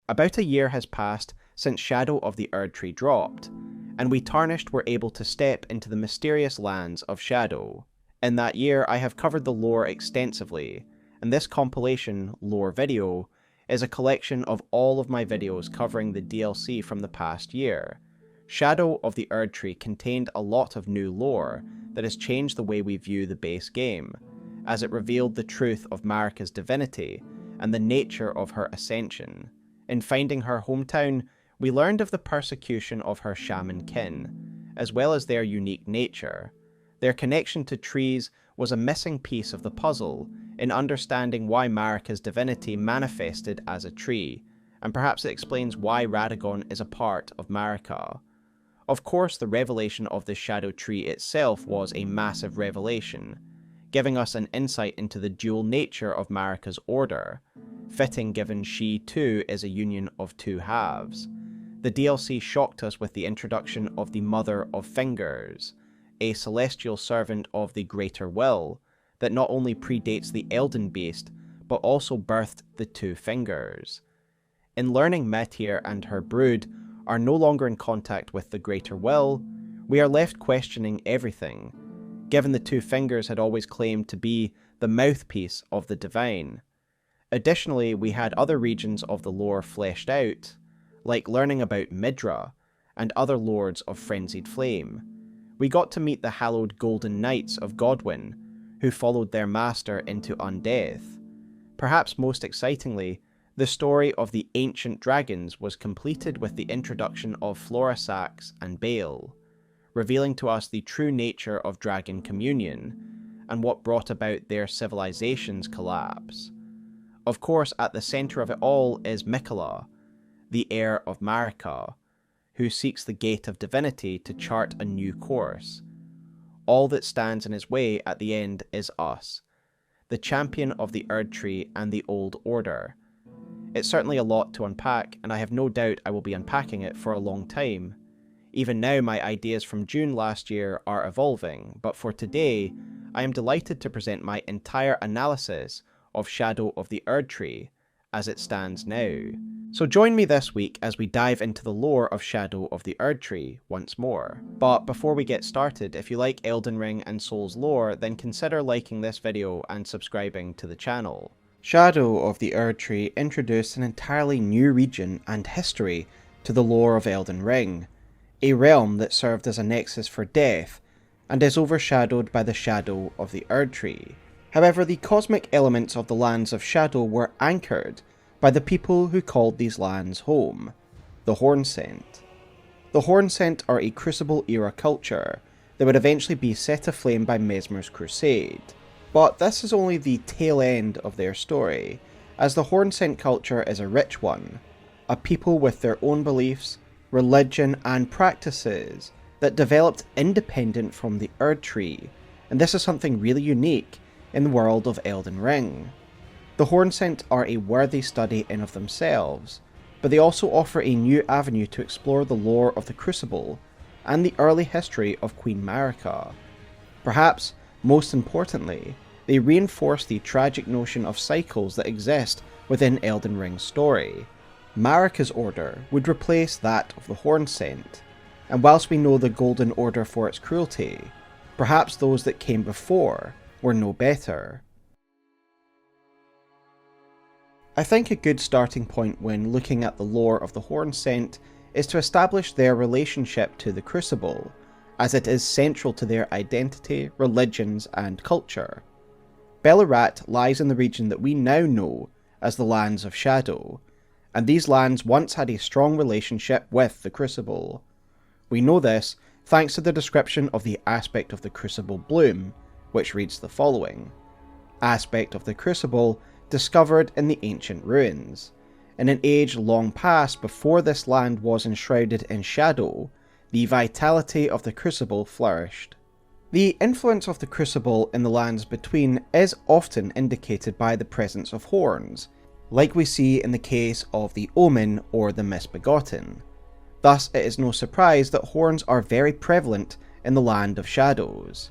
About a year has passed since Shadow of the Erdtree dropped, and we Tarnished were able to step into the mysterious lands of Shadow. In that year I have covered the lore extensively, and this compilation lore video is a collection of all of my videos covering the DLC from the past year. Shadow of the Erdtree contained a lot of new lore that has changed the way we view the base game, as it revealed the truth of Marika's divinity and the nature of her ascension. In finding her hometown, we learned of the persecution of her shaman kin, as well as their unique nature. Their connection to trees was a missing piece of the puzzle in understanding why Marika's divinity manifested as a tree, and perhaps it explains why Radagon is a part of Marika. Of course, the revelation of the Shadow Tree itself was a massive revelation, giving us an insight into the dual nature of Marika's order, fitting given she too is a union of two halves. The DLC shocked us with the introduction of the Mother of Fingers, a celestial servant of the Greater Will that not only predates the Elden beast, but also birthed the Two Fingers. In learning Metyr and her brood are no longer in contact with the Greater Will, we are left questioning everything, given the Two Fingers had always claimed to be the mouthpiece of the divine. Additionally, we had other regions of the lore fleshed out, like learning about Midra and other lords of Frenzied Flame. We got to meet the hallowed Golden Knights of Godwyn, who followed their master into undeath. Perhaps most excitingly, the story of the ancient dragons was completed with the introduction of Florisax and Bayle, revealing to us the true nature of dragon communion, and what brought about their civilization's collapse. Of course, at the centre of it all is Miquella, the heir of Marika, who seeks the gate of divinity to chart a new course. All that stands in his way at the end is us, the champion of the Erdtree and the Old Order. It's certainly a lot to unpack, and I have no doubt I will be unpacking it for a long time. Even now my ideas from June last year are evolving, but for today, I am delighted to present my entire analysis of Shadow of the Erdtree as it stands now. So join me this week as we dive into the lore of Shadow of the Erdtree once more. But before we get started, if you like Elden Ring and Souls lore, then consider liking this video and subscribing to the channel. Shadow of the Erdtree introduced an entirely new region and history to the lore of Elden Ring, a realm that served as a nexus for death, and is overshadowed by the Shadow of the Erdtree. However, the cosmic elements of the lands of Shadow were anchored by the people who called these lands home, the Hornsent. The Hornsent are a Crucible-era culture that would eventually be set aflame by Messmer's crusade. But this is only the tail end of their story, as the Hornsent culture is a rich one, a people with their own beliefs, religion and practices that developed independent from the Erdtree, and this is something really unique in the world of Elden Ring. The Hornsent are a worthy study in of themselves, but they also offer a new avenue to explore the lore of the Crucible and the early history of Queen Marika. Perhaps most importantly, they reinforce the tragic notion of cycles that exist within Elden Ring's story. Marika's order would replace that of the Hornsent, and whilst we know the Golden Order for its cruelty, perhaps those that came before were no better. I think a good starting point when looking at the lore of the Hornsent is to establish their relationship to the Crucible, as it is central to their identity, religions and culture. Ballarat lies in the region that we now know as the Lands of Shadow, and these lands once had a strong relationship with the Crucible. We know this thanks to the description of the aspect of the Crucible bloom, which reads the following: aspect of the Crucible discovered in the ancient ruins. In an age long past before this land was enshrouded in shadow, the vitality of the Crucible flourished. The influence of the Crucible in the lands between is often indicated by the presence of horns, like we see in the case of the Omen or the Misbegotten. Thus it is no surprise that horns are very prevalent in the Land of Shadows.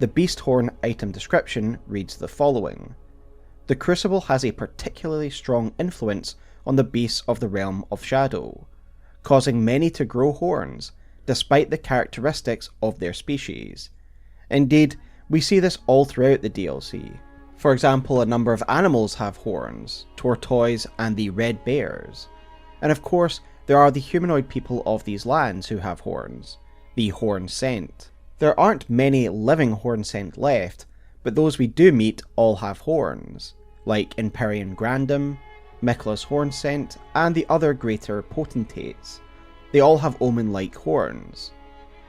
The Beast Horn item description reads the following: the Crucible has a particularly strong influence on the beasts of the realm of shadow, causing many to grow horns, despite the characteristics of their species. Indeed, we see this all throughout the DLC. For example, a number of animals have horns, tortoise and the red bears. And of course, there are the humanoid people of these lands who have horns, the Hornsent. There aren't many living Hornsent left, but those we do meet all have horns, like Empyrean Grandam, Miquella's Hornsent, and the other greater potentates. They all have omen-like horns.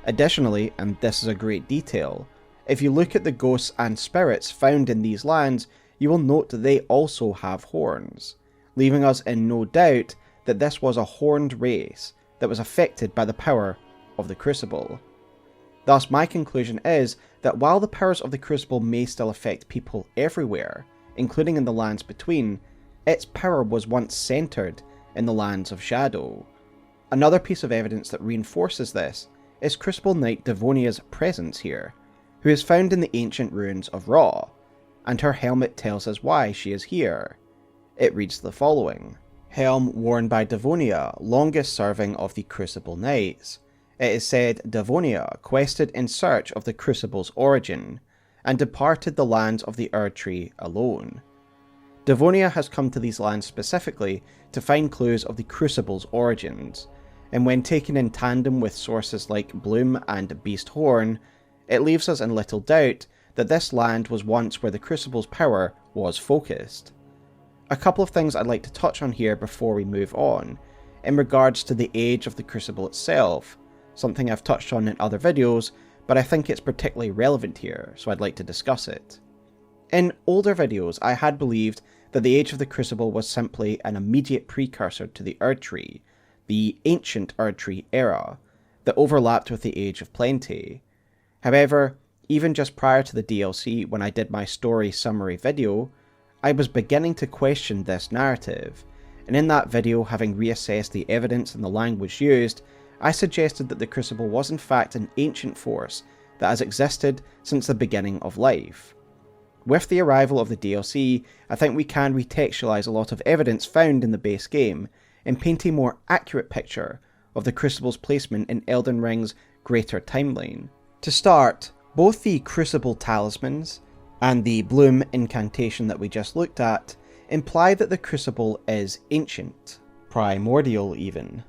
Additionally, and this is a great detail, if you look at the ghosts and spirits found in these lands, you will note that they also have horns, leaving us in no doubt that this was a horned race that was affected by the power of the Crucible. Thus, my conclusion is that while the powers of the Crucible may still affect people everywhere, including in the lands between, its power was once centred in the lands of Shadow. Another piece of evidence that reinforces this is Crucible Knight Devonia's presence here, who is found in the ancient ruins of Ra, and her helmet tells us why she is here. It reads the following: Helm worn by Devonia, longest serving of the Crucible Knights. It is said Devonia quested in search of the Crucible's origin, and departed the lands of the Erdtree alone. Devonia has come to these lands specifically to find clues of the Crucible's origins, and when taken in tandem with sources like Bloom and Beast Horn, it leaves us in little doubt that this land was once where the Crucible's power was focused. A couple of things I'd like to touch on here before we move on, in regards to the age of the Crucible itself, something I've touched on in other videos, but I think it's particularly relevant here, so I'd like to discuss it. In older videos, I had believed that the age of the Crucible was simply an immediate precursor to the Erdtree, the ancient Erdtree era, that overlapped with the Age of Plenty. However, even just prior to the DLC, when I did my story summary video, I was beginning to question this narrative, and in that video, having reassessed the evidence and the language used, I suggested that the Crucible was in fact an ancient force that has existed since the beginning of life. With the arrival of the DLC, I think we can retextualize a lot of evidence found in the base game, and paint a more accurate picture of the Crucible's placement in Elden Ring's greater timeline. To start, both the Crucible talismans and the Bloom incantation that we just looked at imply that the Crucible is ancient, primordial even.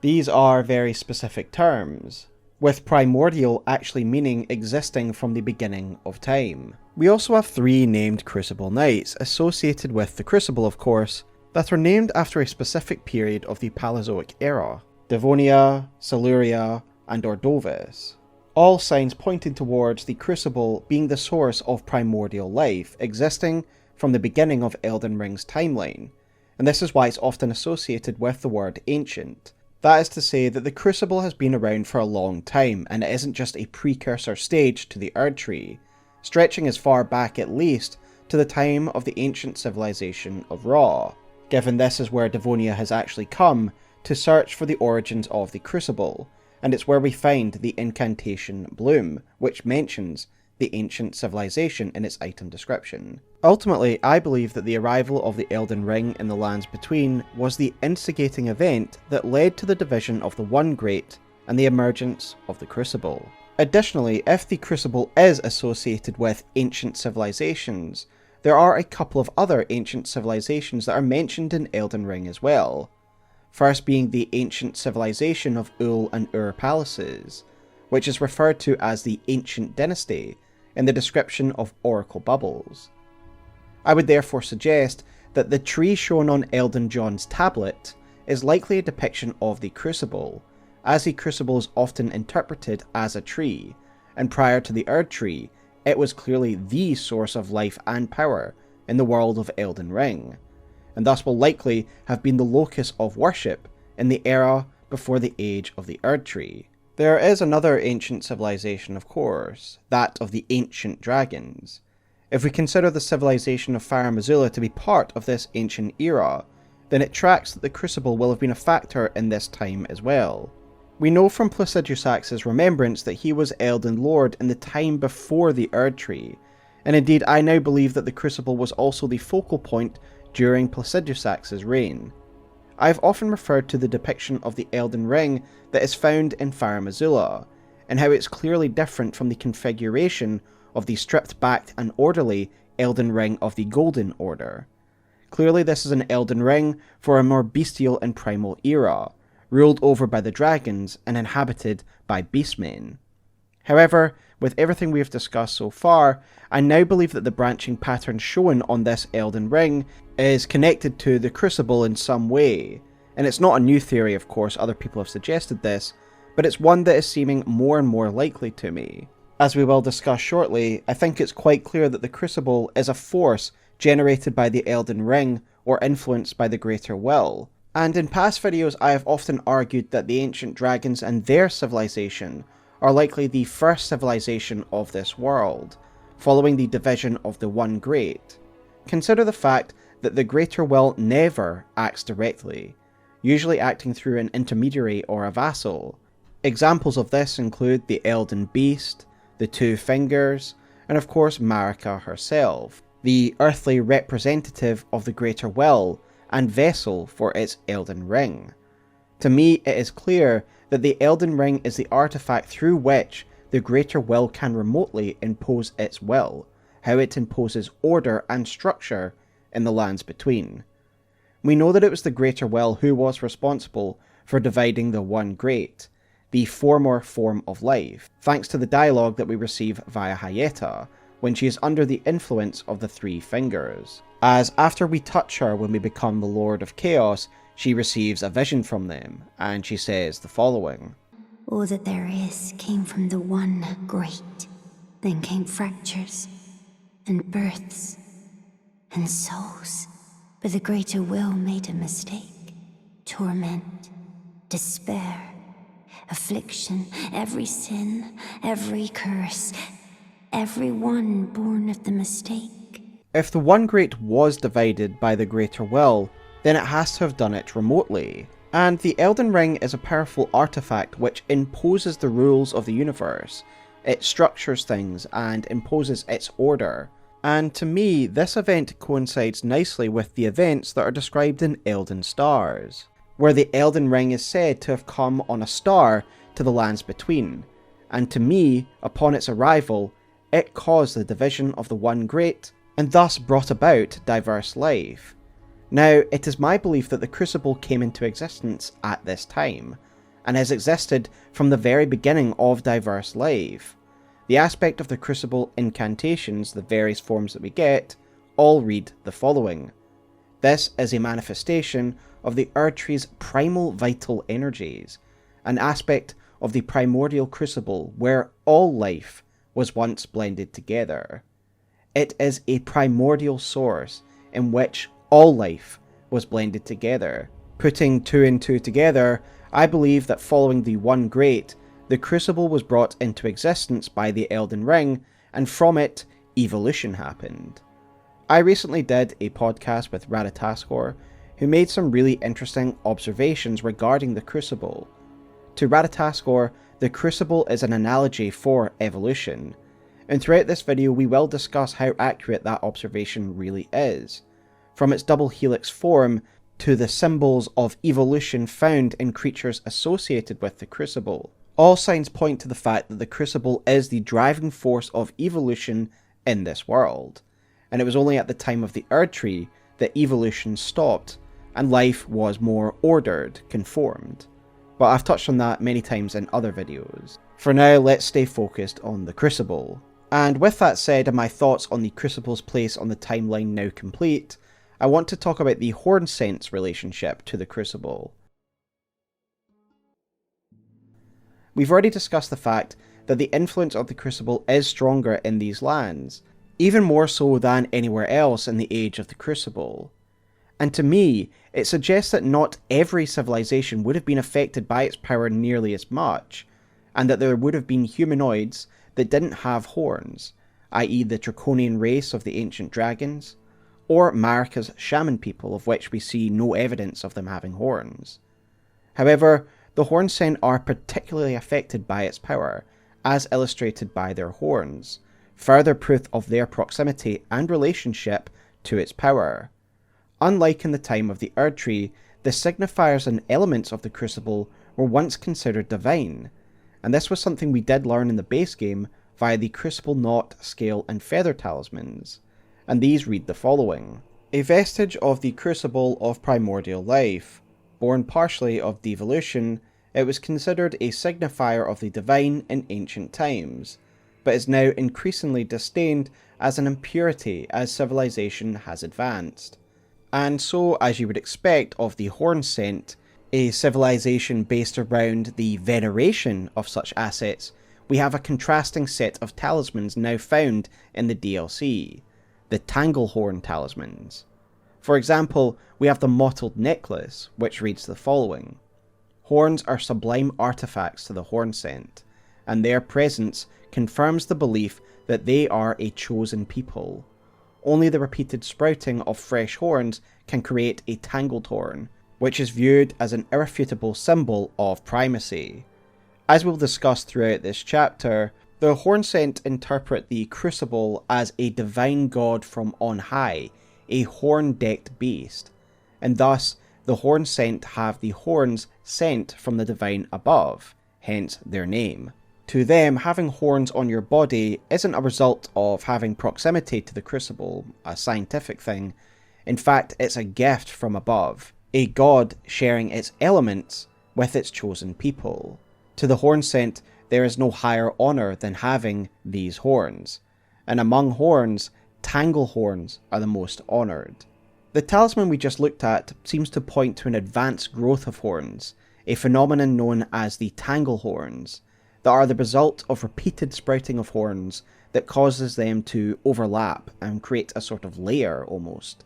These are very specific terms, with primordial actually meaning existing from the beginning of time. We also have 3 named Crucible Knights associated with the Crucible, of course, that are named after a specific period of the Paleozoic era: Devonia, Siluria, and Ordovis. All signs pointing towards the Crucible being the source of primordial life existing from the beginning of Elden Ring's timeline, and this is why it's often associated with the word ancient. That is to say that the Crucible has been around for a long time, and it isn't just a precursor stage to the Erdtree, stretching as far back at least to the time of the ancient civilization of Ra, given this is where Devonia has actually come to search for the origins of the Crucible, and it's where we find the incantation Bloom, which mentions the ancient civilization in its item description. Ultimately, I believe that the arrival of the Elden Ring in the lands between was the instigating event that led to the division of the One Great and the emergence of the Crucible. Additionally, if the Crucible is associated with ancient civilizations, there are a couple of other ancient civilizations that are mentioned in Elden Ring as well. First being the ancient civilization of Ul and Ur palaces, which is referred to as the Ancient Dynasty in the description of Oracle Bubbles. I would therefore suggest that the tree shown on Elden John's tablet is likely a depiction of the Crucible, as the Crucible is often interpreted as a tree, and prior to the Erdtree, it was clearly the source of life and power in the world of Elden Ring, and thus will likely have been the locus of worship in the era before the age of the Erdtree. There is another ancient civilization, of course, that of the Ancient Dragons. If we consider the civilization of Farum Azula to be part of this ancient era, then it tracks that the Crucible will have been a factor in this time as well. We know from Placidusax's remembrance that he was Elden Lord in the time before the Erdtree, and indeed I now believe that the Crucible was also the focal point during Placidusax's reign. I have often referred to the depiction of the Elden Ring that is found in Farum Azula, and how it's clearly different from the configuration of the stripped-back and orderly Elden Ring of the Golden Order. Clearly this is an Elden Ring for a more bestial and primal era, ruled over by the dragons and inhabited by beastmen. However, with everything we have discussed so far, I now believe that the branching pattern shown on this Elden Ring is connected to the Crucible in some way. And it's not a new theory, of course, other people have suggested this, but it's one that is seeming more and more likely to me. As we will discuss shortly, I think it's quite clear that the Crucible is a force generated by the Elden Ring or influenced by the Greater Will. And in past videos I have often argued that the ancient dragons and their civilization are likely the first civilization of this world, following the division of the One Great. Consider the fact that the Greater Will never acts directly, usually acting through an intermediary or a vassal. Examples of this include the Elden Beast, the Two Fingers, and of course Marika herself, the earthly representative of the Greater Will and vessel for its Elden Ring. To me, it is clear that the Elden Ring is the artifact through which the Greater Will can remotely impose its will, how it imposes order and structure in the lands between. We know that it was the Greater Will who was responsible for dividing the One Great, the former form of life, thanks to the dialogue that we receive via Hyeta, when she is under the influence of the Three Fingers, as after we touch her when we become the Lord of Chaos, she receives a vision from them, and she says the following. All that there is came from the One Great. Then came fractures, and births, and souls. But the Greater Will made a mistake. Torment, despair, affliction, every sin, every curse, every one born of the mistake. If the One Great was divided by the Greater Will, then it has to have done it remotely. And the Elden Ring is a powerful artifact which imposes the rules of the universe. It structures things and imposes its order. And to me, this event coincides nicely with the events that are described in Elden Stars, where the Elden Ring is said to have come on a star to the lands between. And to me, upon its arrival, it caused the division of the One Great, and thus brought about diverse life. Now, it is my belief that the Crucible came into existence at this time, and has existed from the very beginning of diverse life. The aspect of the Crucible incantations, the various forms that we get, all read the following. This is a manifestation of the Erdtree's primal vital energies, an aspect of the primordial Crucible where all life was once blended together. It is a primordial source in which all life was blended together. Putting two and two together, I believe that following the One Great, the Crucible was brought into existence by the Elden Ring, and from it, evolution happened. I recently did a podcast with Radataskor, who made some really interesting observations regarding the Crucible. To Radataskor, the Crucible is an analogy for evolution, and throughout this video we will discuss how accurate that observation really is. From its double helix form to the symbols of evolution found in creatures associated with the Crucible. All signs point to the fact that the Crucible is the driving force of evolution in this world, and it was only at the time of the Erdtree that evolution stopped and life was more ordered, conformed. But I've touched on that many times in other videos. For now, let's stay focused on the Crucible. And with that said and my thoughts on the Crucible's place on the timeline now complete, I want to talk about the Hornsent's relationship to the Crucible. We've already discussed the fact that the influence of the Crucible is stronger in these lands, even more so than anywhere else in the age of the Crucible. And to me, it suggests that not every civilization would have been affected by its power nearly as much, and that there would have been humanoids that didn't have horns, i.e. the draconian race of the ancient dragons, or Marika's shaman people, of which we see no evidence of them having horns. However, the Hornsent are particularly affected by its power, as illustrated by their horns, further proof of their proximity and relationship to its power. Unlike in the time of the Erdtree, the signifiers and elements of the Crucible were once considered divine, and this was something we did learn in the base game via the Crucible Knot, Scale and Feather talismans, and these read the following. A vestige of the Crucible of primordial life, born partially of devolution, it was considered a signifier of the divine in ancient times, but is now increasingly disdained as an impurity as civilization has advanced. And so, as you would expect of the Hornsent, a civilization based around the veneration of such assets, we have a contrasting set of talismans now found in the DLC, the Tanglehorn talismans. For example, we have the Mottled Necklace, which reads the following. Horns are sublime artifacts to the Hornsent, and their presence confirms the belief that they are a chosen people. Only the repeated sprouting of fresh horns can create a tangled horn, which is viewed as an irrefutable symbol of primacy. As we'll discuss throughout this chapter, the Hornsent interpret the Crucible as a divine god from on high, a horn-decked beast, and thus the Hornsent have the horns sent from the divine above, hence their name. To them, having horns on your body isn't a result of having proximity to the Crucible, a scientific thing. In fact, it's a gift from above, a god sharing its elements with its chosen people. To the Hornsent, there is no higher honour than having these horns, and among horns, Tanglehorns are the most honoured. The talisman we just looked at seems to point to an advanced growth of horns, a phenomenon known as the Tanglehorns, that are the result of repeated sprouting of horns that causes them to overlap and create a sort of layer almost.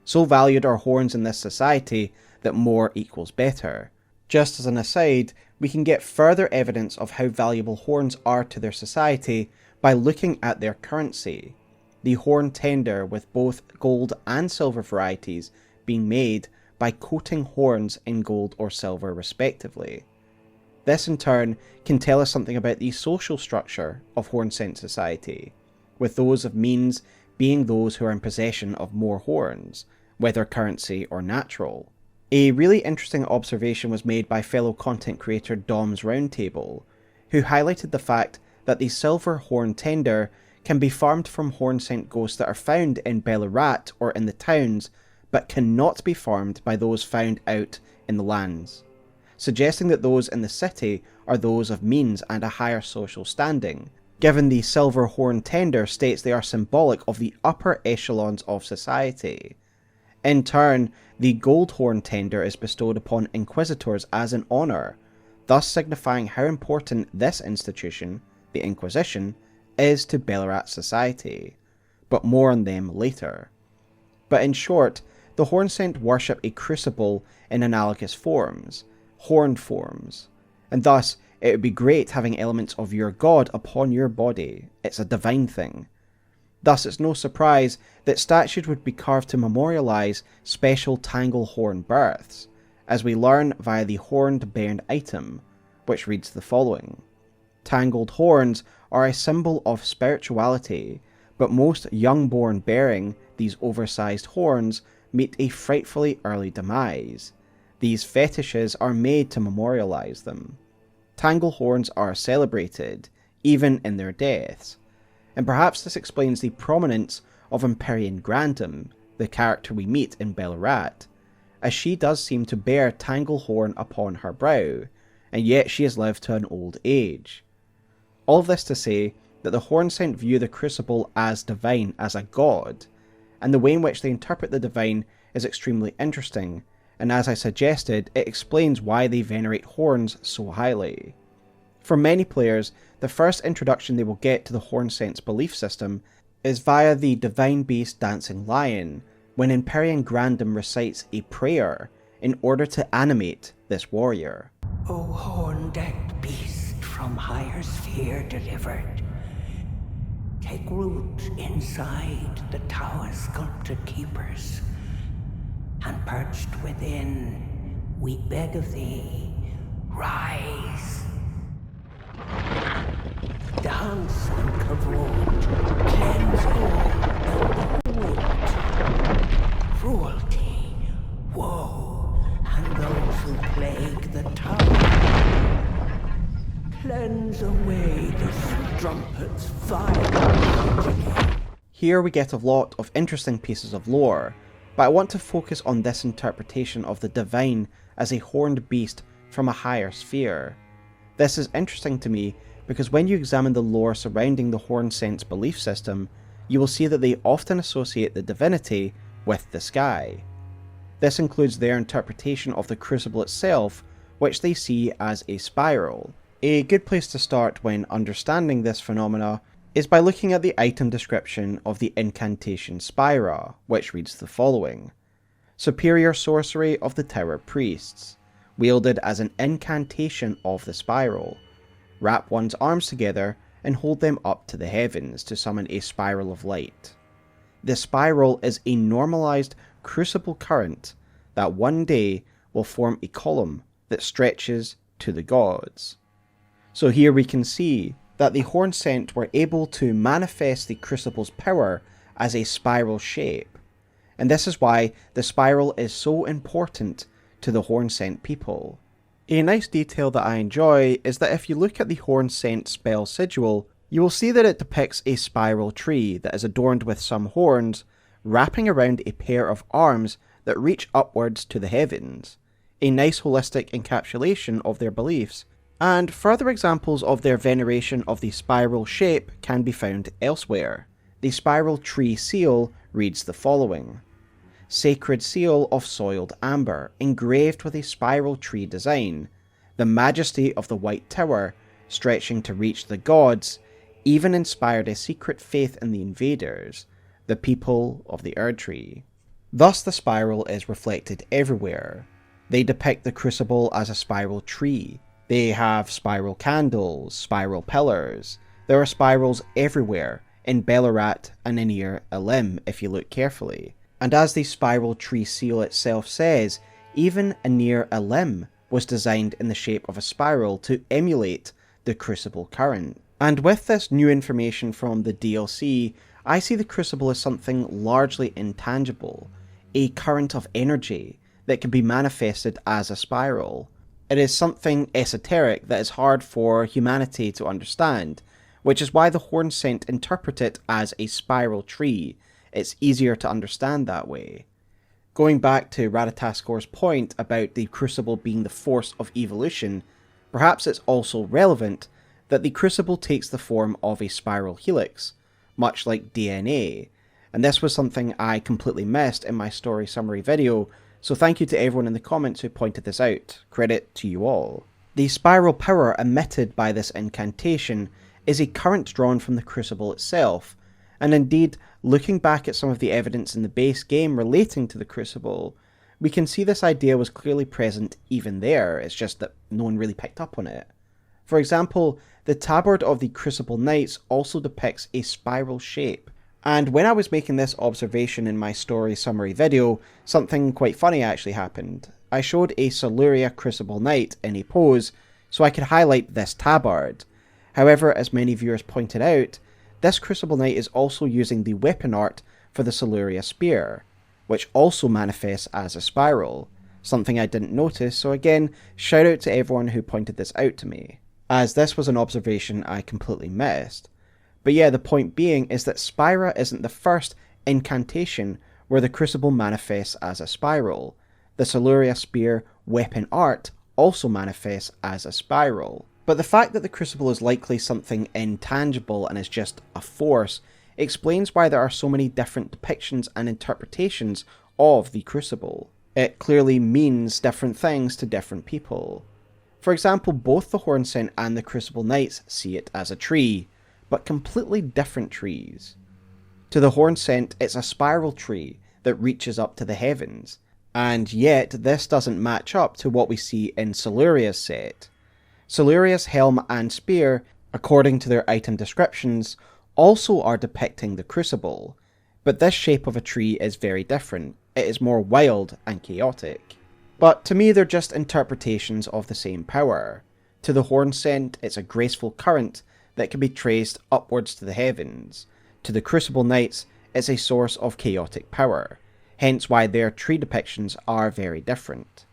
So valued are horns in this society that more equals better. Just as an aside, we can get further evidence of how valuable horns are to their society by looking at their currency, the horn tender with both gold and silver varieties being made by coating horns in gold or silver respectively. This in turn can tell us something about the social structure of Hornsent society, with those of means being those who are in possession of more horns, whether currency or natural. A really interesting observation was made by fellow content creator Dom's Roundtable, who highlighted the fact that the silver horn tender can be farmed from Hornsent ghosts that are found in Bayle or in the towns, but cannot be farmed by those found out in the lands, suggesting that those in the city are those of means and a higher social standing, given the silver horn tender states they are symbolic of the upper echelons of society. In turn, the gold horn tender is bestowed upon inquisitors as an honour, thus signifying how important this institution, the Inquisition, is to Bayle society, but more on them later. But in short, the Hornsent worship a crucible in analogous forms, horned forms, and thus it would be great having elements of your god upon your body. It's a divine thing. Thus it's no surprise that statues would be carved to memorialise special Tanglehorn births, as we learn via the horned bairn item, which reads the following. Tangled horns are a symbol of spirituality, but most young-born bearing these oversized horns meet a frightfully early demise. These fetishes are made to memorialise them. Tanglehorns are celebrated, even in their deaths, and perhaps this explains the prominence of Empyrean Grandam, the character we meet in Bayle, as she does seem to bear Tanglehorn upon her brow, and yet she has lived to an old age. All of this to say that the Hornsent view the Crucible as divine, as a god, and the way in which they interpret the divine is extremely interesting, and as I suggested, it explains why they venerate horns so highly. For many players, the first introduction they will get to the Hornsent's belief system is via the divine beast Dancing Lion, when Empyrean Grandam recites a prayer in order to animate this warrior. O horn-decked beast from higher sphere delivered, take root inside the tower sculpted keepers, and perched within, we beg of thee, rise. Dance and kavod, cleanse all and the wind. Cruelty, woe, plague the tower. Cleanse away the strumpet's vile progeny. Here we get a lot of interesting pieces of lore, but I want to focus on this interpretation of the divine as a horned beast from a higher sphere. This is interesting to me because when you examine the lore surrounding the Hornsent's belief system, you will see that they often associate the divinity with the sky. This includes their interpretation of the crucible itself, which they see as a spiral. A good place to start when understanding this phenomena is by looking at the item description of the incantation Spira, which reads the following: Superior sorcery of the Tower Priests, wielded as an incantation of the spiral. Wrap one's arms together and hold them up to the heavens to summon a spiral of light. The spiral is a normalized crucible current that one day will form a column that stretches to the gods. So here we can see that the Hornsent were able to manifest the crucible's power as a spiral shape, and this is why the spiral is so important to the Hornsent people. A nice detail that I enjoy is that if you look at the Hornsent spell sigil, you will see that it depicts a spiral tree that is adorned with some horns, wrapping around a pair of arms that reach upwards to the heavens. A nice holistic encapsulation of their beliefs, and further examples of their veneration of the spiral shape can be found elsewhere. The spiral tree seal reads the following: Sacred seal of soiled amber, engraved with a spiral tree design, the majesty of the White Tower, stretching to reach the gods, even inspired a secret faith in the invaders, the people of the Erdtree. Thus the spiral is reflected everywhere. They depict the crucible as a spiral tree. They have spiral candles, spiral pillars. There are spirals everywhere, in Ballarat and in Elden if you look carefully. And as the spiral tree seal itself says, even Elden was designed in the shape of a spiral to emulate the crucible current. And with this new information from the DLC, I see the crucible as something largely intangible, a current of energy that can be manifested as a spiral. It is something esoteric that is hard for humanity to understand, which is why the Hornsent interpret it as a spiral tree. It's easier to understand that way. Going back to Radataskor's point about the crucible being the force of evolution, perhaps it's also relevant that the crucible takes the form of a spiral helix, much like DNA, and this was something I completely missed in my story summary video, so thank you to everyone in the comments who pointed this out. Credit to you all. The spiral power emitted by this incantation is a current drawn from the crucible itself, and indeed, looking back at some of the evidence in the base game relating to the crucible, we can see this idea was clearly present even there, it's just that no one really picked up on it. For example, the tabard of the Crucible Knights also depicts a spiral shape, and when I was making this observation in my story summary video, something quite funny actually happened. I showed a Siluria Crucible Knight in a pose so I could highlight this tabard. However, as many viewers pointed out, this Crucible Knight is also using the weapon art for the Siluria Spear, which also manifests as a spiral, something I didn't notice, so again, shout out to everyone who pointed this out to me, as this was an observation I completely missed. But yeah, the point being is that Spira isn't the first incantation where the Crucible manifests as a spiral. The Siluria Spear weapon art also manifests as a spiral. But the fact that the Crucible is likely something intangible and is just a force explains why there are so many different depictions and interpretations of the Crucible. It clearly means different things to different people. For example, both the Hornsent and the Crucible Knights see it as a tree, but completely different trees. To the Hornsent, it's a spiral tree that reaches up to the heavens, and yet this doesn't match up to what we see in Siluria's set. Siluria's helm and spear, according to their item descriptions, also are depicting the Crucible, but this shape of a tree is very different. It is more wild and chaotic. But to me they're just interpretations of the same power. To the Hornsent, it's a graceful current that can be traced upwards to the heavens. To the Crucible Knights, it's a source of chaotic power, hence why their tree depictions are very different.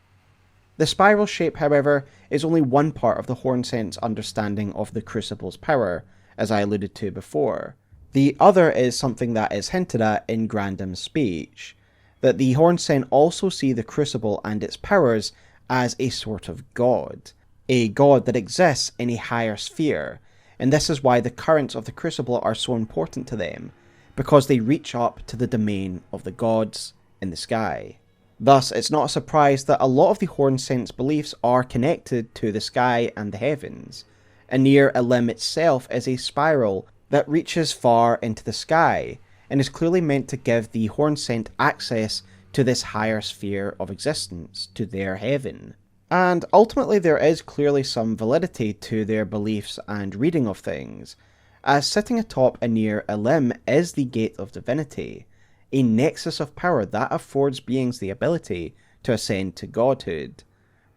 The spiral shape, however, is only one part of the Hornsent's understanding of the Crucible's power, as I alluded to before. The other is something that is hinted at in Grandam's speech, that the Hornsent also see the Crucible and its powers as a sort of god, a god that exists in a higher sphere, and this is why the currents of the Crucible are so important to them, because they reach up to the domain of the gods in the sky. Thus, it's not a surprise that a lot of the Hornsent's beliefs are connected to the sky and the heavens. Anir Elim itself is a spiral that reaches far into the sky, and is clearly meant to give the Hornsent access to this higher sphere of existence, to their heaven. And ultimately there is clearly some validity to their beliefs and reading of things, as sitting atop Anir Elim is the Gate of Divinity, a nexus of power that affords beings the ability to ascend to godhood.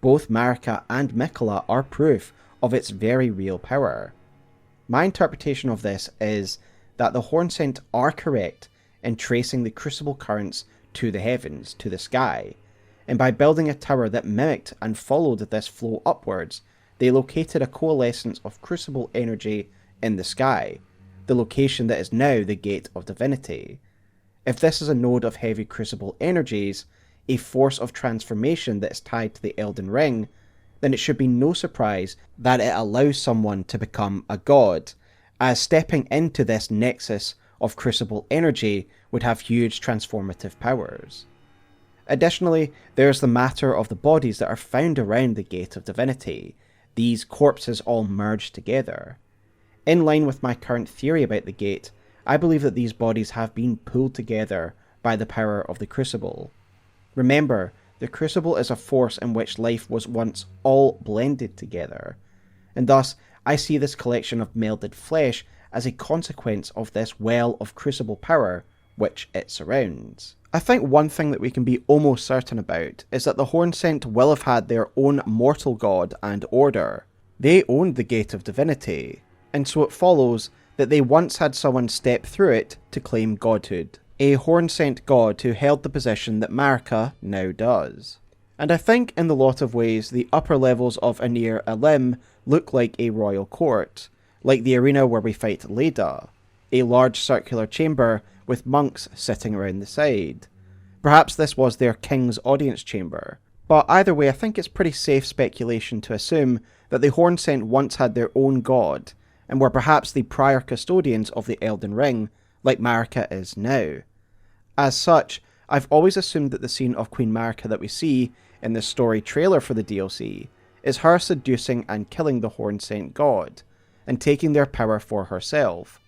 Both Marika and Miquella are proof of its very real power. My interpretation of this is that the Hornsent are correct in tracing the Crucible currents to the heavens, to the sky, and by building a tower that mimicked and followed this flow upwards, they located a coalescence of Crucible energy in the sky, the location that is now the Gate of Divinity. If this is a node of heavy Crucible energies, a force of transformation that is tied to the Elden Ring, then it should be no surprise that it allows someone to become a god, as stepping into this nexus of Crucible energy would have huge transformative powers. Additionally, there's the matter of the bodies that are found around the Gate of Divinity, these corpses all merged together. In line with my current theory about the gate, I believe that these bodies have been pulled together by the power of the Crucible. Remember, the Crucible is a force in which life was once all blended together, and thus I see this collection of melded flesh as a consequence of this well of Crucible power which it surrounds. I think one thing that we can be almost certain about is that the Hornsent will have had their own mortal god and order. They owned the Gate of Divinity, and so it follows that they once had someone step through it to claim godhood. A Hornsent god who held the position that Marika now does. And I think in a lot of ways the upper levels of Anir Elim look like a royal court, like the arena where we fight Leda, a large circular chamber with monks sitting around the side. Perhaps this was their king's audience chamber, but either way I think it's pretty safe speculation to assume that the Hornsent once had their own god, and were perhaps the prior custodians of the Elden Ring, like Marika is now. As such, I've always assumed that the scene of Queen Marika that we see in the story trailer for the DLC is her seducing and killing the Hornsent god, and taking their power for herself.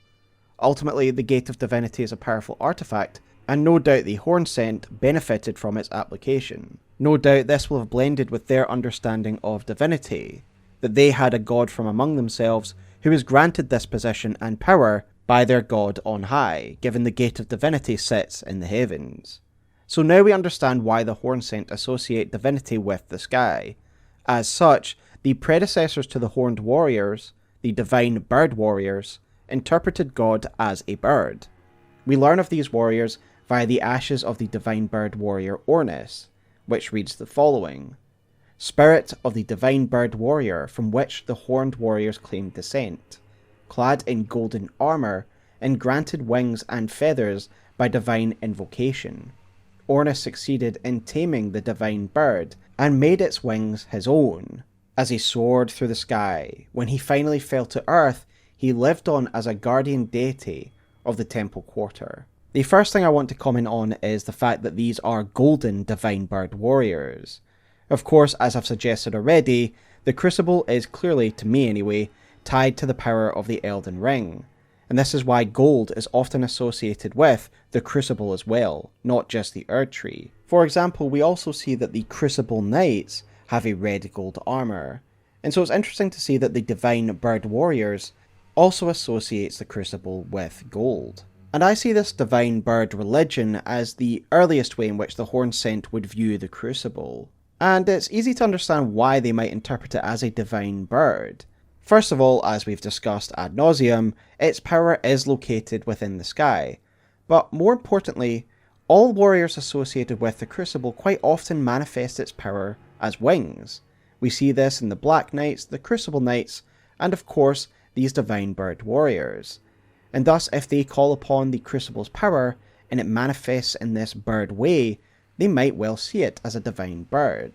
Ultimately, the Gate of Divinity is a powerful artifact, and no doubt the Hornsent benefited from its application. No doubt this will have blended with their understanding of divinity, that they had a god from among themselves who was granted this position and power by their god on high, given the Gate of Divinity sits in the heavens. So now we understand why the Hornsent associate divinity with the sky. As such, the predecessors to the Horned Warriors, the Divine Bird Warriors, interpreted God as a bird. We learn of these warriors via the ashes of the Divine Bird Warrior Ornis, which reads the following: Spirit of the Divine Bird Warrior from which the Horned Warriors claimed descent, clad in golden armour and granted wings and feathers by divine invocation. Ornis succeeded in taming the divine bird and made its wings his own. As he soared through the sky, when he finally fell to earth, he lived on as a guardian deity of the temple quarter. The first thing I want to comment on is the fact that these are golden divine bird warriors. Of course, as I've suggested already, the Crucible is clearly, to me anyway, tied to the power of the Elden Ring, and this is why gold is often associated with the Crucible as well, not just the Erdtree. For example, we also see that the Crucible Knights have a red gold armour, and so it's interesting to see that the Divine Bird Warriors also associates the Crucible with gold. And I see this Divine Bird religion as the earliest way in which the Hornsent would view the Crucible. And it's easy to understand why they might interpret it as a divine bird. First of all, as we've discussed ad nauseum, its power is located within the sky. But more importantly, all warriors associated with the Crucible quite often manifest its power as wings. We see this in the Black Knights, the Crucible Knights, and of course these Divine Bird Warriors. And thus if they call upon the Crucible's power, and it manifests in this bird way, they might well see it as a divine bird.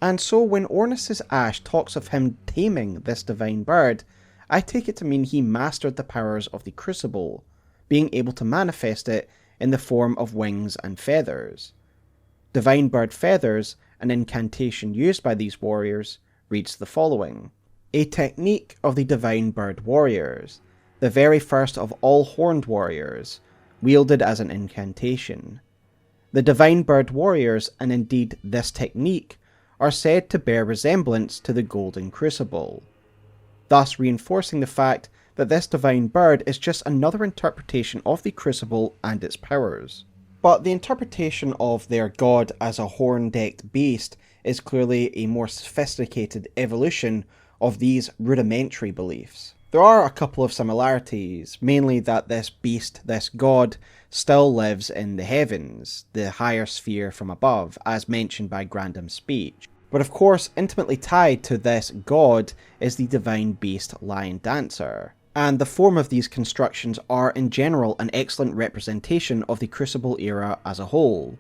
And so when Ornus' Ash talks of him taming this divine bird, I take it to mean he mastered the powers of the Crucible, being able to manifest it in the form of wings and feathers. Divine Bird Feathers, an incantation used by these warriors, reads the following: a technique of the Divine Bird Warriors, the very first of all horned warriors, wielded as an incantation. The Divine Bird Warriors, and indeed this technique, are said to bear resemblance to the Golden Crucible, thus reinforcing the fact that this divine bird is just another interpretation of the Crucible and its powers. But the interpretation of their god as a horn-decked beast is clearly a more sophisticated evolution of these rudimentary beliefs. There are a couple of similarities, mainly that this beast, this god, still lives in the heavens, the higher sphere from above, as mentioned by Grandham's speech. But of course, intimately tied to this god is the divine beast Lion Dancer, and the form of these constructions are in general an excellent representation of the Crucible era as a whole.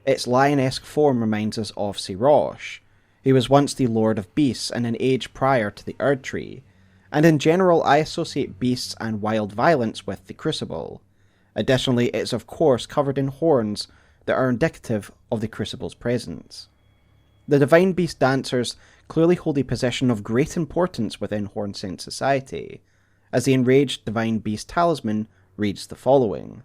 Its lion-esque form reminds us of Sirosh, who was once the Lord of Beasts in an age prior to the Erdtree, and in general I associate beasts and wild violence with the Crucible. Additionally, it is of course covered in horns that are indicative of the Crucible's presence. The Divine Beast Dancers clearly hold a position of great importance within Hornsent society, as the enraged Divine Beast Talisman reads the following: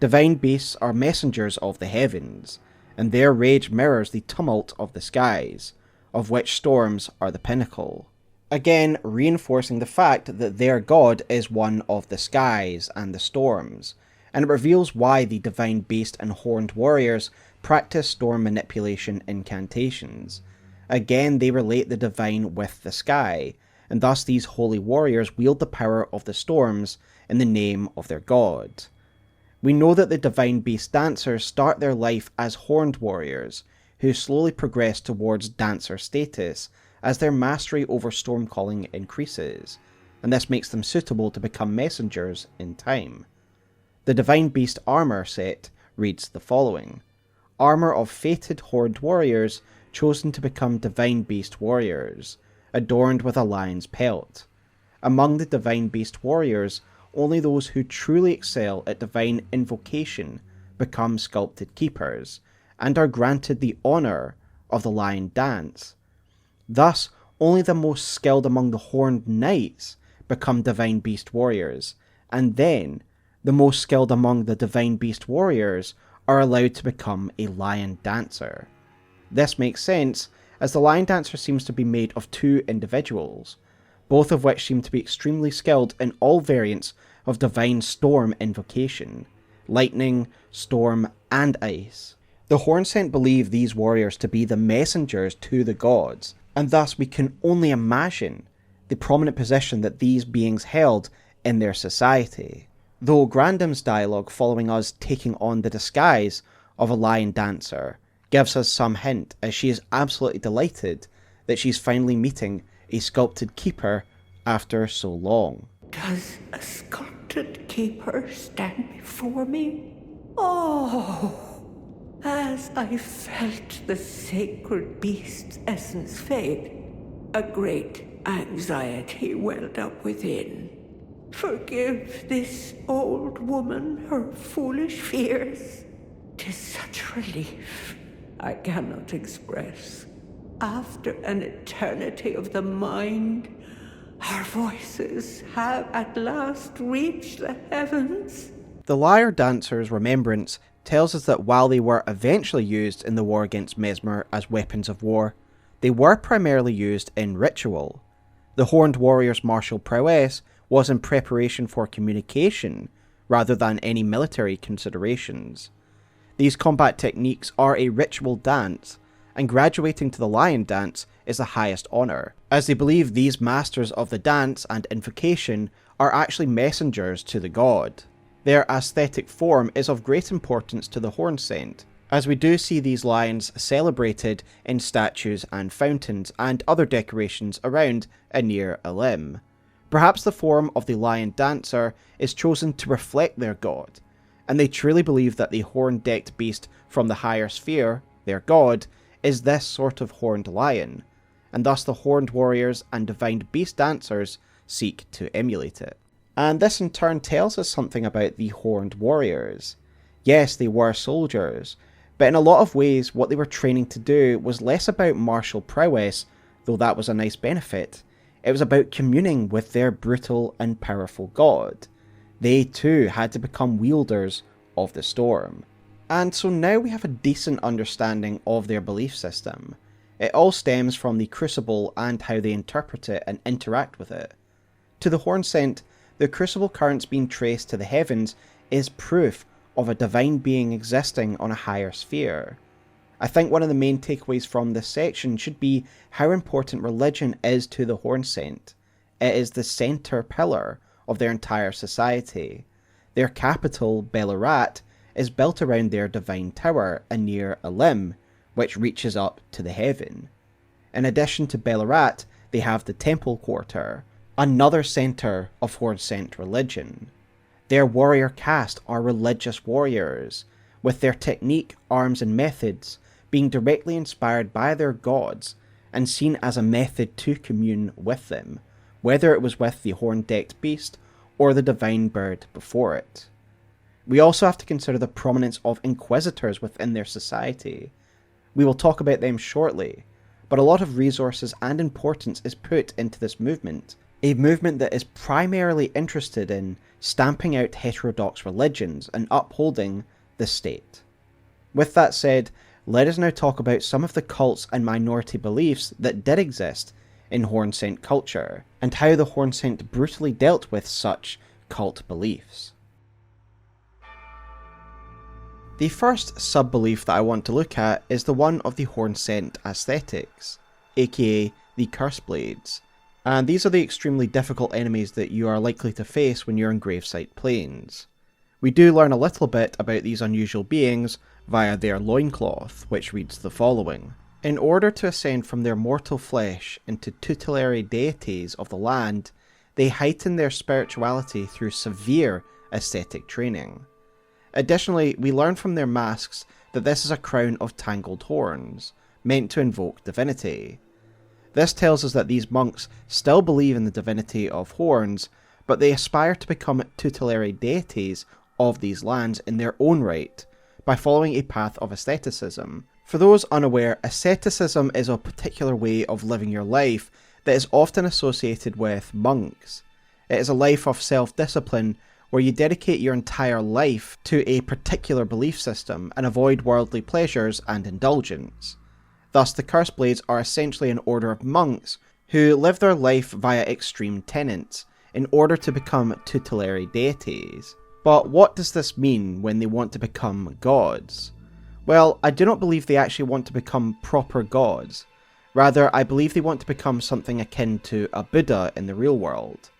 divine beasts are messengers of the heavens, and their rage mirrors the tumult of the skies, of which storms are the pinnacle. Again, reinforcing the fact that their god is one of the skies and the storms, and it reveals why the Divine Beast and Horned Warriors practice storm manipulation incantations. Again, they relate the divine with the sky, and thus these holy warriors wield the power of the storms in the name of their god. We know that the Divine Beast Dancers start their life as horned warriors, who slowly progress towards dancer status as their mastery over storm calling increases, and this makes them suitable to become messengers in time. The Divine Beast armor set reads the following: armor of fated horned warriors chosen to become Divine Beast warriors, adorned with a lion's pelt. Among the Divine Beast warriors, only those who truly excel at divine invocation become sculpted keepers, and are granted the honour of the lion dance. Thus, only the most skilled among the horned knights become Divine Beast warriors, and then, the most skilled among the Divine Beast warriors are allowed to become a lion dancer. This makes sense, as the lion dancer seems to be made of two individuals, both of which seem to be extremely skilled in all variants of divine storm invocation: lightning, storm, and ice. The Hornsent believe these warriors to be the messengers to the gods, and thus we can only imagine the prominent position that these beings held in their society. Though Grandham's dialogue following us taking on the disguise of a lion dancer gives us some hint, as she is absolutely delighted that she's finally meeting a sculpted keeper after so long. Does a sculpted keeper stand before me? Oh, as I felt the sacred beast's essence fade, a great anxiety welled up within. Forgive this old woman her foolish fears. 'Tis such relief I cannot express. After an eternity of the mind, our voices have at last reached the heavens. The lyre dancer's remembrance tells us that while they were eventually used in the war against Messmer as weapons of war, they were primarily used in ritual. The horned warrior's martial prowess was in preparation for communication, rather than any military considerations. These combat techniques are a ritual dance, and graduating to the lion dance is the highest honour, as they believe these masters of the dance and invocation are actually messengers to the god. Their aesthetic form is of great importance to the Hornsent, as we do see these lions celebrated in statues and fountains and other decorations around and near Elim. Perhaps the form of the lion dancer is chosen to reflect their god, and they truly believe that the horn-decked beast from the higher sphere, their god, is this sort of horned lion, and thus the horned warriors and divine beast dancers seek to emulate it. And this in turn tells us something about the horned warriors. Yes, they were soldiers, but in a lot of ways what they were training to do was less about martial prowess, though that was a nice benefit. It was about communing with their brutal and powerful god. They too had to become wielders of the storm. And so now we have a decent understanding of their belief system. It all stems from the Crucible and how they interpret it and interact with it. To the Hornsent, the Crucible currents being traced to the heavens is proof of a divine being existing on a higher sphere. I think one of the main takeaways from this section should be how important religion is to the Hornsent. It is the centre pillar of their entire society. Their capital, Bayle is built around their divine tower near Elim, which reaches up to the heaven. In addition to Bayle, they have the Temple Quarter, another centre of Hornsent religion. Their warrior caste are religious warriors, with their technique, arms and methods being directly inspired by their gods and seen as a method to commune with them, whether it was with the horn-decked beast or the divine bird before it. We also have to consider the prominence of inquisitors within their society. We will talk about them shortly, but a lot of resources and importance is put into this movement, a movement that is primarily interested in stamping out heterodox religions and upholding the state. With that said, let us now talk about some of the cults and minority beliefs that did exist in Hornsent culture, and how the Hornsent brutally dealt with such cult beliefs. The first sub-belief that I want to look at is the one of the Hornsent aesthetics, aka the Curseblades, and these are the extremely difficult enemies that you are likely to face when you're in Gravesite Plains. We do learn a little bit about these unusual beings via their loincloth, which reads the following. In order to ascend from their mortal flesh into tutelary deities of the land, they heighten their spirituality through severe ascetic training. Additionally, we learn from their masks that this is a crown of tangled horns, meant to invoke divinity. This tells us that these monks still believe in the divinity of horns, but they aspire to become tutelary deities of these lands in their own right, by following a path of asceticism. For those unaware, asceticism is a particular way of living your life that is often associated with monks. It is a life of self-discipline where you dedicate your entire life to a particular belief system and avoid worldly pleasures and indulgence. Thus, the Curseblades are essentially an order of monks who live their life via extreme tenets in order to become tutelary deities. But what does this mean when they want to become gods? Well, I do not believe they actually want to become proper gods. Rather, I believe they want to become something akin to a Buddha in the real world.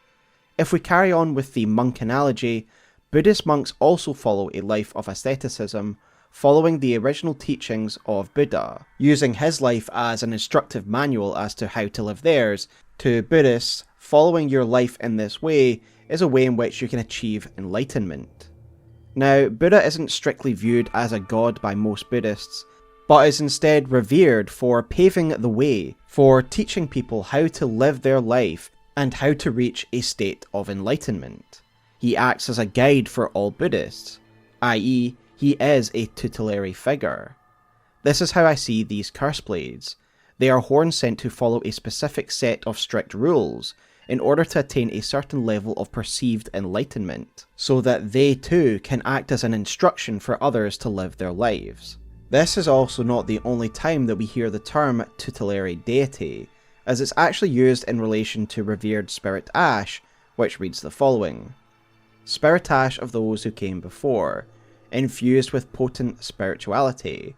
If we carry on with the monk analogy, Buddhist monks also follow a life of asceticism, following the original teachings of Buddha, using his life as an instructive manual as to how to live theirs. To Buddhists, following your life in this way is a way in which you can achieve enlightenment. Now, Buddha isn't strictly viewed as a god by most Buddhists, but is instead revered for paving the way, for teaching people how to live their life and how to reach a state of enlightenment. He acts as a guide for all Buddhists, i.e., he is a tutelary figure. This is how I see these Curseblades. They are Hornsent who follow a specific set of strict rules in order to attain a certain level of perceived enlightenment, so that they too can act as an instruction for others to live their lives. This is also not the only time that we hear the term tutelary deity, as it's actually used in relation to revered Spirit Ash, which reads the following. Spirit Ash of those who came before, infused with potent spirituality,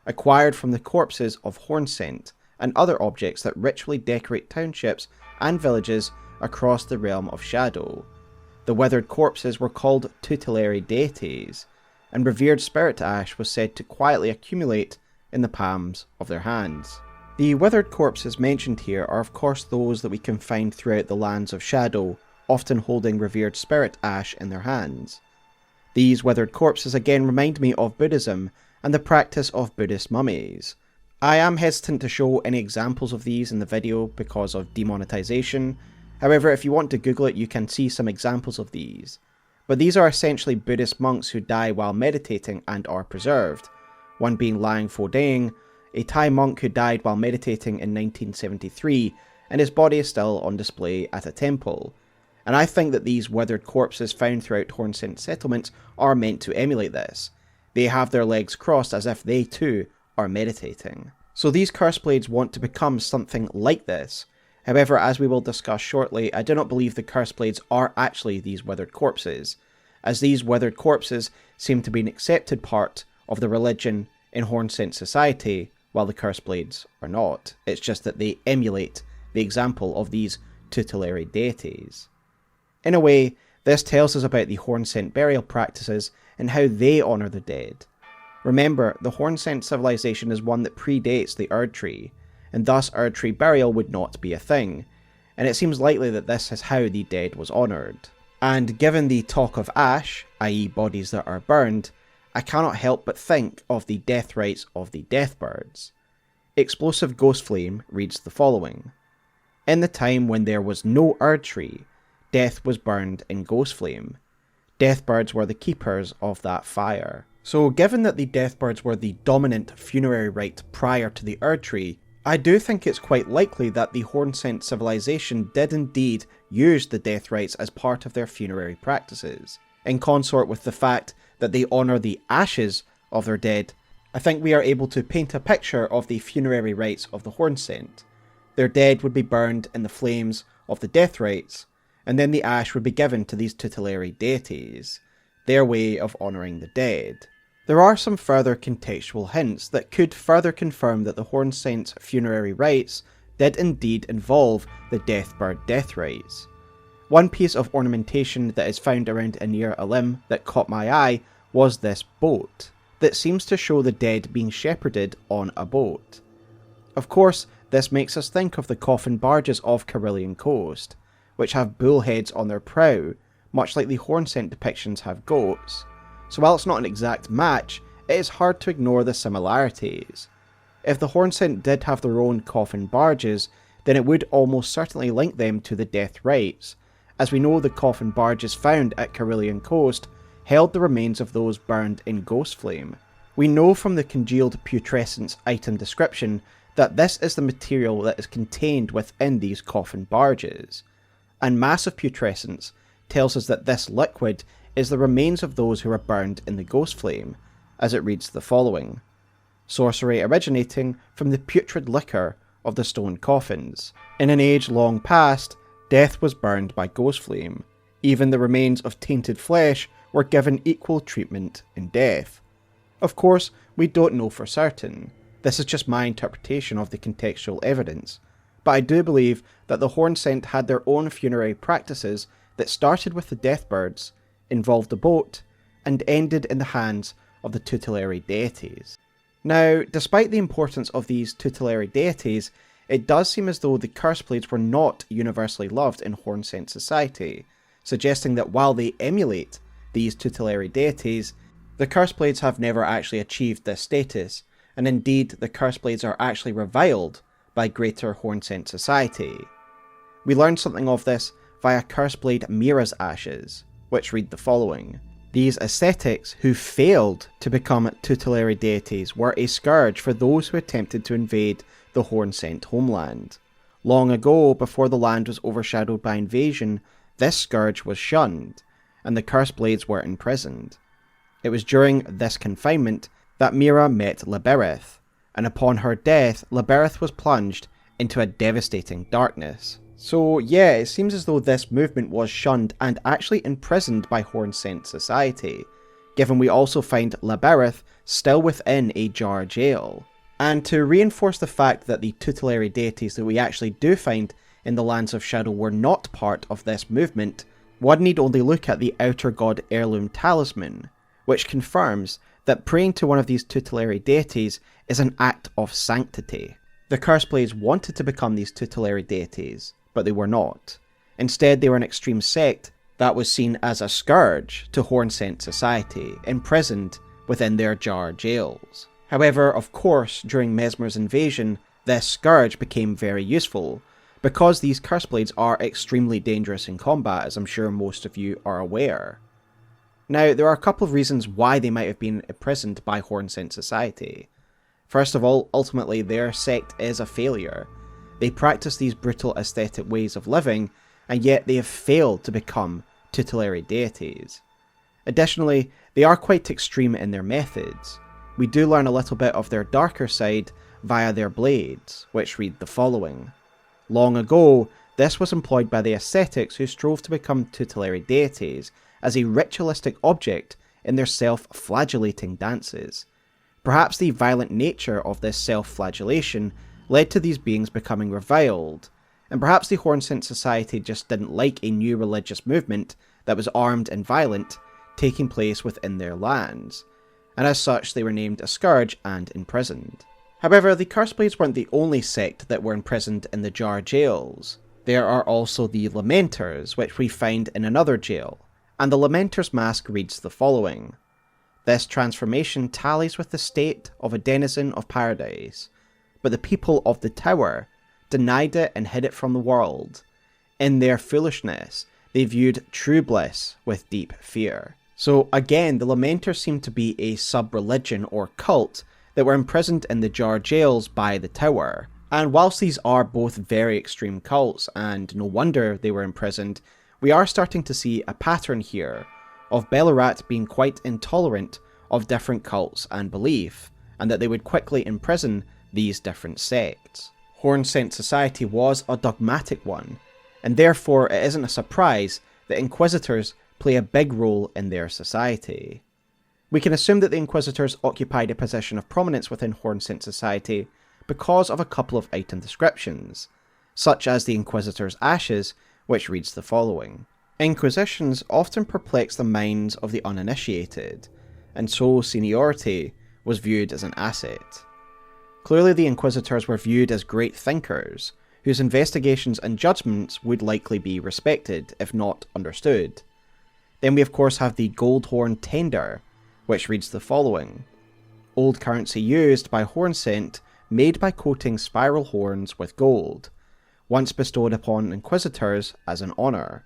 acquired from the corpses of Hornsent and other objects that ritually decorate townships and villages across the realm of shadow. The withered corpses were called tutelary deities. and revered spirit ash was said to quietly accumulate in the palms of their hands. The withered corpses mentioned here are of course those that we can find throughout the lands of Shadow, often holding revered spirit ash in their hands. These withered corpses again remind me of Buddhism and the practice of Buddhist mummies. I am hesitant to show any examples of these in the video because of demonetization. However, if you want to Google it, you can see some examples of these. But these are essentially Buddhist monks who die while meditating and are preserved. One being Lang Fodeng, a Thai monk who died while meditating in 1973, and his body is still on display at a temple. And I think that these withered corpses found throughout Hornsent settlements are meant to emulate this. They have their legs crossed as if they too are meditating. So these curse blades want to become something like this. However, as we will discuss shortly, I do not believe the curse blades are actually these withered corpses, as these withered corpses seem to be an accepted part of the religion in Hornsent society, while the curse blades are not. It's just that they emulate the example of these tutelary deities. In a way, this tells us about the Hornsent burial practices and how they honour the dead. Remember, the Hornsent civilization is one that predates the Erdtree, and thus Erdtree burial would not be a thing, and it seems likely that this is how the dead was honoured. And given the talk of ash, i.e. bodies that are burned, I cannot help but think of the death rites of the Deathbirds. Explosive Ghost Flame reads the following: In the time when there was no Erdtree, death was burned in Ghost Flame. Deathbirds were the keepers of that fire. So given that the Deathbirds were the dominant funerary rite prior to the Erdtree, I do think it's quite likely that the Hornsent civilization did indeed use the death rites as part of their funerary practices. In consort with the fact that they honour the ashes of their dead, I think we are able to paint a picture of the funerary rites of the Hornsent. Their dead would be burned in the flames of the death rites, and then the ash would be given to these tutelary deities, their way of honouring the dead. There are some further contextual hints that could further confirm that the Hornsent's funerary rites did indeed involve the Deathbird death rites. One piece of ornamentation that is found around Anir Alim that caught my eye was this boat, that seems to show the dead being shepherded on a boat. Of course, this makes us think of the coffin barges of Carillion Coast, which have bull heads on their prow, much like the Hornsent depictions have goats. So while it's not an exact match, it is hard to ignore the similarities. If the Hornsent did have their own coffin barges, then it would almost certainly link them to the death rites, as we know the coffin barges found at Carillion Coast held the remains of those burned in Ghost Flame. We know from the congealed putrescence item description that this is the material that is contained within these coffin barges, and massive putrescence tells us that this liquid is the remains of those who were burned in the Ghost Flame, as it reads the following: Sorcery originating from the putrid liquor of the stone coffins. In an age long past, death was burned by Ghost Flame. Even the remains of tainted flesh were given equal treatment in death. Of course, we don't know for certain. This is just my interpretation of the contextual evidence, but I do believe that the Hornsent had their own funerary practices that started with the Deathbirds, involved a boat, and ended in the hands of the tutelary deities. Now, despite the importance of these tutelary deities, it does seem as though the curse blades were not universally loved in Hornsent society, suggesting that while they emulate these tutelary deities, the curse blades have never actually achieved this status, and indeed the curse blades are actually reviled by greater Hornsent society. We learned something of this via Curseblade Mira's ashes, which read the following: These ascetics who failed to become tutelary deities were a scourge for those who attempted to invade the Hornsent homeland. Long ago, before the land was overshadowed by invasion, this scourge was shunned, and the Curseblades were imprisoned. It was during this confinement that Mira met Libereth, and upon her death, Libereth was plunged into a devastating darkness. So yeah, it seems as though this movement was shunned and actually imprisoned by Hornsent society, given we also find Libereth still within a jar jail. And to reinforce the fact that the tutelary deities that we actually do find in the Lands of Shadow were not part of this movement, one need only look at the Outer God Heirloom Talisman, which confirms that praying to one of these tutelary deities is an act of sanctity. The Curseblades wanted to become these tutelary deities, but they were not. Instead, they were an extreme sect that was seen as a scourge to Hornsent society, imprisoned within their jar jails. However, of course, during Messmer's invasion, this scourge became very useful, because these Curseblades are extremely dangerous in combat, as I'm sure most of you are aware. Now, there are a couple of reasons why they might have been imprisoned by Hornsent society. First of all, ultimately their sect is a failure. They practice these brutal aesthetic ways of living, and yet they have failed to become tutelary deities. Additionally, they are quite extreme in their methods. We do learn a little bit of their darker side via their blades, which read the following. Long ago, this was employed by the ascetics who strove to become tutelary deities as a ritualistic object in their self-flagellating dances. Perhaps the violent nature of this self-flagellation led to these beings becoming reviled, and perhaps the Hornsent society just didn't like a new religious movement that was armed and violent taking place within their lands, and as such they were named a scourge and imprisoned. However, the Curseblades weren't the only sect that were imprisoned in the jar jails. There are also the Lamenters, which we find in another jail, and the Lamenter's mask reads the following. This transformation tallies with the state of a denizen of paradise, but the people of the tower denied it and hid it from the world. In their foolishness, they viewed true bliss with deep fear. So again, the Lamenters seem to be a sub-religion or cult that were imprisoned in the jar jails by the tower. And whilst these are both very extreme cults, and no wonder they were imprisoned, we are starting to see a pattern here of Bayle being quite intolerant of different cults and belief, and that they would quickly imprison these different sects. Hornsent society was a dogmatic one, and therefore it isn't a surprise that Inquisitors play a big role in their society. We can assume that the Inquisitors occupied a position of prominence within Hornsent society because of a couple of item descriptions, such as the Inquisitor's Ashes, which reads the following. Inquisitions often perplex the minds of the uninitiated, and so seniority was viewed as an asset. Clearly the Inquisitors were viewed as great thinkers, whose investigations and judgments would likely be respected, if not understood. Then we of course have the Goldhorn Tender, which reads the following. Old currency used by Hornsent, made by coating spiral horns with gold, once bestowed upon Inquisitors as an honour.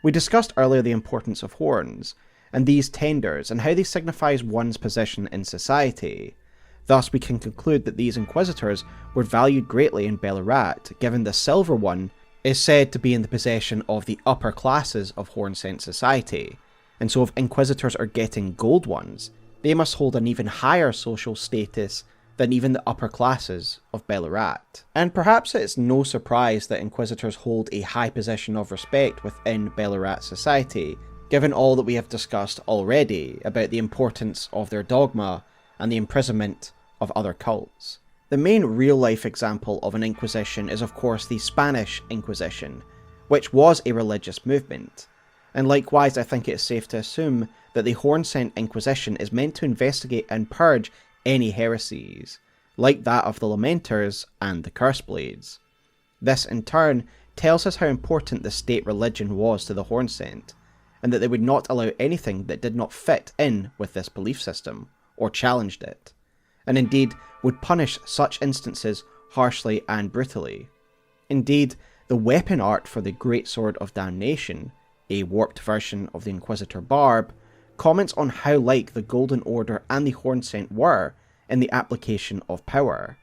We discussed earlier the importance of horns, and these tenders, and how they signify one's position in society. Thus we can conclude that these Inquisitors were valued greatly in Bayle, given the silver one is said to be in the possession of the upper classes of Hornsent society, and so if Inquisitors are getting gold ones, they must hold an even higher social status than even the upper classes of Bayle. And perhaps it's no surprise that Inquisitors hold a high position of respect within Bayle society, given all that we have discussed already about the importance of their dogma and the imprisonment of other cults. The main real-life example of an Inquisition is of course the Spanish Inquisition, which was a religious movement, and likewise I think it's safe to assume that the Hornsent Inquisition is meant to investigate and purge any heresies, like that of the Lamenters and the Curseblades. This in turn tells us how important the state religion was to the Hornsent, and that they would not allow anything that did not fit in with this belief system, or challenged it, and indeed would punish such instances harshly and brutally. Indeed, the weapon art for the Great Sword of Damnation, a warped version of the Inquisitor Barb, comments on how like the Golden Order and the Hornsent were in the application of power.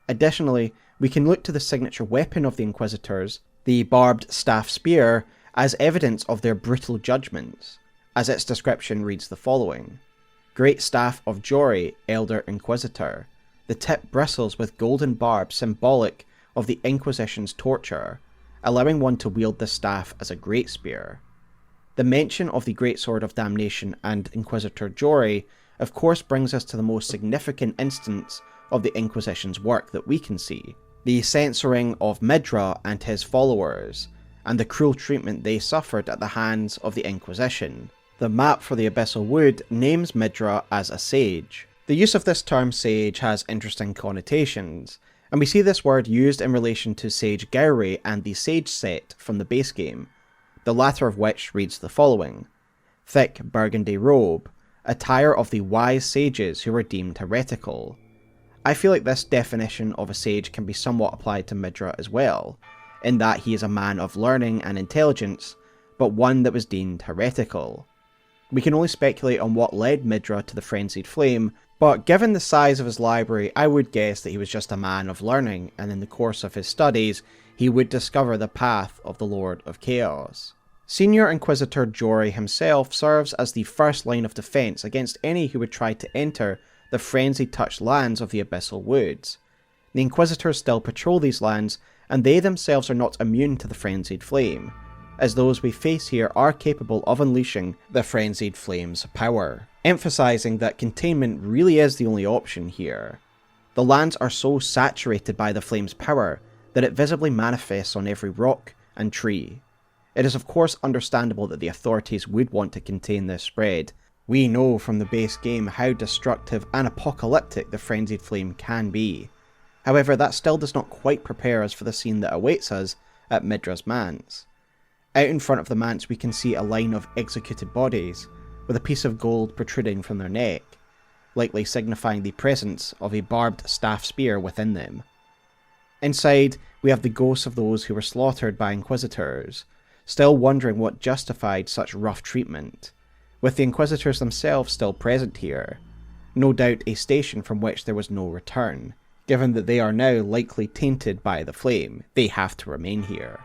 Additionally, we can look to the signature weapon of the Inquisitors, the barbed staff spear, as evidence of their brutal judgments, as its description reads the following. Great Staff of Jory, Elder Inquisitor. The tip bristles with golden barb symbolic of the Inquisition's torture, allowing one to wield the staff as a great spear. The mention of the Great Sword of Damnation and Inquisitor Jory of course brings us to the most significant instance of the Inquisition's work that we can see, the censoring of Midra and his followers, and the cruel treatment they suffered at the hands of the Inquisition. The map for the Abyssal Wood names Midra as a sage. The use of this term sage has interesting connotations, and we see this word used in relation to Sage Gowry and the Sage set from the base game, the latter of which reads the following: thick burgundy robe, attire of the wise sages who were deemed heretical. I feel like this definition of a sage can be somewhat applied to Midra as well, in that he is a man of learning and intelligence, but one that was deemed heretical. We can only speculate on what led Midra to the Frenzied Flame, but given the size of his library, I would guess that he was just a man of learning, and in the course of his studies, he would discover the path of the Lord of Chaos. Senior Inquisitor Jory himself serves as the first line of defense against any who would try to enter the frenzy-touched lands of the Abyssal Woods. The Inquisitors still patrol these lands, and they themselves are not immune to the Frenzied Flame, as those we face here are capable of unleashing the Frenzied Flame's power, emphasising that containment really is the only option here. The lands are so saturated by the flame's power that it visibly manifests on every rock and tree. It is of course understandable that the authorities would want to contain this spread. We know from the base game how destructive and apocalyptic the Frenzied Flame can be. However, that still does not quite prepare us for the scene that awaits us at Midra's manse. Out in front of the manse we can see a line of executed bodies, with a piece of gold protruding from their neck, likely signifying the presence of a barbed staff spear within them. Inside, we have the ghosts of those who were slaughtered by Inquisitors, still wondering what justified such rough treatment, with the Inquisitors themselves still present here, no doubt a station from which there was no return. Given that they are now likely tainted by the flame, they have to remain here.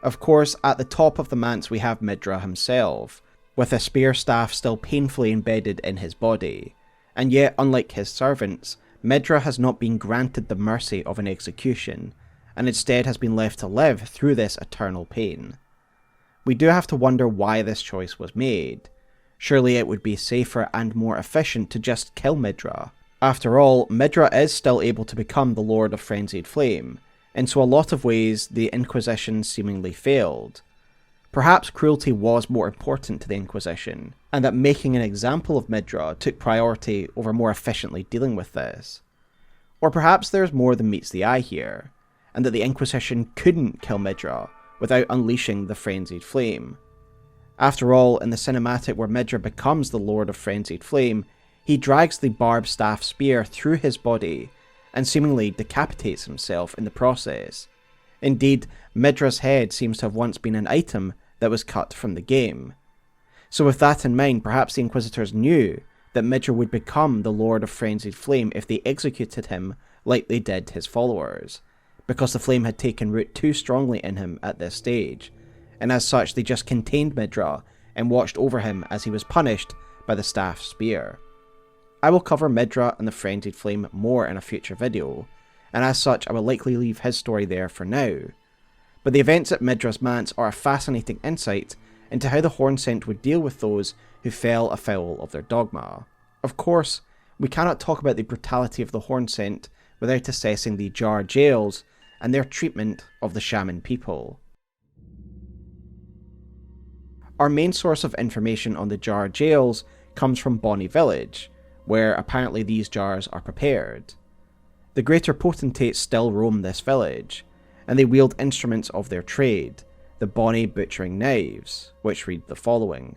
Of course, at the top of the manse we have Midra himself, with a spear staff still painfully embedded in his body, and yet, unlike his servants, Midra has not been granted the mercy of an execution, and instead has been left to live through this eternal pain. We do have to wonder why this choice was made. Surely it would be safer and more efficient to just kill Midra. After all, Midra is still able to become the Lord of Frenzied Flame, and so a lot of ways the Inquisition seemingly failed. Perhaps cruelty was more important to the Inquisition, and that making an example of Midra took priority over more efficiently dealing with this. Or perhaps there's more than meets the eye here, and that the Inquisition couldn't kill Midra without unleashing the Frenzied Flame. After all, in the cinematic where Midra becomes the Lord of Frenzied Flame, he drags the barbed staff spear through his body, and seemingly decapitates himself in the process. Indeed, Midra's head seems to have once been an item that was cut from the game. So with that in mind, perhaps the Inquisitors knew that Midra would become the Lord of Frenzied Flame if they executed him like they did his followers, because the flame had taken root too strongly in him at this stage, and as such they just contained Midra and watched over him as he was punished by the staff spear. I will cover Midra and the Frenzied Flame more in a future video, and as such I will likely leave his story there for now. But the events at Midra's manse are a fascinating insight into how the Hornsent would deal with those who fell afoul of their dogma. Of course, we cannot talk about the brutality of the Hornsent without assessing the Jar jails and their treatment of the shaman people. Our main source of information on the Jar jails comes from Bonny Village, where apparently these jars are prepared. The greater potentates still roam this village, and they wield instruments of their trade, the Bonny butchering knives, which read the following: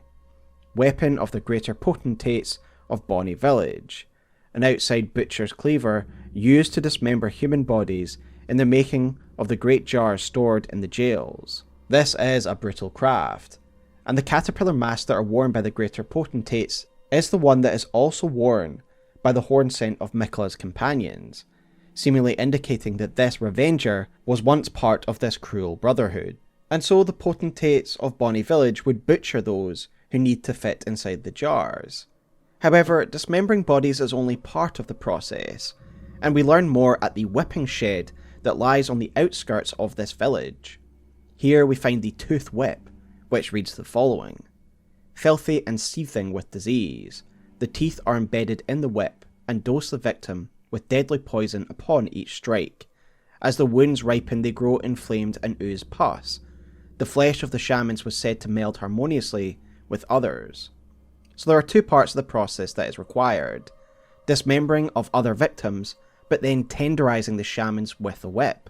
Weapon of the greater potentates of Bonny Village, an outside butcher's cleaver used to dismember human bodies in the making of the great jars stored in the jails. This is a brutal craft, and the caterpillar mask that are worn by the greater potentates is the one that is also worn by the Hornsent of Miquella's companions, seemingly indicating that this revenger was once part of this cruel brotherhood. And so the potentates of Bonny Village would butcher those who need to fit inside the jars. However, dismembering bodies is only part of the process, and we learn more at the whipping shed that lies on the outskirts of this village. Here we find the Tooth Whip, which reads the following: Filthy and seething with disease, the teeth are embedded in the whip and dose the victim with deadly poison upon each strike. As the wounds ripen they grow inflamed and ooze pus. The flesh of the shamans was said to meld harmoniously with others. So there are two parts of the process that is required: dismembering of other victims, but then tenderizing the shamans with a whip,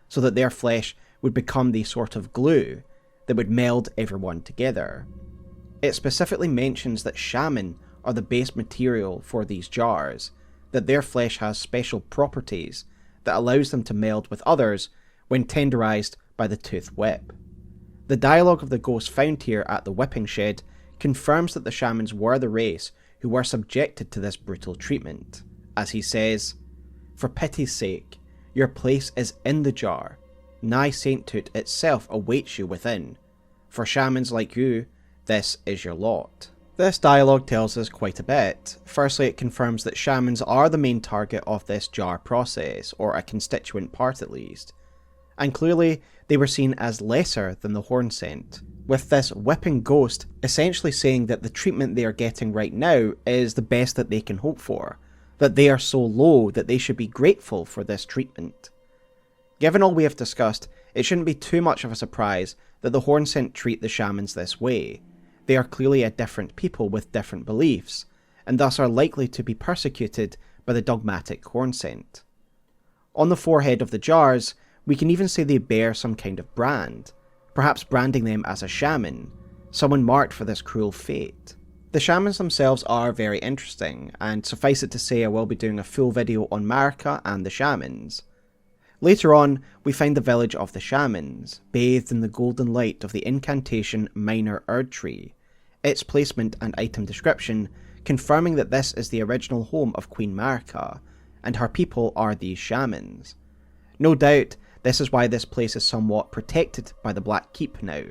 so that their flesh would become the sort of glue that would meld everyone together. It specifically mentions that shaman are the base material for these jars, that their flesh has special properties that allows them to meld with others when tenderized by the tooth whip. The dialogue of the ghost found here at the whipping shed confirms that the shamans were the race who were subjected to this brutal treatment, as he says, "For pity's sake, your place is in the jar. Nigh Sainthood itself awaits you within. For shamans like you, this is your lot." This dialogue tells us quite a bit. Firstly, it confirms that shamans are the main target of this jar process, or a constituent part at least. And clearly, they were seen as lesser than the Hornsent, with this whipping ghost essentially saying that the treatment they are getting right now is the best that they can hope for, that they are so low that they should be grateful for this treatment. Given all we have discussed, it shouldn't be too much of a surprise that the Hornsent treat the shamans this way. They are clearly a different people with different beliefs, and thus are likely to be persecuted by the dogmatic Hornsent. On the forehead of the jars, we can even say they bear some kind of brand, perhaps branding them as a shaman, someone marked for this cruel fate. The shamans themselves are very interesting, and suffice it to say I will be doing a full video on Marika and the shamans. Later on, we find the village of the shamans, bathed in the golden light of the incantation minor Erdtree, its placement and item description confirming that this is the original home of Queen Marika, and her people are these shamans. No doubt, this is why this place is somewhat protected by the Black Keep now.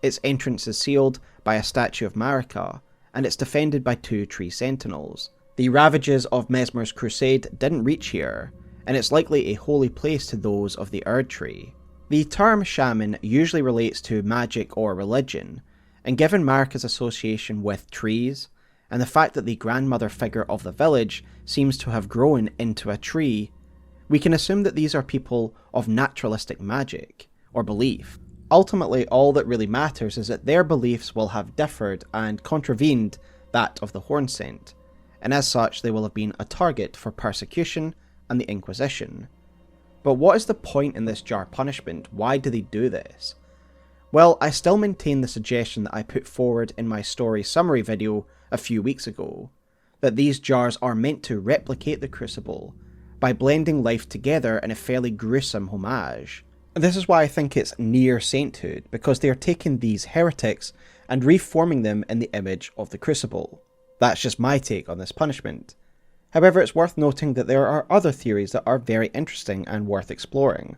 Its entrance is sealed by a statue of Marika, and it's defended by 2 tree sentinels. The ravages of Messmer's crusade didn't reach here, and it's likely a holy place to those of the Erdtree. The term shaman usually relates to magic or religion, and given Marika's association with trees, and the fact that the grandmother figure of the village seems to have grown into a tree, we can assume that these are people of naturalistic magic, or belief. Ultimately, all that really matters is that their beliefs will have differed and contravened that of the Hornsent, and as such they will have been a target for persecution and the Inquisition. But what is the point in this jar punishment? Why do they do this? Well, I still maintain the suggestion that I put forward in my story summary video a few weeks ago, that these jars are meant to replicate the Crucible, by blending life together in a fairly gruesome homage. And this is why I think it's near sainthood, because they are taking these heretics and reforming them in the image of the Crucible. That's just my take on this punishment. However, it's worth noting that there are other theories that are very interesting and worth exploring.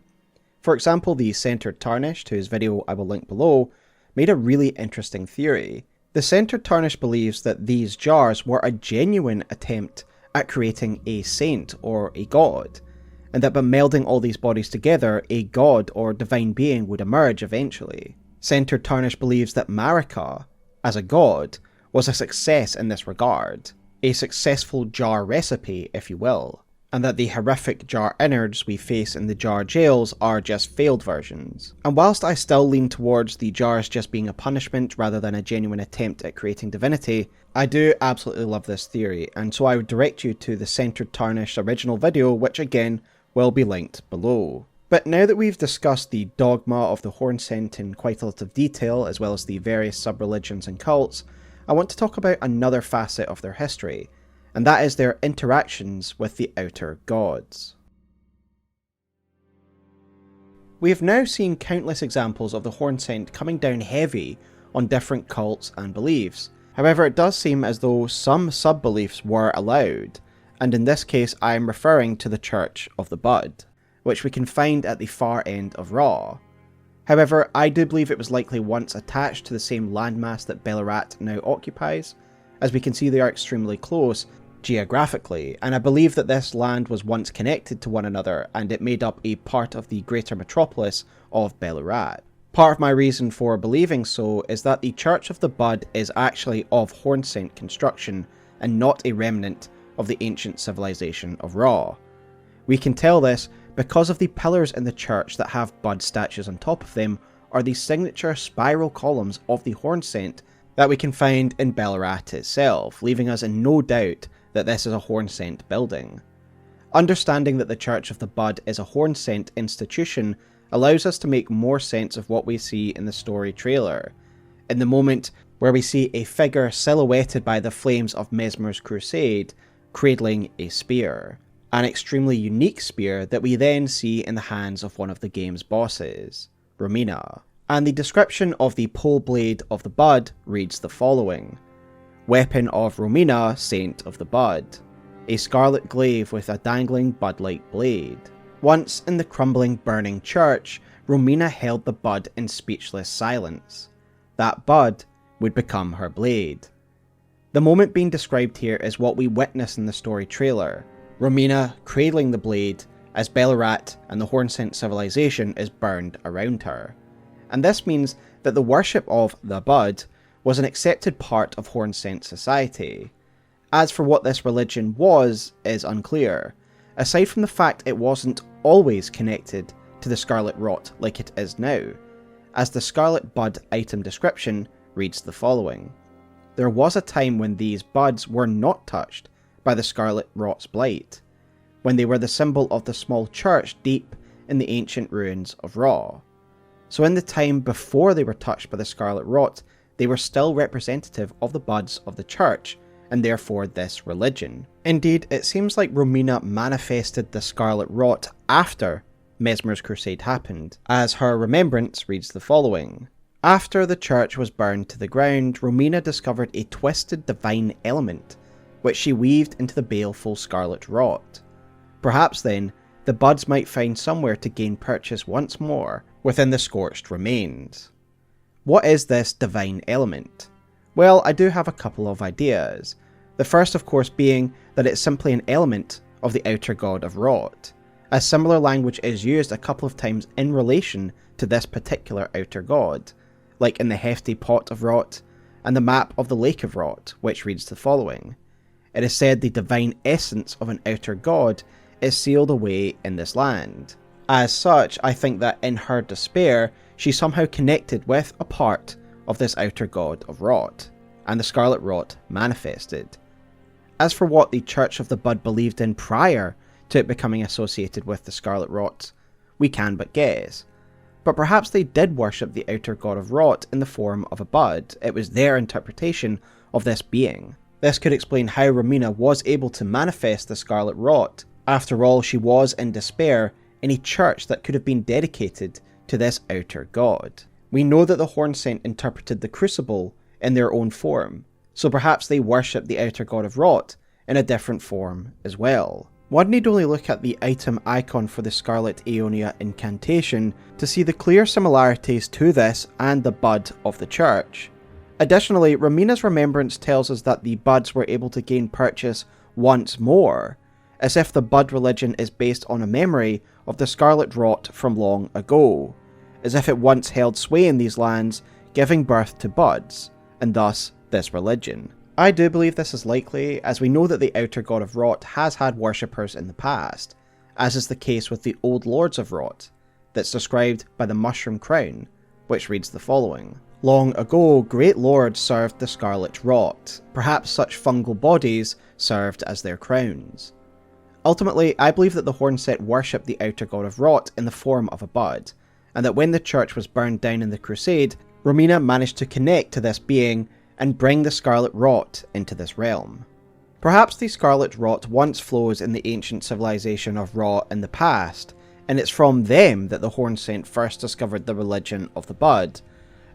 For example, the Centered Tarnished, whose video I will link below, made a really interesting theory. The Centered Tarnished believes that these jars were a genuine attempt at creating a saint or a god, and that by melding all these bodies together, a god or divine being would emerge eventually. Centered Tarnished believes that Marika, as a god, was a success in this regard, a successful jar recipe, if you will, and that the horrific jar innards we face in the jar jails are just failed versions. And whilst I still lean towards the jars just being a punishment rather than a genuine attempt at creating divinity, I do absolutely love this theory, and so I would direct you to the Centered Tarnished original video, which again will be linked below. But now that we've discussed the dogma of the Hornsent in quite a lot of detail, as well as the various sub-religions and cults, I want to talk about another facet of their history, and that is their interactions with the outer gods. We have now seen countless examples of the Hornsent coming down heavy on different cults and beliefs. However, it does seem as though some sub-beliefs were allowed, and in this case I am referring to the Church of the Bud, which we can find at the far end of Raw. However, I do believe it was likely once attached to the same landmass that Bayle now occupies, as we can see they are extremely close geographically, and I believe that this land was once connected to one another and it made up a part of the greater metropolis of Bayle. Part of my reason for believing so is that the Church of the Bud is actually of Hornsent construction and not a remnant of the ancient civilization of Raw. We can tell this because of the pillars in the church that have Bud statues on top of them are the signature spiral columns of the Hornsent that we can find in Ballarat itself, leaving us in no doubt that this is a Hornsent building. Understanding that the Church of the Bud is a Hornsent institution allows us to make more sense of what we see in the story trailer, in the moment where we see a figure silhouetted by the flames of Messmer's crusade, cradling a spear. An extremely unique spear that we then see in the hands of one of the game's bosses, Romina. And the description of the pole blade of the Bud reads the following: Weapon of Romina, Saint of the Bud. A scarlet glaive with a dangling bud-like blade. Once in the crumbling, burning church, Romina held the Bud in speechless silence. That Bud would become her blade. The moment being described here is what we witness in the story trailer, Romina cradling the blade as Ballarat and the Hornsent civilization is burned around her. And this means that the worship of the Bud was an accepted part of Hornsent society. As for what this religion was, is unclear, aside from the fact it wasn't always connected to the Scarlet Rot like it is now, as the Scarlet Bud item description reads the following: There was a time when these buds were not touched by the Scarlet Rot's blight, when they were the symbol of the small church deep in the ancient ruins of Ra. So in the time before they were touched by the Scarlet Rot, they were still representative of the buds of the church, and therefore this religion. Indeed, it seems like Romina manifested the Scarlet Rot after Messmer's crusade happened, as her remembrance reads the following: After the church was burned to the ground, Romina discovered a twisted divine element, which she weaved into the baleful Scarlet Rot. Perhaps then, the buds might find somewhere to gain purchase once more within the scorched remains. What is this divine element? Well, I do have a couple of ideas. The first, of course, being that it's simply an element of the outer god of Rot, as similar language is used a couple of times in relation to this particular outer god, like in the hefty pot of Rot and the map of the Lake of Rot, which reads the following: It is said the divine essence of an outer god is sealed away in this land. As such, I think that in her despair, she somehow connected with a part of this outer god of Rot, and the Scarlet Rot manifested. As for what the Church of the Bud believed in prior to it becoming associated with the Scarlet Rot, we can but guess. But perhaps they did worship the outer god of Rot in the form of a bud. It was their interpretation of this being. This could explain how Romina was able to manifest the Scarlet Rot. After all, she was in despair in a church that could have been dedicated to this outer god. We know that the Hornsent interpreted the Crucible in their own form, so perhaps they worshipped the outer god of Rot in a different form as well. One need only look at the item icon for the Scarlet Aeonia incantation to see the clear similarities to this and the Bud of the Church. Additionally, Romina's remembrance tells us that the Buds were able to gain purchase once more, as if the Bud religion is based on a memory of the Scarlet Rot from long ago, as if it once held sway in these lands, giving birth to Buds, and thus this religion. I do believe this is likely, as we know that the outer god of Rot has had worshippers in the past, as is the case with the Old Lords of Rot, that's described by the Mushroom Crown, which reads the following: Long ago, great lords served the Scarlet Rot. Perhaps such fungal bodies served as their crowns. Ultimately, I believe that the Hornsent worshipped the outer god of Rot in the form of a bud, and that when the church was burned down in the Crusade, Romina managed to connect to this being and bring the Scarlet Rot into this realm. Perhaps the Scarlet Rot once flows in the ancient civilization of Ra in the past, and it's from them that the Hornsent first discovered the religion of the Bud.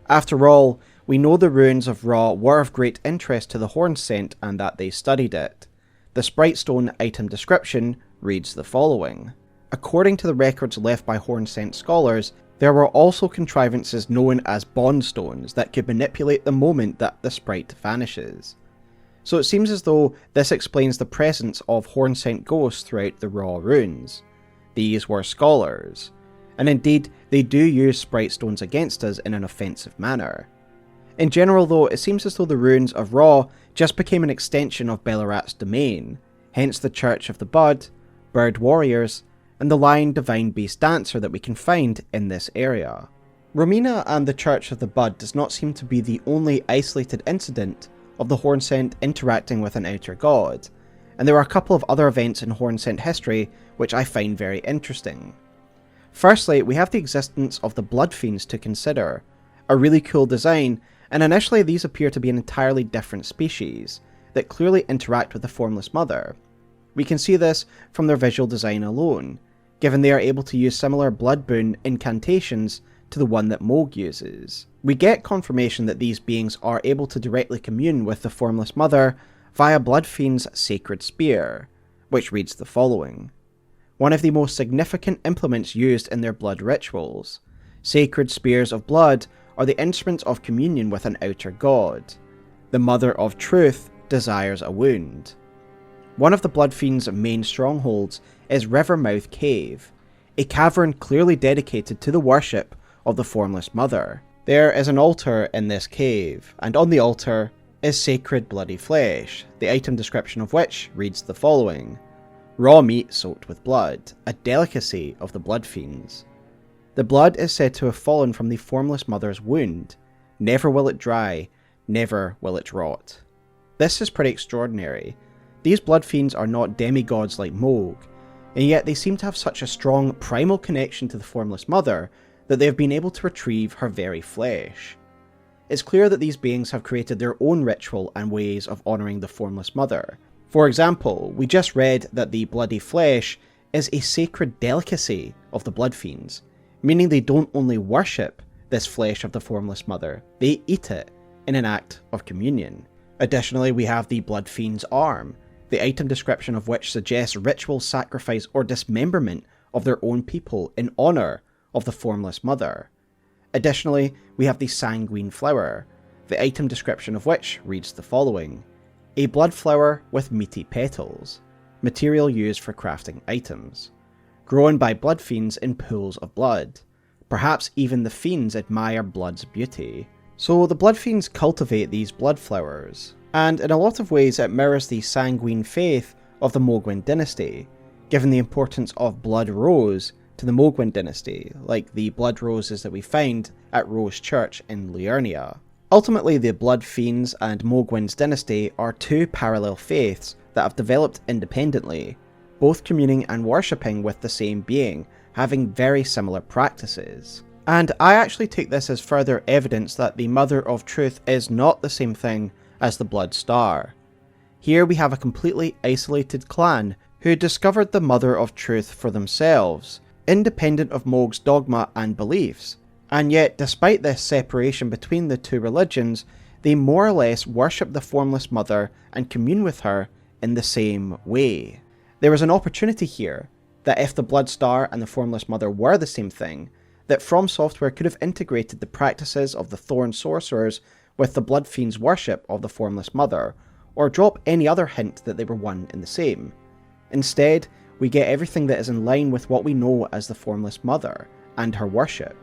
After all, we know the ruins of Ra were of great interest to the Hornsent and that they studied it. The Sprite Stone item description reads the following: According to the records left by Hornsent scholars, there were also contrivances known as bond stones that could manipulate the moment that the sprite vanishes. So it seems as though this explains the presence of Hornsent ghosts throughout the Ra runes. These were scholars, and indeed they do use sprite stones against us in an offensive manner. In general though, it seems as though the runes of Ra just became an extension of Ballarat's domain, hence the Church of the Bud, Bird Warriors, and the Lion Divine Beast Dancer that we can find in this area. Romina and the Church of the Bud does not seem to be the only isolated incident of the Hornsent interacting with an outer god, and there are a couple of other events in Hornsent history which I find very interesting. Firstly, we have the existence of the Blood Fiends to consider, a really cool design, and initially these appear to be an entirely different species, that clearly interact with the Formless Mother. We can see this from their visual design alone, given they are able to use similar blood boon incantations to the one that Mohg uses. We get confirmation that these beings are able to directly commune with the Formless Mother via Blood Fiend's sacred spear, which reads the following. One of the most significant implements used in their blood rituals. Sacred spears of blood are the instruments of communion with an outer god. The Mother of Truth desires a wound. One of the Blood Fiend's main strongholds is Rivermouth Cave, a cavern clearly dedicated to the worship of the Formless Mother. There is an altar in this cave, and on the altar is sacred bloody flesh, the item description of which reads the following. Raw meat soaked with blood, a delicacy of the Blood Fiends. The blood is said to have fallen from the Formless Mother's wound. Never will it dry, never will it rot. This is pretty extraordinary. These Blood Fiends are not demigods like Mohg, and yet they seem to have such a strong primal connection to the Formless Mother that they have been able to retrieve her very flesh. It's clear that these beings have created their own ritual and ways of honouring the Formless Mother. For example, we just read that the bloody flesh is a sacred delicacy of the Blood Fiends, meaning they don't only worship this flesh of the Formless Mother, they eat it in an act of communion. Additionally, we have the Blood Fiend's arm, the item description of which suggests ritual sacrifice or dismemberment of their own people in honour of the Formless Mother. Additionally, we have the Sanguine Flower, the item description of which reads the following. A blood flower with meaty petals, material used for crafting items. Grown by blood fiends in pools of blood. Perhaps even the fiends admire blood's beauty. So the blood fiends cultivate these blood flowers, and in a lot of ways it mirrors the sanguine faith of the Mohgwyn dynasty, given the importance of blood rose to the Mohgwyn dynasty, like the blood roses that we find at Rose Church in Liurnia. Ultimately, the Blood Fiends and Mohgwyn's dynasty are two parallel faiths that have developed independently, both communing and worshipping with the same being, having very similar practices. And I actually take this as further evidence that the Mother of Truth is not the same thing as the Blood Star. Here we have a completely isolated clan who discovered the Mother of Truth for themselves, independent of Mohg's dogma and beliefs, and yet despite this separation between the two religions, they more or less worship the Formless Mother and commune with her in the same way. There is an opportunity here that if the Blood Star and the Formless Mother were the same thing, that From Software could have integrated the practices of the Thorn Sorcerers with the Blood Fiend's worship of the Formless Mother, or drop any other hint that they were one and the same. Instead, we get everything that is in line with what we know as the Formless Mother and her worship,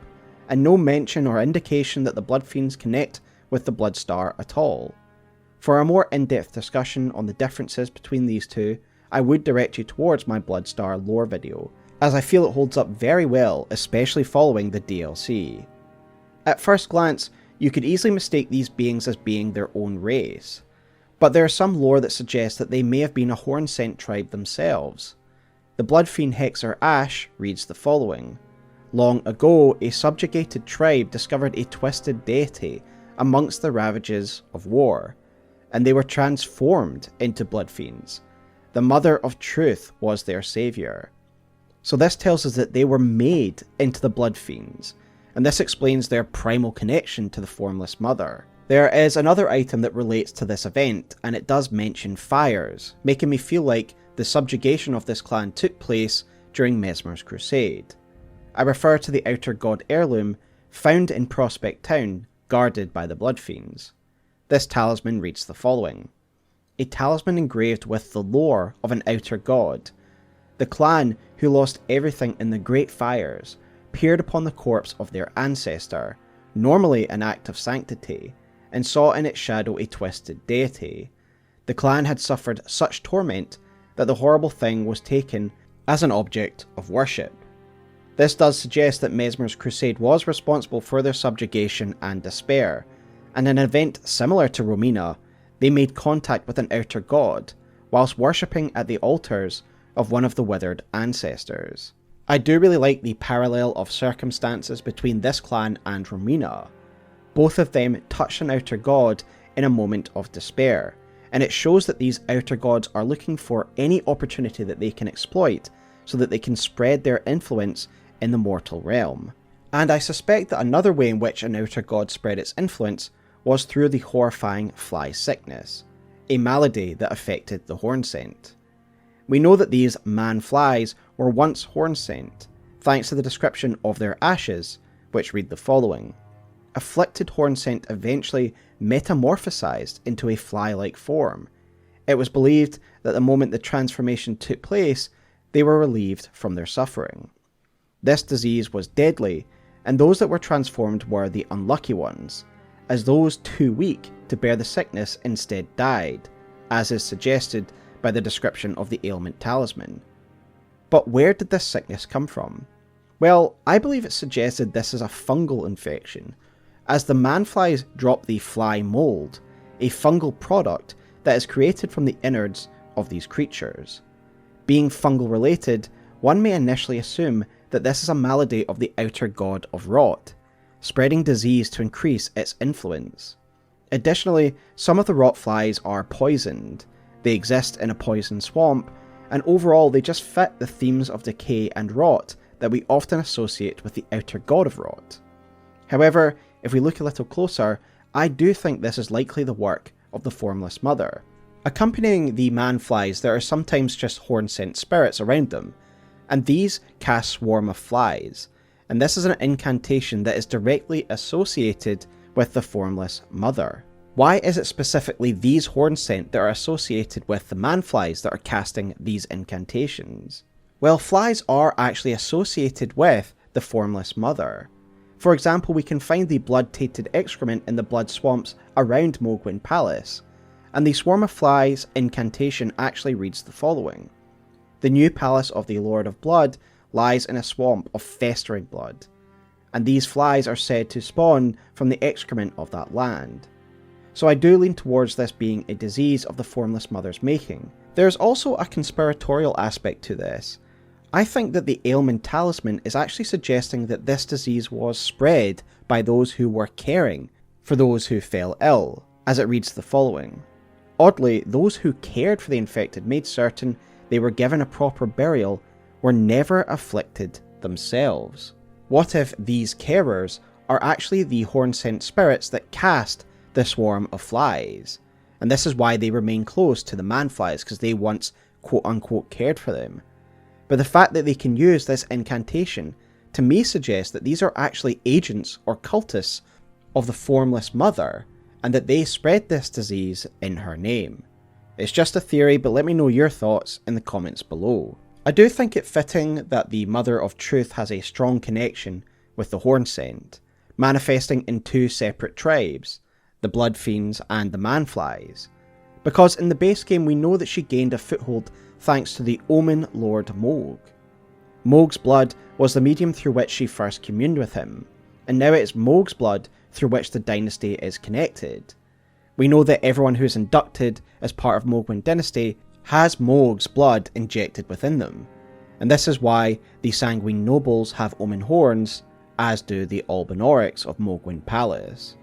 and no mention or indication that the Blood Fiends connect with the Blood Star at all. For a more in-depth discussion on the differences between these two, I would direct you towards my Blood Star lore video, as I feel it holds up very well, especially following the DLC. At first glance, you could easily mistake these beings as being their own race, but there is some lore that suggests that they may have been a Hornsent tribe themselves. The Blood Fiend Hexer Ash reads the following. Long ago, a subjugated tribe discovered a twisted deity amongst the ravages of war, and they were transformed into Blood Fiends. The Mother of Truth was their saviour. So this tells us that they were made into the Blood Fiends, and this explains their primal connection to the Formless Mother. There is another item that relates to this event, and it does mention fires, making me feel like the subjugation of this clan took place during Messmer's crusade. I refer to the Outer God heirloom found in Prospect Town, guarded by the Blood Fiends. This talisman reads the following. A talisman engraved with the lore of an Outer God. The clan, who lost everything in the Great Fires, peered upon the corpse of their ancestor, normally an act of sanctity, and saw in its shadow a twisted deity. The clan had suffered such torment that the horrible thing was taken as an object of worship. This does suggest that Messmer's crusade was responsible for their subjugation and despair, and in an event similar to Romina, they made contact with an outer god, whilst worshipping at the altars of one of the withered ancestors. I do really like the parallel of circumstances between this clan and Romina. Both of them touched an outer god in a moment of despair, and it shows that these outer gods are looking for any opportunity that they can exploit so that they can spread their influence in the mortal realm. And I suspect that another way in which an outer god spread its influence was through the horrifying fly sickness, a malady that affected the Hornsent. We know that these man-flies were once Hornsent, thanks to the description of their ashes, which read the following. Afflicted Hornsent eventually metamorphosized into a fly-like form. It was believed that the moment the transformation took place, they were relieved from their suffering. This disease was deadly, and those that were transformed were the unlucky ones, as those too weak to bear the sickness instead died, as is suggested by the description of the ailment talisman. But where did this sickness come from? Well, I believe it suggested this is a fungal infection, as the man-flies drop the fly mold, a fungal product that is created from the innards of these creatures. Being fungal related, one may initially assume that this is a malady of the outer god of rot, spreading disease to increase its influence. Additionally, some of the rot flies are poisoned, they exist in a poison swamp, and overall they just fit the themes of decay and rot that we often associate with the outer god of rot. However, if we look a little closer, I do think this is likely the work of the Formless Mother. Accompanying the man-flies, there are sometimes just Hornsent spirits around them, and these cast swarm of flies, and this is an incantation that is directly associated with the Formless Mother. Why is it specifically these Hornsent that are associated with the man-flies that are casting these incantations? Well, flies are actually associated with the Formless Mother. For example, we can find the blood-tainted excrement in the blood swamps around Mohg Palace, and the Swarm of Flies incantation actually reads the following. The new palace of the Lord of Blood lies in a swamp of festering blood, and these flies are said to spawn from the excrement of that land. So I do lean towards this being a disease of the Formless Mother's making. There is also a conspiratorial aspect to this. I think that the ailment talisman is actually suggesting that this disease was spread by those who were caring for those who fell ill, as it reads the following. Oddly, those who cared for the infected made certain they were given a proper burial were never afflicted themselves. What if these carers are actually the Hornsent spirits that cast the swarm of flies? And this is why they remain close to the man-flies, because they once quote-unquote cared for them. But the fact that they can use this incantation to me suggests that these are actually agents or cultists of the Formless Mother, and that they spread this disease in her name. It's just a theory, but let me know your thoughts in the comments below. I do think it fitting that the Mother of Truth has a strong connection with the Hornsent, manifesting in two separate tribes, the Blood Fiends and the Man-Flies, because in the base game we know that she gained a foothold thanks to the Omen Lord Mohg. Mohg's blood was the medium through which she first communed with him, and now it is Mohg's blood through which the dynasty is connected. We know that everyone who is inducted as part of Mohg dynasty has Mohg's blood injected within them, and this is why the Sanguine Nobles have Omen horns, as do the Albinaurics of Mohg Palace.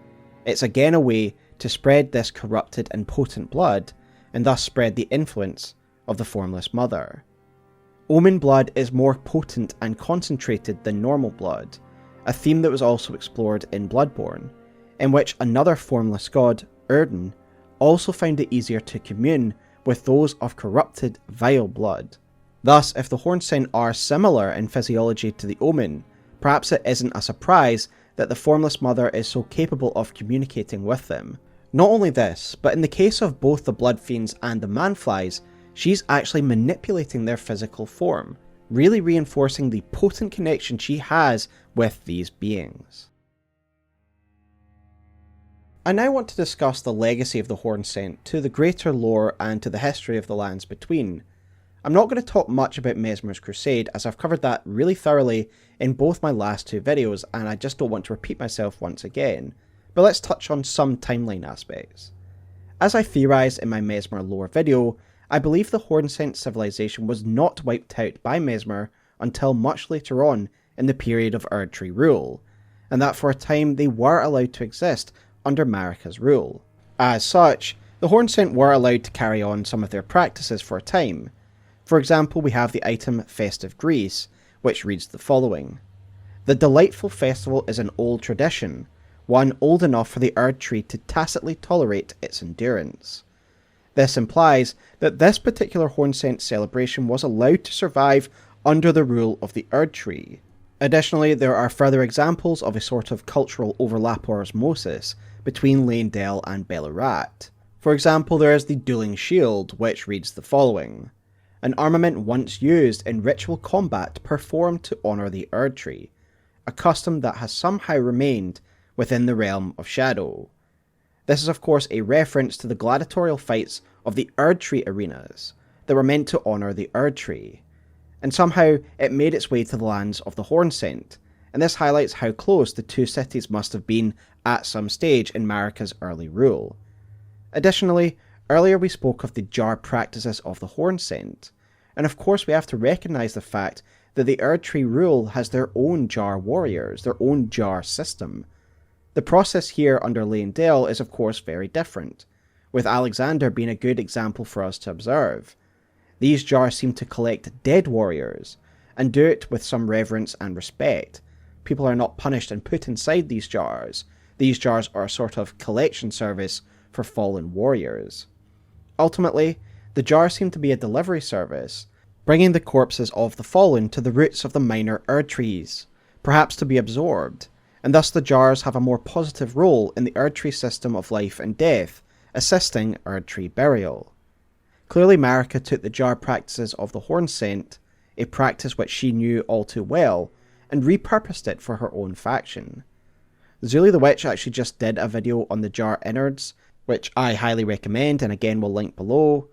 It's again a way to spread this corrupted and potent blood, and thus spread the influence of the Formless Mother. Omen blood is more potent and concentrated than normal blood, a theme that was also explored in Bloodborne, in which another formless god, Erdden, also found it easier to commune with those of corrupted, vile blood. Thus, if the Hornsent are similar in physiology to the Omen, perhaps it isn't a surprise that the Formless Mother is so capable of communicating with them. Not only this, but in the case of both the Blood Fiends and the Man-Flies, she's actually manipulating their physical form, really reinforcing the potent connection she has with these beings. I now want to discuss the legacy of the Hornsent to the greater lore and to the history of the lands between. I'm not going to talk much about Messmer's crusade, as I've covered that really thoroughly in both my last two videos, and I just don't want to repeat myself once again, but let's touch on some timeline aspects. As I theorised in my Messmer lore video, I believe the Hornsent civilization was not wiped out by Messmer until much later on in the period of Erdtree rule, and that for a time they were allowed to exist under Marika's rule. As such, the Hornsent were allowed to carry on some of their practices for a time. For example, we have the item Festive Grease, which reads the following: "The delightful festival is an old tradition, one old enough for the Erdtree to tacitly tolerate its endurance." This implies that this particular Hornsent celebration was allowed to survive under the rule of the Erdtree. Additionally, there are further examples of a sort of cultural overlap or osmosis between Leyndell and Bayle. For example, there is the Dueling Shield, which reads the following: "An armament once used in ritual combat performed to honour the Erdtree, a custom that has somehow remained within the realm of Shadow." This is of course a reference to the gladiatorial fights of the Erdtree arenas that were meant to honour the Erdtree, and somehow it made its way to the lands of the Hornsent, and this highlights how close the two cities must have been at some stage in Marika's early rule. Additionally, earlier we spoke of the jar practices of the Hornsent, and of course we have to recognise the fact that the Erdtree rule has their own jar warriors, their own jar system. The process here under Leyndell is of course very different, with Alexander being a good example for us to observe. These jars seem to collect dead warriors, and do it with some reverence and respect. People are not punished and put inside these jars. These jars are a sort of collection service for fallen warriors. Ultimately, the jars seem to be a delivery service, bringing the corpses of the fallen to the roots of the minor Erdtrees, perhaps to be absorbed, and thus the jars have a more positive role in the Erdtree system of life and death, assisting Erdtree burial. Clearly Marika took the jar practices of the Hornsent, a practice which she knew all too well, and repurposed it for her own faction. Zuli the Witch actually just did a video on the jar innards, which I highly recommend and again will link below,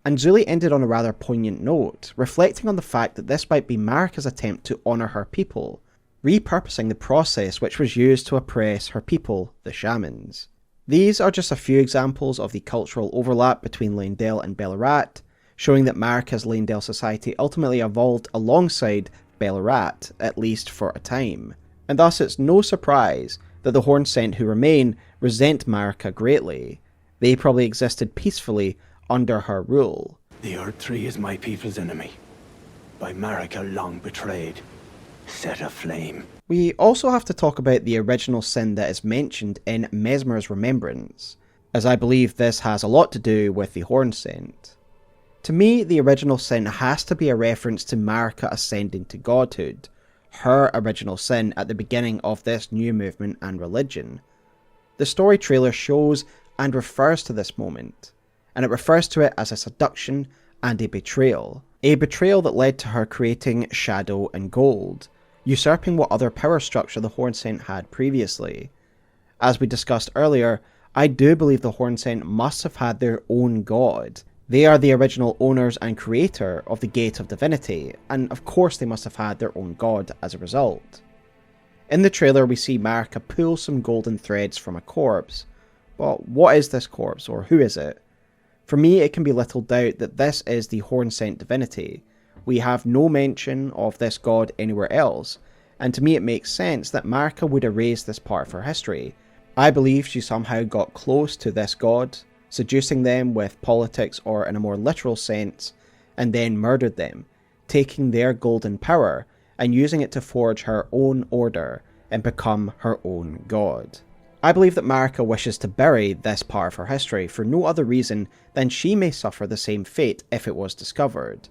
and Zuli ended on a rather poignant note, reflecting on the fact that this might be Marika's attempt to honour her people, repurposing the process which was used to oppress her people, the Shamans. These are just a few examples of the cultural overlap between Leyndell and Bayle, showing that Marika's Leyndell society ultimately evolved alongside Bayle, at least for a time, and thus it's no surprise that the Hornsent who remain resent Marika greatly. They probably existed peacefully under her rule. "The Erdtree is my people's enemy, by Marika long betrayed, set aflame." We also have to talk about the original sin that is mentioned in Messmer's remembrance, as I believe this has a lot to do with the Hornsent. To me, the original sin has to be a reference to Marika ascending to godhood, her original sin at the beginning of this new movement and religion. The story trailer shows and refers to this moment, and it refers to it as a seduction and a betrayal that led to her creating Shadow and Gold, usurping what other power structure the Hornsent had previously. As we discussed earlier, I do believe the Hornsent must have had their own god. They are the original owners and creator of the Gate of Divinity, and of course they must have had their own god as a result. In the trailer we see Marika pull some golden threads from a corpse, but what is this corpse, or who is it? For me it can be little doubt that this is the Hornsent divinity. We have no mention of this god anywhere else, and to me it makes sense that Marika would erase this part of her history. I believe she somehow got close to this god, seducing them with politics or in a more literal sense, and then murdered them, taking their golden power and using it to forge her own order and become her own god. I believe that Marika wishes to bury this part of her history for no other reason than she may suffer the same fate if it was discovered.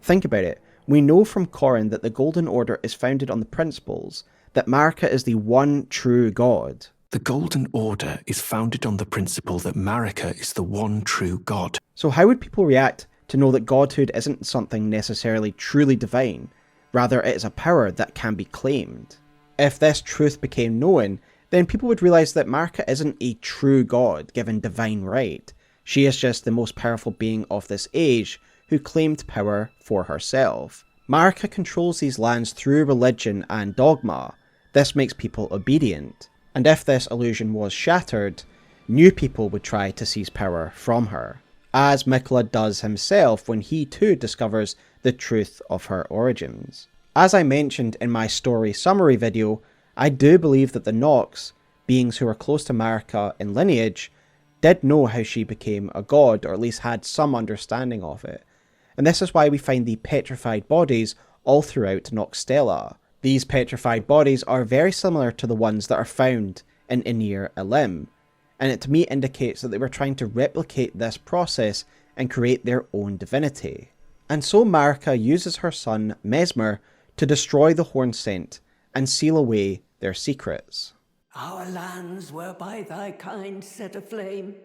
Think about it, we know from Corrin that the Golden Order is founded on the principles that Marika is the one true god. The Golden Order is founded on the principle that Marika is the one true god. So how would people react to know that godhood isn't something necessarily truly divine, rather it is a power that can be claimed? If this truth became known, then people would realise that Marika isn't a true god given divine right. She is just the most powerful being of this age, who claimed power for herself. Marika controls these lands through religion and dogma. This makes people obedient, and if this illusion was shattered, new people would try to seize power from her, as Miquella does himself when he too discovers the truth of her origins. As I mentioned in my story summary video, I do believe that the Nox, beings who are close to Marika in lineage, did know how she became a god, or at least had some understanding of it. And this is why we find the petrified bodies all throughout Noxtella. These petrified bodies are very similar to the ones that are found in Anir Elim, and it to me indicates that they were trying to replicate this process and create their own divinity. And so Marika uses her son Messmer to destroy the Hornsent and seal away their secrets. Our lands were by thy kind set aflame,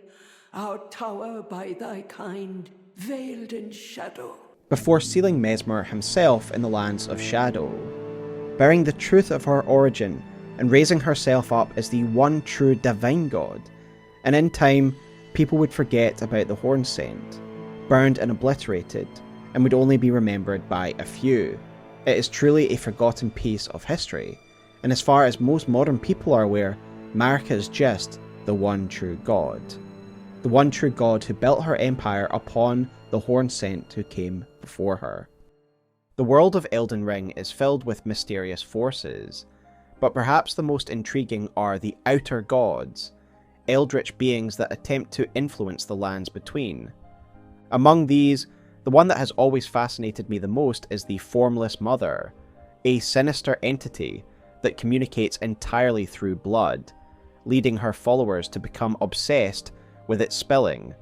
our tower by thy kind veiled in shadow. Before sealing Messmer himself in the lands of shadow, bearing the truth of her origin and raising herself up as the one true divine god. And in time, people would forget about the Hornsent, burned and obliterated, and would only be remembered by a few. It is truly a forgotten piece of history, and as far as most modern people are aware, Marika is just the one true god. The one true god who built her empire upon the Hornsent who came before her. The world of Elden Ring is filled with mysterious forces, but perhaps the most intriguing are the outer gods, eldritch beings that attempt to influence the lands between. Among these, the one that has always fascinated me the most is the Formless Mother, a sinister entity that communicates entirely through blood, leading her followers to become obsessed with its spilling.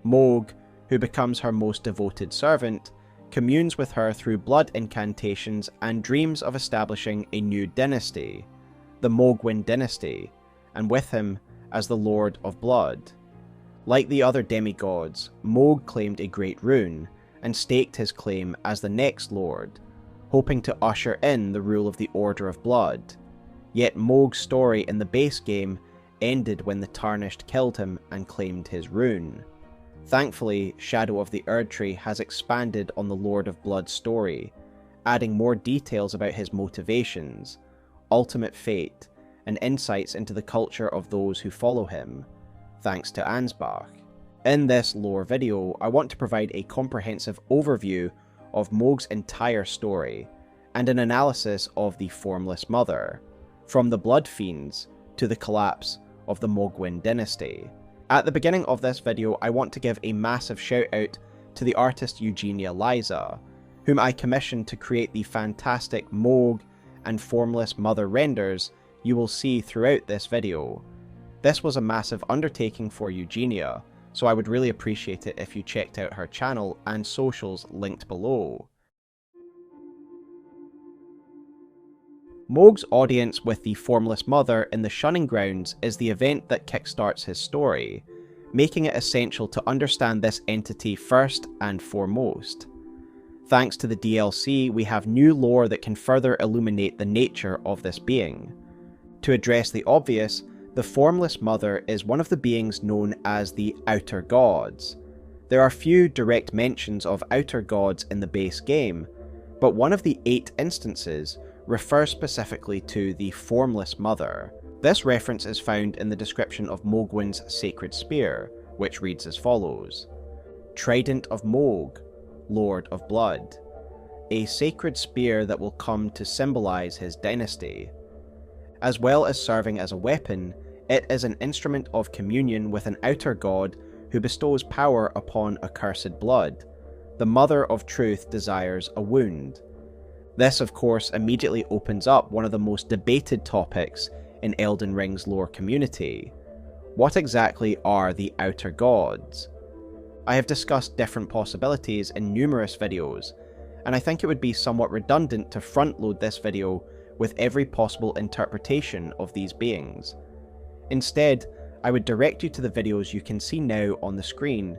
Mohg, who becomes her most devoted servant, communes with her through blood incantations and dreams of establishing a new dynasty, the Mohgwyn dynasty, and with him as the Lord of Blood. Like the other demigods, Mohg claimed a great rune, and staked his claim as the next lord, hoping to usher in the rule of the Order of Blood. Yet Mohg's story in the base game ended when the Tarnished killed him and claimed his rune. Thankfully, Shadow of the Erdtree has expanded on the Lord of Blood's story, adding more details about his motivations, ultimate fate, and insights into the culture of those who follow him, thanks to Ansbach. In this lore video, I want to provide a comprehensive overview of Mohg's entire story, and an analysis of the Formless Mother, from the Blood Fiends to the collapse of the Mohgwyn dynasty. At the beginning of this video, I want to give a massive shout out to the artist Eugenia Liza, whom I commissioned to create the fantastic Mohg and Formless Mother renders you will see throughout this video. This was a massive undertaking for Eugenia, so I would really appreciate it if you checked out her channel and socials linked below. Mohg's audience with the Formless Mother in the Shunning Grounds is the event that kickstarts his story, making it essential to understand this entity first and foremost. Thanks to the DLC, we have new lore that can further illuminate the nature of this being. To address the obvious, the Formless Mother is one of the beings known as the Outer Gods. There are few direct mentions of Outer Gods in the base game, but one of the 8 instances refers specifically to the Formless Mother. This reference is found in the description of Mohgwyn's sacred spear, which reads as follows: Trident of Mohg, Lord of Blood, a sacred spear that will come to symbolize his dynasty. As well as serving as a weapon, it is an instrument of communion with an outer god who bestows power upon accursed blood. The Mother of Truth desires a wound. This, of course, immediately opens up one of the most debated topics in Elden Ring's lore community. What exactly are the Outer Gods? I have discussed different possibilities in numerous videos, and I think it would be somewhat redundant to front-load this video with every possible interpretation of these beings. Instead, I would direct you to the videos you can see now on the screen,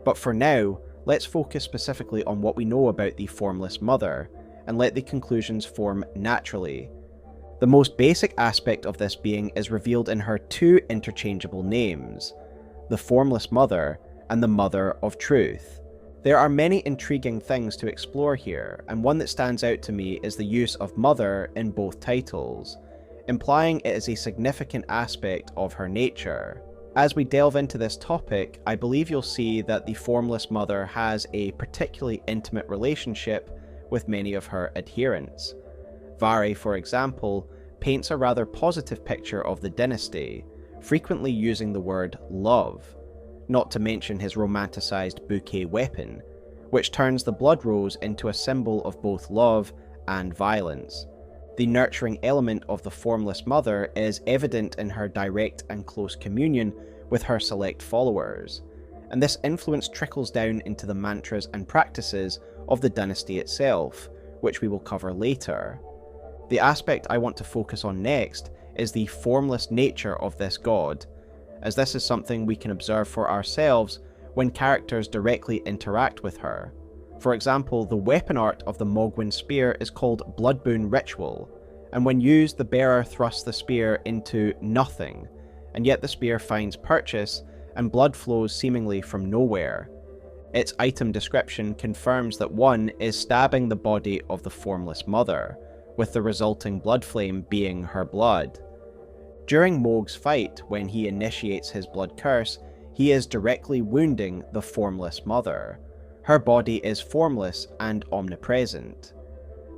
but for now, let's focus specifically on what we know about the Formless Mother, and let the conclusions form naturally. The most basic aspect of this being is revealed in her 2 interchangeable names, the Formless Mother and the Mother of Truth. There are many intriguing things to explore here, and one that stands out to me is the use of mother in both titles, implying it is a significant aspect of her nature. As we delve into this topic, I believe you'll see that the Formless Mother has a particularly intimate relationship with many of her adherents. Vari, for example, paints a rather positive picture of the dynasty, frequently using the word love, not to mention his romanticized bouquet weapon, which turns the blood rose into a symbol of both love and violence. The nurturing element of the Formless Mother is evident in her direct and close communion with her select followers, and this influence trickles down into the mantras and practices of the dynasty itself, which we will cover later. The aspect I want to focus on next is the formless nature of this god, as this is something we can observe for ourselves when characters directly interact with her. For example, the weapon art of the Mohg spear is called Bloodboon Ritual, and when used the bearer thrusts the spear into nothing, and yet the spear finds purchase and blood flows seemingly from nowhere. Its item description confirms that one is stabbing the body of the Formless Mother, with the resulting blood flame being her blood. During Mohg's fight, when he initiates his blood curse, he is directly wounding the Formless Mother. Her body is formless and omnipresent.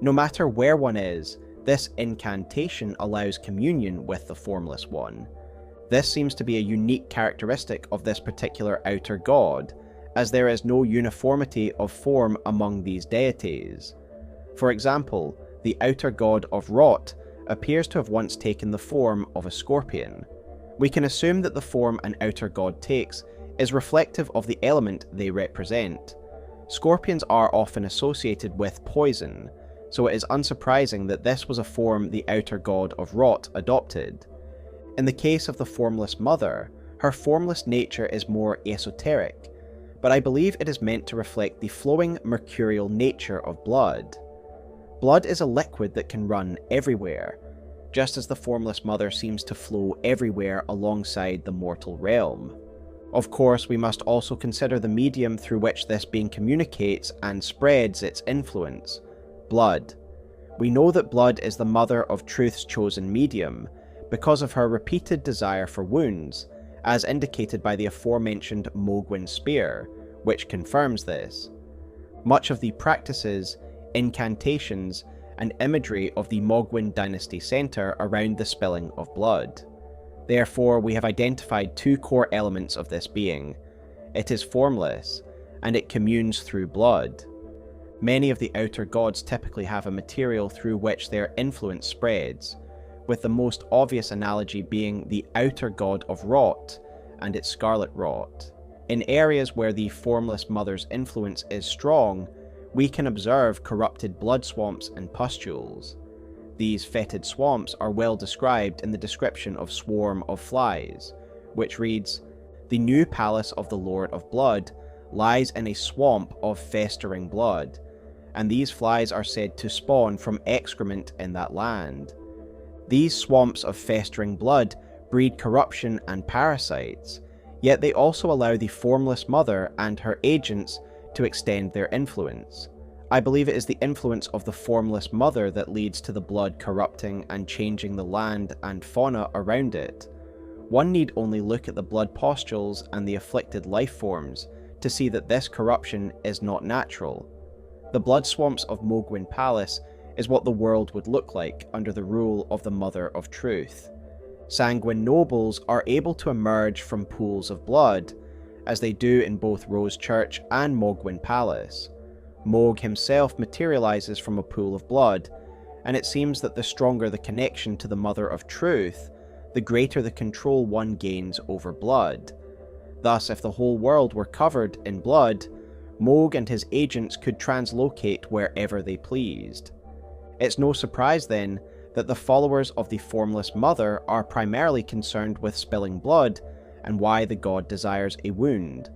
No matter where one is, this incantation allows communion with the Formless One. This seems to be a unique characteristic of this particular outer god, as there is no uniformity of form among these deities. For example, the outer god of Rot appears to have once taken the form of a scorpion. We can assume that the form an outer god takes is reflective of the element they represent. Scorpions are often associated with poison, so it is unsurprising that this was a form the outer god of Rot adopted. In the case of the Formless Mother, her formless nature is more esoteric, but I believe it is meant to reflect the flowing mercurial nature of blood. Blood is a liquid that can run everywhere, just as the Formless Mother seems to flow everywhere alongside the mortal realm. Of course, we must also consider the medium through which this being communicates and spreads its influence: blood. We know that blood is the mother of Truth's chosen medium, because of her repeated desire for wounds, as indicated by the aforementioned Mohg spear, which confirms this. Much of the practices, incantations, and imagery of the Mohg dynasty center around the spilling of blood. Therefore, we have identified two core elements of this being. It is formless, and it communes through blood. Many of the outer gods typically have a material through which their influence spreads, with the most obvious analogy being the outer god of Rot and its scarlet rot. In areas where the Formless Mother's influence is strong, we can observe corrupted blood swamps and pustules. These fetid swamps are well described in the description of Swarm of Flies, which reads, "The new palace of the Lord of Blood lies in a swamp of festering blood, and these flies are said to spawn from excrement in that land. These swamps of festering blood breed corruption and parasites, yet they also allow the Formless Mother and her agents to extend their influence. I believe it is the influence of the Formless Mother that leads to the blood corrupting and changing the land and fauna around it. One need only look at the blood pustules and the afflicted life forms to see that this corruption is not natural. The blood swamps of Mohg Palace is what the world would look like under the rule of the Mother of Truth. Sanguine nobles are able to emerge from pools of blood, as they do in both Rose Church and Mohg Palace. Mohg himself materializes from a pool of blood, and it seems that the stronger the connection to the Mother of Truth, the greater the control one gains over blood. Thus, if the whole world were covered in blood, Mohg and his agents could translocate wherever they pleased. It's no surprise then that the followers of the Formless Mother are primarily concerned with spilling blood and why the god desires a wound.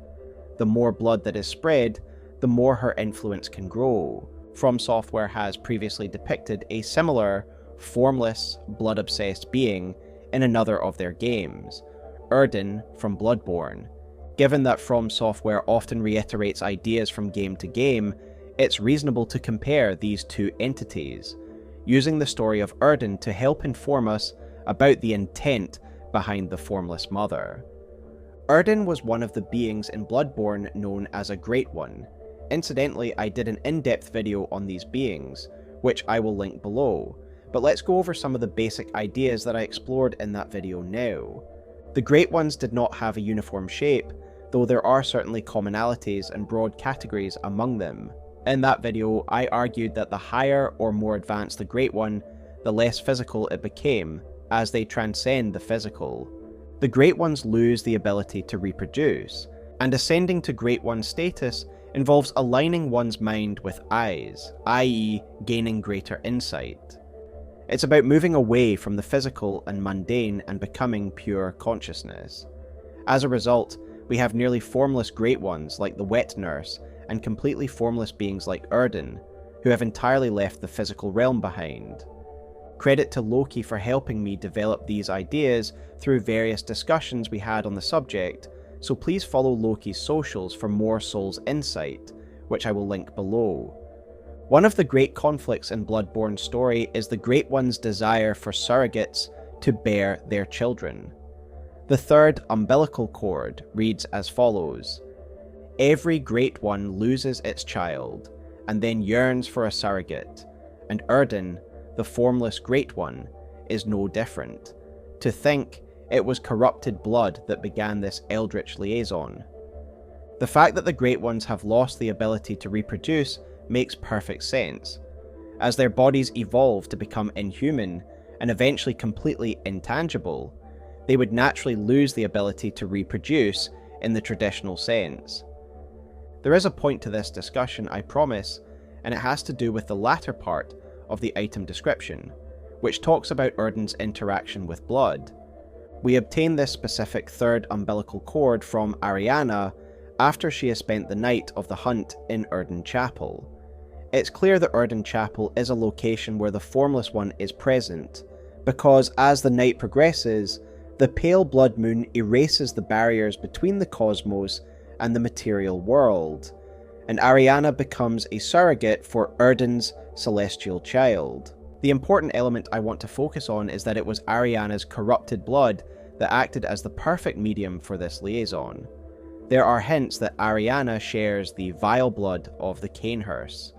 The more blood that is spread, the more her influence can grow. From Software has previously depicted a similar, formless, blood-obsessed being in another of their games, Erden from Bloodborne. Given that From Software often reiterates ideas from game to game, it's reasonable to compare these two entities, using the story of Erdden to help inform us about the intent behind the Formless Mother. Erdden was one of the beings in Bloodborne known as a Great One. Incidentally, I did an in-depth video on these beings, which I will link below, but let's go over some of the basic ideas that I explored in that video now. The Great Ones did not have a uniform shape, though there are certainly commonalities and broad categories among them. In that video, I argued that the higher or more advanced the Great One, the less physical it became, as they transcend the physical. The Great Ones lose the ability to reproduce, and ascending to Great One status involves aligning one's mind with eyes, i.e. gaining greater insight. It's about moving away from the physical and mundane and becoming pure consciousness. As a result, we have nearly formless Great Ones like the Wet Nurse, and completely formless beings like Erdden, who have entirely left the physical realm behind. Credit to Loki for helping me develop these ideas through various discussions we had on the subject, so please follow Loki's socials for more Souls insight, which I will link below. One of the great conflicts in Bloodborne's story is the Great One's desire for surrogates to bear their children. The third umbilical cord reads as follows: "Every Great One loses its child, and then yearns for a surrogate, and Erdden, the formless Great One, is no different. To think it was corrupted blood that began this eldritch liaison." The fact that the Great Ones have lost the ability to reproduce makes perfect sense. As their bodies evolve to become inhuman, and eventually completely intangible, they would naturally lose the ability to reproduce in the traditional sense. There is a point to this discussion, I promise, and it has to do with the latter part of the item description, which talks about Erdden's interaction with blood. We obtain this specific third umbilical cord from Arianna after she has spent the night of the hunt in Erdden Chapel. It's clear that Erdden Chapel is a location where the Formless One is present, because as the night progresses, the pale blood moon erases the barriers between the cosmos and the material world, and Arianna becomes a surrogate for Erdden's celestial child. The important element I want to focus on is that it was Arianna's corrupted blood that acted as the perfect medium for this liaison. There are hints that Arianna shares the vile blood of the Cainhursts,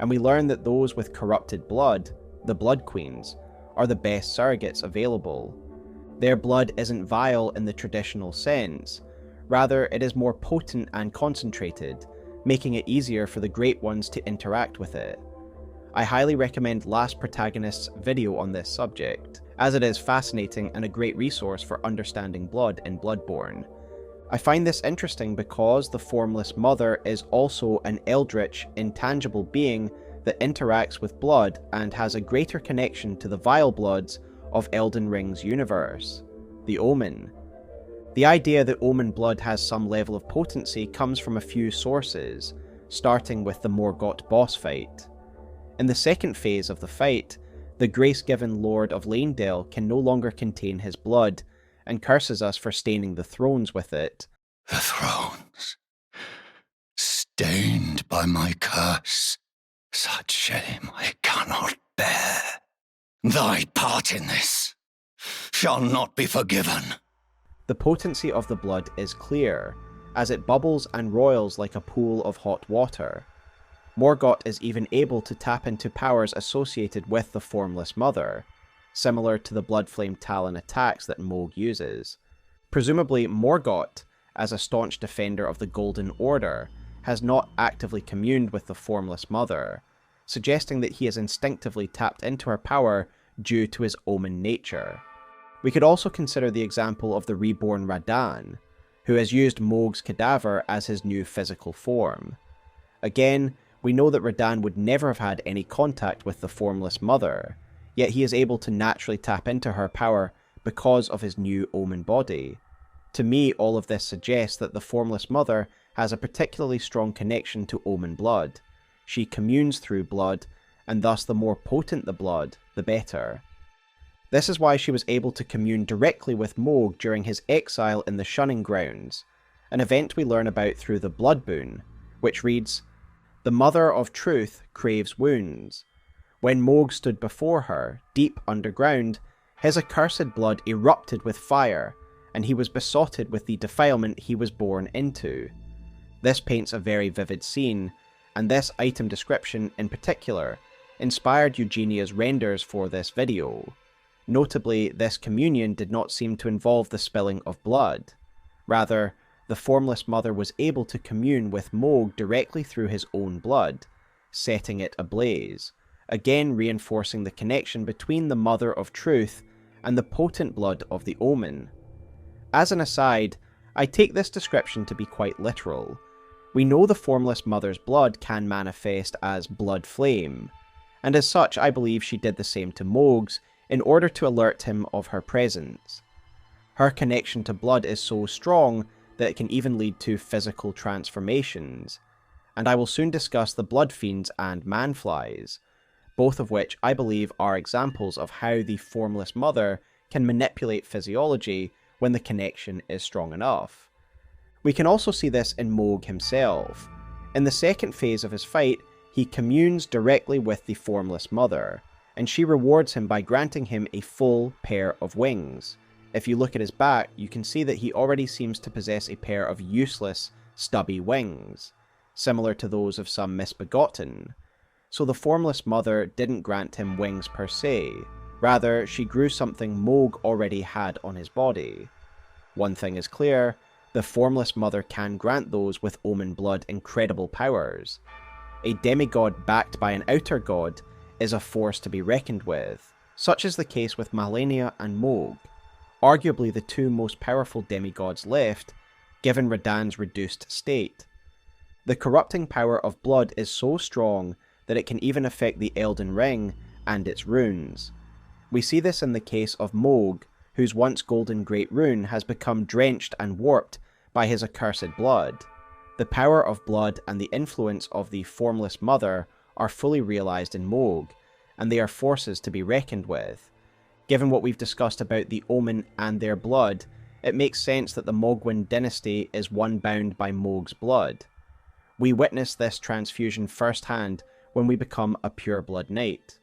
and we learn that those with corrupted blood, the Blood Queens, are the best surrogates available. Their blood isn't vile in the traditional sense, rather it is more potent and concentrated, making it easier for the Great Ones to interact with it. I highly recommend Last Protagonist's video on this subject, as it is fascinating and a great resource for understanding blood in Bloodborne. I find this interesting because the Formless Mother is also an eldritch, intangible being that interacts with blood and has a greater connection to the vile bloods of Elden Ring's universe, the Omen. The idea that Omen blood has some level of potency comes from a few sources, starting with the Morgott boss fight. In the second phase of the fight, the grace-given Lord of Lanedale can no longer contain his blood, and curses us for staining the thrones with it. "The thrones, stained by my curse, such shame I cannot bear. Thy part in this shall not be forgiven." The potency of the blood is clear, as it bubbles and roils like a pool of hot water. Morgott is even able to tap into powers associated with the Formless Mother, similar to the Bloodflame Talon attacks that Mohg uses. Presumably, Morgott, as a staunch defender of the Golden Order, has not actively communed with the Formless Mother, suggesting that he has instinctively tapped into her power due to his Omen nature. We could also consider the example of the reborn Radahn, who has used Mohg's cadaver as his new physical form. Again, we know that Radahn would never have had any contact with the Formless Mother, yet he is able to naturally tap into her power because of his new Omen body. To me, all of this suggests that the Formless Mother has a particularly strong connection to Omen blood. She communes through blood, and thus the more potent the blood, the better. This is why she was able to commune directly with Mohg during his exile in the Shunning Grounds, an event we learn about through the Blood Boon, which reads, "The Mother of Truth craves wounds. When Mohg stood before her, deep underground, his accursed blood erupted with fire, and he was besotted with the defilement he was born into." This paints a very vivid scene, and this item description in particular inspired Eugenia's renders for this video. Notably, this communion did not seem to involve the spilling of blood. Rather, the Formless Mother was able to commune with Mohg directly through his own blood, setting it ablaze, again reinforcing the connection between the Mother of Truth and the potent blood of the Omen. As an aside, I take this description to be quite literal. We know the Formless Mother's blood can manifest as blood flame, and as such I believe she did the same to Mohg's in order to alert him of her presence. Her connection to blood is so strong that it can even lead to physical transformations, and I will soon discuss the Blood Fiends and Manflies, both of which I believe are examples of how the Formless Mother can manipulate physiology when the connection is strong enough. We can also see this in Mohg himself. In the second phase of his fight, he communes directly with the Formless Mother, and she rewards him by granting him a full pair of wings. If you look at his back, you can see that he already seems to possess a pair of useless, stubby wings, similar to those of some misbegotten. So the Formless Mother didn't grant him wings per se, rather she grew something Mohg already had on his body. One thing is clear, the Formless Mother can grant those with Omen blood incredible powers. A demigod backed by an outer god is a force to be reckoned with. Such is the case with Malenia and Mohg, arguably the two most powerful demigods left, given Radahn's reduced state. The corrupting power of blood is so strong that it can even affect the Elden Ring and its runes. We see this in the case of Mohg, whose once golden great rune has become drenched and warped by his accursed blood. The power of blood and the influence of the Formless Mother are fully realised in Mohg, and they are forces to be reckoned with. Given what we've discussed about the Omen and their blood, it makes sense that the Mohgwyn dynasty is one bound by Mohg's blood. We witness this transfusion firsthand when we become a pure blood knight.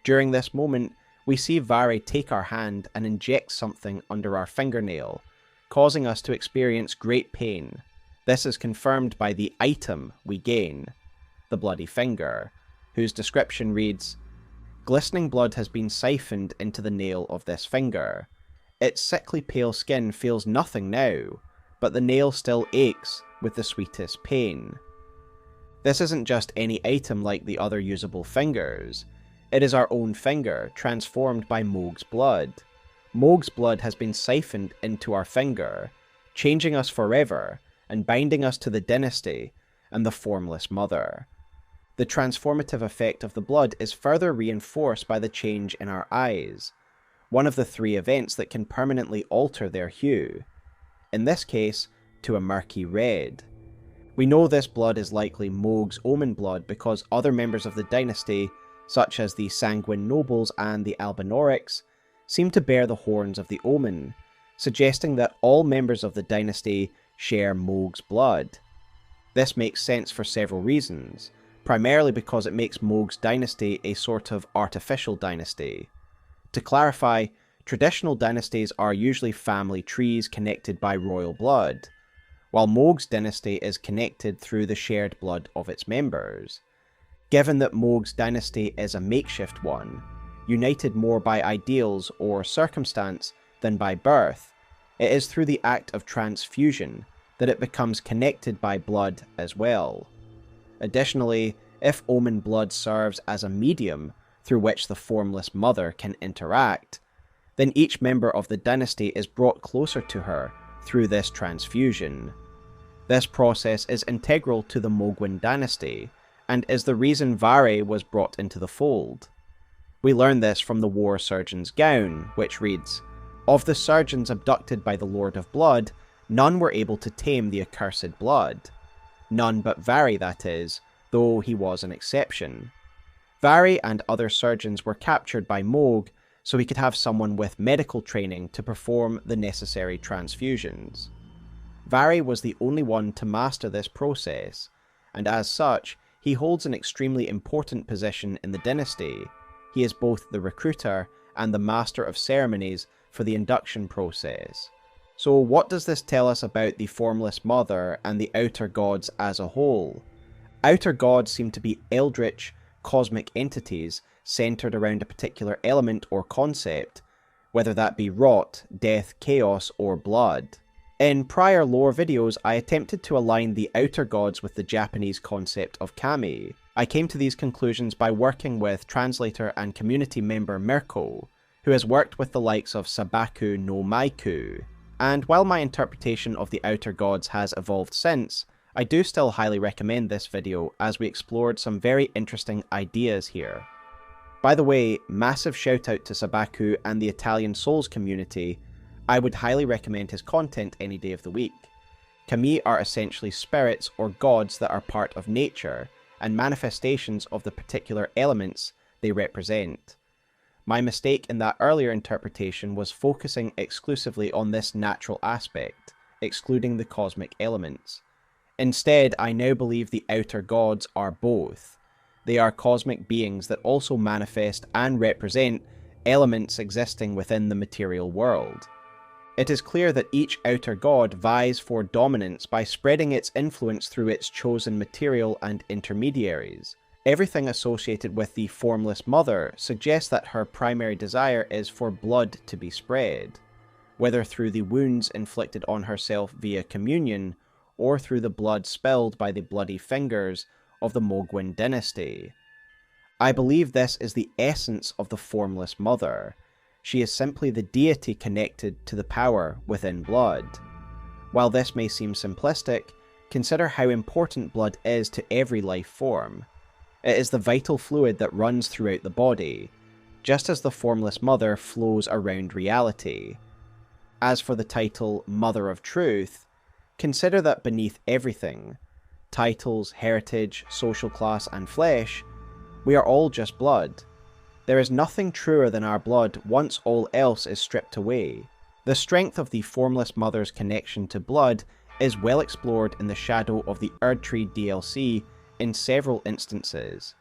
During this moment, we see Vare take our hand and inject something under our fingernail, causing us to experience great pain. This is confirmed by the item we gain, the bloody finger, whose description reads, "Glistening blood has been siphoned into the nail of this finger. Its sickly pale skin feels nothing now, but the nail still aches with the sweetest pain." This isn't just any item like the other usable fingers. It is our own finger, transformed by Mohg's blood. Mohg's blood has been siphoned into our finger, changing us forever and binding us to the dynasty and the Formless Mother. The transformative effect of the blood is further reinforced by the change in our eyes, one of the three events that can permanently alter their hue, in this case to a murky red. We know this blood is likely Mohg's Omen blood because other members of the dynasty, such as the Sanguine Nobles and the Albinorics, seem to bear the horns of the Omen, suggesting that all members of the dynasty share Mohg's blood. This makes sense for several reasons, primarily because it makes Mohg's dynasty a sort of artificial dynasty. To clarify, traditional dynasties are usually family trees connected by royal blood, while Mohg's dynasty is connected through the shared blood of its members. Given that Mohg's dynasty is a makeshift one, united more by ideals or circumstance than by birth, it is through the act of transfusion that it becomes connected by blood as well. Additionally, if Omen blood serves as a medium through which the Formless Mother can interact, then each member of the dynasty is brought closer to her through this transfusion. This process is integral to the Mohgwyn dynasty, and is the reason Vare was brought into the fold. We learn this from the War Surgeon's gown, which reads, "Of the surgeons abducted by the Lord of Blood, none were able to tame the accursed blood. None but Vare, that is, though he was an exception. Vare and other surgeons were captured by Mohg so he could have someone with medical training to perform the necessary transfusions. Vari was the only one to master this process, and as such, he holds an extremely important position in the dynasty. He is both the recruiter and the master of ceremonies for the induction process. So what does this tell us about the Formless Mother and the Outer Gods as a whole? Outer Gods seem to be eldritch, cosmic entities centered around a particular element or concept, whether that be rot, death, chaos, or blood. In prior lore videos, I attempted to align the Outer Gods with the Japanese concept of kami. I came to these conclusions by working with translator and community member Mirko, who has worked with the likes of Sabaku no Maiku. And while my interpretation of the Outer Gods has evolved since, I do still highly recommend this video as we explored some very interesting ideas here. By the way, massive shout out to Sabaku and the Italian Souls community. I would highly recommend his content any day of the week. Kami are essentially spirits or gods that are part of nature and manifestations of the particular elements they represent. My mistake in that earlier interpretation was focusing exclusively on this natural aspect, excluding the cosmic elements. Instead, I now believe the Outer Gods are both. They are cosmic beings that also manifest and represent elements existing within the material world. It is clear that each Outer God vies for dominance by spreading its influence through its chosen material and intermediaries. Everything associated with the Formless Mother suggests that her primary desire is for blood to be spread, whether through the wounds inflicted on herself via communion, or through the blood spilled by the bloody fingers of the Mohg dynasty. I believe this is the essence of the Formless Mother. She is simply the deity connected to the power within blood. While this may seem simplistic, consider how important blood is to every life form. It is the vital fluid that runs throughout the body, just as the Formless Mother flows around reality. As for the title Mother of Truth, consider that beneath everything, titles, heritage, social class, and flesh, we are all just blood. There is nothing truer than our blood once all else is stripped away. The strength of the Formless Mother's connection to blood is well explored in the Shadow of the Erdtree DLC in several instances.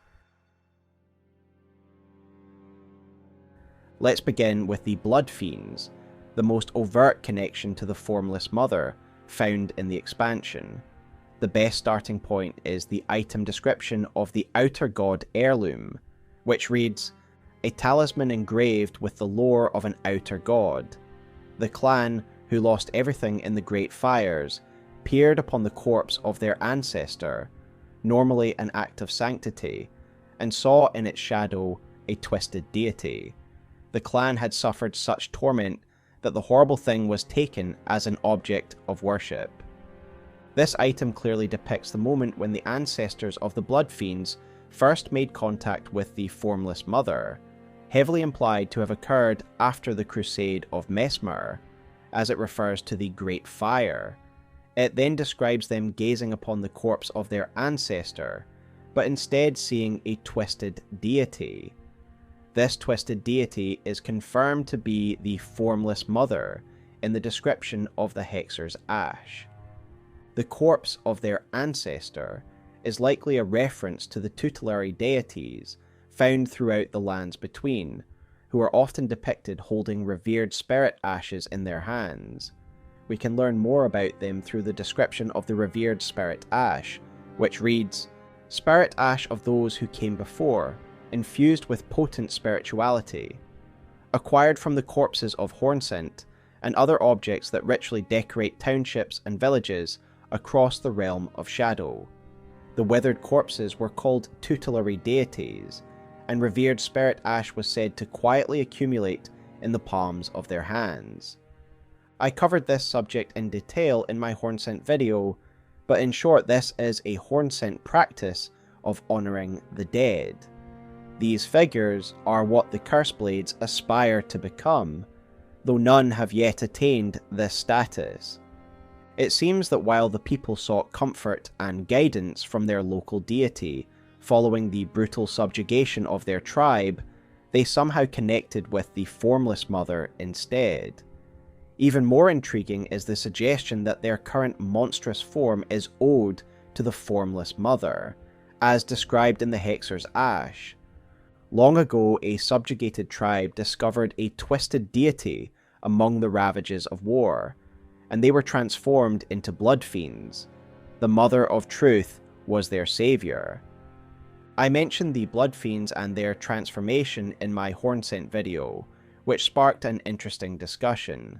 Let's begin with the Blood Fiends, the most overt connection to the Formless Mother found in the expansion. The best starting point is the item description of the Outer God Heirloom, which reads, "A talisman engraved with the lore of an Outer God. The clan, who lost everything in the Great Fires, peered upon the corpse of their ancestor, normally an act of sanctity, and saw in its shadow a twisted deity. The clan had suffered such torment that the horrible thing was taken as an object of worship." This item clearly depicts the moment when the ancestors of the Blood Fiends first made contact with the Formless Mother, heavily implied to have occurred after the Crusade of Messmer, as it refers to the Great Fire. It then describes them gazing upon the corpse of their ancestor, but instead seeing a twisted deity. This twisted deity is confirmed to be the Formless Mother in the description of the Hexer's Ash. The corpse of their ancestor is likely a reference to the tutelary deities found throughout the lands between, who are often depicted holding revered spirit ashes in their hands. We can learn more about them through the description of the revered spirit ash, which reads, "Spirit ash of those who came before, infused with potent spirituality, acquired from the corpses of Hornsent and other objects that richly decorate townships and villages across the realm of shadow. The withered corpses were called tutelary deities, and revered spirit ash was said to quietly accumulate in the palms of their hands." I covered this subject in detail in my Hornsent video, but in short this is a Hornsent practice of honouring the dead. These figures are what the Curseblades aspire to become, though none have yet attained this status. It seems that while the people sought comfort and guidance from their local deity following the brutal subjugation of their tribe, they somehow connected with the Formless Mother instead. Even more intriguing is the suggestion that their current monstrous form is owed to the Formless Mother, as described in the Hexer's Ash. Long ago, a subjugated tribe discovered a twisted deity among the ravages of war, and they were transformed into blood fiends. The Mother of Truth was their savior. I mentioned the blood fiends and their transformation in my Hornsent video, which sparked an interesting discussion.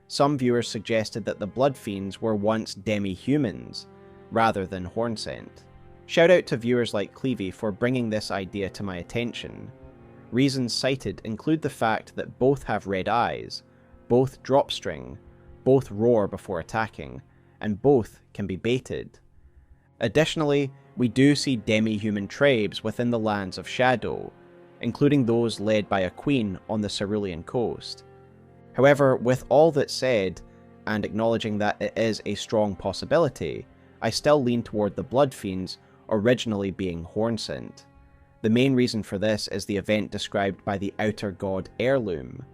Some viewers suggested that the blood fiends were once demi-humans, rather than Hornsent. Shout out to viewers like Clevey for bringing this idea to my attention. Reasons cited include the fact that both have red eyes, both drop string, both roar before attacking, and both can be baited. Additionally, we do see demi-human tribes within the lands of Shadow, including those led by a queen on the Cerulean coast. However, with all that said, and acknowledging that it is a strong possibility, I still lean toward the blood fiends originally being Hornsent. The main reason for this is the event described by the outer god Heirloom.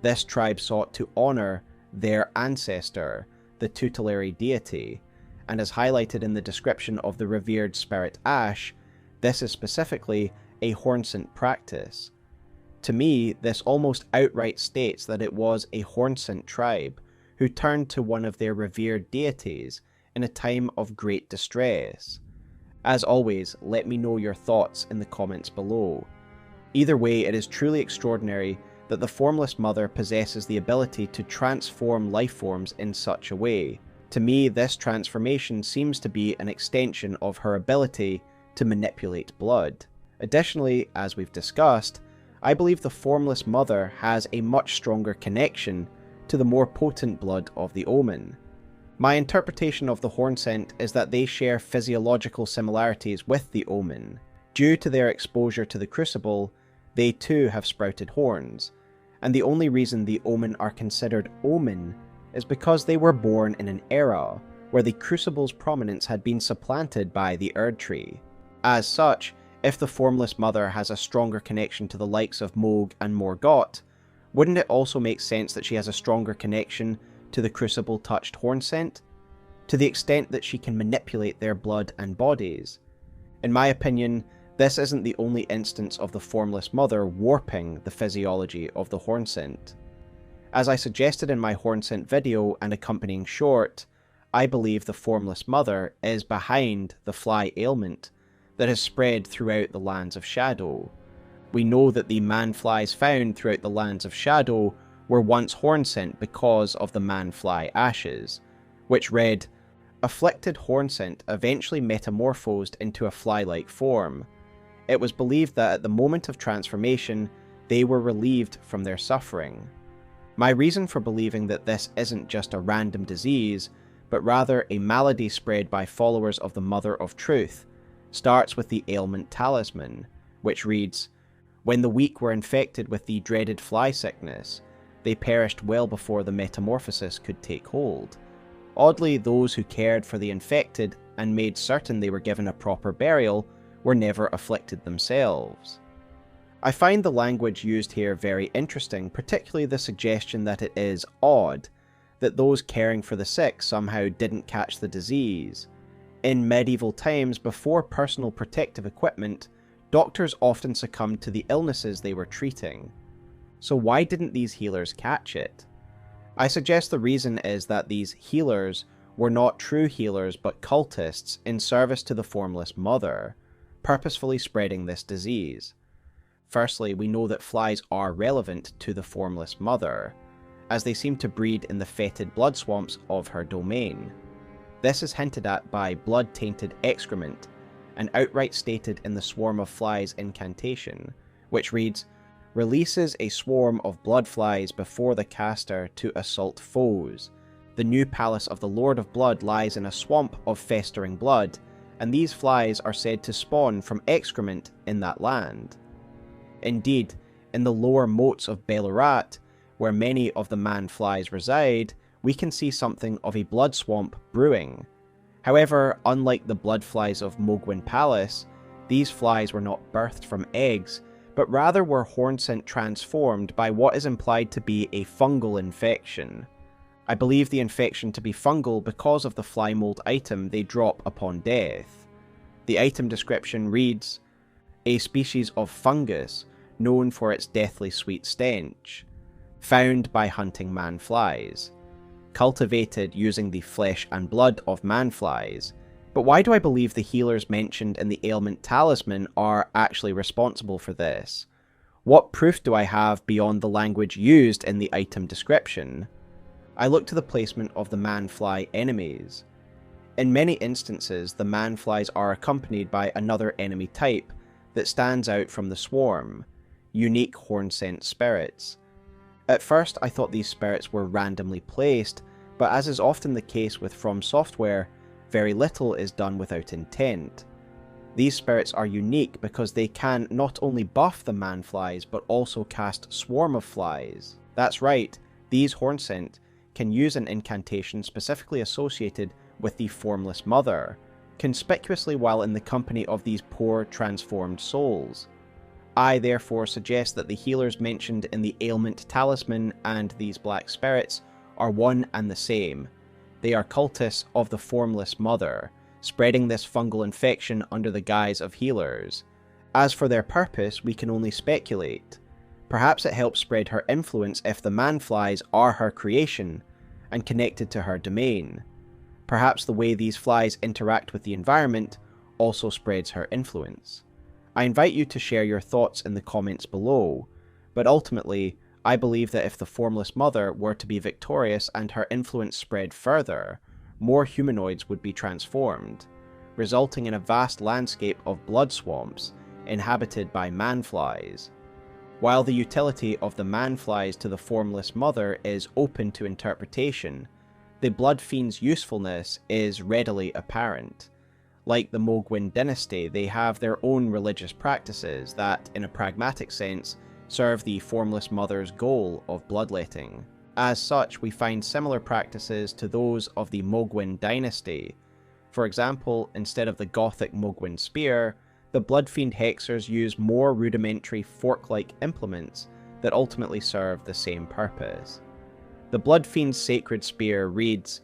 This tribe sought to honour their ancestor, the tutelary deity, and as highlighted in the description of the revered spirit Ash, this is specifically a Hornsent practice. To me, this almost outright states that it was a Hornsent tribe who turned to one of their revered deities in a time of great distress. As always, let me know your thoughts in the comments below. Either way, it is truly extraordinary that the Formless Mother possesses the ability to transform life forms in such a way. To me, this transformation seems to be an extension of her ability to manipulate blood. Additionally, as we've discussed, I believe the Formless Mother has a much stronger connection to the more potent blood of the Omen. My interpretation of the Hornsent is that they share physiological similarities with the Omen. Due to their exposure to the Crucible, they too have sprouted horns, and the only reason the Omen are considered Omen is because they were born in an era where the Crucible's prominence had been supplanted by the Erdtree. As such, if the Formless Mother has a stronger connection to the likes of Mohg and Morgott, wouldn't it also make sense that she has a stronger connection to the Crucible-touched Hornsent, to the extent that she can manipulate their blood and bodies? In my opinion, this isn't the only instance of the Formless Mother warping the physiology of the Hornsent. As I suggested in my Hornsent video and accompanying short, I believe the Formless Mother is behind the fly ailment that has spread throughout the lands of Shadow. We know that the man-flies found throughout the lands of Shadow were once Hornsent because of the man-fly ashes, which read, "Afflicted Hornsent eventually metamorphosed into a fly-like form. It was believed that at the moment of transformation, they were relieved from their suffering." My reason for believing that this isn't just a random disease, but rather a malady spread by followers of the Mother of Truth, starts with the ailment talisman, which reads, "When the weak were infected with the dreaded fly sickness, they perished well before the metamorphosis could take hold. Oddly, those who cared for the infected and made certain they were given a proper burial were never afflicted themselves." I find the language used here very interesting, particularly the suggestion that it is odd that those caring for the sick somehow didn't catch the disease. In medieval times, before personal protective equipment, doctors often succumbed to the illnesses they were treating. So why didn't these healers catch it? I suggest the reason is that these healers were not true healers but cultists in service to the Formless Mother, purposefully spreading this disease. Firstly, we know that flies are relevant to the Formless Mother, as they seem to breed in the fetid blood swamps of her domain. This is hinted at by blood-tainted excrement, and outright stated in the Swarm of Flies incantation, which reads, "Releases a swarm of blood flies before the caster to assault foes. The new palace of the Lord of Blood lies in a swamp of festering blood, and these flies are said to spawn from excrement in that land." Indeed, in the lower moats of Bayle, where many of the man-flies reside, we can see something of a blood swamp brewing. However, unlike the blood flies of Mohg Palace, these flies were not birthed from eggs, but rather were Hornsent transformed by what is implied to be a fungal infection. I believe the infection to be fungal because of the fly mold item they drop upon death. The item description reads, "A species of fungus known for its deathly sweet stench, found by hunting man-flies, cultivated using the flesh and blood of man-flies." But why do I believe the healers mentioned in the ailment talisman are actually responsible for this? What proof do I have beyond the language used in the item description? I look to the placement of the man-fly enemies. In many instances, the man-flies are accompanied by another enemy type that stands out from the swarm, unique Hornsent spirits. At first I thought these spirits were randomly placed, but as is often the case with From Software, very little is done without intent. These spirits are unique because they can not only buff the man-flies, but also cast Swarm of Flies. That's right, these Hornsent can use an incantation specifically associated with the Formless Mother, conspicuously while in the company of these poor transformed souls. I therefore suggest that the healers mentioned in the ailment talisman and these black spirits are one and the same. They are cultists of the Formless Mother, spreading this fungal infection under the guise of healers. As for their purpose, we can only speculate. Perhaps it helps spread her influence if the man-flies are her creation, and connected to her domain. Perhaps the way these flies interact with the environment also spreads her influence. I invite you to share your thoughts in the comments below, but ultimately, I believe that if the Formless Mother were to be victorious and her influence spread further, more humanoids would be transformed, resulting in a vast landscape of blood swamps inhabited by man-flies. While the utility of the man-flies to the Formless Mother is open to interpretation, the Blood Fiend's usefulness is readily apparent. Like the Mohg dynasty, they have their own religious practices that, in a pragmatic sense, serve the Formless Mother's goal of bloodletting. As such, we find similar practices to those of the Mohg dynasty. For example, instead of the Gothic Mohg spear, the Bloodfiend Hexers use more rudimentary fork-like implements that ultimately serve the same purpose. The Bloodfiend's sacred spear reads,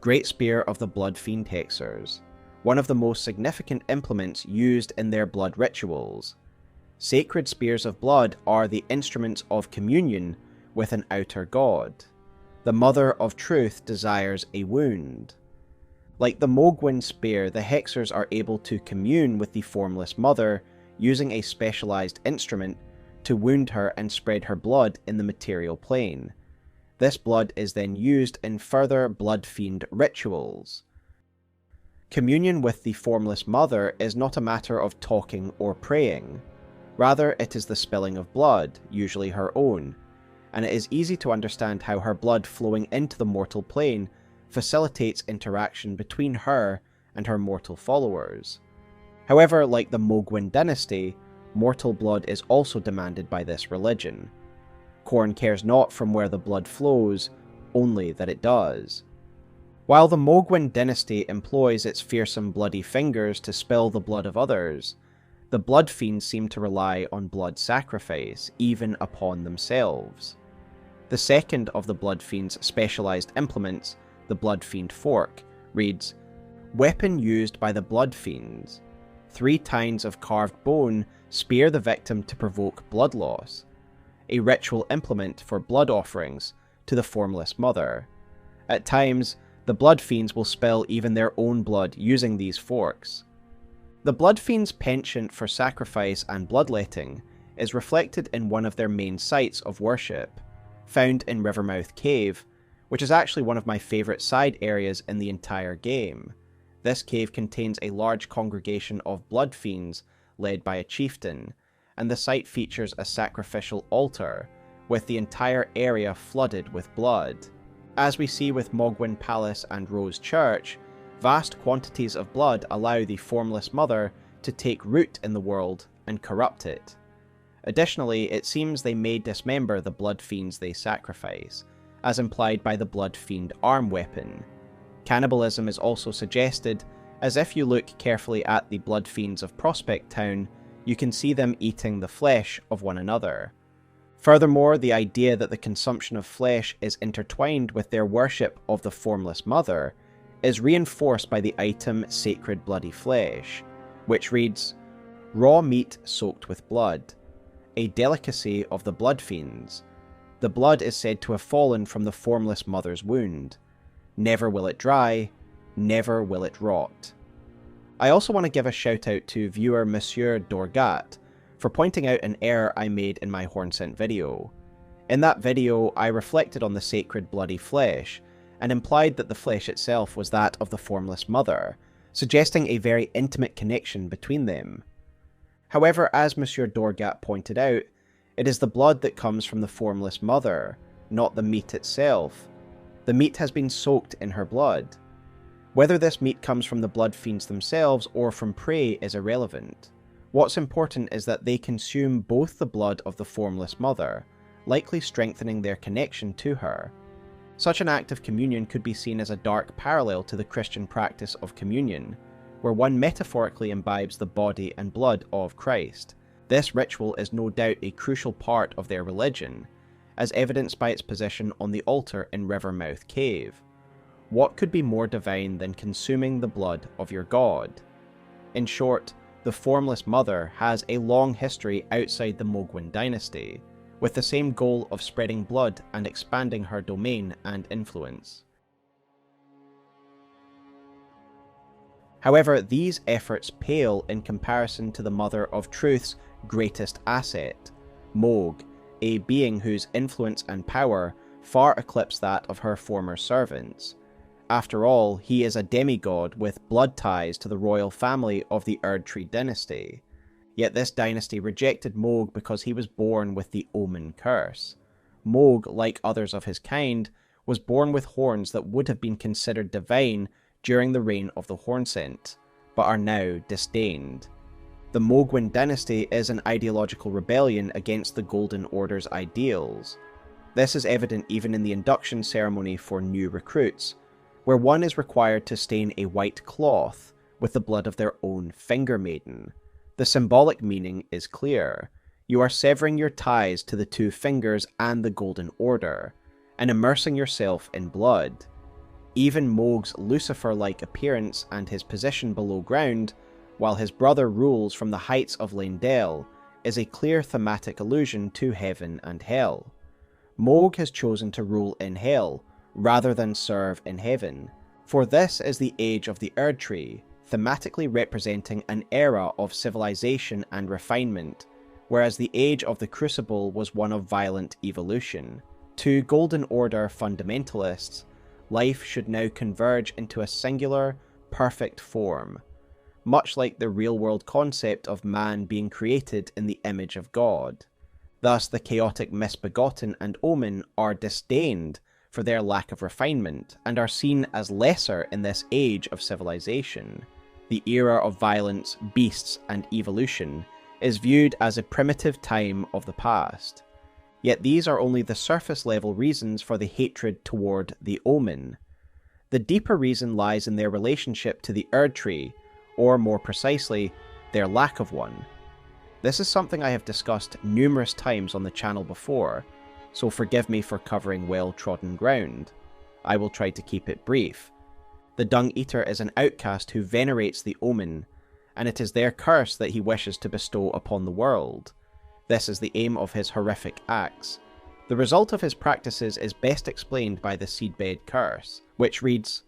"Great Spear of the Bloodfiend Hexers, one of the most significant implements used in their blood rituals. Sacred spears of blood are the instruments of communion with an outer god. The Mother of Truth desires a wound." Like the Mohg spear, the Hexers are able to commune with the Formless Mother using a specialized instrument to wound her and spread her blood in the material plane. This blood is then used in further Bloodfiend rituals. Communion with the Formless Mother is not a matter of talking or praying. Rather, it is the spilling of blood, usually her own, and it is easy to understand how her blood flowing into the mortal plane facilitates interaction between her and her mortal followers. However, like the Mohg dynasty, mortal blood is also demanded by this religion. Khorne cares not from where the blood flows, only that it does. While the Mohg dynasty employs its fearsome bloody fingers to spill the blood of others, the Bloodfiends seem to rely on blood sacrifice, even upon themselves. The second of the Bloodfiend's specialized implements, the Bloodfiend Fork, reads, "Weapon used by the Bloodfiends. 3 tines of carved bone spear the victim to provoke blood loss. A ritual implement for blood offerings to the Formless Mother. At times, the Bloodfiends will spill even their own blood using these forks." The Bloodfiends' penchant for sacrifice and bloodletting is reflected in one of their main sites of worship, found in Rivermouth Cave, which is actually one of my favourite side areas in the entire game. This cave contains a large congregation of Bloodfiends led by a chieftain, and the site features a sacrificial altar, with the entire area flooded with blood. As we see with Mohg Palace and Rose Church, vast quantities of blood allow the Formless Mother to take root in the world and corrupt it. Additionally, it seems they may dismember the Bloodfiends they sacrifice, as implied by the Bloodfiend arm weapon. Cannibalism is also suggested, as if you look carefully at the Bloodfiends of Prospect Town, you can see them eating the flesh of one another. Furthermore, the idea that the consumption of flesh is intertwined with their worship of the Formless Mother is reinforced by the item Sacred Bloody Flesh, which reads, "Raw meat soaked with blood, a delicacy of the blood fiends. The blood is said to have fallen from the Formless Mother's wound. Never will it dry, never will it rot." I also want to give a shout out to viewer Monsieur Dorgat for pointing out an error I made in my Hornsent video. In that video, I reflected on the Sacred Bloody Flesh, and implied that the flesh itself was that of the Formless Mother, suggesting a very intimate connection between them. However, as Monsieur Dorgat pointed out, it is the blood that comes from the Formless Mother, not the meat itself. The meat has been soaked in her blood. Whether this meat comes from the blood fiends themselves or from prey is irrelevant. What's important is that they consume both the blood of the Formless Mother, likely strengthening their connection to her. Such an act of communion could be seen as a dark parallel to the Christian practice of communion, where one metaphorically imbibes the body and blood of Christ. This ritual is no doubt a crucial part of their religion, as evidenced by its position on the altar in Rivermouth Cave. What could be more divine than consuming the blood of your god? In short, the Formless Mother has a long history outside the Mohg dynasty, with the same goal of spreading blood and expanding her domain and influence. However, these efforts pale in comparison to the Mother of Truth's greatest asset, Mohg, a being whose influence and power far eclipse that of her former servants. After all, he is a demigod with blood ties to the royal family of the Erdtree dynasty. Yet this dynasty rejected Mohg because he was born with the Omen curse. Mohg, like others of his kind, was born with horns that would have been considered divine during the reign of the Hornsent, but are now disdained. The Mohg dynasty is an ideological rebellion against the Golden Order's ideals. This is evident even in the induction ceremony for new recruits, where one is required to stain a white cloth with the blood of their own finger maiden. The symbolic meaning is clear. You are severing your ties to the two fingers and the Golden Order, and immersing yourself in blood. Even Mohg's Lucifer-like appearance and his position below ground, while his brother rules from the heights of Leyndell, is a clear thematic allusion to heaven and hell. Mohg has chosen to rule in hell, rather than serve in heaven, for this is the age of the Erdtree, thematically representing an era of civilization and refinement, whereas the age of the Crucible was one of violent evolution. To Golden Order fundamentalists, life should now converge into a singular, perfect form, much like the real-world concept of man being created in the image of God. Thus, the chaotic misbegotten and Omen are disdained for their lack of refinement, and are seen as lesser in this age of civilization. The era of violence, beasts, and evolution is viewed as a primitive time of the past. Yet these are only the surface-level reasons for the hatred toward the Omen. The deeper reason lies in their relationship to the Erdtree, or more precisely, their lack of one. This is something I have discussed numerous times on the channel before, so forgive me for covering well-trodden ground. I will try to keep it brief. The Dung Eater is an outcast who venerates the Omen, and it is their curse that he wishes to bestow upon the world. This is the aim of his horrific acts. The result of his practices is best explained by the Seedbed Curse, which reads,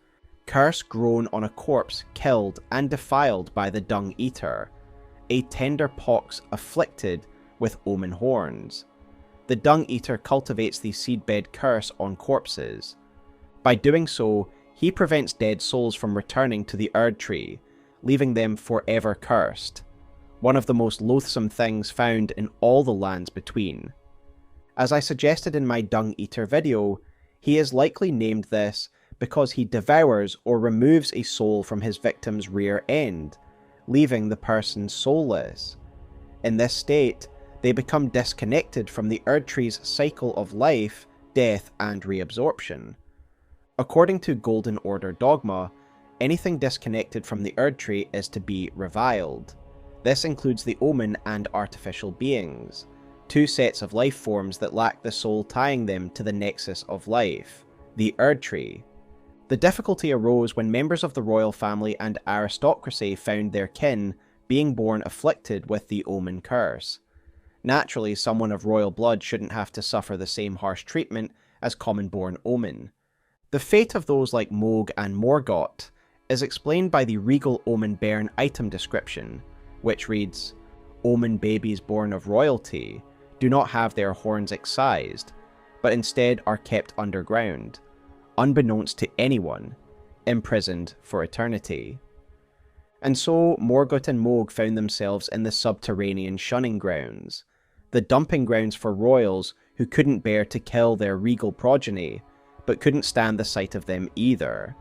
"Curse grown on a corpse killed and defiled by the Dung Eater, a tender pox afflicted with Omen horns. The Dung Eater cultivates the Seedbed Curse on corpses. By doing so, he prevents dead souls from returning to the Erdtree, leaving them forever cursed. One of the most loathsome things found in all the lands between. As I suggested in my Dung Eater video, he is likely named this because he devours or removes a soul from his victim's rear end, leaving the person soulless. In this state, they become disconnected from the Erdtree's cycle of life, death, and reabsorption. According to Golden Order dogma, anything disconnected from the Erdtree is to be reviled. This includes the Omen and artificial beings. two sets of life forms that lack the soul tying them to the nexus of life, the Erdtree. The difficulty arose when members of the royal family and aristocracy found their kin being born afflicted with the Omen curse. Naturally, someone of royal blood shouldn't have to suffer the same harsh treatment as common-born Omen. The fate of those like Mohg and Morgott is explained by the regal Omen Bairn item description, which reads, "Omen babies born of royalty do not have their horns excised, but instead are kept underground, unbeknownst to anyone, imprisoned for eternity." And so Morgott and Mohg found themselves in the subterranean shunning grounds, the dumping grounds for royals who couldn't bear to kill their regal progeny, but couldn't stand the sight of them either.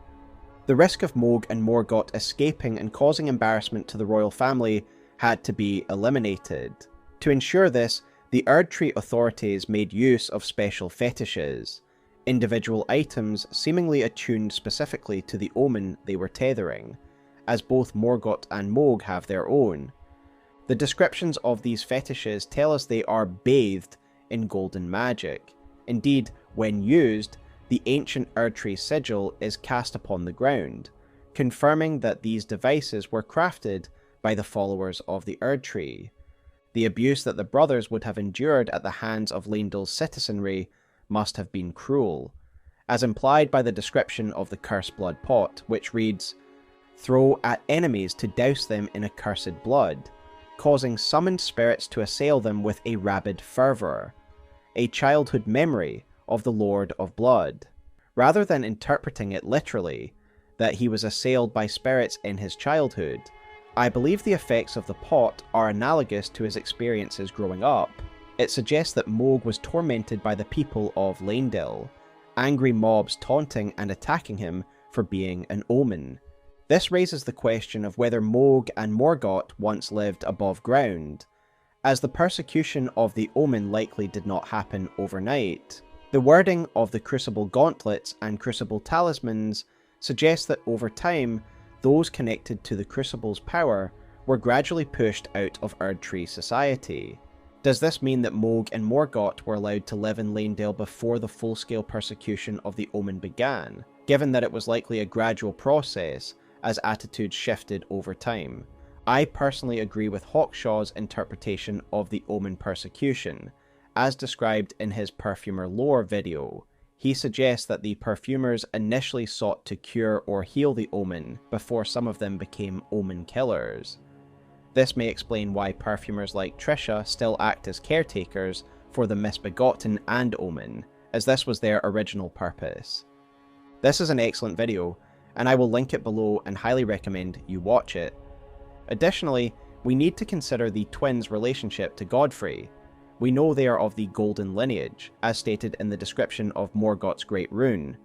The risk of Mohg and Morgott escaping and causing embarrassment to the royal family had to be eliminated. To ensure this, the Erdtree authorities made use of special fetishes, individual items seemingly attuned specifically to the Omen they were tethering, as both Morgott and Mohg have their own. The descriptions of these fetishes tell us they are bathed in golden magic. Indeed, when used, the ancient Erdtree sigil is cast upon the ground, confirming that these devices were crafted by the followers of the Erdtree. The abuse that the brothers would have endured at the hands of Leyndell's citizenry must have been cruel, as implied by the description of the cursed blood pot, which reads, "Throw at enemies to douse them in accursed blood, causing summoned spirits to assail them with a rabid fervour, a childhood memory of the Lord of Blood." Rather than interpreting it literally, that he was assailed by spirits in his childhood, I believe the effects of the pot are analogous to his experiences growing up. It suggests that Mohg was tormented by the people of Leyndell, angry mobs taunting and attacking him for being an Omen. This raises the question of whether Mohg and Morgott once lived above ground, as the persecution of the Omen likely did not happen overnight. The wording of the Crucible Gauntlets and Crucible Talismans suggests that over time, those connected to the Crucible's power were gradually pushed out of Erdtree society. Does this mean that Mohg and Morgott were allowed to live in Leyndell before the full-scale persecution of the Omen began, given that it was likely a gradual process as attitudes shifted over time? I personally agree with Hawkshaw's interpretation of the Omen persecution, as described in his Perfumer Lore video. He suggests that the perfumers initially sought to cure or heal the Omen before some of them became Omen killers. This may explain why perfumers like Trisha still act as caretakers for the misbegotten and Omen, as this was their original purpose. This is an excellent video, and I will link it below and highly recommend you watch it. Additionally, we need to consider the twins' relationship to Godfrey. We know they are of the Golden lineage, as stated in the description of Morgott's Great Rune,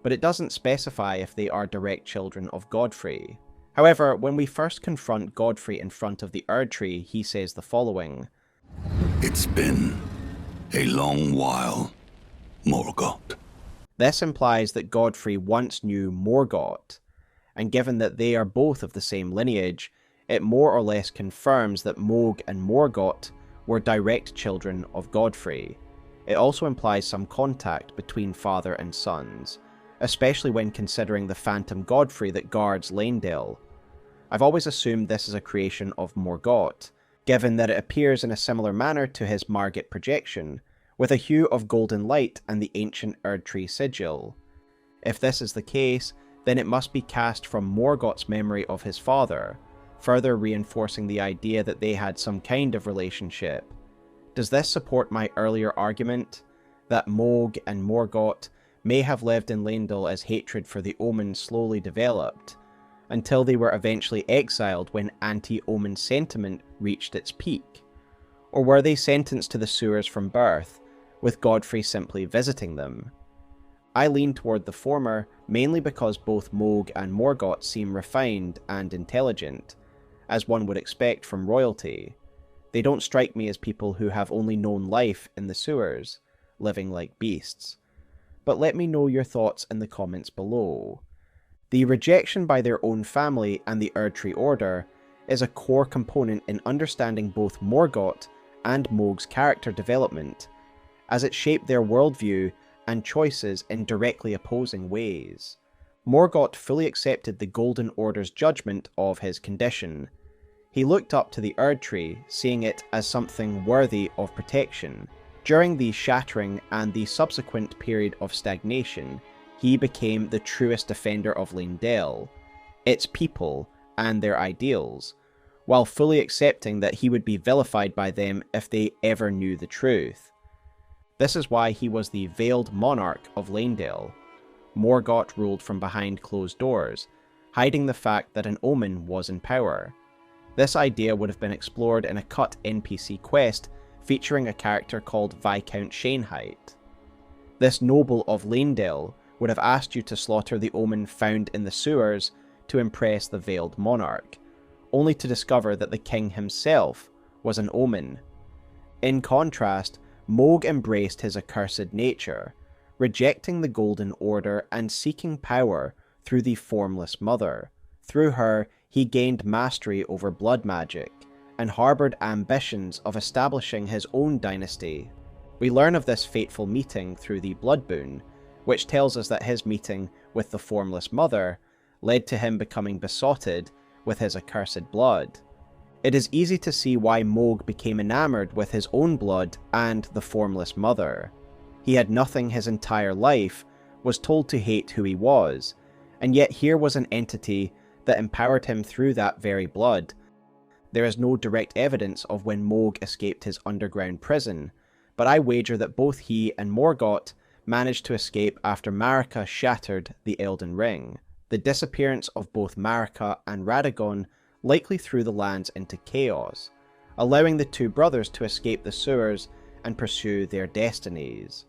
but it doesn't specify if they are direct children of Godfrey. However, when we first confront Godfrey in front of the Erdtree, he says the following: "It's been a long while, Morgott." This implies that Godfrey once knew Morgott, and given that they are both of the same lineage, it more or less confirms that Mohg and Morgott were direct children of Godfrey. It also implies some contact between father and sons, especially when considering the phantom Godfrey that guards Leyndell. I've always assumed this is a creation of Morgott, given that it appears in a similar manner to his Margit projection, with a hue of golden light and the ancient Erdtree sigil. If this is the case, then it must be cast from Morgott's memory of his father, further reinforcing the idea that they had some kind of relationship. Does this support my earlier argument, that Mohg and Morgott may have lived in Leyndell as hatred for the Omen slowly developed, until they were eventually exiled when anti-Omen sentiment reached its peak? Or were they sentenced to the sewers from birth, with Godfrey simply visiting them? I lean toward the former, mainly because both Mohg and Morgott seem refined and intelligent, as one would expect from royalty. They don't strike me as people who have only known life in the sewers, living like beasts. But let me know your thoughts in the comments below. The rejection by their own family and the Erdtree Order is a core component in understanding both Morgott and Mohg's character development, as it shaped their worldview and choices in directly opposing ways. Morgott fully accepted the Golden Order's judgment of his condition. He looked up to the Erdtree, seeing it as something worthy of protection. During the Shattering and the subsequent period of stagnation, he became the truest defender of Leyndell, its people, and their ideals, while fully accepting that he would be vilified by them if they ever knew the truth. This is why he was the veiled monarch of Leyndell. Morgott ruled from behind closed doors, hiding the fact that an omen was in power. This idea would have been explored in a cut NPC quest featuring a character called Viscount Shaneheit. This noble of Leyndell would have asked you to slaughter the omen found in the sewers to impress the veiled monarch, only to discover that the king himself was an omen. In contrast, Mohg embraced his accursed nature, rejecting the Golden Order and seeking power through the Formless Mother. Through her, he gained mastery over blood magic, and harboured ambitions of establishing his own dynasty. We learn of this fateful meeting through the Blood Boon, which tells us that his meeting with the Formless Mother led to him becoming besotted with his accursed blood. It is easy to see why Mohg became enamoured with his own blood and the Formless Mother. He had nothing his entire life, was told to hate who he was, and yet here was an entity that empowered him through that very blood. There is no direct evidence of when Mohg escaped his underground prison, but I wager that both he and Morgott managed to escape after Marika shattered the Elden Ring. The disappearance of both Marika and Radagon likely threw the lands into chaos, allowing the two brothers to escape the sewers and pursue their destinies.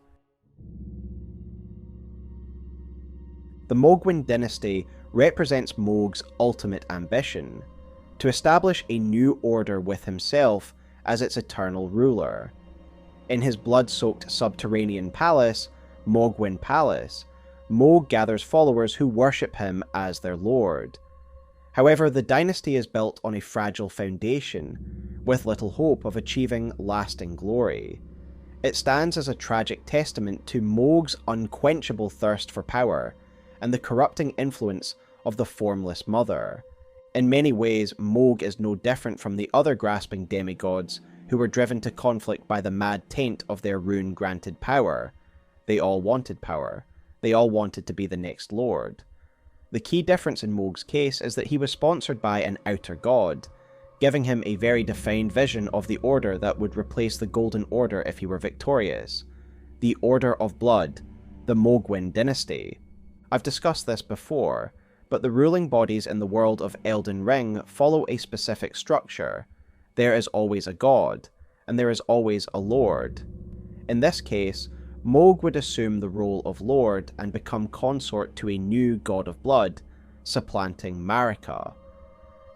The Mohgwyn dynasty represents Mohg's ultimate ambition, to establish a new order with himself as its eternal ruler. In his blood-soaked subterranean palace, Mohgwyn Palace, Mohg gathers followers who worship him as their lord. However, the dynasty is built on a fragile foundation, with little hope of achieving lasting glory. It stands as a tragic testament to Mohg's unquenchable thirst for power, and the corrupting influence of the Formless Mother. In many ways, Mohg is no different from the other grasping demigods who were driven to conflict by the mad taint of their rune-granted power. They all wanted power. They all wanted to be the next lord. The key difference in Mohg's case is that he was sponsored by an outer god, giving him a very defined vision of the order that would replace the Golden Order if he were victorious. The Order of Blood, the Mohgwyn dynasty. I've discussed this before, but the ruling bodies in the world of Elden Ring follow a specific structure. There is always a god, and there is always a lord. In this case, Mohg would assume the role of lord and become consort to a new god of blood, supplanting Marika.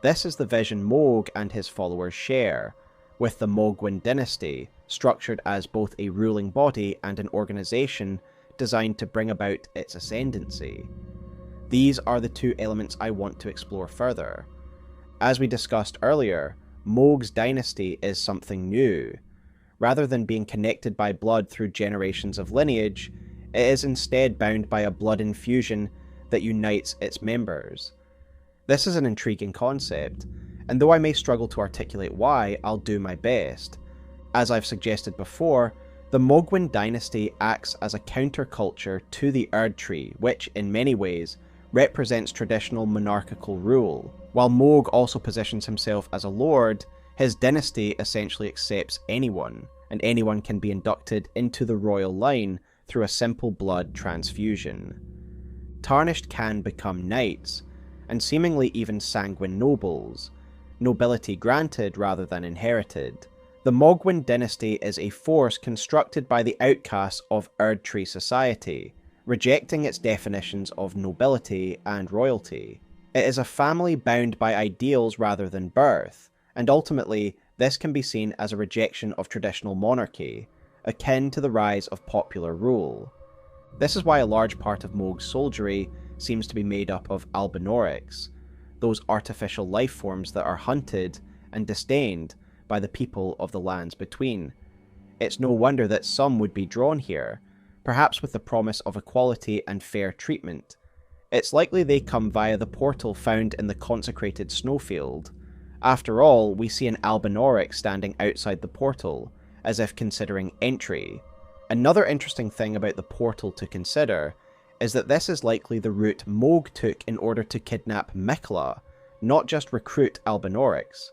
This is the vision Mohg and his followers share, with the Mohgwyn dynasty structured as both a ruling body and an organisation designed to bring about its ascendancy. These are the two elements I want to explore further. As we discussed earlier, Mohg's dynasty is something new. Rather than being connected by blood through generations of lineage, it is instead bound by a blood infusion that unites its members. This is an intriguing concept, and though I may struggle to articulate why, I'll do my best. As I've suggested before, the Mohgwyn dynasty acts as a counterculture to the Erdtree, which, in many ways, represents traditional monarchical rule. While Mohg also positions himself as a lord, his dynasty essentially accepts anyone, and anyone can be inducted into the royal line through a simple blood transfusion. Tarnished can become knights, and seemingly even sanguine nobles, nobility granted rather than inherited. The Mohgwyn dynasty is a force constructed by the outcasts of Erdtree society, rejecting its definitions of nobility and royalty. It is a family bound by ideals rather than birth, and ultimately this can be seen as a rejection of traditional monarchy, akin to the rise of popular rule. This is why a large part of Mohg's soldiery seems to be made up of albinorics, those artificial life forms that are hunted and disdained by the people of the lands between. It's no wonder that some would be drawn here, perhaps with the promise of equality and fair treatment. It's likely they come via the portal found in the consecrated snowfield. After all, we see an Albinauric standing outside the portal, as if considering entry. Another interesting thing about the portal to consider is that this is likely the route Mohg took in order to kidnap Miquella, not just recruit Albinaurics.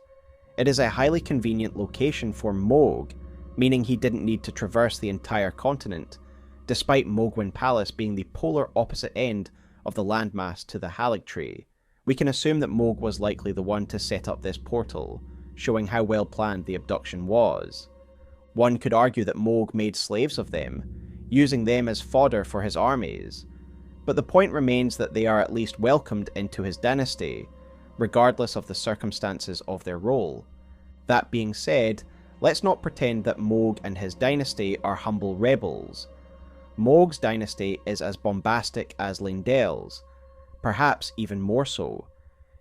It is a highly convenient location for Mohg, meaning he didn't need to traverse the entire continent, despite Mohgwyn Palace being the polar opposite end of the landmass to the Erdtree. We can assume that Mohg was likely the one to set up this portal, showing how well planned the abduction was. One could argue that Mohg made slaves of them, using them as fodder for his armies, but the point remains that they are at least welcomed into his dynasty, regardless of the circumstances of their role. That being said, let's not pretend that Mohg and his dynasty are humble rebels. Mohg's dynasty is as bombastic as Leyndell's, perhaps even more so.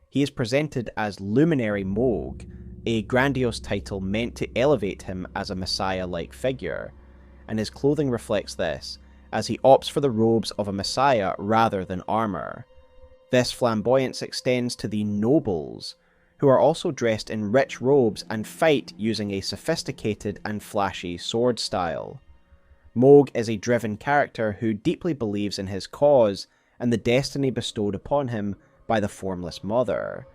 He is presented as Luminary Mohg, a grandiose title meant to elevate him as a messiah-like figure, and his clothing reflects this, as he opts for the robes of a messiah rather than armour. This flamboyance extends to the nobles, who are also dressed in rich robes and fight using a sophisticated and flashy sword style. Mohg is a driven character who deeply believes in his cause and the destiny bestowed upon him by the Formless Mother,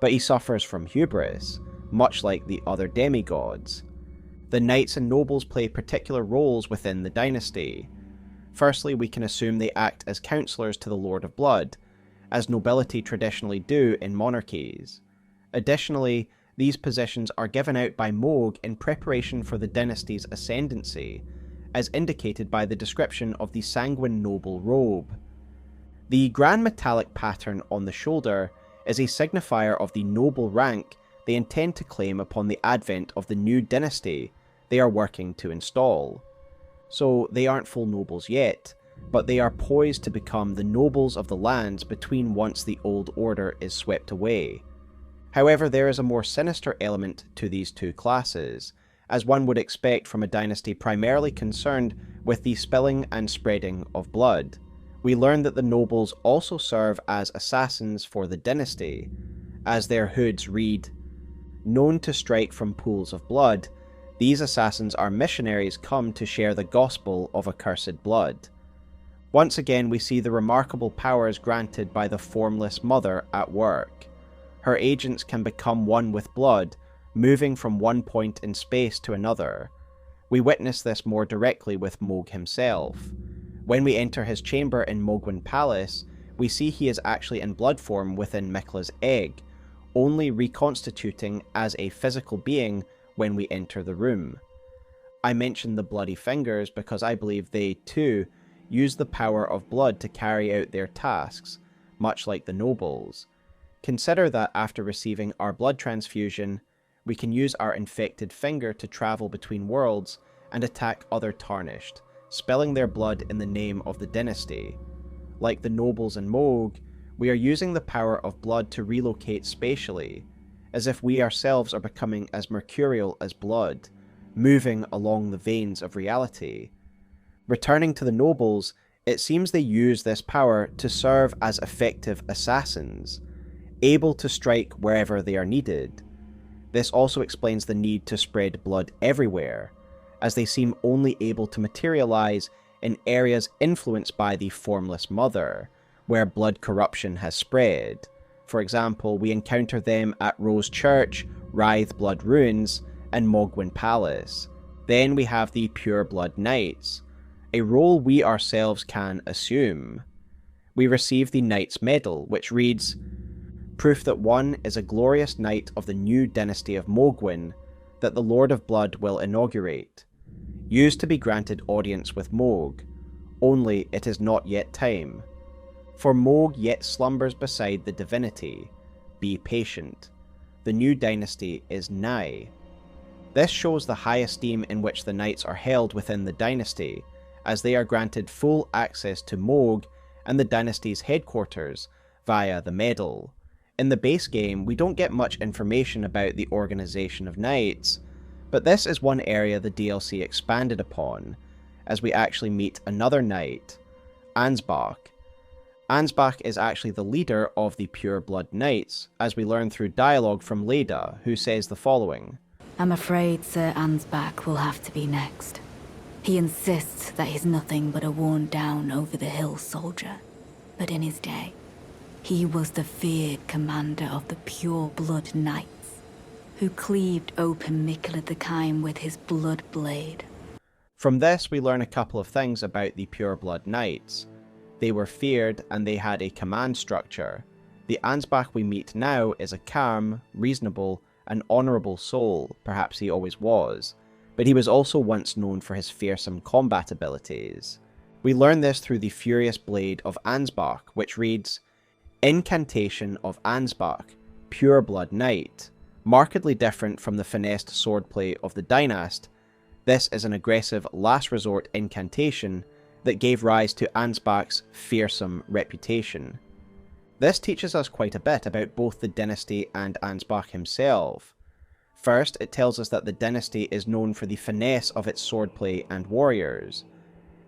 but he suffers from hubris, much like the other demigods. The knights and nobles play particular roles within the dynasty. Firstly, we can assume they act as counsellors to the Lord of Blood, as nobility traditionally do in monarchies. Additionally, these positions are given out by Mohg in preparation for the dynasty's ascendancy, as indicated by the description of the sanguine noble robe. The grand metallic pattern on the shoulder is a signifier of the noble rank they intend to claim upon the advent of the new dynasty they are working to install. So they aren't full nobles yet, but they are poised to become the nobles of the lands between once the old order is swept away. However, there is a more sinister element to these two classes, as one would expect from a dynasty primarily concerned with the spilling and spreading of blood. We learn that the nobles also serve as assassins for the dynasty, as their hoods read, "Known to strike from pools of blood, these assassins are missionaries come to share the gospel of accursed blood." Once again, we see the remarkable powers granted by the Formless Mother at work. Her agents can become one with blood, moving from one point in space to another. We witness this more directly with Mohg himself. When we enter his chamber in Mohgwyn Palace, we see he is actually in blood form within Miquella's egg, only reconstituting as a physical being when we enter the room. I mention the bloody fingers because I believe they, too, use the power of blood to carry out their tasks, much like the nobles. Consider that after receiving our blood transfusion, we can use our infected finger to travel between worlds and attack other tarnished, spilling their blood in the name of the dynasty. Like the nobles in Mohg, we are using the power of blood to relocate spatially, as if we ourselves are becoming as mercurial as blood, moving along the veins of reality. Returning to the nobles, it seems they use this power to serve as effective assassins, able to strike wherever they are needed. This also explains the need to spread blood everywhere, as they seem only able to materialize in areas influenced by the Formless Mother, where blood corruption has spread. For example, we encounter them at Rose Church, Writhe Blood Ruins, and Mohgwyn Palace. Then we have the Pure Blood Knights, a role we ourselves can assume. We receive the Knight's Medal, which reads, "Proof that one is a glorious knight of the new dynasty of Mohgwyn, that the Lord of Blood will inaugurate. Used to be granted audience with Mohg, only it is not yet time. For Mohg yet slumbers beside the divinity. Be patient. The new dynasty is nigh." This shows the high esteem in which the knights are held within the dynasty, as they are granted full access to Mohg and the dynasty's headquarters via the medal. In the base game, we don't get much information about the organization of knights, But this is one area the DLC expanded upon, as we actually meet another knight, Ansbach. Ansbach is actually the leader of the Pure Blood Knights, as we learn through dialogue from Leda, who says the following. I'm afraid Sir Ansbach will have to be next. He insists that he's nothing but a worn-down over-the-hill soldier. But in his day, he was the feared commander of the Pure Blood Knights, who cleaved open Miquella the Vow with his blood blade. From this, we learn a couple of things about the Pure Blood Knights. They were feared and they had a command structure. The Ansbach we meet now is a calm, reasonable, and honourable soul, perhaps he always was, but he was also once known for his fearsome combat abilities. We learn this through the Furious Blade of Ansbach, which reads, Incantation of Ansbach, Pure Blood Knight. Markedly different from the finessed swordplay of the Dynast, this is an aggressive last resort incantation that gave rise to Ansbach's fearsome reputation. This teaches us quite a bit about both the dynasty and Ansbach himself. First, it tells us that the dynasty is known for the finesse of its swordplay and warriors.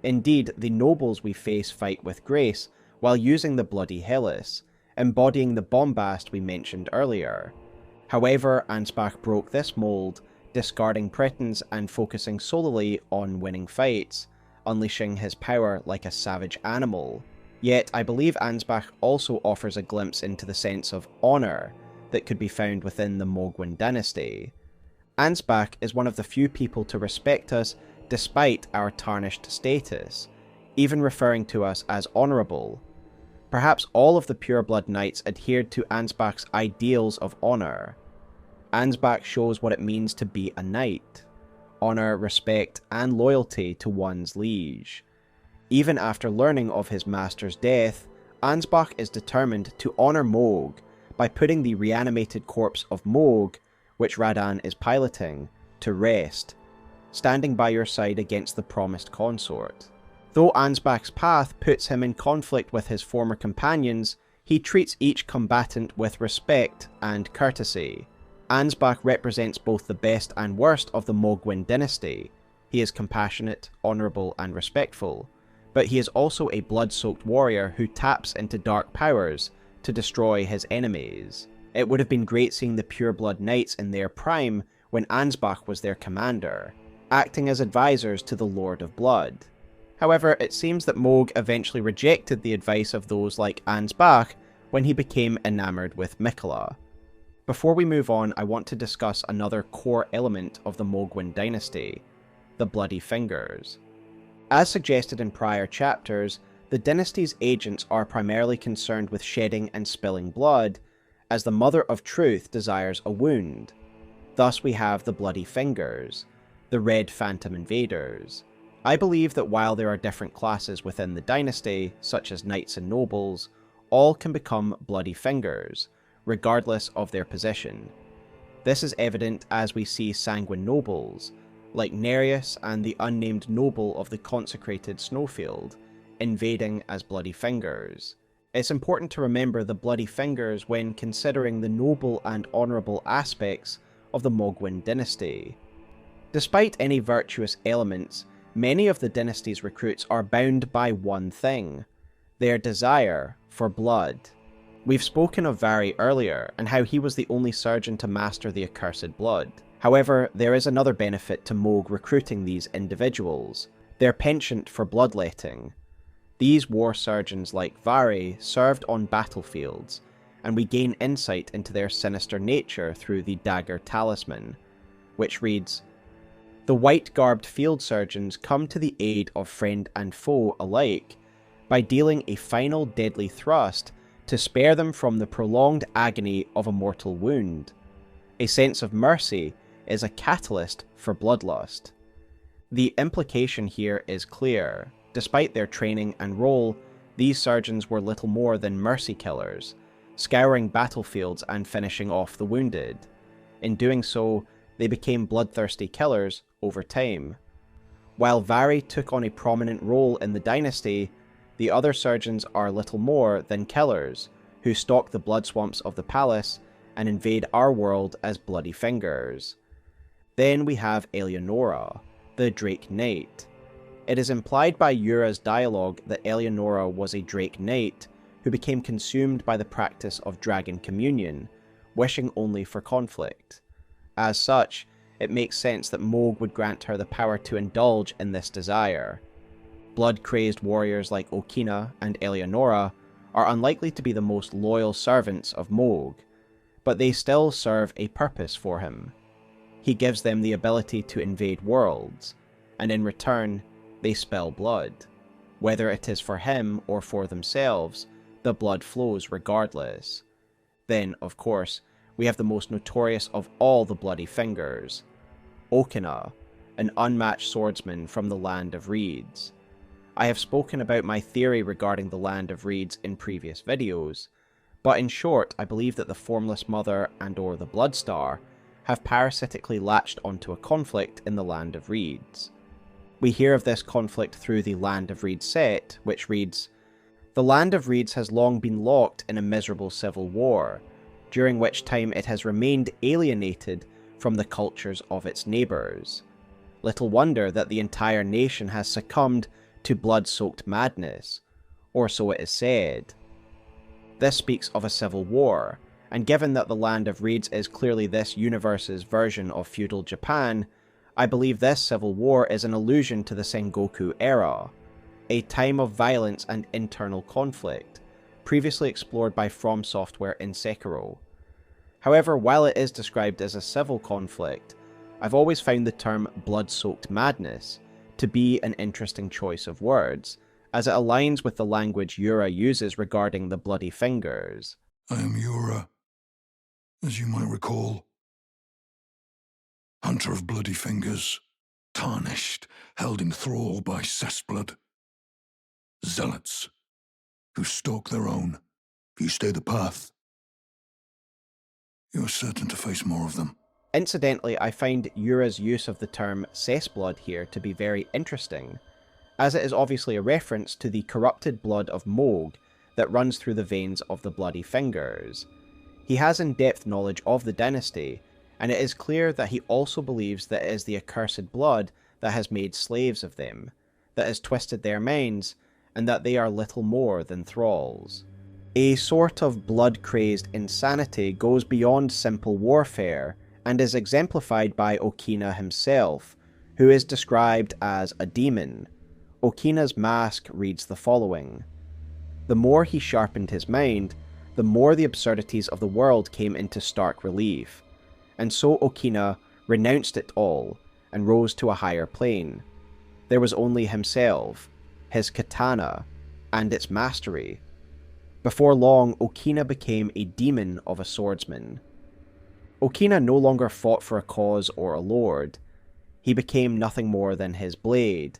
Indeed, the nobles we face fight with grace while using the bloody Hellas, embodying the bombast we mentioned earlier. However, Ansbach broke this mold, discarding pretence and focusing solely on winning fights, unleashing his power like a savage animal. Yet, I believe Ansbach also offers a glimpse into the sense of honour that could be found within the Mohg dynasty. Ansbach is one of the few people to respect us despite our tarnished status, even referring to us as honourable. Perhaps all of the Pure Blood Knights adhered to Ansbach's ideals of honour. Ansbach shows what it means to be a knight: honour, respect, and loyalty to one's liege. Even after learning of his master's death, Ansbach is determined to honour Mohg by putting the reanimated corpse of Mohg, which Radahn is piloting, to rest, standing by your side against the promised consort. Though Ansbach's path puts him in conflict with his former companions, he treats each combatant with respect and courtesy. Ansbach represents both the best and worst of the Mohg dynasty. He is compassionate, honourable, and respectful, but he is also a blood-soaked warrior who taps into dark powers to destroy his enemies. It would have been great seeing the Pure Blood Knights in their prime when Ansbach was their commander, acting as advisors to the Lord of Blood. However, it seems that Mohg eventually rejected the advice of those like Ansbach when he became enamored with Miquella. Before we move on, I want to discuss another core element of the Mohg dynasty, the Bloody Fingers. As suggested in prior chapters, the dynasty's agents are primarily concerned with shedding and spilling blood, as the Mother of Truth desires a wound. Thus we have the Bloody Fingers, the Red Phantom Invaders. I believe that while there are different classes within the dynasty, such as knights and nobles, all can become Bloody Fingers, regardless of their position. This is evident as we see sanguine nobles, like Nereus and the unnamed noble of the consecrated snowfield, invading as Bloody Fingers. It's important to remember the Bloody Fingers when considering the noble and honourable aspects of the Mohg dynasty. Despite any virtuous elements, many of the dynasty's recruits are bound by one thing: their desire for blood. We've spoken of Vari earlier, and how he was the only surgeon to master the accursed blood. However, there is another benefit to Mohg recruiting these individuals: their penchant for bloodletting. These war surgeons like Vari served on battlefields, and we gain insight into their sinister nature through the Dagger Talisman, which reads, "The white-garbed field surgeons come to the aid of friend and foe alike by dealing a final deadly thrust to spare them from the prolonged agony of a mortal wound. A sense of mercy is a catalyst for bloodlust." The implication here is clear. Despite their training and role, these surgeons were little more than mercy killers, scouring battlefields and finishing off the wounded. In doing so, they became bloodthirsty killers over time. While Vari took on a prominent role in the dynasty, the other surgeons are little more than killers, who stalk the blood swamps of the palace and invade our world as Bloody Fingers. Then we have Eleonora, the Drake Knight. It is implied by Yura's dialogue that Eleonora was a Drake Knight who became consumed by the practice of dragon communion, wishing only for conflict. As such, it makes sense that Mohg would grant her the power to indulge in this desire. Blood-crazed warriors like Okina and Eleonora are unlikely to be the most loyal servants of Mohg, but they still serve a purpose for him. He gives them the ability to invade worlds, and in return, they spill blood. Whether it is for him or for themselves, the blood flows regardless. Then, of course, we have the most notorious of all the Bloody Fingers, Okina, an unmatched swordsman from the Land of Reeds. I have spoken about my theory regarding the Land of Reeds in previous videos, but in short, I believe that the Formless Mother and or the Bloodstar have parasitically latched onto a conflict in the Land of Reeds. We hear of this conflict through the Land of Reeds set, which reads, "The Land of Reeds has long been locked in a miserable civil war, during which time it has remained alienated from the cultures of its neighbours. Little wonder that the entire nation has succumbed to blood-soaked madness, or so it is said." This speaks of a civil war, and given that the Land of Reeds is clearly this universe's version of feudal Japan, I believe this civil war is an allusion to the Sengoku era, a time of violence and internal conflict, previously explored by From Software in Sekiro. However, while it is described as a civil conflict, I've always found the term blood-soaked madness to be an interesting choice of words, as it aligns with the language Yura uses regarding the Bloody Fingers. I am Yura, as you might recall. Hunter of bloody fingers, tarnished, held in thrall by cessblood. Zealots, who stalk their own. If you stay the path, you are certain to face more of them. Incidentally, I find Yura's use of the term cessblood here to be very interesting, as it is obviously a reference to the corrupted blood of Mohg that runs through the veins of the Bloody Fingers. He has in-depth knowledge of the dynasty, and it is clear that he also believes that it is the accursed blood that has made slaves of them, that has twisted their minds, and that they are little more than thralls. A sort of blood-crazed insanity goes beyond simple warfare, and is exemplified by Okina himself, who is described as a demon. Okina's mask reads the following: "The more he sharpened his mind, the more the absurdities of the world came into stark relief, and so Okina renounced it all, and rose to a higher plane. There was only himself, his katana, and its mastery. Before long, Okina became a demon of a swordsman." Okina no longer fought for a cause or a lord. He became nothing more than his blade,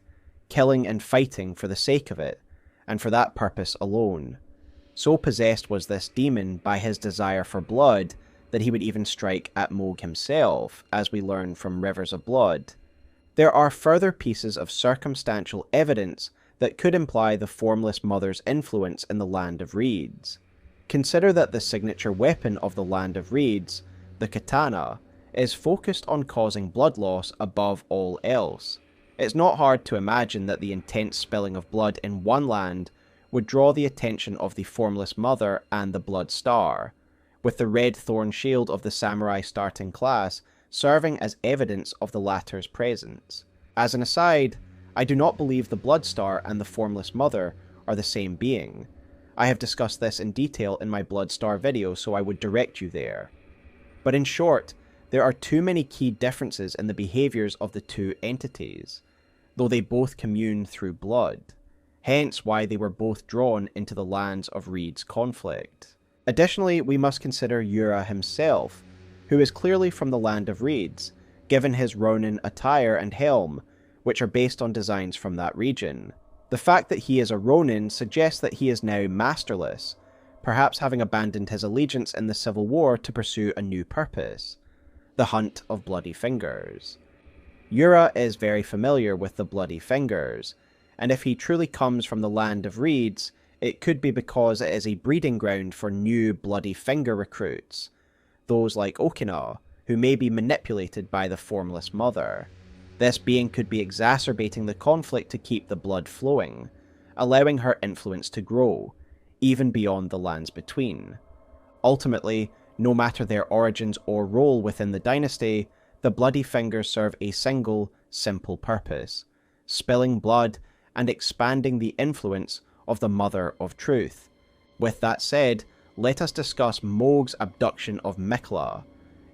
killing and fighting for the sake of it, and for that purpose alone. So possessed was this demon by his desire for blood that he would even strike at Mohg himself, as we learn from Rivers of Blood. There are further pieces of circumstantial evidence that could imply the Formless Mother's influence in the Land of Reeds. Consider that the signature weapon of the Land of Reeds, the katana, is focused on causing blood loss above all else. It's not hard to imagine that the intense spilling of blood in one land would draw the attention of the Formless Mother and the Bloodstar, with the red thorn shield of the samurai starting class serving as evidence of the latter's presence. As an aside, I do not believe the Bloodstar and the Formless Mother are the same being. I have discussed this in detail in my Bloodstar video, so I would direct you there. But in short, there are too many key differences in the behaviours of the two entities, though they both commune through blood, hence why they were both drawn into the Lands of Reed's conflict. Additionally, we must consider Yura himself, who is clearly from the Land of Reeds, given his Ronin attire and helm, which are based on designs from that region. The fact that he is a Ronin suggests that he is now masterless, perhaps having abandoned his allegiance in the Civil War to pursue a new purpose, the hunt of Bloody Fingers. Yura is very familiar with the Bloody Fingers, and if he truly comes from the Land of Reeds, it could be because it is a breeding ground for new Bloody Finger recruits, those like Okina, who may be manipulated by the Formless Mother. This being could be exacerbating the conflict to keep the blood flowing, allowing her influence to grow, even beyond the lands between. Ultimately, no matter their origins or role within the dynasty, the Bloody Fingers serve a single, simple purpose: spilling blood and expanding the influence of the Mother of Truth. With that said, let us discuss Mohg's abduction of Miquella,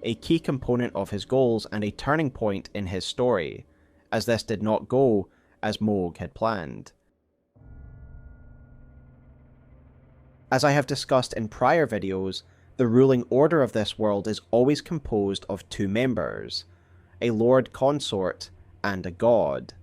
a key component of his goals and a turning point in his story, as this did not go as Mohg had planned. As I have discussed in prior videos, the ruling order of this world is always composed of two members, a Lord Consort and a God.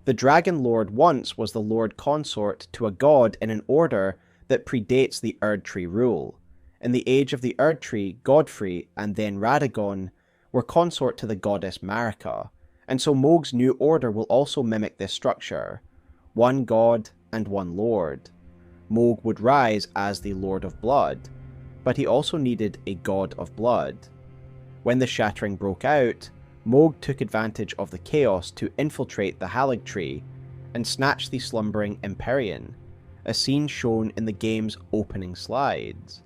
The Dragon Lord once was the Lord Consort to a god in an order that predates the Erdtree rule. In the age of the Erdtree, Godfrey and then Radagon were consort to the goddess Marika, and so Mohg's new order will also mimic this structure: one god and one lord. Mohg would rise as the Lord of Blood, but he also needed a God of Blood. When the Shattering broke out, Mohg took advantage of the chaos to infiltrate the Erdtree and snatch the slumbering Empyrean, a scene shown in the game's opening slides.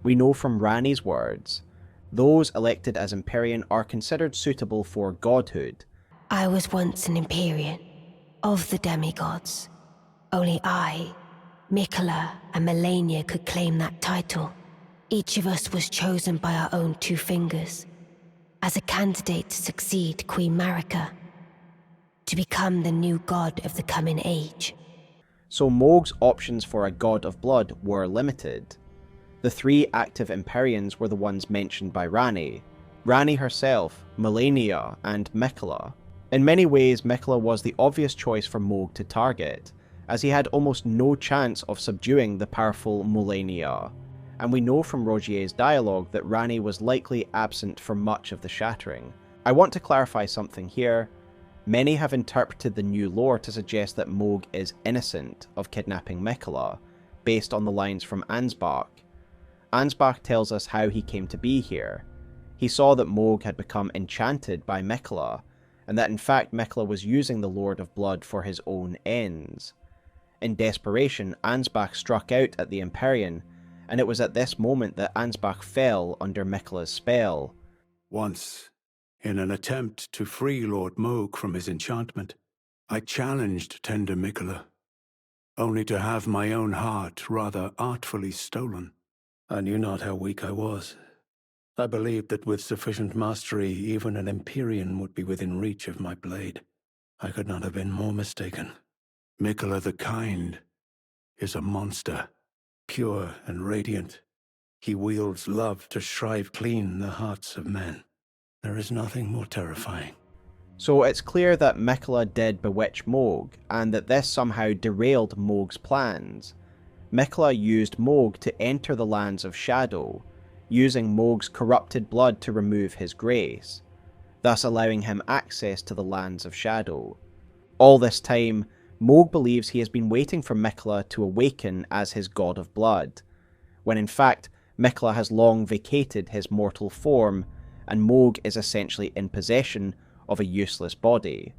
We know from Ranni's words, those elected as Empyrean are considered suitable for godhood. I was once an Empyrean, of the demigods. Only I, Miquella, and Malenia could claim that title. Each of us was chosen by our own two fingers, as a candidate to succeed Queen Marika, to become the new god of the coming age. So Mohg's options for a God of Blood were limited. The three active Empyreans were the ones mentioned by Ranni herself, Malenia, and Miquella. In many ways, Miquella was the obvious choice for Mohg to target, as he had almost no chance of subduing the powerful Malenia, and we know from Rogier's dialogue that Ranni was likely absent for much of the Shattering. I want to clarify something here. Many have interpreted the new lore to suggest that Mohg is innocent of kidnapping Miquella, based on the lines from Ansbach. Ansbach tells us how he came to be here. He saw that Mohg had become enchanted by Miquella, and that in fact Miquella was using the Lord of Blood for his own ends. In desperation, Ansbach struck out at the Empyrean, and it was at this moment that Ansbach fell under Miquella's spell. Once, in an attempt to free Lord Mohg from his enchantment, I challenged tender Miquella, only to have my own heart rather artfully stolen. I knew not how weak I was. I believed that with sufficient mastery, even an Empyrean would be within reach of my blade. I could not have been more mistaken. Miquella the Kind is a monster, pure and radiant. He wields love to shrive clean the hearts of men. There is nothing more terrifying. So it's clear that Miquella did bewitch Mohg, and that this somehow derailed Mohg's plans. Miquella used Mohg to enter the lands of Shadow, using Mohg's corrupted blood to remove his grace, thus allowing him access to the lands of Shadow. All this time, Mohg believes he has been waiting for Miquella to awaken as his God of Blood, when in fact Miquella has long vacated his mortal form, and Mohg is essentially in possession of a useless body.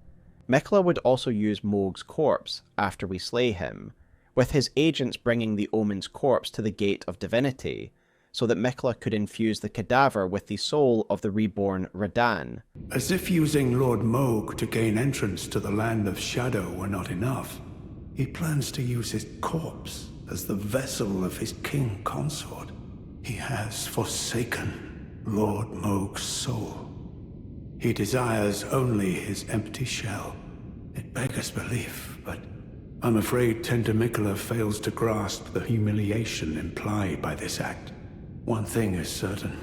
Miquella would also use Mohg's corpse after we slay him, with his agents bringing the Omen's corpse to the Gate of Divinity, so that Miquella could infuse the cadaver with the soul of the reborn Radahn. As if using Lord Mohg to gain entrance to the land of Shadow were not enough, he plans to use his corpse as the vessel of his king consort. He has forsaken Lord Mohg's soul. He desires only his empty shell. It beggars belief, but I'm afraid tender Miquella fails to grasp the humiliation implied by this act. One thing is certain.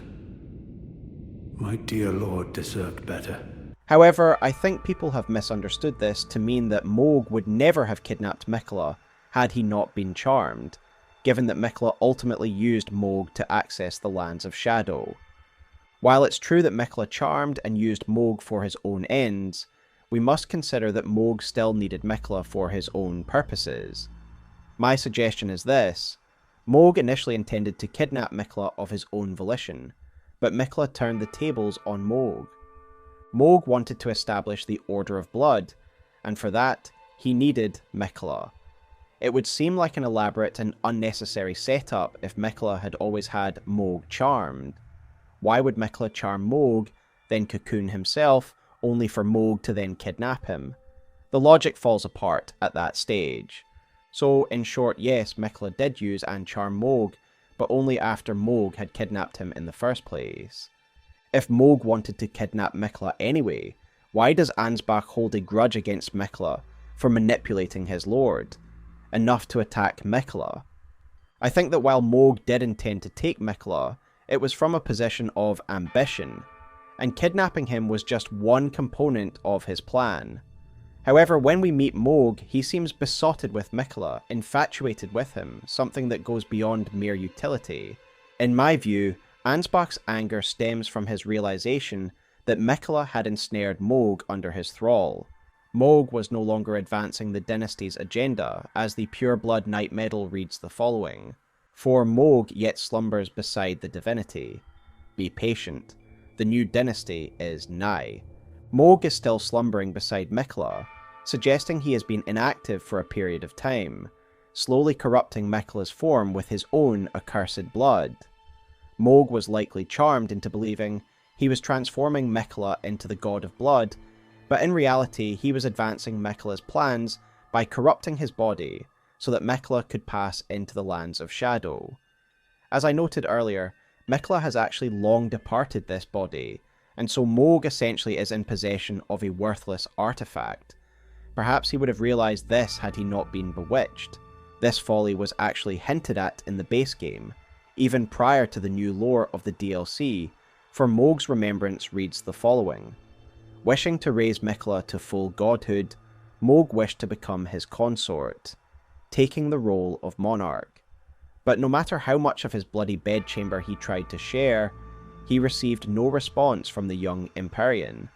My dear lord deserved better. However, I think people have misunderstood this to mean that Mohg would never have kidnapped Miquella had he not been charmed, given that Miquella ultimately used Mohg to access the lands of Shadow. While it's true that Miquella charmed and used Mohg for his own ends, we must consider that Mohg still needed Miquella for his own purposes. My suggestion is this: Mohg initially intended to kidnap Miquella of his own volition, but Miquella turned the tables on Mohg. Mohg wanted to establish the Order of Blood, and for that, he needed Miquella. It would seem like an elaborate and unnecessary setup if Miquella had always had Mohg charmed. Why would Miquella charm Mohg, then cocoon himself, only for Mohg to then kidnap him? The logic falls apart at that stage. So, in short, yes, Miquella did use and charm Mohg, but only after Mohg had kidnapped him in the first place. If Mohg wanted to kidnap Miquella anyway, why does Ansbach hold a grudge against Miquella for manipulating his lord? Enough to attack Miquella. I think that while Mohg did intend to take Miquella, it was from a position of ambition, and kidnapping him was just one component of his plan. However, when we meet Mohg, he seems besotted with Miquella, infatuated with him, something that goes beyond mere utility. In my view, Ansbach's anger stems from his realization that Miquella had ensnared Mohg under his thrall. Mohg was no longer advancing the dynasty's agenda, as the Pure-Blood Knight medal reads the following: "For Mohg yet slumbers beside the divinity. Be patient, the new dynasty is nigh." Mohg is still slumbering beside Miquella, suggesting he has been inactive for a period of time, slowly corrupting Miquella's form with his own accursed blood. Mohg was likely charmed into believing he was transforming Miquella into the god of blood, but in reality he was advancing Miquella's plans by corrupting his body so that Miquella could pass into the lands of shadow. As I noted earlier, Miquella has actually long departed this body, and so Mohg essentially is in possession of a worthless artifact. Perhaps he would have realised this had he not been bewitched. This folly was actually hinted at in the base game, even prior to the new lore of the DLC, for Mohg's remembrance reads the following: "Wishing to raise Miquella to full godhood, Mohg wished to become his consort, taking the role of monarch. But no matter how much of his bloody bedchamber he tried to share, he received no response from the young Empyrean.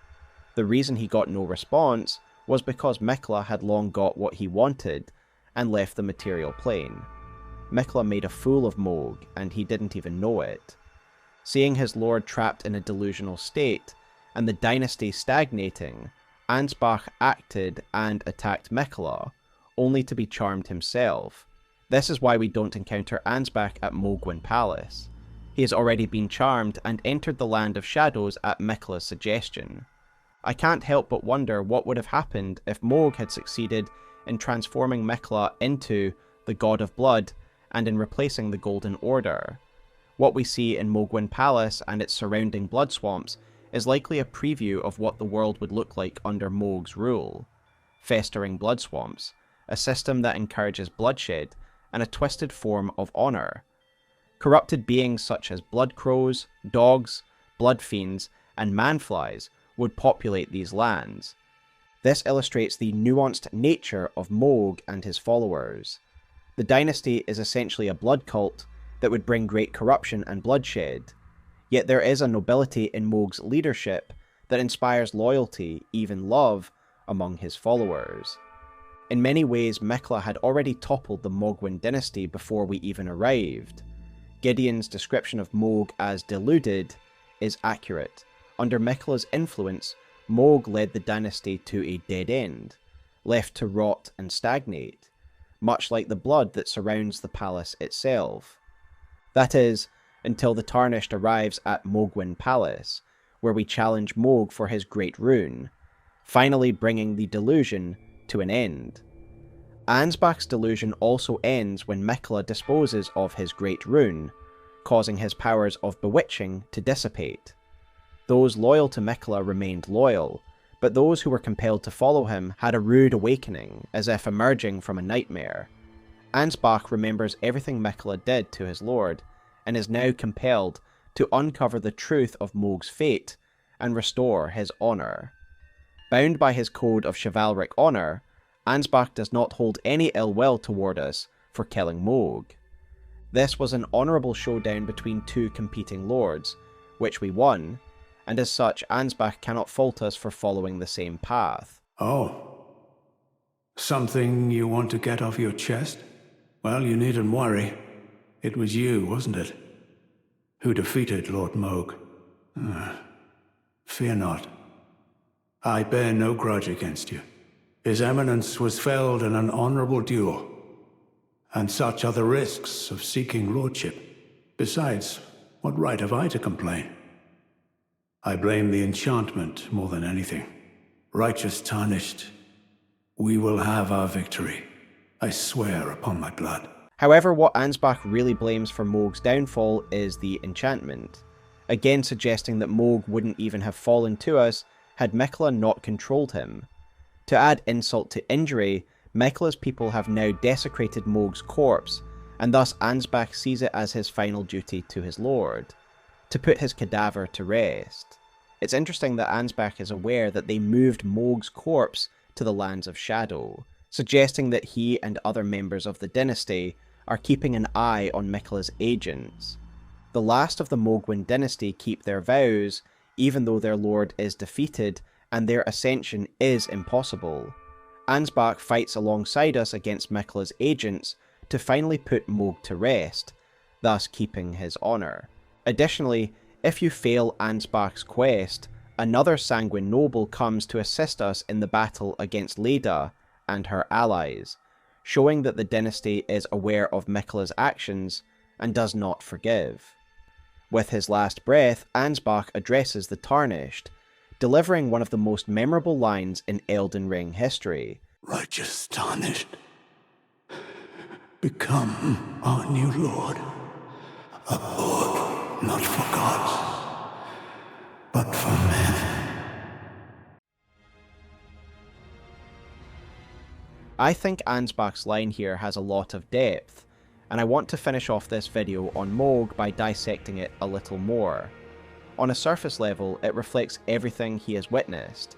The reason he got no response was because Miquella had long got what he wanted and left the material plane. Miquella made a fool of Mohg, and he didn't even know it. Seeing his lord trapped in a delusional state, and the dynasty stagnating, Ansbach acted and attacked Miquella, only to be charmed himself. This is why we don't encounter Ansbach at Mohgwyn Palace. He has already been charmed and entered the Land of Shadows at Miquella's suggestion. I can't help but wonder what would have happened if Mohg had succeeded in transforming Miquella into the God of Blood and in replacing the Golden Order. What we see in Mohgwyn Palace and its surrounding blood swamps is likely a preview of what the world would look like under Mohg's rule. Festering blood swamps, a system that encourages bloodshed and a twisted form of honour. Corrupted beings such as blood crows, dogs, blood fiends, and manflies would populate these lands. This illustrates the nuanced nature of Mohg and his followers. The dynasty is essentially a blood cult that would bring great corruption and bloodshed, yet there is a nobility in Mohg's leadership that inspires loyalty, even love, among his followers. In many ways, Miquella had already toppled the Mohgwyn dynasty before we even arrived. Gideon's description of Mohg as deluded is accurate. Under Miquella's influence, Mohg led the dynasty to a dead end, left to rot and stagnate, much like the blood that surrounds the palace itself. That is, until the Tarnished arrives at Mohgwyn Palace, where we challenge Mohg for his great rune, finally bringing the delusion to an end. Ansbach's delusion also ends when Miquella disposes of his great rune, causing his powers of bewitching to dissipate. Those loyal to Miquella remained loyal, but those who were compelled to follow him had a rude awakening, as if emerging from a nightmare. Ansbach remembers everything Miquella did to his lord, and is now compelled to uncover the truth of Mohg's fate and restore his honour. Bound by his code of chivalric honour, Ansbach does not hold any ill will toward us for killing Mohg. This was an honourable showdown between two competing lords, which we won, and as such Ansbach cannot fault us for following the same path. Oh. Something you want to get off your chest? Well, you needn't worry. It was you, wasn't it? Who defeated Lord Mohg. Fear not. I bear no grudge against you. His Eminence was felled in an honorable duel, and such are the risks of seeking lordship. Besides, what right have I to complain? I blame the enchantment more than anything. Righteous tarnished, we will have our victory. I swear upon my blood. However, what Ansbach really blames for Mohg's downfall is the enchantment, again suggesting that Mohg wouldn't even have fallen to us had Miquella not controlled him. To add insult to injury, Miquella's people have now desecrated Mohg's corpse, and thus Ansbach sees it as his final duty to his lord, to put his cadaver to rest. It's interesting that Ansbach is aware that they moved Mohg's corpse to the Lands of Shadow, suggesting that he and other members of the dynasty are keeping an eye on Miquella's agents. The last of the Mohgwyn dynasty keep their vows, even though their lord is defeated and their ascension is impossible. Ansbach fights alongside us against Miquella's agents to finally put Mohg to rest, thus keeping his honour. Additionally, if you fail Ansbach's quest, another sanguine noble comes to assist us in the battle against Leda and her allies, showing that the dynasty is aware of Miquella's actions and does not forgive. With his last breath, Ansbach addresses the Tarnished, delivering one of the most memorable lines in Elden Ring history. Righteous tarnished, become our new lord. A lord not for gods, but for men. I think Ansbach's line here has a lot of depth, and I want to finish off this video on Mohg by dissecting it a little more. On a surface level, it reflects everything he has witnessed.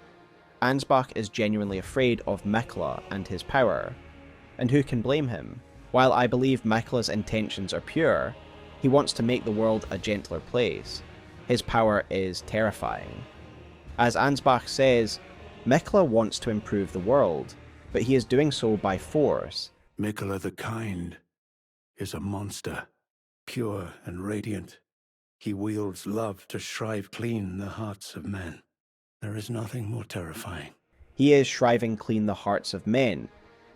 Ansbach is genuinely afraid of Miquella and his power, and who can blame him? While I believe Miquella's intentions are pure, he wants to make the world a gentler place. His power is terrifying. As Ansbach says, Miquella wants to improve the world, but he is doing so by force. Miquella the Kind is a monster, pure and radiant. He wields love to shrive clean the hearts of men. There is nothing more terrifying. He is shriving clean the hearts of men,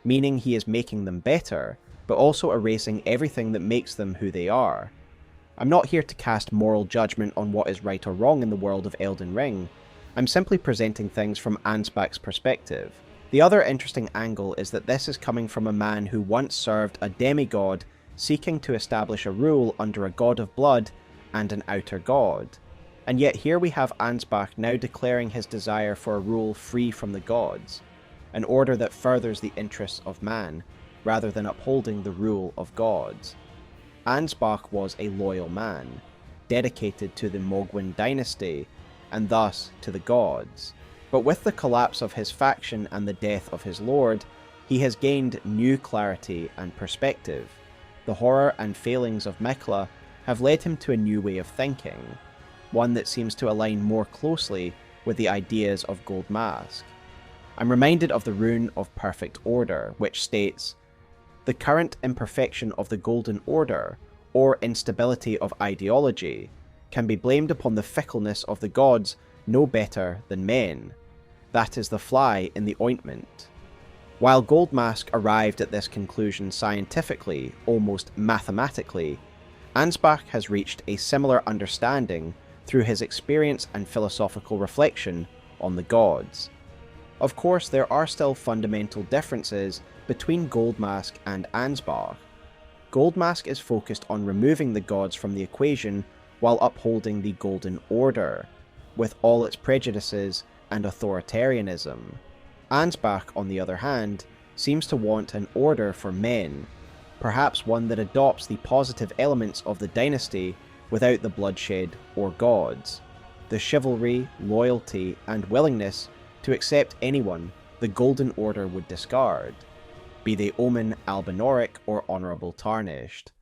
meaning he is making them better, but also erasing everything that makes them who they are. I'm not here to cast moral judgment on what is right or wrong in the world of Elden Ring. I'm simply presenting things from Ansbach's perspective. The other interesting angle is that this is coming from a man who once served a demigod seeking to establish a rule under a god of blood and an outer god. And yet here we have Ansbach now declaring his desire for a rule free from the gods, an order that furthers the interests of man, rather than upholding the rule of gods. Ansbach was a loyal man, dedicated to the Mohgwyn dynasty, and thus to the gods. But with the collapse of his faction and the death of his lord, he has gained new clarity and perspective. The horror and failings of Miquella have led him to a new way of thinking, one that seems to align more closely with the ideas of Gold Mask. I'm reminded of the Rune of Perfect Order, which states, "The current imperfection of the Golden Order, or instability of ideology, can be blamed upon the fickleness of the gods no better than men. That is the fly in the ointment." While Gold Mask arrived at this conclusion scientifically, almost mathematically, Ansbach has reached a similar understanding through his experience and philosophical reflection on the gods. Of course, there are still fundamental differences between Gold Mask and Ansbach. Gold Mask is focused on removing the gods from the equation while upholding the Golden Order, with all its prejudices and authoritarianism. Ansbach, on the other hand, seems to want an order for men, perhaps one that adopts the positive elements of the dynasty without the bloodshed or gods, the chivalry, loyalty, and willingness to accept anyone the Golden Order would discard, be they Omen, Albinoric, or Honourable Tarnished.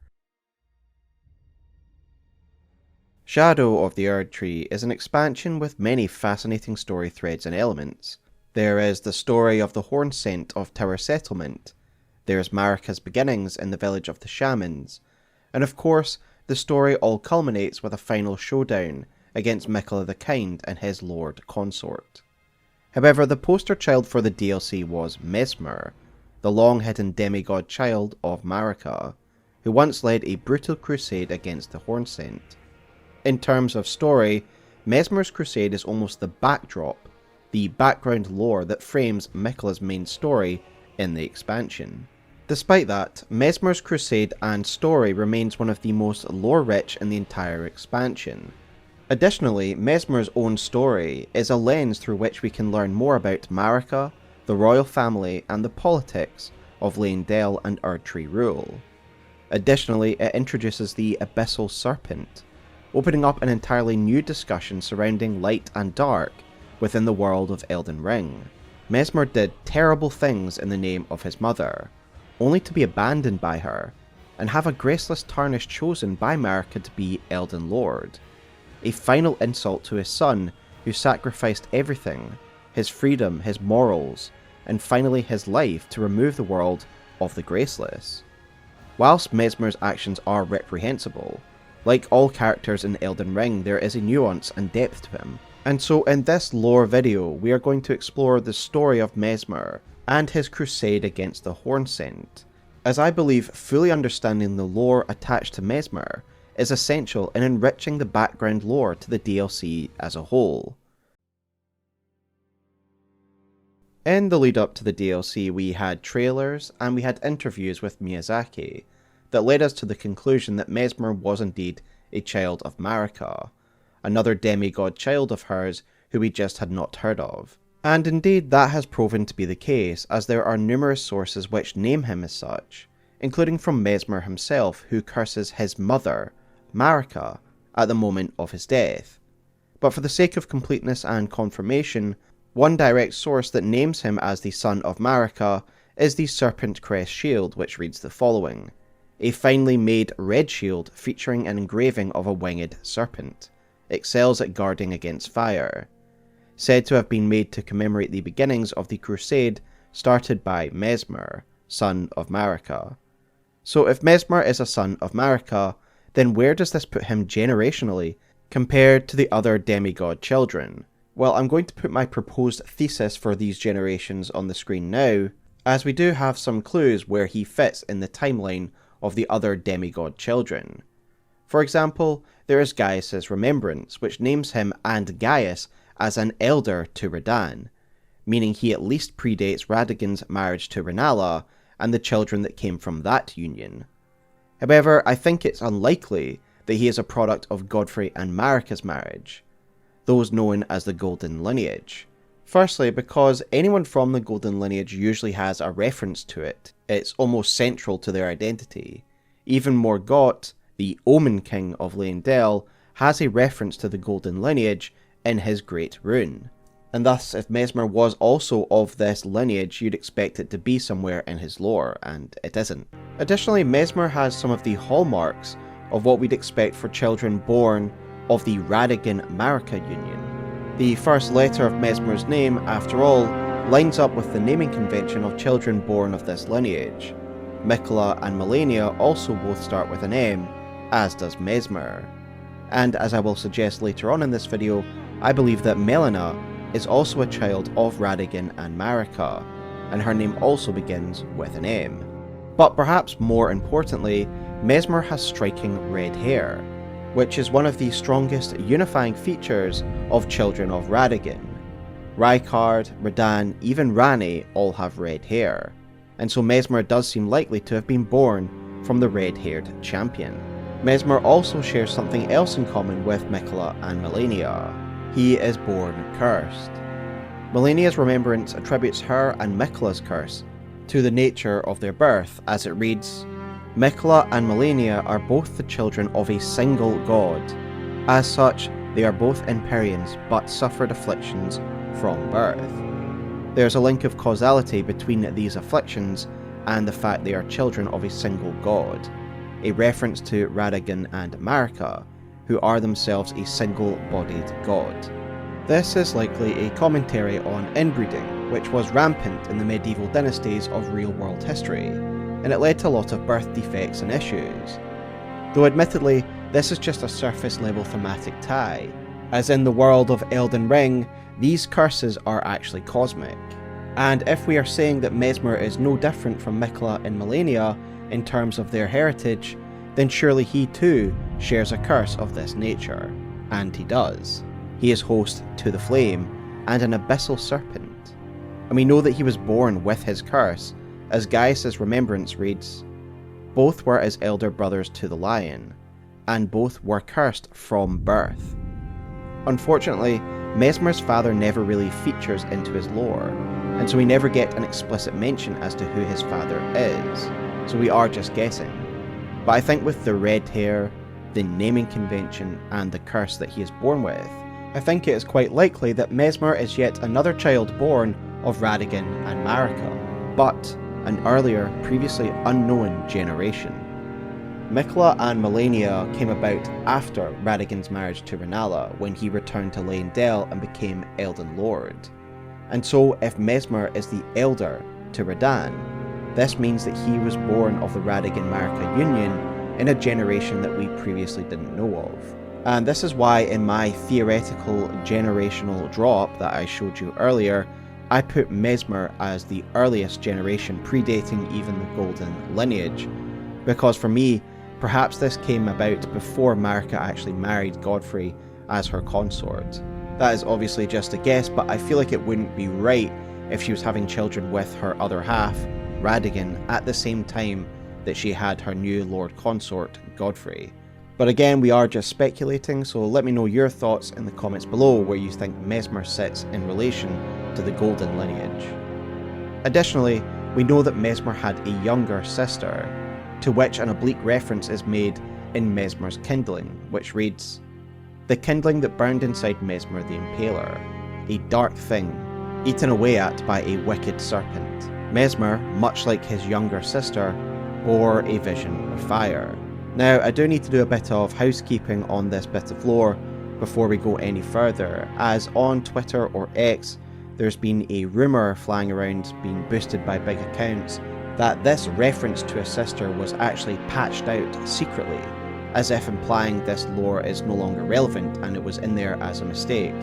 Shadow of the Erdtree is an expansion with many fascinating story threads and elements. There is the story of the Hornsent of Tower Settlement, there's Marika's beginnings in the village of the Shamans, and of course, the story all culminates with a final showdown against Miquella the Kind and his lord consort. However, the poster child for the DLC was Messmer, the long-hidden demigod child of Marika, who once led a brutal crusade against the Hornsent. In terms of story, Messmer's crusade is almost the backdrop, the background lore that frames Miquella's main story in the expansion. Despite that, Messmer's crusade and story remains one of the most lore-rich in the entire expansion. Additionally, Messmer's own story is a lens through which we can learn more about Marika, the royal family, and the politics of Leyndell and Erdtree rule. Additionally, it introduces the Abyssal Serpent, opening up an entirely new discussion surrounding light and dark within the world of Elden Ring. Messmer did terrible things in the name of his mother, only to be abandoned by her, and have a graceless tarnish chosen by Marika to be Elden Lord. A final insult to his son, who sacrificed everything, his freedom, his morals, and finally his life to remove the world of the graceless. Whilst Messmer's actions are reprehensible, like all characters in Elden Ring, there is a nuance and depth to him. And so in this lore video, we are going to explore the story of Messmer and his crusade against the Hornsent, as I believe fully understanding the lore attached to Messmer is essential in enriching the background lore to the DLC as a whole. In the lead up to the DLC, we had trailers and we had interviews with Miyazaki that led us to the conclusion that Messmer was indeed a child of Marika, another demigod child of hers who we just had not heard of. And indeed that has proven to be the case, as there are numerous sources which name him as such, including from Messmer himself, who curses his mother, Marika, at the moment of his death. But for the sake of completeness and confirmation, one direct source that names him as the son of Marika is the Serpent crest shield, which reads the following: a finely made red shield featuring an engraving of a winged serpent, excels at guarding against fire. Said to have been made to commemorate the beginnings of the crusade started by Messmer, son of Marika. So if Messmer is a son of Marika, then where does this put him generationally compared to the other demigod children? Well, I'm going to put my proposed thesis for these generations on the screen now, as we do have some clues where he fits in the timeline of the other demigod children. For example, there is Gaius' remembrance, which names him and Gaius as an elder to Radahn, meaning he at least predates Radagon's marriage to Rennala and the children that came from that union. However, I think it's unlikely that he is a product of Godfrey and Marika's marriage, those known as the Golden Lineage. Firstly, because anyone from the Golden Lineage usually has a reference to it. It's almost central to their identity. Even Morgott, the Omen King of Leyndell, has a reference to the Golden Lineage in his Great Rune. And thus, if Messmer was also of this lineage, you'd expect it to be somewhere in his lore, and it isn't. Additionally, Messmer has some of the hallmarks of what we'd expect for children born of the Radagon-Marika union. The first letter of Messmer's name, after all, lines up with the naming convention of children born of this lineage. Miquella and Malenia also both start with an M, as does Messmer. And as I will suggest later on in this video, I believe that Melina is also a child of Radagon and Marika, and her name also begins with an M. But perhaps more importantly, Messmer has striking red hair, which is one of the strongest unifying features of children of Radagon. Rykard, Radahn, even Ranni all have red hair, and so Messmer does seem likely to have been born from the red-haired champion. Messmer also shares something else in common with Miquella and Malenia. He is born cursed. Malenia's remembrance attributes her and Miquella's curse to the nature of their birth, as it reads, Miquella and Malenia are both the children of a single god. As such, they are both Empyreans, but suffered afflictions from birth. There is a link of causality between these afflictions and the fact they are children of a single god, a reference to Radagon and Marika, who are themselves a single-bodied god. This is likely a commentary on inbreeding, which was rampant in the medieval dynasties of real-world history, and it led to a lot of birth defects and issues. Though admittedly, this is just a surface-level thematic tie, As in the world of Elden Ring, these curses are actually cosmic. And if we are saying that Messmer is no different from Miquella and Malenia in terms of their heritage, then surely he too shares a curse of this nature. And he does. He is host to the Flame and an Abyssal Serpent. And we know that he was born with his curse, as Gaius' remembrance reads, "Both were as elder brothers to the Lion, and both were cursed from birth." Unfortunately, Messmer's father never really features into his lore, and so we never get an explicit mention as to who his father is, so we are just guessing. But I think with the red hair, the naming convention, and the curse that he is born with, I think it is quite likely that Messmer is yet another child born of Radagon and Marika, but an earlier, previously unknown generation. Miquella and Malenia came about after Radagon's marriage to Rennala, when he returned to Leyndell and became Elden Lord. And so if Messmer is the elder to Radahn, this means that he was born of the Radagon-Marika union in a generation that we previously didn't know of. And this is why in my theoretical generational drop that I showed you earlier, I put Messmer as the earliest generation, predating even the Golden lineage, because for me, perhaps this came about before Marika actually married Godfrey as her consort. That is obviously just a guess, but I feel like it wouldn't be right if she was having children with her other half, Radagon, at the same time that she had her new Lord Consort, Godfrey. But again, we are just speculating, so let me know your thoughts in the comments below where you think Messmer sits in relation to the Golden lineage. Additionally, we know that Messmer had a younger sister, to which an oblique reference is made in Messmer's kindling, which reads, "The kindling that burned inside Messmer the Impaler, a dark thing, eaten away at by a wicked serpent. Messmer, much like his younger sister, bore a vision of fire." Now, I do need to do a bit of housekeeping on this bit of lore before we go any further, as on Twitter or X, there's been a rumour flying around, being boosted by big accounts, that this reference to a sister was actually patched out secretly, as if implying this lore is no longer relevant and it was in there as a mistake.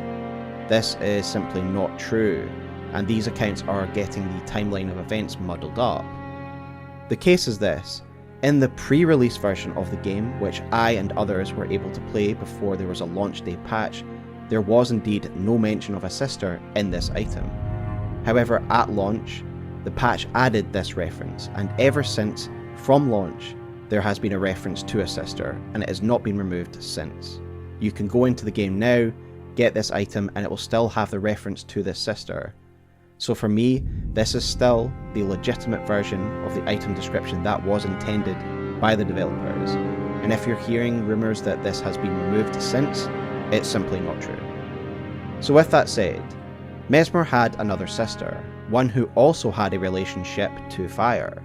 This is simply not true, and these accounts are getting the timeline of events muddled up. The case is this: in the pre-release version of the game, which I and others were able to play before there was a launch day patch, there was indeed no mention of a sister in this item. However, at launch, the patch added this reference, and ever since, from launch, there has been a reference to a sister, and it has not been removed since. You can go into the game now, get this item, and it will still have the reference to this sister. So for me, this is still the legitimate version of the item description that was intended by the developers, and if you're hearing rumours that this has been removed since, it's simply not true. So with that said, Messmer had another sister, one who also had a relationship to fire,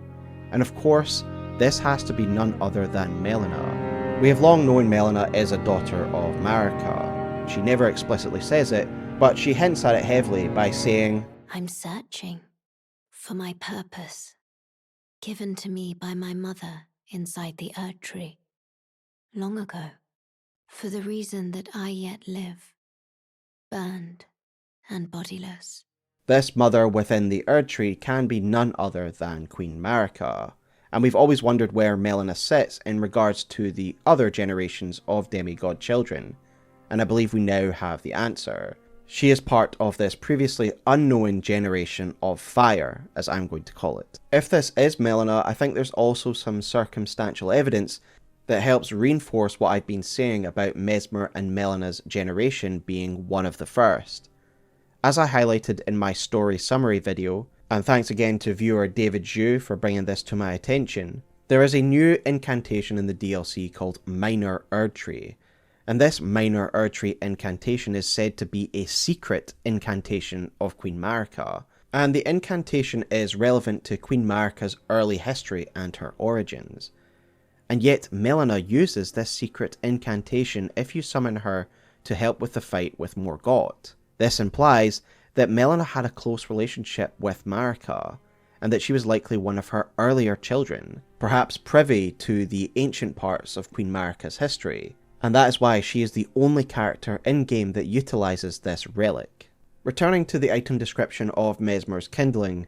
and of course, this has to be none other than Melina. We have long known Melina is a daughter of Marika. She never explicitly says it, but she hints at it heavily by saying, I'm searching for my purpose, given to me by my mother inside the Erdtree, long ago, for the reason that I yet live, burned and bodiless. This mother within the Erdtree can be none other than Queen Marika, and we've always wondered where Melina sits in regards to the other generations of demigod children, and I believe we now have the answer. She is part of this previously unknown generation of fire, as I'm going to call it. If this is Melina, I think there's also some circumstantial evidence that helps reinforce what I've been saying about Messmer and Melina's generation being one of the first. As I highlighted in my story summary video, and thanks again to viewer David Zhu for bringing this to my attention, there is a new incantation in the DLC called Minor Erdtree, and this Minor Erdtree incantation is said to be a secret incantation of Queen Marika, and the incantation is relevant to Queen Marika's early history and her origins. And yet Melina uses this secret incantation if you summon her to help with the fight with Morgott. This implies that Melina had a close relationship with Marika, and that she was likely one of her earlier children, perhaps privy to the ancient parts of Queen Marika's history. and that is why she is the only character in-game that utilises this relic. Returning to the item description of Messmer's kindling,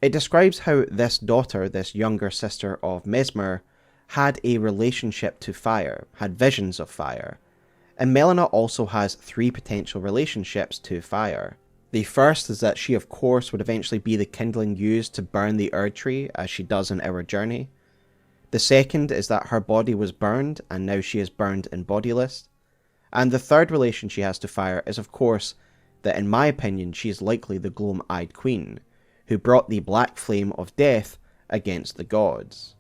it describes how this daughter, this younger sister of Messmer, had a relationship to fire, had visions of fire, and Melina also has 3 potential relationships to fire. The first is that she of course would eventually be the kindling used to burn the Erdtree, as she does in Our Journey. The second is that her body was burned, and now she is burned and bodiless. And the third relation she has to fire is of course that in my opinion she is likely the Gloam-Eyed Queen, who brought the black flame of death against the gods.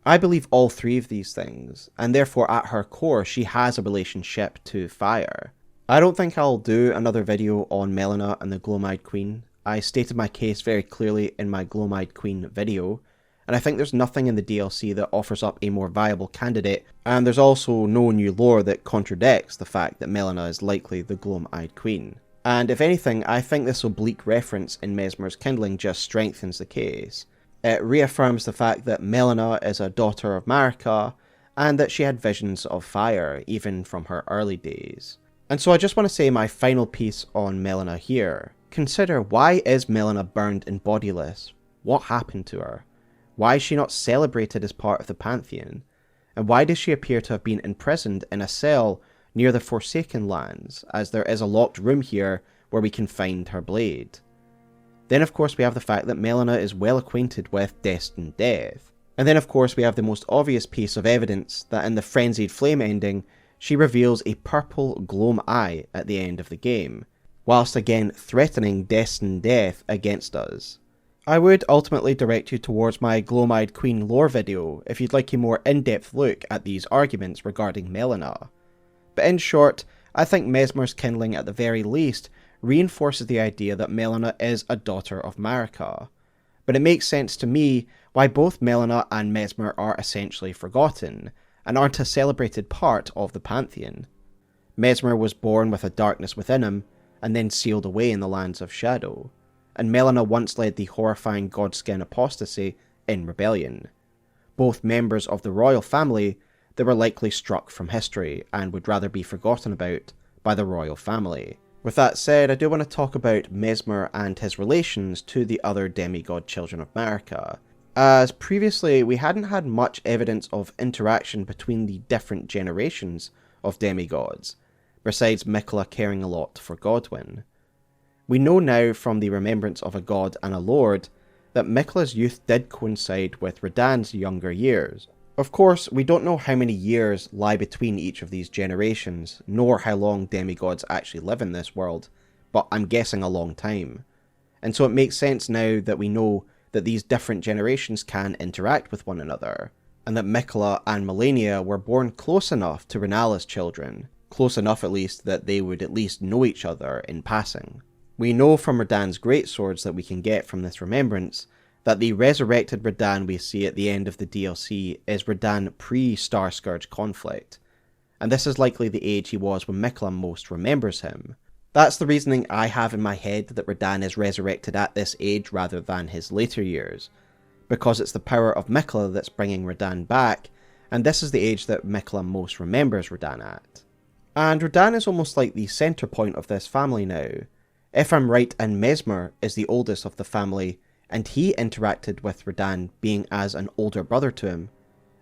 I believe all 3 of these things, and therefore at her core she has a relationship to fire. I don't think I'll do another video on Melina and the Gloam-Eyed Queen. I stated my case very clearly in my Gloam-Eyed Queen video, and I think there's nothing in the DLC that offers up a more viable candidate, and there's also no new lore that contradicts the fact that Melina is likely the Gloam-Eyed Queen. And if anything, I think this oblique reference in Messmer's kindling just strengthens the case. It reaffirms the fact that Melina is a daughter of Marika, and that she had visions of fire, even from her early days. And so I just want to say my final piece on Melina here. Consider, why is Melina burned and bodiless? What happened to her? Why is she not celebrated as part of the Pantheon? And why does she appear to have been imprisoned in a cell near the Forsaken Lands, as there is a locked room here where we can find her blade? Then of course we have the fact that Melina is well acquainted with destined death. And then of course we have the most obvious piece of evidence that in the Frenzied Flame ending, she reveals a purple Gloam eye at the end of the game, whilst again threatening destined death against us. I would ultimately direct you towards my Gloam-Eyed Queen lore video if you'd like a more in-depth look at these arguments regarding Melina. But in short, I think Messmer's kindling at the very least reinforces the idea that Melina is a daughter of Marika. But it makes sense to me why both Melina and Messmer are essentially forgotten, and aren't a celebrated part of the Pantheon. Messmer was born with a darkness within him, and then sealed away in the lands of shadow, and Melina once led the horrifying Godskin apostasy in rebellion. Both members of the royal family that were likely struck from history, and would rather be forgotten about by the royal family. With that said, I do want to talk about Messmer and his relations to the other demigod children of Marika, as previously we hadn't had much evidence of interaction between the different generations of demigods, besides Miquella caring a lot for Godwyn. We know now from the remembrance of a god and a lord that Miquella's youth did coincide with Radahn's younger years. Of course, we don't know how many years lie between each of these generations, nor how long demigods actually live in this world, but I'm guessing a long time. And so it makes sense now that we know that these different generations can interact with one another, and that Miquella and Malenia were born close enough to Renalla's children, close enough at least that they would at least know each other in passing. We know from Radahn's greatswords that we can get from this remembrance that the resurrected Radahn we see at the end of the DLC is Radahn pre-Starscourge conflict, and this is likely the age he was when Miquella most remembers him. That's the reasoning I have in my head that Radahn is resurrected at this age rather than his later years, because it's the power of Miquella that's bringing Radahn back, and this is the age that Miquella most remembers Radahn at. And Radahn is almost like the centre point of this family now. If I'm right, and Messmer is the oldest of the family, and he interacted with Radahn being as an older brother to him,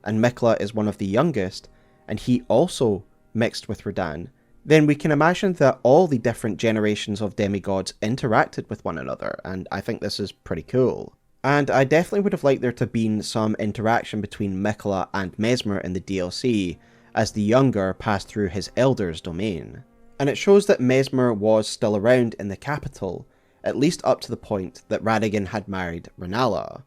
and Miquella is one of the youngest, and he also mixed with Radahn, then we can imagine that all the different generations of demigods interacted with one another, and I think this is pretty cool. And I definitely would have liked there to have been some interaction between Miquella and Messmer in the DLC, as the younger passed through his elder's domain. And it shows that Messmer was still around in the capital, at least up to the point that Radagon had married Renala.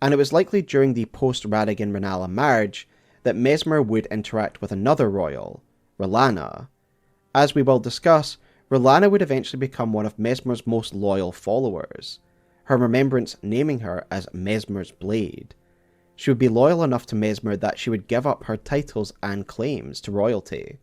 And it was likely during the post-Radagon-Renala marriage that Messmer would interact with another royal, R'hllana. As we will discuss, R'hllana would eventually become one of Messmer's most loyal followers, her remembrance naming her as Messmer's Blade. She would be loyal enough to Messmer that she would give up her titles and claims to royalty.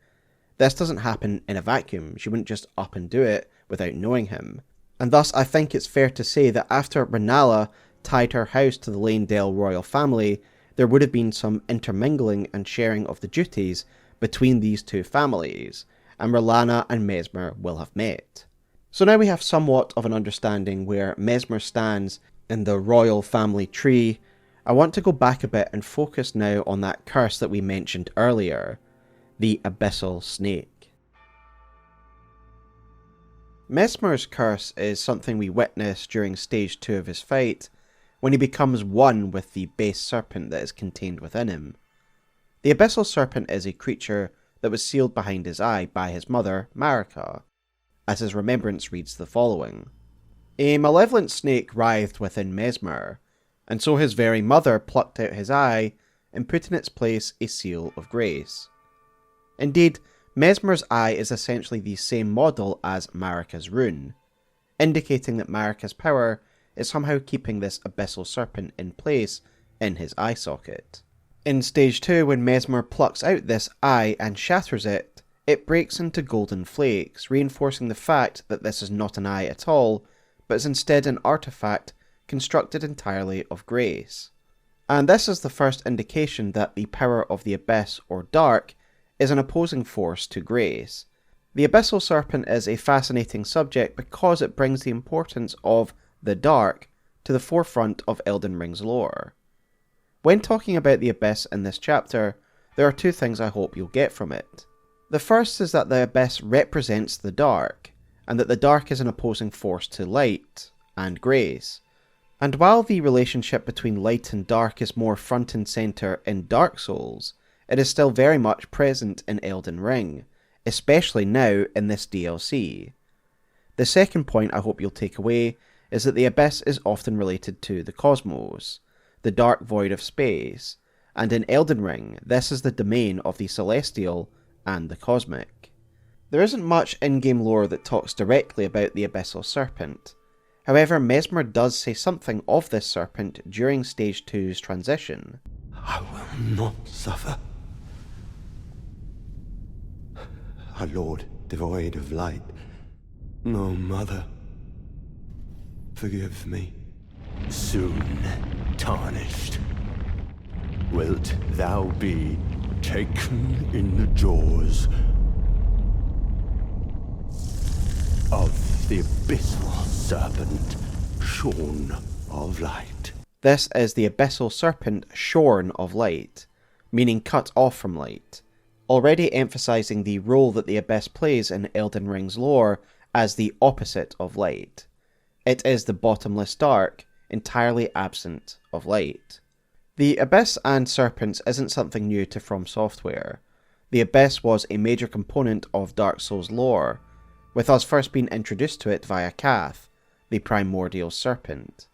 This doesn't happen in a vacuum, she wouldn't just up and do it without knowing him. And thus I think it's fair to say that after Renala tied her house to the Lanedale royal family, there would have been some intermingling and sharing of the duties between these two families, and R'hllana and Messmer will have met. So now we have somewhat of an understanding where Messmer stands in the royal family tree. I want to go back a bit and focus now on that curse that we mentioned earlier, the Abyssal Snake. Messmer's curse is something we witness during stage 2 of his fight, when he becomes one with the base serpent that is contained within him. The Abyssal Serpent is a creature that was sealed behind his eye by his mother, Marika, as his remembrance reads the following. A malevolent snake writhed within Messmer, and so his very mother plucked out his eye and put in its place a seal of grace. Indeed, Messmer's eye is essentially the same model as Marika's rune, indicating that Marika's power is somehow keeping this Abyssal Serpent in place in his eye socket. In stage 2, when Messmer plucks out this eye and shatters it, it breaks into golden flakes, reinforcing the fact that this is not an eye at all, but is instead an artifact constructed entirely of grace. And this is the first indication that the power of the Abyss, or Dark, is an opposing force to grace. The Abyssal Serpent is a fascinating subject because it brings the importance of the Dark to the forefront of Elden Ring's lore. When talking about the Abyss in this chapter, there are two things I hope you'll get from it. The first is that the Abyss represents the Dark, and that the Dark is an opposing force to light and grace. And while the relationship between light and dark is more front and centre in Dark Souls, it is still very much present in Elden Ring, especially now in this DLC. The second point I hope you'll take away is that the Abyss is often related to the cosmos, the dark void of space, and in Elden Ring this is the domain of the celestial and the cosmic. There isn't much in-game lore that talks directly about the Abyssal Serpent. However, Messmer does say something of this serpent during Stage 2's transition. I will not suffer. A lord devoid of light. No mother. Forgive me. Soon tarnished. Wilt thou be taken in the jaws of the Abyssal Serpent, shorn of light. This is the Abyssal Serpent shorn of light, meaning cut off from light, already emphasising the role that the Abyss plays in Elden Ring's lore as the opposite of light. It is the bottomless dark, entirely absent of light. The Abyss and Serpents isn't something new to From Software. The Abyss was a major component of Dark Souls lore, with us first being introduced to it via Kath, the primordial serpent.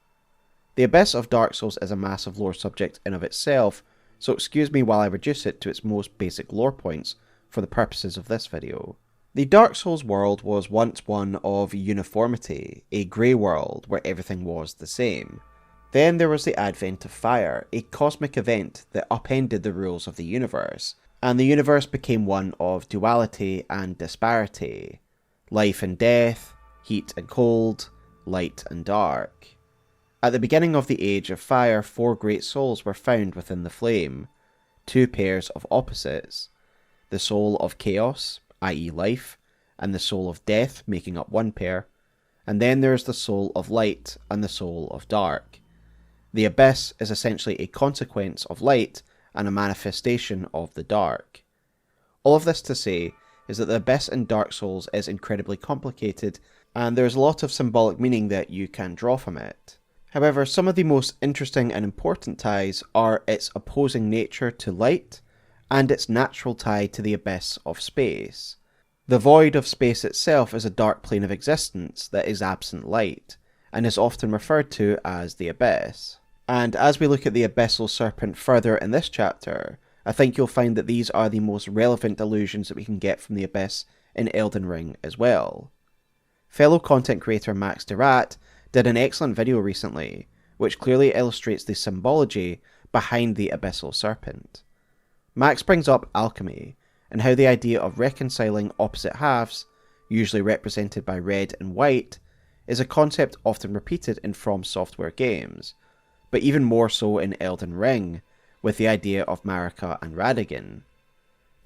The Abyss of Dark Souls is a massive lore subject in of itself, so excuse me while I reduce it to its most basic lore points for the purposes of this video. The Dark Souls world was once one of uniformity, a grey world where everything was the same. Then there was the advent of fire, a cosmic event that upended the rules of the universe, and the universe became one of duality and disparity. Life and death, heat and cold, light and dark. At the beginning of the Age of Fire, 4 great souls were found within the flame, 2 pairs of opposites, the soul of chaos, i.e. life, and the soul of death, making up 1 pair, and then there's the soul of light and the soul of dark. The Abyss is essentially a consequence of light and a manifestation of the dark. All of this to say is that the Abyss in Dark Souls is incredibly complicated, and there's a lot of symbolic meaning that you can draw from it. However, some of the most interesting and important ties are its opposing nature to light, and its natural tie to the Abyss of space. The void of space itself is a dark plane of existence that is absent light, and is often referred to as the Abyss. And as we look at the Abyssal Serpent further in this chapter, I think you'll find that these are the most relevant allusions that we can get from the Abyss in Elden Ring as well. Fellow content creator Max Derat did an excellent video recently, which clearly illustrates the symbology behind the Abyssal Serpent. Max brings up alchemy, and how the idea of reconciling opposite halves, usually represented by red and white, is a concept often repeated in From Software games, but even more so in Elden Ring, with the idea of Marika and Radagon.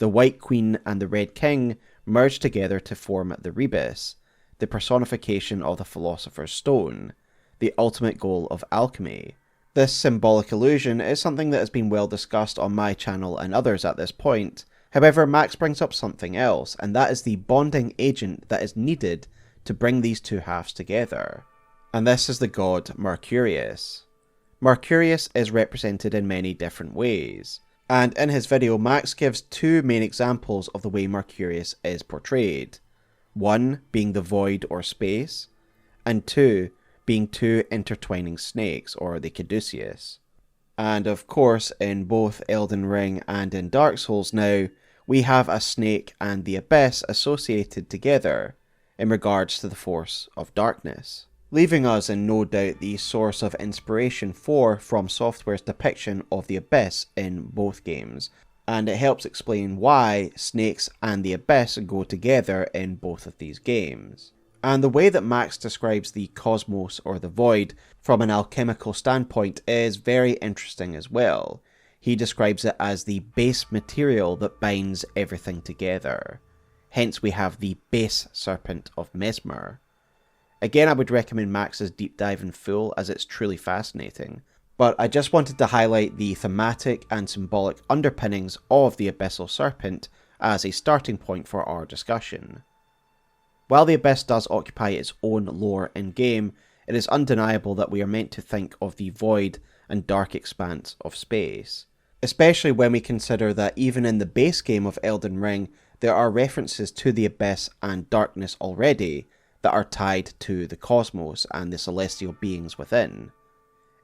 The White Queen and the Red King merge together to form the Rebus, the personification of the Philosopher's Stone, the ultimate goal of alchemy. This symbolic illusion is something that has been well discussed on my channel and others at this point. However, Max brings up something else, and that is the bonding agent that is needed to bring these two halves together. And this is the god Mercurius. Mercurius is represented in many different ways, and in his video Max gives two main examples of the way Mercurius is portrayed. One being the void or space, and two being two intertwining snakes, or the caduceus. And of course, in both Elden Ring and in Dark Souls now, we have a snake and the abyss associated together in regards to the force of darkness, leaving us in no doubt the source of inspiration for From Software's depiction of the abyss in both games, and it helps explain why snakes and the abyss go together in both of these games. And the way that Max describes the cosmos or the void from an alchemical standpoint is very interesting as well. He describes it as the base material that binds everything together. Hence we have the base serpent of Messmer. Again, I would recommend Max's deep dive in full, as it's truly fascinating, but I just wanted to highlight the thematic and symbolic underpinnings of the Abyssal Serpent as a starting point for our discussion. While the Abyss does occupy its own lore in-game, it is undeniable that we are meant to think of the void and dark expanse of space, especially when we consider that even in the base game of Elden Ring, there are references to the Abyss and darkness already that are tied to the cosmos and the celestial beings within.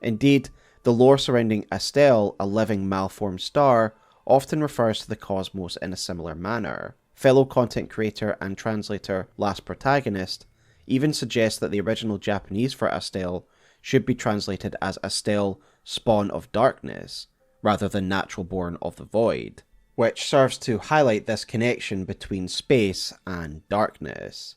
Indeed, the lore surrounding Estelle, a living malformed star, often refers to the cosmos in a similar manner. Fellow content creator and translator Last Protagonist even suggests that the original Japanese for Estelle should be translated as Estelle, Spawn of Darkness, rather than Natural Born of the Void, which serves to highlight this connection between space and darkness.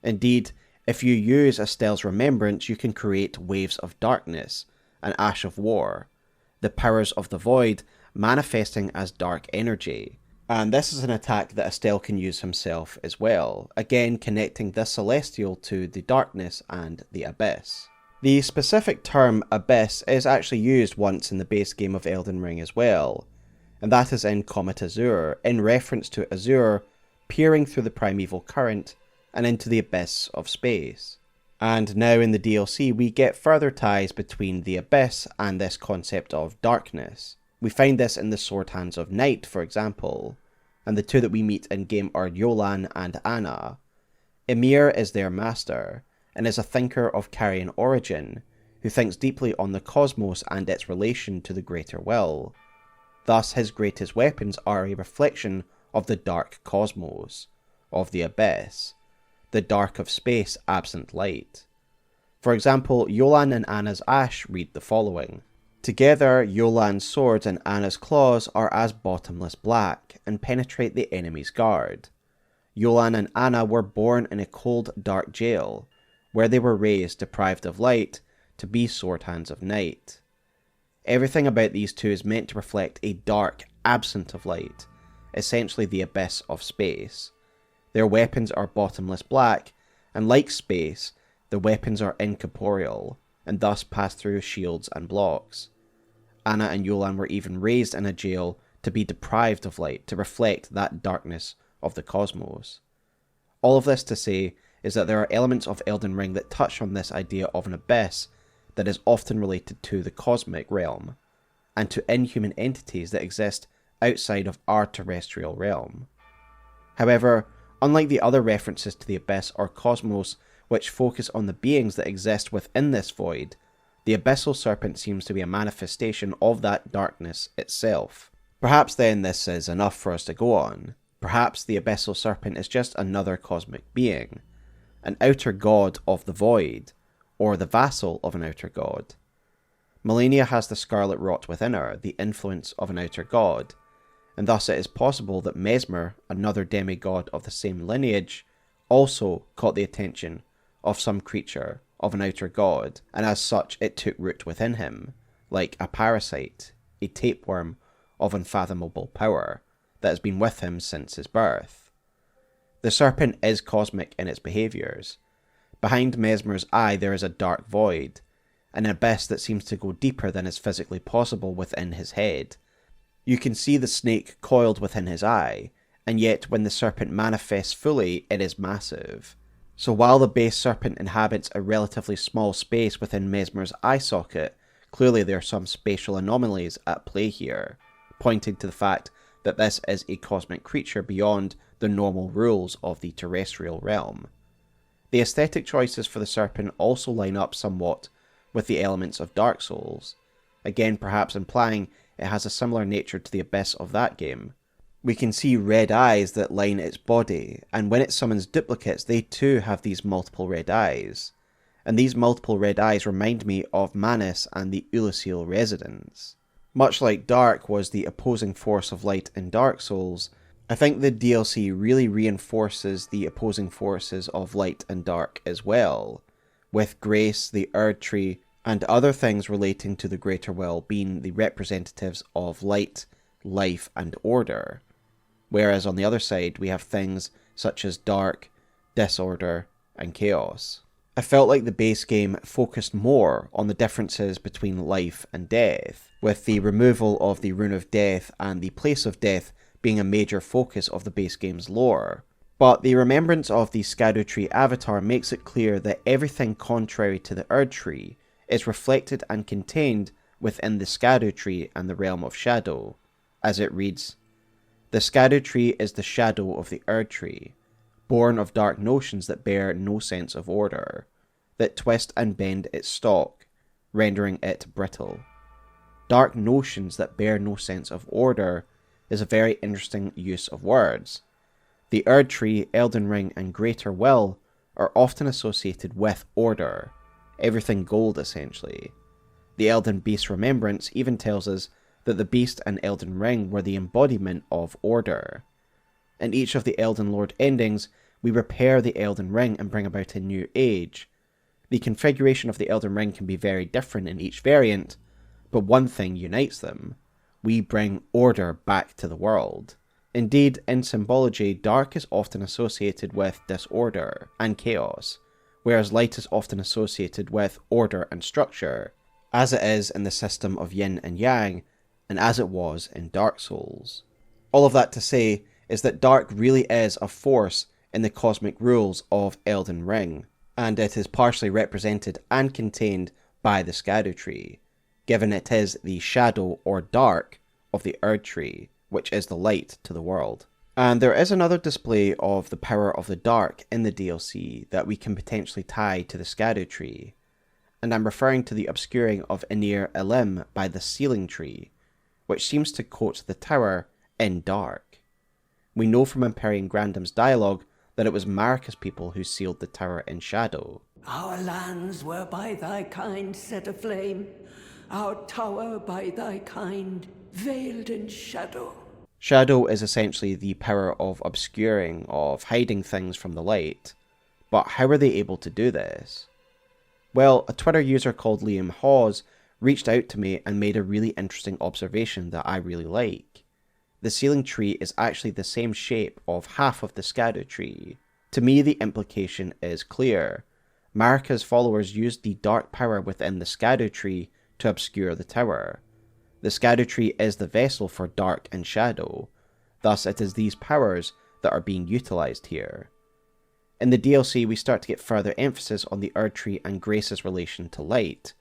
Indeed, if you use Estelle's remembrance, you can create waves of darkness, an ash of war, the powers of the void manifesting as dark energy. And this is an attack that Estelle can use himself as well, again connecting the celestial to the darkness and the abyss. The specific term abyss is actually used once in the base game of Elden Ring as well, and that is in Comet Azure, in reference to Azure peering through the primeval current and into the abyss of space. And now in the DLC we get further ties between the abyss and this concept of darkness. We find this in the Sword Hands of Night, for example, and the two that we meet in-game are Yolan and Anna. Ymir is their master, and is a thinker of Carian origin, who thinks deeply on the cosmos and its relation to the greater will. Thus his greatest weapons are a reflection of the dark cosmos, of the abyss, the dark of space absent light. For example, Yolan and Anna's ash read the following: "Together, Yolan's swords and Anna's claws are as bottomless black, and penetrate the enemy's guard. Yolan and Anna were born in a cold, dark jail, where they were raised, deprived of light, to be sword hands of night." Everything about these two is meant to reflect a dark, absent of light, essentially the abyss of space. Their weapons are bottomless black, and like space, the weapons are incorporeal, and thus pass through shields and blocks. Anna and Yolan were even raised in a jail to be deprived of light, to reflect that darkness of the cosmos. All of this to say is that there are elements of Elden Ring that touch on this idea of an abyss that is often related to the cosmic realm, and to inhuman entities that exist outside of our terrestrial realm. However, unlike the other references to the abyss or cosmos which focus on the beings that exist within this void, the Abyssal Serpent seems to be a manifestation of that darkness itself. Perhaps then this is enough for us to go on. Perhaps the Abyssal Serpent is just another cosmic being, an outer god of the void, or the vassal of an outer god. Malenia has the scarlet rot within her, the influence of an outer god, and thus it is possible that Messmer, another demigod of the same lineage, also caught the attention of some creature of an outer god, and as such it took root within him, like a parasite, a tapeworm of unfathomable power, that has been with him since his birth. The Serpent is cosmic in its behaviours. Behind Messmer's eye there is a dark void, an abyss that seems to go deeper than is physically possible within his head. You can see the snake coiled within his eye, and yet when the Serpent manifests fully, it is massive. So while the base Serpent inhabits a relatively small space within Messmer's eye socket, clearly there are some spatial anomalies at play here, pointing to the fact that this is a cosmic creature beyond the normal rules of the terrestrial realm. The aesthetic choices for the Serpent also line up somewhat with the elements of Dark Souls, again perhaps implying it has a similar nature to the Abyss of that game. We can see red eyes that line its body, and when it summons duplicates they too have these multiple red eyes. And these multiple red eyes remind me of Manus and the Ulasil residence. Much like Dark was the opposing force of light in Dark Souls, I think the DLC really reinforces the opposing forces of light and dark as well, with Grace, the Erdtree, and other things relating to the Greater Will being the representatives of light, life, and order. Whereas on the other side we have things such as dark, disorder, and chaos. I felt like the base game focused more on the differences between life and death, with the removal of the Rune of Death and the Place of Death being a major focus of the base game's lore. But the remembrance of the Scadutree avatar makes it clear that everything contrary to the Erdtree is reflected and contained within the Scadutree and the Realm of Shadow, as it reads, "The Scadutree is the shadow of the Erdtree, born of dark notions that bear no sense of order, that twist and bend its stalk, rendering it brittle." Dark notions that bear no sense of order is a very interesting use of words. The Erdtree, Elden Ring, and Greater Will are often associated with order, everything gold essentially. The Elden Beast's remembrance even tells us that the Beast and Elden Ring were the embodiment of order. In each of the Elden Lord endings, we repair the Elden Ring and bring about a new age. The configuration of the Elden Ring can be very different in each variant, but one thing unites them. We bring order back to the world. Indeed, in symbology, dark is often associated with disorder and chaos, whereas light is often associated with order and structure, as it is in the system of yin and yang, and as it was in Dark Souls. All of that to say is that dark really is a force in the cosmic rules of Elden Ring, and it is partially represented and contained by the Scadutree, given it is the shadow or dark of the Erdtree, which is the light to the world. And there is another display of the power of the dark in the DLC that we can potentially tie to the Scadutree, and I'm referring to the obscuring of Anir Elim by the Sealing Tree, which seems to coat the tower in dark. We know from Empyrean Grandam's dialogue that it was Marika's people who sealed the tower in shadow. Our lands were by thy kind set aflame, our tower by thy kind veiled in shadow. Shadow is essentially the power of obscuring, of hiding things from the light. But how are they able to do this? Well, a Twitter user called Liam Hawes reached out to me and made a really interesting observation that I really like. The Sealing Tree is actually the same shape of half of the Scadutree. To me, the implication is clear. Marika's followers used the dark power within the Scadutree to obscure the tower. The Scadutree is the vessel for dark and shadow, thus it is these powers that are being utilised here. In the DLC we start to get further emphasis on the Erdtree and Grace's relation to light,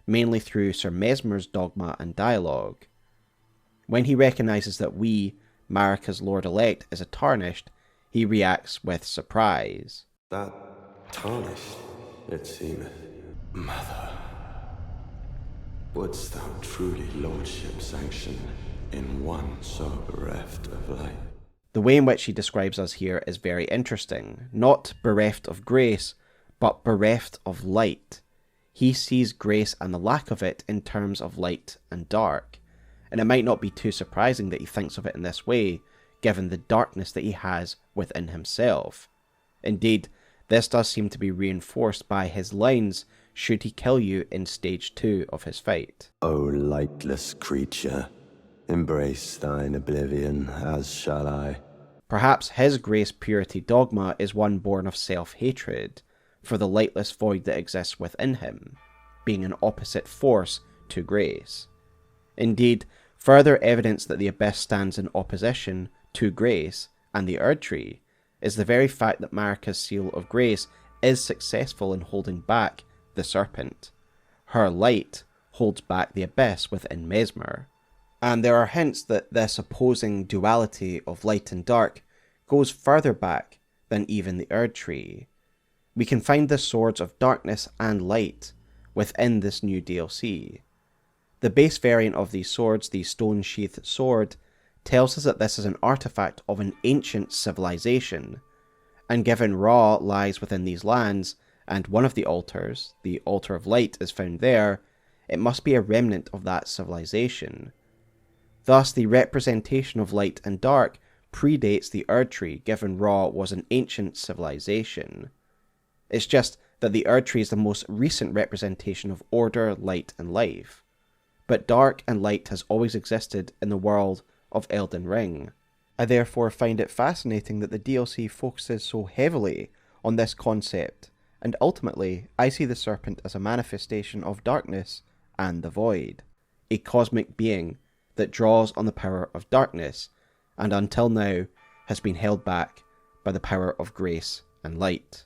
mainly through Sir Messmer's dogma and dialogue. When he recognises that we, Marika's Lord-elect, is a tarnished, he reacts with surprise. That tarnished, it seemeth. Mother, wouldst thou truly lordship sanction in one so bereft of light? The way in which he describes us here is very interesting. Not bereft of grace, but bereft of light. He sees grace and the lack of it in terms of light and dark. And it might not be too surprising that he thinks of it in this way, given the darkness that he has within himself. Indeed, this does seem to be reinforced by his lines should he kill you in stage 2 of his fight. O lightless creature, Embrace thine oblivion, as shall I. Perhaps his grace purity dogma is one born of self-hatred for the lightless void that exists within him, being an opposite force to grace. Indeed, further evidence that the Abyss stands in opposition to grace and the Erdtree is the very fact that Marika's seal of grace is successful in holding back the Serpent. Her light holds back the Abyss within Messmer. And there are hints that this opposing duality of light and dark goes further back than even the Erdtree. We can find the swords of darkness and light within this new DLC. The base variant of these swords, the stone-sheathed sword, tells us that this is an artifact of an ancient civilization, and given Ra lies within these lands, and one of the altars, the Altar of Light, is found there, it must be a remnant of that civilization. Thus, the representation of light and dark predates the Erdtree, given Ra was an ancient civilization. It's just that the Erdtree is the most recent representation of order, light, and life. But dark and light has always existed in the world of Elden Ring. I therefore find it fascinating that the DLC focuses so heavily on this concept, and ultimately I see the Serpent as a manifestation of darkness and the void, a cosmic being that draws on the power of darkness, and until now has been held back by the power of grace and light.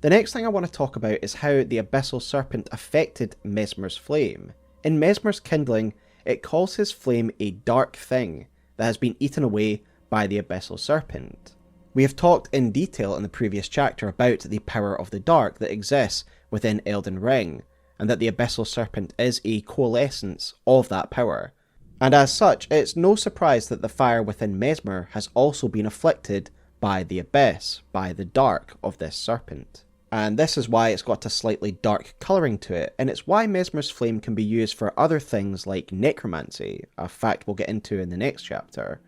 The next thing I want to talk about is how the Abyssal Serpent affected Messmer's flame. In Messmer's kindling, it calls his flame a dark thing that has been eaten away by the Abyssal Serpent. We have talked in detail in the previous chapter about the power of the dark that exists within Elden Ring, and that the Abyssal Serpent is a coalescence of that power. And as such, it's no surprise that the fire within Messmer has also been afflicted by the Abyss, by the dark of this serpent. And this is why it's got a slightly dark colouring to it, and it's why Messmer's flame can be used for other things like necromancy, a fact we'll get into in the next chapter.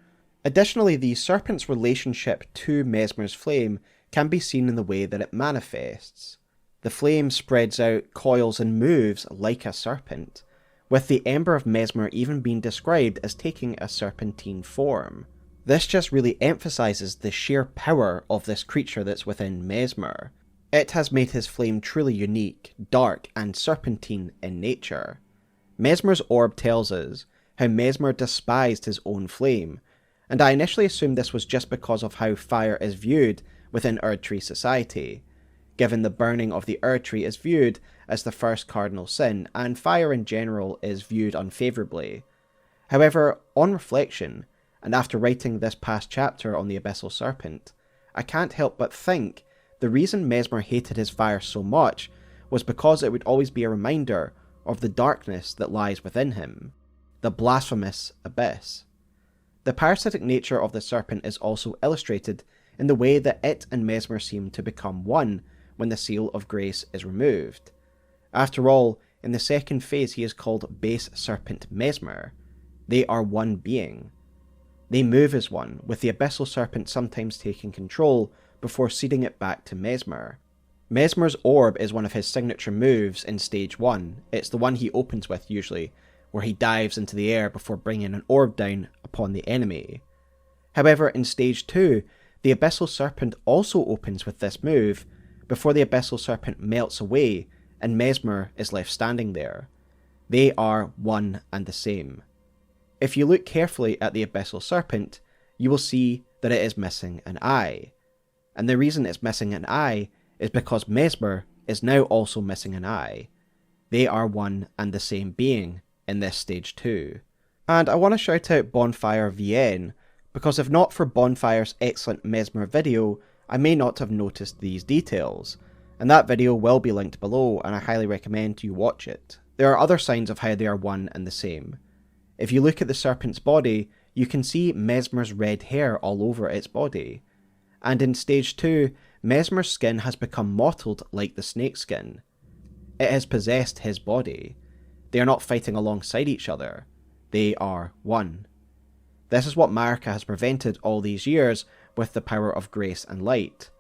Additionally, the serpent's relationship to Messmer's flame can be seen in the way that it manifests. The flame spreads out, coils and moves like a serpent, with the ember of Messmer even being described as taking a serpentine form. This just really emphasises the sheer power of this creature that's within Messmer. It has made his flame truly unique, dark and serpentine in nature. Messmer's orb tells us how Messmer despised his own flame, and I initially assumed this was just because of how fire is viewed within Erdtree society, given the burning of the Erdtree is viewed as the first cardinal sin, and fire in general is viewed unfavourably. However, on reflection, and after writing this past chapter on the Abyssal Serpent, I can't help but think the reason Messmer hated his fire so much was because it would always be a reminder of the darkness that lies within him, the blasphemous abyss. The parasitic nature of the serpent is also illustrated in the way that it and Messmer seem to become one when the seal of grace is removed. After all, in the second phase he is called Base Serpent Messmer. They are one being. They move as one, with the Abyssal Serpent sometimes taking control before ceding it back to Messmer. Messmer's orb is one of his signature moves in Stage 1. It's the one he opens with usually, where he dives into the air before bringing an orb down upon the enemy. However, in Stage 2, the Abyssal Serpent also opens with this move, before the Abyssal Serpent melts away and Messmer is left standing there. They are one and the same. If you look carefully at the Abyssal Serpent, you will see that it is missing an eye. And the reason it's missing an eye is because Messmer is now also missing an eye. They are one and the same being in this Stage 2. And I want to shout out Bonfire VN, because if not for Bonfire's excellent Messmer video, I may not have noticed these details, and that video will be linked below and I highly recommend you watch it. There are other signs of how they are one and the same. If you look at the serpent's body, you can see Messmer's red hair all over its body. And in Stage 2, Messmer's skin has become mottled like the snake skin. It has possessed his body. They are not fighting alongside each other. They are one. This is what Marika has prevented all these years with the power of grace and light.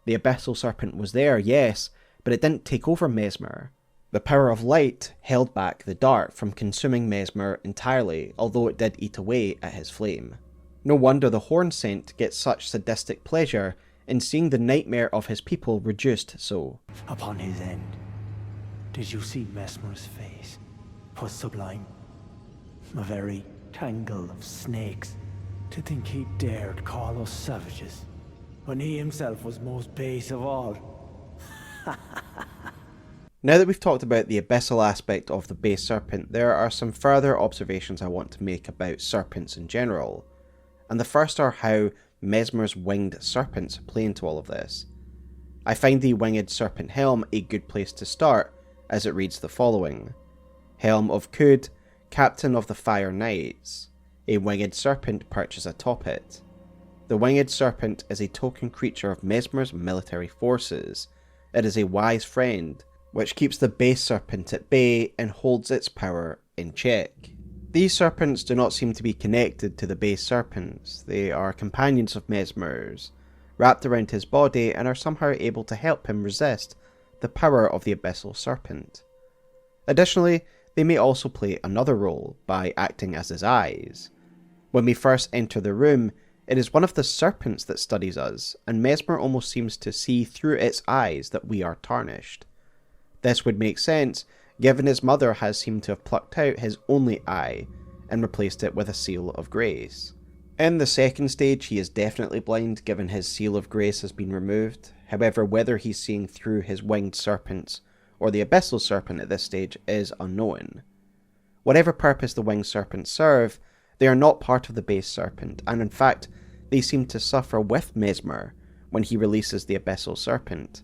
The Abyssal Serpent was there, yes, but it didn't take over Messmer. The power of light held back the dark from consuming Messmer entirely, although it did eat away at his flame. No wonder the Hornsent gets such sadistic pleasure in seeing the nightmare of his people reduced so. Upon his end, did you see Messmer's face? 'Twas sublime. A very tangle of snakes. To think he dared call us savages, when he himself was most base of all. Now that we've talked about the abyssal aspect of the base serpent, there are some further observations I want to make about serpents in general. And the first are how Messmer's winged serpents play into all of this. I find the winged serpent helm a good place to start, as it reads the following. Helm of Khud, Captain of the Fire Knights. A winged serpent perches atop it. The winged serpent is a token creature of Messmer's military forces. It is a wise friend, which keeps the base serpent at bay and holds its power in check. These serpents do not seem to be connected to the base serpents. They are companions of Messmer's, wrapped around his body, and are somehow able to help him resist the power of the abyssal serpent. Additionally, they may also play another role by acting as his eyes. When we first enter the room, it is one of the serpents that studies us, and Messmer almost seems to see through its eyes that we are tarnished. This would make sense, given his mother has seemed to have plucked out his only eye and replaced it with a seal of grace. In the second stage, he is definitely blind, given his seal of grace has been removed. However, whether he's seeing through his winged serpents or the abyssal serpent at this stage is unknown. Whatever purpose the winged serpents serve, they are not part of the base serpent, and in fact, they seem to suffer with Messmer when he releases the abyssal serpent.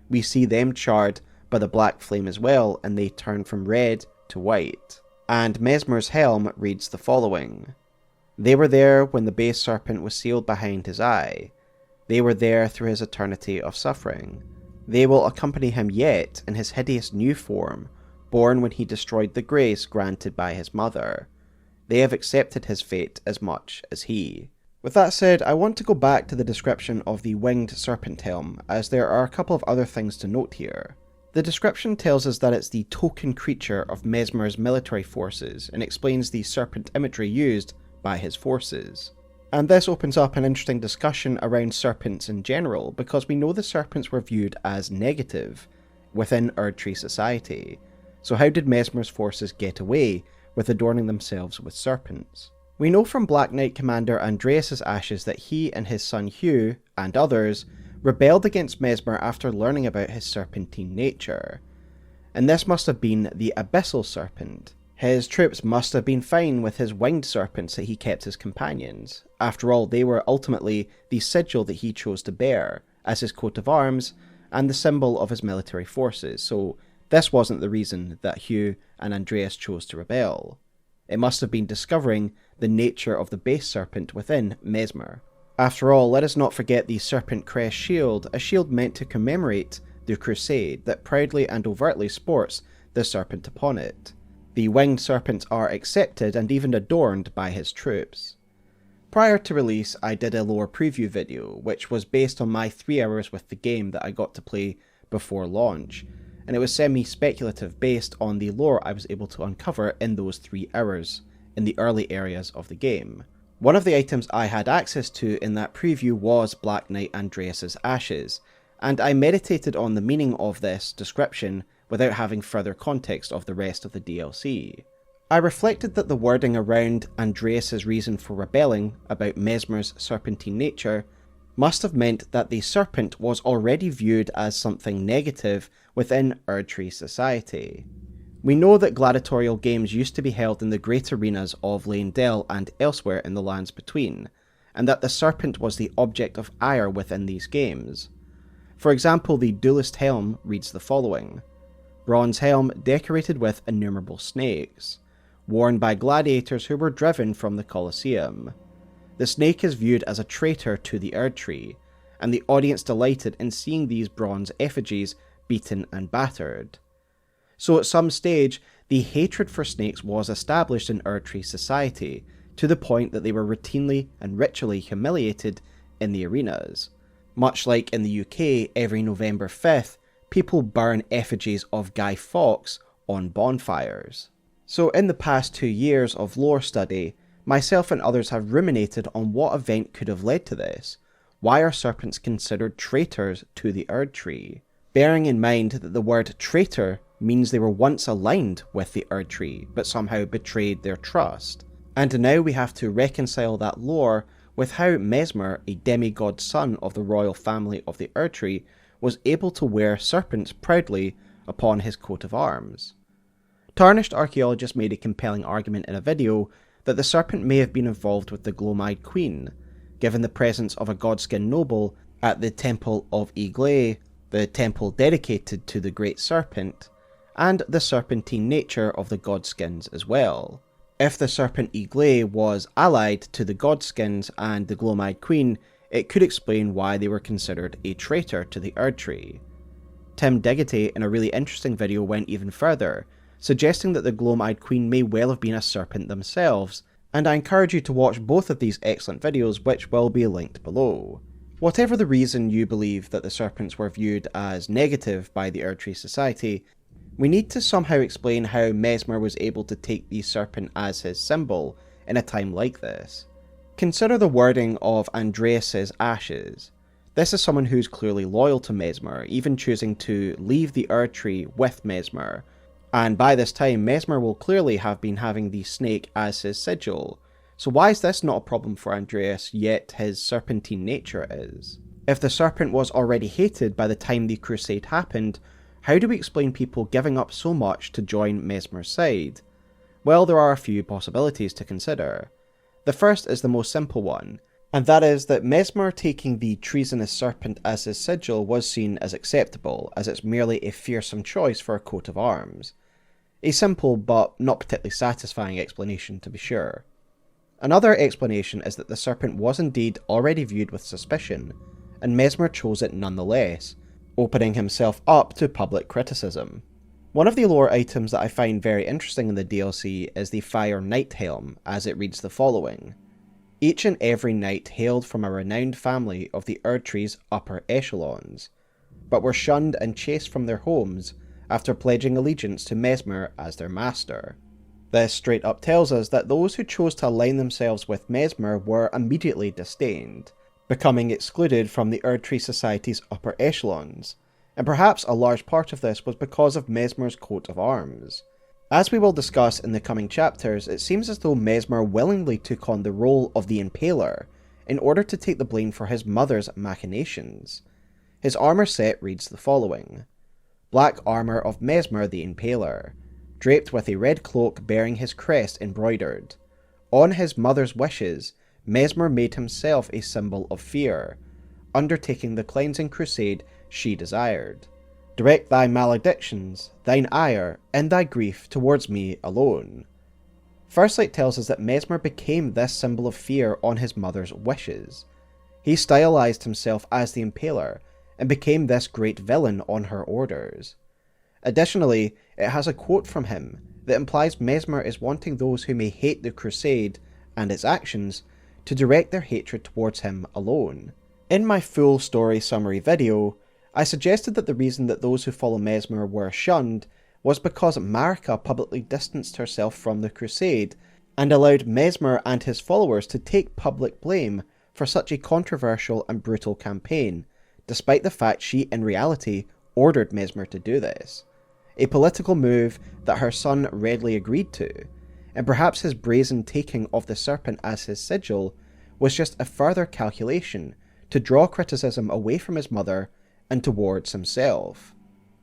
We see them charred by the black flame as well, and they turn from red to white. And Messmer's helm reads the following. They were there when the base serpent was sealed behind his eye. They were there through his eternity of suffering. They will accompany him yet in his hideous new form, born when he destroyed the grace granted by his mother. They have accepted his fate as much as he. With that said, I want to go back to the description of the winged serpent helm, as there are a couple of other things to note here. The description tells us that it's the token creature of Messmer's military forces, and explains the serpent imagery used by his forces. And this opens up an interesting discussion around serpents in general, because we know the serpents were viewed as negative within Erdtree society. So how did Messmer's forces get away with adorning themselves with serpents? We know from Black Knight Commander Andreas's ashes that he and his son Hugh, and others, rebelled against Messmer after learning about his serpentine nature. And this must have been the Abyssal Serpent. His troops must have been fine with his winged serpents that he kept as companions. After all, they were ultimately the sigil that he chose to bear as his coat of arms and the symbol of his military forces, so this wasn't the reason that Hugh and Andreas chose to rebel. It must have been discovering the nature of the base serpent within Messmer. After all, let us not forget the Serpent Crest shield, a shield meant to commemorate the crusade that proudly and overtly sports the serpent upon it. The winged serpents are accepted and even adorned by his troops. Prior to release, I did a lore preview video, which was based on my 3 hours with the game that I got to play before launch, and it was semi-speculative based on the lore I was able to uncover in those 3 hours in the early areas of the game. One of the items I had access to in that preview was Black Knight Andreas's ashes, and I meditated on the meaning of this description without having further context of the rest of the DLC. I reflected that the wording around Andreas's reason for rebelling about Messmer's serpentine nature must have meant that the serpent was already viewed as something negative within Erdtree society. We know that gladiatorial games used to be held in the great arenas of Leyndell and elsewhere in the lands between, and that the serpent was the object of ire within these games. For example, the Duelist Helm reads the following. Bronze helm decorated with innumerable snakes, worn by gladiators who were driven from the Colosseum. The snake is viewed as a traitor to the Erdtree, and the audience delighted in seeing these bronze effigies beaten and battered. So at some stage, the hatred for snakes was established in Erdtree society, to the point that they were routinely and ritually humiliated in the arenas. Much like in the UK, every November 5th, people burn effigies of Guy Fawkes on bonfires. So in the past 2 years of lore study, myself and others have ruminated on what event could have led to this. Why are serpents considered traitors to the Erdtree? Bearing in mind that the word traitor means they were once aligned with the Erdtree, but somehow betrayed their trust. And now we have to reconcile that lore with how Messmer, a demigod son of the royal family of the Erdtree, was able to wear serpents proudly upon his coat of arms. Tarnished archaeologists made a compelling argument in a video that the serpent may have been involved with the Glomide Queen, given the presence of a godskin noble at the Temple of Iglay, the temple dedicated to the Great Serpent, and the serpentine nature of the godskins as well. If the Serpent Iglay was allied to the godskins and the Glomide Queen, it could explain why they were considered a traitor to the Erdtree. Tim Diggity in a really interesting video went even further, suggesting that the Glomide Queen may well have been a serpent themselves, and I encourage you to watch both of these excellent videos, which will be linked below. Whatever the reason you believe that the serpents were viewed as negative by the Erdtree society, we need to somehow explain how Messmer was able to take the serpent as his symbol in a time like this. Consider the wording of Andreas's ashes. This is someone who's clearly loyal to Messmer, even choosing to leave the Erdtree with Messmer, and by this time Messmer will clearly have been having the snake as his sigil. So why is this not a problem for Andreas, yet his serpentine nature is? If the serpent was already hated by the time the crusade happened, how do we explain people giving up so much to join Messmer's side? Well, there are a few possibilities to consider. The first is the most simple one, and that is that Messmer taking the treasonous serpent as his sigil was seen as acceptable, as it's merely a fearsome choice for a coat of arms. A simple but not particularly satisfying explanation, to be sure. Another explanation is that the serpent was indeed already viewed with suspicion, and Messmer chose it nonetheless, opening himself up to public criticism. One of the lore items that I find very interesting in the DLC is the Fire Knight Helm, as it reads the following. Each and every knight hailed from a renowned family of the Erdtree's upper echelons, but were shunned and chased from their homes after pledging allegiance to Messmer as their master. This straight up tells us that those who chose to align themselves with Messmer were immediately disdained, becoming excluded from the Erdtree society's upper echelons, and perhaps a large part of this was because of Messmer's coat of arms. As we will discuss in the coming chapters, it seems as though Messmer willingly took on the role of the Impaler in order to take the blame for his mother's machinations. His armour set reads the following. Black armour of Messmer the Impaler, draped with a red cloak bearing his crest embroidered. On his mother's wishes, Messmer made himself a symbol of fear, undertaking the cleansing crusade she desired. Direct thy maledictions, thine ire, and thy grief towards me alone. First Light tells us that Messmer became this symbol of fear on his mother's wishes. He stylized himself as the Impaler, and became this great villain on her orders. Additionally, it has a quote from him that implies Messmer is wanting those who may hate the crusade and its actions to direct their hatred towards him alone. In my full story summary video, I suggested that the reason that those who follow Messmer were shunned was because Marika publicly distanced herself from the crusade and allowed Messmer and his followers to take public blame for such a controversial and brutal campaign, despite the fact she in reality ordered Messmer to do this. A political move that her son readily agreed to, and perhaps his brazen taking of the serpent as his sigil was just a further calculation to draw criticism away from his mother and towards himself.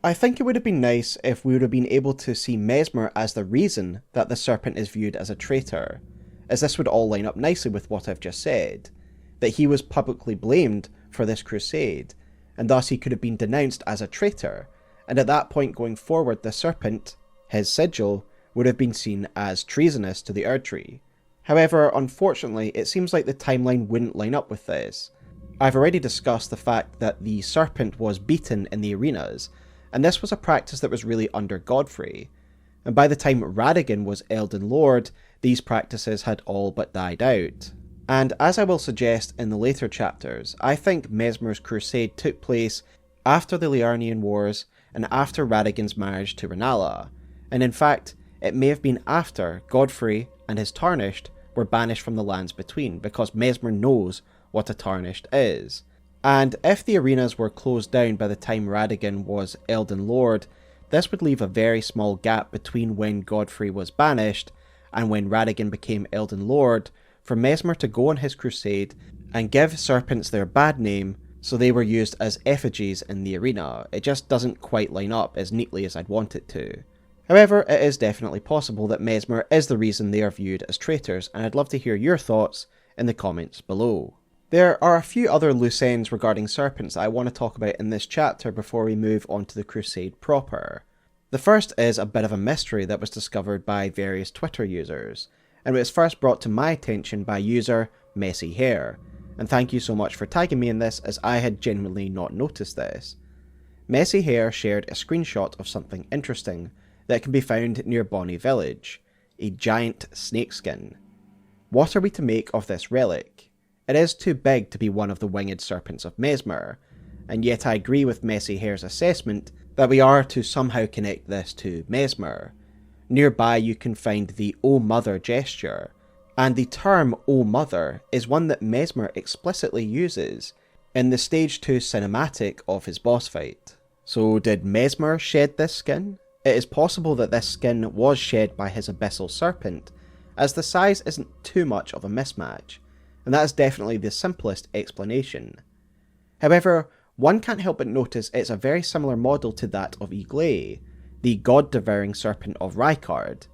I think it would have been nice if we would have been able to see Messmer as the reason that the serpent is viewed as a traitor, as this would all line up nicely with what I've just said, that he was publicly blamed for this crusade, and thus he could have been denounced as a traitor, and at that point going forward the serpent, his sigil, would have been seen as treasonous to the Erdtree. However, unfortunately, it seems like the timeline wouldn't line up with this. I've already discussed the fact that the serpent was beaten in the arenas, and this was a practice that was really under Godfrey, and by the time Radagon was Elden Lord, these practices had all but died out. And as I will suggest in the later chapters, I think Messmer's crusade took place after the Liurnian Wars and after Radagon's marriage to Rennala, and in fact, it may have been after Godfrey and his Tarnished were banished from the lands between, because Messmer knows what a Tarnished is. And if the arenas were closed down by the time Radagon was Elden Lord, this would leave a very small gap between when Godfrey was banished and when Radagon became Elden Lord for Messmer to go on his crusade and give serpents their bad name, so they were used as effigies in the arena. It just doesn't quite line up as neatly as I'd want it to. However, it is definitely possible that Messmer is the reason they are viewed as traitors, and I'd love to hear your thoughts in the comments below. There are a few other loose ends regarding serpents that I want to talk about in this chapter before we move on to the crusade proper. The first is a bit of a mystery that was discovered by various Twitter users, and it was first brought to my attention by user Messy Hair, and thank you so much for tagging me in this, as I had genuinely not noticed this. Messy Hair shared a screenshot of something interesting that can be found near Bonny Village, a giant snakeskin. What are we to make of this relic? It is too big to be one of the winged serpents of Messmer, and yet I agree with Messy Hair's assessment that we are to somehow connect this to Messmer. Nearby you can find the O Mother gesture, and the term O Mother is one that Messmer explicitly uses in the Stage 2 cinematic of his boss fight. So did Messmer shed this skin? It is possible that this skin was shed by his Abyssal Serpent, as the size isn't too much of a mismatch, and that is definitely the simplest explanation. However, one can't help but notice it's a very similar model to that of Iglay, the god-devouring serpent of Rykard,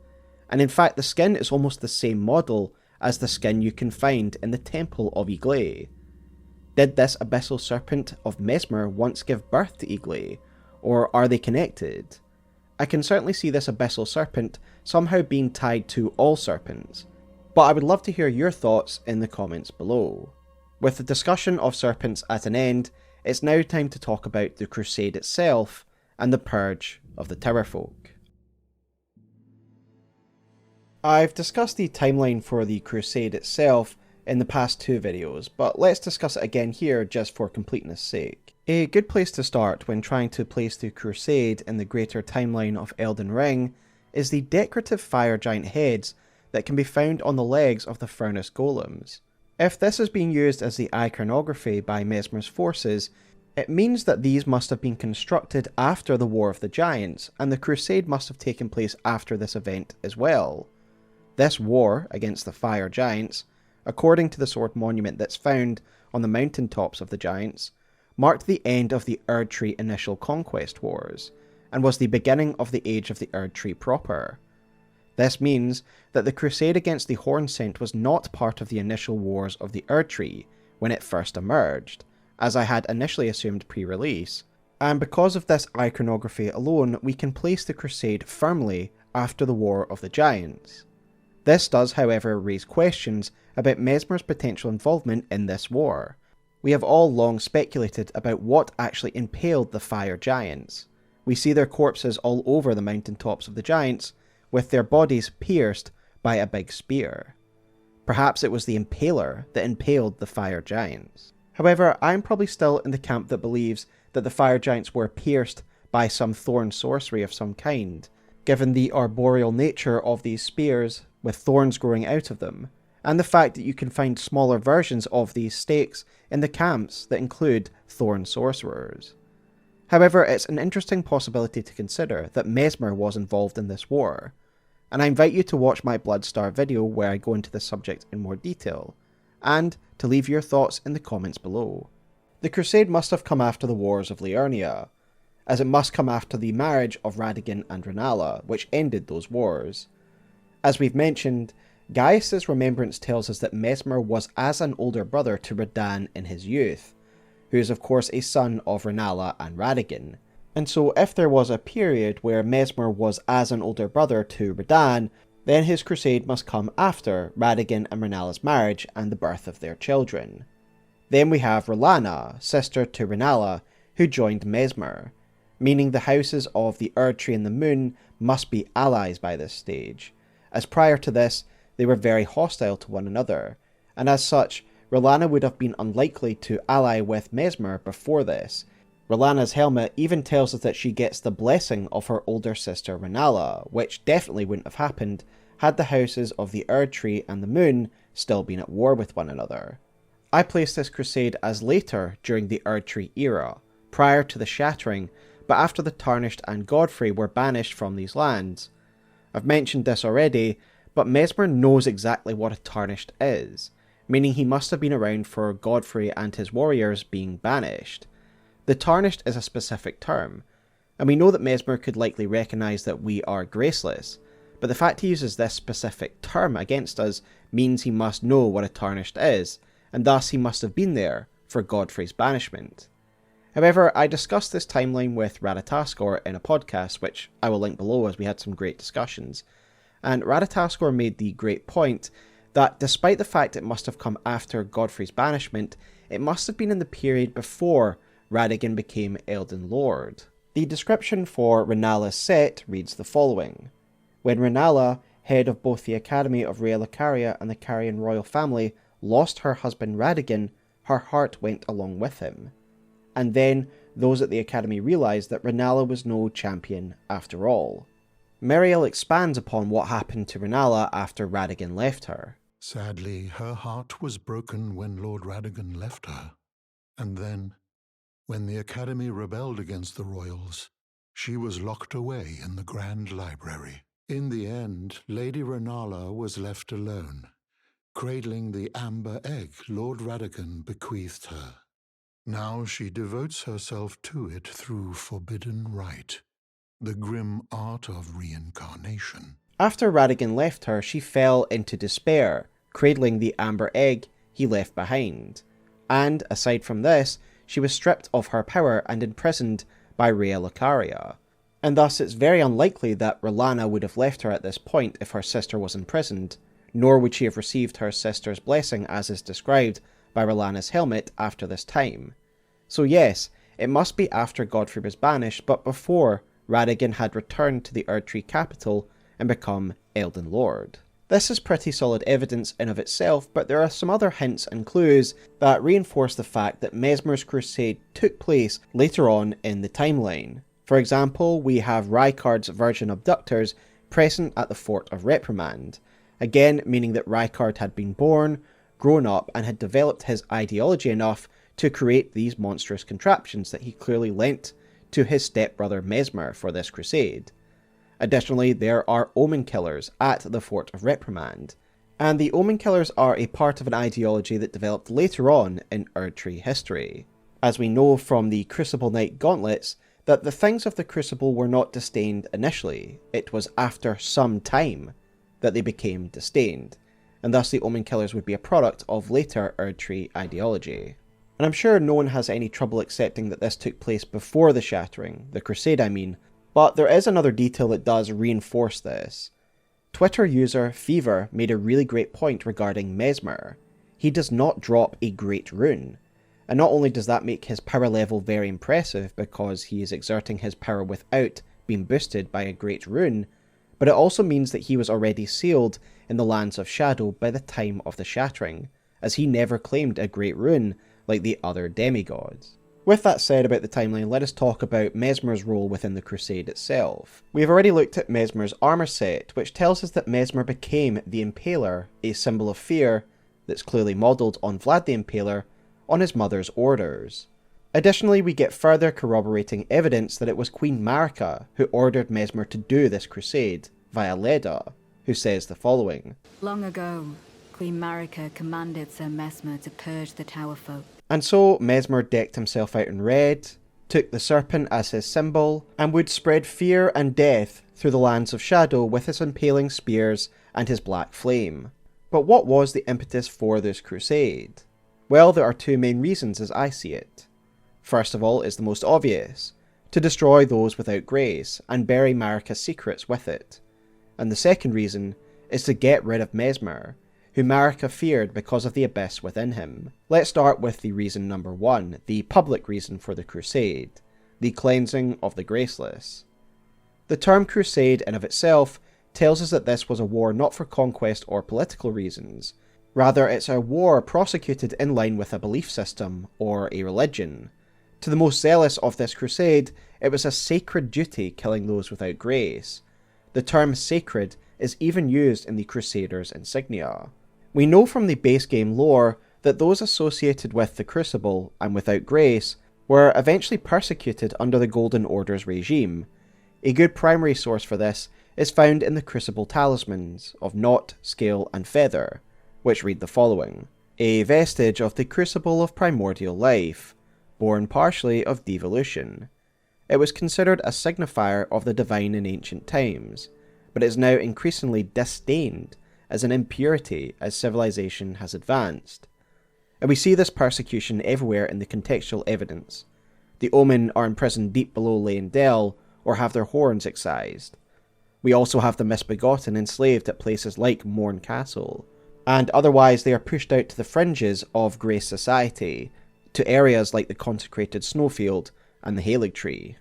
and in fact the skin is almost the same model as the skin you can find in the Temple of Iglay. Did this Abyssal Serpent of Messmer once give birth to Iglay, or are they connected? I can certainly see this Abyssal Serpent somehow being tied to all serpents, but I would love to hear your thoughts in the comments below. With the discussion of serpents at an end, it's now time to talk about the crusade itself and the purge of the Towerfolk. I've discussed the timeline for the crusade itself in the past two videos, but let's discuss it again here just for completeness sake. A good place to start when trying to place the crusade in the greater timeline of Elden Ring is the decorative fire giant heads that can be found on the legs of the furnace golems. If this is being used as the iconography by Messmer's forces, it means that these must have been constructed after the War of the Giants, and the crusade must have taken place after this event as well. This war against the fire giants, according to the sword monument that's found on the mountaintops of the giants, marked the end of the Erdtree initial conquest wars, and was the beginning of the age of the Erdtree proper. This means that the crusade against the Hornsent was not part of the initial wars of the Erdtree when it first emerged, as I had initially assumed pre-release, and because of this iconography alone we can place the crusade firmly after the War of the Giants. This does however raise questions about Messmer's potential involvement in this war. We have all long speculated about what actually impaled the fire giants. We see their corpses all over the mountaintops of the giants, with their bodies pierced by a big spear. Perhaps it was the impaler that impaled the fire giants. However, I'm probably still in the camp that believes that the fire giants were pierced by some thorn sorcery of some kind, given the arboreal nature of these spears with thorns growing out of them, and the fact that you can find smaller versions of these stakes in the camps that include thorn sorcerers. However, it's an interesting possibility to consider that Messmer was involved in this war, and I invite you to watch my Bloodstar video where I go into this subject in more detail, and to leave your thoughts in the comments below. The crusade must have come after the wars of Liurnia, as it must come after the marriage of Radagon and Rennala, which ended those wars. As we've mentioned, Gaius' remembrance tells us that Messmer was as an older brother to Radahn in his youth, who is of course a son of Rennala and Radagon, and so if there was a period where Messmer was as an older brother to Radahn, then his crusade must come after Radagon and Rennala's marriage and the birth of their children. Then we have Rellana, sister to Rennala, who joined Messmer, meaning the houses of the Erdtree and the Moon must be allies by this stage, as prior to this they were very hostile to one another, and as such Rellana would have been unlikely to ally with Messmer before this, R'hllana's helmet even tells us that she gets the blessing of her older sister Rennala, which definitely wouldn't have happened had the houses of the Erdtree and the Moon still been at war with one another. I place this crusade as later during the Erdtree era, prior to the Shattering, but after the Tarnished and Godfrey were banished from these lands. I've mentioned this already, but Messmer knows exactly what a Tarnished is, meaning he must have been around for Godfrey and his warriors being banished. The Tarnished is a specific term, and we know that Messmer could likely recognise that we are graceless, but the fact he uses this specific term against us means he must know what a Tarnished is, and thus he must have been there for Godfrey's banishment. However, I discussed this timeline with Radataskor in a podcast, which I will link below as we had some great discussions, and Radataskor made the great point that despite the fact it must have come after Godfrey's banishment, it must have been in the period before Radagon became Elden Lord. The description for Rennala's set reads the following. When Rennala, head of both the Academy of Raya Lucaria and the Carian royal family, lost her husband Radagon, her heart went along with him. And then, those at the Academy realised that Rennala was no champion after all. Meriel expands upon what happened to Rennala after Radagon left her. Sadly, her heart was broken when Lord Radagon left her. And then, when the Academy rebelled against the royals, she was locked away in the Grand Library. In the end, Lady Rennala was left alone, cradling the amber egg Lord Radagon bequeathed her. Now she devotes herself to it through forbidden rite, the grim art of reincarnation. After Radagon left her, she fell into despair, cradling the amber egg he left behind. And, aside from this, she was stripped of her power and imprisoned by Raya Lucaria. And thus it's very unlikely that R'hllana would have left her at this point if her sister was imprisoned, nor would she have received her sister's blessing as is described by R'hllana's helmet after this time. So yes, it must be after Godfrey was banished, but before Radagon had returned to the Erdtree capital and become Elden Lord. This is pretty solid evidence in of itself, but there are some other hints and clues that reinforce the fact that Messmer's crusade took place later on in the timeline. For example, we have Rykard's virgin abductors present at the Fort of Reprimand, again meaning that Rykard had been born, grown up, and had developed his ideology enough to create these monstrous contraptions that he clearly lent to his stepbrother Messmer for this crusade. Additionally, there are Omen Killers at the Fort of Reprimand, and the Omen Killers are a part of an ideology that developed later on in Erdtree history. As we know from the Crucible Knight gauntlets, that the things of the Crucible were not disdained initially, it was after some time that they became disdained, and thus the Omen Killers would be a product of later Erdtree ideology. And I'm sure no one has any trouble accepting that this took place before the Shattering, the Crusade I mean, but there is another detail that does reinforce this. Twitter user Fever made a really great point regarding Messmer. He does not drop a Great Rune, and not only does that make his power level very impressive because he is exerting his power without being boosted by a Great Rune, but it also means that he was already sealed in the Lands of Shadow by the time of the Shattering, as he never claimed a Great Rune like the other demigods. With that said about the timeline, let us talk about Messmer's role within the Crusade itself. We have already looked at Messmer's armour set, which tells us that Messmer became the Impaler, a symbol of fear that's clearly modelled on Vlad the Impaler, on his mother's orders. Additionally, we get further corroborating evidence that it was Queen Marika who ordered Messmer to do this crusade, via Leda, who says the following. Long ago, Queen Marika commanded Sir Messmer to purge the Tower folk. And so Messmer decked himself out in red, took the Serpent as his symbol, and would spread fear and death through the Lands of Shadow with his impaling spears and his black flame. But what was the impetus for this crusade? Well, there are two main reasons as I see it. First of all is the most obvious, to destroy those without grace and bury Marika's secrets with it. And the second reason is to get rid of Messmer, who Marika feared because of the abyss within him. Let's start with the reason number one, the public reason for the crusade, the cleansing of the graceless. The term crusade in of itself tells us that this was a war not for conquest or political reasons. Rather, it's a war prosecuted in line with a belief system, or a religion. To the most zealous of this crusade, it was a sacred duty killing those without grace. The term sacred is even used in the Crusaders' insignia. We know from the base game lore that those associated with the Crucible and without grace were eventually persecuted under the Golden Order's regime. A good primary source for this is found in the Crucible talismans of Knot, Scale, and Feather, which read the following: a vestige of the Crucible of primordial life, born partially of devolution. It was considered a signifier of the divine in ancient times, but is now increasingly disdained as an impurity as civilization has advanced. And we see this persecution everywhere in the contextual evidence. The Omen are imprisoned deep below Leyndell, or have their horns excised. We also have the misbegotten enslaved at places like Morn Castle, and otherwise they are pushed out to the fringes of Grace society, to areas like the consecrated Snowfield and the Erdtree.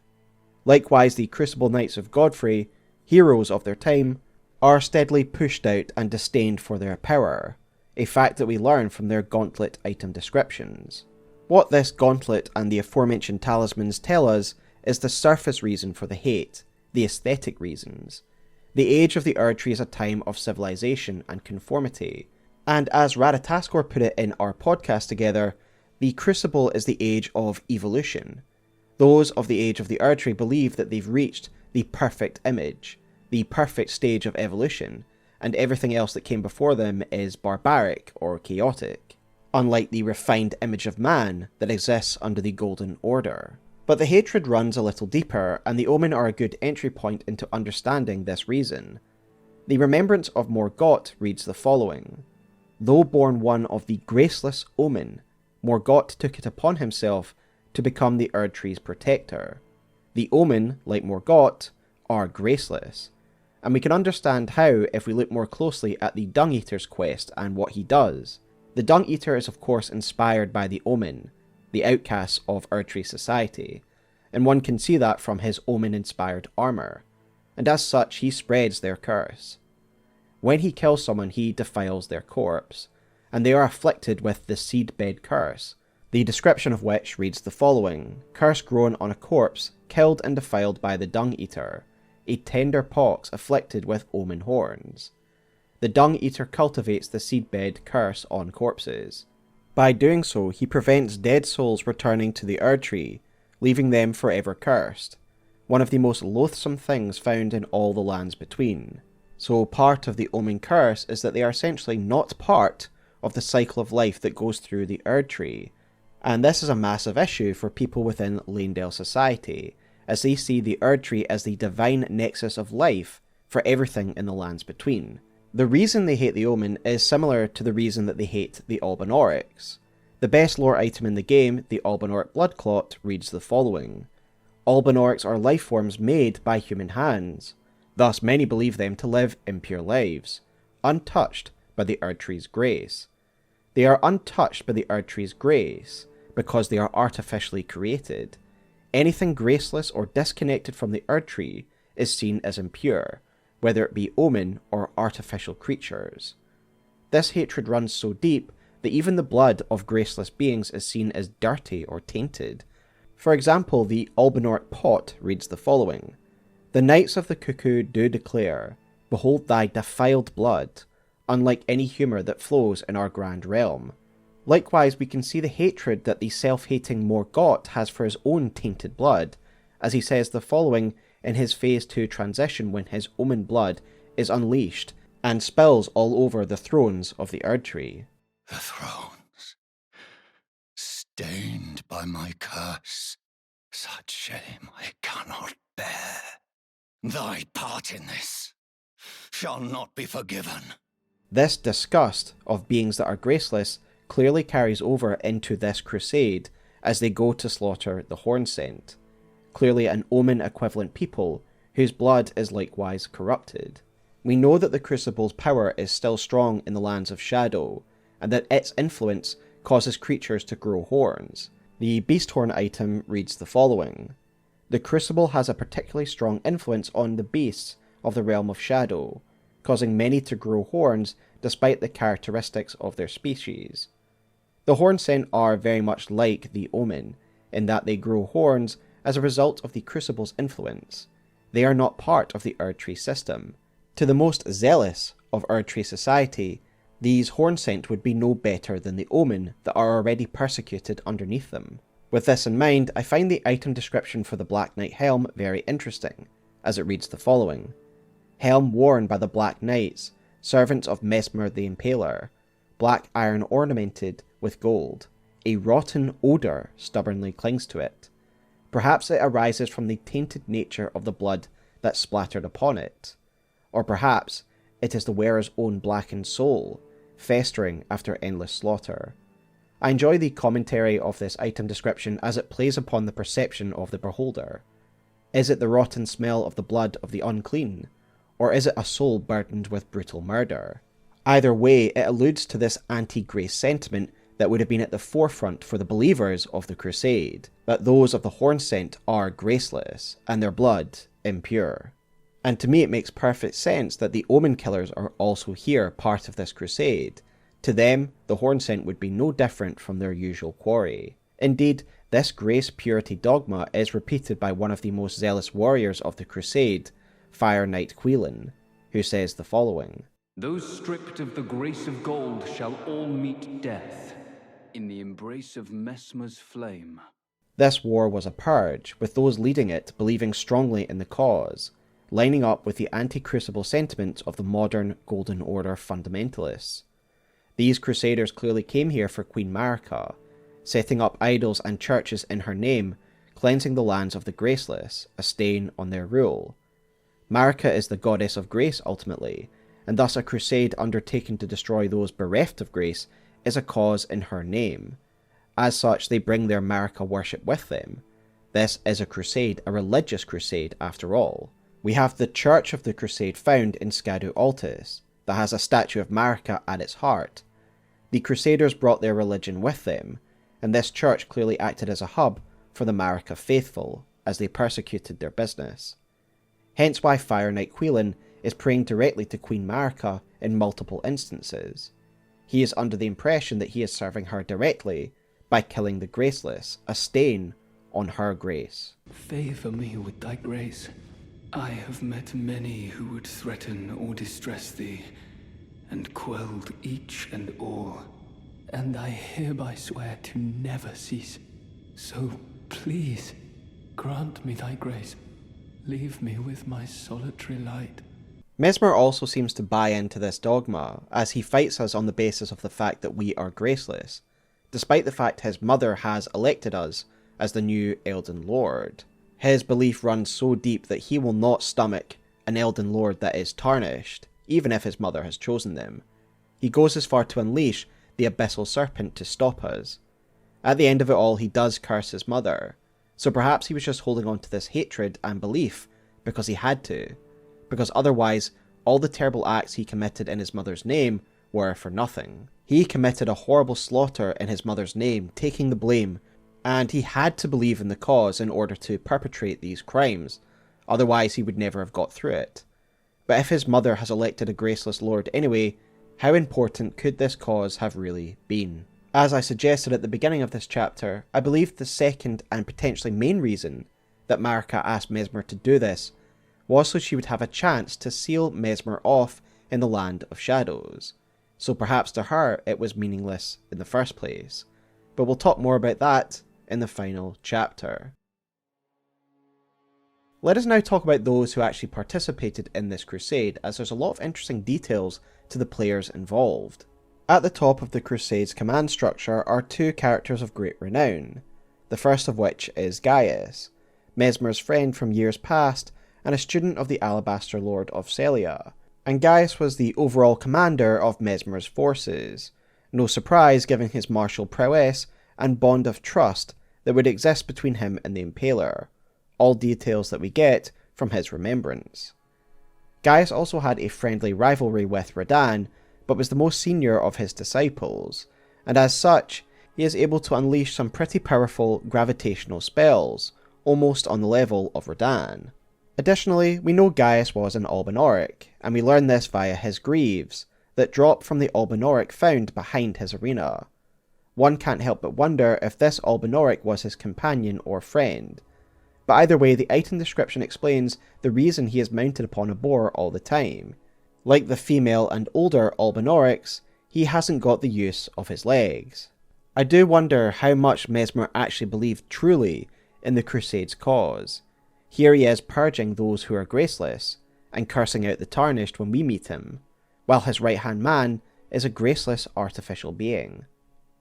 Likewise, the Crucible Knights of Godfrey, heroes of their time, are steadily pushed out and disdained for their power, a fact that we learn from their gauntlet item descriptions. What this gauntlet and the aforementioned talismans tell us is the surface reason for the hate, the aesthetic reasons. The age of the Erdtree is a time of civilization and conformity, and as Radataskor put it in our podcast together, the Crucible is the age of evolution. Those of the age of the Erdtree believe that they've reached the perfect image, the perfect stage of evolution, and everything else that came before them is barbaric or chaotic, unlike the refined image of man that exists under the Golden Order. But the hatred runs a little deeper, and the Omen are a good entry point into understanding this reason. The remembrance of Morgott reads the following: though born one of the graceless Omen, Morgott took it upon himself to become the Erdtree's protector. The Omen, like Morgott, are graceless, and we can understand how if we look more closely at the Dung Eater's quest and what he does. The Dung Eater is of course inspired by the Omen, the outcasts of Erdtree society, and one can see that from his Omen-inspired armour, and as such he spreads their curse. When he kills someone he defiles their corpse, and they are afflicted with the seedbed curse, the description of which reads the following: curse grown on a corpse, killed and defiled by the Dung Eater, a tender pox afflicted with Omen horns. The Dung Eater cultivates the seedbed curse on corpses. By doing so, he prevents dead souls returning to the Erdtree, leaving them forever cursed, one of the most loathsome things found in all the lands between. So part of the Omen curse is that they are essentially not part of the cycle of life that goes through the Erdtree, and this is a massive issue for people within Leyndell society, as they see the Erdtree as the divine nexus of life for everything in the lands between. The reason they hate the Omen is similar to the reason that they hate the Albinaurics. The best lore item in the game, the Albinauric Bloodclot, reads the following: Albinaurics are life forms made by human hands, thus many believe them to live impure lives, untouched by the Erdtree's grace. They are untouched by the Erdtree's grace because they are artificially created. Anything graceless or disconnected from the Erdtree is seen as impure, whether it be Omen or artificial creatures. This hatred runs so deep that even the blood of graceless beings is seen as dirty or tainted. For example, the Albinauric Pot reads the following: the Knights of the Cuckoo do declare, behold thy defiled blood, unlike any humour that flows in our grand realm. Likewise, we can see the hatred that the self-hating Morgott has for his own tainted blood, as he says the following in his Phase 2 transition when his Omen blood is unleashed and spills all over the thrones of the Erdtree. The thrones, stained by my curse, such shame I cannot bear. Thy part in this shall not be forgiven. This disgust of beings that are graceless clearly carries over into this crusade as they go to slaughter the Hornsent, clearly an Omen equivalent people whose blood is likewise corrupted. We know that the Crucible's power is still strong in the lands of Shadow, and that its influence causes creatures to grow horns. The Beast Horn item reads the following: the Crucible has a particularly strong influence on the beasts of the realm of Shadow, causing many to grow horns despite the characteristics of their species. The Hornsent are very much like the Omen, in that they grow horns as a result of the Crucible's influence. They are not part of the Erdtree system. To the most zealous of Erdtree society, these Hornsent would be no better than the Omen that are already persecuted underneath them. With this in mind, I find the item description for the Black Knight helm very interesting, as it reads the following. Helm worn by the Black Knights, servants of Messmer the Impaler, black iron ornamented with gold. A rotten odour stubbornly clings to it. Perhaps it arises from the tainted nature of the blood that splattered upon it. Or perhaps it is the wearer's own blackened soul, festering after endless slaughter. I enjoy the commentary of this item description as it plays upon the perception of the beholder. Is it the rotten smell of the blood of the unclean, or is it a soul burdened with brutal murder? Either way, it alludes to this anti-grace sentiment that would have been at the forefront for the believers of the Crusade, that those of the Hornsent are graceless, and their blood impure. And to me it makes perfect sense that the Omen Killers are also here part of this crusade. To them, the Hornsent would be no different from their usual quarry. Indeed, this grace purity dogma is repeated by one of the most zealous warriors of the crusade, Fire Knight Quillen, who says the following. Those stripped of the grace of gold shall all meet death in the embrace of Messmer's flame. This war was a purge, with those leading it believing strongly in the cause, lining up with the anti-crucible sentiment of the modern Golden Order fundamentalists. These crusaders clearly came here for Queen Marika, setting up idols and churches in her name, cleansing the lands of the graceless, a stain on their rule. Marika is the goddess of grace ultimately, and thus a crusade undertaken to destroy those bereft of grace is a cause in her name. As such, they bring their Marika worship with them. This is a crusade, a religious crusade after all. We have the Church of the Crusade found in Scadu Altus, that has a statue of Marika at its heart. The Crusaders brought their religion with them, and this church clearly acted as a hub for the Marika faithful, as they persecuted their business. Hence why Fire Knight Quillen is praying directly to Queen Marika in multiple instances. He is under the impression that he is serving her directly by killing the graceless, a stain on her grace. Favour me with thy grace. I have met many who would threaten or distress thee, and quelled each and all, and I hereby swear to never cease. So please, grant me thy grace. Leave me with my solitary light. Messmer also seems to buy into this dogma, as he fights us on the basis of the fact that we are graceless, despite the fact his mother has elected us as the new Elden Lord. His belief runs so deep that he will not stomach an Elden Lord that is tarnished, even if his mother has chosen them. He goes as far to unleash the Abyssal Serpent to stop us. At the end of it all, he does curse his mother, so perhaps he was just holding on to this hatred and belief because he had to, because otherwise all the terrible acts he committed in his mother's name were for nothing. He committed a horrible slaughter in his mother's name, taking the blame, and he had to believe in the cause in order to perpetrate these crimes, otherwise he would never have got through it. But if his mother has elected a graceless lord anyway, how important could this cause have really been? As I suggested at the beginning of this chapter, I believe the second and potentially main reason that Marika asked Messmer to do this was so she would have a chance to seal Messmer off in the Land of Shadows. So perhaps to her it was meaningless in the first place. But we'll talk more about that in the final chapter. Let us now talk about those who actually participated in this crusade, as there's a lot of interesting details to the players involved. At the top of the crusade's command structure are two characters of great renown, the first of which is Gaius, Messmer's friend from years past and a student of the Alabaster Lord of Celia, and Gaius was the overall commander of Messmer's forces, no surprise given his martial prowess and bond of trust that would exist between him and the Impaler, all details that we get from his remembrance. Gaius also had a friendly rivalry with Radahn, but was the most senior of his disciples, and as such, he is able to unleash some pretty powerful gravitational spells, almost on the level of Radahn. Additionally, we know Gaius was an Albinauric, and we learn this via his greaves, that drop from the Albinauric found behind his arena. One can't help but wonder if this Albinauric was his companion or friend. But either way, the item description explains the reason he is mounted upon a boar all the time. Like the female and older Albinaurics, he hasn't got the use of his legs. I do wonder how much Messmer actually believed truly in the Crusade's cause. Here he is purging those who are graceless, and cursing out the Tarnished when we meet him, while his right-hand man is a graceless artificial being.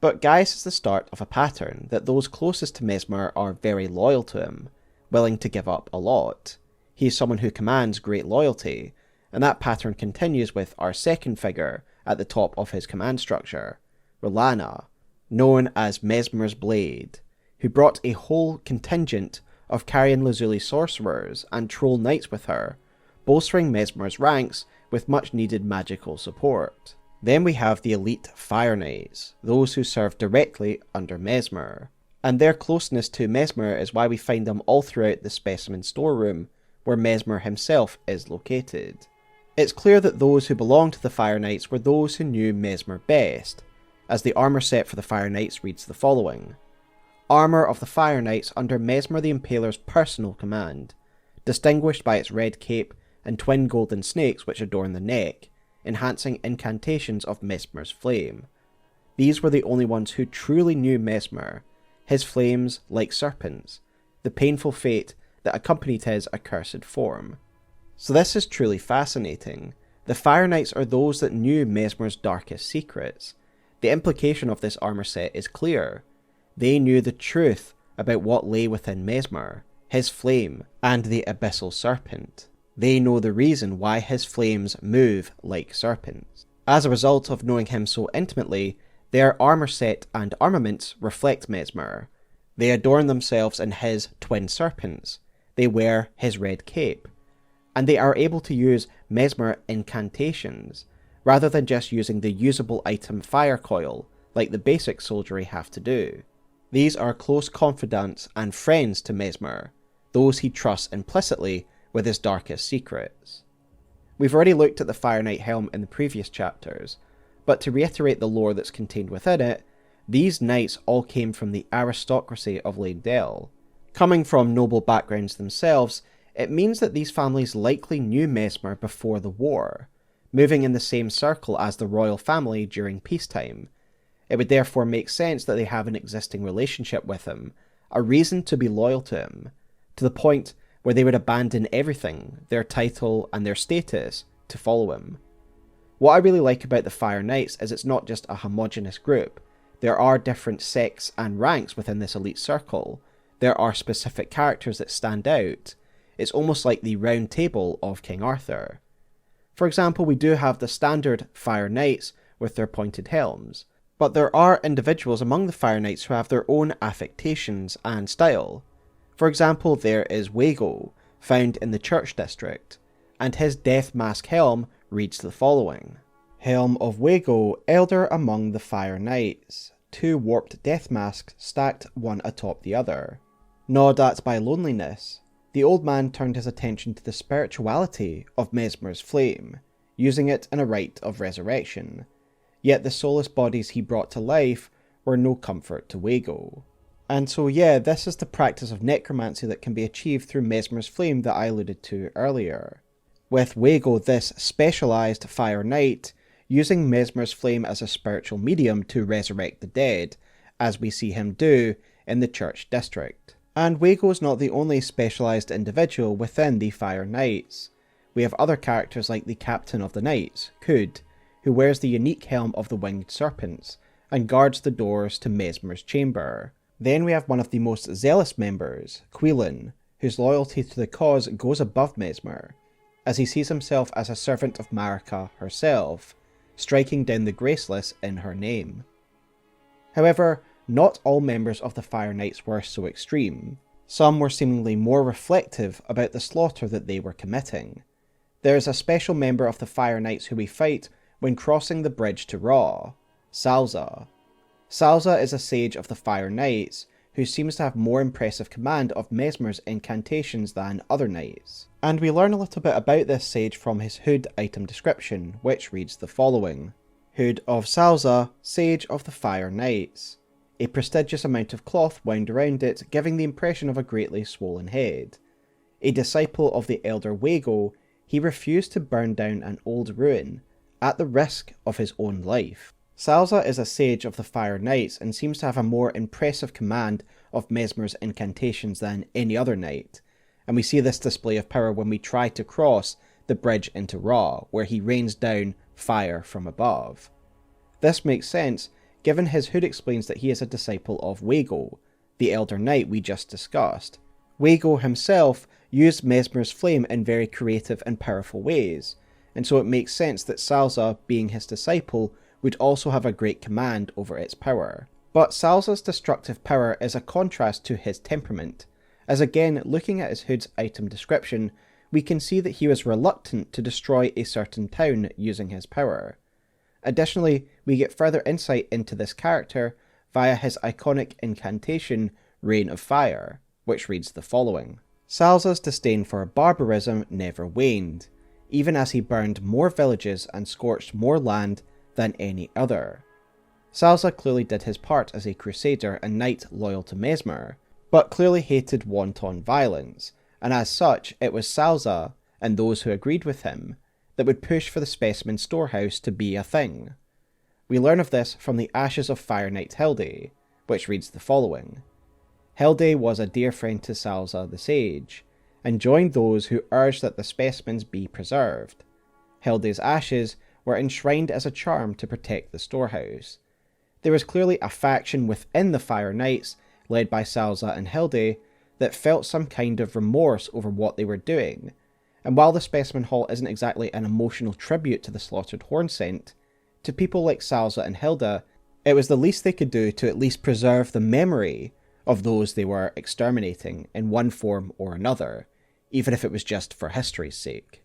But Gaius is the start of a pattern that those closest to Messmer are very loyal to him, willing to give up a lot. He is someone who commands great loyalty, and that pattern continues with our second figure at the top of his command structure, R'hllana, known as Messmer's Blade, who brought a whole contingent of Carian Lazuli sorcerers and troll knights with her, bolstering Messmer's ranks with much needed magical support. Then we have the elite Fire Knights, those who serve directly under Messmer, and their closeness to Messmer is why we find them all throughout the specimen storeroom, where Messmer himself is located. It's clear that those who belonged to the Fire Knights were those who knew Messmer best, as the armour set for the Fire Knights reads the following: Armour of the Fire Knights under Messmer the Impaler's personal command, distinguished by its red cape and twin golden snakes which adorn the neck, enhancing incantations of Messmer's flame. These were the only ones who truly knew Messmer, his flames like serpents, the painful fate that accompanied his accursed form. So this is truly fascinating. The Fire Knights are those that knew Messmer's darkest secrets. The implication of this armour set is clear. They knew the truth about what lay within Messmer, his flame, and the Abyssal Serpent. They know the reason why his flames move like serpents. As a result of knowing him so intimately, their armour set and armaments reflect Messmer. They adorn themselves in his twin serpents. They wear his red cape. And they are able to use Messmer incantations, rather than just using the usable item Fire Coil, like the basic soldiery have to do. These are close confidants and friends to Messmer, those he trusts implicitly with his darkest secrets. We've already looked at the Fire Knight helm in the previous chapters, but to reiterate the lore that's contained within it, these knights all came from the aristocracy of Leyndell. Coming from noble backgrounds themselves, it means that these families likely knew Messmer before the war, moving in the same circle as the royal family during peacetime. It would therefore make sense that they have an existing relationship with him, a reason to be loyal to him, to the point where they would abandon everything, their title and their status, to follow him. What I really like about the Fire Knights is it's not just a homogeneous group. There are different sects and ranks within this elite circle. There are specific characters that stand out. It's almost like the Round Table of King Arthur. For example, we do have the standard Fire Knights with their pointed helms, but there are individuals among the Fire Knights who have their own affectations and style. For example, there is Wago, found in the Church District, and his death mask helm reads the following: Helm of Wago, Elder among the Fire Knights, 2 warped death masks stacked one atop the other. Gnawed at by loneliness, the old man turned his attention to the spirituality of Messmer's flame, using it in a rite of resurrection. Yet the soulless bodies he brought to life were no comfort to Wago. And so yeah, this is the practice of necromancy that can be achieved through Messmer's flame that I alluded to earlier. With Wago, this specialised Fire Knight, using Messmer's flame as a spiritual medium to resurrect the dead, as we see him do in the Church District. And Wago is not the only specialised individual within the Fire Knights. We have other characters like the Captain of the Knights, Kud, who wears the unique helm of the Winged Serpents, and guards the doors to Messmer's chamber. Then we have one of the most zealous members, Quillen, whose loyalty to the cause goes above Messmer, as he sees himself as a servant of Marika herself, striking down the graceless in her name. However, not all members of the Fire Knights were so extreme. Some were seemingly more reflective about the slaughter that they were committing. There is a special member of the Fire Knights who we fight when crossing the bridge to Ra, Salza. Salza is a sage of the Fire Knights, who seems to have more impressive command of Messmer's incantations than other knights. And we learn a little bit about this sage from his Hood item description, which reads the following: Hood of Salza, Sage of the Fire Knights. a prestigious amount of cloth wound around it, giving the impression of a greatly swollen head. A disciple of the elder Wago, he refused to burn down an old ruin, at the risk of his own life. Salza is a sage of the Fire Knights and seems to have a more impressive command of Messmer's incantations than any other knight, and we see this display of power when we try to cross the bridge into Ra, where he rains down fire from above. This makes sense, given his hood explains that he is a disciple of Wago, the Elder Knight we just discussed. Wago himself used Messmer's flame in very creative and powerful ways, and so it makes sense that Salza, being his disciple, would also have a great command over its power. But Salza's destructive power is a contrast to his temperament, as again, looking at his hood's item description, we can see that he was reluctant to destroy a certain town using his power. Additionally, we get further insight into this character via his iconic incantation, Rain of Fire, which reads the following. Salza's disdain for barbarism never waned, even as he burned more villages and scorched more land than any other. Salza clearly did his part as a crusader and knight loyal to Messmer, but clearly hated wanton violence, and as such it was Salza, and those who agreed with him, that would push for the specimen storehouse to be a thing. We learn of this from the Ashes of Fire Knight Hilde, which reads the following. Hilde was a dear friend to Salza the sage, and joined those who urged that the specimens be preserved. Hilde's ashes were enshrined as a charm to protect the storehouse. There was clearly a faction within the Fire Knights, led by Salza and Hilde, that felt some kind of remorse over what they were doing, and while the Specimen Hall isn't exactly an emotional tribute to the slaughtered Hornsent, to people like Salza and Hilda, it was the least they could do to at least preserve the memory of those they were exterminating in one form or another, even if it was just for history's sake.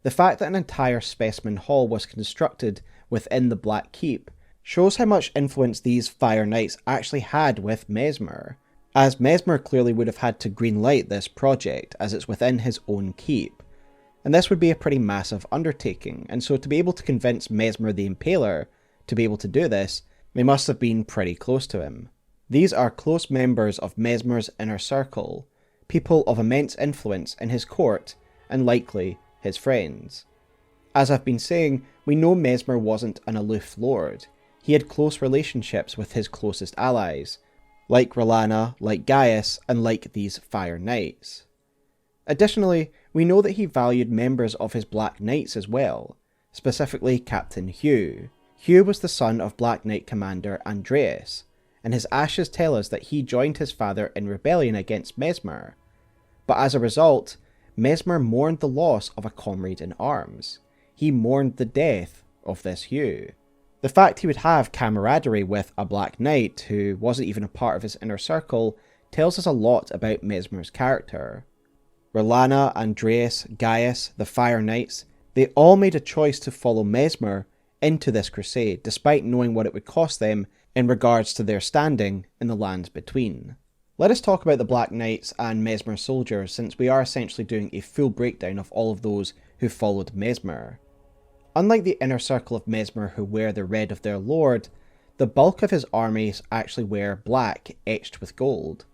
The fact that an entire Specimen Hall was constructed within the Black Keep shows how much influence these Fire Knights actually had with Messmer, as Messmer clearly would have had to greenlight this project as it's within his own keep, and this would be a pretty massive undertaking, and so to be able to convince Messmer the Impaler to be able to do this, they must have been pretty close to him. These are close members of Messmer's inner circle, people of immense influence in his court, and likely his friends. As I've been saying, we know Messmer wasn't an aloof lord. He had close relationships with his closest allies, like R'hllana, like Gaius, and like these Fire Knights. Additionally, we know that he valued members of his Black Knights as well, specifically Captain Hugh. Hugh was the son of Black Knight Commander Andreas, and his ashes tell us that he joined his father in rebellion against Messmer. But as a result, Messmer mourned the loss of a comrade in arms. He mourned the death of this Hugh. The fact he would have camaraderie with a Black Knight who wasn't even a part of his inner circle tells us a lot about Messmer's character. R'hllana, Andreas, Gaius, the Fire Knights, they all made a choice to follow Messmer into this crusade, despite knowing what it would cost them in regards to their standing in the lands between. Let us talk about the Black Knights and Messmer soldiers, since we are essentially doing a full breakdown of all of those who followed Messmer. Unlike the inner circle of Messmer who wear the red of their lord, the bulk of his armies actually wear black etched with gold.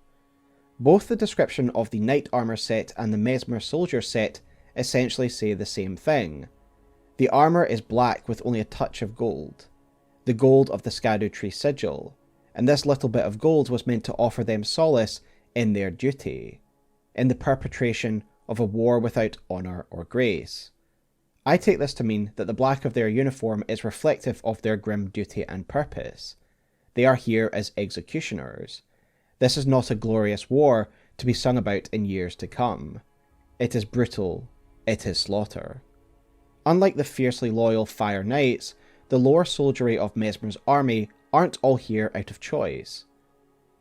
Both the description of the knight armour set and the Messmer soldier set essentially say the same thing. The armour is black with only a touch of gold, the gold of the Erdtree sigil, and this little bit of gold was meant to offer them solace in their duty, in the perpetration of a war without honour or grace. I take this to mean that the black of their uniform is reflective of their grim duty and purpose. They are here as executioners. This is not a glorious war to be sung about in years to come. It is brutal. It is slaughter. Unlike the fiercely loyal Fire Knights, the lower soldiery of Messmer's army aren't all here out of choice.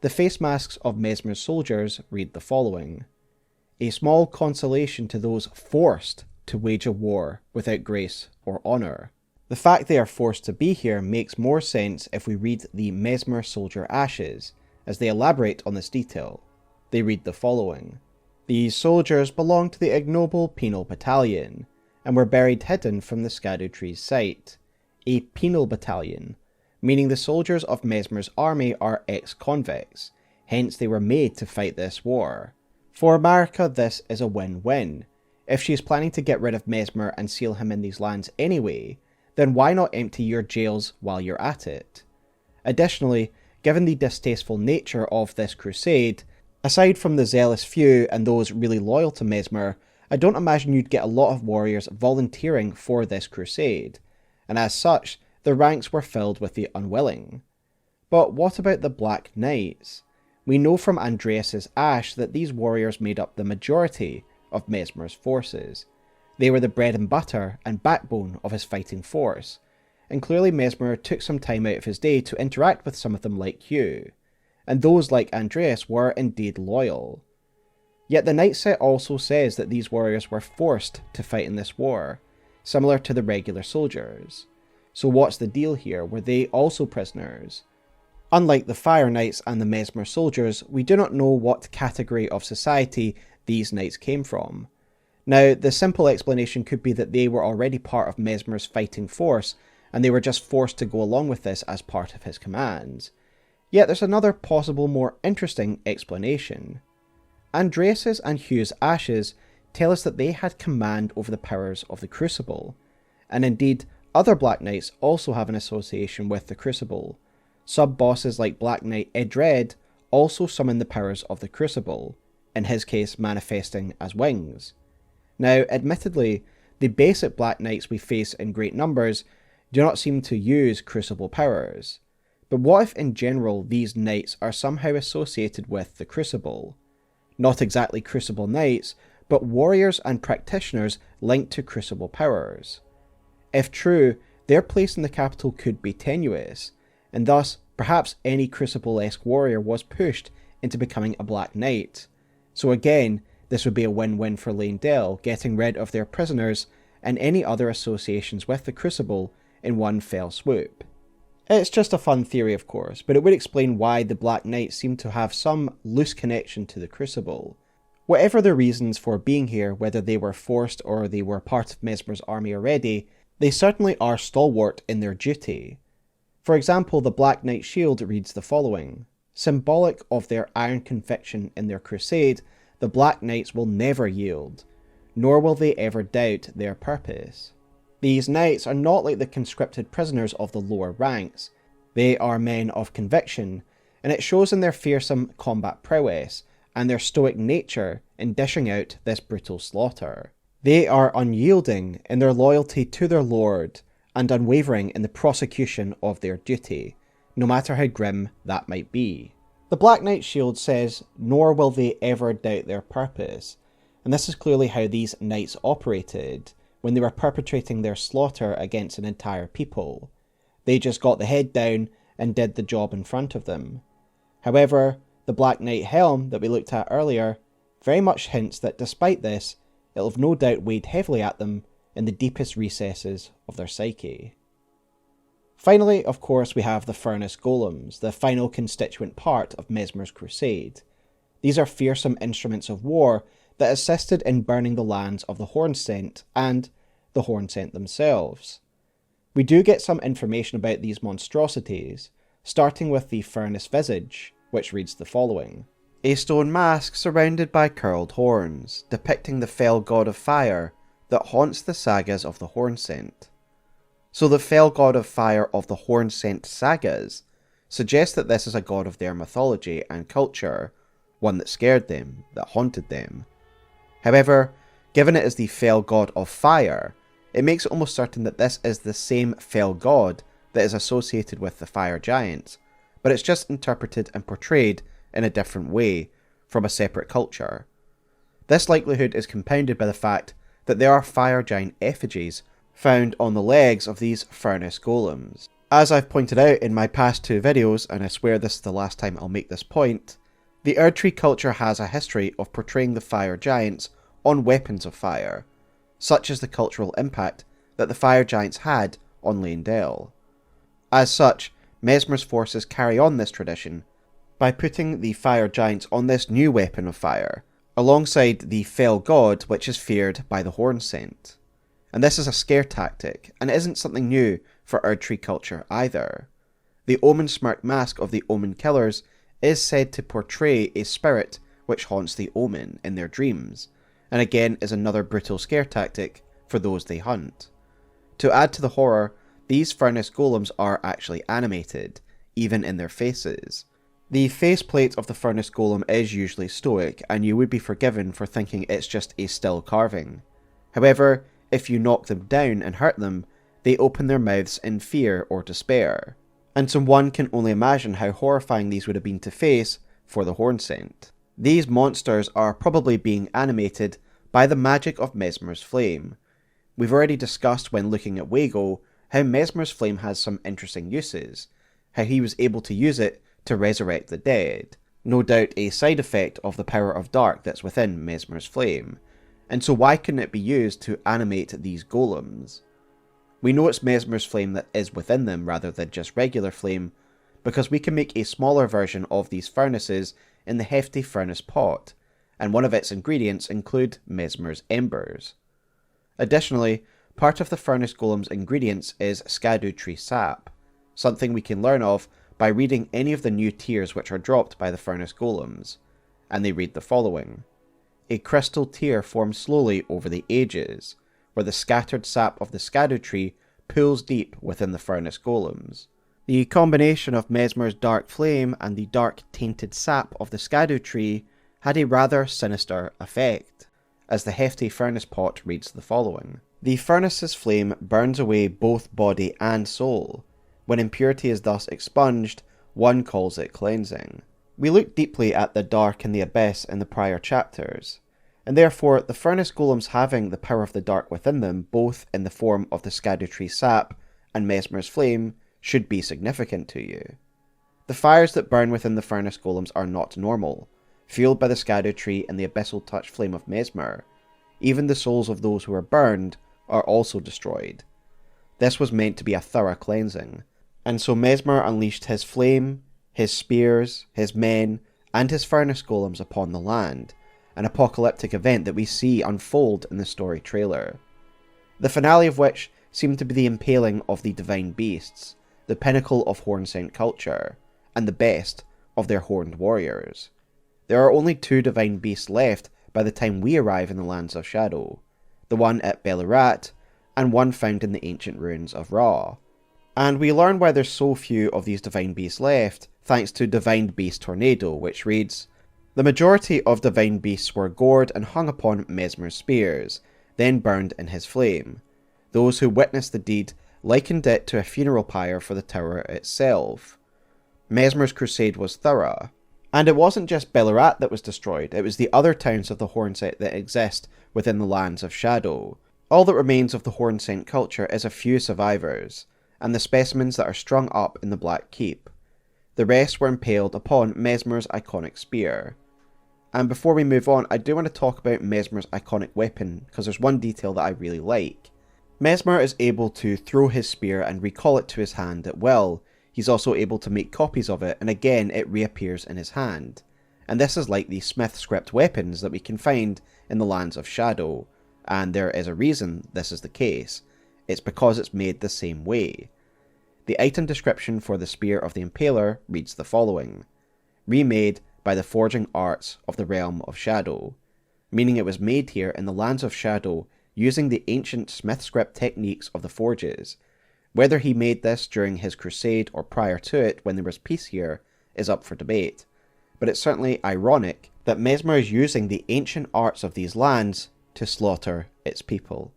The face masks of Messmer's soldiers read the following. A small consolation to those forced to wage a war without grace or honour. The fact they are forced to be here makes more sense if we read the Messmer soldier ashes, as they elaborate on this detail. They read the following. These soldiers belonged to the ignoble penal battalion, and were buried hidden from the Erdtree's sight. A penal battalion. meaning the soldiers of Messmer's army are ex-convicts, hence they were made to fight this war. For Marika, this is a win-win. If she is planning to get rid of Messmer and seal him in these lands anyway, then why not empty your jails while you're at it? Additionally, given the distasteful nature of this crusade, aside from the zealous few and those really loyal to Messmer, I don't imagine you'd get a lot of warriors volunteering for this crusade, and as such, the ranks were filled with the unwilling. But what about the Black Knights? We know from Andreas's Ash that these warriors made up the majority of Messmer's forces. They were the bread and butter and backbone of his fighting force, and clearly Messmer took some time out of his day to interact with some of them like you, and those like Andreas were indeed loyal. Yet the Knight set also says that these warriors were forced to fight in this war, similar to the regular soldiers. So what's the deal here? Were they also prisoners? Unlike the Fire Knights and the Messmer soldiers, we do not know what category of society these knights came from. Now, the simple explanation could be that they were already part of Messmer's fighting force, and they were just forced to go along with this as part of his commands. Yet there's another possible, more interesting explanation. Andreas's and Hugh's ashes tell us that they had command over the powers of the Crucible, and indeed, other Black Knights also have an association with the Crucible. Sub-bosses like Black Knight Dread also summon the powers of the Crucible, in his case manifesting as wings. Now, admittedly, the basic Black Knights we face in great numbers do not seem to use Crucible powers. But what if in general these knights are somehow associated with the Crucible? Not exactly Crucible Knights, but warriors and practitioners linked to Crucible powers. If true, their place in the capital could be tenuous, and thus perhaps any Crucible-esque warrior was pushed into becoming a Black Knight. So again, this would be a win-win for Leyndell, getting rid of their prisoners and any other associations with the Crucible in one fell swoop. It's just a fun theory, of course, but it would explain why the Black Knights seem to have some loose connection to the Crucible. Whatever their reasons for being here, whether they were forced or they were part of Messmer's army already, they certainly are stalwart in their duty. For example, the Black Knight shield reads the following: symbolic of their iron conviction in their crusade, the Black Knights will never yield, nor will they ever doubt their purpose. These knights are not like the conscripted prisoners of the lower ranks. They are men of conviction, and it shows in their fearsome combat prowess and their stoic nature in dishing out this brutal slaughter. They are unyielding in their loyalty to their lord, and unwavering in the prosecution of their duty, no matter how grim that might be. The Black Knight shield says, nor will they ever doubt their purpose, and this is clearly how these knights operated when they were perpetrating their slaughter against an entire people. They just got the head down and did the job in front of them. However, the Black Knight helm that we looked at earlier very much hints that despite this, it'll have no doubt weighed heavily at them in the deepest recesses of their psyche. Finally, of course, we have the Furnace Golems, the final constituent part of Messmer's crusade. These are fearsome instruments of war that assisted in burning the lands of the Hornsent and the Hornsent themselves. We do get some information about these monstrosities, starting with the Furnace Visage, which reads the following: a stone mask surrounded by curled horns, depicting the fell god of fire that haunts the sagas of the Hornsent. So the fell god of fire of the Hornsent sagas suggests that this is a god of their mythology and culture, one that scared them, that haunted them. However, given it is the fell god of fire, it makes it almost certain that this is the same fell god that is associated with the fire giants, but it's just interpreted and portrayed in a different way, from a separate culture. This likelihood is compounded by the fact that there are fire giant effigies found on the legs of these furnace golems. As I've pointed out in my past two videos, and I swear this is the last time I'll make this point, the Erdtree culture has a history of portraying the fire giants on weapons of fire, such as the cultural impact that the fire giants had on Leyndell. As such, Messmer's forces carry on this tradition by putting the fire giants on this new weapon of fire, alongside the fell god which is feared by the Hornsent. And this is a scare tactic, and it isn't something new for Erdtree culture either. The omen smirk mask of the Omen Killers is said to portray a spirit which haunts the Omen in their dreams, and again is another brutal scare tactic for those they hunt. To add to the horror, these furnace golems are actually animated, even in their faces. The faceplate of the furnace golem is usually stoic, and you would be forgiven for thinking it's just a still carving. However, if you knock them down and hurt them, they open their mouths in fear or despair, and so one can only imagine how horrifying these would have been to face for the Hornsent. These monsters are probably being animated by the magic of Messmer's flame. We've already discussed when looking at Wago how Messmer's flame has some interesting uses, how he was able to use it to resurrect the dead, no doubt a side effect of the power of dark that's within Messmer's flame, and so why couldn't it be used to animate these golems? We know it's Messmer's flame that is within them rather than just regular flame, because we can make a smaller version of these furnaces in the hefty furnace pot, and one of its ingredients include Messmer's embers. Additionally, part of the furnace golem's ingredients is Erdtree sap, something we can learn of by reading any of the new tears which are dropped by the furnace golems, and they read the following. A crystal tear forms slowly over the ages, where the scattered sap of the Erdtree pools deep within the furnace golems. The combination of Messmer's dark flame and the dark tainted sap of the Erdtree had a rather sinister effect, as the hefty furnace pot reads the following. The furnace's flame burns away both body and soul. When impurity is thus expunged, one calls it cleansing. We looked deeply at the dark and the abyss in the prior chapters, and therefore the furnace golems having the power of the dark within them, both in the form of the Erdtree sap and Messmer's flame, should be significant to you. The fires that burn within the furnace golems are not normal, fueled by the Erdtree and the abyssal touch flame of Messmer. Even the souls of those who are burned are also destroyed. This was meant to be a thorough cleansing, and so Messmer unleashed his flame, his spears, his men, and his furnace golems upon the land, an apocalyptic event that we see unfold in the story trailer. The finale of which seemed to be the impaling of the divine beasts, the pinnacle of Hornsent culture, and the best of their horned warriors. There are only 2 divine beasts left by the time we arrive in the Lands of Shadow, the one at Bayle The Dread, and one found in the ancient ruins of Ra. And we learn why there's so few of these divine beasts left, thanks to Divine Beast Tornado, which reads, The majority of divine beasts were gored and hung upon Messmer's spears, then burned in his flame. Those who witnessed the deed likened it to a funeral pyre for the tower itself. Messmer's crusade was thorough, and it wasn't just Bayle The Dread that was destroyed, it was the other towns of the Hornsent that exist within the Lands of Shadow. All that remains of the Hornsent culture is a few survivors, and the specimens that are strung up in the Black Keep. The rest were impaled upon Messmer's iconic spear. And before we move on, I do want to talk about Messmer's iconic weapon, because there's one detail that I really like. Messmer is able to throw his spear and recall it to his hand at will. He's also able to make copies of it, and again it reappears in his hand. And this is like the Smith script weapons that we can find in the Lands of Shadow, and there is a reason this is the case. It's because it's made the same way. The item description for the Spear of the Impaler reads the following. Remade by the forging arts of the Realm of Shadow, meaning it was made here in the Lands of Shadow using the ancient Smith script techniques of the forges. Whether he made this during his crusade or prior to it when there was peace here is up for debate, but it's certainly ironic that Messmer is using the ancient arts of these lands to slaughter its people.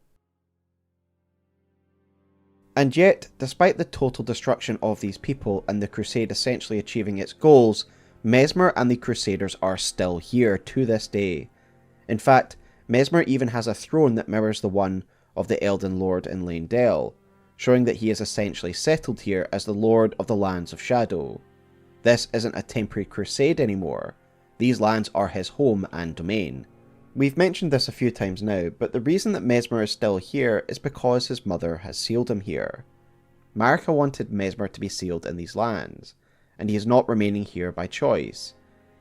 And yet, despite the total destruction of these people and the crusade essentially achieving its goals, Messmer and the Crusaders are still here to this day. In fact, Messmer even has a throne that mirrors the one of the Elden Lord in Leyndell, showing that he is essentially settled here as the Lord of the Lands of Shadow. This isn't a temporary crusade anymore. These lands are his home and domain. We've mentioned this a few times now, but the reason that Messmer is still here is because his mother has sealed him here. Marika wanted Messmer to be sealed in these lands, and he is not remaining here by choice.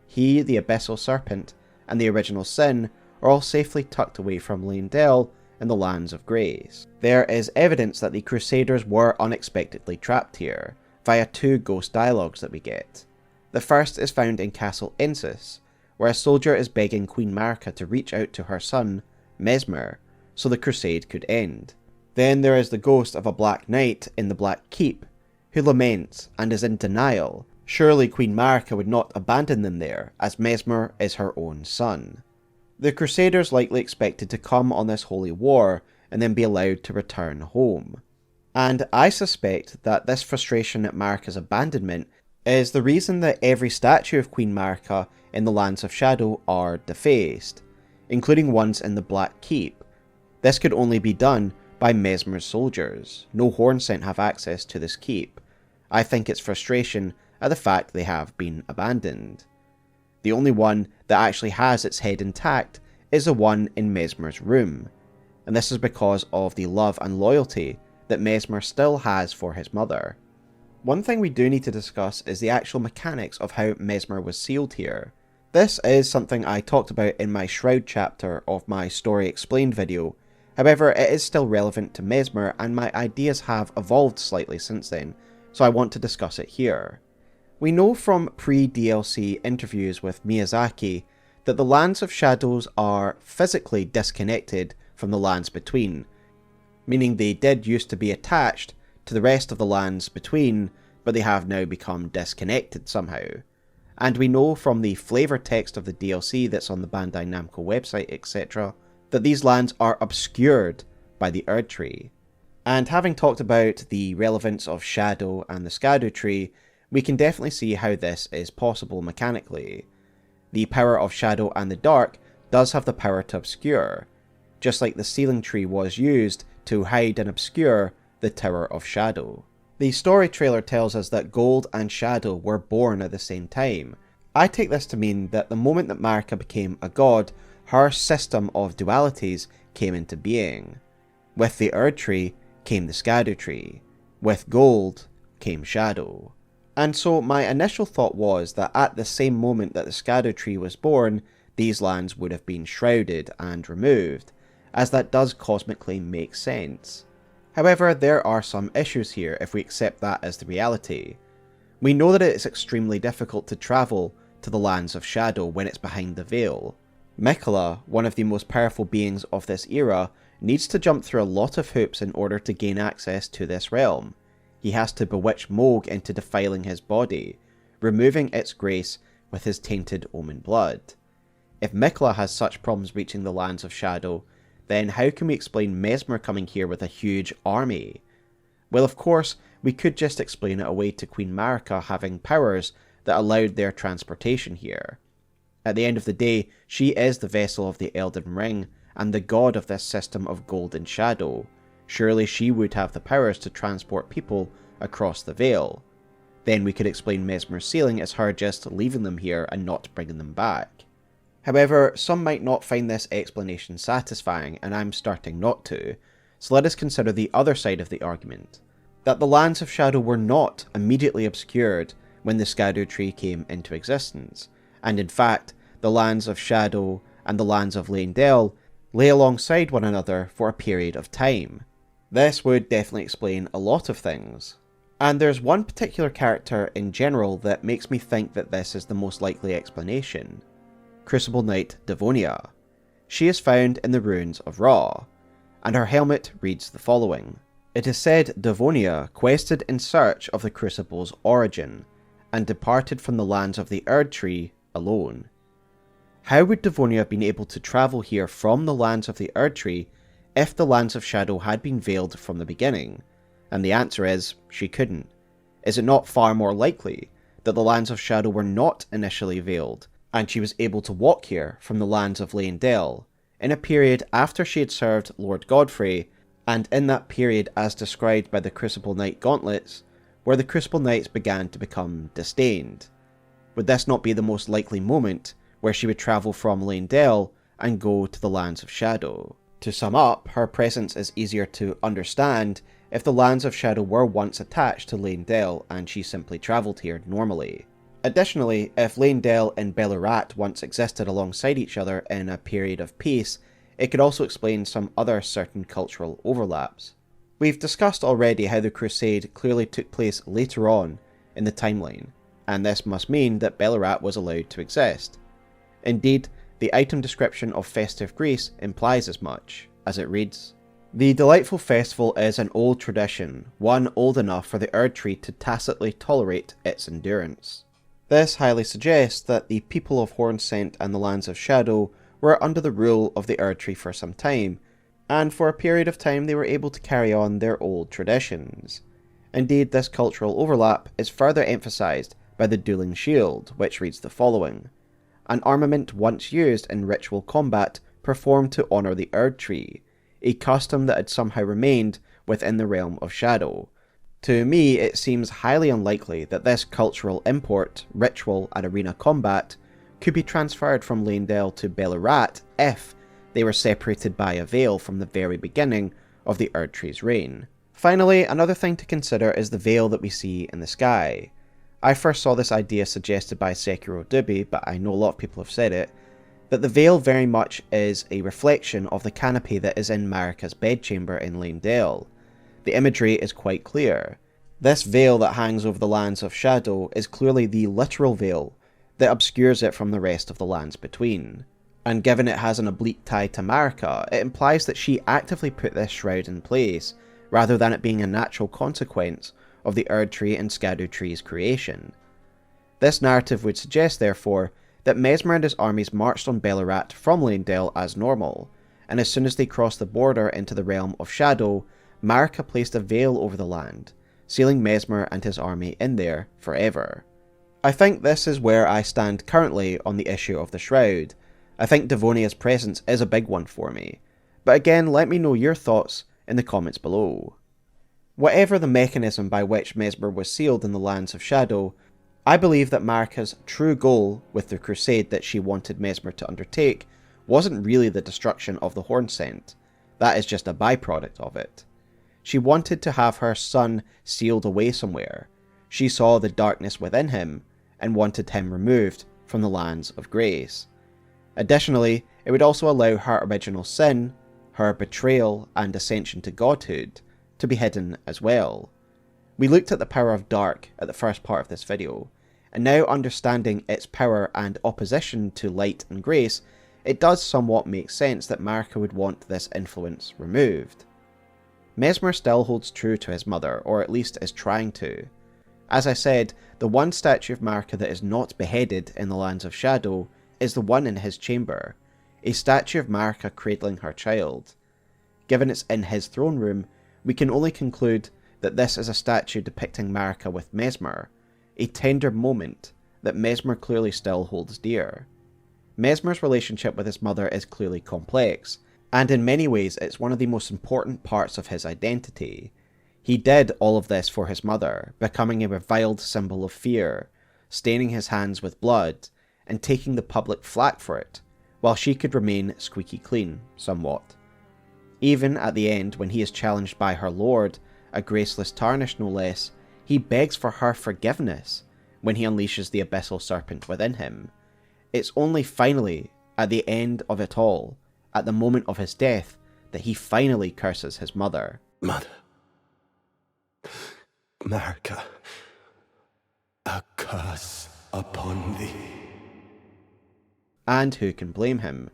He, the Abyssal Serpent, and the Original Sin are all safely tucked away from Leyndell in the Lands of Grace. There is evidence that the Crusaders were unexpectedly trapped here, via two ghost dialogues that we get. The first is found in Castle Ensis, where a soldier is begging Queen Marika to reach out to her son, Messmer, so the crusade could end. Then there is the ghost of a Black Knight in the Black Keep, who laments and is in denial. Surely Queen Marika would not abandon them there, as Messmer is her own son. The Crusaders likely expected to come on this holy war and then be allowed to return home. And I suspect that this frustration at Marika's abandonment is the reason that every statue of Queen Marika in the Lands of Shadow are defaced, including ones in the Black Keep. This could only be done by Messmer's soldiers. No Hornsent have access to this keep. I think it's frustration at the fact they have been abandoned. The only one that actually has its head intact is the one in Messmer's room, and this is because of the love and loyalty that Messmer still has for his mother. One thing we do need to discuss is the actual mechanics of how Messmer was sealed here. This is something I talked about in my Shroud chapter of my Story Explained video, however it is still relevant to Messmer and my ideas have evolved slightly since then, so I want to discuss it here. We know from pre-DLC interviews with Miyazaki that the Lands of Shadows are physically disconnected from the Lands Between, meaning they did used to be attached to the rest of the Lands Between, but they have now become disconnected somehow. And we know from the flavour text of the DLC that's on the Bandai Namco website, etc., that these lands are obscured by the Erdtree. And having talked about the relevance of Shadow and the Shadow Tree, we can definitely see how this is possible mechanically. The power of Shadow and the Dark does have the power to obscure, just like the Sealing Tree was used to hide and obscure the Tower of Shadow. The story trailer tells us that Gold and Shadow were born at the same time. I take this to mean that the moment that Marika became a god, her system of dualities came into being. With the Erdtree came the Shadow Tree. With Gold came Shadow. And so my initial thought was that at the same moment that the Shadow Tree was born, these lands would have been shrouded and removed, as that does cosmically make sense. However, there are some issues here if we accept that as the reality. We know that it is extremely difficult to travel to the Lands of Shadow when it's behind the veil. Miquella, one of the most powerful beings of this era, needs to jump through a lot of hoops in order to gain access to this realm. He has to bewitch Mohg into defiling his body, removing its grace with his tainted omen blood. If Miquella has such problems reaching the Lands of Shadow, then how can we explain Messmer coming here with a huge army? Well, of course, we could just explain it away to Queen Marika having powers that allowed their transportation here. At the end of the day, she is the vessel of the Elden Ring, and the god of this system of Gold and Shadow. Surely she would have the powers to transport people across the veil. Then we could explain Messmer's sealing as her just leaving them here and not bringing them back. However, some might not find this explanation satisfying, and I'm starting not to, so let us consider the other side of the argument. That the Lands of Shadow were not immediately obscured when the Shadow Tree came into existence, and in fact, the Lands of Shadow and the Lands of Leyndell lay alongside one another for a period of time. This would definitely explain a lot of things. And there's one particular character in general that makes me think that this is the most likely explanation. Crucible Knight Devonia. She is found in the ruins of Ra, and her helmet reads the following. It is said Devonia quested in search of the Crucible's origin, and departed from the lands of the Erdtree alone. How would Devonia have been able to travel here from the lands of the Erdtree if the Lands of Shadow had been veiled from the beginning? And the answer is, she couldn't. Is it not far more likely that the Lands of Shadow were not initially veiled, and she was able to walk here from the lands of Leyndell, in a period after she had served Lord Godfrey, and in that period as described by the Crucible Knight gauntlets, where the Crucible Knights began to become disdained? Would this not be the most likely moment where she would travel from Leyndell and go to the Lands of Shadow? To sum up, her presence is easier to understand if the Lands of Shadow were once attached to Leyndell and she simply travelled here normally. Additionally, if Leyndell and Bellerat once existed alongside each other in a period of peace, it could also explain some other certain cultural overlaps. We've discussed already how the Crusade clearly took place later on in the timeline, and this must mean that Ballarat was allowed to exist. Indeed, the item description of Festive Greece implies as much, as it reads, "The delightful festival is an old tradition, one old enough for the Erdtree to tacitly tolerate its endurance." This highly suggests that the people of Hornsent and the Lands of Shadow were under the rule of the Erdtree for some time, and for a period of time they were able to carry on their old traditions. Indeed, this cultural overlap is further emphasised by the dueling shield, which reads the following: "An armament once used in ritual combat performed to honour the Erdtree, a custom that had somehow remained within the realm of Shadow." To me, it seems highly unlikely that this cultural import, ritual and arena combat could be transferred from Leyndell to Ballarat if they were separated by a veil from the very beginning of the Erdtree's reign. Finally, another thing to consider is the veil that we see in the sky. I first saw this idea suggested by Sekiro Dubi, but I know a lot of people have said it, that the veil very much is a reflection of the canopy that is in Marika's bedchamber in Leyndell. The imagery is quite clear. This veil that hangs over the Lands of Shadow is clearly the literal veil that obscures it from the rest of the lands between. And given it has an oblique tie to Marika, it implies that she actively put this shroud in place, rather than it being a natural consequence of the Erdtree and Scadowtree's creation. This narrative would suggest, therefore, that Messmer and his armies marched on Ballarat from Leyndell as normal, and as soon as they crossed the border into the realm of Shadow, Marika placed a veil over the land, sealing Messmer and his army in there forever. I think this is where I stand currently on the issue of the shroud. I think Devonia's presence is a big one for me, but again, let me know your thoughts in the comments below. Whatever the mechanism by which Messmer was sealed in the Lands of Shadow, I believe that Marika's true goal with the crusade that she wanted Messmer to undertake wasn't really the destruction of the Hornsent. That is just a byproduct of it. She wanted to have her son sealed away somewhere. She saw the darkness within him and wanted him removed from the Lands of Grace. Additionally, it would also allow her original sin, her betrayal and ascension to godhood, to be hidden as well. We looked at the power of dark at the first part of this video, and now understanding its power and opposition to light and grace, it does somewhat make sense that Marika would want this influence removed. Messmer still holds true to his mother, or at least is trying to. As I said, the one statue of Marika that is not beheaded in the Lands of Shadow is the one in his chamber, a statue of Marika cradling her child. Given it's in his throne room, we can only conclude that this is a statue depicting Marika with Messmer, a tender moment that Messmer clearly still holds dear. Messmer's relationship with his mother is clearly complex, and in many ways it's one of the most important parts of his identity. He did all of this for his mother, becoming a reviled symbol of fear, staining his hands with blood, and taking the public flak for it, while she could remain squeaky clean, somewhat. Even at the end, when he is challenged by her lord, a graceless tarnish no less, he begs for her forgiveness when he unleashes the Abyssal Serpent within him. It's only finally, at the end of it all, at the moment of his death, that he finally curses his mother. Mother. Marika. A curse upon thee. And who can blame him?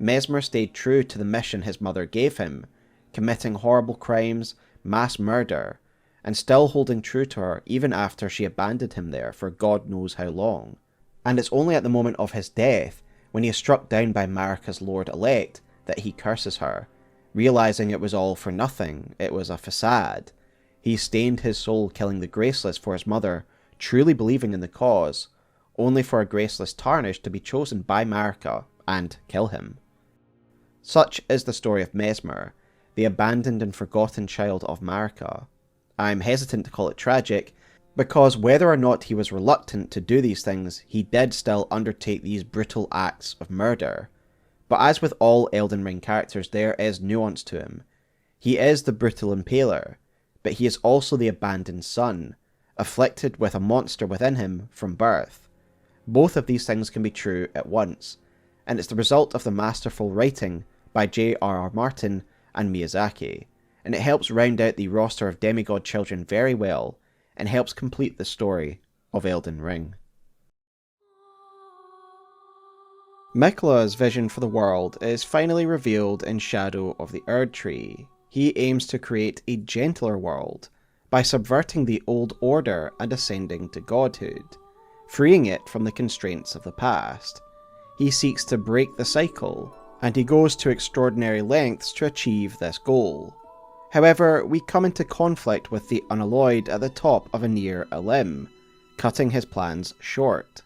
Messmer stayed true to the mission his mother gave him, committing horrible crimes, mass murder, and still holding true to her even after she abandoned him there for God knows how long. And it's only at the moment of his death, when he is struck down by Marika's lord-elect, that he curses her, realising it was all for nothing, it was a facade. He stained his soul killing the graceless for his mother, truly believing in the cause, only for a graceless tarnish to be chosen by Marika and kill him. Such is the story of Messmer, the abandoned and forgotten child of Marika. I'm hesitant to call it tragic, because whether or not he was reluctant to do these things, he did still undertake these brutal acts of murder. But as with all Elden Ring characters, there is nuance to him. He is the brutal impaler, but he is also the abandoned son, afflicted with a monster within him from birth. Both of these things can be true at once, and it's the result of the masterful writing by J.R.R. Martin and Miyazaki, and it helps round out the roster of demigod children very well, and helps complete the story of Elden Ring. Miquella's vision for the world is finally revealed in Shadow of the Erdtree. He aims to create a gentler world by subverting the old order and ascending to godhood, freeing it from the constraints of the past. He seeks to break the cycle, and he goes to extraordinary lengths to achieve this goal. However, we come into conflict with the Unalloyed at the top of a near limb, cutting his plans short.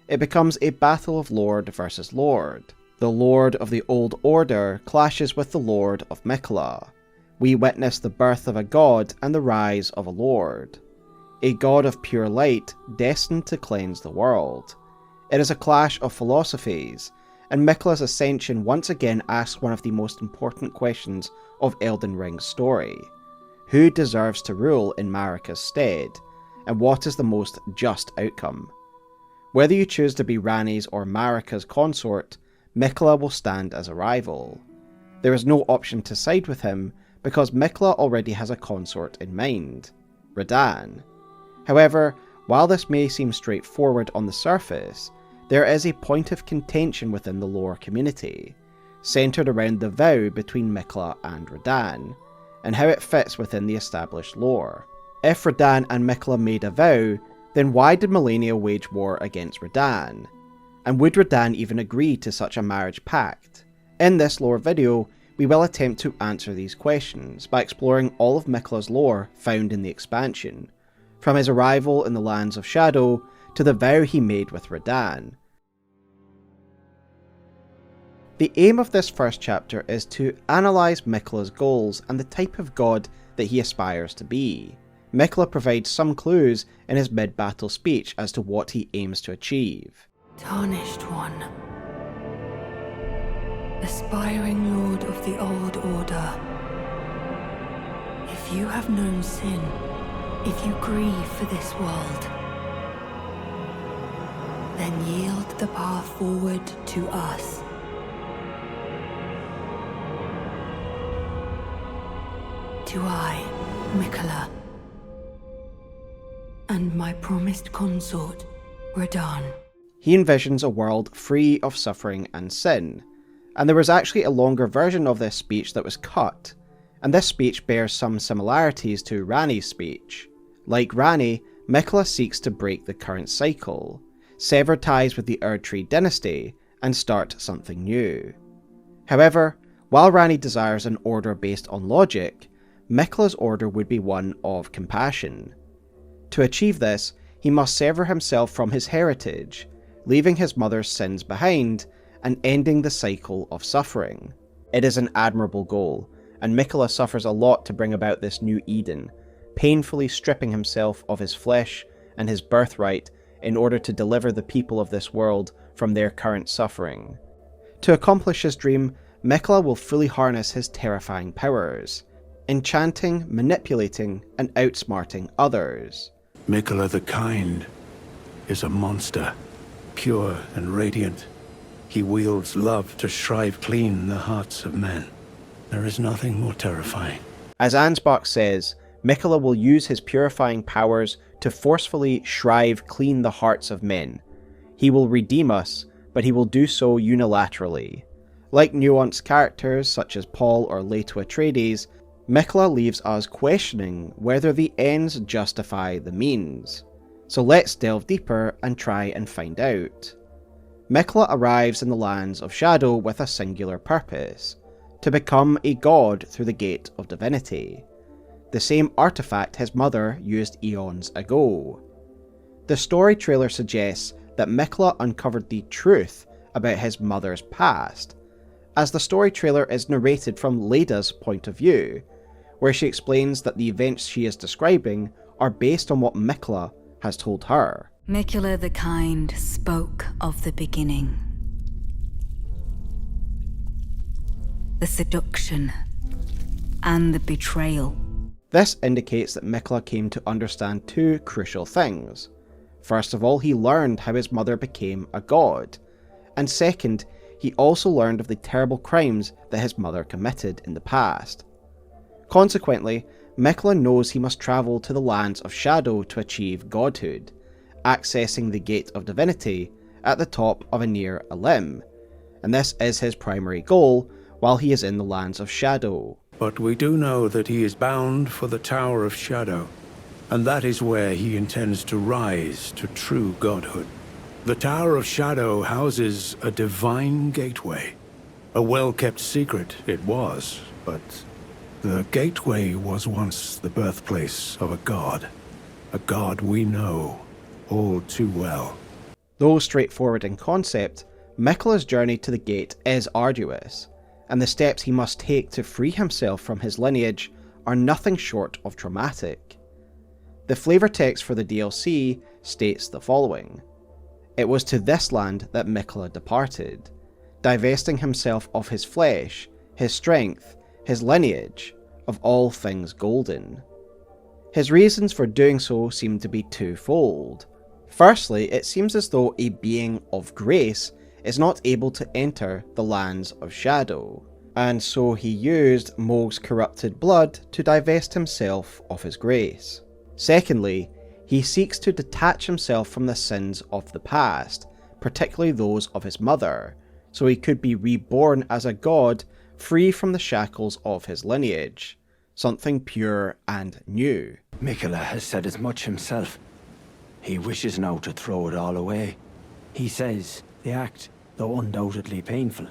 It becomes a battle of Lord versus Lord. The Lord of the Old Order clashes with the Lord of Miquella. We witness the birth of a god and the rise of a lord. A god of pure light destined to cleanse the world. It is a clash of philosophies, and Miquella's ascension once again asks one of the most important questions of Elden Ring's story. Who deserves to rule in Marika's stead, and what is the most just outcome? Whether you choose to be Ranni's or Marika's consort, Miquella will stand as a rival. There is no option to side with him, because Miquella already has a consort in mind, Radahn. However, while this may seem straightforward on the surface, there is a point of contention within the lore community, centred around the vow between Miquella and Radahn, and how it fits within the established lore. If Radahn and Miquella made a vow, then why did Malenia wage war against Radahn? And would Radahn even agree to such a marriage pact? In this lore video, we will attempt to answer these questions by exploring all of Miquella's lore found in the expansion, from his arrival in the Lands of Shadow to the vow he made with Radahn. The aim of this first chapter is to analyse Miquella's goals and the type of god that he aspires to be. Miquella provides some clues in his mid-battle speech as to what he aims to achieve. Tarnished one, aspiring lord of the old order. If you have known sin, if you grieve for this world, then yield the path forward to us. To I, Miquella, and my promised consort, Radahn. He envisions a world free of suffering and sin, and there was actually a longer version of this speech that was cut, and this speech bears some similarities to Ranni's speech. Like Ranni, Miquella seeks to break the current cycle, sever ties with the Erdtree dynasty, and start something new. However, while Ranni desires an order based on logic, Miquella's order would be one of compassion. To achieve this, he must sever himself from his heritage, leaving his mother's sins behind and ending the cycle of suffering. It is an admirable goal, and Miquella suffers a lot to bring about this new Eden, painfully stripping himself of his flesh and his birthright in order to deliver the people of this world from their current suffering. To accomplish his dream, Miquella will fully harness his terrifying powers, enchanting, manipulating, and outsmarting others. Miquella the Kind is a monster, pure and radiant. He wields love to shrive clean the hearts of men. There is nothing more terrifying. As Ansbach says, Miquella will use his purifying powers to forcefully shrive clean the hearts of men. He will redeem us, but he will do so unilaterally. Like nuanced characters such as Paul or Leto Atreides, Miquella leaves us questioning whether the ends justify the means. So let's delve deeper and try and find out. Miquella arrives in the Lands of Shadow with a singular purpose: to become a god through the Gate of Divinity, the same artifact his mother used eons ago. The story trailer suggests that Miquella uncovered the truth about his mother's past, as the story trailer is narrated from Leida's point of view, where she explains that the events she is describing are based on what Miquella has told her. Miquella the Kind spoke of the beginning. The seduction and the betrayal. This indicates that Miquella came to understand two crucial things. First of all, he learned how his mother became a god, and second, he also learned of the terrible crimes that his mother committed in the past. Consequently, Miquella knows he must travel to the lands of shadow to achieve godhood, accessing the Gate of Divinity at the top of a near a limb, and this is his primary goal while he is in the lands of shadow. But we do know that he is bound for the Tower of Shadow, and that is where he intends to rise to true godhood. The Tower of Shadow houses a divine gateway. A well-kept secret it was, but the gateway was once the birthplace of a god we know all too well. Though straightforward in concept, Miquella's journey to the gate is arduous, and the steps he must take to free himself from his lineage are nothing short of traumatic. The flavor text for the DLC states the following: "It was to this land that Miquella departed, divesting himself of his flesh, his strength, his lineage, of all things golden." His reasons for doing so seem to be twofold. Firstly, it seems as though a being of grace is not able to enter the lands of shadow, and so he used Mohg's corrupted blood to divest himself of his grace. Secondly, he seeks to detach himself from the sins of the past, particularly those of his mother, so he could be reborn as a god free from the shackles of his lineage, something pure and new. Miquella has said as much himself. He wishes now to throw it all away. He says the act, though undoubtedly painful,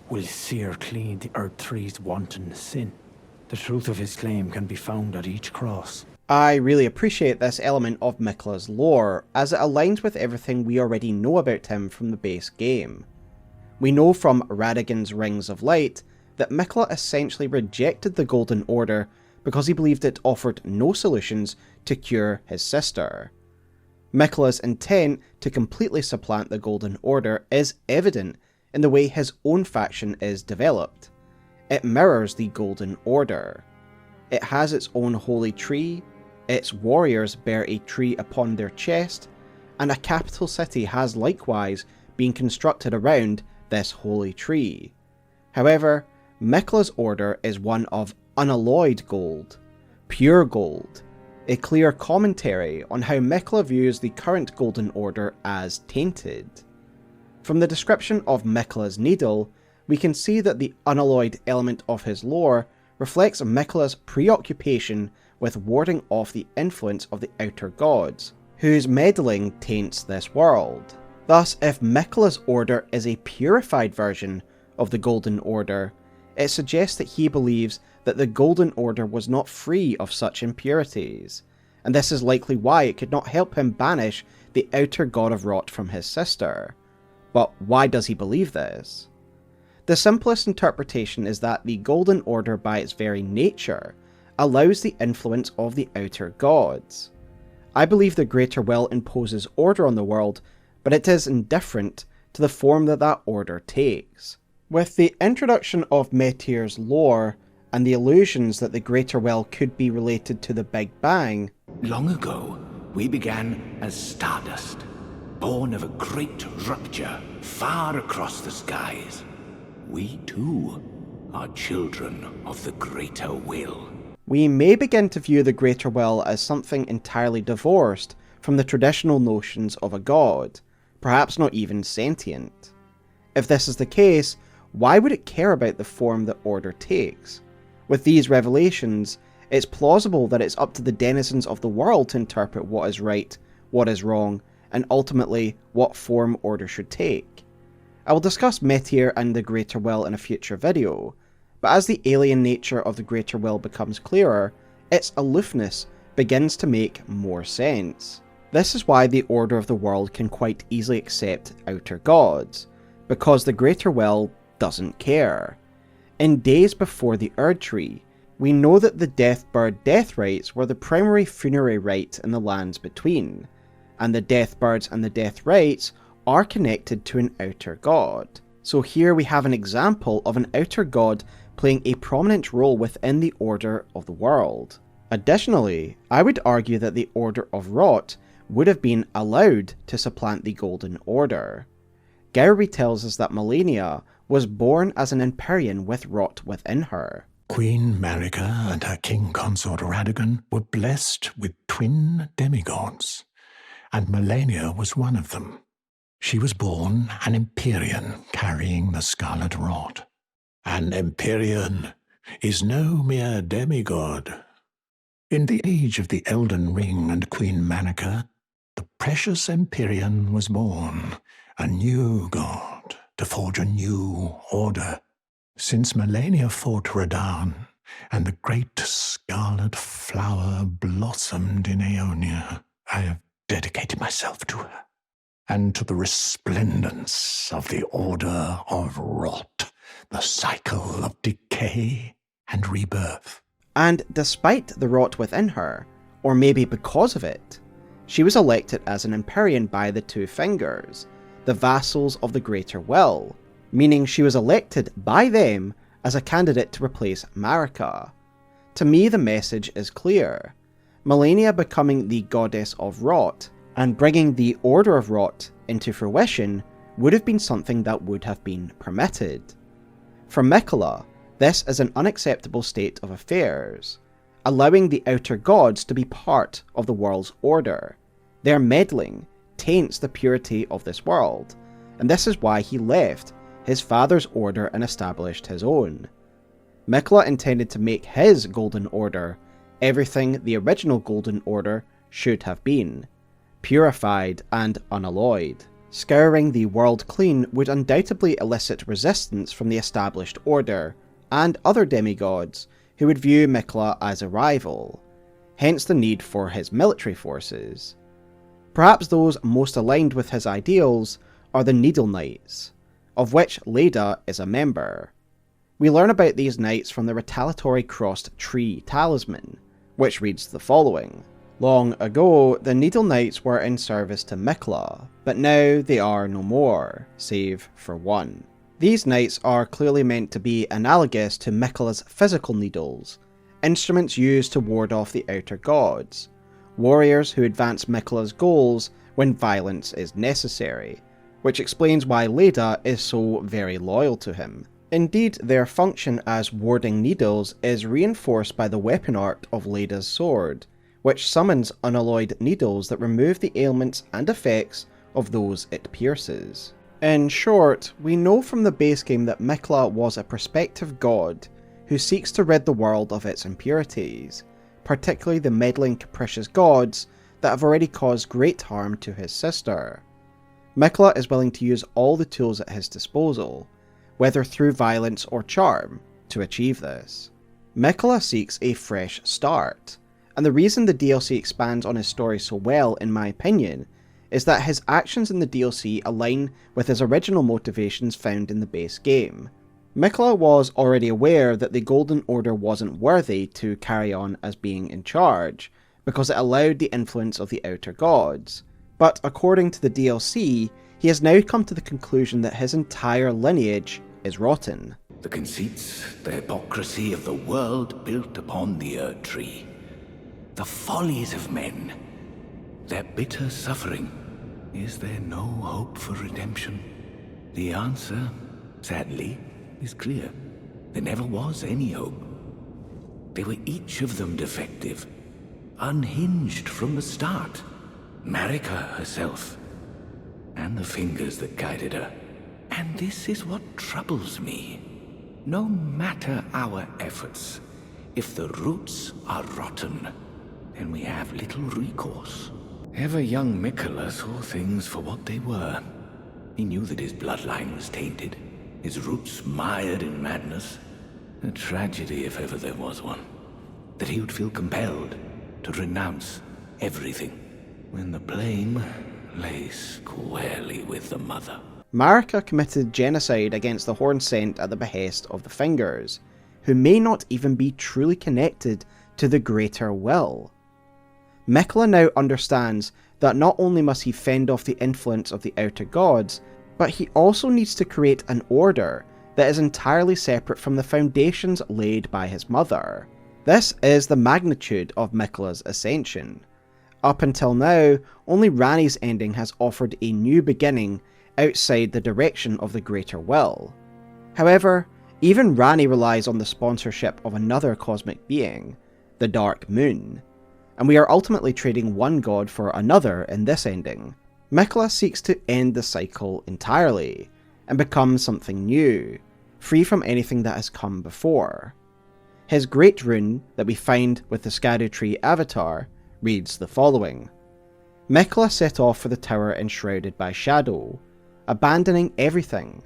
will sear clean the Erdtree's wanton sin. The truth of his claim can be found at each cross. I really appreciate this element of Miquella's lore, as it aligns with everything we already know about him from the base game. We know from Radagon's Rings of Light that Miquella essentially rejected the Golden Order because he believed it offered no solutions to cure his sister. Miquella's intent to completely supplant the Golden Order is evident in the way his own faction is developed. It mirrors the Golden Order. It has its own holy tree, its warriors bear a tree upon their chest, and a capital city has likewise been constructed around this holy tree. However, Miquella's order is one of unalloyed gold, pure gold, a clear commentary on how Miquella views the current Golden Order as tainted. From the description of Miquella's needle, we can see that the unalloyed element of his lore reflects Miquella's preoccupation with warding off the influence of the outer gods, whose meddling taints this world. Thus, if Miquella's order is a purified version of the Golden Order, it suggests that he believes that the Golden Order was not free of such impurities, and this is likely why it could not help him banish the outer god of rot from his sister. But why does he believe this? The simplest interpretation is that the Golden Order, by its very nature, allows the influence of the outer gods. I believe the Greater Will imposes order on the world, but it is indifferent to the form that that order takes. With the introduction of Metyr's lore, and the illusions that the Greater Will could be related to the Big Bang, long ago, we began as stardust, born of a great rupture far across the skies. We too are children of the Greater Will. we may begin to view the Greater Will as something entirely divorced from the traditional notions of a god, perhaps not even sentient. If this is the case, why would it care about the form that order takes? With these revelations, it's plausible that it's up to the denizens of the world to interpret what is right, what is wrong, and ultimately what form order should take. I will discuss Metyr and the Greater Will in a future video, but as the alien nature of the Greater Will becomes clearer, its aloofness begins to make more sense. This is why the order of the world can quite easily accept outer gods, because the Greater Will doesn't care. In days before the Erdtree, we know that the Deathbird death rites were the primary funerary rite in the lands between, and the Deathbirds and the death rites are connected to an outer god. So here we have an example of an outer god playing a prominent role within the order of the world. Additionally, I would argue that the Order of Rot would have been allowed to supplant the Golden Order. Gowry tells us that Malenia was born as an Empyrean with rot within her. Queen Marika and her king consort Radagon were blessed with twin demigods, and Malenia was one of them. She was born an Empyrean carrying the Scarlet Rod. An Empyrean is no mere demigod. In the age of the Elden Ring and Queen Marika, the precious Empyrean was born, a new god, to forge a new order. Since Malenia fought Radahn, and the great scarlet flower blossomed in Aeonia, I have dedicated myself to her, and to the resplendence of the Order of Rot, the cycle of decay and rebirth. And despite the rot within her, or maybe because of it, she was elected as an Empyrean by the Two Fingers, the vassals of the Greater Will, meaning she was elected by them as a candidate to replace Marika. To me, the message is clear. Malenia becoming the Goddess of Rot and bringing the Order of Rot into fruition would have been something that would have been permitted. For Miquella, this is an unacceptable state of affairs, allowing the outer gods to be part of the world's order. Their meddling taints the purity of this world, and this is why he left his father's order and established his own. Miquella intended to make his Golden Order everything the original Golden Order should have been, purified and unalloyed. Scouring the world clean would undoubtedly elicit resistance from the established order and other demigods who would view Miquella as a rival, hence the need for his military forces. Perhaps those most aligned with his ideals are the Needle Knights, of which Leda is a member. We learn about these knights from the retaliatory crossed tree talisman, which reads the following. Long ago, the Needle Knights were in service to Miquella, but now they are no more, save for one. These knights are clearly meant to be analogous to Miquella's physical needles, instruments used to ward off the outer gods, warriors who advance Miquella's goals when violence is necessary, which explains why Leda is so very loyal to him. Indeed, their function as warding needles is reinforced by the weapon art of Leda's sword, which summons unalloyed needles that remove the ailments and effects of those it pierces. In short, we know from the base game that Miquella was a prospective god who seeks to rid the world of its impurities, particularly the meddling capricious gods that have already caused great harm to his sister. Miquella is willing to use all the tools at his disposal, whether through violence or charm, to achieve this. Miquella seeks a fresh start, and the reason the DLC expands on his story so well, in my opinion, is that his actions in the DLC align with his original motivations found in the base game. Miquella was already aware that the Golden Order wasn't worthy to carry on as being in charge, because it allowed the influence of the outer gods. But according to the DLC, he has now come to the conclusion that his entire lineage is rotten. The conceits, the hypocrisy of the world built upon the Erdtree, the follies of men, their bitter suffering. Is there no hope for redemption? The answer, sadly, is clear. There never was any hope. They were each of them defective, unhinged from the start. Marika herself, and the fingers that guided her. And this is what troubles me. No matter our efforts, if the roots are rotten, then we have little recourse. Ever young Miquella saw things for what they were. He knew that his bloodline was tainted, his roots mired in madness. A tragedy if ever there was one. That he would feel compelled to renounce everything, when the blame lay squarely with the mother. Marika committed genocide against the Hornsent at the behest of the Fingers, who may not even be truly connected to the Greater Will. Miquella now understands that not only must he fend off the influence of the outer gods, but he also needs to create an order that is entirely separate from the foundations laid by his mother. This is the magnitude of Miquella's ascension. Up until now, only Ranni's ending has offered a new beginning outside the direction of the Greater Will. However, Even Ranni relies on the sponsorship of another cosmic being, the Dark Moon, and we are ultimately trading one god for another in this ending. Miquella seeks to end the cycle entirely, and become something new, free from anything that has come before. His great rune that we find with the Scadutree avatar reads the following: Miquella set off for the tower enshrouded by shadow, abandoning everything,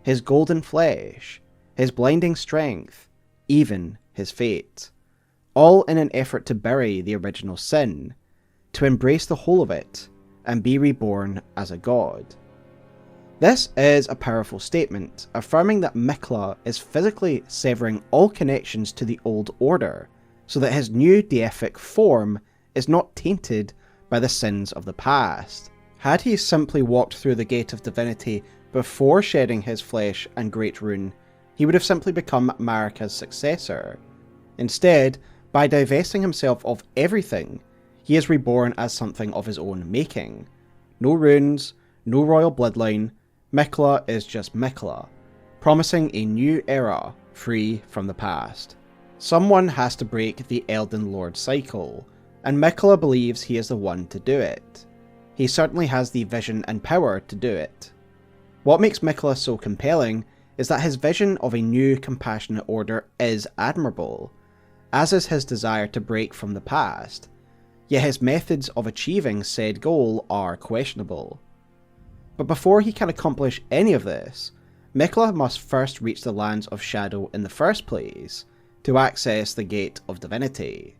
his golden flesh, his blinding strength, even his fate, all in an effort to bury the original sin, to embrace the whole of it, and be reborn as a god. This is a powerful statement, affirming that Miquella is physically severing all connections to the old order, so that his new deific form is not tainted by the sins of the past. Had he simply walked through the gate of divinity before shedding his flesh and great rune, he would have simply become Marika's successor. Instead, by divesting himself of everything, he is reborn as something of his own making. No runes, no royal bloodline, Miquella is just Miquella, promising a new era free from the past. Someone has to break the Elden Lord cycle, and Miquella believes he is the one to do it. He certainly has the vision and power to do it. What makes Miquella so compelling is that his vision of a new compassionate order is admirable, as is his desire to break from the past, yet his methods of achieving said goal are questionable. But before he can accomplish any of this, Miquella must first reach the lands of shadow in the first place, to access the Gate of Divinity.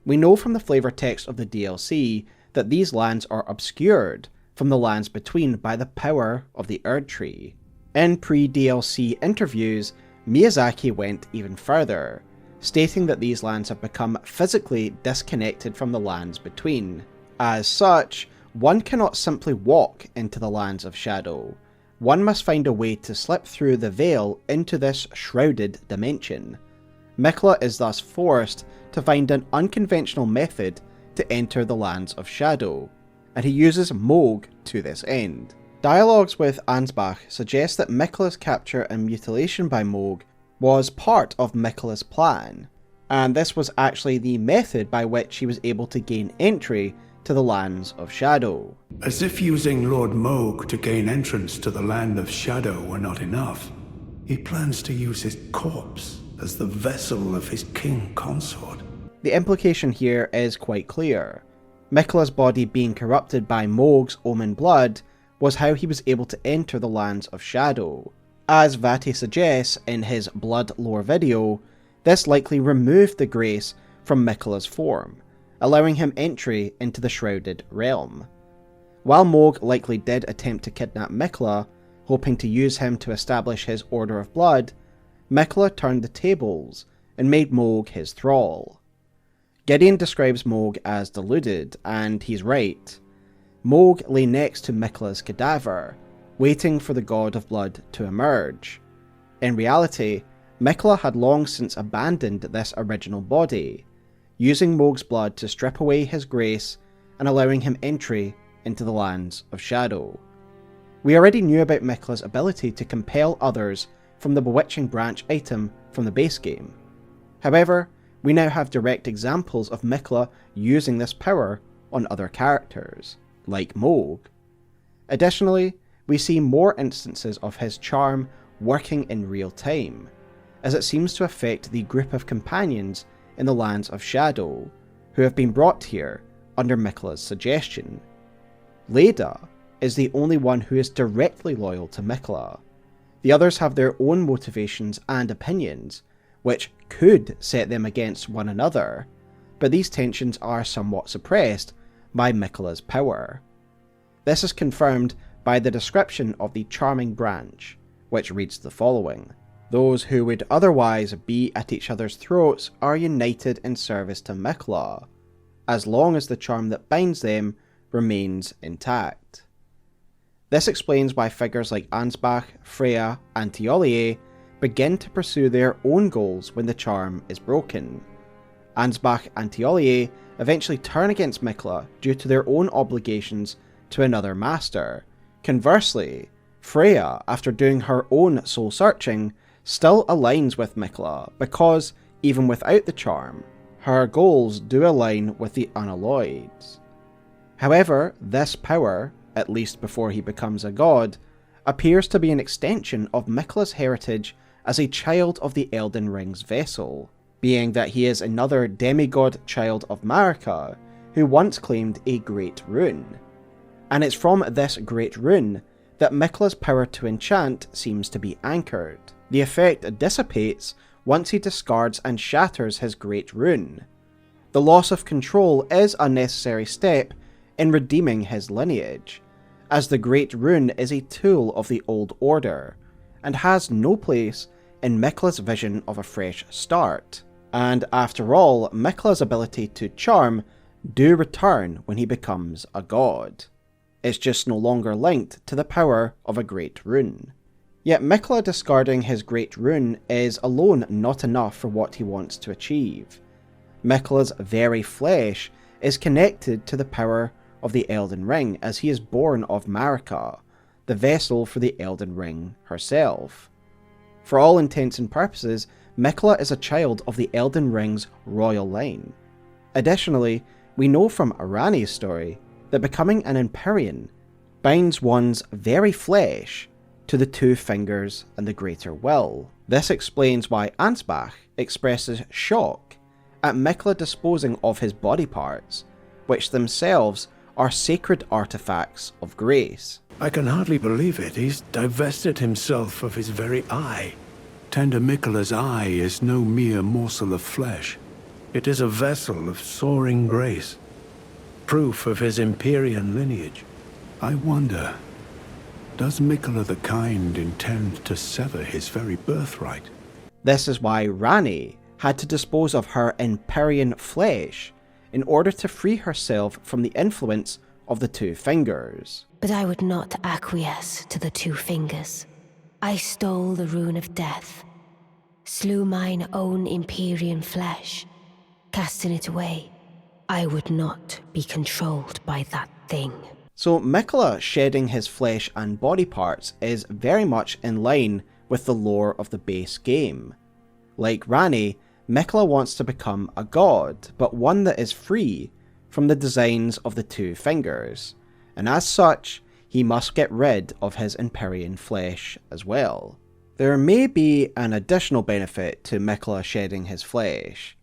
We know from the flavor text of the DLC that these lands are obscured from the lands between by the power of the Erdtree. In pre-DLC interviews, Miyazaki went even further, stating that these lands have become physically disconnected from the lands between. As such, one cannot simply walk into the lands of shadow. One must find a way to slip through the veil into this shrouded dimension. Miquella is thus forced to find an unconventional method to enter the lands of shadow, and he uses Mohg to this end. Dialogues with Ansbach suggest that Miquella's capture and mutilation by Mohg was part of Miquella's plan, and this was actually the method by which he was able to gain entry to the lands of shadow. As if using Lord Mohg to gain entrance to the land of shadow were not enough, he plans to use his corpse as the vessel of his king consort. The implication here is quite clear. Miquella's body being corrupted by Mohg's omen blood was how he was able to enter the lands of shadow. As Vati suggests in his blood lore video, this likely removed the grace from Miquella's form, allowing him entry into the shrouded realm. While Mohg likely did attempt to kidnap Miquella, hoping to use him to establish his order of blood, Miquella turned the tables and made Mohg his thrall. Gideon describes Mohg as deluded, and he's right. Mohg lay next to Miquella's cadaver, waiting for the god of blood to emerge. In reality, Miquella had long since abandoned this original body, using Mohg's blood to strip away his grace and allowing him entry into the lands of shadow. We already knew about Miquella's ability to compel others from the Bewitching Branch item from the base game. However, we now have direct examples of Miquella using this power on other characters, like Mohg. Additionally, we see more instances of his charm working in real time, as it seems to affect the group of companions in the lands of shadow, who have been brought here under Miquella's suggestion. Leda is the only one who is directly loyal to Miquella. The others have their own motivations and opinions, which could set them against one another, but these tensions are somewhat suppressed by Miquella's power. This is confirmed by the description of the Charming Branch, which reads the following: "Those who would otherwise be at each other's throats are united in service to Miquella, as long as the charm that binds them remains intact." This explains why figures like Ansbach, Freya, and Tialie begin to pursue their own goals when the charm is broken. Ansbach and Tialie eventually turn against Miquella due to their own obligations to another master. Conversely, Freya, after doing her own soul searching, still aligns with Miquella because, even without the charm, her goals do align with the unalloyeds. However, this power, at least before he becomes a god, appears to be an extension of Miquella's heritage as a child of the Elden Ring's vessel, being that he is another demigod child of Marika who once claimed a great rune. And it's from this great rune that Miquella's power to enchant seems to be anchored. The effect dissipates once he discards and shatters his great rune. The loss of control is a necessary step in redeeming his lineage, as the great rune is a tool of the old order, and has no place in Miquella's vision of a fresh start. And after all, Miquella's ability to charm do return when he becomes a god. It's just no longer linked to the power of a great rune. Yet Miquella discarding his great rune is alone not enough for what he wants to achieve. Miquella's very flesh is connected to the power of the Elden Ring, as he is born of Marika, the vessel for the Elden Ring herself. For all intents and purposes, Miquella is a child of the Elden Ring's royal line. Additionally, we know from Ranni's story that becoming an Empyrean binds one's very flesh to the two fingers and the greater will. This explains why Ansbach expresses shock at Miquella disposing of his body parts, which themselves are sacred artifacts of grace. I can hardly believe it. He's divested himself of his very eye. Tender Miquella's eye is no mere morsel of flesh. It is a vessel of soaring grace, proof of his Empyrean lineage. I wonder, does Miquella the Kind intend to sever his very birthright? This is why Ranni had to dispose of her Empyrean flesh in order to free herself from the influence of the two fingers. But I would not acquiesce to the two fingers. I stole the rune of death, slew mine own Empyrean flesh, casting it away. I would not be controlled by that thing. So Miquella shedding his flesh and body parts is very much in line with the lore of the base game. Like Ranni, Miquella wants to become a god, but one that is free from the designs of the two fingers, and as such, he must get rid of his Empyrean flesh as well. There may be an additional benefit to Miquella shedding his flesh.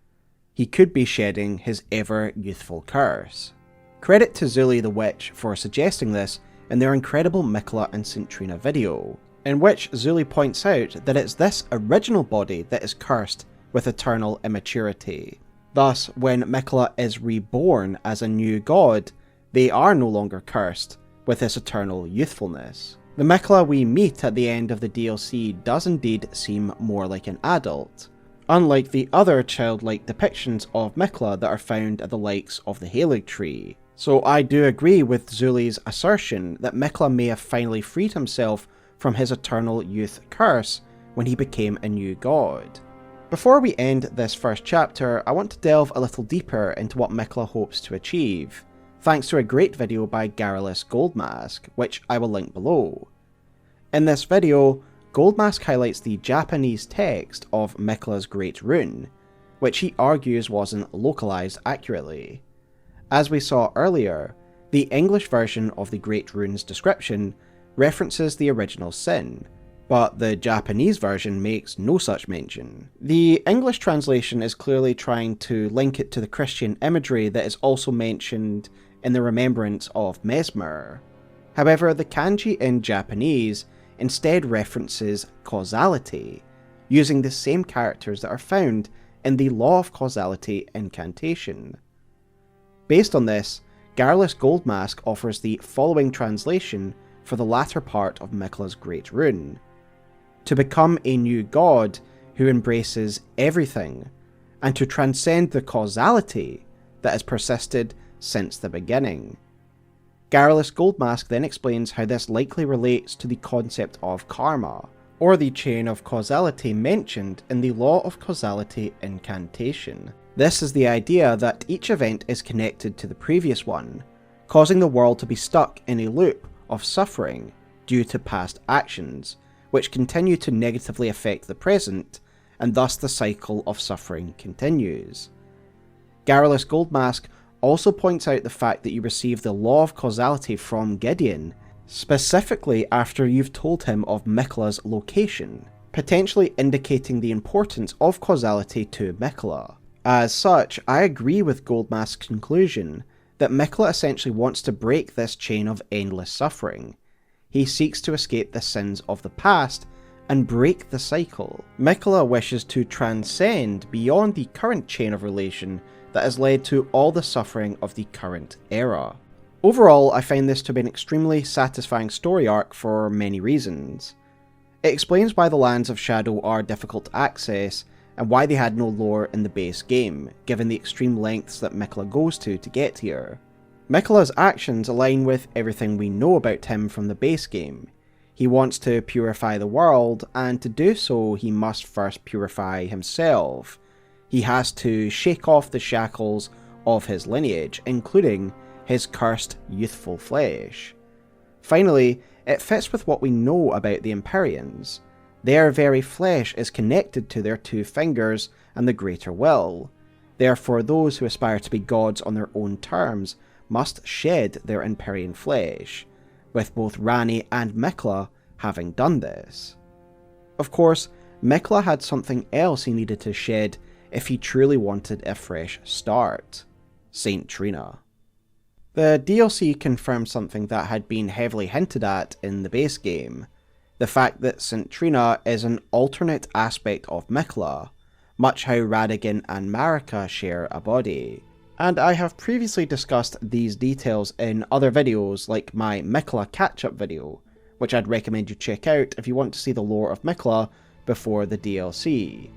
He could be shedding his ever-youthful curse. Credit to Zuli the Witch for suggesting this in their incredible Miquella and Cintrina video, in which Zuli points out that it's this original body that is cursed with eternal immaturity. Thus, when Miquella is reborn as a new god, they are no longer cursed with this eternal youthfulness. The Miquella we meet at the end of the DLC does indeed seem more like an adult, unlike the other childlike depictions of Miquella that are found at the likes of the Erdtree. So I do agree with Zuli's assertion that Miquella may have finally freed himself from his eternal youth curse when he became a new god. Before we end this first chapter, I want to delve a little deeper into what Miquella hopes to achieve, thanks to a great video by Garrulous Goldmask, which I will link below. In this video, Goldmask highlights the Japanese text of Miquella's Great Rune, which he argues wasn't localized accurately. As we saw earlier, the English version of the Great Rune's description references the original sin, but the Japanese version makes no such mention. The English translation is clearly trying to link it to the Christian imagery that is also mentioned in the remembrance of Messmer. However, the kanji in Japanese instead references causality, using the same characters that are found in the Law of Causality incantation. Based on this, Garrulous Goldmask offers the following translation for the latter part of Miquella's Great Rune: to become a new god who embraces everything, and to transcend the causality that has persisted since the beginning. Garrulous Goldmask then explains how this likely relates to the concept of karma, or the chain of causality mentioned in the Law of Causality incantation. This is the idea that each event is connected to the previous one, causing the world to be stuck in a loop of suffering due to past actions, which continue to negatively affect the present, and thus the cycle of suffering continues. Garrulous Goldmask also points out the fact that you receive the law of causality from Gideon, specifically after you've told him of Miquella's location, potentially indicating the importance of causality to Miquella. As such, I agree with Goldmask's conclusion that Miquella essentially wants to break this chain of endless suffering. He seeks to escape the sins of the past and break the cycle. Miquella wishes to transcend beyond the current chain of relation that has led to all the suffering of the current era. Overall, I find this to be an extremely satisfying story arc for many reasons. It explains why the Lands of Shadow are difficult to access, and why they had no lore in the base game, given the extreme lengths that Miquella goes to get here. Miquella's actions align with everything we know about him from the base game. He wants to purify the world, and to do so he must first purify himself. He has to shake off the shackles of his lineage, including his cursed youthful flesh. Finally, it fits with what we know about the Empyreans. Their very flesh is connected to their two fingers and the greater will. Therefore, those who aspire to be gods on their own terms must shed their Empyrean flesh, with both Ranni and Miquella having done this. Of course, Miquella had something else he needed to shed if he truly wanted a fresh start: Saint Trina. The DLC confirmed something that had been heavily hinted at in the base game: the fact that Saint Trina is an alternate aspect of Miquella, much how Radagon and Marika share a body. And I have previously discussed these details in other videos, like my Miquella catch-up video, which I'd recommend you check out if you want to see the lore of Miquella before the DLC.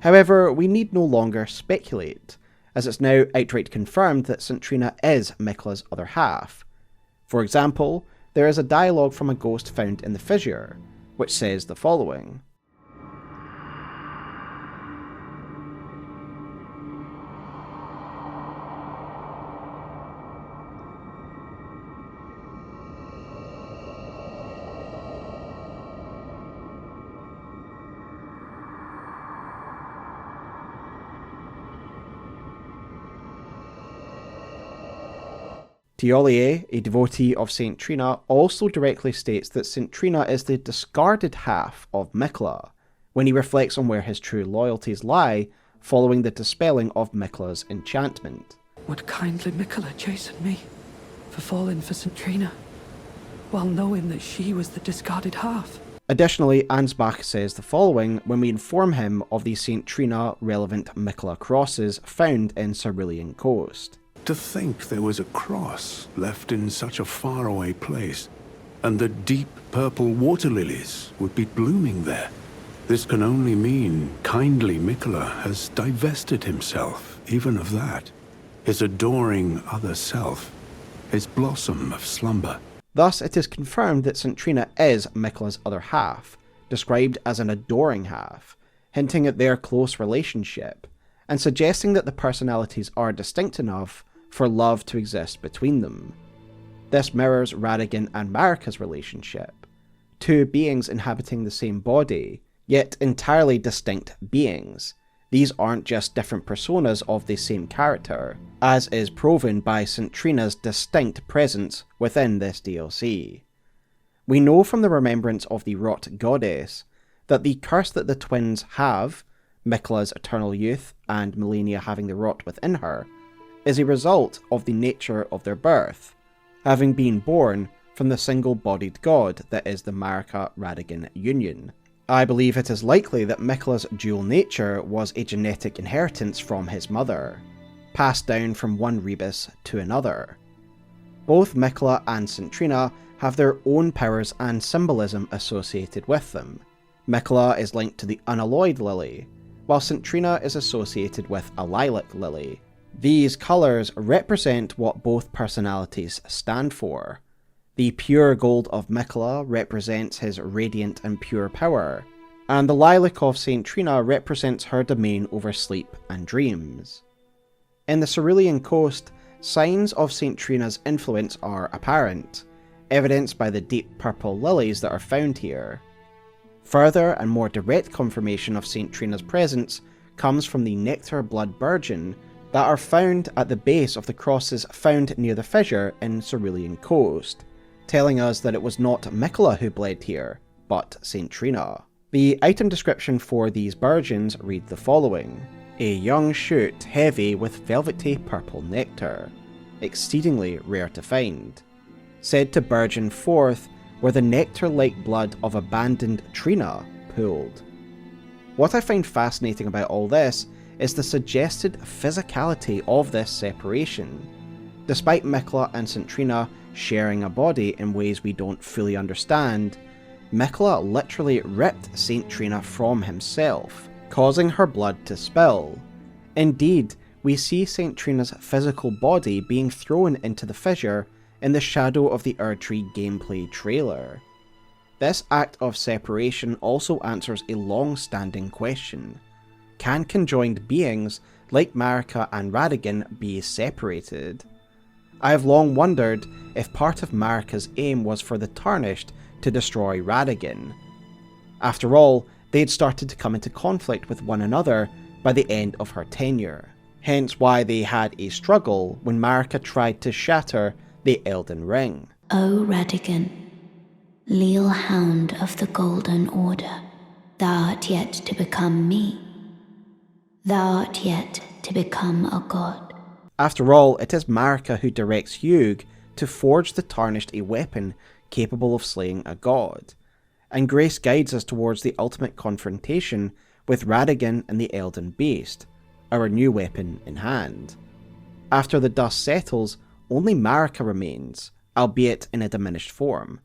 However, we need no longer speculate, as it's now outright confirmed that Saint Trina is Miquella's other half. For example, there is a dialogue from a ghost found in the fissure, which says the following: Tiolier, a devotee of Saint Trina, also directly states that Saint Trina is the discarded half of Miquella, when he reflects on where his true loyalties lie following the dispelling of Miquella's enchantment. Would kindly Miquella chasten me for falling for Saint Trina, while knowing that she was the discarded half? Additionally, Ansbach says the following when we inform him of the Saint Trina relevant Miquella crosses found in Cerulean Coast. To think there was a cross left in such a faraway place, and that deep purple water lilies would be blooming there. This can only mean kindly Miquella has divested himself even of that, his adoring other self, his blossom of slumber. Thus, it is confirmed that Saint Trina is Miquella's other half, described as an adoring half, hinting at their close relationship, and suggesting that the personalities are distinct enough for love to exist between them. This mirrors Radagon and Marika's relationship, two beings inhabiting the same body, yet entirely distinct beings. These aren't just different personas of the same character, as is proven by Saint Trina's distinct presence within this DLC. We know from the remembrance of the Rot Goddess that the curse that the twins have, Miquella's eternal youth and Malenia having the rot within her, is a result of the nature of their birth, having been born from the single-bodied god that is the Marika-Radagon union. I believe it is likely that Miquella's dual nature was a genetic inheritance from his mother, passed down from one rebus to another. Both Miquella and Saint Trina have their own powers and symbolism associated with them. Miquella is linked to the unalloyed lily, while Saint Trina is associated with a lilac lily. These colours represent what both personalities stand for. The pure gold of Miquella represents his radiant and pure power, and the lilac of Saint Trina represents her domain over sleep and dreams. In the Cerulean Coast, signs of Saint Trina's influence are apparent, evidenced by the deep purple lilies that are found here. Further and more direct confirmation of St. Trina's presence comes from the nectar blood burgeon that are found at the base of the crosses found near the fissure in Cerulean Coast, telling us that it was not Miquella who bled here, but St. Trina. The item description for these burgeons read the following: a young shoot heavy with velvety purple nectar, exceedingly rare to find, said to burgeon forth where the nectar-like blood of abandoned Trina pooled. What I find fascinating about all this is the suggested physicality of this separation. Despite Miquella and St. Trina sharing a body in ways we don't fully understand, Miquella literally ripped St. Trina from himself, causing her blood to spill. Indeed, we see St. Trina's physical body being thrown into the fissure in the shadow of the Erdtree gameplay trailer. This act of separation also answers a long-standing question. Can conjoined beings like Marika and Radagon be separated? I have long wondered if part of Marika's aim was for the Tarnished to destroy Radagon. After all, they had started to come into conflict with one another by the end of her tenure, hence why they had a struggle when Marika tried to shatter the Elden Ring. O Radagon, leal hound of the Golden Order, thou art yet to become me. Thou art yet to become a god. After all, it is Marika who directs Mohg to forge the Tarnished a weapon capable of slaying a god, and Grace guides us towards the ultimate confrontation with Radagon and the Elden Beast, our new weapon in hand. After the dust settles, only Marika remains, albeit in a diminished form.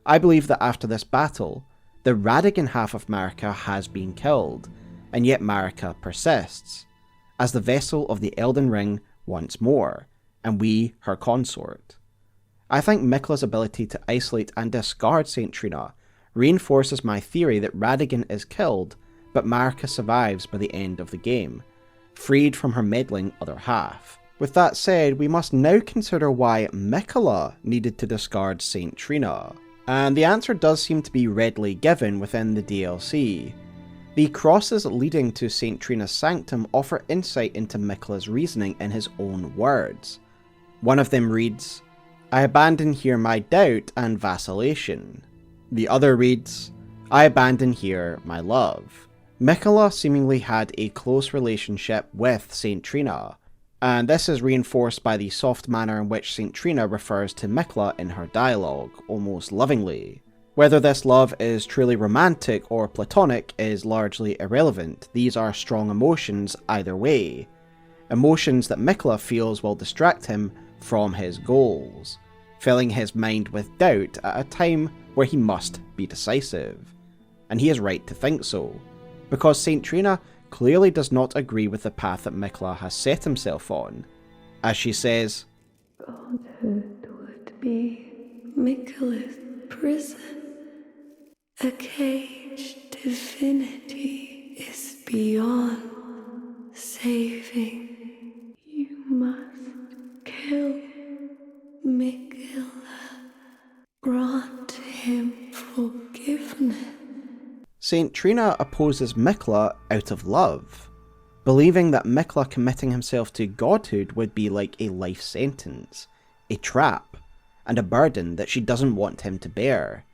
I believe that after this battle, the Radagon half of Marika has been killed, and yet Marika persists, as the vessel of the Elden Ring once more, and we her consort. I think Miquella's ability to isolate and discard St. Trina reinforces my theory that Radagon is killed, but Marika survives by the end of the game, freed from her meddling other half. With that said, we must now consider why Miquella needed to discard St. Trina, and the answer does seem to be readily given within the DLC. The crosses leading to St. Trina's sanctum offer insight into Miquella's reasoning in his own words. One of them reads, "I abandon here my doubt and vacillation." The other reads, "I abandon here my love." Miquella seemingly had a close relationship with St. Trina, and this is reinforced by the soft manner in which St. Trina refers to Miquella in her dialogue, almost lovingly. Whether this love is truly romantic or platonic is largely irrelevant. These are strong emotions either way. Emotions that Miquella feels will distract him from his goals, filling his mind with doubt at a time where he must be decisive. And he is right to think so, because St. Trina clearly does not agree with the path that Miquella has set himself on. As she says, Godhood would be Miquella's prison. A cage divinity is beyond saving. You must kill Miquella. Grant him forgiveness. St. Trina opposes Miquella out of love, believing that Miquella committing himself to godhood would be like a life sentence, a trap, and a burden that she doesn't want him to bear.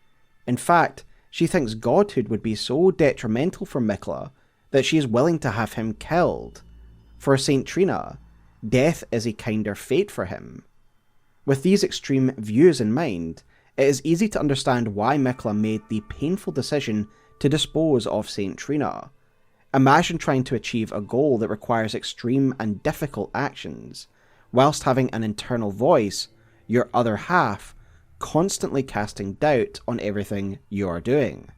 In fact, she thinks godhood would be so detrimental for Miquella that she is willing to have him killed. For St. Trina, death is a kinder fate for him. With these extreme views in mind, it is easy to understand why Miquella made the painful decision to dispose of St. Trina. Imagine trying to achieve a goal that requires extreme and difficult actions, whilst having an internal voice, your other half, constantly casting doubt on everything you are doing.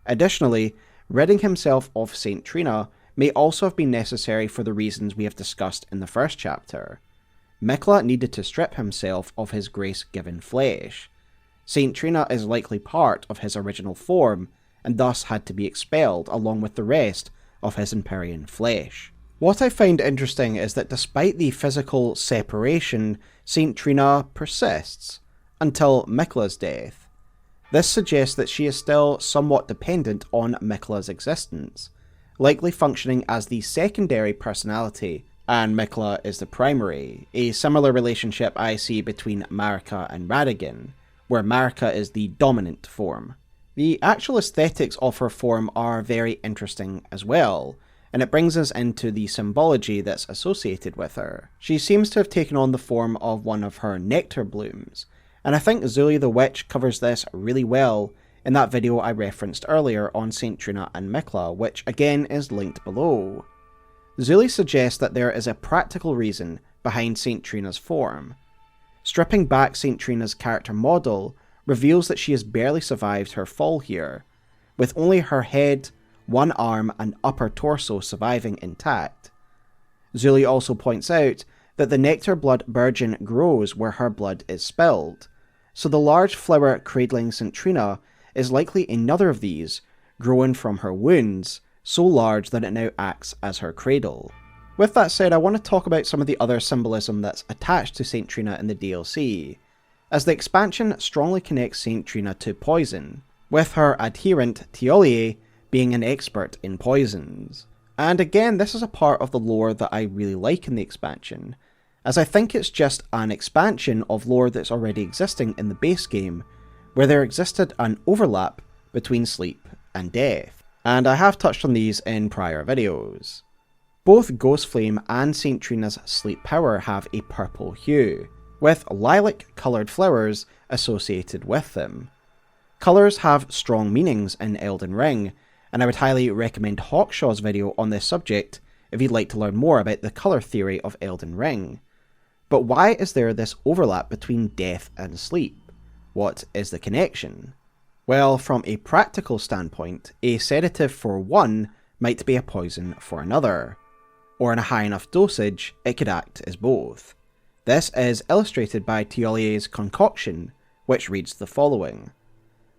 Additionally, ridding himself of St. Trina may also have been necessary for the reasons we have discussed in the first chapter. Miquella needed to strip himself of his grace-given flesh. St. Trina is likely part of his original form, and thus had to be expelled along with the rest of his Empyrean flesh. What I find interesting is that despite the physical separation, St. Trina persists, until Miquella's death. This suggests that she is still somewhat dependent on Miquella's existence, likely functioning as the secondary personality, and Miquella is the primary, a similar relationship I see between Marika and Radagon, where Marika is the dominant form. The actual aesthetics of her form are very interesting as well, and it brings us into the symbology that's associated with her. She seems to have taken on the form of one of her nectar blooms, and I think Zuli the Witch covers this really well in that video I referenced earlier on St. Trina and Miquella, which again is linked below. Zuli suggests that there is a practical reason behind St. Trina's form. Stripping back St. Trina's character model reveals that she has barely survived her fall here, with only her head, one arm and upper torso surviving intact. Zuli also points out that the nectar blood burgeon grows where her blood is spilled, so the large flower cradling St. Trina is likely another of these, growing from her wounds, so large that it now acts as her cradle. With that said, I want to talk about some of the other symbolism that's attached to St. Trina in the DLC, as the expansion strongly connects St. Trina to poison, with her adherent Tiolier being an expert in poisons. And again, this is a part of the lore that I really like in the expansion, as I think it's just an expansion of lore that's already existing in the base game, where there existed an overlap between sleep and death, and I have touched on these in prior videos. Both Ghostflame and St. Trina's sleep power have a purple hue, with lilac-coloured flowers associated with them. Colours have strong meanings in Elden Ring, and I would highly recommend Hawkshaw's video on this subject if you'd like to learn more about the colour theory of Elden Ring. But why is there this overlap between death and sleep? What is the connection? Well, from a practical standpoint, a sedative for one might be a poison for another, or in a high enough dosage, it could act as both. This is illustrated by Tiolier's concoction, which reads the following: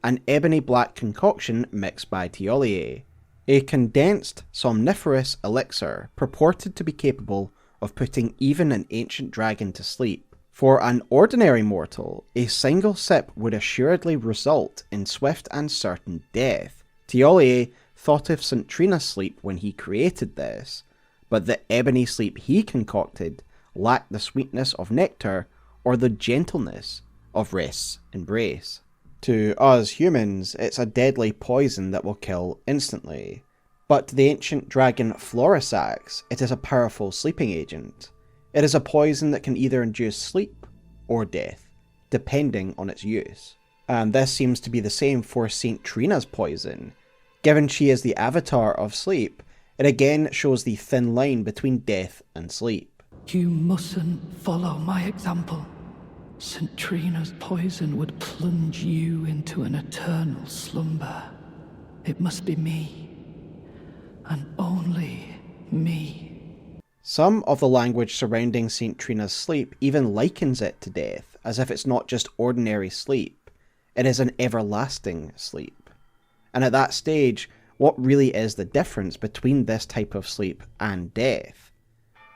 an ebony black concoction mixed by Tiolier, a condensed somniferous elixir purported to be capable of putting even an ancient dragon to sleep. For an ordinary mortal, a single sip would assuredly result in swift and certain death. Tiolier thought of St. Trina's sleep when he created this, but the ebony sleep he concocted lacked the sweetness of nectar or the gentleness of rest's embrace. To us humans, it's a deadly poison that will kill instantly, but to the ancient dragon Florisax, it is a powerful sleeping agent. It is a poison that can either induce sleep or death, depending on its use. And this seems to be the same for St. Trina's poison. Given she is the avatar of sleep, it again shows the thin line between death and sleep. You mustn't follow my example. St. Trina's poison would plunge you into an eternal slumber. It must be me, and only me. Some of the language surrounding St. Trina's sleep even likens it to death, as if it's not just ordinary sleep, it is an everlasting sleep. And at that stage, what really is the difference between this type of sleep and death?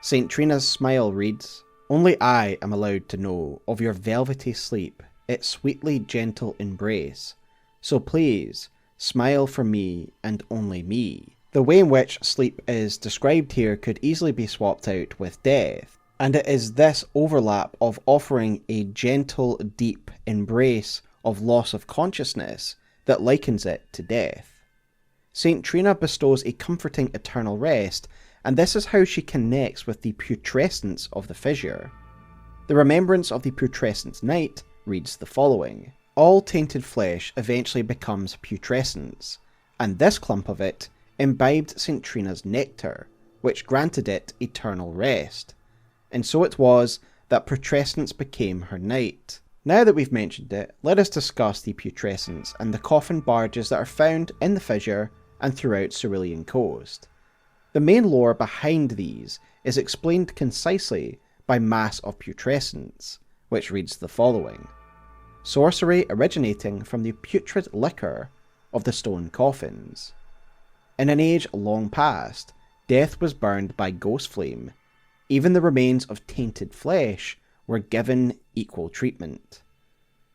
St. Trina's smile reads, "Only I am allowed to know of your velvety sleep, its sweetly gentle embrace. So please, smile for me and only me." The way in which sleep is described here could easily be swapped out with death, and it is this overlap of offering a gentle, deep embrace of loss of consciousness that likens it to death. St. Trina bestows a comforting eternal rest, and this is how she connects with the putrescence of the fissure. The remembrance of the putrescence night reads the following: all tainted flesh eventually becomes putrescence, and this clump of it imbibed St. Trina's nectar, which granted it eternal rest. And so it was that putrescence became her night. Now that we've mentioned it, let us discuss the putrescence and the coffin barges that are found in the fissure and throughout Cerulean Coast. The main lore behind these is explained concisely by Mass of Putrescence, which reads the following: sorcery originating from the putrid liquor of the stone coffins. In an age long past, death was burned by ghost flame. Even the remains of tainted flesh were given equal treatment.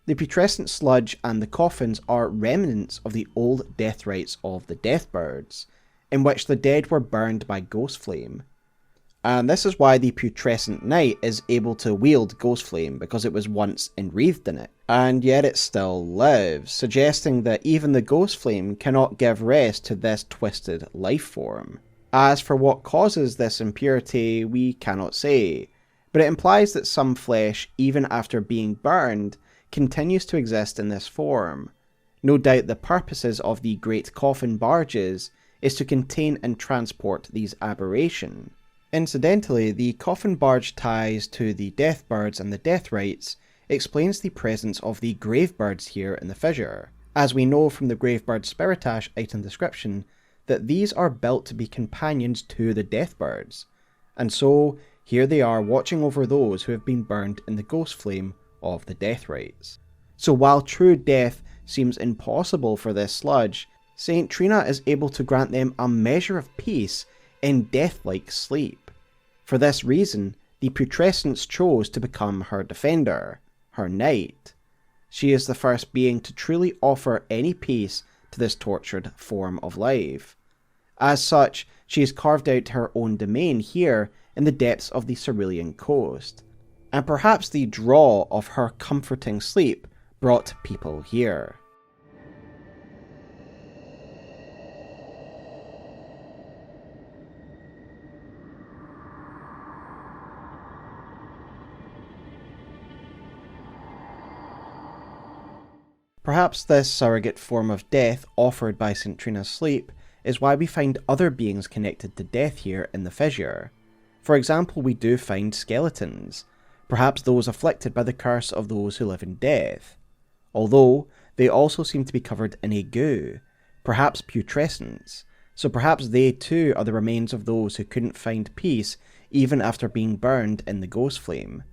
The putrescent sludge and the coffins are remnants of the old death rites of the Deathbirds, in which the dead were burned by ghost flame. And this is why the putrescent knight is able to wield ghost flame, because it was once enwreathed in it. And yet it still lives, suggesting that even the ghost flame cannot give rest to this twisted life form. As for what causes this impurity, we cannot say, but it implies that some flesh, even after being burned, continues to exist in this form. No doubt the purposes of the great coffin barges is to contain and transport these aberrations. Incidentally, the coffin barge ties to the Deathbirds and the Death Rites explains the presence of the Gravebirds here in the fissure, as we know from the Gravebird Spiritash item description that these are built to be companions to the Deathbirds, and so here they are watching over those who have been burned in the ghost flame of the Death Rites. So while true death seems impossible for this sludge, Saint Trina is able to grant them a measure of peace in death-like sleep. For this reason, the putrescents chose to become her defender, her knight. She is the first being to truly offer any peace to this tortured form of life. As such, she has carved out her own domain here in the depths of the Cerulean coast, and perhaps the draw of her comforting sleep brought people here. Perhaps this surrogate form of death offered by St. Trina's sleep is why we find other beings connected to death here in the fissure. For example, we do find skeletons, perhaps those afflicted by the curse of those who live in death. Although, they also seem to be covered in a goo, perhaps putrescence, so perhaps they too are the remains of those who couldn't find peace even after being burned in the ghost flame.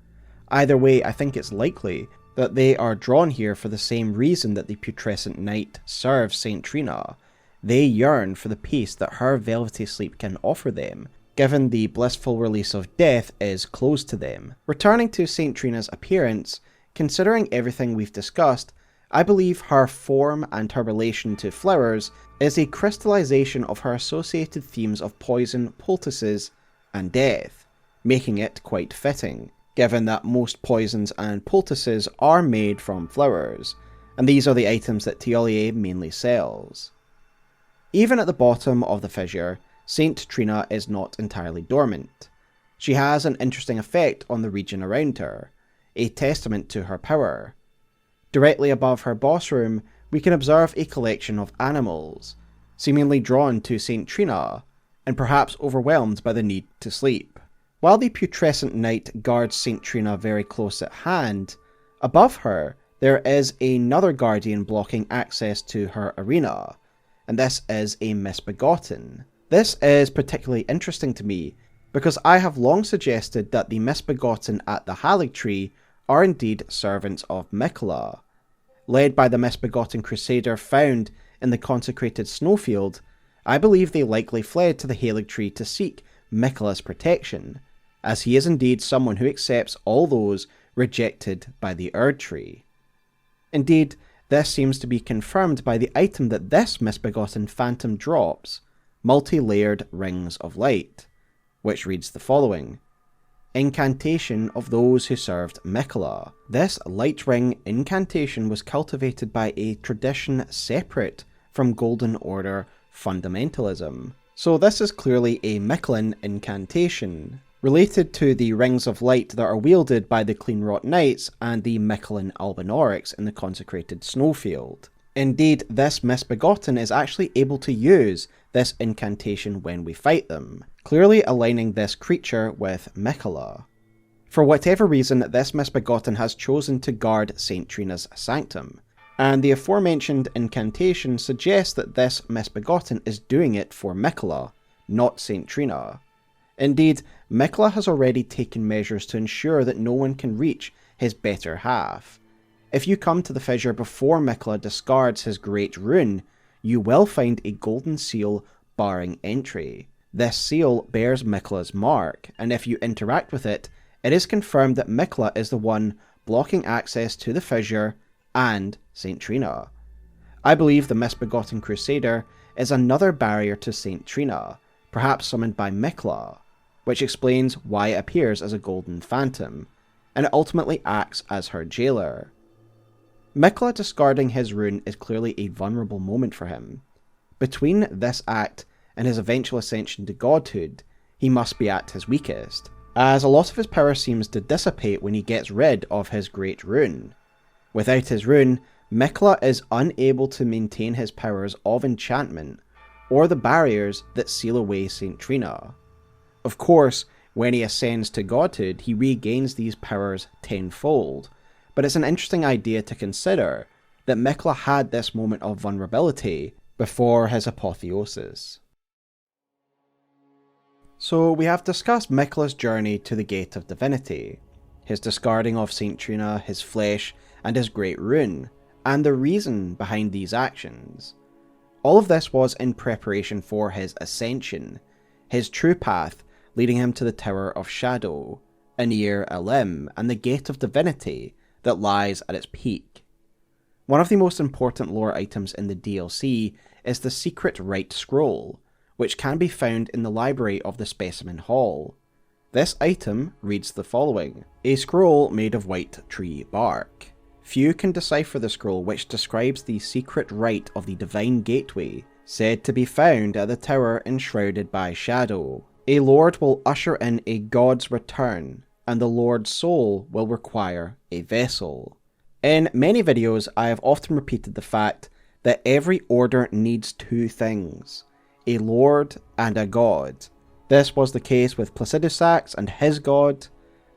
Either way, I think it's likely that they are drawn here for the same reason that the putrescent knight serves Saint Trina. They yearn for the peace that her velvety sleep can offer them, given the blissful release of death is closed to them. Returning to Saint Trina's appearance, considering everything we've discussed, I believe her form and her relation to flowers is a crystallization of her associated themes of poison, poultices, and death, making it quite fitting, given that most poisons and poultices are made from flowers, and these are the items that Tiolier mainly sells. Even at the bottom of the fissure, Saint Trina is not entirely dormant. She has an interesting effect on the region around her, a testament to her power. Directly above her boss room, we can observe a collection of animals, seemingly drawn to Saint Trina, and perhaps overwhelmed by the need to sleep. While the putrescent knight guards Saint Trina very close at hand, above her there is another guardian blocking access to her arena, and this is a misbegotten. This is particularly interesting to me because I have long suggested that the misbegotten at the Erdtree are indeed servants of Miquella. Led by the misbegotten crusader found in the consecrated snowfield, I believe they likely fled to the Erdtree to seek Miquella's protection, as he is indeed someone who accepts all those rejected by the Erdtree. Indeed, this seems to be confirmed by the item that this misbegotten phantom drops, multi-layered rings of light, which reads the following: Incantation of those who served Miquella. This light ring incantation was cultivated by a tradition separate from Golden Order fundamentalism. So this is clearly a Miquellan incantation, related to the rings of light that are wielded by the Cleanrot Knights and the Miquellan Albinaurics in the consecrated snowfield. Indeed, this misbegotten is actually able to use this incantation when we fight them, clearly aligning this creature with Miquella. For whatever reason, this misbegotten has chosen to guard Saint Trina's sanctum, and the aforementioned incantation suggests that this misbegotten is doing it for Miquella, not Saint Trina. Indeed, Miquella has already taken measures to ensure that no one can reach his better half. If you come to the fissure before Miquella discards his great rune, you will find a golden seal barring entry. This seal bears Miquella's mark, and if you interact with it, it is confirmed that Miquella is the one blocking access to the fissure and St. Trina. I believe the misbegotten Crusader is another barrier to St. Trina, perhaps summoned by Miquella, which explains why it appears as a golden phantom, and it ultimately acts as her jailer. Miquella discarding his rune is clearly a vulnerable moment for him. Between this act and his eventual ascension to godhood, he must be at his weakest, as a lot of his power seems to dissipate when he gets rid of his great rune. Without his rune, Miquella is unable to maintain his powers of enchantment, or the barriers that seal away St. Trina. Of course, when he ascends to godhood, he regains these powers tenfold, but it's an interesting idea to consider that Miquella had this moment of vulnerability before his apotheosis. So we have discussed Miquella's journey to the Gate of Divinity, his discarding of St. Trina, his flesh, and his great rune, and the reason behind these actions. All of this was in preparation for his ascension, his true path leading him to the Tower of Shadow, Anir Elim, and the Gate of Divinity that lies at its peak. One of the most important lore items in the DLC is the secret Rite Scroll, which can be found in the library of the Specimen Hall. This item reads the following: a scroll made of white tree bark. Few can decipher the scroll, which describes the secret rite of the Divine Gateway, said to be found at the tower enshrouded by shadow. A lord will usher in a god's return, and the lord's soul will require a vessel. In many videos, I have often repeated the fact that every order needs two things: a lord and a god. This was the case with Placidusax and his god,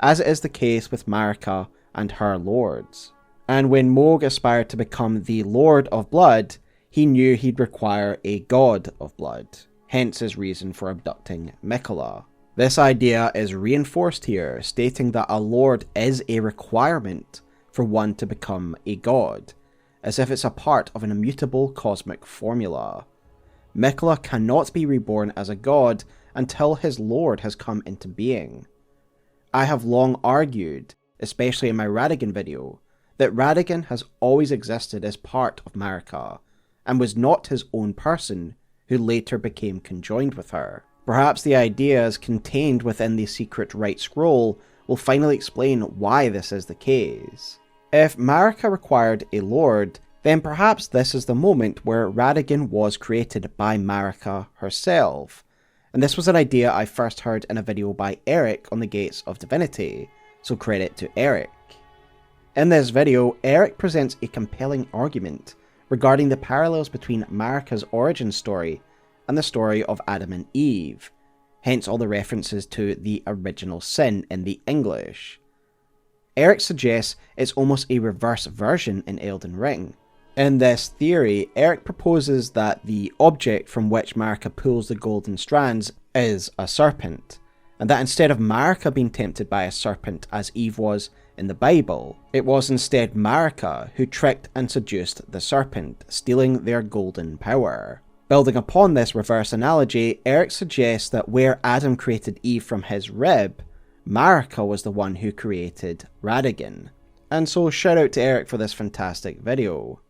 as it is the case with Marika and her lords. And when Mohg aspired to become the Lord of Blood, he knew he'd require a god of blood, hence his reason for abducting Miquella. This idea is reinforced here, stating that a lord is a requirement for one to become a god, as if it's a part of an immutable cosmic formula. Miquella cannot be reborn as a god until his lord has come into being. I have long argued, especially in my Radagon video, that Radagon has always existed as part of Marika, and was not his own person who later became conjoined with her. Perhaps the ideas contained within the secret Rite Scroll will finally explain why this is the case. If Marika required a lord, then perhaps this is the moment where Radagon was created by Marika herself, and this was an idea I first heard in a video by Eric on the Gates of Divinity, so credit to Eric. In this video, Eric presents a compelling argument regarding the parallels between Marika's origin story and the story of Adam and Eve, hence all the references to the original sin in the English. Eric suggests it's almost a reverse version in Elden Ring. In this theory, Eric proposes that the object from which Marika pulls the golden strands is a serpent, and that instead of Marika being tempted by a serpent as Eve was in the Bible, it was instead Marika who tricked and seduced the serpent, stealing their golden power. Building upon this reverse analogy, Eric suggests that where Adam created Eve from his rib, Marika was the one who created Radagon. And so shout out to Eric for this fantastic video.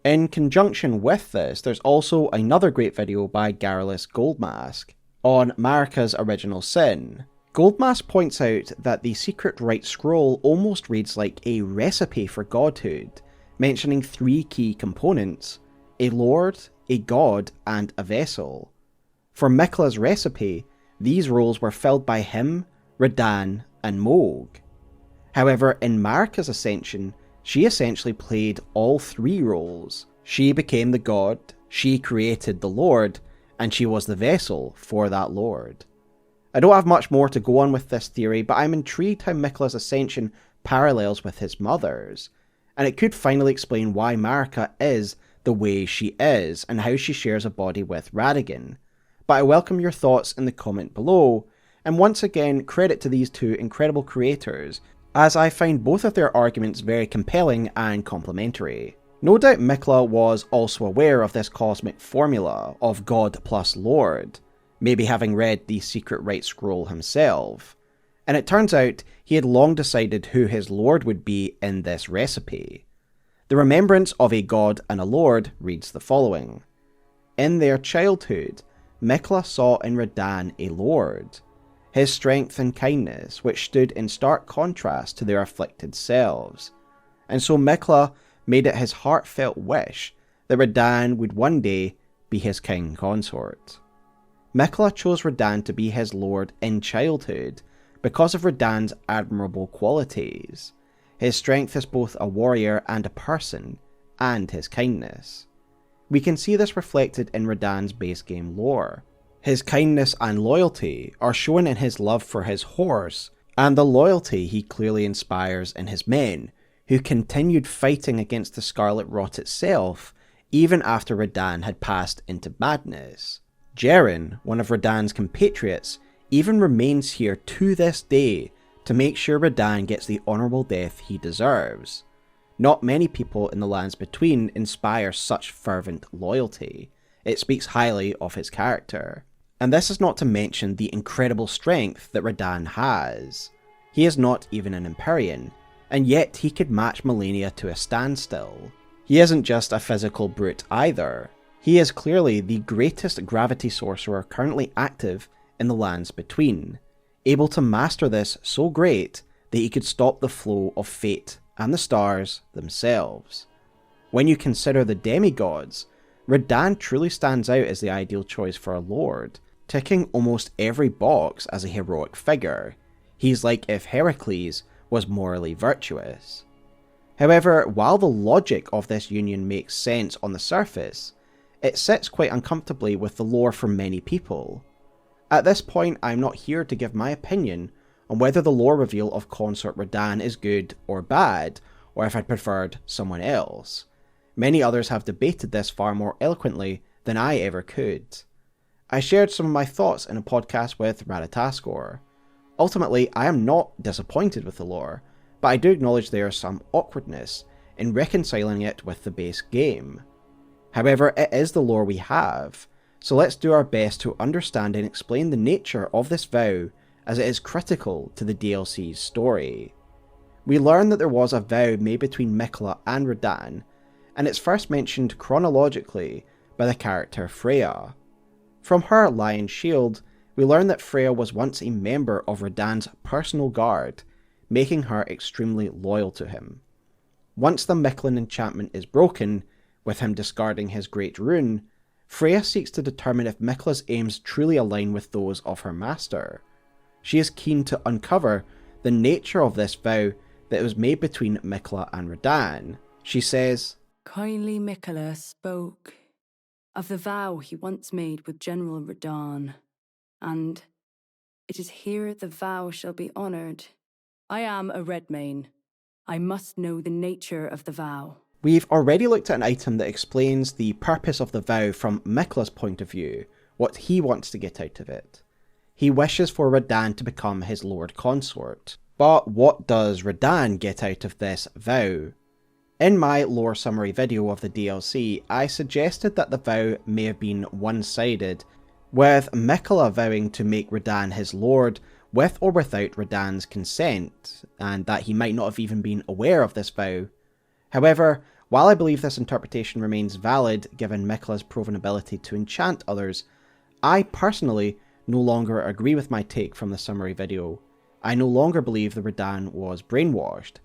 In conjunction with this, there's also another great video by Garrulus Goldmask on Marika's original sin. Goldmask points out that the secret Rite Scroll almost reads like a recipe for godhood, mentioning three key components: a lord, a god, and a vessel. For Miquella's recipe, these roles were filled by him, Radahn, and Mohg. However, in Marika's ascension, she essentially played all three roles. She became the god, she created the lord, and she was the vessel for that lord. I don't have much more to go on with this theory, but I'm intrigued how Miquella's ascension parallels with his mother's, and it could finally explain why Marika is the way she is, and how she shares a body with Radagon. But I welcome your thoughts in the comment below, and once again, credit to these two incredible creators, as I find both of their arguments very compelling and complementary. No doubt Miquella was also aware of this cosmic formula of God plus Lord, maybe having read the secret Rite Scroll himself, and it turns out he had long decided who his lord would be in this recipe. The Remembrance of a God and a Lord reads the following. In their childhood, Miquella saw in Radahn a lord, his strength and kindness, which stood in stark contrast to their afflicted selves. And so Miquella made it his heartfelt wish that Radahn would one day be his king consort. Miquella chose Radahn to be his lord in childhood because of Radahn's admirable qualities, his strength as both a warrior and a person, and his kindness. We can see this reflected in Radahn's base game lore. His kindness and loyalty are shown in his love for his horse, and the loyalty he clearly inspires in his men, who continued fighting against the Scarlet Rot itself, even after Radahn had passed into madness. Jeren, one of Radahn's compatriots, even remains here to this day to make sure Radahn gets the honourable death he deserves. Not many people in the Lands Between inspire such fervent loyalty. It speaks highly of his character. And this is not to mention the incredible strength that Radahn has. He is not even an Empyrean, and yet he could match Malenia to a standstill. He isn't just a physical brute either. He is clearly the greatest gravity sorcerer currently active in the Lands Between, able to master this so great that he could stop the flow of fate and the stars themselves. When you consider the demigods, Radahn truly stands out as the ideal choice for a lord, ticking almost every box as a heroic figure. He's like if Heracles was morally virtuous. However, while the logic of this union makes sense on the surface, it sits quite uncomfortably with the lore for many people. At this point, I'm not here to give my opinion on whether the lore reveal of Consort Radahn is good or bad, or if I'd preferred someone else. Many others have debated this far more eloquently than I ever could. I shared some of my thoughts in a podcast with Radataskor. Ultimately, I am not disappointed with the lore, but I do acknowledge there is some awkwardness in reconciling it with the base game. However, it is the lore we have, so let's do our best to understand and explain the nature of this vow, as it is critical to the DLC's story. We learn that there was a vow made between Miquella and Radahn, and it's first mentioned chronologically by the character Freya. From her Lion Shield, we learn that Freya was once a member of Radahn's personal guard, making her extremely loyal to him. Once the Miquellan enchantment is broken, with him discarding his great rune, Freya seeks to determine if Miquella's aims truly align with those of her master. She is keen to uncover the nature of this vow that was made between Miquella and Radahn. She says, Kindly Miquella spoke of the vow he once made with General Radahn, and it is here the vow shall be honoured. I am a Redmane. I must know the nature of the vow. We've already looked at an item that explains the purpose of the vow from Miquella's point of view, what he wants to get out of it. He wishes for Radahn to become his lord consort. But what does Radahn get out of this vow? In my lore summary video of the DLC, I suggested that the vow may have been one-sided, with Miquella vowing to make Radahn his lord with or without Radahn's consent, and that he might not have even been aware of this vow. However, while I believe this interpretation remains valid given Miquella's proven ability to enchant others, I personally no longer agree with my take from the summary video. I no longer believe that Radahn was brainwashed.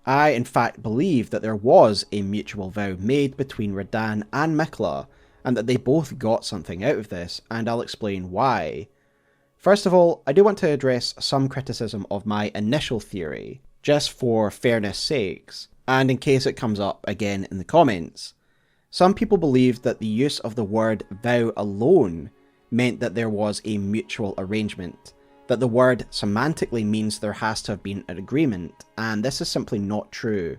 I in fact believe that there was a mutual vow made between Radahn and Miquella, and that they both got something out of this, and I'll explain why. First of all, I do want to address some criticism of my initial theory, just for fairness sakes, and in case it comes up again in the comments. Some people believed that the use of the word vow alone meant that there was a mutual arrangement, that the word semantically means there has to have been an agreement, and this is simply not true.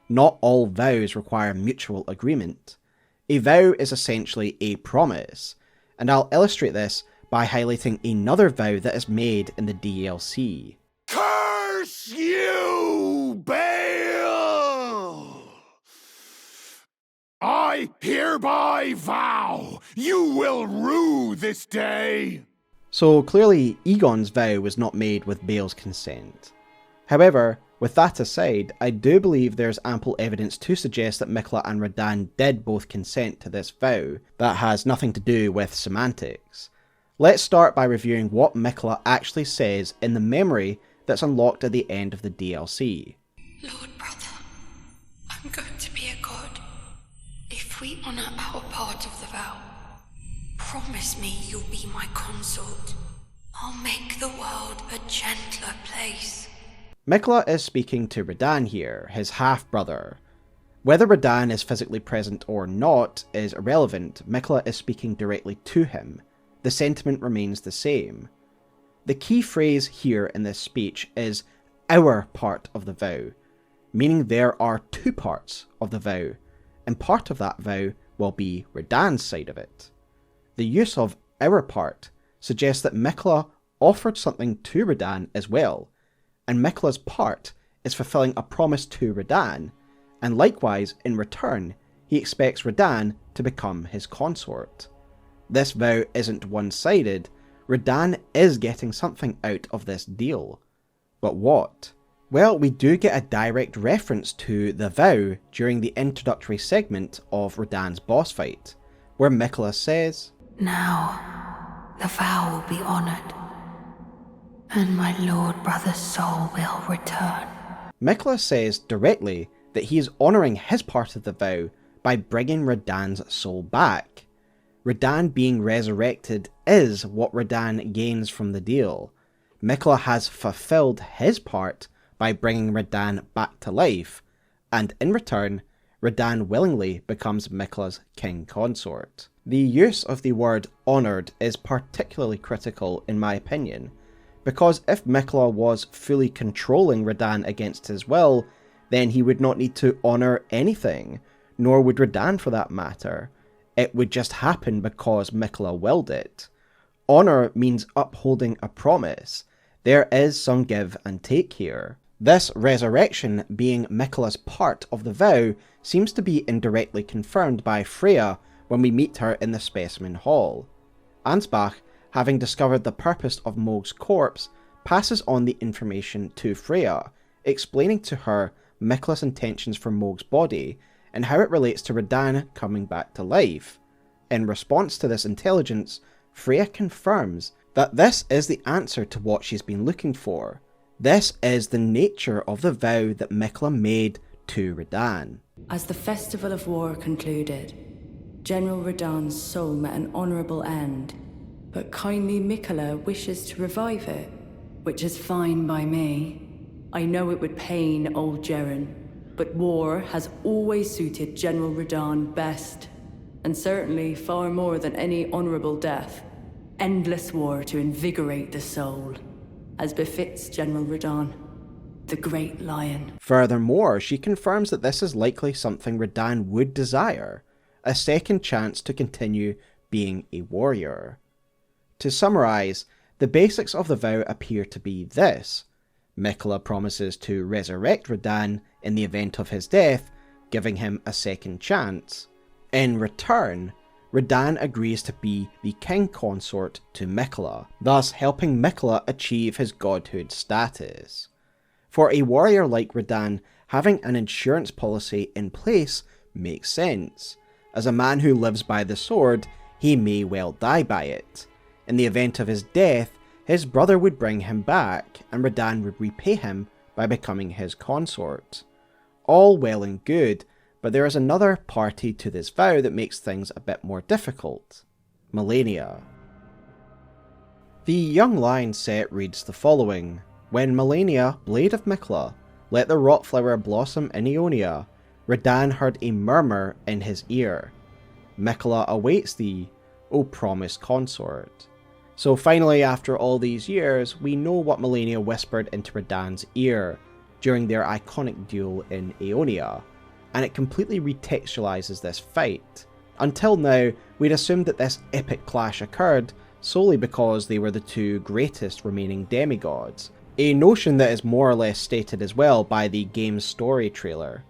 Not all vows require mutual agreement. A vow is essentially a promise, and I'll illustrate this by highlighting another vow that is made in the DLC. Curse you, Bayle! I hereby vow you will rue this day! So clearly, Egon's vow was not made with Bayle's consent. However, with that aside, I do believe there's ample evidence to suggest that Miquella and Radahn did both consent to this vow that has nothing to do with semantics. Let's start by reviewing what Miquella actually says in the memory that's unlocked at the end of the DLC. Lord brother, I'm going to be a god. If we honor our part of the vow, promise me you'll be my consort. I'll make the world a gentler place. Miquella is speaking to Radahn here, his half-brother. Whether Radahn is physically present or not is irrelevant. Miquella is speaking directly to him. The sentiment remains the same. The key phrase here in this speech is our part of the vow, meaning there are two parts of the vow, and part of that vow will be Radahn's side of it. The use of our part suggests that Miquella offered something to Radahn as well, and Miquella's part is fulfilling a promise to Radahn, and likewise, in return, he expects Radahn to become his consort. This vow isn't one-sided. Radahn is getting something out of this deal. But what? Well, we do get a direct reference to the vow during the introductory segment of Radahn's boss fight, where Miquella says, Now, the vow will be honored, and my lord brother's soul will return. Miquella says directly that he is honouring his part of the vow by bringing Radahn's soul back. Radahn being resurrected is what Radahn gains from the deal. Miquella has fulfilled his part by bringing Radahn back to life, and in return, Radahn willingly becomes Miquella's king consort. The use of the word honoured is particularly critical in my opinion, because if Miquella was fully controlling Radahn against his will, then he would not need to honour anything, nor would Radahn for that matter. It would just happen because Miquella willed it. Honour means upholding a promise. There is some give and take here. This resurrection being Miquella's part of the vow seems to be indirectly confirmed by Freya when we meet her in the Specimen Hall. Ansbach, having discovered the purpose of Mohg's corpse, passes on the information to Freya, explaining to her Miquella's intentions for Mohg's body and how it relates to Radahn coming back to life. In response to this intelligence, Freya confirms that this is the answer to what she's been looking for. This is the nature of the vow that Miquella made to Radahn. As the Festival of War concluded, General Radahn's soul met an honourable end, but kindly Miquella wishes to revive it, which is fine by me. I know it would pain old Jeren, but war has always suited General Radahn best, and certainly far more than any honourable death. Endless war to invigorate the soul, as befits General Radahn, the Great Lion. Furthermore, she confirms that this is likely something Radahn would desire, a second chance to continue being a warrior. To summarise, the basics of the vow appear to be this. Miquella promises to resurrect Radahn in the event of his death, giving him a second chance. In return, Radahn agrees to be the king consort to Miquella, thus helping Miquella achieve his godhood status. For a warrior like Radahn, having an insurance policy in place makes sense. As a man who lives by the sword, he may well die by it. In the event of his death, his brother would bring him back, and Radahn would repay him by becoming his consort. All well and good, but there is another party to this vow that makes things a bit more difficult. Malenia. The Young Lion set reads the following. When Malenia, blade of Miquella, let the rock flower blossom in Aeonia, Radahn heard a murmur in his ear. Miquella awaits thee, O promised consort. So finally, after all these years, we know what Malenia whispered into Radahn's ear during their iconic duel in Aeonia, and it completely retextualizes this fight. Until now, we'd assumed that this epic clash occurred solely because they were the two greatest remaining demigods, a notion that is more or less stated as well by the game's story trailer.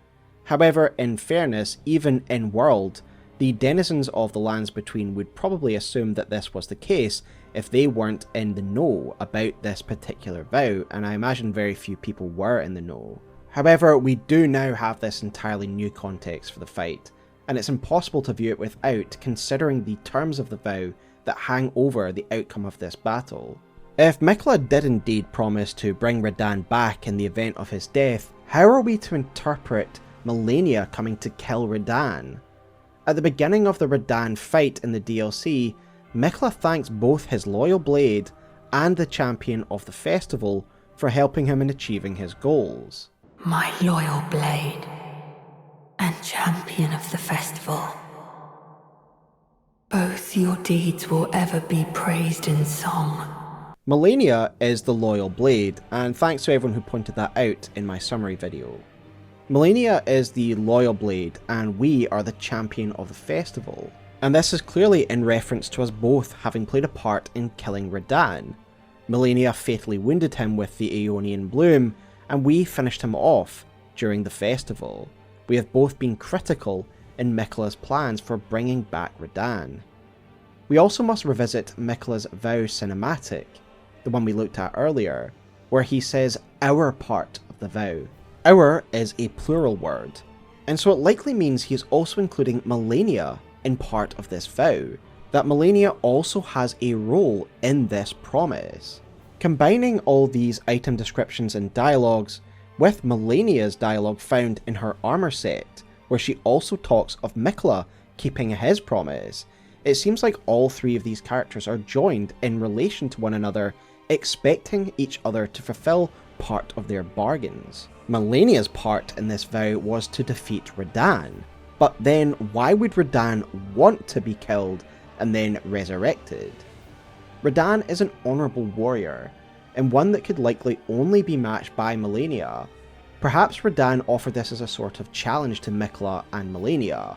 However, in fairness, even in-world, The denizens of the lands between would probably assume that this was the case if they weren't in the know about this particular vow, and I imagine very few people were in the know. However, we do now have this entirely new context for the fight, and it's impossible to view it without considering the terms of the vow that hang over the outcome of this battle. If Miquella did indeed promise to bring Radahn back in the event of his death, how are we to interpret Malenia coming to kill Radahn? At the beginning of the Radahn fight in the DLC, Miquella thanks both his loyal blade and the champion of the festival for helping him in achieving his goals. My loyal blade and champion of the festival. Both your deeds will ever be praised in song. Malenia is the loyal blade, and thanks to everyone who pointed that out in my summary video. Malenia is the loyal blade, and we are the champion of the festival. And this is clearly in reference to us both having played a part in killing Radahn. Malenia fatally wounded him with the Aeonian Bloom, and we finished him off during the festival. We have both been critical in Miquella's plans for bringing back Radahn. We also must revisit Miquella's vow cinematic, the one we looked at earlier, where he says our part of the vow. Our is a plural word, and so it likely means he is also including Malenia in part of this vow, that Malenia also has a role in this promise. Combining all these item descriptions and dialogues with Malenia's dialogue found in her armor set, where she also talks of Miquella keeping his promise, it seems like all three of these characters are joined in relation to one another, expecting each other to fulfill part of their bargains. Malenia's part in this vow was to defeat Radahn, but then why would Radahn want to be killed and then resurrected? Radahn is an honourable warrior, and one that could likely only be matched by Malenia. Perhaps Radahn offered this as a sort of challenge to Miquella and Malenia.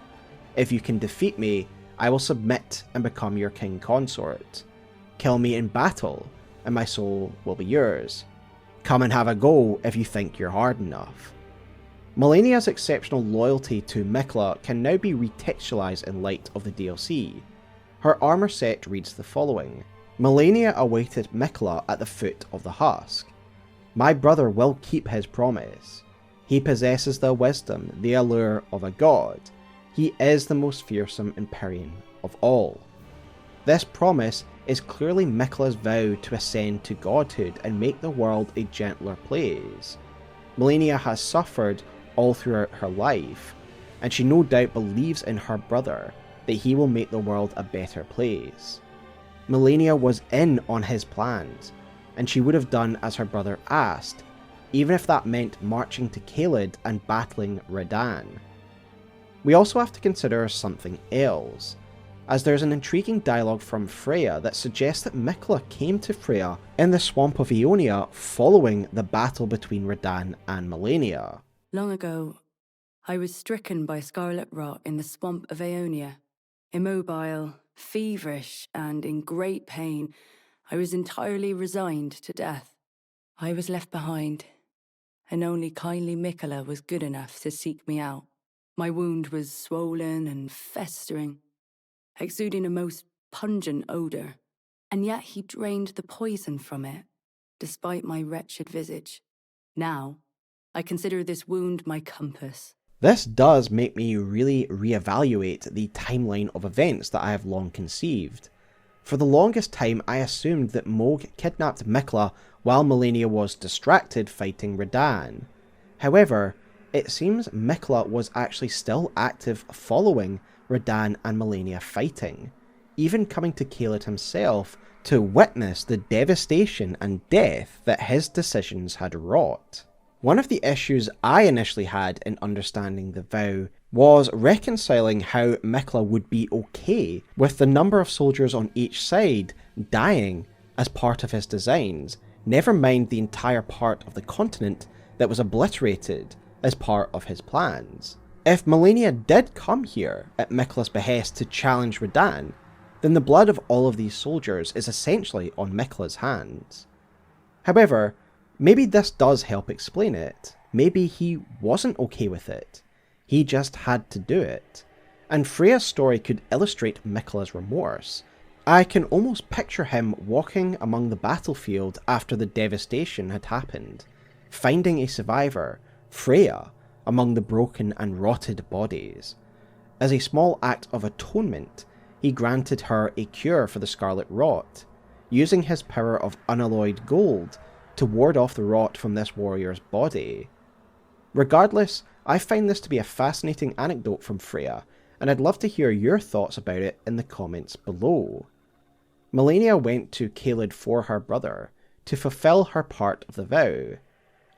If you can defeat me, I will submit and become your king consort. Kill me in battle, and my soul will be yours. Come and have a go if you think you're hard enough. Malenia's exceptional loyalty to Miquella can now be retextualized in light of the DLC. Her armor set reads the following: Malenia awaited Miquella at the foot of the husk. My brother will keep his promise. He possesses the wisdom, the allure of a god. He is the most fearsome Empyrean of all. This promise is clearly Miquella's vow to ascend to godhood and make the world a gentler place. Malenia has suffered all throughout her life, and she no doubt believes in her brother that he will make the world a better place. Malenia was in on his plans, and she would have done as her brother asked, even if that meant marching to Caelid and battling Radahn. We also have to consider something else, as there's an intriguing dialogue from Freya that suggests that Miquella came to Freya in the swamp of Aeonia following the battle between Radahn and Malenia. Long ago, I was stricken by scarlet rot in the swamp of Aeonia. Immobile, feverish, and in great pain, I was entirely resigned to death. I was left behind, and only kindly Miquella was good enough to seek me out. My wound was swollen and festering, exuding a most pungent odour, and yet he drained the poison from it, despite my wretched visage. Now, I consider this wound my compass. This does make me really reevaluate the timeline of events that I have long conceived. For the longest time I assumed that Mohg kidnapped Miquella while Malenia was distracted fighting Radahn. However, it seems Miquella was actually still active following Radahn and Malenia fighting, even coming to Caelid himself to witness the devastation and death that his decisions had wrought. One of the issues I initially had in understanding the vow was reconciling how Miquella would be okay with the number of soldiers on each side dying as part of his designs, never mind the entire part of the continent that was obliterated as part of his plans. If Malenia did come here at Miquella's behest to challenge Radahn, then the blood of all of these soldiers is essentially on Miquella's hands. However, maybe this does help explain it. Maybe he wasn't okay with it. He just had to do it. And Freya's story could illustrate Miquella's remorse. I can almost picture him walking among the battlefield after the devastation had happened, finding a survivor, Freya, among the broken and rotted bodies. As a small act of atonement, he granted her a cure for the Scarlet Rot, using his power of unalloyed gold to ward off the rot from this warrior's body. Regardless, I find this to be a fascinating anecdote from Freya, and I'd love to hear your thoughts about it in the comments below. Malenia went to Caelid for her brother, to fulfill her part of the vow.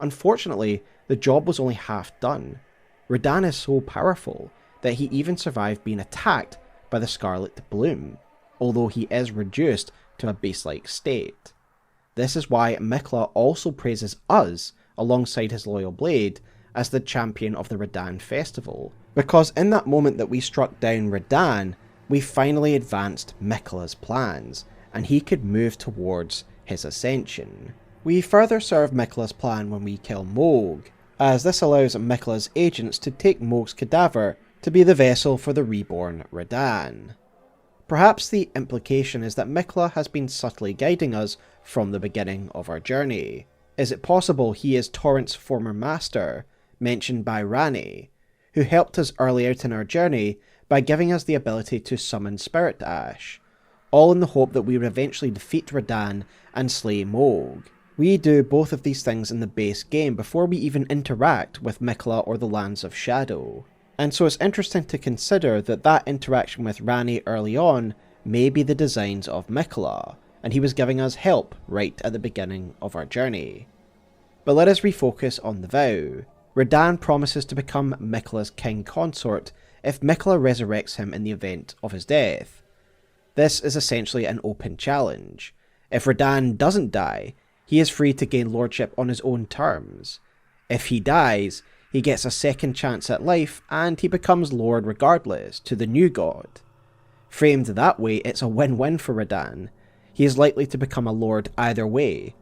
Unfortunately, the job was only half done. Radahn is so powerful that he even survived being attacked by the Scarlet Bloom, although he is reduced to a beast-like state. This is why Miquella also praises us, alongside his loyal blade, as the champion of the Radahn festival, because in that moment that we struck down Radahn, we finally advanced Miquella's plans, and he could move towards his ascension. We further serve Miquella's plan when we kill Mohg, as this allows Miquella's agents to take Mohg's cadaver to be the vessel for the reborn Radahn. Perhaps the implication is that Miquella has been subtly guiding us from the beginning of our journey. Is it possible he is Torrent's former master, mentioned by Ranni, who helped us early out in our journey by giving us the ability to summon Spirit Ash, all in the hope that we would eventually defeat Radahn and slay Mohg? We do both of these things in the base game before we even interact with Miquella or the Lands of Shadow. And so it's interesting to consider that that interaction with Ranni early on may be the designs of Miquella, and he was giving us help right at the beginning of our journey. But let us refocus on the vow. Radahn promises to become Miquella's king consort if Miquella resurrects him in the event of his death. This is essentially an open challenge. If Radahn doesn't die, he is free to gain lordship on his own terms. If he dies, he gets a second chance at life and he becomes lord regardless to the new god. Framed that way, it's a win-win for Radahn. He is likely to become a lord either way,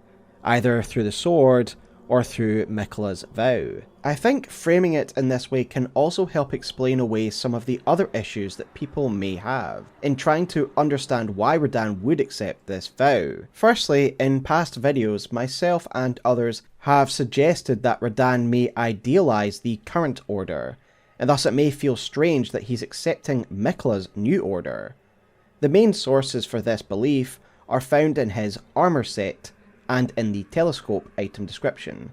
either through the sword or through Miquella's vow. I think framing it in this way can also help explain away some of the other issues that people may have in trying to understand why Radahn would accept this vow. Firstly, in past videos, myself and others have suggested that Radahn may idealise the current order, and thus it may feel strange that he's accepting Miquella's new order. The main sources for this belief are found in his armour set and in the telescope item description.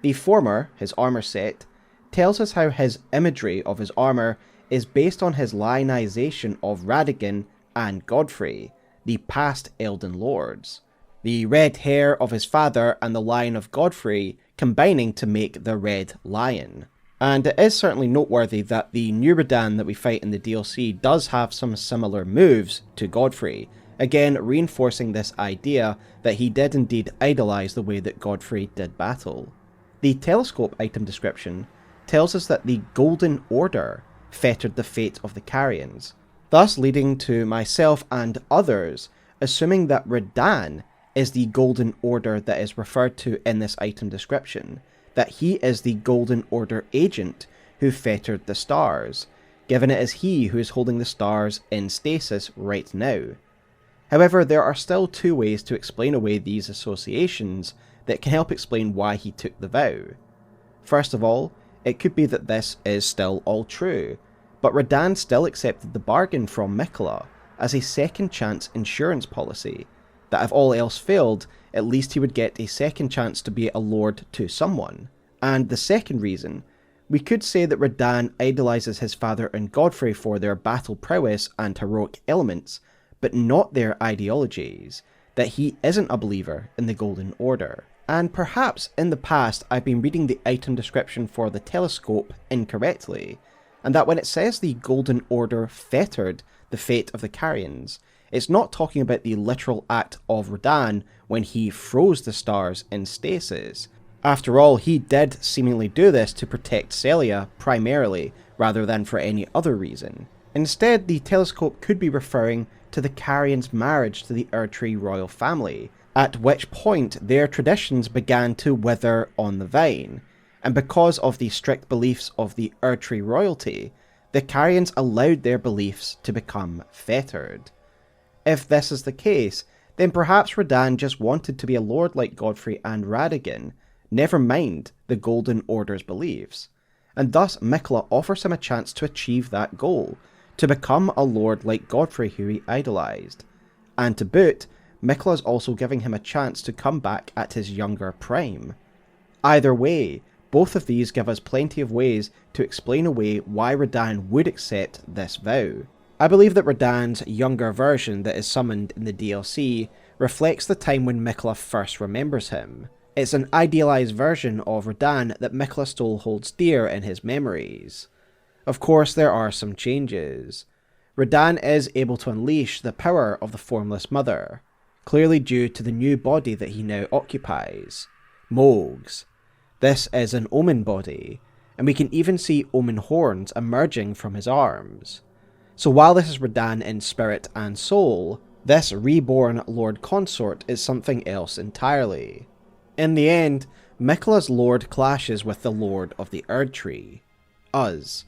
The former, his armour set, tells us how his imagery of his armour is based on his lionization of Radagon and Godfrey, the past Elden lords. The red hair of his father and the lion of Godfrey combining to make the Red Lion. And it is certainly noteworthy that the new Radahn that we fight in the DLC does have some similar moves to Godfrey, again reinforcing this idea that he did indeed idolise the way that Godfrey did battle. The telescope item description tells us that the Golden Order fettered the fate of the Carians, thus leading to myself and others assuming that Radahn is the Golden Order that is referred to in this item description, that he is the Golden Order agent who fettered the stars, given it is he who is holding the stars in stasis right now. However, there are still two ways to explain away these associations that can help explain why he took the vow. First of all, it could be that this is still all true, but Radahn still accepted the bargain from Miquella as a second chance insurance policy, that if all else failed, at least he would get a second chance to be a lord to someone. And the second reason, we could say that Radahn idolises his father and Godfrey for their battle prowess and heroic elements, but not their ideologies, that he isn't a believer in the Golden Order. And perhaps in the past I've been reading the item description for the telescope incorrectly, and that when it says the Golden Order fettered the fate of the Carians, it's not talking about the literal act of Radahn when he froze the stars in stasis. After all, he did seemingly do this to protect Celia primarily, rather than for any other reason. Instead, the telescope could be referring to the Carians' marriage to the Erdtree royal family, at which point their traditions began to wither on the vine, and because of the strict beliefs of the Erdtree royalty, The Carians allowed their beliefs to become fettered. If this is the case, then perhaps Radahn just wanted to be a lord like Godfrey and Radagon, never mind the Golden Order's beliefs, and thus Miquella offers him a chance to achieve that goal, to become a lord like Godfrey who he idolised. And to boot, Miquella's also giving him a chance to come back at his younger prime. Either way, both of these give us plenty of ways to explain away why Radahn would accept this vow. I believe that Radahn's younger version that is summoned in the DLC reflects the time when Miquella first remembers him. It's an idealised version of Radahn that Miquella still holds dear in his memories. Of course, there are some changes. Radahn is able to unleash the power of the Formless Mother, clearly due to the new body that he now occupies, Mohg's. This is an Omen body, and we can even see Omen horns emerging from his arms. So while this is Radahn in spirit and soul, this reborn Lord Consort is something else entirely. In the end, Miquella's Lord clashes with the Lord of the Erdtree, us.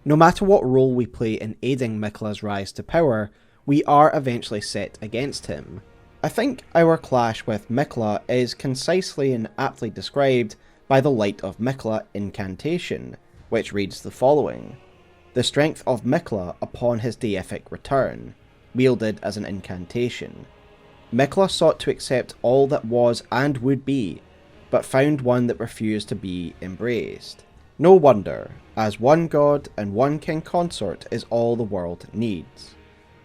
No matter what role we play in aiding Miquella's rise to power, we are eventually set against him. I think our clash with Miquella is concisely and aptly described by the Light of Miquella incantation, which reads the following: the strength of Miquella upon his deific return, wielded as an incantation. Miquella sought to accept all that was and would be, but found one that refused to be embraced. No wonder, as one god and one king consort is all the world needs.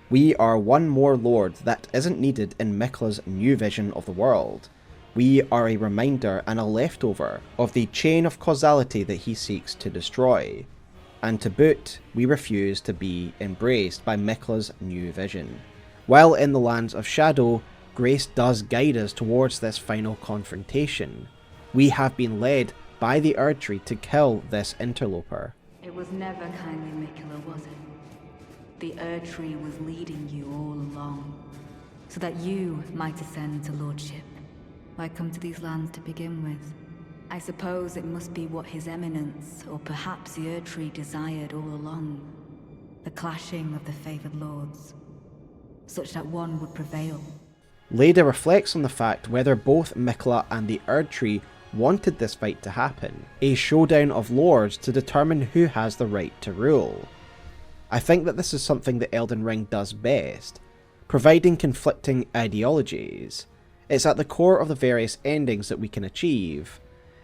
We are one more lord that isn't needed in Miquella's new vision of the world. We are a reminder and a leftover of the chain of causality that he seeks to destroy. And to boot, we refuse to be embraced by Miquella's new vision. While in the lands of shadow, grace does guide us towards this final confrontation. We have been led by the Erdtree to kill this interloper. It was never kindly Miquella, was it? The Erdtree was leading you all along, so that you might ascend to lordship. Why come to these lands to begin with? I suppose it must be what His Eminence, or perhaps the Erdtree, desired all along. The clashing of the favoured lords, such that one would prevail. Leda reflects on the fact whether both Miquella and the Erdtree wanted this fight to happen, a showdown of lords to determine who has the right to rule. I think that this is something that Elden Ring does best, providing conflicting ideologies. It's at the core of the various endings that we can achieve,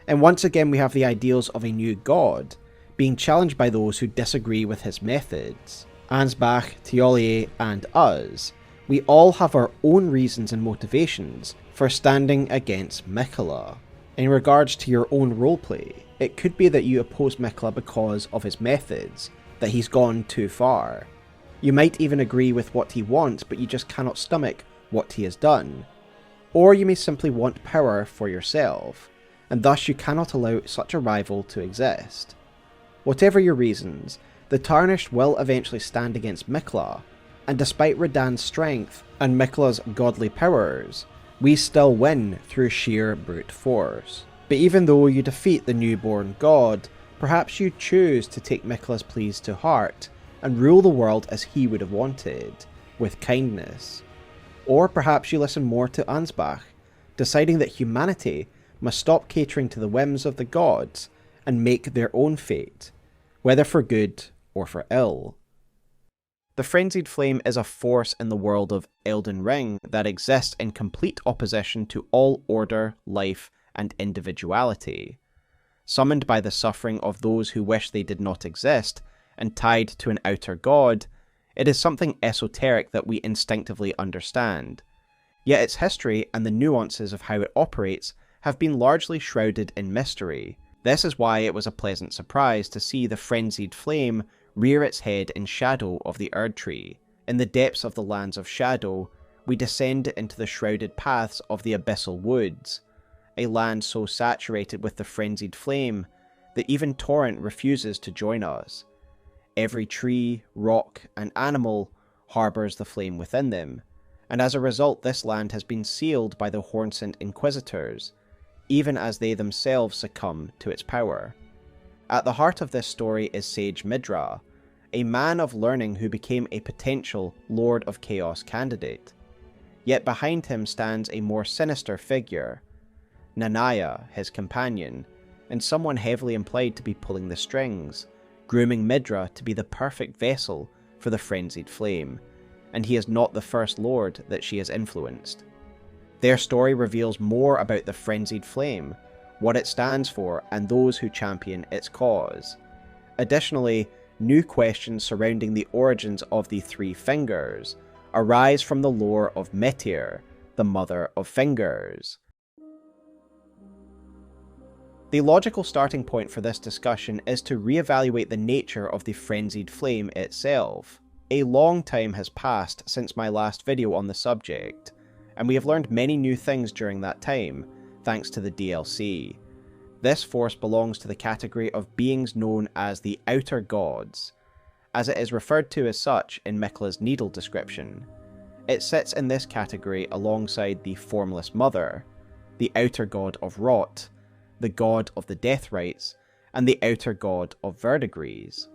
and once again we have the ideals of a new god, being challenged by those who disagree with his methods. Ansbach, Tiolier, and us, we all have our own reasons and motivations for standing against Miquella. In regards to your own roleplay, it could be that you oppose Miquella because of his methods, that he's gone too far. You might even agree with what he wants, but you just cannot stomach what he has done. Or you may simply want power for yourself, and thus you cannot allow such a rival to exist. Whatever your reasons, the Tarnished will eventually stand against Miquella, and despite Radahn's strength and Miquella's godly powers, we still win through sheer brute force. But even though you defeat the newborn god, perhaps you choose to take Miquella's pleas to heart and rule the world as he would have wanted, with kindness. Or perhaps you listen more to Ansbach, deciding that humanity must stop catering to the whims of the gods and make their own fate, whether for good or for ill. The Frenzied Flame is a force in the world of Elden Ring that exists in complete opposition to all order, life, and individuality. Summoned by the suffering of those who wish they did not exist, and tied to an outer god, it is something esoteric that we instinctively understand. Yet its history and the nuances of how it operates have been largely shrouded in mystery. This is why it was a pleasant surprise to see the Frenzied Flame rear its head in shadow of the Erdtree. In the depths of the lands of shadow, we descend into the shrouded paths of the Abyssal Woods, a land so saturated with the Frenzied Flame that even Torrent refuses to join us. Every tree, rock, and animal harbours the flame within them, and as a result this land has been sealed by the Hornsent Inquisitors, even as they themselves succumb to its power. At the heart of this story is Sage Midra, a man of learning who became a potential Lord of Chaos candidate. Yet behind him stands a more sinister figure, Nanaya, his companion, and someone heavily implied to be pulling the strings, grooming Midra to be the perfect vessel for the frenzied flame, and he is not the first lord that she has influenced. Their story reveals more about the frenzied flame, what it stands for, and those who champion its cause. Additionally, new questions surrounding the origins of the Three Fingers arise from the lore of Metyr, the Mother of Fingers. The logical starting point for this discussion is to reevaluate the nature of the frenzied flame itself. A long time has passed since my last video on the subject, and we have learned many new things during that time, thanks to the DLC. This force belongs to the category of beings known as the Outer Gods, as it is referred to as such in Miquella's Needle description. It sits in this category alongside the Formless Mother, the Outer God of Rot, the God of the Death Rites, and the Outer God of Verdigris.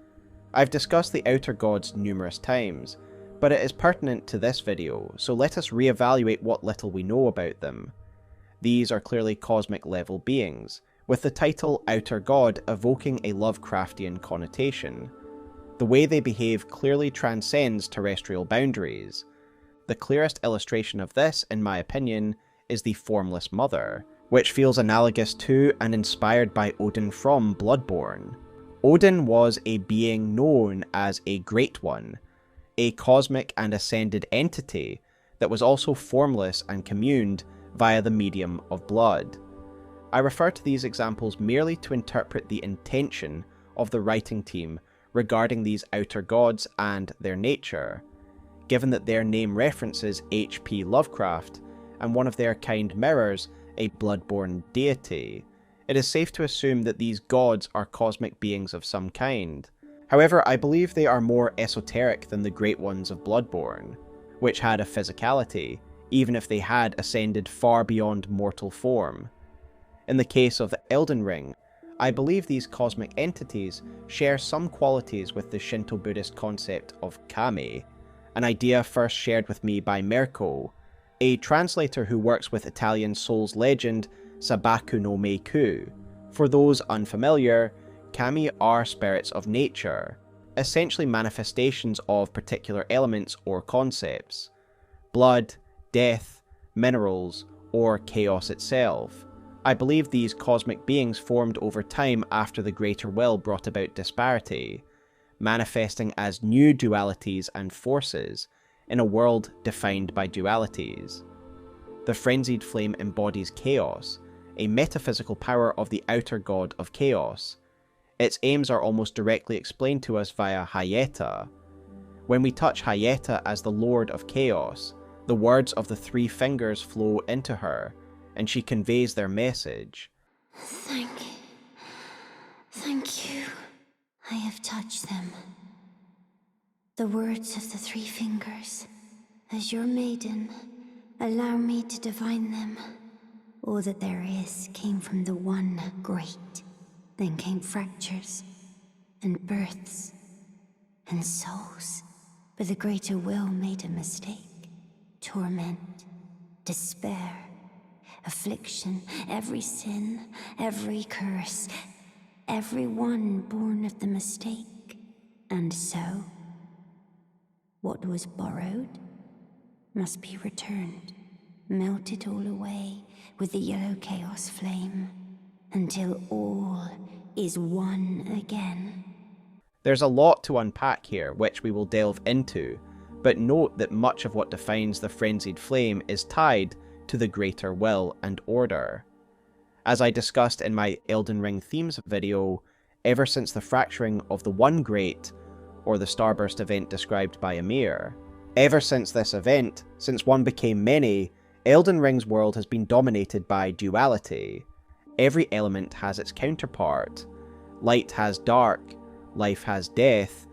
I've discussed the Outer Gods numerous times, but it is pertinent to this video, so let us reevaluate what little we know about them. These are clearly cosmic level beings, with the title Outer God evoking a Lovecraftian connotation. The way they behave clearly transcends terrestrial boundaries. The clearest illustration of this, in my opinion, is the Formless Mother, which feels analogous to and inspired by Odin from Bloodborne. Odin was a being known as a Great One, a cosmic and ascended entity that was also formless and communed via the medium of blood. I refer to these examples merely to interpret the intention of the writing team regarding these outer gods and their nature. Given that their name references H.P. Lovecraft, and one of their kind mirrors a bloodborne deity, it is safe to assume that these gods are cosmic beings of some kind. However, I believe they are more esoteric than the Great Ones of Bloodborne, which had a physicality, even if they had ascended far beyond mortal form. In the case of the Elden Ring, I believe these cosmic entities share some qualities with the Shinto-Buddhist concept of kami, an idea first shared with me by Mirko, a translator who works with Italian Souls legend Sabaku no Meiku. For those unfamiliar, kami are spirits of nature, essentially manifestations of particular elements or concepts. Blood, death, minerals, or chaos itself. I believe these cosmic beings formed over time after the Greater Will brought about disparity, manifesting as new dualities and forces in a world defined by dualities. The frenzied flame embodies chaos, a metaphysical power of the outer god of chaos. Its aims are almost directly explained to us via Hayeta. When we touch Hayeta as the Lord of Chaos, the words of the Three Fingers flow into her, and she conveys their message. Thank you. I have touched them. The words of the Three Fingers. As your maiden, allow me to divine them. All that there is came from the one great. Then came fractures, and births, and souls. But the Greater Will made a mistake. Torment, despair, affliction, every sin, every curse, every one born of the mistake. And so, what was borrowed must be returned, melted all away with the yellow chaos flame, until all is one again. There's a lot to unpack here, which we will delve into, but note that much of what defines the frenzied flame is tied to the Greater Will and Order. As I discussed in my Elden Ring themes video, ever since the fracturing of the One Great, or the Starburst event described by Ymir, ever since this event, since one became many, Elden Ring's world has been dominated by duality. Every element has its counterpart. Light has dark, life has death,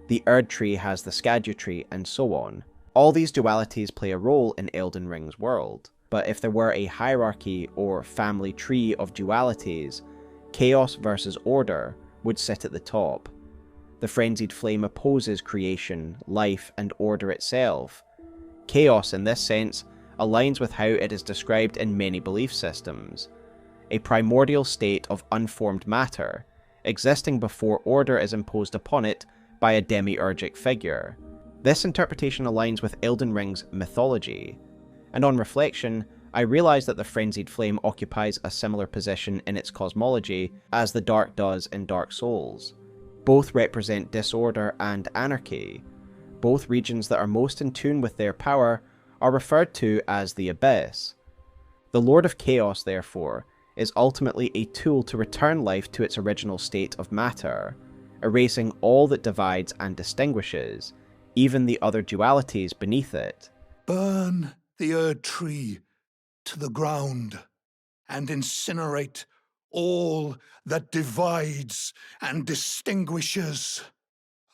the Erdtree has the Scadutree, and so on. All these dualities play a role in Elden Ring's world, but if there were a hierarchy or family tree of dualities, chaos versus order would sit at the top. The frenzied flame opposes creation, life, and order itself. Chaos, in this sense, aligns with how it is described in many belief systems. A primordial state of unformed matter, existing before order is imposed upon it by a demiurgic figure. This interpretation aligns with Elden Ring's mythology, and on reflection, I realise that the frenzied flame occupies a similar position in its cosmology as the dark does in Dark Souls. Both represent disorder and anarchy. Both regions that are most in tune with their power are referred to as the Abyss. The Lord of Chaos, therefore, is ultimately a tool to return life to its original state of matter, erasing all that divides and distinguishes, even the other dualities beneath it. Burn the Erdtree to the ground, and incinerate all that divides and distinguishes.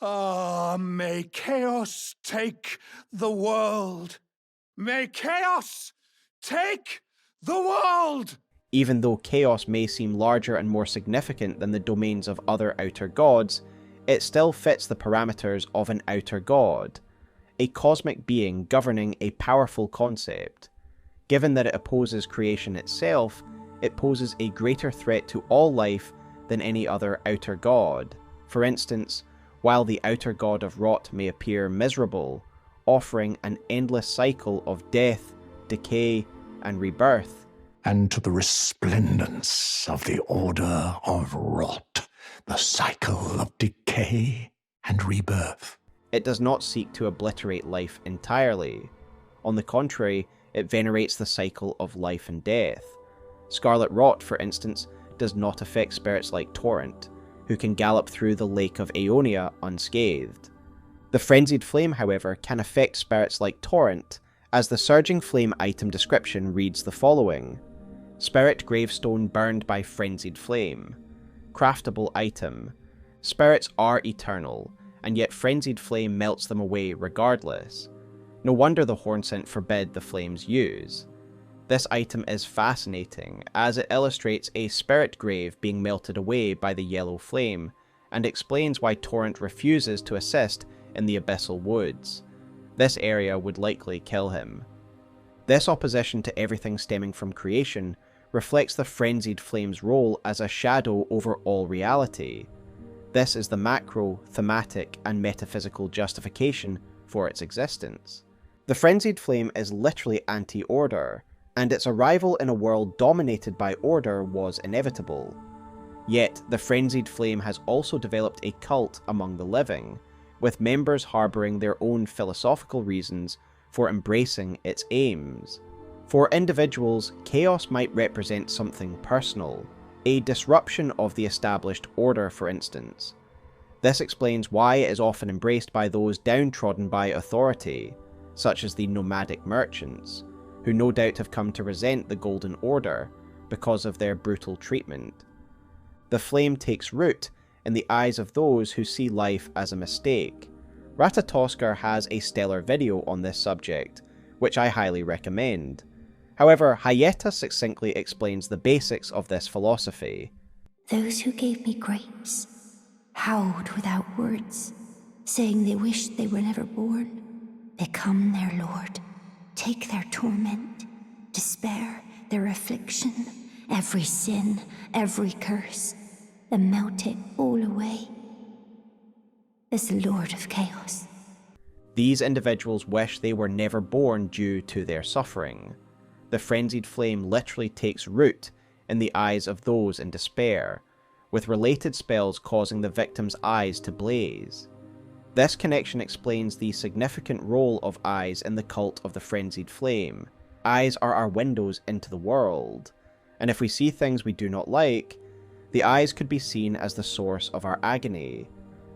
Ah, may chaos take the world! May chaos take the world! Even though chaos may seem larger and more significant than the domains of other outer gods, it still fits the parameters of an outer god, a cosmic being governing a powerful concept. Given that it opposes creation itself, it poses a greater threat to all life than any other outer god. For instance, while the outer god of rot may appear miserable, offering an endless cycle of death, decay, and rebirth, and to the resplendence of the order of rot, the cycle of decay and rebirth. It does not seek to obliterate life entirely. On the contrary, it venerates the cycle of life and death. Scarlet Rot, for instance, does not affect spirits like Torrent, who can gallop through the Lake of Aeonia unscathed. The Frenzied Flame, however, can affect spirits like Torrent, as the Surging Flame item description reads the following: Spirit Gravestone burned by Frenzied Flame. Craftable item. Spirits are eternal, and yet Frenzied Flame melts them away regardless. No wonder the Hornsent forbid the flame's use. This item is fascinating, as it illustrates a spirit grave being melted away by the yellow flame, and explains why Torrent refuses to assist in the Abyssal Woods. This area would likely kill him. This opposition to everything stemming from creation reflects the Frenzied Flame's role as a shadow over all reality. This is the macro, thematic, and metaphysical justification for its existence. The Frenzied Flame is literally anti-order, and its arrival in a world dominated by order was inevitable. Yet, the Frenzied Flame has also developed a cult among the living, with members harbouring their own philosophical reasons for embracing its aims. For individuals, chaos might represent something personal, a disruption of the established order, for instance. This explains why it is often embraced by those downtrodden by authority, such as the nomadic merchants, who no doubt have come to resent the Golden Order because of their brutal treatment. The flame takes root in the eyes of those who see life as a mistake. Ratatoskr has a stellar video on this subject, which I highly recommend. However, Hyetta succinctly explains the basics of this philosophy. Those who gave me grapes howled without words, saying they wished they were never born. Become their lord, take their torment, despair, their affliction, every sin, every curse, and melt it all away. As the Lord of Chaos. These individuals wish they were never born due to their suffering. The Frenzied Flame literally takes root in the eyes of those in despair, with related spells causing the victim's eyes to blaze. This connection explains the significant role of eyes in the cult of the Frenzied Flame. Eyes are our windows into the world, and if we see things we do not like, the eyes could be seen as the source of our agony.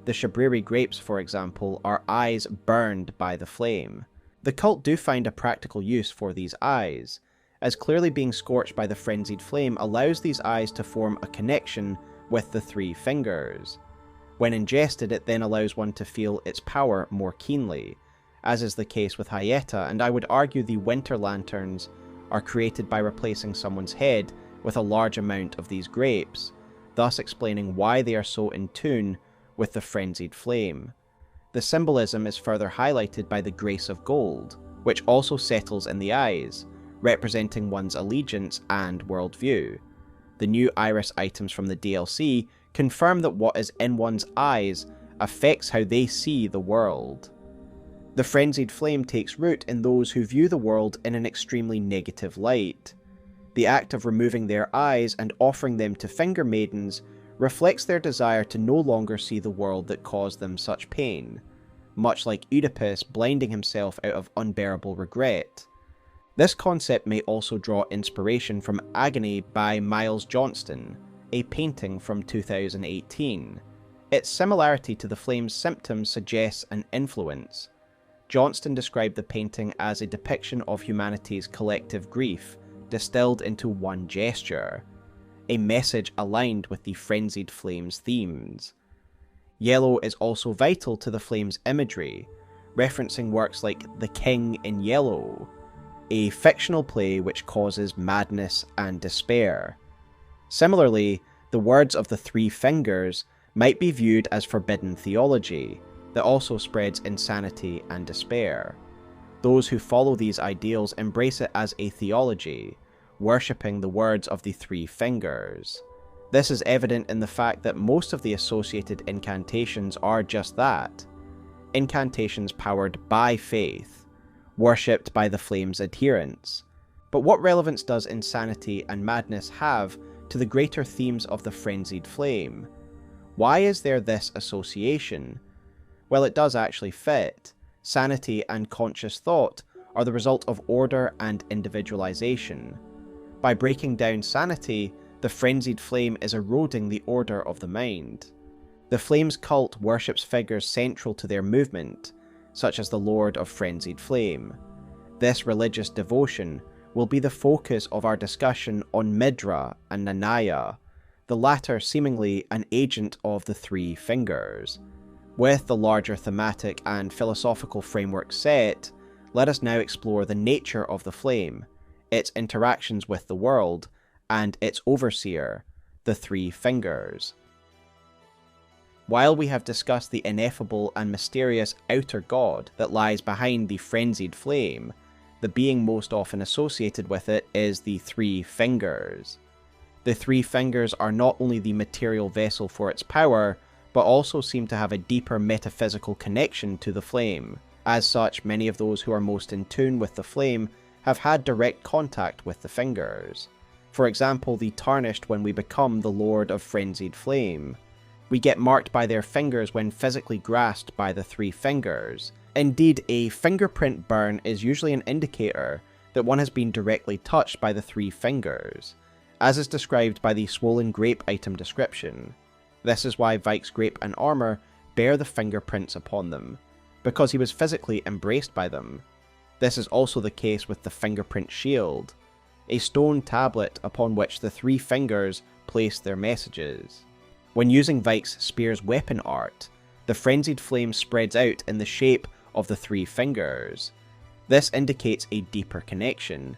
The Shabriri grapes, for example, are eyes burned by the flame. The cult do find a practical use for these eyes, as clearly being scorched by the Frenzied Flame allows these eyes to form a connection with the three fingers. When ingested, it then allows one to feel its power more keenly, as is the case with Hyetta, and I would argue the Winter Lanterns are created by replacing someone's head with a large amount of these grapes, thus explaining why they are so in tune with the frenzied flame. The symbolism is further highlighted by the grace of gold, which also settles in the eyes, representing one's allegiance and worldview. The new iris items from the DLC confirm that what is in one's eyes affects how they see the world. The frenzied flame takes root in those who view the world in an extremely negative light. The act of removing their eyes and offering them to finger maidens reflects their desire to no longer see the world that caused them such pain, much like Oedipus blinding himself out of unbearable regret. This concept may also draw inspiration from Agony by Miles Johnston, a painting from 2018. Its similarity to the flame's symptoms suggests an influence. Johnston described the painting as a depiction of humanity's collective grief, distilled into one gesture, a message aligned with the frenzied flame's themes. Yellow is also vital to the flame's imagery, referencing works like The King in Yellow, a fictional play which causes madness and despair. Similarly, the words of the three fingers might be viewed as forbidden theology that also spreads insanity and despair. Those who follow these ideals embrace it as a theology, worshipping the words of the three fingers. This is evident in the fact that most of the associated incantations are just that, incantations powered by faith, worshipped by the flame's adherents. But what relevance does insanity and madness have to the greater themes of the frenzied flame? Why is there this association? Well, it does actually fit. Sanity and conscious thought are the result of order and individualization. By breaking down sanity, the frenzied flame is eroding the order of the mind. The flame's cult worships figures central to their movement, such as the Lord of Frenzied Flame. This religious devotion will be the focus of our discussion on Midra and Nanaya, the latter seemingly an agent of the three fingers. With the larger thematic and philosophical framework set, let us now explore the nature of the flame, its interactions with the world, and its overseer, the three fingers. While we have discussed the ineffable and mysterious outer god that lies behind the frenzied flame, the being most often associated with it is the three fingers. The three fingers are not only the material vessel for its power, but also seem to have a deeper metaphysical connection to the flame. As such, many of those who are most in tune with the flame have had direct contact with the fingers. For example, the Tarnished when we become the Lord of Frenzied Flame. We get marked by their fingers when physically grasped by the three fingers. Indeed, a fingerprint burn is usually an indicator that one has been directly touched by the three fingers, as is described by the Swollen Grape item description. This is why Vike's grape and armor bear the fingerprints upon them, because he was physically embraced by them. This is also the case with the fingerprint shield, a stone tablet upon which the three fingers place their messages. When using Vike's spear's weapon art, the frenzied flame spreads out in the shape of the three fingers. This indicates a deeper connection.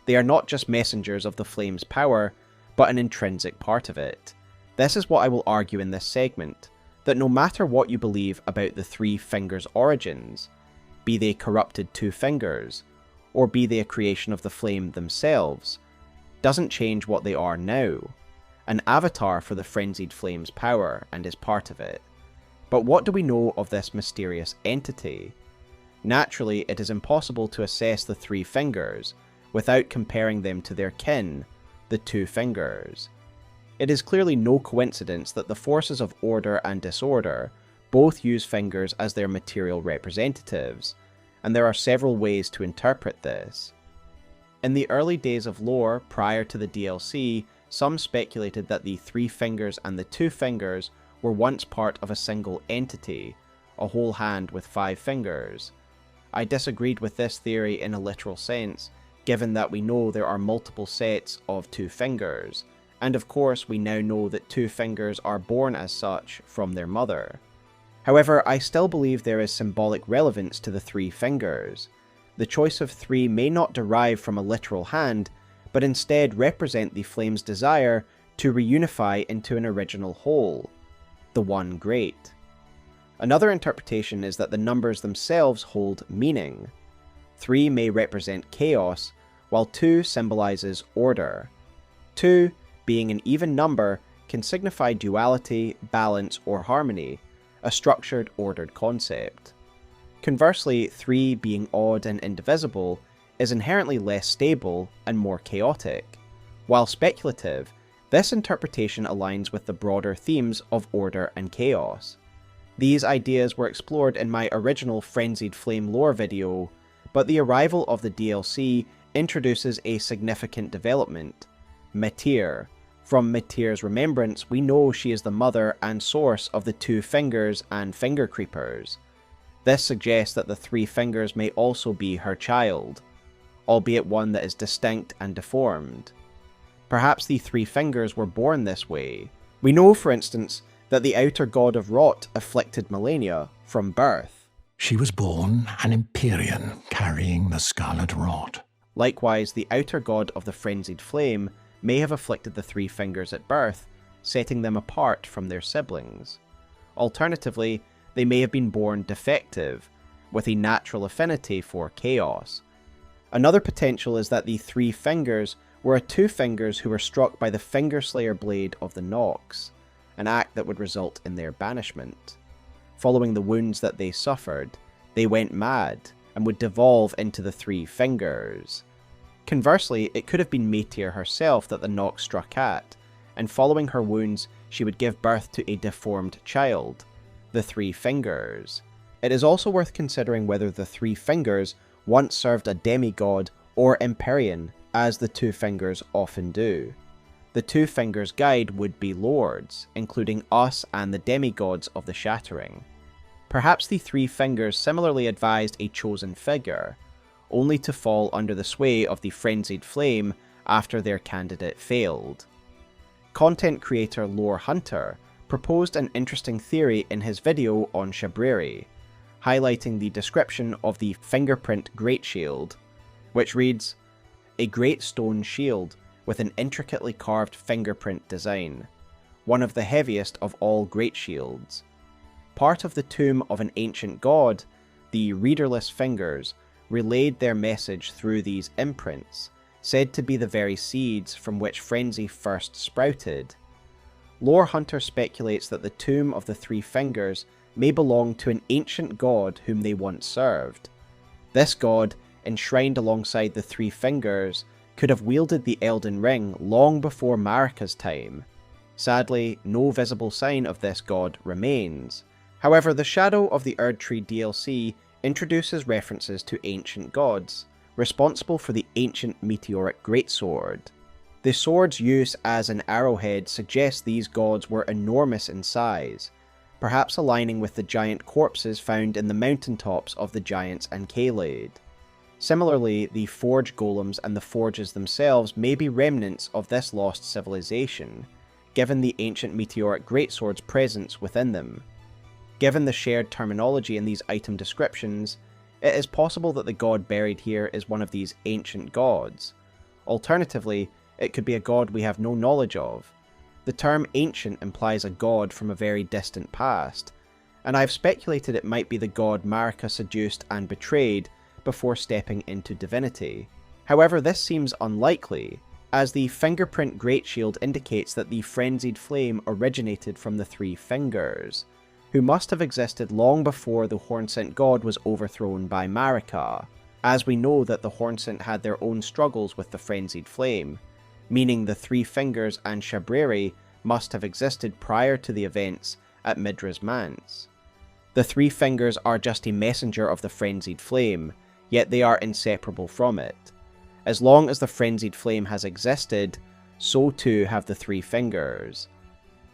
They are not just messengers of the flame's power, but an intrinsic part of it. This is what I will argue in this segment, that no matter what you believe about the three fingers' origins, be they corrupted two fingers, or be they a creation of the flame themselves, doesn't change what they are now. An avatar for the frenzied flame's power and is part of it. But what do we know of this mysterious entity? Naturally, it is impossible to assess the three fingers without comparing them to their kin, the two fingers. It is clearly no coincidence that the forces of order and disorder both use fingers as their material representatives, and there are several ways to interpret this. In the early days of lore prior to the DLC, some speculated that the three fingers and the two fingers were once part of a single entity, a whole hand with 5 fingers. I disagreed with this theory in a literal sense, given that we know there are multiple sets of 2 fingers, and of course we now know that 2 fingers are born as such from their mother. However, I still believe there is symbolic relevance to the 3 fingers. The choice of 3 may not derive from a literal hand, but instead represent the flame's desire to reunify into an original whole, the One Great. Another interpretation is that the numbers themselves hold meaning. 3 may represent chaos, while 2 symbolizes order. 2, being an even number, can signify duality, balance, or harmony, a structured, ordered concept. Conversely, 3 being odd and indivisible is inherently less stable and more chaotic. While speculative, this interpretation aligns with the broader themes of order and chaos. These ideas were explored in my original Frenzied Flame lore video, but the arrival of the DLC introduces a significant development: Metyr. From Metyr's remembrance, we know she is the mother and source of the 2 fingers and finger creepers. This suggests that the 3 fingers may also be her child, albeit one that is distinct and deformed. Perhaps the 3 fingers were born this way. We know, for instance, that the outer god of rot afflicted Malenia from birth. She was born an Empyrean carrying the scarlet rot. Likewise, the outer god of the frenzied flame may have afflicted the 3 fingers at birth, setting them apart from their siblings. Alternatively, they may have been born defective, with a natural affinity for chaos. Another potential is that the 3 fingers were 2 fingers who were struck by the Fingerslayer blade of the Nox, an act that would result in their banishment. Following the wounds that they suffered, they went mad and would devolve into the 3 fingers. Conversely, it could have been Metyr herself that the Nox struck at, and following her wounds, she would give birth to a deformed child, the 3 fingers. It is also worth considering whether the 3 fingers once served a demigod or Empyrean, as the 2 fingers often do. The 2 fingers guide would-be lords, including us and the demigods of the Shattering. Perhaps the 3 fingers similarly advised a chosen figure, only to fall under the sway of the frenzied flame after their candidate failed. Content creator Lore Hunter proposed an interesting theory in his video on Shabriri, highlighting the description of the fingerprint great shield, which reads, "A great stone shield with an intricately carved fingerprint design, one of the heaviest of all great shields. Part of the tomb of an ancient god, the readerless fingers relayed their message through these imprints, said to be the very seeds from which frenzy first sprouted. Lore Hunter speculates that the tomb of the 3 fingers may belong to an ancient god whom they once served. This god, enshrined alongside the 3 fingers, could have wielded the Elden Ring long before Marika's time. Sadly, no visible sign of this god remains. However, the Shadow of the Erdtree DLC introduces references to ancient gods, responsible for the ancient meteoric greatsword. The sword's use as an arrowhead suggests these gods were enormous in size, perhaps aligning with the giant corpses found in the mountaintops of the Giants and Caelid. Similarly, the forge golems and the forges themselves may be remnants of this lost civilization, given the ancient meteoric greatsword's presence within them. Given the shared terminology in these item descriptions, it is possible that the god buried here is one of these ancient gods. Alternatively, it could be a god we have no knowledge of. The term ancient implies a god from a very distant past, and I've speculated it might be the god Marika seduced and betrayed before stepping into divinity. However, this seems unlikely, as the fingerprint greatshield indicates that the frenzied flame originated from the 3 fingers, who must have existed long before the Hornsent god was overthrown by Marika, as we know that the Hornsent had their own struggles with the frenzied flame, meaning the 3 fingers and Shabriri must have existed prior to the events at Midra's manse. The 3 fingers are just a messenger of the frenzied flame, yet they are inseparable from it. As long as the frenzied flame has existed, so too have the 3 fingers.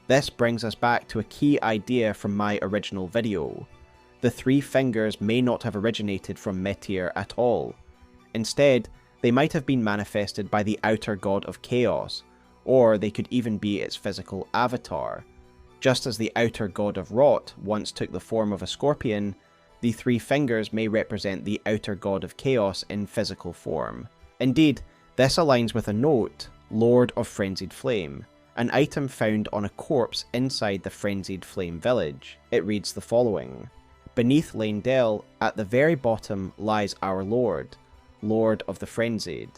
This brings us back to a key idea from my original video. The 3 fingers may not have originated from Metyr at all. Instead, they might have been manifested by the outer god of chaos, or they could even be its physical avatar. Just as the outer god of rot once took the form of a scorpion, the 3 fingers may represent the outer god of chaos in physical form. Indeed, this aligns with a note, Lord of Frenzied Flame, an item found on a corpse inside the Frenzied Flame village. It reads the following: "Beneath Lane Dell, at the very bottom, lies our Lord, Lord of the Frenzied,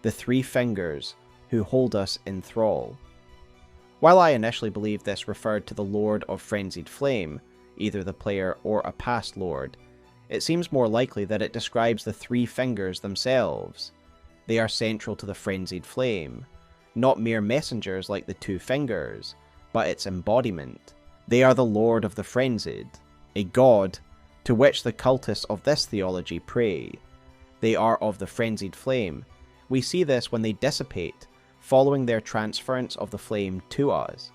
the three fingers, who hold us in thrall." While I initially believed this referred to the Lord of Frenzied Flame, either the player or a past Lord, it seems more likely that it describes the three fingers themselves. They are central to the Frenzied Flame, not mere messengers like the two fingers, but its embodiment. They are the Lord of the Frenzied, a god to which the cultists of this theology pray. They are of the Frenzied Flame. We see this when they dissipate, following their transference of the flame to us.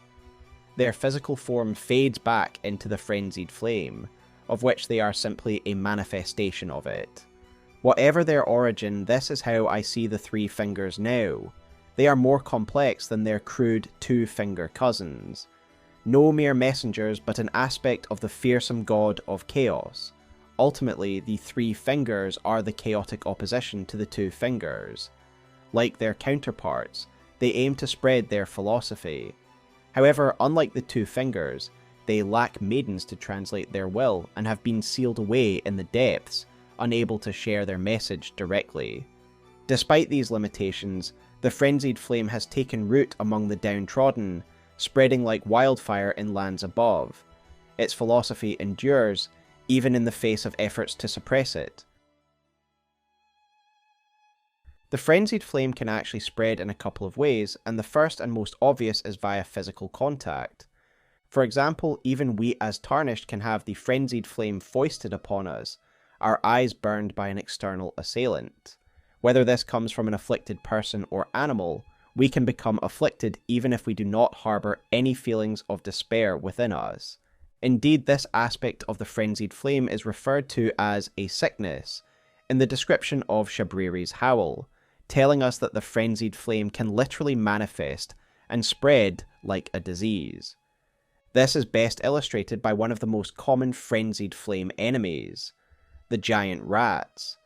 Their physical form fades back into the Frenzied Flame, of which they are simply a manifestation of it. Whatever their origin, this is how I see the three fingers now. They are more complex than their crude two-finger cousins. No mere messengers, but an aspect of the fearsome god of chaos. Ultimately, the three fingers are the chaotic opposition to the two fingers. Like their counterparts, they aim to spread their philosophy. However, unlike the two fingers, they lack maidens to translate their will and have been sealed away in the depths, unable to share their message directly. Despite these limitations, the Frenzied Flame has taken root among the downtrodden, spreading like wildfire in lands above. Its philosophy endures, even in the face of efforts to suppress it. The Frenzied Flame can actually spread in a couple of ways, and the first and most obvious is via physical contact. For example, even we as Tarnished can have the Frenzied Flame foisted upon us, our eyes burned by an external assailant. Whether this comes from an afflicted person or animal, we can become afflicted even if we do not harbour any feelings of despair within us. Indeed, this aspect of the Frenzied Flame is referred to as a sickness in the description of Shabriri's Howl, telling us that the Frenzied Flame can literally manifest and spread like a disease. This is best illustrated by one of the most common Frenzied Flame enemies, the giant rats.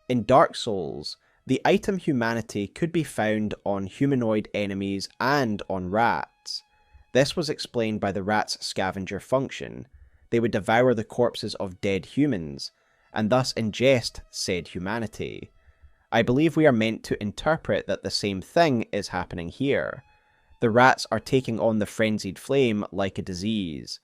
In Dark Souls, the item humanity could be found on humanoid enemies and on rats. This was explained by the rats' scavenger function. They would devour the corpses of dead humans, and thus ingest said humanity. I believe we are meant to interpret that the same thing is happening here. The rats are taking on the Frenzied Flame like a disease.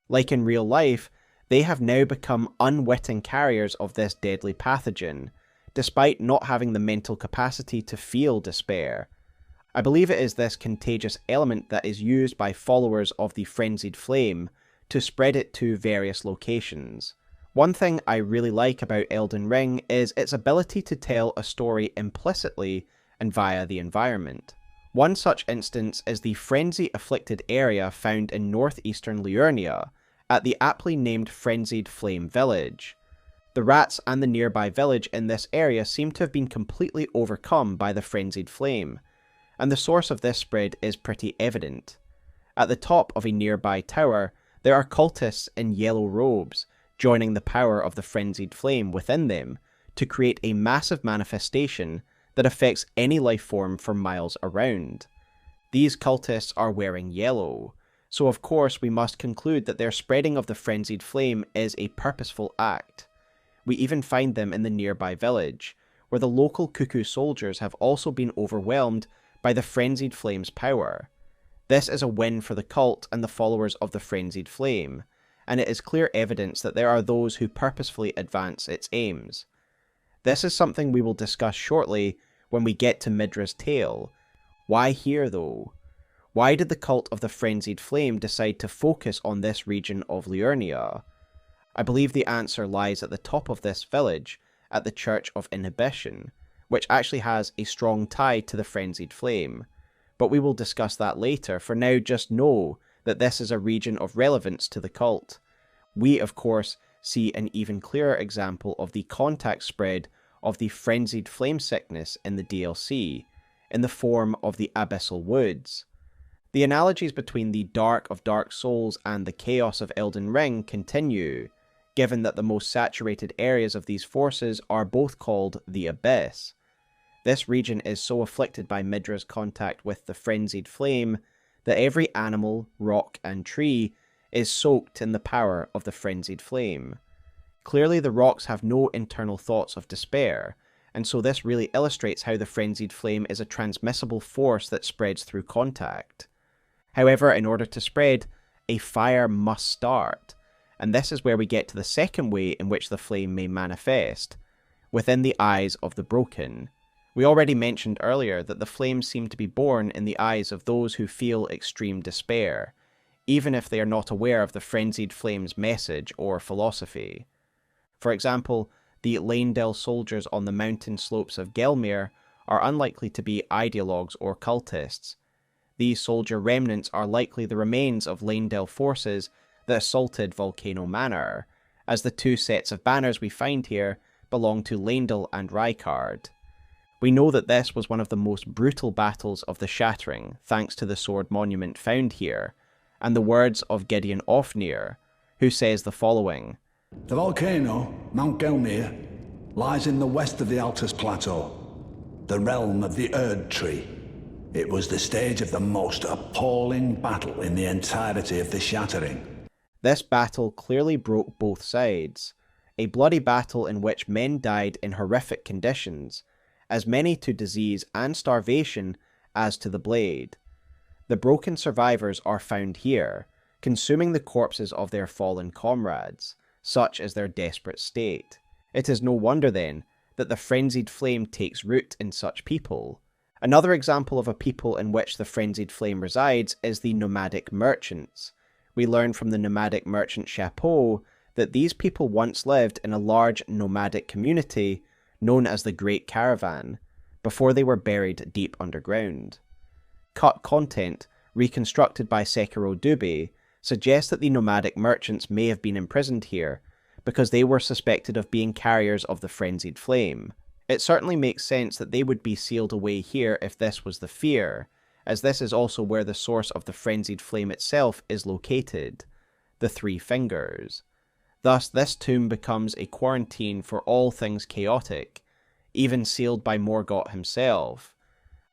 Like in real life, they have now become unwitting carriers of this deadly pathogen, despite not having the mental capacity to feel despair. I believe it is this contagious element that is used by followers of the Frenzied Flame to spread it to various locations. One thing I really like about Elden Ring is its ability to tell a story implicitly and via the environment. One such instance is the frenzy-afflicted area found in northeastern Liurnia, at the aptly named Frenzied Flame Village. The rats and the nearby village in this area seem to have been completely overcome by the Frenzied Flame, and the source of this spread is pretty evident. At the top of a nearby tower, there are cultists in yellow robes, joining the power of the Frenzied Flame within them to create a massive manifestation that affects any life form for miles around. These cultists are wearing yellow, so of course we must conclude that their spreading of the Frenzied Flame is a purposeful act. We even find them in the nearby village, where the local cuckoo soldiers have also been overwhelmed by the Frenzied Flame's power. This is a win for the cult and the followers of the Frenzied Flame, and it is clear evidence that there are those who purposefully advance its aims. This is something we will discuss shortly when we get to Midra's tale. Why here though? Why did the cult of the Frenzied Flame decide to focus on this region of Liurnia? I believe the answer lies at the top of this village, at the Church of Inhibition, which actually has a strong tie to the Frenzied Flame, but we will discuss that later. For now, just know that this is a region of relevance to the cult. We, of course, see an even clearer example of the contact spread of the Frenzied Flame sickness in the DLC, in the form of the Abyssal Woods. The analogies between the dark of Dark Souls and the chaos of Elden Ring continue, given that the most saturated areas of these forces are both called the Abyss. This region is so afflicted by Midra's contact with the Frenzied Flame that every animal, rock, and tree is soaked in the power of the frenzied flame. Clearly the rocks have no internal thoughts of despair, and so this really illustrates how the frenzied flame is a transmissible force that spreads through contact. However, in order to spread, a fire must start, and this is where we get to the second way in which the flame may manifest, within the eyes of the broken. We already mentioned earlier that the flames seem to be born in the eyes of those who feel extreme despair, even if they are not aware of the frenzied flame's message or philosophy. For example, the Leyndell soldiers on the mountain slopes of Gelmir are unlikely to be ideologues or cultists. These soldier remnants are likely the remains of Leyndell forces that assaulted Volcano Manor, as the two sets of banners we find here belong to Leyndell and Rykard. We know that this was one of the most brutal battles of the Shattering, thanks to the sword monument found here, and the words of Gideon Ofnir, who says the following: "The volcano, Mount Gelmir, lies in the west of the Altus Plateau, the realm of the Erdtree. It was the stage of the most appalling battle in the entirety of the Shattering." This battle clearly broke both sides, a bloody battle in which men died in horrific conditions, as many to disease and starvation as to the blade. The broken survivors are found here, consuming the corpses of their fallen comrades, such is their desperate state. It is no wonder then that the frenzied flame takes root in such people. Another example of a people in which the frenzied flame resides is the nomadic merchants. We learn from the nomadic merchant Chapeau that these people once lived in a large nomadic community known as the Great Caravan, before they were buried deep underground. Cut content, reconstructed by Sekiro Dube, suggests that the nomadic merchants may have been imprisoned here, because they were suspected of being carriers of the frenzied flame. It certainly makes sense that they would be sealed away here if this was the fear, as this is also where the source of the frenzied flame itself is located, the Three Fingers. Thus, this tomb becomes a quarantine for all things chaotic, even sealed by Morgott himself.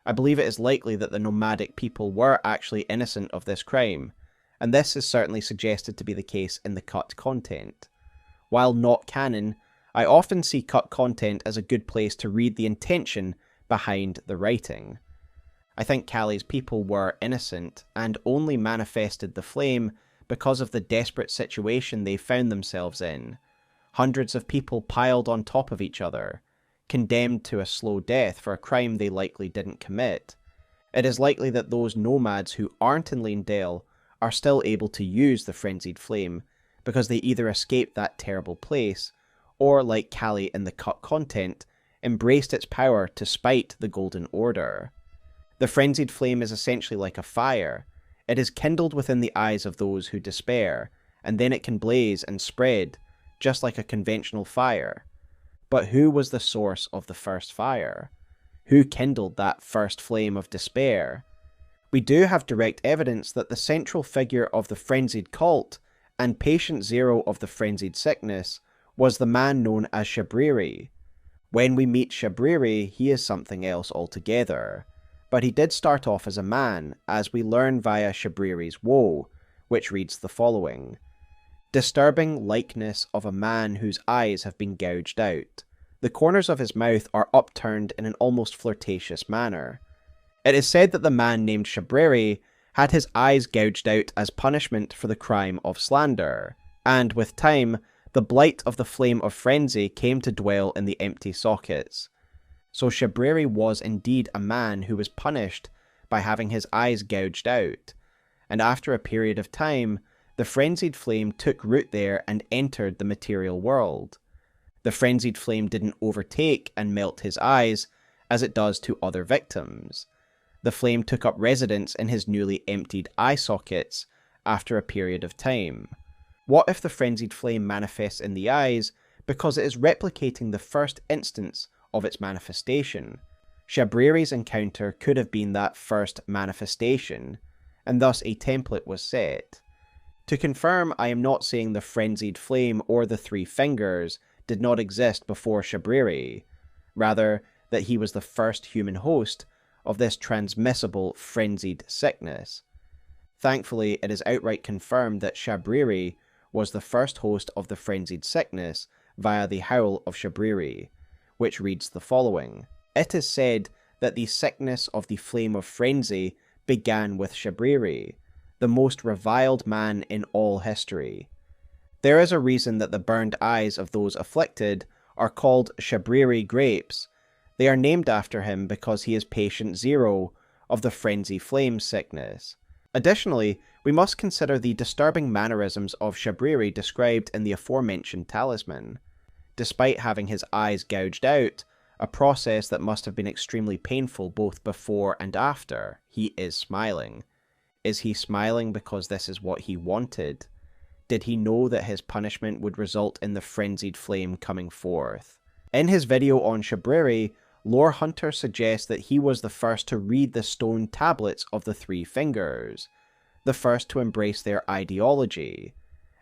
I believe it is likely that the nomadic people were actually innocent of this crime, and this is certainly suggested to be the case in the cut content. While not canon, I often see cut content as a good place to read the intention behind the writing. I think Callie's people were innocent, and only manifested the flame because of the desperate situation they found themselves in. Hundreds of people piled on top of each other, condemned to a slow death for a crime they likely didn't commit. It is likely that those nomads who aren't in Leyndell are still able to use the frenzied flame because they either escaped that terrible place, or, like Callie in the cut content, embraced its power to spite the Golden Order. The frenzied flame is essentially like a fire. It is kindled within the eyes of those who despair, and then it can blaze and spread, just like a conventional fire. But who was the source of the first fire? Who kindled that first flame of despair? We do have direct evidence that the central figure of the frenzied cult, and patient zero of the frenzied sickness, was the man known as Shabriri. When we meet Shabriri, he is something else altogether. But he did start off as a man, as we learn via Shabriri's woe, which reads the following: "Disturbing likeness of a man whose eyes have been gouged out. The corners of his mouth are upturned in an almost flirtatious manner." It is said that the man named Shabriri had his eyes gouged out as punishment for the crime of slander, and with time, the blight of the flame of frenzy came to dwell in the empty sockets. So Shabriri was indeed a man who was punished by having his eyes gouged out, and after a period of time, the frenzied flame took root there and entered the material world. The frenzied flame didn't overtake and melt his eyes, as it does to other victims. The flame took up residence in his newly emptied eye sockets after a period of time. What if the frenzied flame manifests in the eyes because it is replicating the first instance of its manifestation? Shabriri's encounter could have been that first manifestation, and thus a template was set. To confirm, I am not saying the frenzied flame or the Three Fingers did not exist before Shabriri, rather that he was the first human host of this transmissible frenzied sickness. Thankfully, it is outright confirmed that Shabriri was the first host of the Frenzied Sickness via the Howl of Shabriri, which reads the following. It is said that the sickness of the Flame of Frenzy began with Shabriri, the most reviled man in all history. There is a reason that the burned eyes of those afflicted are called Shabriri grapes. They are named after him because he is patient zero of the Frenzy Flame sickness. Additionally, we must consider the disturbing mannerisms of Shabriri described in the aforementioned talisman. Despite having his eyes gouged out, a process that must have been extremely painful both before and after, he is smiling. Is he smiling because this is what he wanted? Did he know that his punishment would result in the frenzied flame coming forth? In his video on Shabriri, Lore Hunter suggests that he was the first to read the stone tablets of the Three Fingers, the first to embrace their ideology,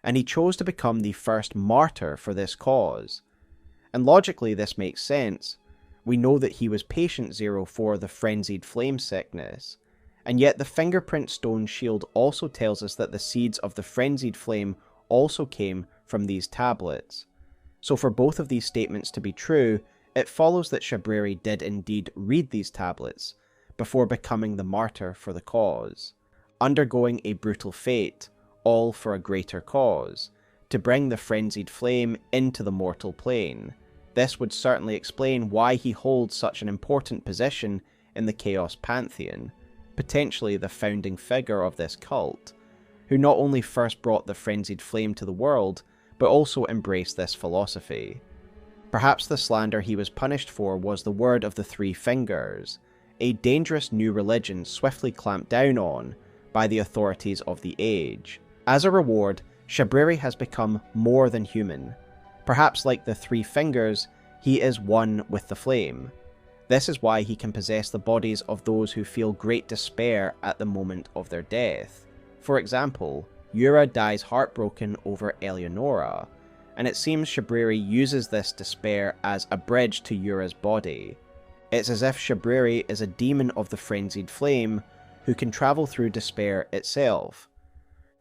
and he chose to become the first martyr for this cause. And logically this makes sense. We know that he was patient zero for the frenzied flame sickness, and yet the fingerprint stone shield also tells us that the seeds of the frenzied flame also came from these tablets. So for both of these statements to be true, it follows that Shabriri did indeed read these tablets before becoming the martyr for the cause, undergoing a brutal fate, all for a greater cause, to bring the frenzied flame into the mortal plane. This would certainly explain why he holds such an important position in the Chaos Pantheon, potentially the founding figure of this cult, who not only first brought the frenzied flame to the world, but also embraced this philosophy. Perhaps the slander he was punished for was the word of the Three Fingers, a dangerous new religion swiftly clamped down on by the authorities of the age. As a reward, Shabriri has become more than human. Perhaps like the Three Fingers, he is one with the flame. This is why he can possess the bodies of those who feel great despair at the moment of their death. For example, Yura dies heartbroken over Eleonora, and it seems Shabriri uses this despair as a bridge to Yura's body. It's as if Shabriri is a demon of the frenzied flame who can travel through despair itself.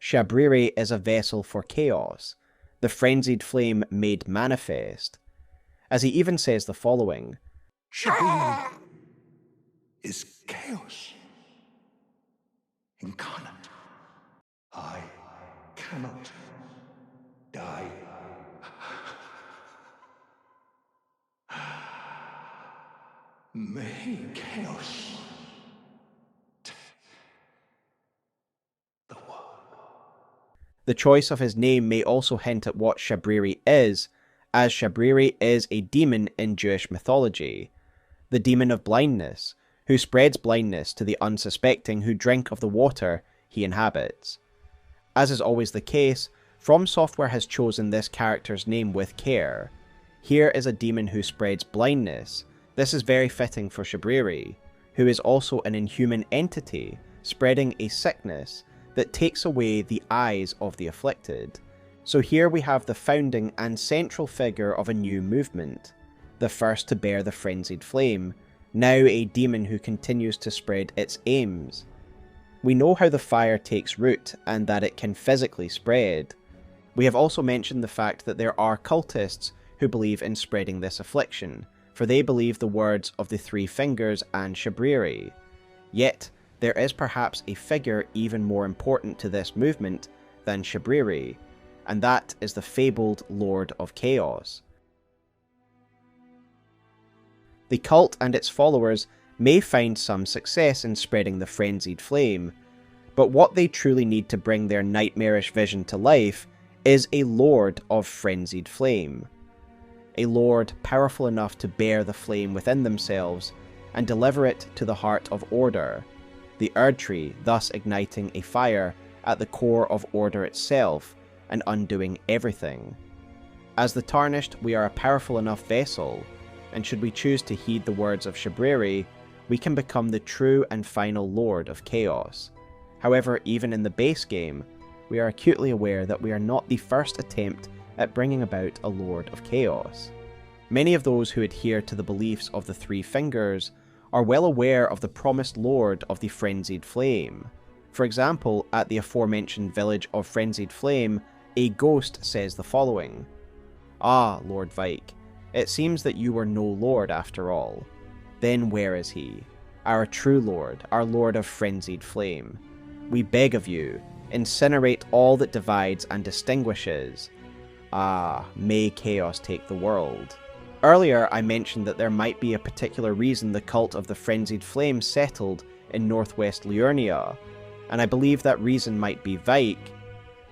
Shabriri is a vessel for chaos, the frenzied flame made manifest. As he even says the following, Shabriri is chaos incarnate. I cannot die. May chaos take the world. The choice of his name may also hint at what Shabriri is, as Shabriri is a demon in Jewish mythology, the demon of blindness, who spreads blindness to the unsuspecting who drink of the water he inhabits. As is always the case, From Software has chosen this character's name with care. Here is a demon who spreads blindness. This is very fitting for Shabriri, who is also an inhuman entity, spreading a sickness that takes away the eyes of the afflicted. So here we have the founding and central figure of a new movement, the first to bear the frenzied flame, now a demon who continues to spread its aims. We know how the fire takes root and that it can physically spread. We have also mentioned the fact that there are cultists who believe in spreading this affliction, for they believe the words of the Three Fingers and Shabriri. Yet, there is perhaps a figure even more important to this movement than Shabriri, and that is the fabled Lord of Chaos. The cult and its followers may find some success in spreading the frenzied flame, but what they truly need to bring their nightmarish vision to life is a Lord of Frenzied Flame. A Lord powerful enough to bear the flame within themselves and deliver it to the heart of order, the Erdtree thus igniting a fire at the core of order itself and undoing everything. As the Tarnished, we are a powerful enough vessel, and should we choose to heed the words of Shabriri, we can become the true and final Lord of Chaos. However, even in the base game, we are acutely aware that we are not the first attempt at bringing about a Lord of Chaos. Many of those who adhere to the beliefs of the Three Fingers are well aware of the promised Lord of the Frenzied Flame. For example, at the aforementioned village of Frenzied Flame, a ghost says the following: "Ah, Lord Vike, it seems that you were no lord after all. Then where is he? Our true lord, our lord of Frenzied Flame. We beg of you, incinerate all that divides and distinguishes. Ah, may chaos take the world." Earlier, I mentioned that there might be a particular reason the cult of the Frenzied Flame settled in northwest Liurnia, and I believe that reason might be Vike.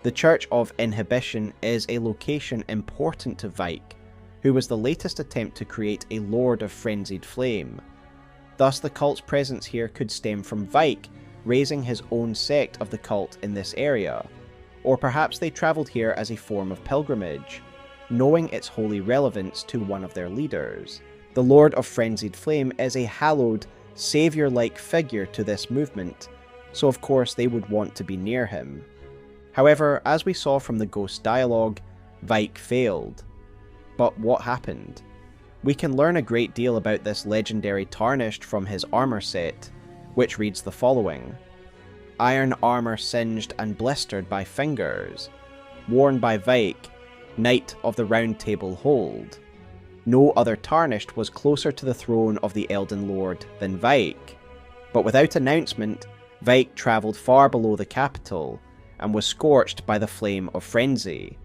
The Church of Inhibition is a location important to Vike, who was the latest attempt to create a Lord of Frenzied Flame. Thus the cult's presence here could stem from Vike raising his own sect of the cult in this area, or perhaps they travelled here as a form of pilgrimage, knowing its holy relevance to one of their leaders. The Lord of Frenzied Flame is a hallowed, saviour-like figure to this movement, so of course they would want to be near him. However, as we saw from the ghost dialogue, Vike failed. But what happened? We can learn a great deal about this legendary Tarnished from his armour set, which reads the following: "Iron armour singed and blistered by fingers, worn by Vike, Knight of the Round Table Hold. No other Tarnished was closer to the throne of the Elden Lord than Vike. But without announcement, Vike travelled far below the capital, and was scorched by the flame of frenzy.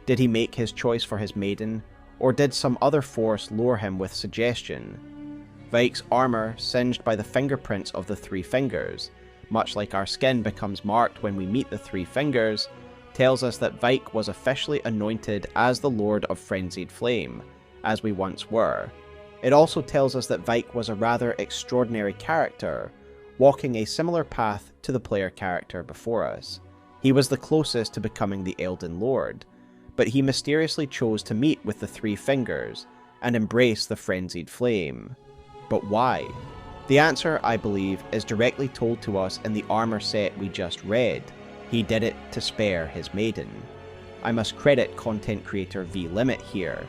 Did he make his choice for his maiden, or did some other force lure him with suggestion? Vike's armour, singed by the fingerprints of the three fingers, much like our skin becomes marked when we meet the three fingers, tells us that Vike was officially anointed as the Lord of Frenzied Flame, as we once were. It also tells us that Vike was a rather extraordinary character, walking a similar path to the player character before us. He was the closest to becoming the Elden Lord, but he mysteriously chose to meet with the three fingers and embrace the Frenzied Flame. But why? The answer, I believe, is directly told to us in the armour set we just read. He did it to spare his maiden. I must credit content creator vLimit here,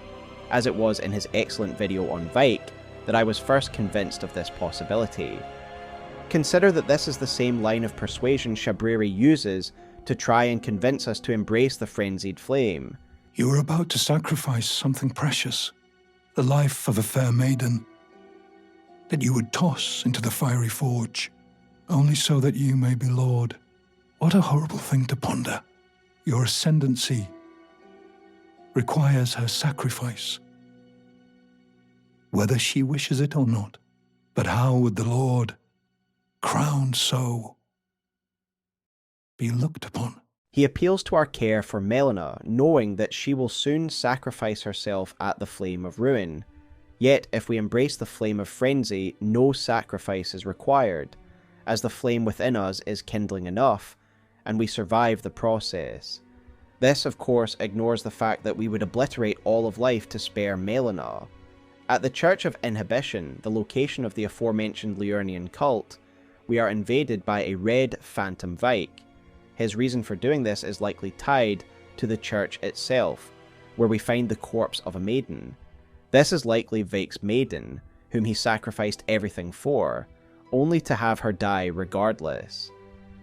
as it was in his excellent video on Vike that I was first convinced of this possibility. Consider that this is the same line of persuasion Shabriri uses to try and convince us to embrace the Frenzied Flame. "You are about to sacrifice something precious, the life of a fair maiden, that you would toss into the fiery forge, only so that you may be Lord. What a horrible thing to ponder. Your ascendancy requires her sacrifice, whether she wishes it or not. But how would the Lord, crowned so, be looked upon?" He appeals to our care for Melina, knowing that she will soon sacrifice herself at the Flame of Ruin. Yet, if we embrace the Flame of Frenzy, no sacrifice is required, as the flame within us is kindling enough, and we survive the process. This, of course, ignores the fact that we would obliterate all of life to spare Melina. At the Church of Inhibition, the location of the aforementioned Liurnian cult, we are invaded by a red Phantom Vike. His reason for doing this is likely tied to the church itself, where we find the corpse of a maiden. This is likely Vike's maiden, whom he sacrificed everything for, only to have her die regardless.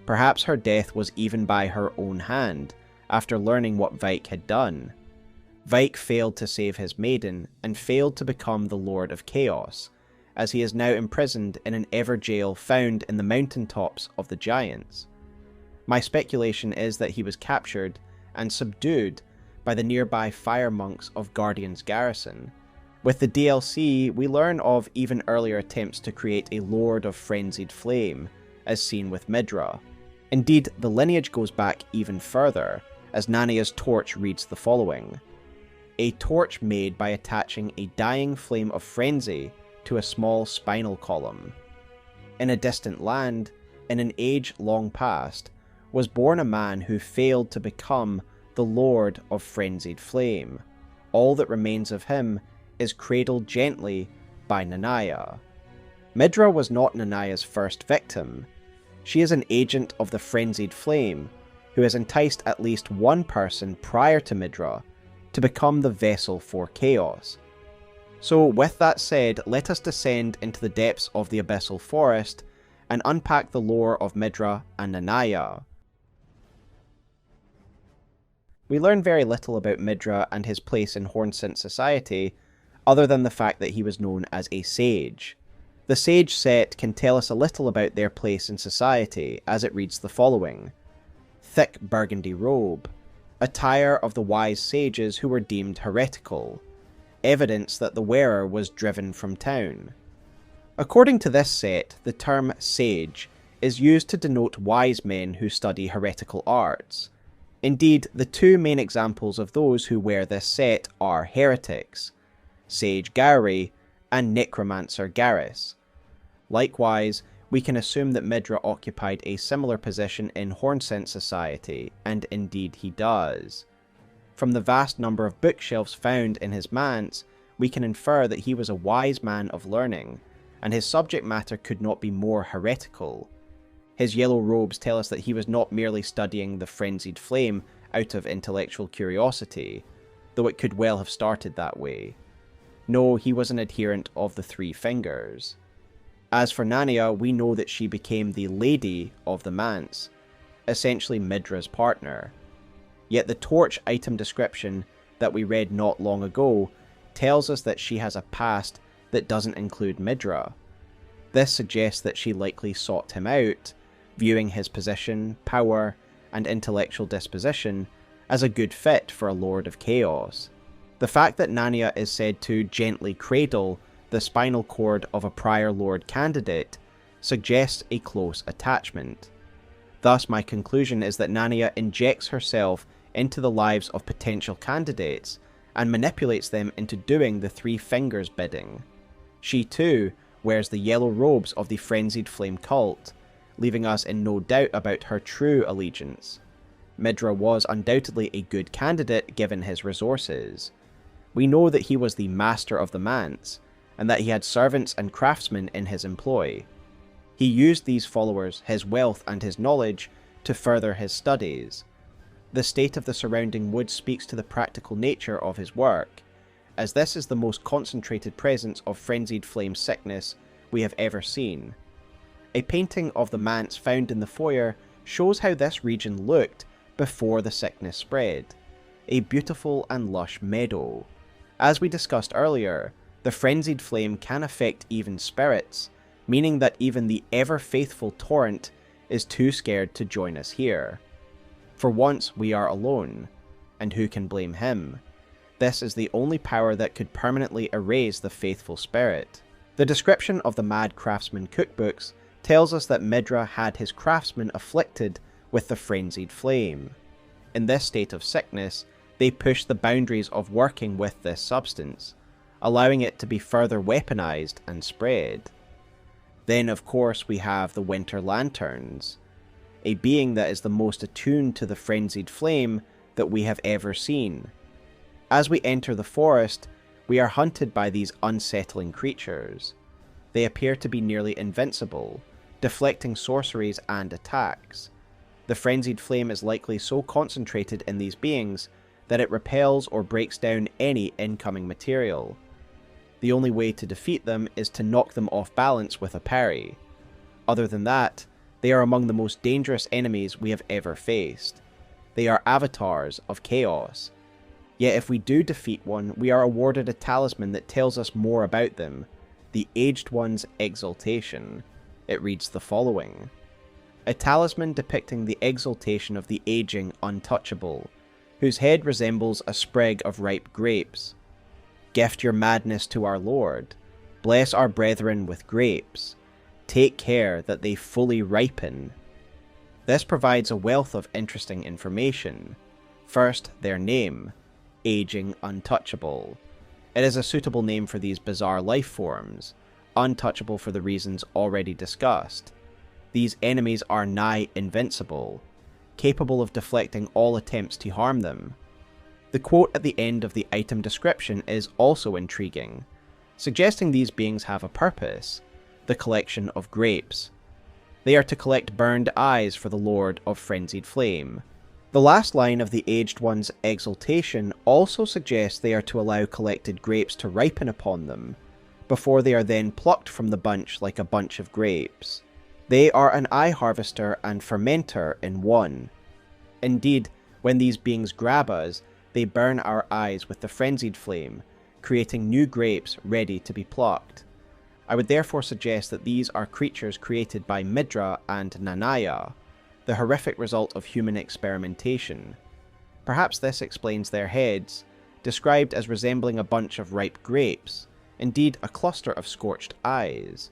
Perhaps her death was even by her own hand, after learning what Vike had done. Vike failed to save his maiden, and failed to become the Lord of Chaos, as he is now imprisoned in an Everjail found in the mountaintops of the Giants. My speculation is that he was captured and subdued by the nearby fire monks of Guardian's Garrison. With the DLC, we learn of even earlier attempts to create a Lord of Frenzied Flame, as seen with Midra. Indeed, the lineage goes back even further, as Nania's torch reads the following: "A torch made by attaching a dying flame of frenzy to a small spinal column. In a distant land, in an age long past, was born a man who failed to become the Lord of Frenzied Flame. All that remains of him is cradled gently by Nanaya." Midra was not Nanaya's first victim. She is an agent of the Frenzied Flame, who has enticed at least one person prior to Midra to become the vessel for chaos. So with that said, let us descend into the depths of the Abyssal Forest and unpack the lore of Midra and Nanaya. We learn very little about Midra and his place in Hornsent society, other than the fact that he was known as a sage. The sage set can tell us a little about their place in society, as it reads the following: thick burgundy robe, attire of the wise sages who were deemed heretical, evidence that the wearer was driven from town. According to this set, the term sage is used to denote wise men who study heretical arts. Indeed, the two main examples of those who wear this set are heretics, Sage Gowry and Necromancer Garrus. Likewise, we can assume that Midra occupied a similar position in Hornsent society, and indeed he does. From the vast number of bookshelves found in his manse, we can infer that he was a wise man of learning, and his subject matter could not be more heretical. His yellow robes tell us that he was not merely studying the frenzied flame out of intellectual curiosity, though it could well have started that way. No, he was an adherent of the Three Fingers. As for Nanaya, we know that she became the Lady of the Manse, essentially Midra's partner. Yet the torch item description that we read not long ago tells us that she has a past that doesn't include Midra. This suggests that she likely sought him out, viewing his position, power, and intellectual disposition as a good fit for a Lord of Chaos. The fact that Nanaya is said to gently cradle the spinal cord of a prior Lord candidate suggests a close attachment. Thus, my conclusion is that Nanaya injects herself into the lives of potential candidates and manipulates them into doing the Three Fingers bidding. She too wears the yellow robes of the Frenzied Flame cult, leaving us in no doubt about her true allegiance. Midra was undoubtedly a good candidate given his resources. We know that he was the master of the manse, and that he had servants and craftsmen in his employ. He used these followers, his wealth and his knowledge, to further his studies. The state of the surrounding woods speaks to the practical nature of his work, as this is the most concentrated presence of frenzied flame sickness we have ever seen. A painting of the manse found in the foyer shows how this region looked before the sickness spread. A beautiful and lush meadow. As we discussed earlier, the frenzied flame can affect even spirits, meaning that even the ever-faithful Torrent is too scared to join us here. For once we are alone, and who can blame him? This is the only power that could permanently erase the faithful spirit. The description of the Mad Craftsman cookbooks tells us that Midra had his craftsmen afflicted with the frenzied flame. In this state of sickness, they pushed the boundaries of working with this substance, allowing it to be further weaponized and spread. Then of course we have the Winter Lanterns, a being that is the most attuned to the frenzied flame that we have ever seen. As we enter the forest, we are hunted by these unsettling creatures. They appear to be nearly invincible, deflecting sorceries and attacks. The frenzied flame is likely so concentrated in these beings that it repels or breaks down any incoming material. The only way to defeat them is to knock them off balance with a parry. Other than that, they are among the most dangerous enemies we have ever faced. They are avatars of chaos. Yet if we do defeat one, we are awarded a talisman that tells us more about them, the Aged One's Exaltation. It reads the following: a talisman depicting the exaltation of the aging untouchable, whose head resembles a sprig of ripe grapes. Gift your madness to our Lord. Bless our brethren with grapes. Take care that they fully ripen. This provides a wealth of interesting information. First, their name, Aging Untouchable. It is a suitable name for these bizarre life forms, untouchable for the reasons already discussed. These enemies are nigh invincible, capable of deflecting all attempts to harm them. The quote at the end of the item description is also intriguing, suggesting these beings have a purpose: the collection of grapes. They are to collect burned eyes for the Lord of Frenzied Flame. The last line of the Aged One's exaltation also suggests they are to allow collected grapes to ripen upon them, before they are then plucked from the bunch like a bunch of grapes. They are an eye harvester and fermenter in one. Indeed, when these beings grab us, they burn our eyes with the frenzied flame, creating new grapes ready to be plucked. I would therefore suggest that these are creatures created by Midra and Nanaya, the horrific result of human experimentation. Perhaps this explains their heads, described as resembling a bunch of ripe grapes, indeed a cluster of scorched eyes.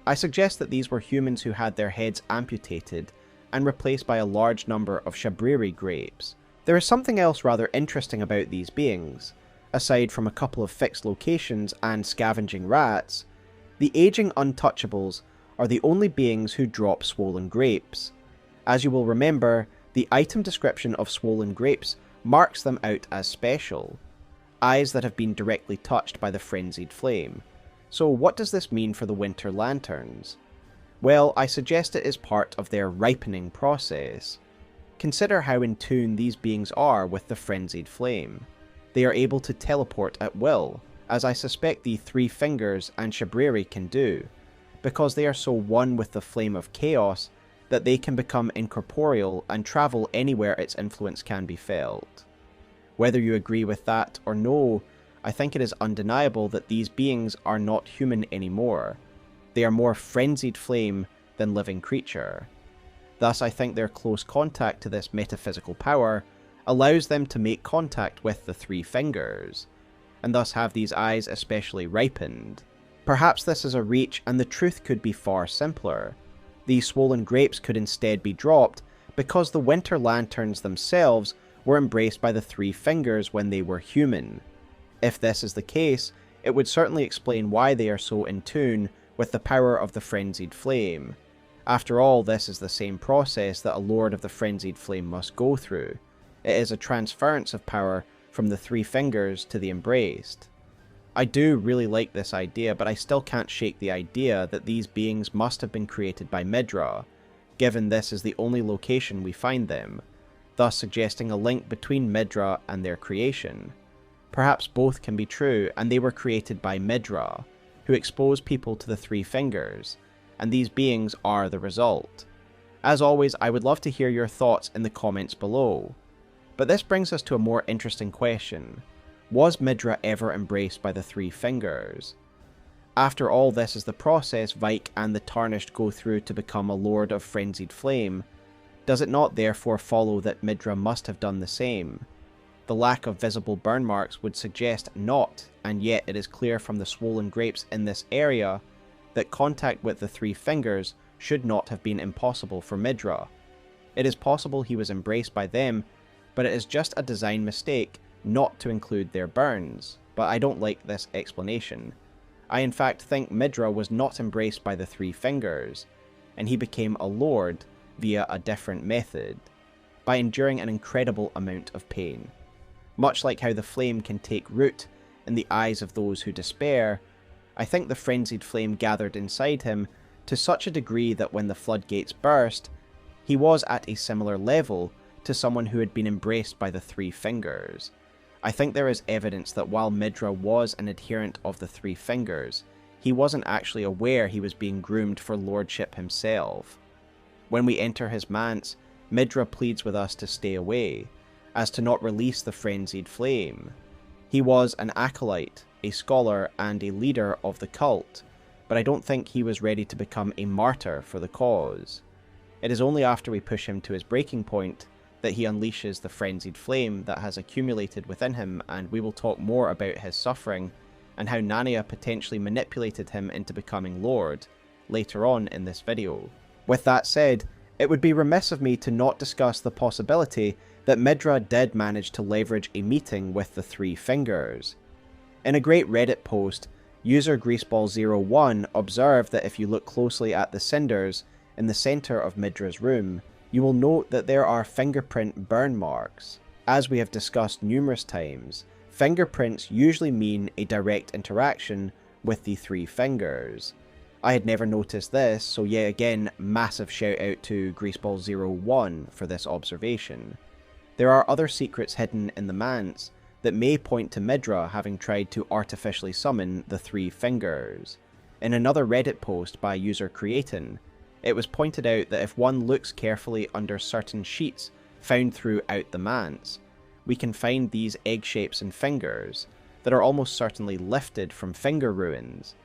I suggest that these were humans who had their heads amputated and replaced by a large number of shabriri grapes. There is something else rather interesting about these beings. Aside from a couple of fixed locations and scavenging rats, the aging untouchables are the only beings who drop swollen grapes. As you will remember, the item description of swollen grapes marks them out as special. Eyes that have been directly touched by the frenzied flame. So what does this mean for the winter lanterns? Well, I suggest it is part of their ripening process. Consider how in tune these beings are with the frenzied flame. They are able to teleport at will, as I suspect the Three Fingers and Shabriri can do, because they are so one with the flame of chaos that they can become incorporeal and travel anywhere its influence can be felt. Whether you agree with that or no, I think it is undeniable that these beings are not human anymore. They are more frenzied flame than living creature. Thus I think their close contact to this metaphysical power allows them to make contact with the Three Fingers, and thus have these eyes especially ripened. Perhaps this is a reach and the truth could be far simpler. These swollen grapes could instead be dropped because the winter lanterns themselves were embraced by the Three Fingers when they were human. If this is the case, it would certainly explain why they are so in tune with the power of the frenzied flame. After all, this is the same process that a Lord of the Frenzied Flame must go through. It is a transference of power from the Three Fingers to the Embraced. I do really like this idea, but I still can't shake the idea that these beings must have been created by Midra, given this is the only location we find them, thus suggesting a link between Midra and their creation. Perhaps both can be true, and they were created by Midra, who exposed people to the Three Fingers, and these beings are the result. As always, I would love to hear your thoughts in the comments below. But this brings us to a more interesting question. Was Midra ever embraced by the Three Fingers? After all, this is the process Vike and the Tarnished go through to become a Lord of Frenzied Flame. Does it not therefore follow that Midra must have done the same? The lack of visible burn marks would suggest not, and yet it is clear from the swollen grapes in this area that contact with the Three Fingers should not have been impossible for Midra. It is possible he was embraced by them, but it is just a design mistake not to include their burns, but I don't like this explanation. I in fact think Midra was not embraced by the Three Fingers, and he became a lord via a different method, by enduring an incredible amount of pain. Much like how the flame can take root in the eyes of those who despair, I think the frenzied flame gathered inside him to such a degree that when the floodgates burst, he was at a similar level to someone who had been embraced by the Three Fingers. I think there is evidence that while Midra was an adherent of the Three Fingers, he wasn't actually aware he was being groomed for lordship himself. When we enter his manse, Midra pleads with us to stay away, as to not release the frenzied flame. He was an acolyte, a scholar, and a leader of the cult, but I don't think he was ready to become a martyr for the cause. It is only after we push him to his breaking point that he unleashes the frenzied flame that has accumulated within him, and we will talk more about his suffering and how Nanaya potentially manipulated him into becoming Lord later on in this video. With that said, it would be remiss of me to not discuss the possibility that Midra did manage to leverage a meeting with the Three Fingers. In a great Reddit post, user Greaseball01 observed that if you look closely at the cinders in the centre of Midra's room, you will note that there are fingerprint burn marks. As we have discussed numerous times, fingerprints usually mean a direct interaction with the Three Fingers. I had never noticed this, so yet again, massive shout out to Greaseball01 for this observation. There are other secrets hidden in the manse that may point to Midra having tried to artificially summon the Three Fingers. In another Reddit post by user Creatin, It was pointed out that if one looks carefully under certain sheets found throughout the manse, we can find these egg shapes and fingers that are almost certainly lifted from finger ruins.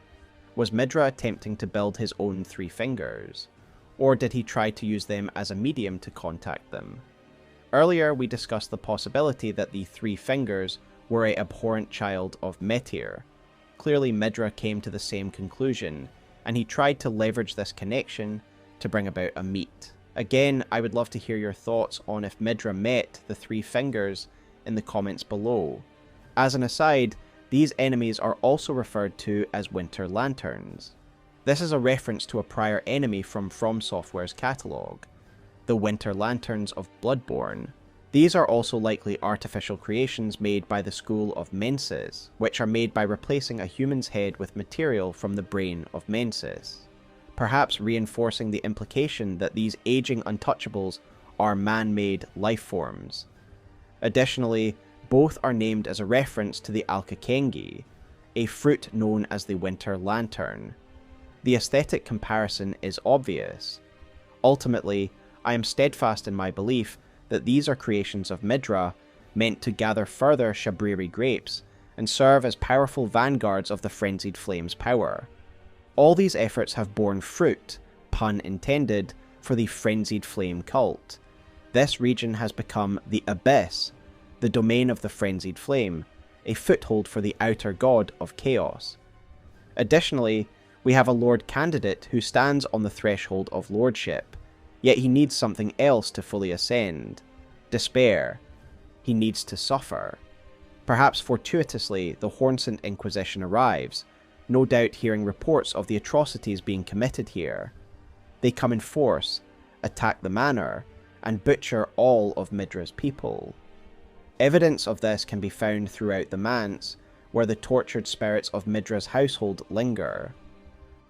Was Midra attempting to build his own 3 fingers? Or did he try to use them as a medium to contact them? Earlier we discussed the possibility that the 3 fingers were an abhorrent child of Metyr. Clearly Midra came to the same conclusion, and he tried to leverage this connection to bring about a meet. Again, I would love to hear your thoughts on if Midra met the 3 fingers in the comments below. As an aside, these enemies are also referred to as Winter Lanterns. This is a reference to a prior enemy from FromSoftware's catalogue, the Winter Lanterns of Bloodborne. These are also likely artificial creations made by the School of Mensis, which are made by replacing a human's head with material from the brain of Mensis, perhaps reinforcing the implication that these aging untouchables are man-made life forms. Additionally, both are named as a reference to the Alkakengi, a fruit known as the Winter Lantern. The aesthetic comparison is obvious. Ultimately, I am steadfast in my belief that these are creations of Midra, meant to gather further Shabriri grapes and serve as powerful vanguards of the Frenzied Flame's power. All these efforts have borne fruit, pun intended, for the Frenzied Flame cult. This region has become the Abyss, the domain of the Frenzied Flame, a foothold for the outer god of chaos. Additionally, we have a Lord candidate who stands on the threshold of lordship, yet he needs something else to fully ascend. Despair. He needs to suffer. Perhaps fortuitously, the Hornsent Inquisition arrives, no doubt hearing reports of the atrocities being committed here. They come in force, attack the manor, and butcher all of Midra's people. Evidence of this can be found throughout the manse, where the tortured spirits of Midra's household linger.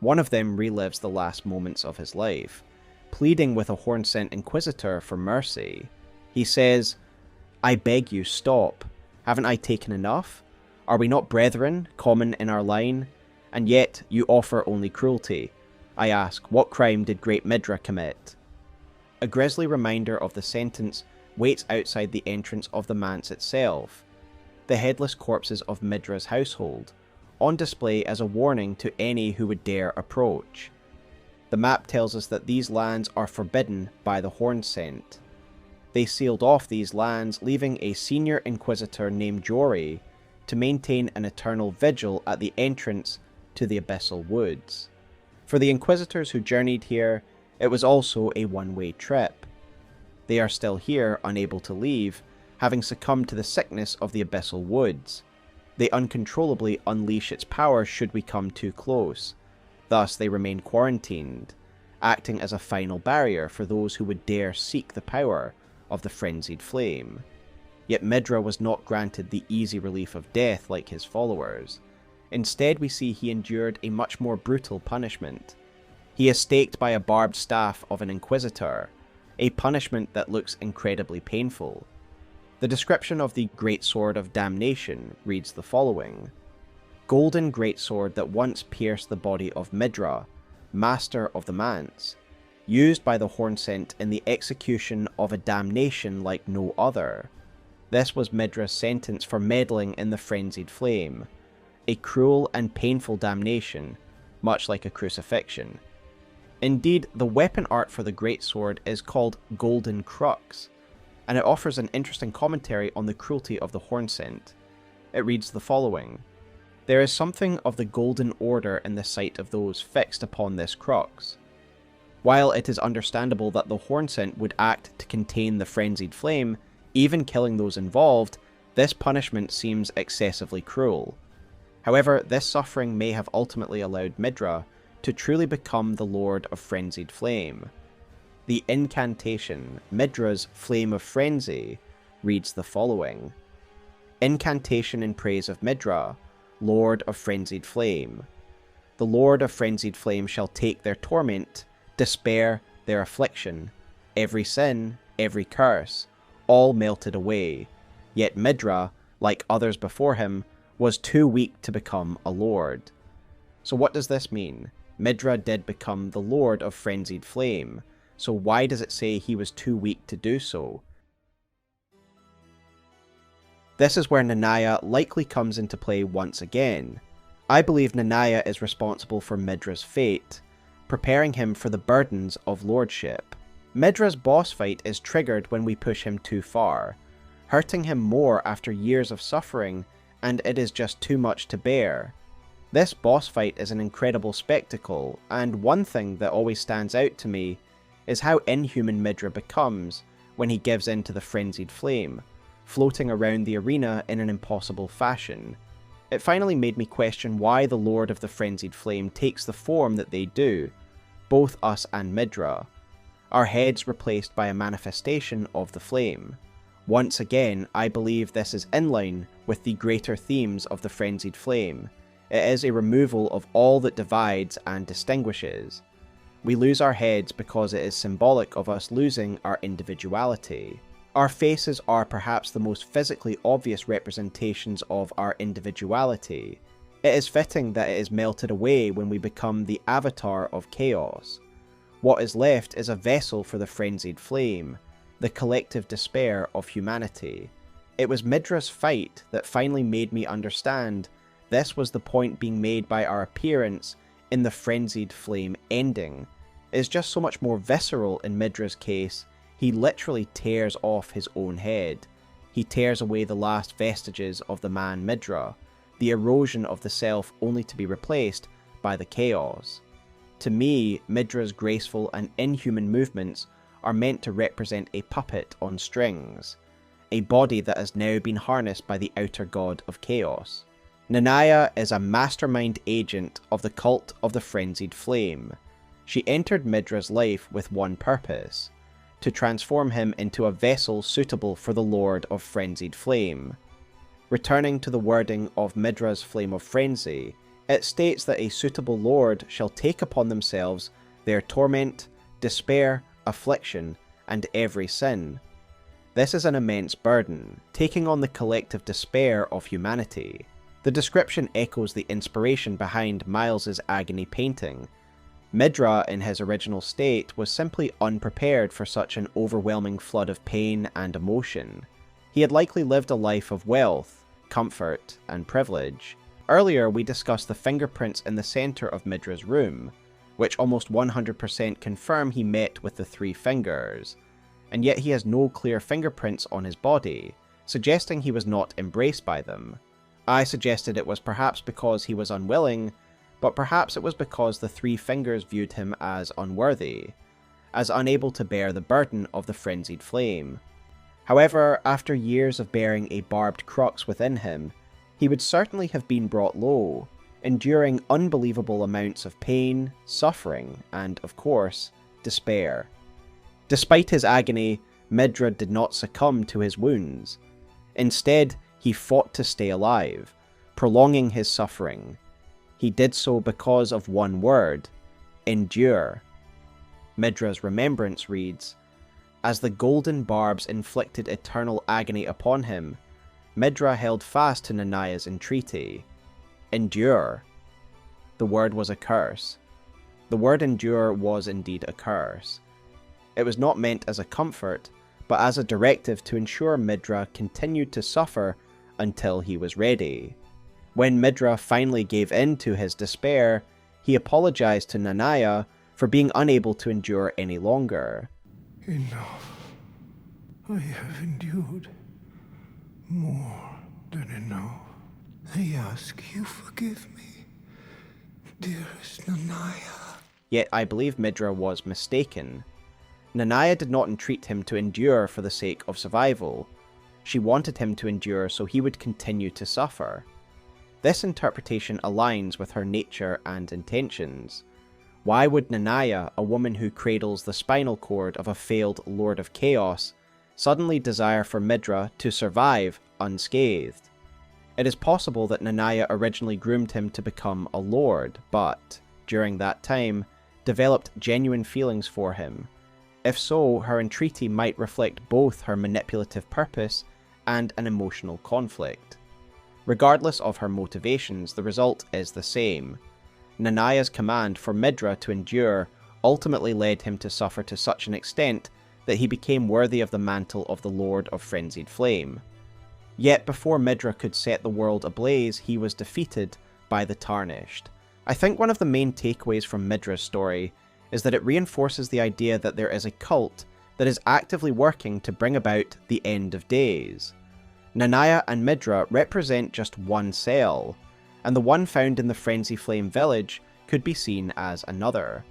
One of them relives the last moments of his life, pleading with a Hornsent Inquisitor for mercy. He says, "I beg you, stop. Haven't I taken enough? Are we not brethren, common in our line? And yet you offer only cruelty. I ask, what crime did great Midra commit?" A grisly reminder of the sentence waits outside the entrance of the manse itself. The headless corpses of Midra's household, on display as a warning to any who would dare approach. The map tells us that these lands are forbidden by the Hornsent. They sealed off these lands, leaving a senior inquisitor named Jory to maintain an eternal vigil at the entrance to the Abyssal Woods. For the inquisitors who journeyed here, it was also a one-way trip. They are still here, unable to leave, having succumbed to the sickness of the Abyssal Woods. They uncontrollably unleash its power should we come too close. Thus they remain quarantined, acting as a final barrier for those who would dare seek the power of the Frenzied Flame. Yet Midra was not granted the easy relief of death like his followers. Instead, we see he endured a much more brutal punishment. He is staked by a barbed staff of an inquisitor, a punishment that looks incredibly painful. The description of the Great Sword of Damnation reads the following: "Golden greatsword that once pierced the body of Midra, master of the manse, used by the Hornsent in the execution of a damnation like no other. This was Midra's sentence for meddling in the Frenzied Flame, a cruel and painful damnation, much like a crucifixion." Indeed, the weapon art for the greatsword is called Golden Crux, and it offers an interesting commentary on the cruelty of the Hornsent. It reads the following: "There is something of the golden order in the sight of those fixed upon this crux. While it is understandable that the Hornsent would act to contain the Frenzied Flame, even killing those involved, this punishment seems excessively cruel. However, this suffering may have ultimately allowed Midra to truly become the Lord of Frenzied Flame. The incantation, Midra's Flame of Frenzy, reads the following: Incantation in praise of Midra, Lord of Frenzied Flame. The Lord of Frenzied Flame shall take their torment, despair, their affliction, every sin, every curse, all melted away. Yet Midra, like others before him, was too weak to become a lord." So what does this mean? Midra did become the Lord of Frenzied Flame, so why does it say he was too weak to do so? This is where Nanaya likely comes into play once again. I believe Nanaya is responsible for Midra's fate, preparing him for the burdens of lordship. Midra's boss fight is triggered when we push him too far, hurting him more after years of suffering, and it is just too much to bear. This boss fight is an incredible spectacle, and one thing that always stands out to me is how inhuman Midra becomes when he gives in to the Frenzied Flame, floating around the arena in an impossible fashion. It finally made me question why the Lord of the Frenzied Flame takes the form that they do, both us and Midra, our heads replaced by a manifestation of the flame. Once again, I believe this is in line with the greater themes of the Frenzied Flame. It is a removal of all that divides and distinguishes. We lose our heads because it is symbolic of us losing our individuality. Our faces are perhaps the most physically obvious representations of our individuality. It is fitting that it is melted away when we become the avatar of chaos. What is left is a vessel for the Frenzied Flame, the collective despair of humanity. It was Midra's fight that finally made me understand this was the point being made by our appearance in the Frenzied Flame ending. It is just so much more visceral in Midra's case. He literally tears off his own head. He tears away the last vestiges of the man Midra, the erosion of the self only to be replaced by the chaos. To me, Midra's graceful and inhuman movements are meant to represent a puppet on strings, a body that has now been harnessed by the outer god of chaos. Nanaya is a mastermind agent of the cult of the Frenzied Flame. She entered Midra's life with one purpose: to transform him into a vessel suitable for the Lord of Frenzied Flame. Returning to the wording of Midra's Flame of Frenzy, it states that a suitable lord shall take upon themselves their torment, despair, affliction, and every sin. This is an immense burden, taking on the collective despair of humanity. The description echoes the inspiration behind Miles's agony painting. Midra, in his original state, was simply unprepared for such an overwhelming flood of pain and emotion. He had likely lived a life of wealth, comfort, and privilege. Earlier, we discussed the fingerprints in the centre of Midra's room, which almost 100% confirm he met with the three fingers, and yet he has no clear fingerprints on his body, suggesting he was not embraced by them. I suggested it was perhaps because he was unwilling, but perhaps it was because the three fingers viewed him as unworthy, as unable to bear the burden of the Frenzied Flame. However, after years of bearing a barbed crux within him, he would certainly have been brought low, enduring unbelievable amounts of pain, suffering, and, of course, despair. Despite his agony, Midra did not succumb to his wounds. Instead, he fought to stay alive, prolonging his suffering. He did so because of one word: endure. Midra's remembrance reads, "As the golden barbs inflicted eternal agony upon him, Midra held fast to Nanaya's entreaty. Endure." The word was a curse. The word endure was indeed a curse. It was not meant as a comfort, but as a directive to ensure Midra continued to suffer until he was ready. When Midra finally gave in to his despair, he apologized to Nanaya for being unable to endure any longer. Enough. I have endured more than enough. I ask you forgive me, dearest Nanaya. Yet I believe Midra was mistaken. Nanaya did not entreat him to endure for the sake of survival. She wanted him to endure so he would continue to suffer. This interpretation aligns with her nature and intentions. Why would Nanaya, a woman who cradles the spinal cord of a failed Lord of Chaos, suddenly desire for Midra to survive unscathed? It is possible that Nanaya originally groomed him to become a lord, but, during that time, developed genuine feelings for him. If so, her entreaty might reflect both her manipulative purpose and an emotional conflict. Regardless of her motivations, the result is the same. Nanaya's command for Midra to endure ultimately led him to suffer to such an extent that he became worthy of the mantle of the Lord of Frenzied Flame. Yet before Midra could set the world ablaze, he was defeated by the Tarnished. I think one of the main takeaways from Midra's story is that it reinforces the idea that there is a cult that is actively working to bring about the end of days. Nanaya and Midra represent just one cell, and the one found in the Frenzy Flame village could be seen as another.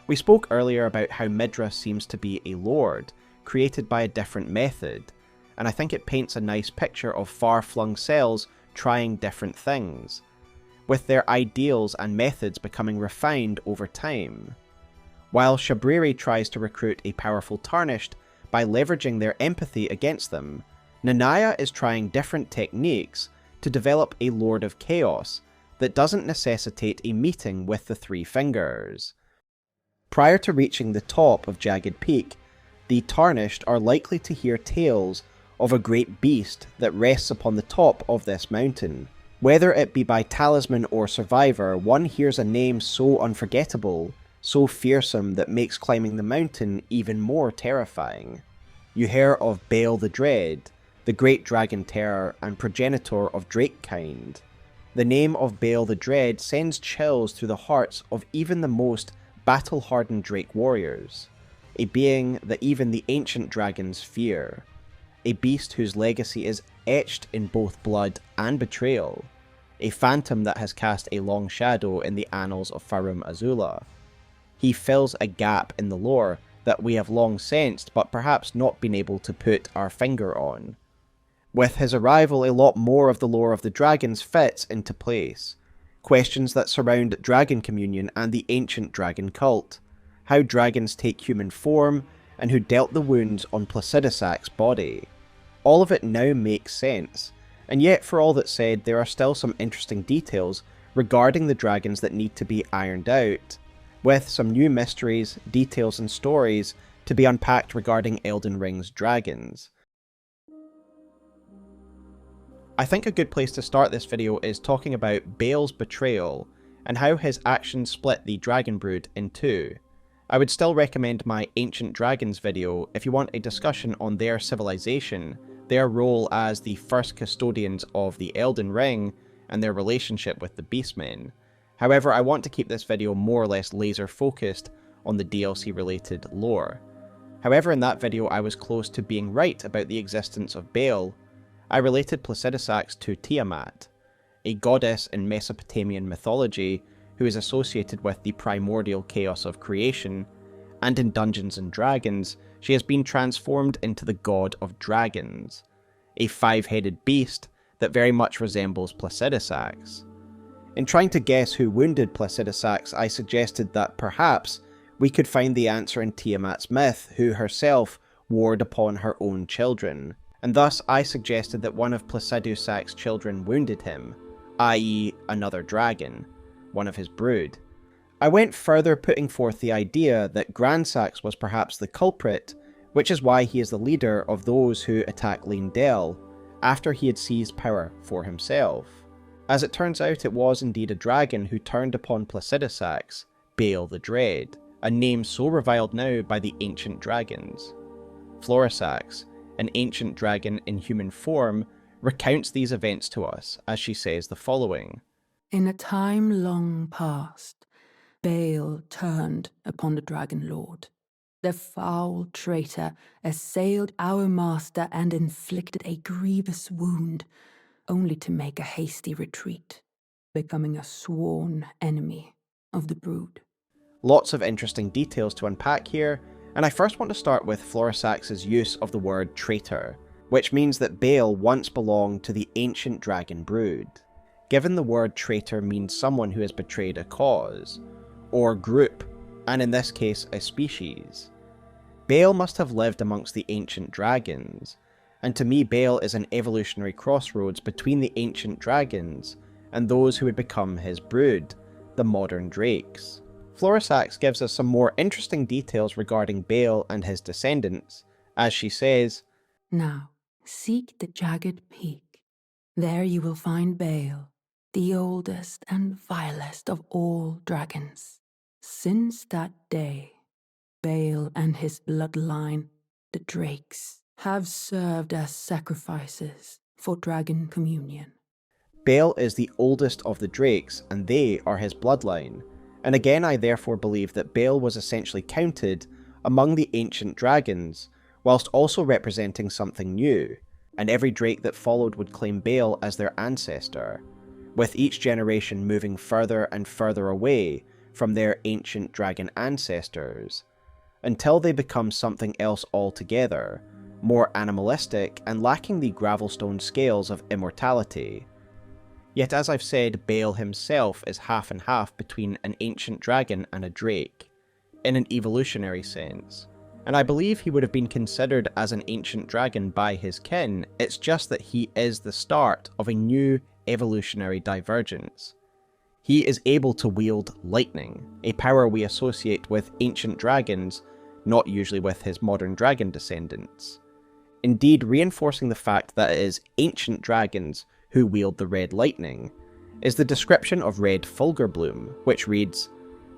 We spoke earlier about how Midra seems to be a lord, created by a different method, and I think it paints a nice picture of far-flung cells trying different things, with their ideals and methods becoming refined over time. While Shabriri tries to recruit a powerful Tarnished by leveraging their empathy against them, Nanaya is trying different techniques to develop a Lord of Chaos that doesn't necessitate a meeting with the Three Fingers. Prior to reaching the top of Jagged Peak, the Tarnished are likely to hear tales of a great beast that rests upon the top of this mountain. Whether it be by talisman or survivor, one hears a name so unforgettable, so fearsome that makes climbing the mountain even more terrifying. You hear of Bayle the Dread, the great dragon terror and progenitor of Drakekind. The name of Bayle the Dread sends chills through the hearts of even the most battle-hardened Drake warriors, a being that even the ancient dragons fear, a beast whose legacy is etched in both blood and betrayal, a phantom that has cast a long shadow in the annals of Farum Azula. He fills a gap in the lore that we have long sensed but perhaps not been able to put our finger on. With his arrival, a lot more of the lore of the dragons fits into place. Questions that surround dragon communion and the ancient dragon cult, how dragons take human form, and who dealt the wounds on Placidosac's body. All of it now makes sense, and yet for all that's said, there are still some interesting details regarding the dragons that need to be ironed out, with some new mysteries, details and stories to be unpacked regarding Elden Ring's dragons. I think a good place to start this video is talking about Bayle's betrayal, and how his actions split the Dragon Brood in two. I would still recommend my Ancient Dragons video if you want a discussion on their civilization, their role as the first custodians of the Elden Ring, and their relationship with the Beastmen. However, I want to keep this video more or less laser focused on the DLC related lore. However, in that video I was close to being right about the existence of Bayle. I related Placidosax to Tiamat, a goddess in Mesopotamian mythology who is associated with the primordial chaos of creation, and in Dungeons & Dragons, she has been transformed into the god of dragons, a five-headed beast that very much resembles Placidosax. In trying to guess who wounded Placidosax, I suggested that perhaps we could find the answer in Tiamat's myth, who herself warred upon her own children, and thus I suggested that one of Placidosax's children wounded him, i.e. another dragon, one of his brood. I went further, putting forth the idea that Gransax was perhaps the culprit, which is why he is the leader of those who attack Leyndell, after he had seized power for himself. As it turns out, it was indeed a dragon who turned upon Placidosax, Bayle the Dread, a name so reviled now by the ancient dragons. Florisax, an ancient dragon in human form, recounts these events to us, as she says the following. In a time long past, Bayle turned upon the Dragon Lord. The foul traitor assailed our master and inflicted a grievous wound, only to make a hasty retreat, becoming a sworn enemy of the brood. Lots of interesting details to unpack here, and I first want to start with Florisax's use of the word traitor, which means that Bayle once belonged to the ancient dragon brood. Given the word traitor means someone who has betrayed a cause, or group, and in this case a species. Bayle must have lived amongst the ancient dragons, and to me Bayle is an evolutionary crossroads between the ancient dragons and those who would become his brood, the modern drakes. Florisax gives us some more interesting details regarding Bayle and his descendants, as she says, Now, seek the jagged peak. There you will find Bayle, the oldest and vilest of all dragons. Since that day, Bayle and his bloodline, the Drakes, have served as sacrifices for dragon communion. Bayle is the oldest of the Drakes, and they are his bloodline, and again I therefore believe that Bayle was essentially counted among the ancient dragons, whilst also representing something new, and every Drake that followed would claim Bayle as their ancestor, with each generation moving further and further away from their ancient dragon ancestors, until they become something else altogether, more animalistic and lacking the gravelstone scales of immortality. Yet as I've said, Bayle himself is half and half between an ancient dragon and a Drake, in an evolutionary sense, and I believe he would have been considered as an ancient dragon by his kin. It's just that he is the start of a new evolutionary divergence. He is able to wield lightning, a power we associate with ancient dragons, not usually with his modern dragon descendants. Indeed, reinforcing the fact that it is ancient dragons who wield the red lightning is the description of red fulgurbloom, which reads,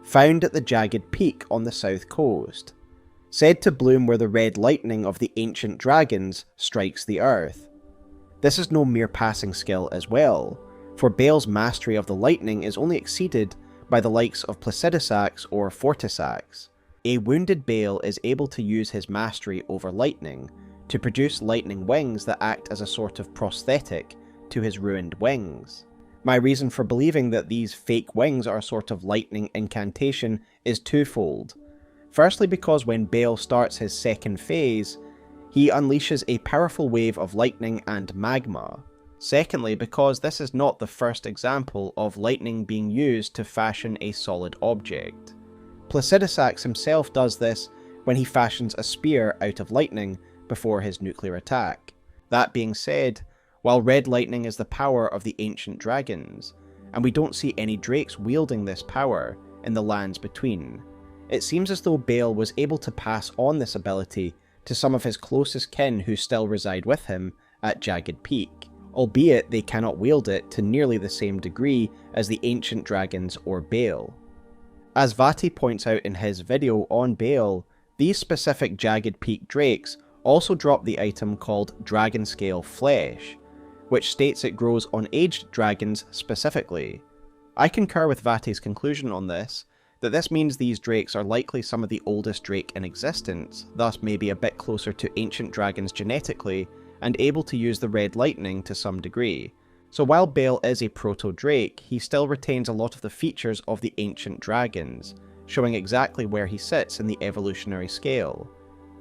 "Found at the jagged peak on the south coast, said to bloom where the red lightning of the ancient dragons strikes the earth." This is no mere passing skill as well, for Bayle's mastery of the lightning is only exceeded by the likes of Placidusax or Fortisax. A wounded Bayle is able to use his mastery over lightning to produce lightning wings that act as a sort of prosthetic to his ruined wings. My reason for believing that these fake wings are a sort of lightning incantation is twofold. Firstly, because when Bayle starts his second phase, he unleashes a powerful wave of lightning and magma. Secondly, because this is not the first example of lightning being used to fashion a solid object. Placidusax himself does this when he fashions a spear out of lightning before his nuclear attack. That being said, while red lightning is the power of the ancient dragons, and we don't see any Drakes wielding this power in the lands between, it seems as though Bayle was able to pass on this ability to some of his closest kin who still reside with him at Jagged Peak, albeit they cannot wield it to nearly the same degree as the ancient dragons or Bayle. As Vati points out in his video on Bayle, these specific Jagged Peak Drakes also drop the item called Dragon Scale Flesh, which states it grows on aged dragons specifically. I concur with Vati's conclusion on this, that this means these Drakes are likely some of the oldest Drake in existence, thus maybe a bit closer to ancient dragons genetically, and able to use the red lightning to some degree. So while Bayle is a proto-Drake, he still retains a lot of the features of the ancient dragons, showing exactly where he sits in the evolutionary scale.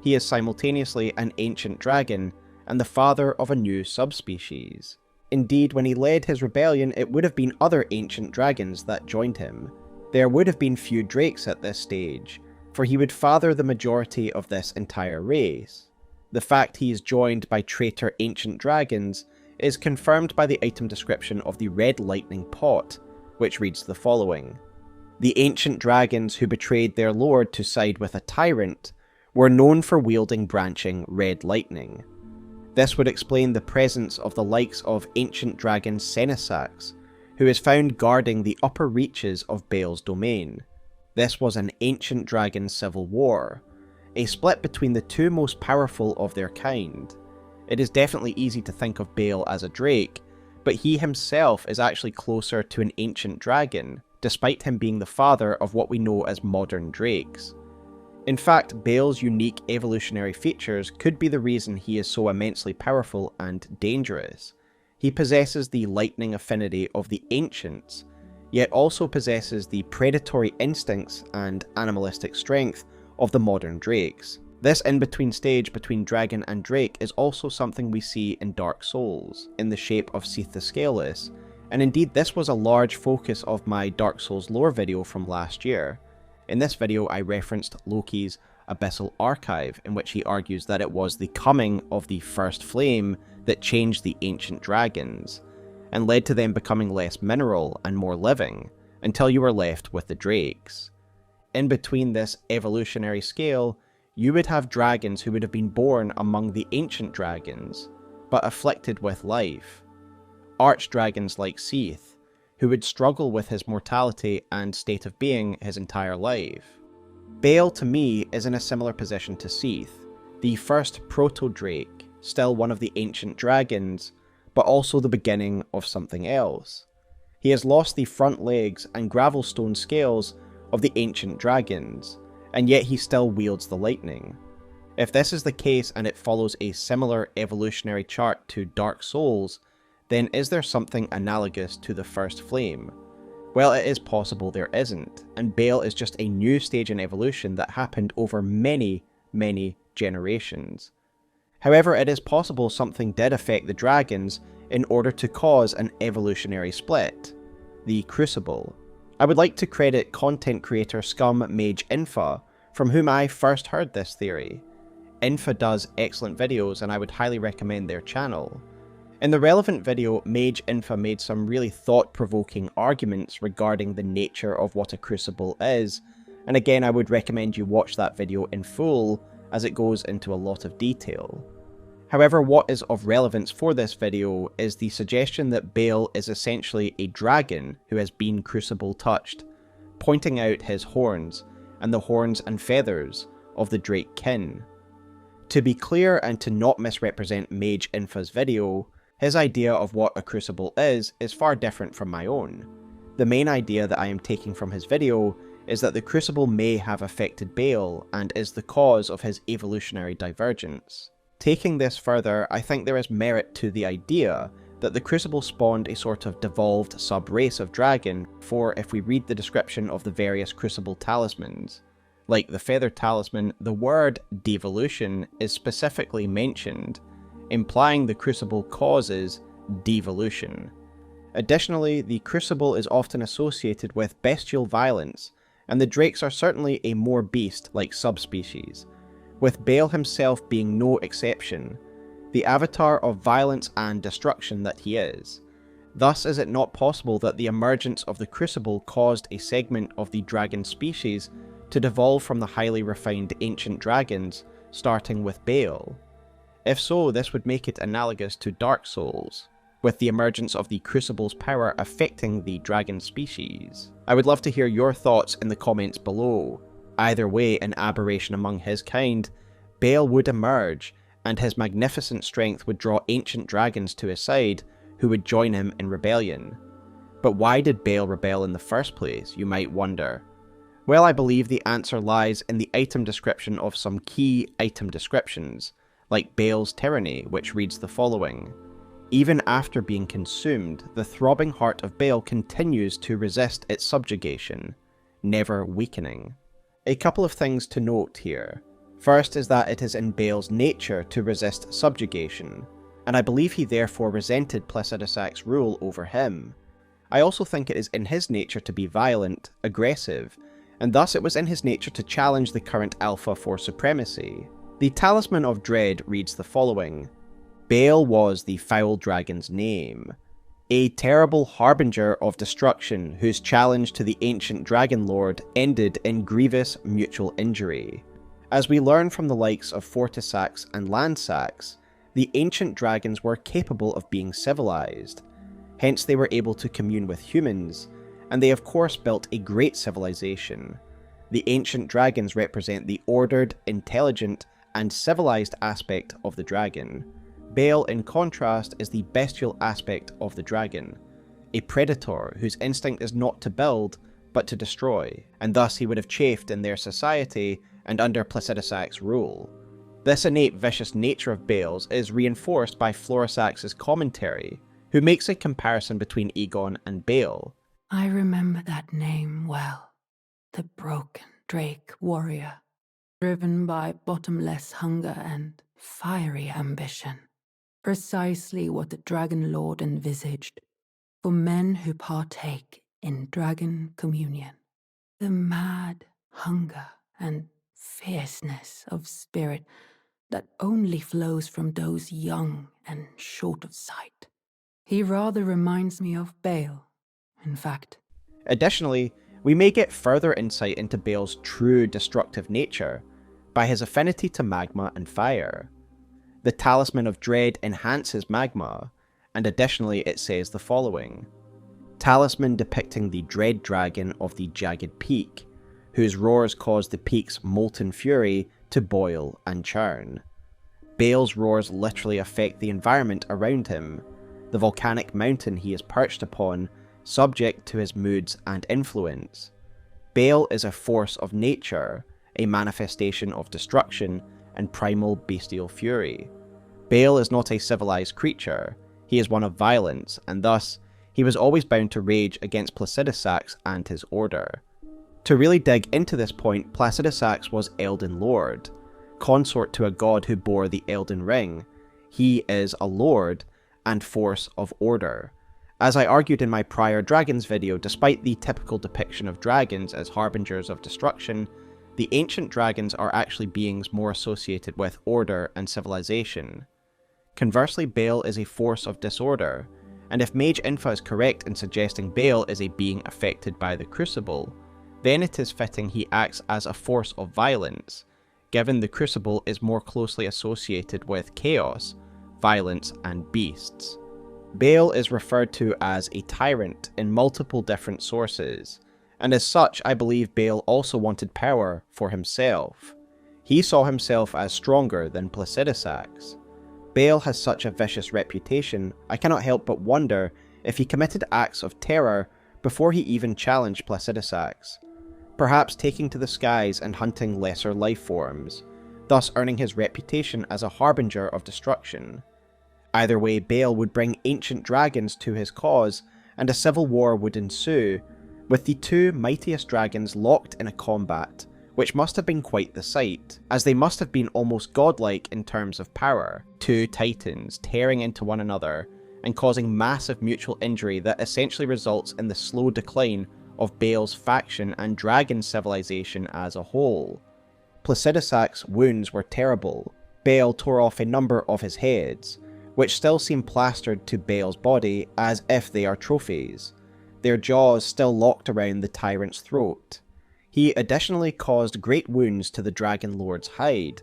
He is simultaneously an ancient dragon and the father of a new subspecies. Indeed, when he led his rebellion, it would have been other ancient dragons that joined him. There would have been few Drakes at this stage, for he would father the majority of this entire race. The fact he is joined by traitor ancient dragons is confirmed by the item description of the Red Lightning Pot, which reads the following: "The ancient dragons who betrayed their lord to side with a tyrant were known for wielding branching red lightning." This would explain the presence of the likes of ancient dragon Senisax, who is found guarding the upper reaches of Bayle's domain. This was an ancient dragon civil war, a split between the two most powerful of their kind. It is definitely easy to think of Bayle as a Drake, but he himself is actually closer to an ancient dragon, despite him being the father of what we know as modern Drakes. In fact, Bayle's unique evolutionary features could be the reason he is so immensely powerful and dangerous. He possesses the lightning affinity of the ancients, yet also possesses the predatory instincts and animalistic strength of the modern Drakes. This in-between stage between dragon and Drake is also something we see in Dark Souls, in the shape of Seath the Scaleless, and indeed this was a large focus of my Dark Souls lore video from last year. In this video I referenced Loki's Abyssal archive, in which he argues that it was the coming of the First Flame that changed the ancient dragons, and led to them becoming less mineral and more living, until you were left with the Drakes. In between this evolutionary scale, you would have dragons who would have been born among the ancient dragons, but afflicted with life. Archdragons like Seath, who would struggle with his mortality and state of being his entire life. Bayle, to me, is in a similar position to Seath, the first proto-Drake, still one of the ancient dragons, but also the beginning of something else. He has lost the front legs and gravelstone scales of the ancient dragons, and yet he still wields the lightning. If this is the case and it follows a similar evolutionary chart to Dark Souls, then is there something analogous to the First Flame? Well, it is possible there isn't, and Bayle is just a new stage in evolution that happened over many, many generations. However, it is possible something did affect the dragons in order to cause an evolutionary split. The Crucible. I would like to credit content creator Scum Mage Infa, from whom I first heard this theory. Infa does excellent videos and I would highly recommend their channel. In the relevant video, Mage Infa made some really thought-provoking arguments regarding the nature of what a crucible is, and again I would recommend you watch that video in full, as it goes into a lot of detail. However, what is of relevance for this video is the suggestion that Bayle is essentially a dragon who has been crucible touched, pointing out his horns, and the horns and feathers of the Drake kin. To be clear and to not misrepresent Mage Infa's video, his idea of what a crucible is far different from my own. The main idea that I am taking from his video is that the crucible may have affected Bayle and is the cause of his evolutionary divergence. Taking this further, I think there is merit to the idea that the crucible spawned a sort of devolved sub-race of dragon, for if we read the description of the various crucible talismans, like the feather talisman, the word devolution is specifically mentioned, implying the crucible causes devolution. Additionally, the crucible is often associated with bestial violence, and the drakes are certainly a more beast-like subspecies, with Bayle himself being no exception, the avatar of violence and destruction that he is. Thus is it not possible that the emergence of the crucible caused a segment of the dragon species to devolve from the highly refined ancient dragons, starting with Bayle. If so, this would make it analogous to Dark Souls, with the emergence of the crucible's power affecting the dragon species. I would love to hear your thoughts in the comments below. Either way, an aberration among his kind, Bayle would emerge, and his magnificent strength would draw ancient dragons to his side, who would join him in rebellion. But why did Bayle rebel in the first place, you might wonder? Well, I believe the answer lies in the item description of some key item descriptions, like Bayle's tyranny, which reads the following: even after being consumed, the throbbing heart of Bayle continues to resist its subjugation, never weakening. A couple of things to note here. First is that it is in Bayle's nature to resist subjugation, and I believe he therefore resented Placidosac's rule over him. I also think it is in his nature to be violent, aggressive, and thus it was in his nature to challenge the current alpha for supremacy. The Talisman of Dread reads the following: Bayle was the foul dragon's name, a terrible harbinger of destruction whose challenge to the ancient dragon lord ended in grievous mutual injury. As we learn from the likes of Fortisax and Landsax, the ancient dragons were capable of being civilized, hence they were able to commune with humans, and they of course built a great civilization. The ancient dragons represent the ordered, intelligent, and civilized aspect of the dragon. Bayle, in contrast, is the bestial aspect of the dragon, a predator whose instinct is not to build, but to destroy, and thus he would have chafed in their society and under Placidosac's rule. This innate vicious nature of Bayle's is reinforced by Florisax's commentary, who makes a comparison between Egon and Bayle. I remember that name well. The broken Drake warrior, driven by bottomless hunger and fiery ambition. Precisely what the Dragon Lord envisaged for men who partake in dragon communion. The mad hunger and fierceness of spirit that only flows from those young and short of sight. He rather reminds me of Bayle, in fact. Additionally, we may get further insight into Bayle's true destructive nature by his affinity to magma and fire. The Talisman of Dread enhances magma, and additionally it says the following: talisman depicting the dread dragon of the Jagged Peak, whose roars cause the peak's molten fury to boil and churn. Bayle's roars literally affect the environment around him, the volcanic mountain he is perched upon, subject to his moods and influence. Bayle is a force of nature, a manifestation of destruction and primal bestial fury. Bayle is not a civilized creature, he is one of violence, and thus, he was always bound to rage against Placidusax and his order. To really dig into this point, Placidusax was Elden Lord, consort to a god who bore the Elden Ring. He is a lord and force of order. As I argued in my prior dragons video, despite the typical depiction of dragons as harbingers of destruction, the ancient dragons are actually beings more associated with order and civilization. Conversely, Bayle is a force of disorder, and if Mage Infa is correct in suggesting Bayle is a being affected by the Crucible, then it is fitting he acts as a force of violence, given the Crucible is more closely associated with chaos, violence, and beasts. Bayle is referred to as a tyrant in multiple different sources, and as such I believe Bayle also wanted power for himself. He saw himself as stronger than Placidusax. Bayle has such a vicious reputation, I cannot help but wonder if he committed acts of terror before he even challenged Placidusax, perhaps taking to the skies and hunting lesser life forms, thus earning his reputation as a harbinger of destruction. Either way, Bayle would bring ancient dragons to his cause, and a civil war would ensue, with the two mightiest dragons locked in a combat, which must have been quite the sight, as they must have been almost godlike in terms of power, two titans tearing into one another, and causing massive mutual injury that essentially results in the slow decline of Bayle's faction and dragon civilization as a whole. Placidusax's wounds were terrible. Bayle tore off a number of his heads, which still seem plastered to Bayle's body as if they are trophies, their jaws still locked around the tyrant's throat. He additionally caused great wounds to the Dragon Lord's hide,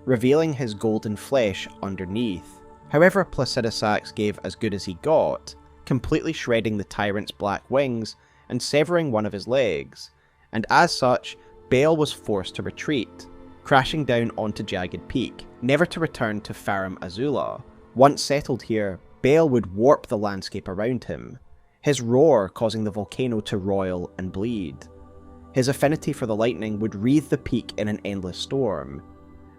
revealing his golden flesh underneath. However, Placidusax gave as good as he got, completely shredding the tyrant's black wings and severing one of his legs, and as such, Bayle was forced to retreat, crashing down onto Jagged Peak, never to return to Farum Azula. Once settled here, Bayle would warp the landscape around him, his roar causing the volcano to roil and bleed. His affinity for the lightning would wreathe the peak in an endless storm,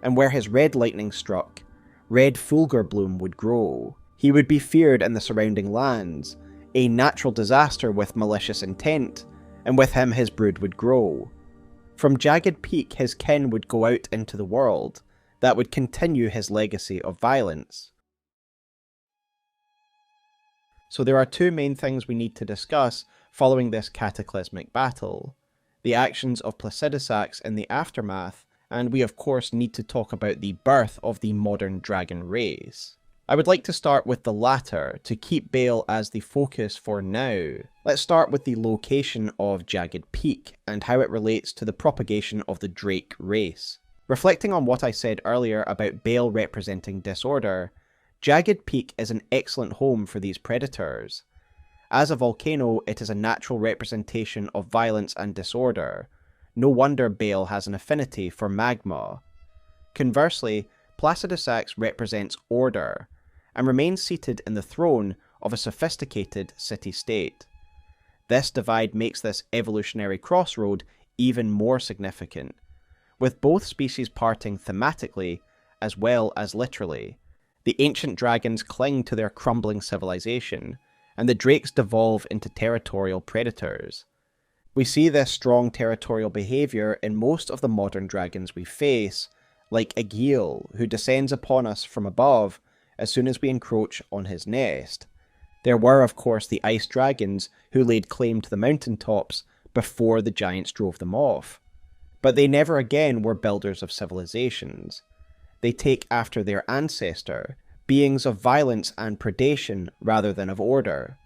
and where his red lightning struck, red fulgur bloom would grow. He would be feared in the surrounding lands, a natural disaster with malicious intent, and with him his brood would grow. From Jagged Peak his kin would go out into the world, that would continue his legacy of violence. So there are two main things we need to discuss following this cataclysmic battle: the actions of Placidusax in the aftermath, and we of course need to talk about the birth of the modern dragon race. I would like to start with the latter, to keep Bayle as the focus for now. Let's start with the location of Jagged Peak, and how it relates to the propagation of the Drake race. Reflecting on what I said earlier about Bayle representing disorder, Jagged Peak is an excellent home for these predators. As a volcano, it is a natural representation of violence and disorder. No wonder Bayle has an affinity for magma. Conversely, Placidusax represents order, and remains seated in the throne of a sophisticated city-state. This divide makes this evolutionary crossroad even more significant, with both species parting thematically as well as literally. The ancient dragons cling to their crumbling civilization, and the drakes devolve into territorial predators. We see this strong territorial behaviour in most of the modern dragons we face, like Egil, who descends upon us from above as soon as we encroach on his nest. There were of course the ice dragons who laid claim to the mountaintops before the giants drove them off. But they never again were builders of civilizations. They take after their ancestor, beings of violence and predation rather than of order.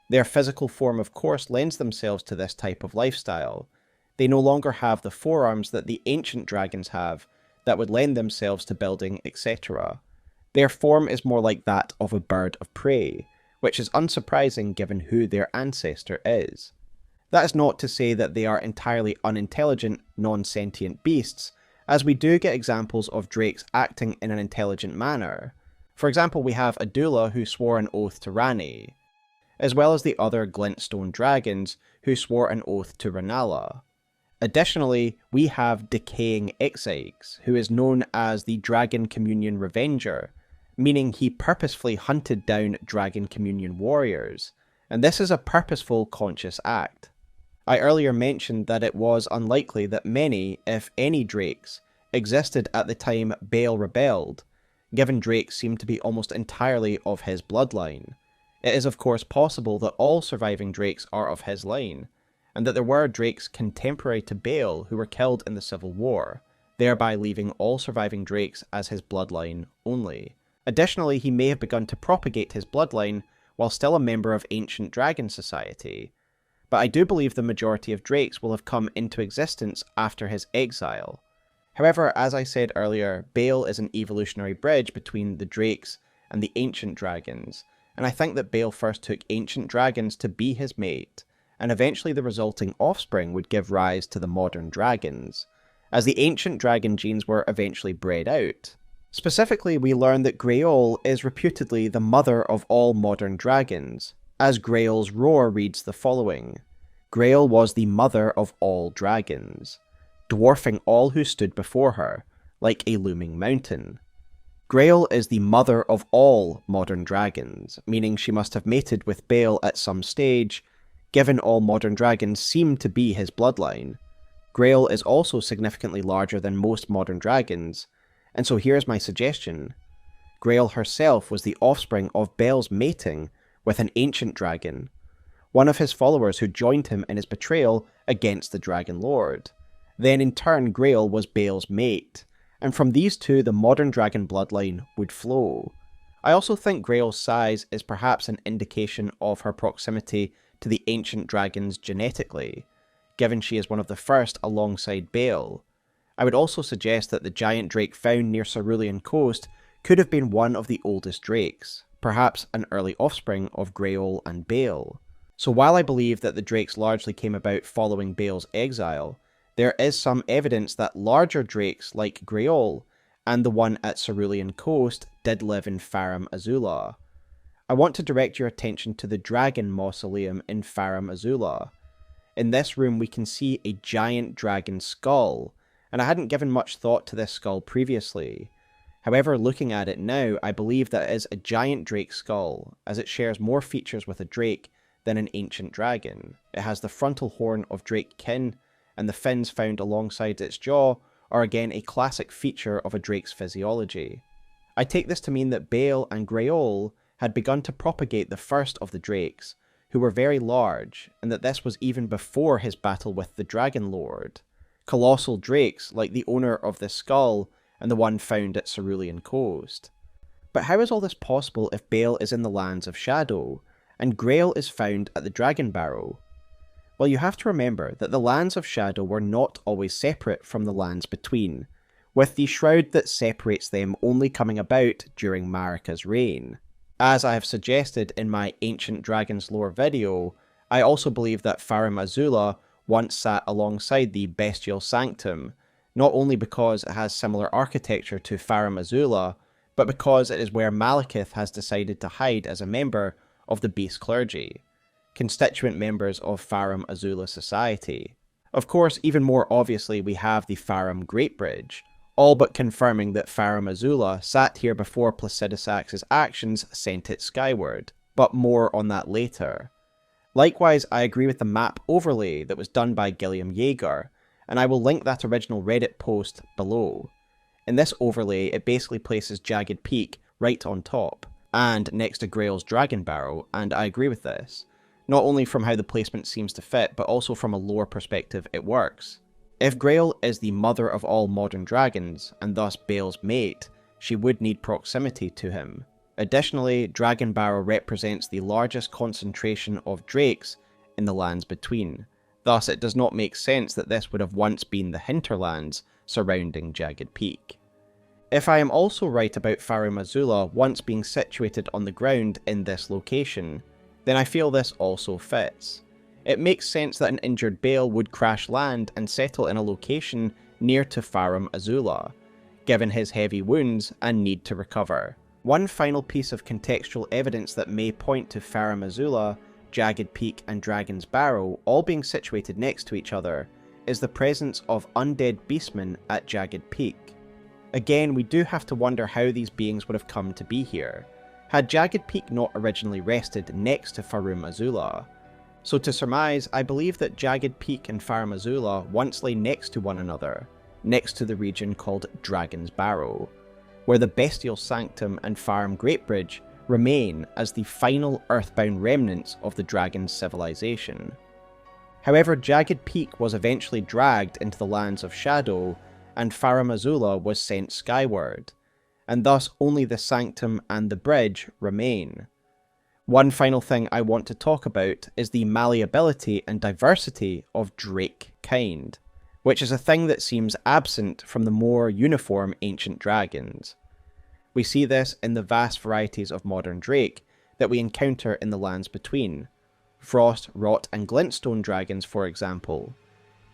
Their physical form of course lends themselves to this type of lifestyle. They no longer have the forearms that the ancient dragons have that would lend themselves to building, etc. Their form is more like that of a bird of prey, which is unsurprising given who their ancestor is. That is not to say that they are entirely unintelligent, non-sentient beasts, as we do get examples of drakes acting in an intelligent manner. For example, we have Adula who swore an oath to Rani, as well as the other Glintstone dragons who swore an oath to Rennala. Additionally, we have Decaying Ixaix, who is known as the Dragon Communion Revenger, meaning he purposefully hunted down Dragon Communion warriors, and this is a purposeful, conscious act. I earlier mentioned that it was unlikely that many, if any drakes, existed at the time Bayle rebelled, given drakes seemed to be almost entirely of his bloodline. It is of course possible that all surviving drakes are of his line, and that there were drakes contemporary to Bayle who were killed in the Civil War, thereby leaving all surviving drakes as his bloodline only. Additionally, he may have begun to propagate his bloodline while still a member of Ancient Dragon Society, but I do believe the majority of drakes will have come into existence after his exile. However, as I said earlier, Bayle is an evolutionary bridge between the drakes and the Ancient Dragons, and I think that Bayle first took Ancient Dragons to be his mate, and eventually the resulting offspring would give rise to the modern dragons, as the Ancient Dragon genes were eventually bred out. Specifically, we learn that Greol is reputedly the mother of all modern dragons, as Greol's roar reads the following: Greol was the mother of all dragons, dwarfing all who stood before her, like a looming mountain. Greol is the mother of all modern dragons, meaning she must have mated with Bayle at some stage, given all modern dragons seem to be his bloodline. Greol is also significantly larger than most modern dragons, and so here's my suggestion. Greol herself was the offspring of Bayle's mating with an ancient dragon, one of his followers who joined him in his betrayal against the Dragon Lord. Then in turn Greol was Bayle's mate, and from these two the modern dragon bloodline would flow. I also think Greol's size is perhaps an indication of her proximity to the ancient dragons genetically, given she is one of the first alongside Bayle. I would also suggest that the giant drake found near Cerulean Coast could have been one of the oldest drakes, perhaps an early offspring of Greol and Bayle. So while I believe that the drakes largely came about following Bayle's exile, there is some evidence that larger drakes like Greol and the one at Cerulean Coast did live in Farum Azula. I want to direct your attention to the Dragon Mausoleum in Farum Azula. In this room we can see a giant dragon skull, and I hadn't given much thought to this skull previously. However, looking at it now, I believe that it is a giant drake skull, as it shares more features with a drake than an ancient dragon. It has the frontal horn of drake kin, and the fins found alongside its jaw are again a classic feature of a drake's physiology. I take this to mean that Bayle and Greol had begun to propagate the first of the drakes, who were very large, and that this was even before his battle with the Dragon Lord. Colossal drakes like the owner of this skull and the one found at Cerulean Coast. But how is all this possible if Bayle is in the Lands of Shadow, and Greol is found at the Dragon Barrow? Well, you have to remember that the Lands of Shadow were not always separate from the Lands Between, with the shroud that separates them only coming about during Marika's reign. As I have suggested in my Ancient Dragons lore video, I also believe that Farum Azula once sat alongside the Bestial Sanctum, not only because it has similar architecture to Farum Azula, but because it is where Malekith has decided to hide as a member of the Beast Clergy, constituent members of Farum Azula society. Of course, even more obviously we have the Farum Great Bridge, all but confirming that Farum Azula sat here before Placidusax's actions sent it skyward, but more on that later. Likewise, I agree with the map overlay that was done by Gilliam Yeager, and I will link that original Reddit post below. In this overlay, it basically places Jagged Peak right on top, and next to Greol's Dragon Barrow, and I agree with this. Not only from how the placement seems to fit, but also from a lore perspective it works. If Greol is the mother of all modern dragons, and thus Bayle's mate, she would need proximity to him. Additionally, Dragon Barrow represents the largest concentration of drakes in the Lands Between, thus it does not make sense that this would have once been the hinterlands surrounding Jagged Peak. If I am also right about Farum Azula once being situated on the ground in this location, then I feel this also fits. It makes sense that an injured Bayle would crash land and settle in a location near to Farum Azula, given his heavy wounds and need to recover. One final piece of contextual evidence that may point to Farum Azula, Jagged Peak and Dragon's Barrow all being situated next to each other is the presence of undead beastmen at Jagged Peak. Again, we do have to wonder how these beings would have come to be here. Had Jagged Peak not originally rested next to Farum Azula? So to surmise, I believe that Jagged Peak and Farum Azula once lay next to one another, next to the region called Dragon's Barrow, where the Bestial Sanctum and Farum Greatbridge remain as the final earthbound remnants of the dragon's civilization. However, Jagged Peak was eventually dragged into the lands of Shadow, and Farum Azula was sent skyward, and thus only the Sanctum and the Bridge remain. One final thing I want to talk about is the malleability and diversity of Drake kind, which is a thing that seems absent from the more uniform ancient dragons. We see this in the vast varieties of modern Drake that we encounter in the lands between. Frost, Rot and Glintstone dragons, for example.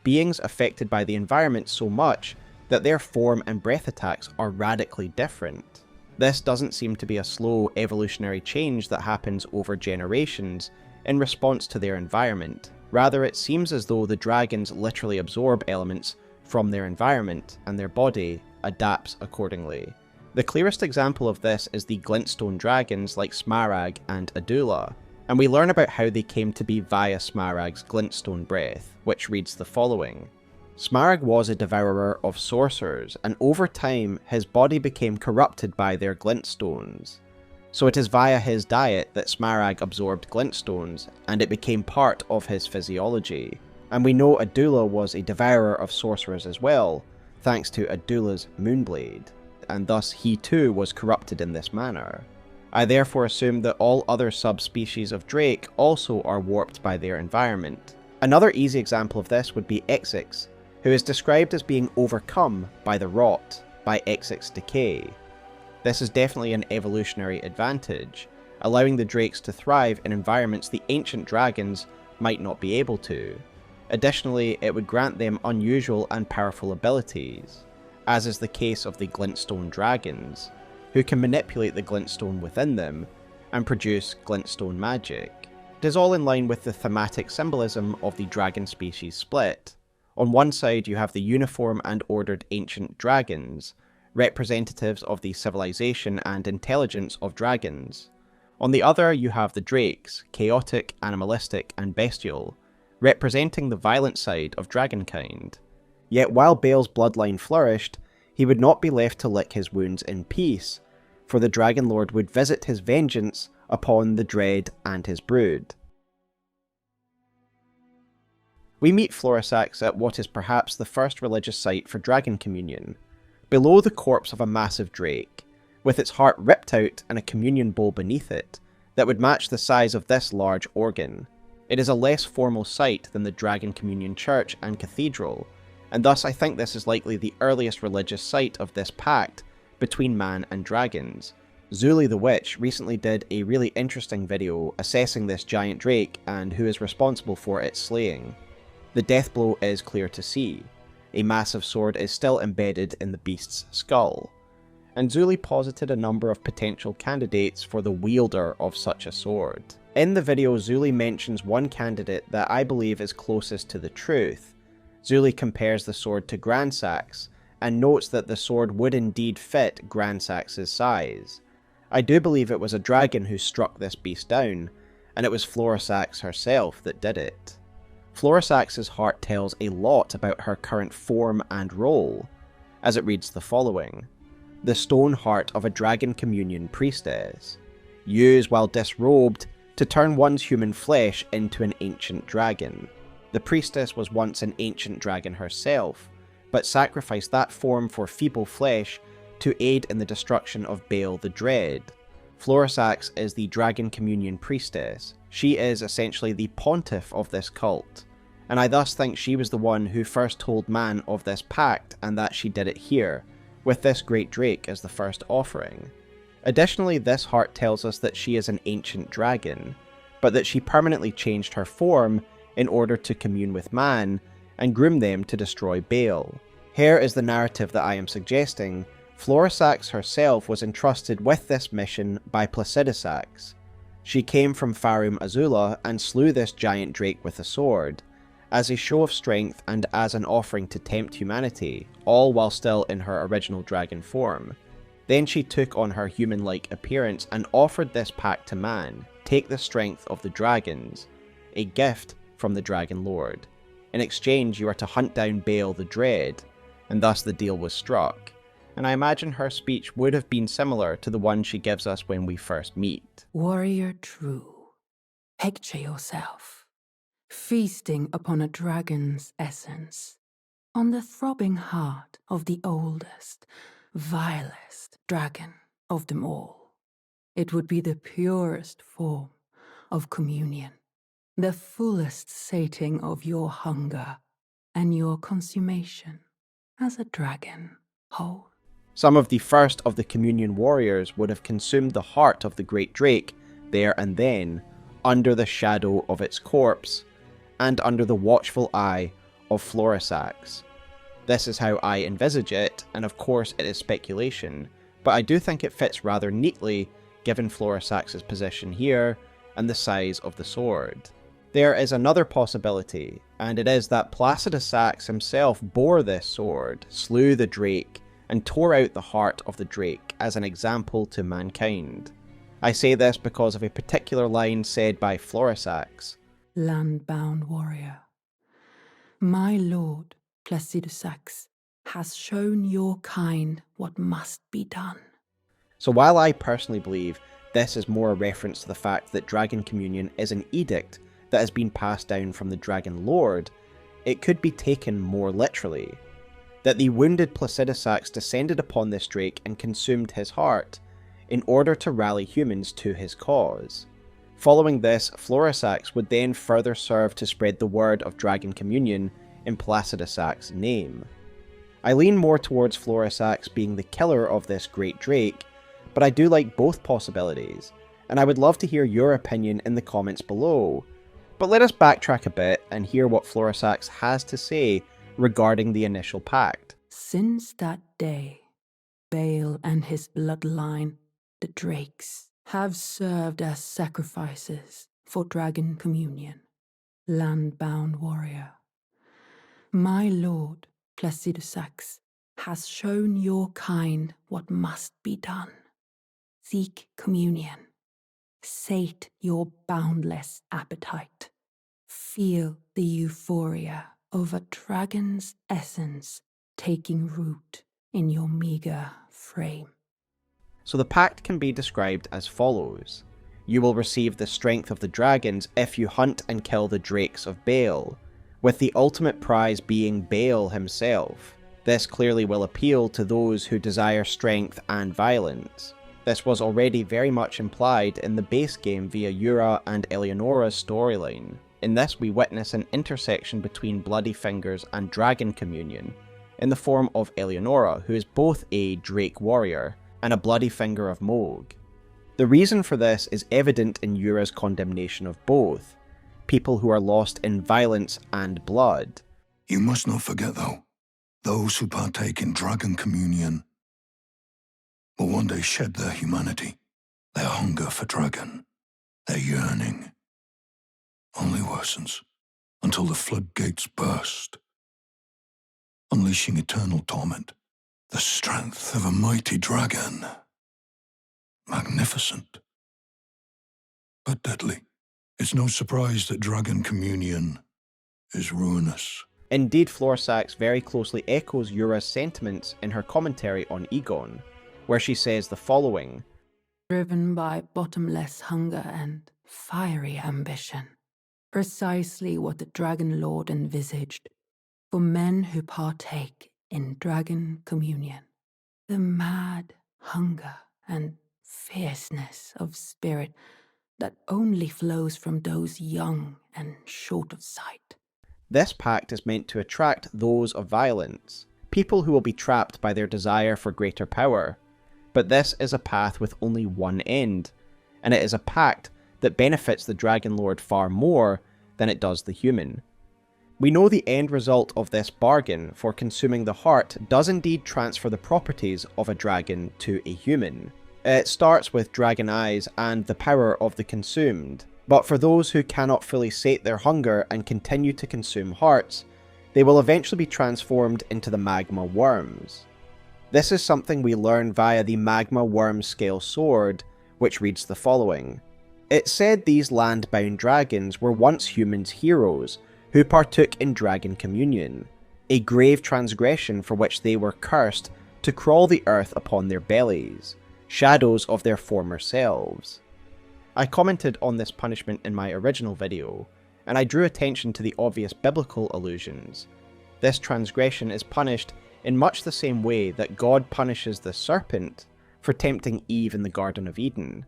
Beings affected by the environment so much that their form and breath attacks are radically different. This doesn't seem to be a slow evolutionary change that happens over generations in response to their environment. Rather, it seems as though the dragons literally absorb elements from their environment and their body adapts accordingly. The clearest example of this is the Glintstone dragons like Smarag and Adula, and we learn about how they came to be via Smarag's Glintstone breath, which reads the following. Smarag was a devourer of sorcerers, and over time his body became corrupted by their glintstones. So it is via his diet that Smarag absorbed glintstones, and it became part of his physiology. And we know Adula was a devourer of sorcerers as well, thanks to Adula's Moonblade, and thus he too was corrupted in this manner. I therefore assume that all other subspecies of Drake also are warped by their environment. Another easy example of this would be Exix, who is described as being overcome by the rot, by Exix decay. This is definitely an evolutionary advantage, allowing the Drakes to thrive in environments the ancient dragons might not be able to. Additionally, it would grant them unusual and powerful abilities, as is the case of the Glintstone dragons, who can manipulate the glintstone within them and produce glintstone magic. It is all in line with the thematic symbolism of the dragon species split. On one side you have the uniform and ordered ancient dragons, representatives of the civilization and intelligence of dragons. On the other you have the Drakes, chaotic, animalistic and bestial, representing the violent side of dragonkind. Yet while Bayle's bloodline flourished, he would not be left to lick his wounds in peace, for the Dragon Lord would visit his vengeance upon the Dread and his brood. We meet Florisax at what is perhaps the first religious site for dragon communion, below the corpse of a massive drake, with its heart ripped out and a communion bowl beneath it that would match the size of this large organ. It is a less formal site than the Dragon Communion Church and Cathedral, and thus I think this is likely the earliest religious site of this pact between man and dragons. Zuli the Witch recently did a really interesting video assessing this giant drake and who is responsible for its slaying. The death blow is clear to see. A massive sword is still embedded in the beast's skull, and Zuli posited a number of potential candidates for the wielder of such a sword. In the video, Zuli mentions one candidate that I believe is closest to the truth. Zuli compares the sword to Gransax, and notes that the sword would indeed fit Gransax's size. I do believe it was a dragon who struck this beast down, and it was Florisax herself that did it. Florisax's heart tells a lot about her current form and role, as it reads the following. The stone heart of a dragon communion priestess. Use while disrobed to turn one's human flesh into an ancient dragon. The priestess was once an ancient dragon herself, but sacrificed that form for feeble flesh to aid in the destruction of Bayle the Dread. Florisax is the Dragon Communion priestess. She is essentially the pontiff of this cult, and I thus think she was the one who first told man of this pact and that she did it here, with this great drake as the first offering. Additionally, this heart tells us that she is an ancient dragon, but that she permanently changed her form in order to commune with man and groom them to destroy Bayle. Here is the narrative that I am suggesting. Florisax herself was entrusted with this mission by Placidusax. She came from Farum Azula and slew this giant drake with a sword, as a show of strength and as an offering to tempt humanity, all while still in her original dragon form. Then she took on her human-like appearance and offered this pact to man: take the strength of the dragons, a gift from the Dragon Lord. In exchange, you are to hunt down Bayle the Dread, and thus the deal was struck. And I imagine her speech would have been similar to the one she gives us when we first meet. Warrior true, picture yourself, feasting upon a dragon's essence, on the throbbing heart of the oldest, vilest dragon of them all. It would be the purest form of communion, the fullest sating of your hunger and your consummation as a dragon whole. Some of the first of the communion warriors would have consumed the heart of the great drake there and then, under the shadow of its corpse, and under the watchful eye of Florisax. This is how I envisage it, and of course it is speculation, but I do think it fits rather neatly given Florisax's position here and the size of the sword. There is another possibility, and it is that Placidusax himself bore this sword, slew the drake, and tore out the heart of the drake as an example to mankind. I say this because of a particular line said by Florisax. Land-bound warrior, my lord Placidusax has shown your kind what must be done. So while I personally believe this is more a reference to the fact that Dragon Communion is an edict that has been passed down from the Dragon Lord, it could be taken more literally. That the wounded Placidusax descended upon this drake and consumed his heart, in order to rally humans to his cause. Following this, Florisax would then further serve to spread the word of Dragon Communion in Placidusax's name. I lean more towards Florisax being the killer of this great drake, but I do like both possibilities, and I would love to hear your opinion in the comments below. But let us backtrack a bit and hear what Florisax has to say regarding the initial pact. Since that day, Bayle and his bloodline, the Drakes, have served as sacrifices for Dragon Communion. Land-bound warrior, my lord Placidusax has shown your kind what must be done. Seek communion, sate your boundless appetite, feel the euphoria of a dragon's essence taking root in your meager frame. So the pact can be described as follows. You will receive the strength of the dragons if you hunt and kill the drakes of Bayle, with the ultimate prize being Bayle himself. This clearly will appeal to those who desire strength and violence. This was already very much implied in the base game via Yura and Eleonora's storyline. In this, we witness an intersection between Bloody Fingers and Dragon Communion, in the form of Eleonora, who is both a Drake warrior and a Bloody Finger of Mohg. The reason for this is evident in Yura's condemnation of both, people who are lost in violence and blood. You must not forget, though, those who partake in Dragon Communion will one day shed their humanity, their hunger for dragon, their yearning only worsens until the floodgates burst, unleashing eternal torment, the strength of a mighty dragon. Magnificent, but deadly. It's no surprise that Dragon Communion is ruinous. Indeed, Florisax very closely echoes Yura's sentiments in her commentary on Egon, where she says the following. Driven by bottomless hunger and fiery ambition, precisely what the Dragon Lord envisaged for men who partake in Dragon Communion. The mad hunger and fierceness of spirit that only flows from those young and short of sight. This pact is meant to attract those of violence, people who will be trapped by their desire for greater power. But this is a path with only one end, and it is a pact that benefits the Dragon Lord far more than it does the human. We know the end result of this bargain for consuming the heart does indeed transfer the properties of a dragon to a human. It starts with dragon eyes and the power of the consumed, but for those who cannot fully sate their hunger and continue to consume hearts, they will eventually be transformed into the magma worms. This is something we learn via the magma worm scale sword, which reads the following. It said these land-bound dragons were once humans' heroes, who partook in dragon communion, a grave transgression for which they were cursed to crawl the earth upon their bellies, shadows of their former selves. I commented on this punishment in my original video, and I drew attention to the obvious biblical allusions. This transgression is punished in much the same way that God punishes the serpent for tempting Eve in the Garden of Eden.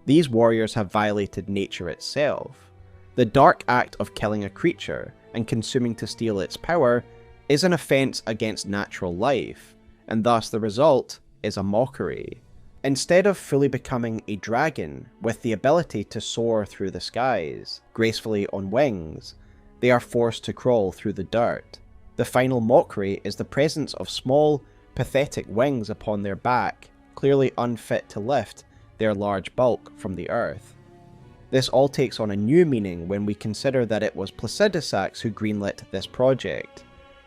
These warriors have violated nature itself. The dark act of killing a creature and consuming to steal its power is an offence against natural life, and thus the result is a mockery. Instead of fully becoming a dragon with the ability to soar through the skies, gracefully on wings, they are forced to crawl through the dirt. The final mockery is the presence of small, pathetic wings upon their back, clearly unfit to lift their large bulk from the earth. This all takes on a new meaning when we consider that it was Placidusax who greenlit this project.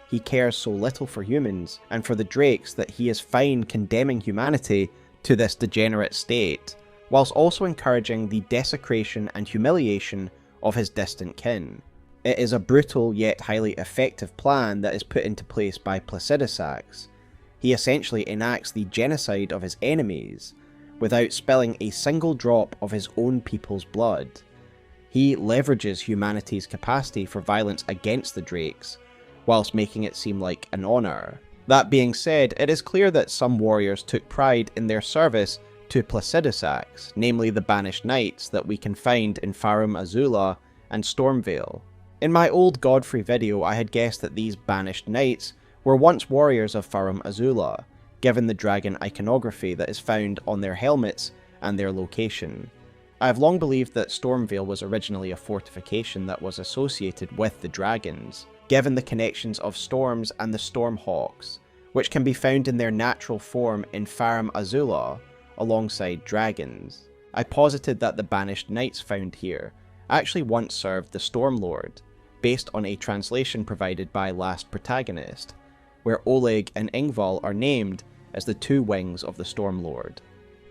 He cares so little for humans and for the drakes that he is fine condemning humanity to this degenerate state, whilst also encouraging the desecration and humiliation of his distant kin. It is a brutal yet highly effective plan that is put into place by Placidusax. He essentially enacts the genocide of his enemies, without spilling a single drop of his own people's blood. He leverages humanity's capacity for violence against the drakes, whilst making it seem like an honour. That being said, it is clear that some warriors took pride in their service to Placidusax, namely the Banished Knights that we can find in Farum Azula and Stormveil. In my old Godfrey video, I had guessed that these Banished Knights were once warriors of Farum Azula, given the dragon iconography that is found on their helmets and their location. I have long believed that Stormveil was originally a fortification that was associated with the dragons, given the connections of storms and the Stormhawks, which can be found in their natural form in Farum Azula, alongside dragons. I posited that the Banished Knights found here actually once served the Stormlord, based on a translation provided by Last Protagonist, where Oleg and Ingval are named as the two wings of the Stormlord.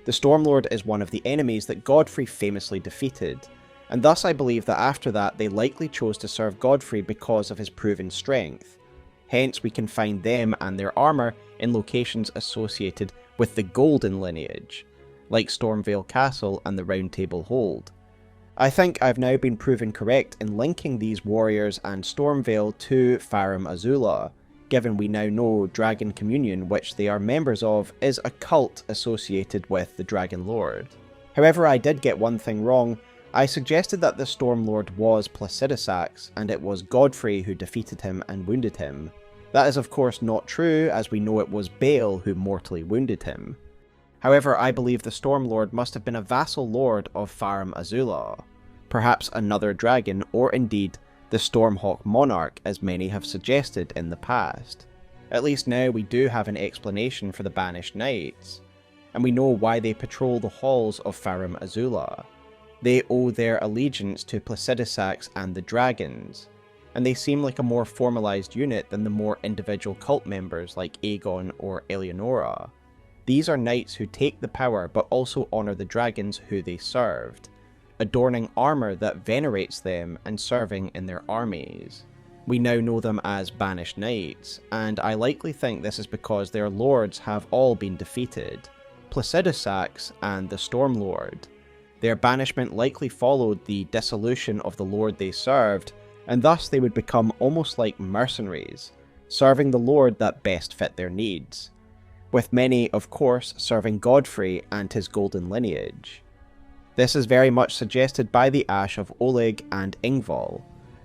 The Stormlord is one of the enemies that Godfrey famously defeated, and thus I believe that after that they likely chose to serve Godfrey because of his proven strength. Hence we can find them and their armour in locations associated with the Golden lineage, like Stormveil Castle and the Round Table Hold. I think I've now been proven correct in linking these warriors and Stormveil to Farum Azula, given we now know Dragon Communion, which they are members of, is a cult associated with the Dragon Lord. However, I did get one thing wrong. I suggested that the Stormlord was Placidusax, and it was Godfrey who defeated him and wounded him. That is of course not true, as we know it was Bayle who mortally wounded him. However, I believe the Stormlord must have been a vassal lord of Farum Azula, perhaps another dragon, or indeed the Stormhawk Monarch, as many have suggested in the past. At least now we do have an explanation for the Banished Knights, and we know why they patrol the halls of Farum Azula. They owe their allegiance to Placidusax and the dragons, and they seem like a more formalised unit than the more individual cult members like Aegon or Eleonora. These are knights who take the power but also honour the dragons who they served, adorning armour that venerates them and serving in their armies. We now know them as Banished Knights, and I likely think this is because their lords have all been defeated, Placidusax and the Stormlord. Their banishment likely followed the dissolution of the lord they served, and thus they would become almost like mercenaries, serving the lord that best fit their needs, with many, of course, serving Godfrey and his golden lineage. This is very much suggested by the ash of Oleg and Ingval,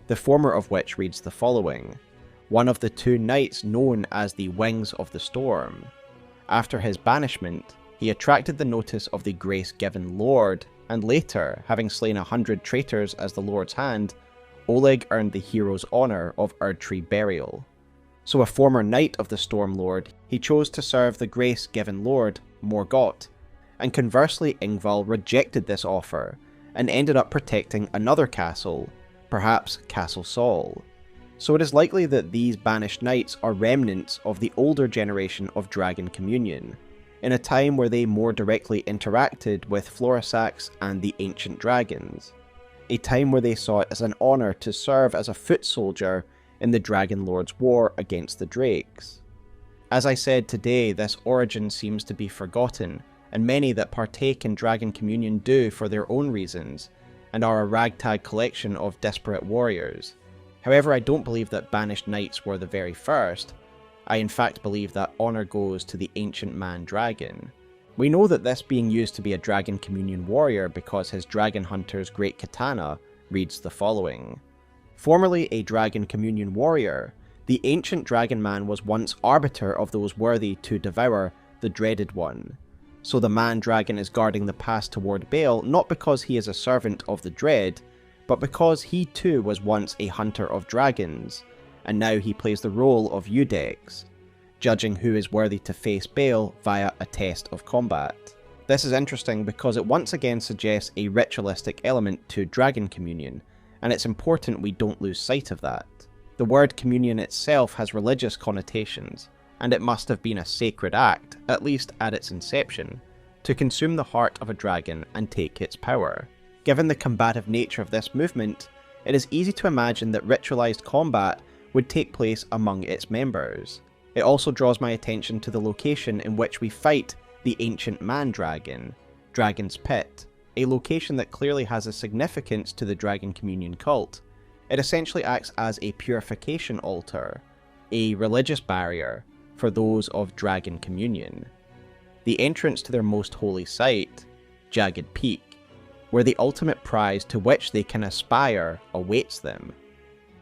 the former of which reads the following. one of the two knights known as the Wings of the Storm. After his banishment, he attracted the notice of the grace-given Lord, and later, having slain 100 traitors as the Lord's hand, Oleg earned the hero's honour of Erdtree burial. So a former knight of the Storm Lord, he chose to serve the grace-given Lord, Morgott, and conversely Ingval rejected this offer, and ended up protecting another castle, perhaps Castle Saul. So it is likely that these banished knights are remnants of the older generation of Dragon Communion, in a time where they more directly interacted with Florisax and the ancient dragons, a time where they saw it as an honour to serve as a foot soldier in the Dragon Lord's war against the Drakes. As I said today, this origin seems to be forgotten, and many that partake in Dragon Communion do for their own reasons, and are a ragtag collection of disparate warriors. However, I don't believe that banished knights were the very first. I in fact believe that honour goes to the ancient man dragon. We know that this being used to be a Dragon Communion warrior because his dragon hunter's great katana reads the following. Formerly a Dragon Communion warrior, the ancient dragon man was once arbiter of those worthy to devour the dreaded one. So the man dragon is guarding the pass toward Bayle not because he is a servant of the dread, but because he too was once a hunter of dragons, and now he plays the role of Eudex, judging who is worthy to face Bayle via a test of combat. This is interesting because it once again suggests a ritualistic element to Dragon Communion, and it's important we don't lose sight of that. The word communion itself has religious connotations, and it must have been a sacred act, at least at its inception, to consume the heart of a dragon and take its power. Given the combative nature of this movement, it is easy to imagine that ritualized combat would take place among its members. It also draws my attention to the location in which we fight the ancient man dragon, Dragon's Pit, a location that clearly has a significance to the Dragon Communion cult. It essentially acts as a purification altar, a religious barrier for those of Dragon Communion. The entrance to their most holy site, Jagged Peak, where the ultimate prize to which they can aspire awaits them.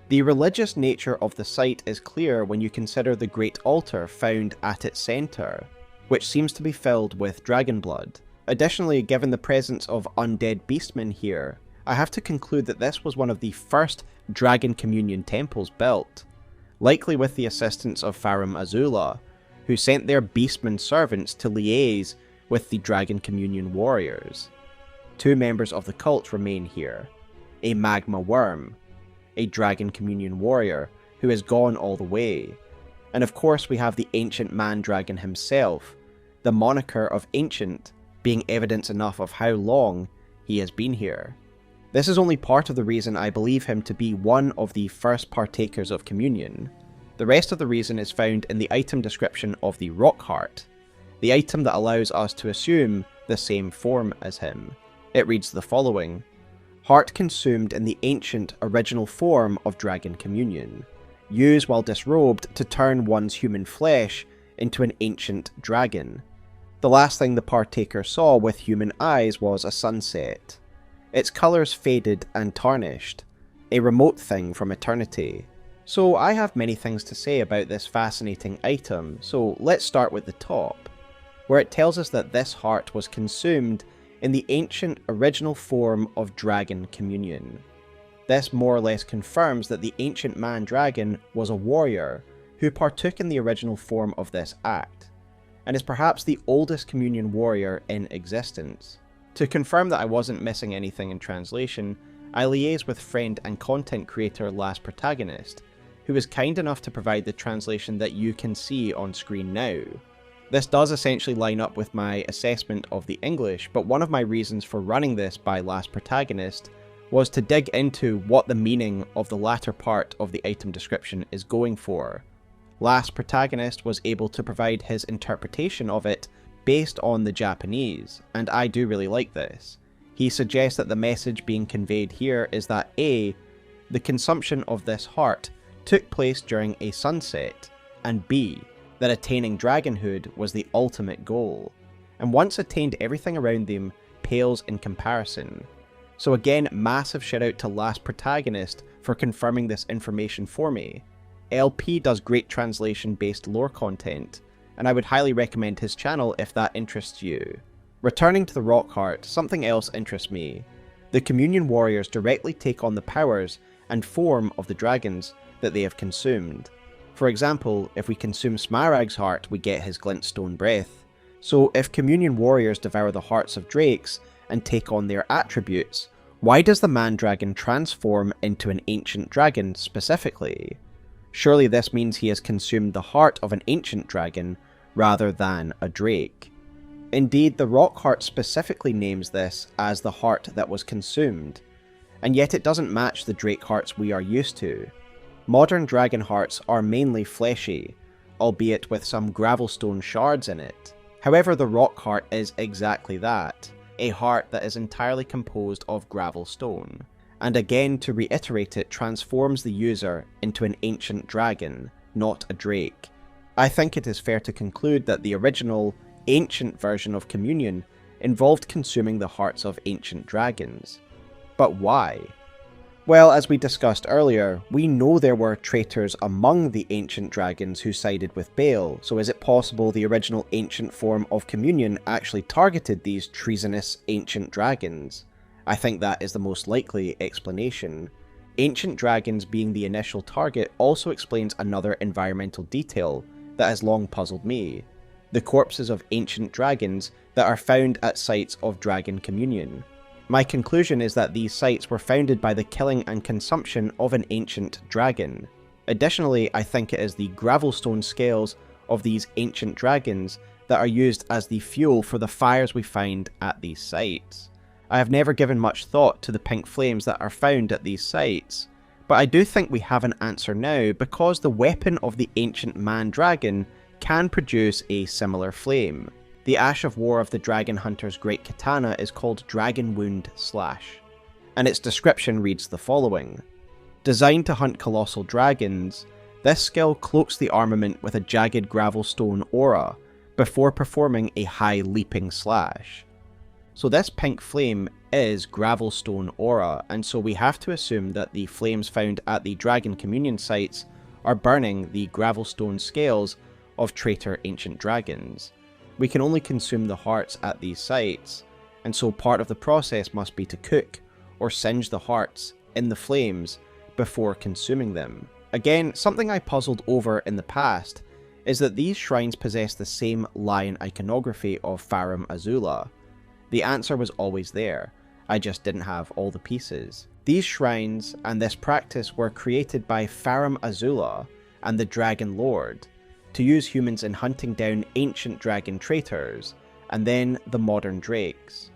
The religious nature of the site is clear when you consider the great altar found at its centre, which seems to be filled with dragon blood. Additionally, given the presence of undead beastmen here, I have to conclude that this was one of the first Dragon Communion temples built, likely with the assistance of Farum Azula, who sent their beastmen servants to liaise with the Dragon Communion warriors. Two members of the cult remain here, a magma worm, a Dragon Communion warrior who has gone all the way, and of course we have the ancient man dragon himself, the moniker of Ancient being evidence enough of how long he has been here. This is only part of the reason I believe him to be one of the first partakers of communion. The rest of the reason is found in the item description of the Rock Heart, the item that allows us to assume the same form as him. It reads the following: Heart consumed in the ancient original form of Dragon Communion. Use while disrobed to turn one's human flesh into an ancient dragon. The last thing the partaker saw with human eyes was a sunset. Its colours faded and tarnished, a remote thing from eternity. So I have many things to say about this fascinating item, so let's start with the top, where it tells us that this heart was consumed in the ancient original form of Dragon Communion. This more or less confirms that the ancient man dragon was a warrior who partook in the original form of this act, and is perhaps the oldest communion warrior in existence. To confirm that I wasn't missing anything in translation, I liaised with friend and content creator Last Protagonist, who was kind enough to provide the translation that you can see on screen now. This does essentially line up with my assessment of the English, but one of my reasons for running this by Last Protagonist was to dig into what the meaning of the latter part of the item description is going for. Last Protagonist was able to provide his interpretation of it based on the Japanese, and I do really like this. He suggests that the message being conveyed here is that A, the consumption of this heart took place during a sunset, and B, that attaining dragonhood was the ultimate goal, and once attained everything around them pales in comparison. So again, massive shout out to Last Protagonist for confirming this information for me. LP does great translation-based lore content, and I would highly recommend his channel if that interests you. Returning to the Rockheart, something else interests me. The Communion Warriors directly take on the powers and form of the dragons that they have consumed. For example, if we consume Smaragd's heart, we get his glintstone breath. So if Communion Warriors devour the hearts of drakes and take on their attributes, why does the man-dragon transform into an ancient dragon specifically? Surely this means he has consumed the heart of an ancient dragon rather than a drake. Indeed, the Rockheart specifically names this as the heart that was consumed, and yet it doesn't match the drake hearts we are used to. Modern dragon hearts are mainly fleshy, albeit with some gravelstone shards in it. However, the Rockheart is exactly that, a heart that is entirely composed of gravelstone, and again, to reiterate, it transforms the user into an ancient dragon, not a drake. I think it is fair to conclude that the original, ancient version of Communion involved consuming the hearts of ancient dragons. But why? Well, as we discussed earlier, we know there were traitors among the ancient dragons who sided with Bayle, so is it possible the original ancient form of Communion actually targeted these treasonous ancient dragons? I think that is the most likely explanation. Ancient dragons being the initial target also explains another environmental detail that has long puzzled me: the corpses of ancient dragons that are found at sites of dragon communion. My conclusion is that these sites were founded by the killing and consumption of an ancient dragon. Additionally, I think it is the gravelstone scales of these ancient dragons that are used as the fuel for the fires we find at these sites. I have never given much thought to the pink flames that are found at these sites, but I do think we have an answer now because the weapon of the ancient man-dragon can produce a similar flame. The Ash of War of the Dragon Hunter's great katana is called Dragon Wound Slash, and its description reads the following. Designed to hunt colossal dragons, this skill cloaks the armament with a jagged gravelstone aura before performing a high leaping slash. So this pink flame is gravelstone aura, and so we have to assume that the flames found at the Dragon Communion sites are burning the gravelstone scales of traitor ancient dragons. We can only consume the hearts at these sites, and so part of the process must be to cook or singe the hearts in the flames before consuming them. Again, something I puzzled over in the past is that these shrines possess the same lion iconography of Farum Azula. The answer was always there, I just didn't have all the pieces. These shrines and this practice were created by Farum Azula and the Dragon Lord, to use humans in hunting down ancient dragon traitors, and then the modern drakes.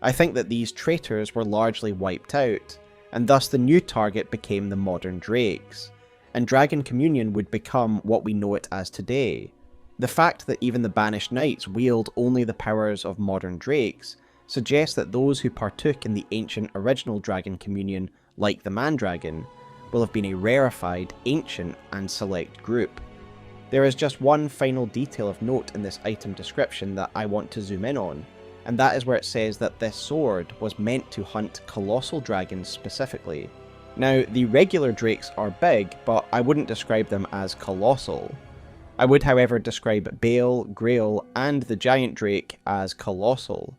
I think that these traitors were largely wiped out, and thus the new target became the modern drakes, and Dragon Communion would become what we know it as today. The fact that even the Banished Knights wield only the powers of modern drakes suggests that those who partook in the ancient original Dragon Communion, like the Man-Dragon, will have been a rarefied, ancient, and select group. There is just one final detail of note in this item description that I want to zoom in on, and that is where it says that this sword was meant to hunt colossal dragons specifically. Now, the regular drakes are big, but I wouldn't describe them as colossal. I would, however, describe Bayle, Grail, and the giant drake as colossal.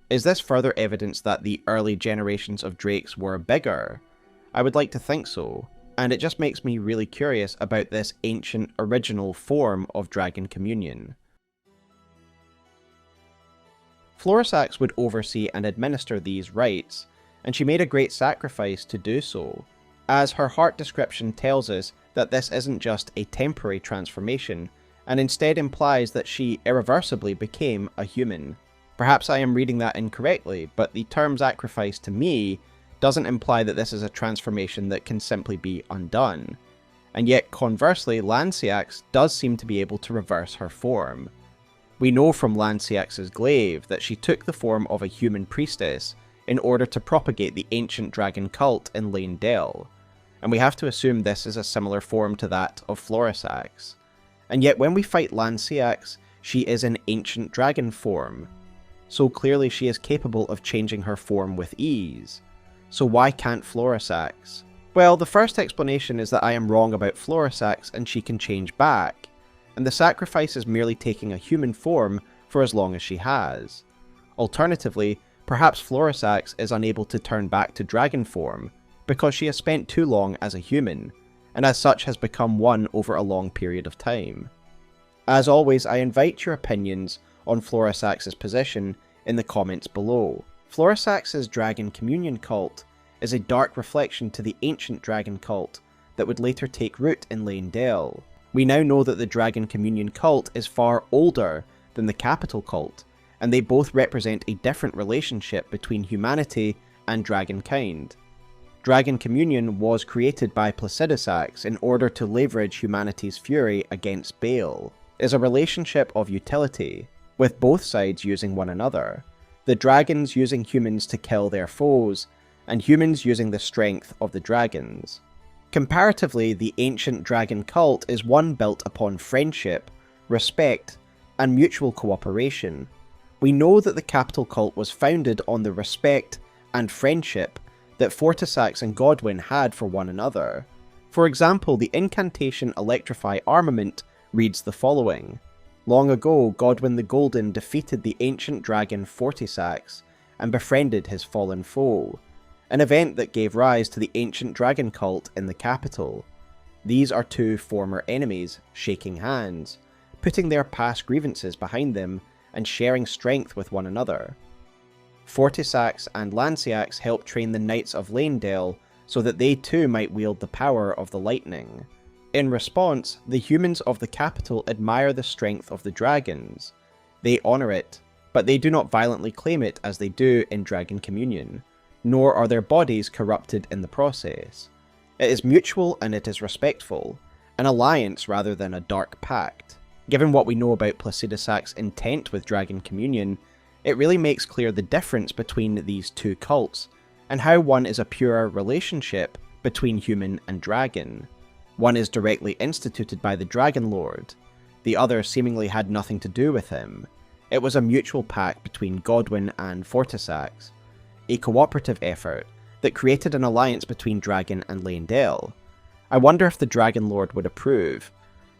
Is this further evidence that the early generations of drakes were bigger? I would like to think so, and it just makes me really curious about this ancient original form of Dragon Communion. Florisax would oversee and administer these rites, and she made a great sacrifice to do so, as her heart description tells us that this isn't just a temporary transformation, and instead implies that she irreversibly became a human. Perhaps I am reading that incorrectly, but the term sacrifice to me doesn't imply that this is a transformation that can simply be undone. And yet, conversely, Lanciax does seem to be able to reverse her form. We know from Lanciax's glaive that she took the form of a human priestess in order to propagate the ancient dragon cult in Lane Dell, and we have to assume this is a similar form to that of Florisax. And yet when we fight Lanciax, she is in ancient dragon form, so clearly she is capable of changing her form with ease. So why can't Florisax? Well, the first explanation is that I am wrong about Florisax and she can change back, and the sacrifice is merely taking a human form for as long as she has. Alternatively, perhaps Florisax is unable to turn back to dragon form because she has spent too long as a human, and as such has become one over a long period of time. As always, I invite your opinions on Florisax's position in the comments below. Florisax's Dragon Communion cult is a dark reflection to the ancient dragon cult that would later take root in Leyndell. We now know that the Dragon Communion cult is far older than the Capital cult, and they both represent a different relationship between humanity and dragonkind. Dragon Communion was created by Placidusax in order to leverage humanity's fury against Bayle. It is a relationship of utility, with both sides using one another, the dragons using humans to kill their foes, and humans using the strength of the dragons. Comparatively, the ancient dragon cult is one built upon friendship, respect, and mutual cooperation. We know that the Capital cult was founded on the respect and friendship that Fortisax and Godwyn had for one another. For example, the incantation Electrify Armament reads the following: Long ago, Godwyn the Golden defeated the ancient dragon Fortisax and befriended his fallen foe, an event that gave rise to the ancient dragon cult in the Capital. These are two former enemies shaking hands, putting their past grievances behind them and sharing strength with one another. Fortisax and Lanciax helped train the Knights of Leyndell so that they too might wield the power of the lightning. In response, the humans of the Capital admire the strength of the dragons. They honour it, but they do not violently claim it as they do in Dragon Communion, nor are their bodies corrupted in the process. It is mutual and it is respectful, an alliance rather than a dark pact. Given what we know about Placidusax's intent with Dragon Communion, it really makes clear the difference between these two cults, and how one is a pure relationship between human and dragon. One is directly instituted by the Dragon Lord, the other seemingly had nothing to do with him. It was a mutual pact between Godwyn and Fortisax, a cooperative effort that created an alliance between Dragon and Leyndell. I wonder if the Dragon Lord would approve.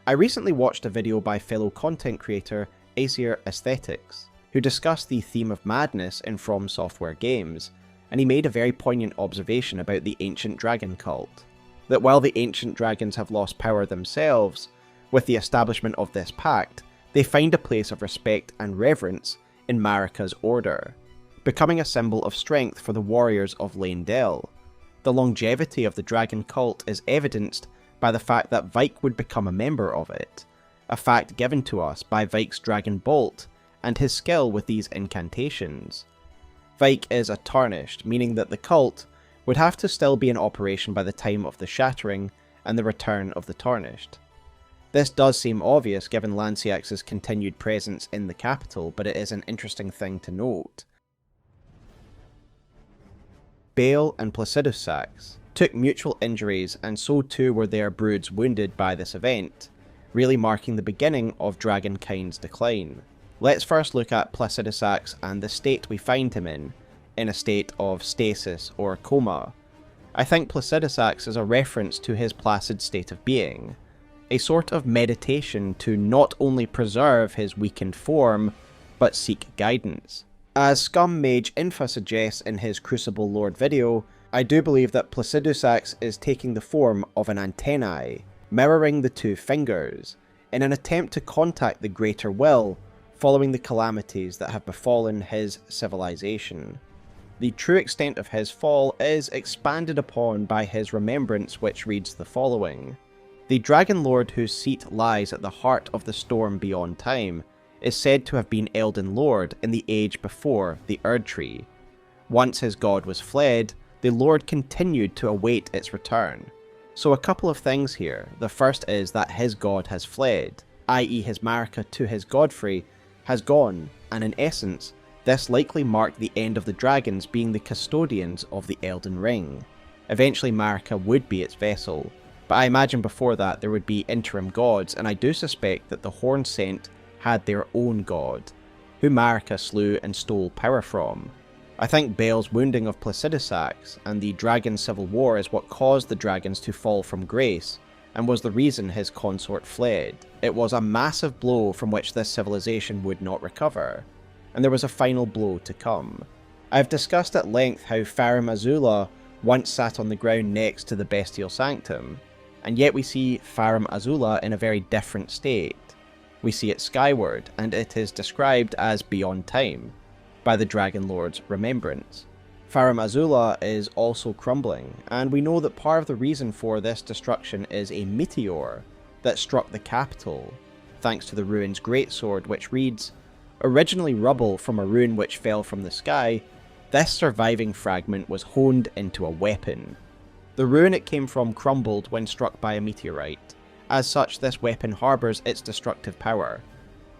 I recently watched a video by fellow content creator Aesir Aesthetics, who discussed the theme of madness in From Software games, and he made a very poignant observation about the ancient dragon cult. That while the ancient dragons have lost power themselves, with the establishment of this pact, they find a place of respect and reverence in Marika's order, becoming a symbol of strength for the warriors of Leyndell. The longevity of the dragon cult is evidenced by the fact that Vyke would become a member of it, a fact given to us by Vyke's Dragon Bolt and his skill with these incantations. Vyke is a Tarnished, meaning that the cult would have to still be in operation by the time of the Shattering and the return of the Tarnished. This does seem obvious given Lanciax's continued presence in the Capital, but it is an interesting thing to note. Bayle and Placidusax took mutual injuries, and so too were their broods wounded by this event, really marking the beginning of dragonkind's decline. Let's first look at Placidusax and the state we find him in a state of stasis or coma. I think Placidusax is a reference to his placid state of being, a sort of meditation to not only preserve his weakened form, but seek guidance. As Scum Mage Infa suggests in his Crucible Lord video, I do believe that Placidusax is taking the form of an antennae, mirroring the two fingers, in an attempt to contact the greater will following the calamities that have befallen his civilization. The true extent of his fall is expanded upon by his remembrance, which reads the following: The Dragon Lord whose seat lies at the heart of the storm beyond time is said to have been Elden Lord in the age before the Erdtree. Once his god was fled, the Lord continued to await its return. So a couple of things here. The first is that his god has fled, i.e. his Marika to his Godfrey has gone, and in essence, this likely marked the end of the dragons being the custodians of the Elden Ring. Eventually Marika would be its vessel, but I imagine before that there would be interim gods, and I do suspect that the Hornsent had their own god, who Marika slew and stole power from. I think Bayle's wounding of Placidusax and the dragon civil war is what caused the dragons to fall from grace, and was the reason his consort fled. It was a massive blow from which this civilization would not recover, and there was a final blow to come. I have discussed at length how Farum Azula once sat on the ground next to the Bestial Sanctum, and yet we see Farum Azula in a very different state. We see it skyward, and it is described as beyond time by the Dragon Lord's remembrance. Farum Azula is also crumbling, and we know that part of the reason for this destruction is a meteor that struck the capital, thanks to the rune's greatsword, which reads, "Originally rubble from a rune which fell from the sky, this surviving fragment was honed into a weapon. The rune it came from crumbled when struck by a meteorite. As such, this weapon harbours its destructive power."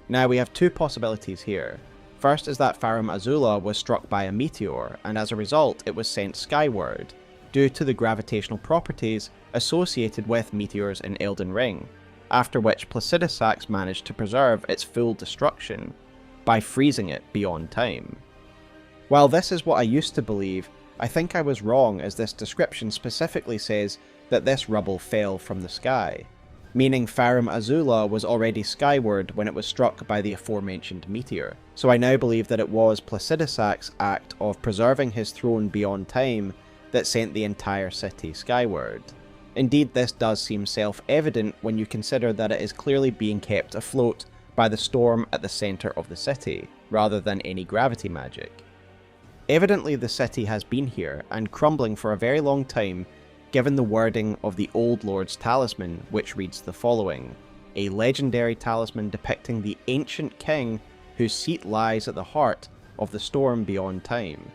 Now we have two possibilities here. First is that Farum Azula was struck by a meteor, and as a result it was sent skyward, due to the gravitational properties associated with meteors in Elden Ring, after which Placidusax managed to preserve its full destruction by freezing it beyond time. While this is what I used to believe, I think I was wrong, as this description specifically says that this rubble fell from the sky, meaning Farum Azula was already skyward when it was struck by the aforementioned meteor. So I now believe that it was Placidusax's act of preserving his throne beyond time that sent the entire city skyward. Indeed, this does seem self-evident when you consider that it is clearly being kept afloat by the storm at the centre of the city, rather than any gravity magic. Evidently the city has been here, and crumbling for a very long time, given the wording of the Old Lord's talisman, which reads the following: "A legendary talisman depicting the ancient king whose seat lies at the heart of the storm beyond time."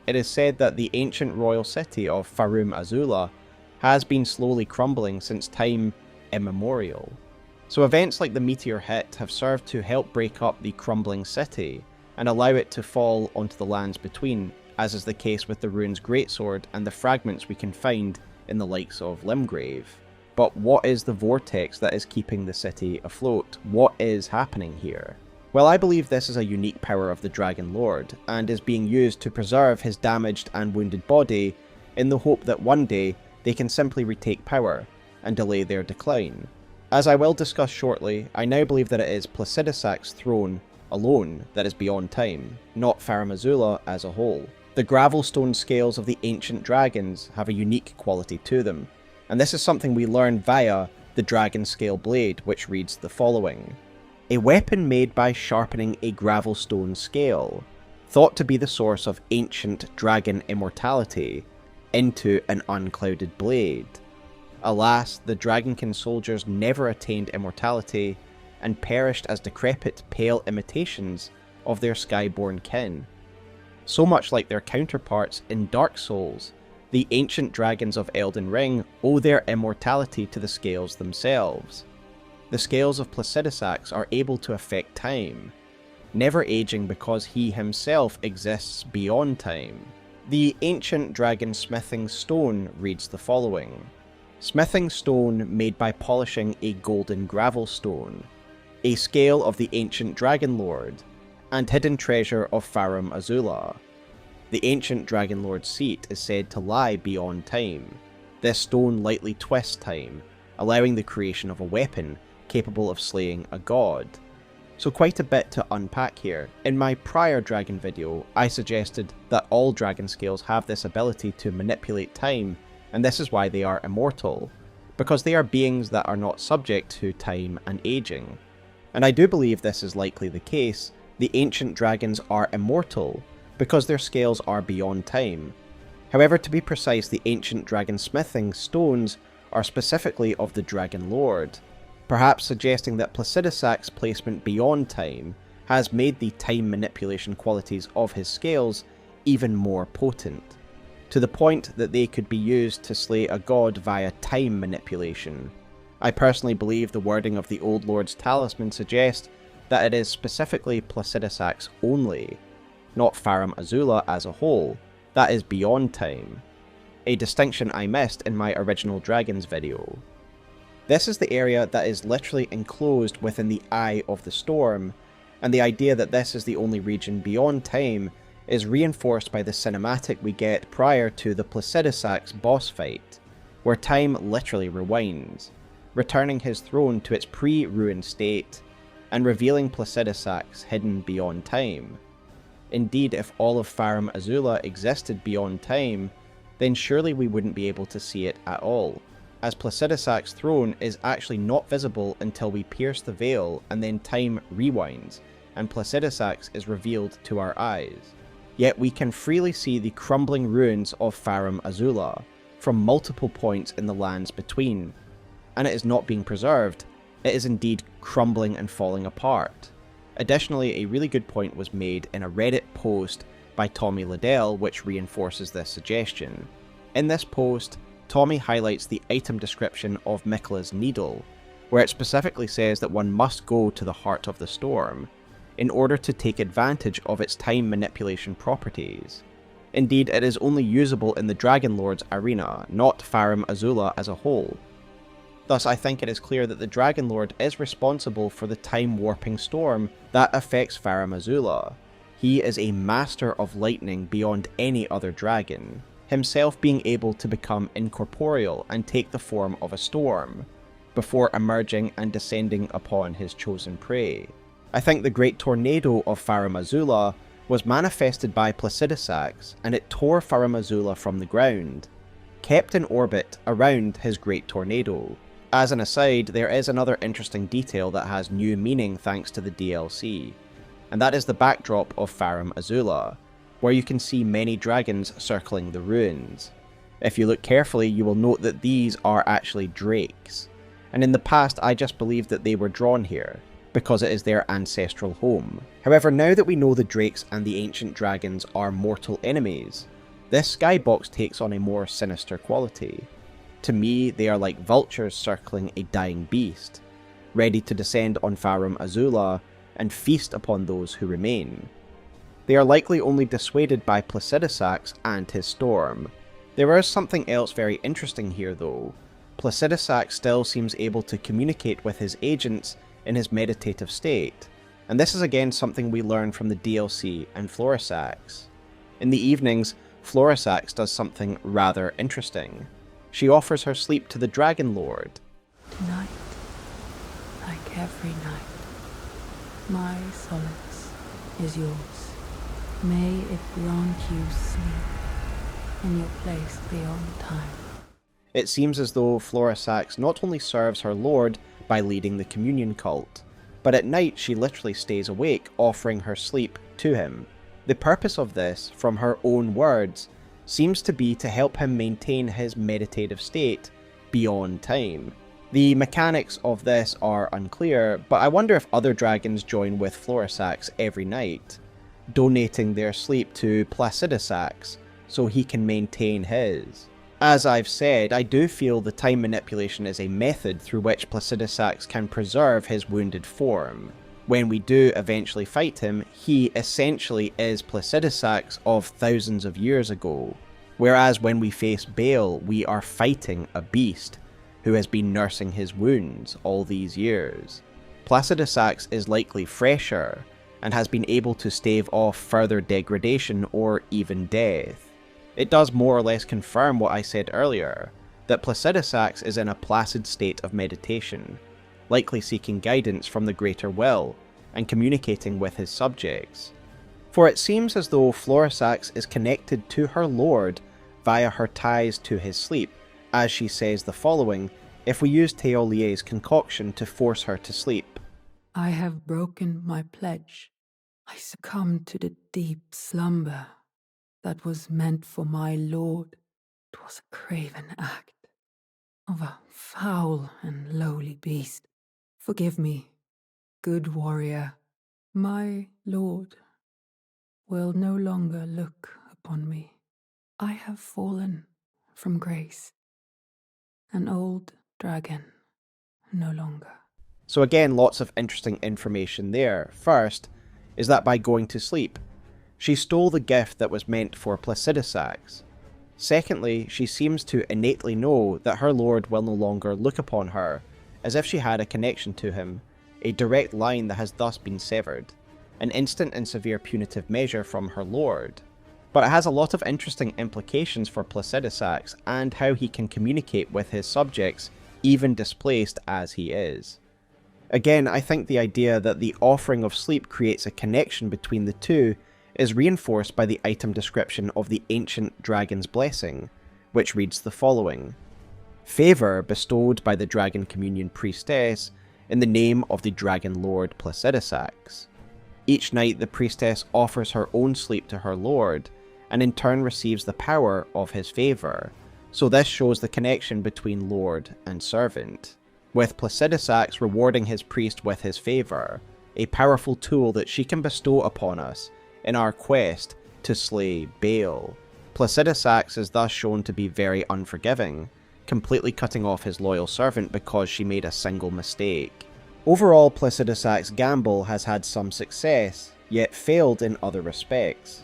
It is said that the ancient royal city of Farum Azula has been slowly crumbling since time immemorial. So events like the meteor hit have served to help break up the crumbling city, and allow it to fall onto the lands between, as is the case with the rune's greatsword and the fragments we can find in the likes of Limgrave. But what is the vortex that is keeping the city afloat? What is happening here? Well, I believe this is a unique power of the Dragon Lord, and is being used to preserve his damaged and wounded body in the hope that one day they can simply retake power and delay their decline. As I will discuss shortly, I now believe that it is Placidusax's throne alone that is beyond time, not Farum Azula as a whole. The gravelstone scales of the ancient dragons have a unique quality to them, and this is something we learn via the dragon scale blade, which reads the following: "A weapon made by sharpening a gravelstone scale, thought to be the source of ancient dragon immortality, into an unclouded blade. Alas, the Dragonkin soldiers never attained immortality, and perished as decrepit, pale imitations of their skyborn kin. So much like their counterparts in Dark Souls, the ancient dragons of Elden Ring owe their immortality to the scales themselves. The scales of Placidusax are able to affect time, never aging because he himself exists beyond time." The ancient dragon smithing stone reads the following: "Smithing stone made by polishing a golden gravel stone, a scale of the ancient Dragon Lord, and hidden treasure of Farum Azula. The ancient Dragon Lord's seat is said to lie beyond time. This stone lightly twists time, allowing the creation of a weapon capable of slaying a god." So quite a bit to unpack here. In my prior dragon video, I suggested that all dragon scales have this ability to manipulate time, and this is why they are immortal, because they are beings that are not subject to time and aging. And I do believe this is likely the case. The ancient dragons are immortal, because their scales are beyond time. However, to be precise, the ancient dragon smithing stones are specifically of the Dragon Lord, perhaps suggesting that Placidusax's placement beyond time has made the time manipulation qualities of his scales even more potent, to the point that they could be used to slay a god via time manipulation. I personally believe the wording of the Old Lord's talisman suggests that it is specifically Placidusax only, not Farum Azula as a whole, that is beyond time, a distinction I missed in my original Dragons video. This is the area that is literally enclosed within the eye of the storm, and the idea that this is the only region beyond time is reinforced by the cinematic we get prior to the Placidusax boss fight, where time literally rewinds, returning his throne to its pre-ruined state, and revealing Placidusax hidden beyond time. Indeed, if all of Farum Azula existed beyond time, then surely we wouldn't be able to see it at all, as Placidusax's throne is actually not visible until we pierce the veil and then time rewinds, and Placidusax is revealed to our eyes. Yet we can freely see the crumbling ruins of Farum Azula from multiple points in the lands between, and it is not being preserved, it is indeed crumbling and falling apart. Additionally, a really good point was made in a Reddit post by Tommy Liddell which reinforces this suggestion. In this post, Tommy highlights the item description of Miquella's needle, where it specifically says that one must go to the heart of the storm in order to take advantage of its time manipulation properties. Indeed, it is only usable in the Dragon Lord's arena, not Farum Azula as a whole. Thus, I think it is clear that the Dragon Lord is responsible for the time-warping storm that affects Farum Azula. He is a master of lightning beyond any other dragon, himself being able to become incorporeal and take the form of a storm, before emerging and descending upon his chosen prey. I think the Great Tornado of Farum Azula was manifested by Placidusax, and it tore Farum Azula from the ground, kept in orbit around his Great Tornado. As an aside, there is another interesting detail that has new meaning thanks to the DLC, and that is the backdrop of Farum Azula, where you can see many dragons circling the ruins. If you look carefully, you will note that these are actually drakes, and in the past I just believed that they were drawn here, because it is their ancestral home. However, now that we know the drakes and the ancient dragons are mortal enemies, this skybox takes on a more sinister quality. To me, they are like vultures circling a dying beast, ready to descend on Farum Azula and feast upon those who remain. They are likely only dissuaded by Placidusax and his storm. There is something else very interesting here though. Placidusax still seems able to communicate with his agents in his meditative state, and this is again something we learn from the DLC and Florisax. In the evenings, Florisax does something rather interesting. She offers her sleep to the Dragon Lord. Tonight, like every night, my solace is yours. May it grant you sleep in your place beyond time. It seems as though Florisax not only serves her lord by leading the communion cult, but at night she literally stays awake offering her sleep to him. The purpose of this, from her own words, seems to be to help him maintain his meditative state beyond time. The mechanics of this are unclear, but I wonder if other dragons join with Florisax every night, donating their sleep to Placidusax so he can maintain his. As I've said, I do feel the time manipulation is a method through which Placidusax can preserve his wounded form. When we do eventually fight him, he essentially is Placidusax of thousands of years ago, whereas when we face Bayle, we are fighting a beast who has been nursing his wounds all these years. Placidusax is likely fresher, and has been able to stave off further degradation or even death. It does more or less confirm what I said earlier, that Placidusax is in a placid state of meditation, likely seeking guidance from the greater will, and communicating with his subjects. For it seems as though Florisax is connected to her lord via her ties to his sleep, as she says the following, if we use Teolie's concoction to force her to sleep. I have broken my pledge. I succumbed to the deep slumber that was meant for my lord. 'Twas a craven act of a foul and lowly beast. Forgive me, good warrior. My lord will no longer look upon me. I have fallen from grace. An old dragon no longer. So again, lots of interesting information there. First, is that by going to sleep, she stole the gift that was meant for Placidusax. Secondly, she seems to innately know that her lord will no longer look upon her, as if she had a connection to him, a direct line that has thus been severed. an instant and severe punitive measure from her lord. But it has a lot of interesting implications for Placidusax and how he can communicate with his subjects, even displaced as he is. Again, I think the idea that the offering of sleep creates a connection between the two is reinforced by the item description of the ancient dragon's blessing, which reads the following: "Favour bestowed by the Dragon Communion Priestess in the name of the Dragon Lord Placidusax. Each night the priestess offers her own sleep to her lord, and in turn receives the power of his favour, so this shows the connection between lord and servant, with Placidusax rewarding his priest with his favour, a powerful tool that she can bestow upon us in our quest to slay Bayle. Placidusax is thus shown to be very unforgiving, completely cutting off his loyal servant because she made a single mistake. Overall, Placidusax's gamble has had some success, yet failed in other respects.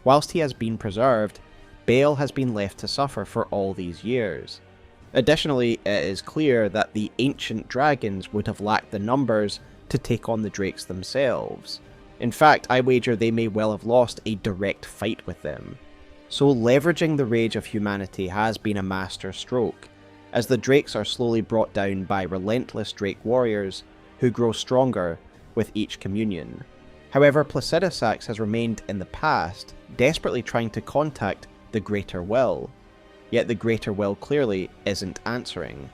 Whilst he has been preserved, Bayle has been left to suffer for all these years. Additionally, it is clear that the ancient dragons would have lacked the numbers to take on the drakes themselves. In fact, I wager they may well have lost a direct fight with them. So leveraging the rage of humanity has been a master stroke, as the drakes are slowly brought down by relentless drake warriors who grow stronger with each communion. However, Placidusax has remained in the past, desperately trying to contact the Greater Will, yet the Greater Will clearly isn't answering.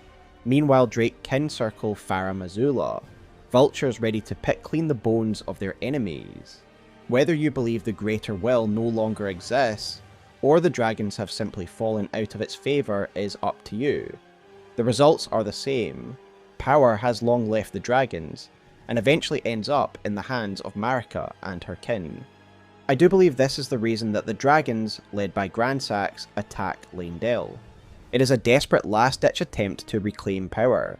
Meanwhile, Drake kin circle Farum Azula, vultures ready to pick clean the bones of their enemies. Whether you believe the Greater Will no longer exists, or the dragons have simply fallen out of its favour is up to you. The results are the same. Power has long left the dragons, and eventually ends up in the hands of Marika and her kin. I do believe this is the reason that the dragons, led by Grandsax, attack Leyndell. It is a desperate last-ditch attempt to reclaim power.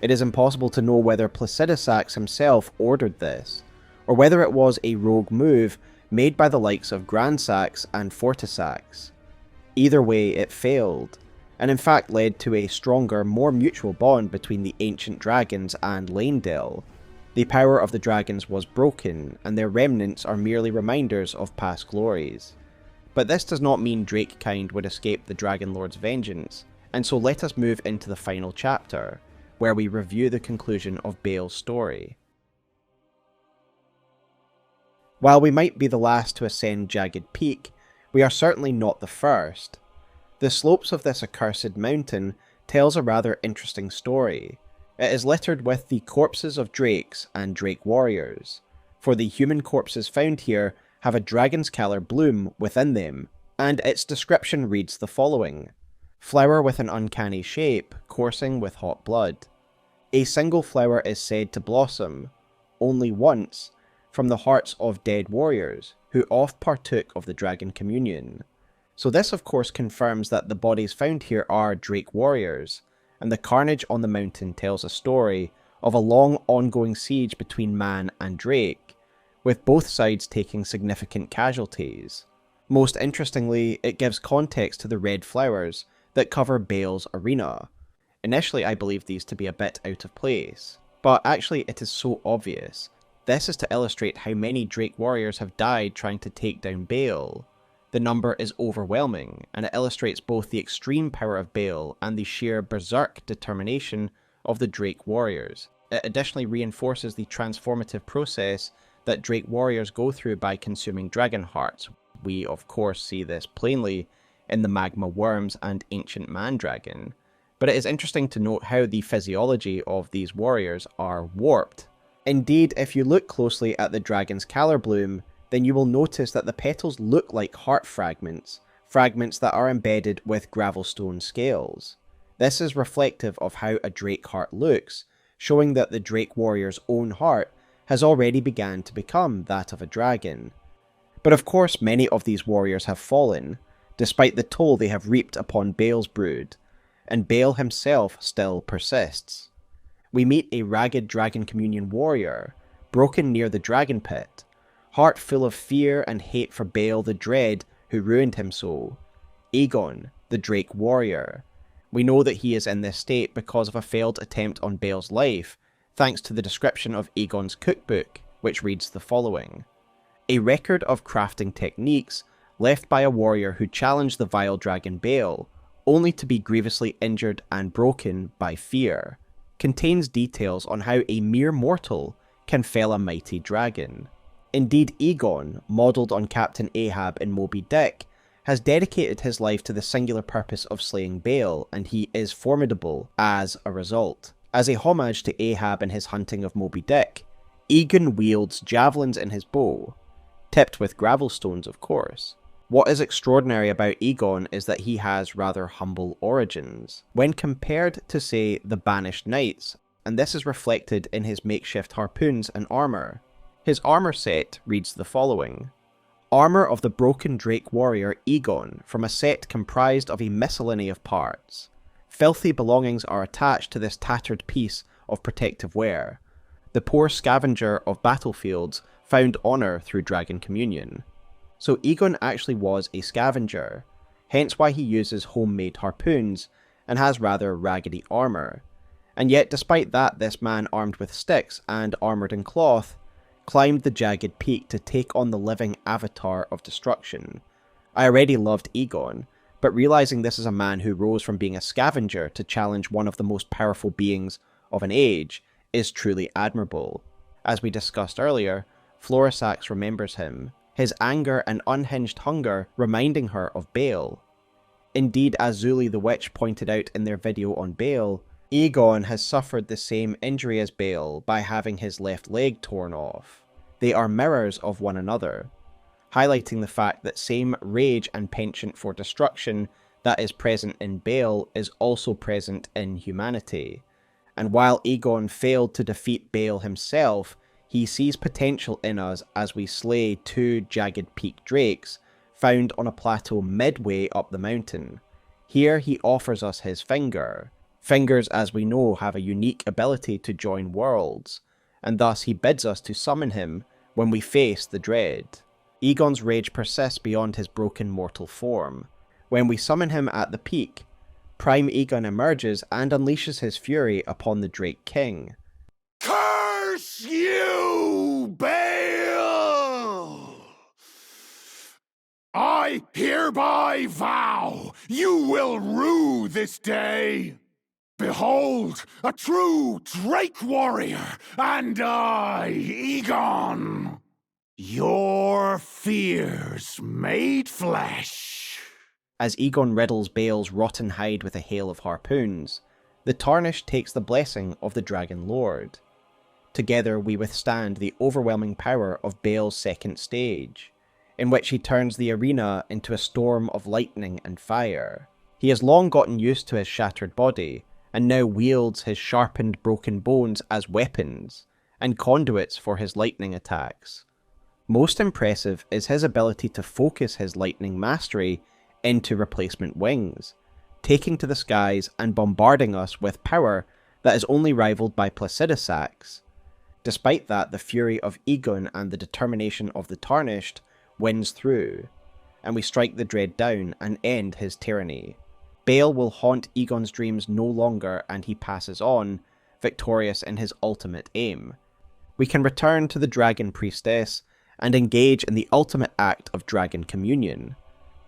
It is impossible to know whether Placidusax himself ordered this, or whether it was a rogue move made by the likes of Grandsax and Fortisax. Either way, it failed, and in fact led to a stronger, more mutual bond between the ancient dragons and Leyndell. The power of the dragons was broken, and their remnants are merely reminders of past glories. But this does not mean Drakekind would escape the Dragon Lord's vengeance, and so let us move into the final chapter, where we review the conclusion of Bayle's story. While we might be the last to ascend Jagged Peak, we are certainly not the first. The slopes of this accursed mountain tells a rather interesting story. It is littered with the corpses of drakes and drake warriors, for the human corpses found here have a dragon's colour bloom within them, and its description reads the following: "Flower with an uncanny shape, coursing with hot blood. A single flower is said to blossom, only once, from the hearts of dead warriors, who oft partook of the dragon communion." So this of course confirms that the bodies found here are drake warriors, and the carnage on the mountain tells a story of a long ongoing siege between man and drake, with both sides taking significant casualties. Most interestingly, it gives context to the red flowers that cover Bayle's arena. Initially I believed these to be a bit out of place, but actually it is so obvious. This is to illustrate how many drake warriors have died trying to take down Bayle. The number is overwhelming, and it illustrates both the extreme power of Bayle and the sheer berserk determination of the drake warriors. It additionally reinforces the transformative process that drake warriors go through by consuming dragon hearts. We of course see this plainly in the magma worms and ancient man-dragon, but it is interesting to note how the physiology of these warriors are warped. Indeed, if you look closely at the dragon's colour bloom, then you will notice that the petals look like heart fragments, fragments that are embedded with gravelstone scales. This is reflective of how a drake heart looks, showing that the drake warrior's own heart has already begun to become that of a dragon. But of course many of these warriors have fallen, despite the toll they have reaped upon Bayle's brood, and Bayle himself still persists. We meet a ragged Dragon Communion warrior, broken near the dragon pit, heart full of fear and hate for Bayle the Dread, who ruined him so. Aegon, the Drake warrior. We know that he is in this state because of a failed attempt on Bayle's life, thanks to the description of Aegon's cookbook which reads the following: a record of crafting techniques left by a warrior who challenged the vile dragon Bayle, only to be grievously injured and broken by fear, contains details on how a mere mortal can fell a mighty dragon. Indeed, Egon, modelled on Captain Ahab in Moby Dick, has dedicated his life to the singular purpose of slaying Bayle, and he is formidable as a result. As a homage to Ahab and his hunting of Moby Dick, Egon wields javelins in his bow, tipped with gravel stones of course. What is extraordinary about Egon is that he has rather humble origins, when compared to, say, the Banished Knights, and this is reflected in his makeshift harpoons and armour. His armour set reads the following: Armour of the Broken Drake Warrior Egon, from a set comprised of a miscellany of parts. Filthy belongings are attached to this tattered piece of protective wear. The poor scavenger of battlefields found honour through dragon communion. So Egon actually was a scavenger, hence why he uses homemade harpoons and has rather raggedy armour. And yet despite that, this man armed with sticks and armoured in cloth climbed the jagged peak to take on the living avatar of destruction. I already loved Egon, but realising this is a man who rose from being a scavenger to challenge one of the most powerful beings of an age is truly admirable. As we discussed earlier, Florisax remembers him, his anger and unhinged hunger reminding her of Bayle. Indeed, as Zuli the Witch pointed out in their video on Bayle, Egon has suffered the same injury as Bayle by having his left leg torn off. They are mirrors of one another, highlighting the fact that same rage and penchant for destruction that is present in Bayle is also present in humanity. And while Egon failed to defeat Bayle himself, he sees potential in us as we slay two jagged peak drakes found on a plateau midway up the mountain. Here he offers us his finger. Fingers, as we know, have a unique ability to join worlds, and thus he bids us to summon him when we face the dread. Egon's rage persists beyond his broken mortal form. When we summon him at the peak, Prime Egon emerges and unleashes his fury upon the Drake King. Curse you, Bayle! I hereby vow you will rue this day. Behold, a true Drake warrior, and I, Egon, your fears made flesh. As Egon riddles Bayle's rotten hide with a hail of harpoons, the Tarnished takes the blessing of the Dragon Lord. Together we withstand the overwhelming power of Bayle's second stage, in which he turns the arena into a storm of lightning and fire. He has long gotten used to his shattered body, and now wields his sharpened broken bones as weapons, and conduits for his lightning attacks. Most impressive is his ability to focus his lightning mastery into replacement wings, taking to the skies and bombarding us with power that is only rivaled by Placidusax. Despite that, the fury of Egon and the determination of the Tarnished wins through, and we strike the dread down and end his tyranny. Bayle will haunt Egon's dreams no longer, and he passes on, victorious in his ultimate aim. We can return to the Dragon Priestess and engage in the ultimate act of Dragon Communion,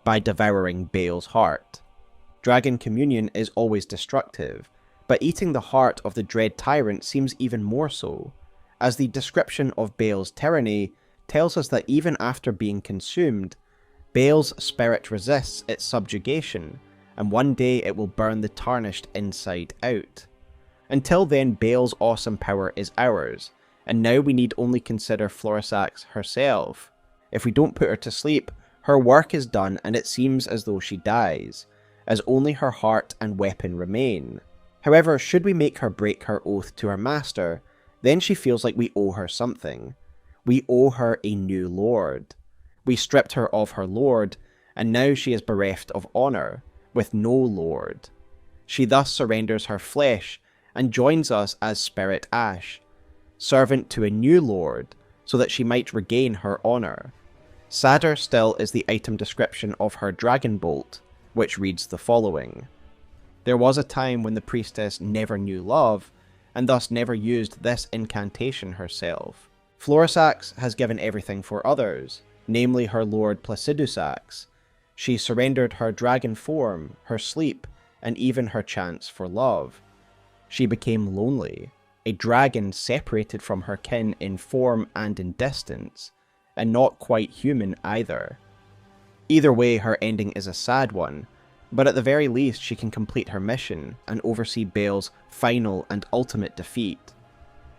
by devouring Bayle's heart. Dragon Communion is always destructive, but eating the heart of the dread tyrant seems even more so, as the description of Bayle's tyranny tells us that even after being consumed, Bayle's spirit resists its subjugation, and one day it will burn the Tarnished inside out. Until then, Bayle's awesome power is ours, and now we need only consider Florisax herself. If we don't put her to sleep, her work is done and it seems as though she dies, as only her heart and weapon remain. However, should we make her break her oath to her master, then she feels like we owe her something. We owe her a new lord. We stripped her of her lord, and now she is bereft of honour, with no lord. She thus surrenders her flesh and joins us as Spirit Ash, servant to a new lord, so that she might regain her honour. Sadder still is the item description of her dragon bolt, which reads the following. There was a time when the priestess never knew love, and thus never used this incantation herself. Florisax has given everything for others, namely her lord Placidusax. She surrendered her dragon form, her sleep, and even her chance for love. She became lonely, a dragon separated from her kin in form and in distance, and not quite human either. Either way, her ending is a sad one, but at the very least she can complete her mission and oversee Bayle's final and ultimate defeat.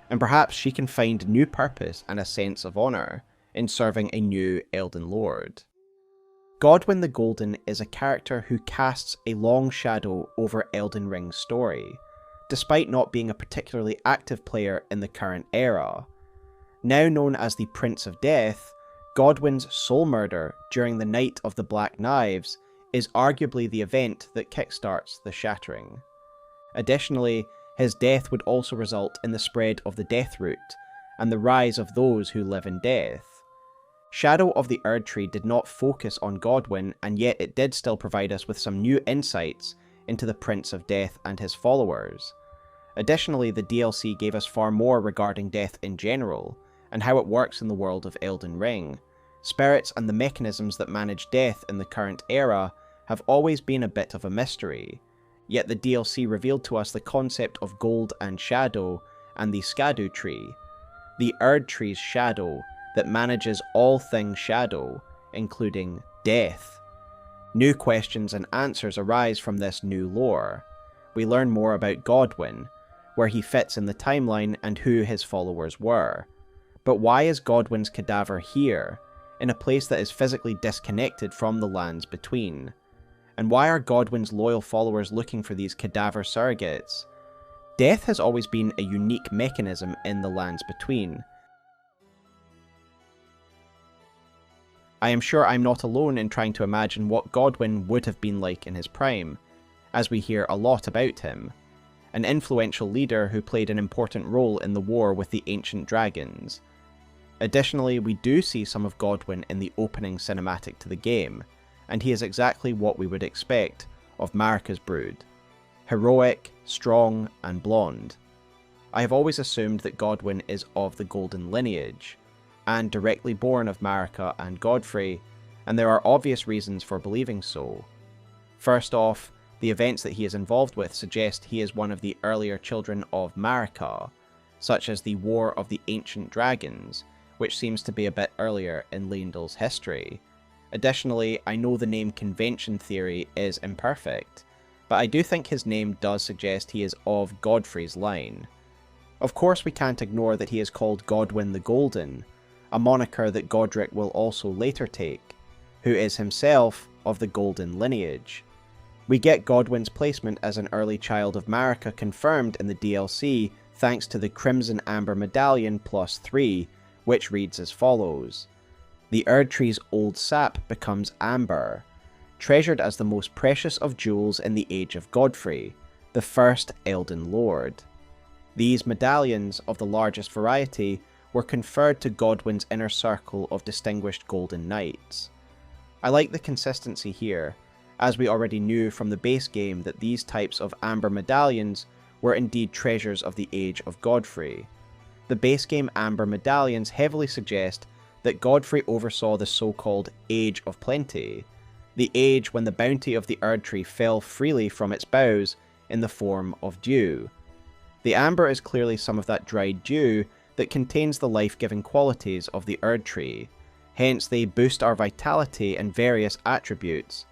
And perhaps she can find new purpose and a sense of honour in serving a new Elden Lord. Godwyn the Golden is a character who casts a long shadow over Elden Ring's story, despite not being a particularly active player in the current era. Now known as the Prince of Death, Godwyn's soul murder during the Night of the Black Knives is arguably the event that kickstarts the Shattering. Additionally, his death would also result in the spread of the Deathroot, and the rise of those who live in death. Shadow of the Erdtree did not focus on Godwyn, and yet it did still provide us with some new insights into the Prince of Death and his followers. Additionally, the DLC gave us far more regarding death in general, and how it works in the world of Elden Ring. Spirits and the mechanisms that manage death in the current era have always been a bit of a mystery, yet the DLC revealed to us the concept of gold and shadow and the Skadu tree, the Erdtree's shadow that manages all things shadow, including death. New questions and answers arise from this new lore. We learn more about Godwyn, where he fits in the timeline and who his followers were. But why is Godwyn's cadaver here, in a place that is physically disconnected from the lands between? And why are Godwyn's loyal followers looking for these cadaver surrogates? Death has always been a unique mechanism in the lands between. I am sure I'm not alone in trying to imagine what Godwyn would have been like in his prime, as we hear a lot about him. An influential leader who played an important role in the war with the ancient dragons. Additionally, we do see some of Godwyn in the opening cinematic to the game, and he is exactly what we would expect of Marika's brood. Heroic, strong, and blonde. I have always assumed that Godwyn is of the Golden lineage, and directly born of Marika and Godfrey, and there are obvious reasons for believing so. First off, the events that he is involved with suggest he is one of the earlier children of Marika, such as the War of the Ancient Dragons, which seems to be a bit earlier in Leyndell's history. Additionally, I know the name convention theory is imperfect, but I do think his name does suggest he is of Godfrey's line. Of course we can't ignore that he is called Godwyn the Golden, a moniker that Godric will also later take, who is himself of the Golden lineage. We get Godwyn's placement as an early child of Marika confirmed in the DLC thanks to the Crimson Amber Medallion +3, which reads as follows. The Erdtree's old sap becomes amber, treasured as the most precious of jewels in the age of Godfrey, the first Elden Lord. These medallions, of the largest variety, were conferred to Godwyn's inner circle of distinguished Golden Knights. I like the consistency here, as we already knew from the base game that these types of amber medallions were indeed treasures of the age of Godfrey. The base game amber medallions heavily suggest that Godfrey oversaw the so-called Age of Plenty, the age when the bounty of the Erdtree fell freely from its boughs in the form of dew. The amber is clearly some of that dried dew that contains the life-giving qualities of the Erdtree, hence they boost our vitality and various attributes.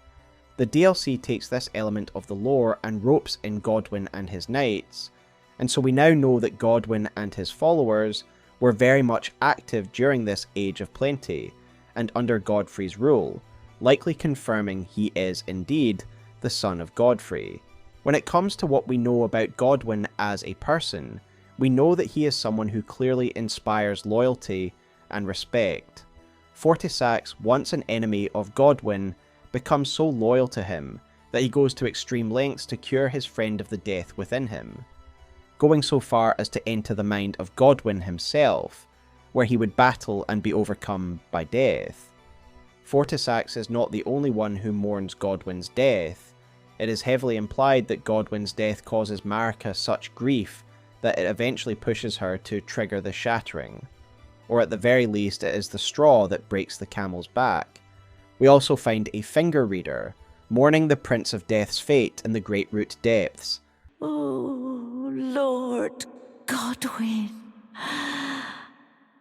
The DLC takes this element of the lore and ropes in Godwyn and his knights, and so we now know that Godwyn and his followers were very much active during this Age of Plenty, and under Godfrey's rule, likely confirming he is indeed the son of Godfrey. When it comes to what we know about Godwyn as a person, we know that he is someone who clearly inspires loyalty and respect. Fortisax, once an enemy of Godwyn, becomes so loyal to him that he goes to extreme lengths to cure his friend of the death within him, going so far as to enter the mind of Godwyn himself, where he would battle and be overcome by death. Fortisax is not the only one who mourns Godwyn's death. It is heavily implied that Godwyn's death causes Marika such grief that it eventually pushes her to trigger the Shattering. or at the very least it is the straw that breaks the camel's back. We also find a finger reader, mourning the Prince of Death's fate in the Great Root Depths. Oh, Lord Godwyn.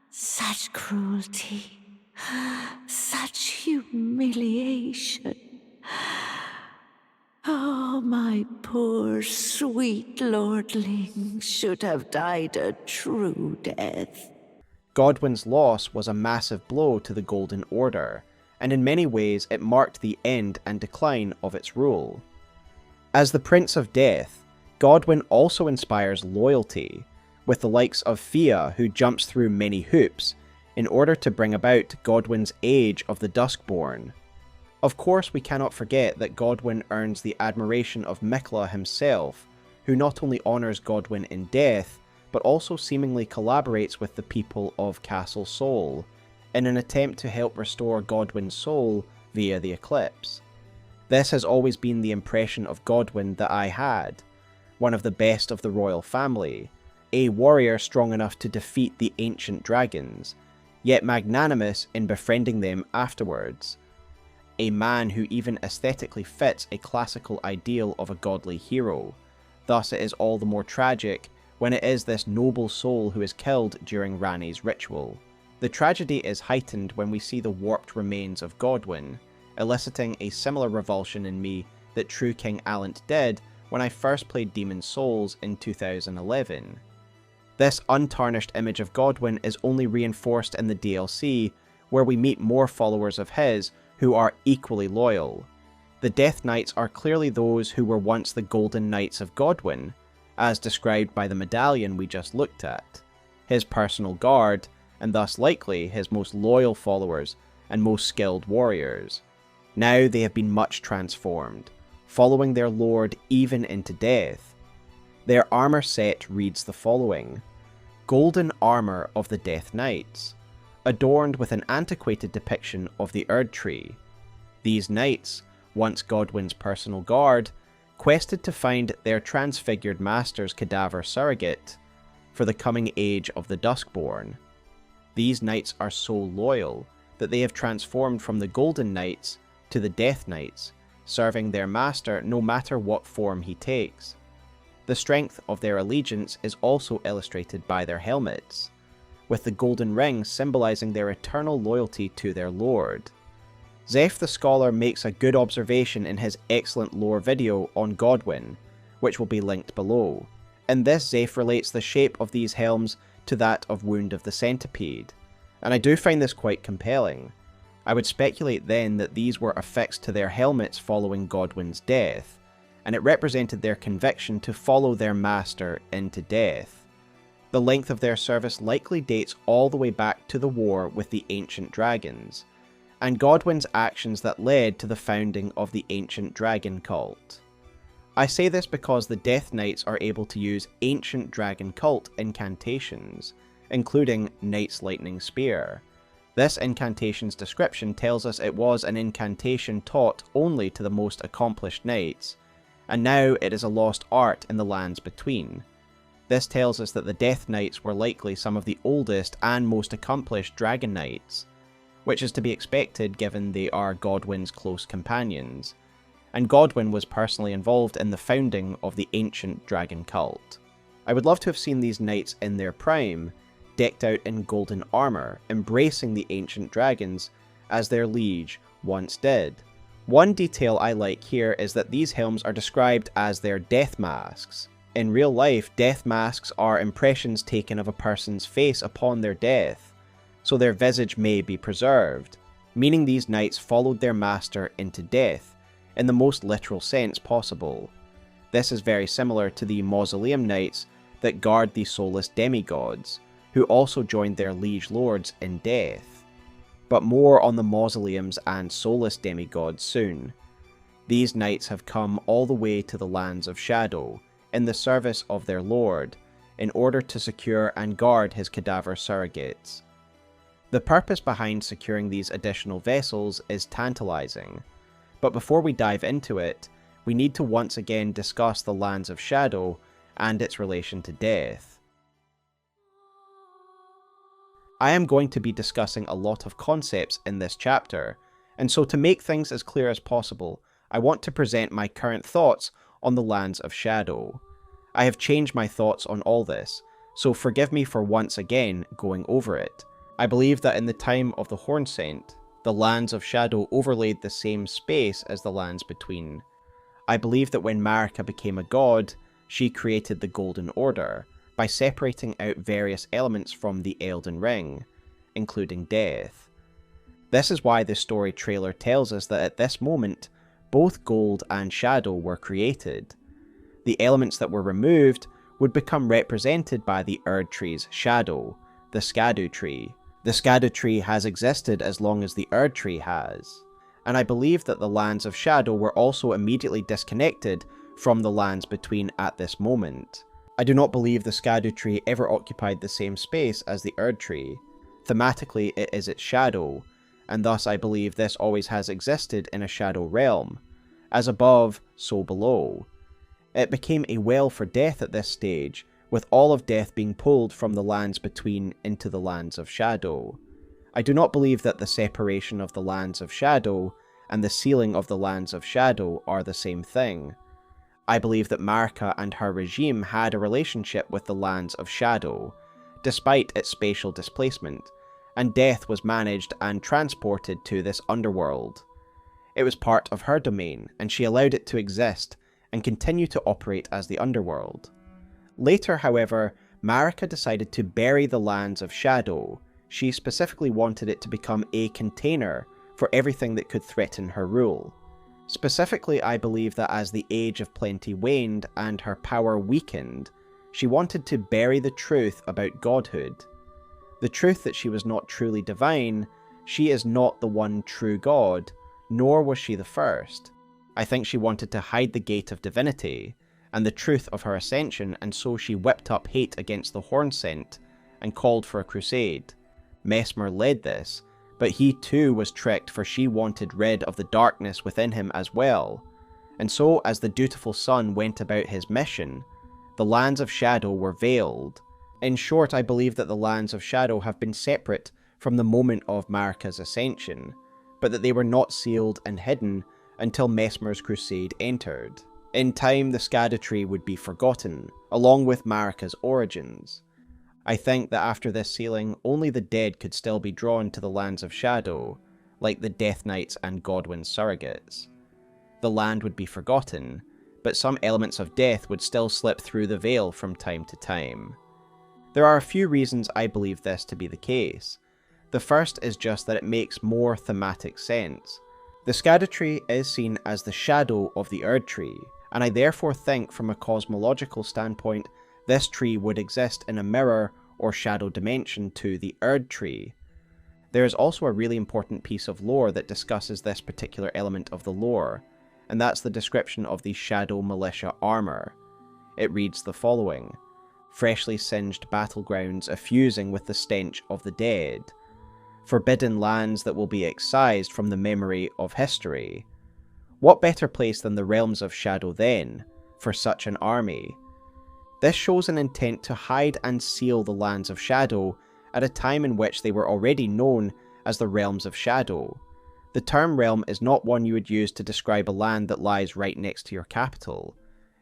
Such cruelty. Such humiliation. Oh, my poor sweet lordling should have died a true death. Godwyn's loss was a massive blow to the Golden Order, and in many ways it marked the end and decline of its rule. As the Prince of Death, Godwyn also inspires loyalty, with the likes of Fia who jumps through many hoops in order to bring about Godwyn's Age of the Duskborn. Of course, we cannot forget that Godwyn earns the admiration of Miquella himself, who not only honours Godwyn in death, but also seemingly collaborates with the people of Castle Sol, in an attempt to help restore Godwyn's soul via the eclipse. This has always been the impression of Godwyn that I had, one of the best of the royal family, a warrior strong enough to defeat the ancient dragons, yet magnanimous in befriending them afterwards. A man who even aesthetically fits a classical ideal of a godly hero. Thus it is all the more tragic when it is this noble soul who is killed during Ranni's ritual. The tragedy is heightened when we see the warped remains of Godwyn, eliciting a similar revulsion in me that true King Alent did when I first played Demon's Souls in 2011. This untarnished image of Godwyn is only reinforced in the DLC, where we meet more followers of his who are equally loyal. The Death Knights are clearly those who were once the Golden Knights of Godwyn, as described by the medallion we just looked at, his personal guard, and thus likely his most loyal followers and most skilled warriors. Now they have been much transformed, following their lord even into death. Their armour set reads the following: Golden Armour of the Death Knights, adorned with an antiquated depiction of the Erdtree. These knights, once Godwyn's personal guard, quested to find their transfigured master's cadaver surrogate for the coming age of the Duskborn. These knights are so loyal that they have transformed from the Golden Knights to the Death Knights, serving their master no matter what form he takes. The strength of their allegiance is also illustrated by their helmets, with the golden ring symbolising their eternal loyalty to their lord. Zeph the Scholar makes a good observation in his excellent lore video on Godwyn, which will be linked below. In this, Zeph relates the shape of these helms to that of Wound of the Centipede, and I do find this quite compelling. I would speculate then that these were affixed to their helmets following Godwyn's death, and it represented their conviction to follow their master into death. The length of their service likely dates all the way back to the war with the ancient dragons, and Godwyn's actions that led to the founding of the ancient dragon cult. I say this because the Death Knights are able to use ancient dragon cult incantations, including Knight's Lightning Spear. This incantation's description tells us it was an incantation taught only to the most accomplished knights, and now it is a lost art in the lands between. This tells us that the Death Knights were likely some of the oldest and most accomplished Dragon Knights, which is to be expected given they are Godwyn's close companions, and Godwyn was personally involved in the founding of the ancient dragon cult. I would love to have seen these knights in their prime, decked out in golden armour, embracing the ancient dragons as their liege once did. One detail I like here is that these helms are described as their death masks. In real life, death masks are impressions taken of a person's face upon their death, so their visage may be preserved, meaning these knights followed their master into death, in the most literal sense possible. This is very similar to the Mausoleum Knights that guard the soulless demigods, who also joined their liege lords in death. But more on the Mausoleums and soulless demigods soon. These knights have come all the way to the lands of Shadow, in the service of their lord, in order to secure and guard his cadaver surrogates. The purpose behind securing these additional vessels is tantalizing, but before we dive into it, we need to once again discuss the Lands of Shadow and its relation to death. I am going to be discussing a lot of concepts in this chapter, and so to make things as clear as possible, I want to present my current thoughts on the Lands of Shadow. I have changed my thoughts on all this, so forgive me for once again going over it. I believe that in the time of the Hornsent, the Lands of Shadow overlaid the same space as the Lands Between. I believe that when Marika became a god, she created the Golden Order by separating out various elements from the Elden Ring, including death. This is why the story trailer tells us that at this moment, both gold and shadow were created. The elements that were removed would become represented by the Erdtree's shadow, the Skadu tree. The Skadu tree has existed as long as the Erdtree has, and I believe that the Lands of Shadow were also immediately disconnected from the Lands Between at this moment. I do not believe the Skadu tree ever occupied the same space as the Erdtree. Thematically, it is its shadow, and thus I believe this always has existed in a shadow realm. As above, so below. It became a well for death at this stage, with all of death being pulled from the Lands Between into the Lands of Shadow. I do not believe that the separation of the Lands of Shadow and the sealing of the Lands of Shadow are the same thing. I believe that Marika and her regime had a relationship with the Lands of Shadow, despite its spatial displacement, and death was managed and transported to this underworld. It was part of her domain, and she allowed it to exist and continue to operate as the underworld. Later, however, Marika decided to bury the Lands of Shadow. She specifically wanted it to become a container for everything that could threaten her rule. Specifically, I believe that as the Age of Plenty waned and her power weakened, she wanted to bury the truth about godhood. The truth that she was not truly divine, she is not the one true god, nor was she the first. I think she wanted to hide the gate of divinity, and the truth of her ascension, and so she whipped up hate against the Hornsent, and called for a crusade. Messmer led this, but he too was tricked, for she wanted rid of the darkness within him as well. And so, as the dutiful son went about his mission, the Lands of Shadow were veiled. In short, I believe that the Lands of Shadow have been separate from the moment of Marika's ascension, but that they were not sealed and hidden until Messmer's crusade entered. In time, the Skadu tree would be forgotten, along with Marika's origins. I think that after this sealing, only the dead could still be drawn to the Lands of Shadow, like the Death Knights and Godwyn surrogates. The land would be forgotten, but some elements of death would still slip through the veil from time to time. There are a few reasons I believe this to be the case. The first is just that it makes more thematic sense. The Skadu tree is seen as the shadow of the Erdtree, and I therefore think from a cosmological standpoint this tree would exist in a mirror or shadow dimension to the Erdtree. There is also a really important piece of lore that discusses this particular element of the lore, and that's the description of the Shadow Militia armor. It reads the following: freshly singed battlegrounds effusing with the stench of the dead, forbidden lands that will be excised from the memory of history. What better place than the realms of Shadow then, for such an army? This shows an intent to hide and seal the Lands of Shadow at a time in which they were already known as the Realms of Shadow. The term realm is not one you would use to describe a land that lies right next to your capital.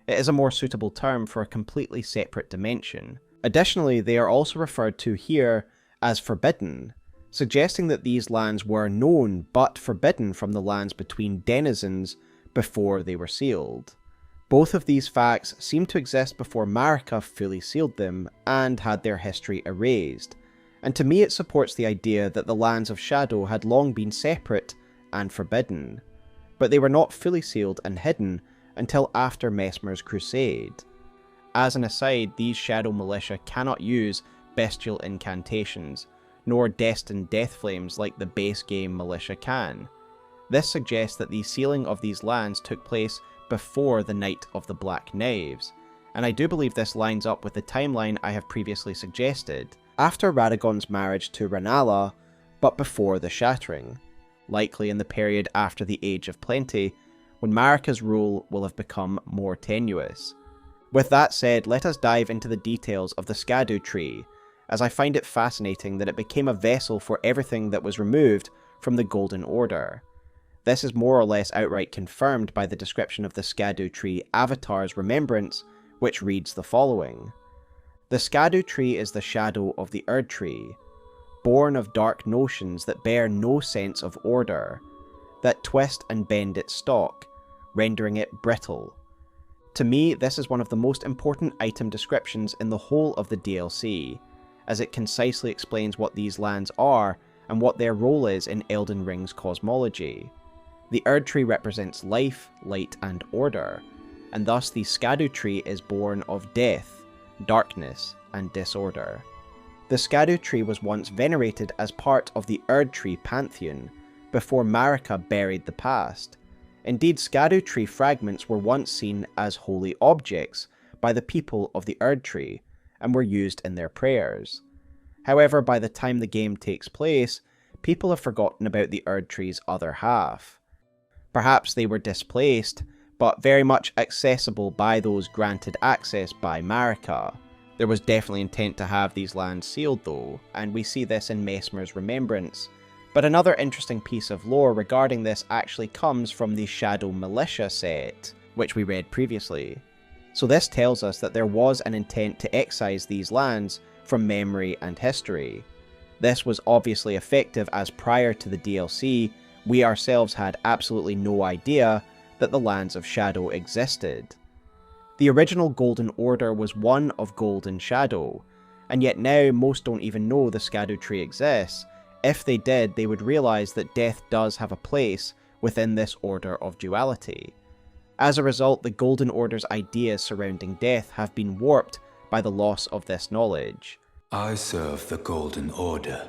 It is a more suitable term for a completely separate dimension. Additionally, they are also referred to here as forbidden, suggesting that these lands were known but forbidden from the Lands Between denizens before they were sealed. Both of these facts seem to exist before Marika fully sealed them and had their history erased, and to me it supports the idea that the Lands of Shadow had long been separate and forbidden, but they were not fully sealed and hidden until after Messmer's crusade. As an aside, these Shadow Militia cannot use bestial incantations, nor destined death flames like the base game militia can. This suggests that the sealing of these lands took place before the Night of the Black Knives, and I do believe this lines up with the timeline I have previously suggested, after Radagon's marriage to Rennala, but before the Shattering, likely in the period after the Age of Plenty, when Marika's rule will have become more tenuous. With that said, let us dive into the details of the Skadu tree, as I find it fascinating that it became a vessel for everything that was removed from the Golden Order. This is more or less outright confirmed by the description of the Skadu Tree Avatar's remembrance, which reads the following. The Skadu Tree is the shadow of the Erdtree, born of dark notions that bear no sense of order, that twist and bend its stalk, rendering it brittle. To me, this is one of the most important item descriptions in the whole of the DLC, as it concisely explains what these lands are and what their role is in Elden Ring's cosmology. The Erdtree represents life, light, and order, and thus the Skadu Tree is born of death, darkness, and disorder. The Skadu Tree was once venerated as part of the Erdtree pantheon, before Marika buried the past. Indeed, Skadu Tree fragments were once seen as holy objects by the people of the Erdtree, and were used in their prayers. However, by the time the game takes place, people have forgotten about the Erdtree's other half. Perhaps they were displaced, but very much accessible by those granted access by Marika. There was definitely intent to have these lands sealed though, and we see this in Messmer's remembrance. But another interesting piece of lore regarding this actually comes from the Shadow Militia set, which we read previously. So this tells us that there was an intent to excise these lands from memory and history. This was obviously effective, as prior to the DLC, we ourselves had absolutely no idea that the Lands of Shadow existed. The original Golden Order was one of gold and shadow, and yet now most don't even know the Skadu Tree exists. If they did, they would realise that death does have a place within this order of duality. As a result, the Golden Order's ideas surrounding death have been warped by the loss of this knowledge. I serve the Golden Order,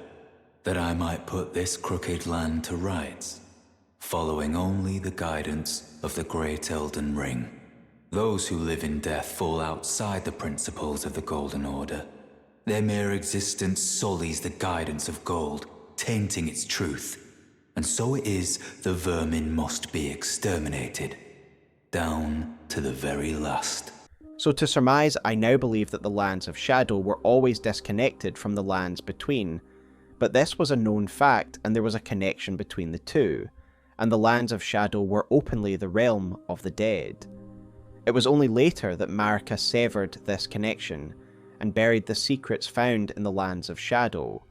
that I might put this crooked land to rights, following only the guidance of the Great Elden Ring. Those who live in death fall outside the principles of the Golden Order. Their mere existence sullies the guidance of gold, tainting its truth. And so it is the vermin must be exterminated, down to the very last. So to surmise, I now believe that the Lands of Shadow were always disconnected from the lands between, but this was a known fact and there was a connection between the two, and the Lands of Shadow were openly the realm of the dead. It was only later that Marika severed this connection and buried the secrets found in the Lands of Shadow.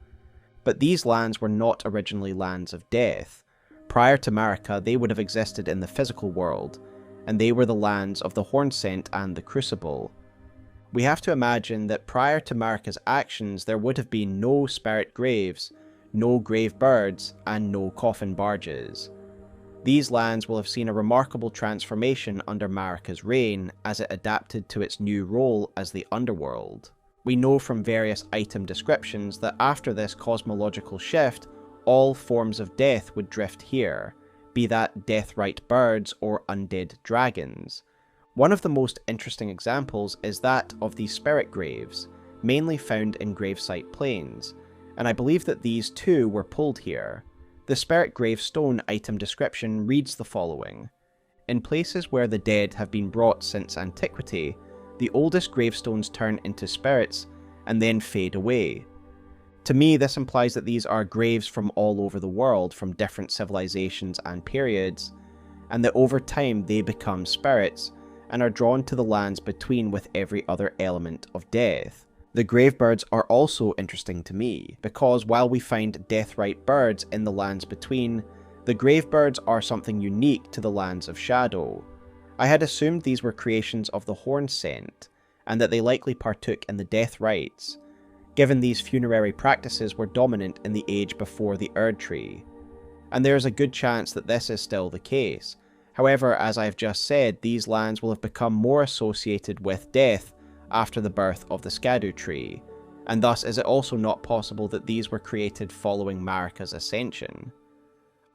But these lands were not originally lands of death. Prior to Marika, they would have existed in the physical world, and they were the lands of the Hornsent and the Crucible. We have to imagine that prior to Marika's actions, there would have been no spirit graves, no grave birds, and no coffin barges. These lands will have seen a remarkable transformation under Marika's reign as it adapted to its new role as the underworld. We know from various item descriptions that after this cosmological shift, all forms of death would drift here, be that deathrite birds or undead dragons. One of the most interesting examples is that of the spirit graves, mainly found in gravesite plains, and I believe that these too were pulled here. The spirit gravestone item description reads the following. In places where the dead have been brought since antiquity, the oldest gravestones turn into spirits and then fade away. To me, this implies that these are graves from all over the world, from different civilizations and periods, and that over time they become spirits and are drawn to the lands between with every other element of death. The gravebirds are also interesting to me, because while we find deathrite birds in the lands between, the gravebirds are something unique to the Lands of Shadow. I had assumed these were creations of the Hornsent, and that they likely partook in the death rites, given these funerary practices were dominant in the age before the Erdtree. And there is a good chance that this is still the case. However, as I have just said, these lands will have become more associated with death after the birth of the Skadu Tree, and thus is it also not possible that these were created following Marika's ascension.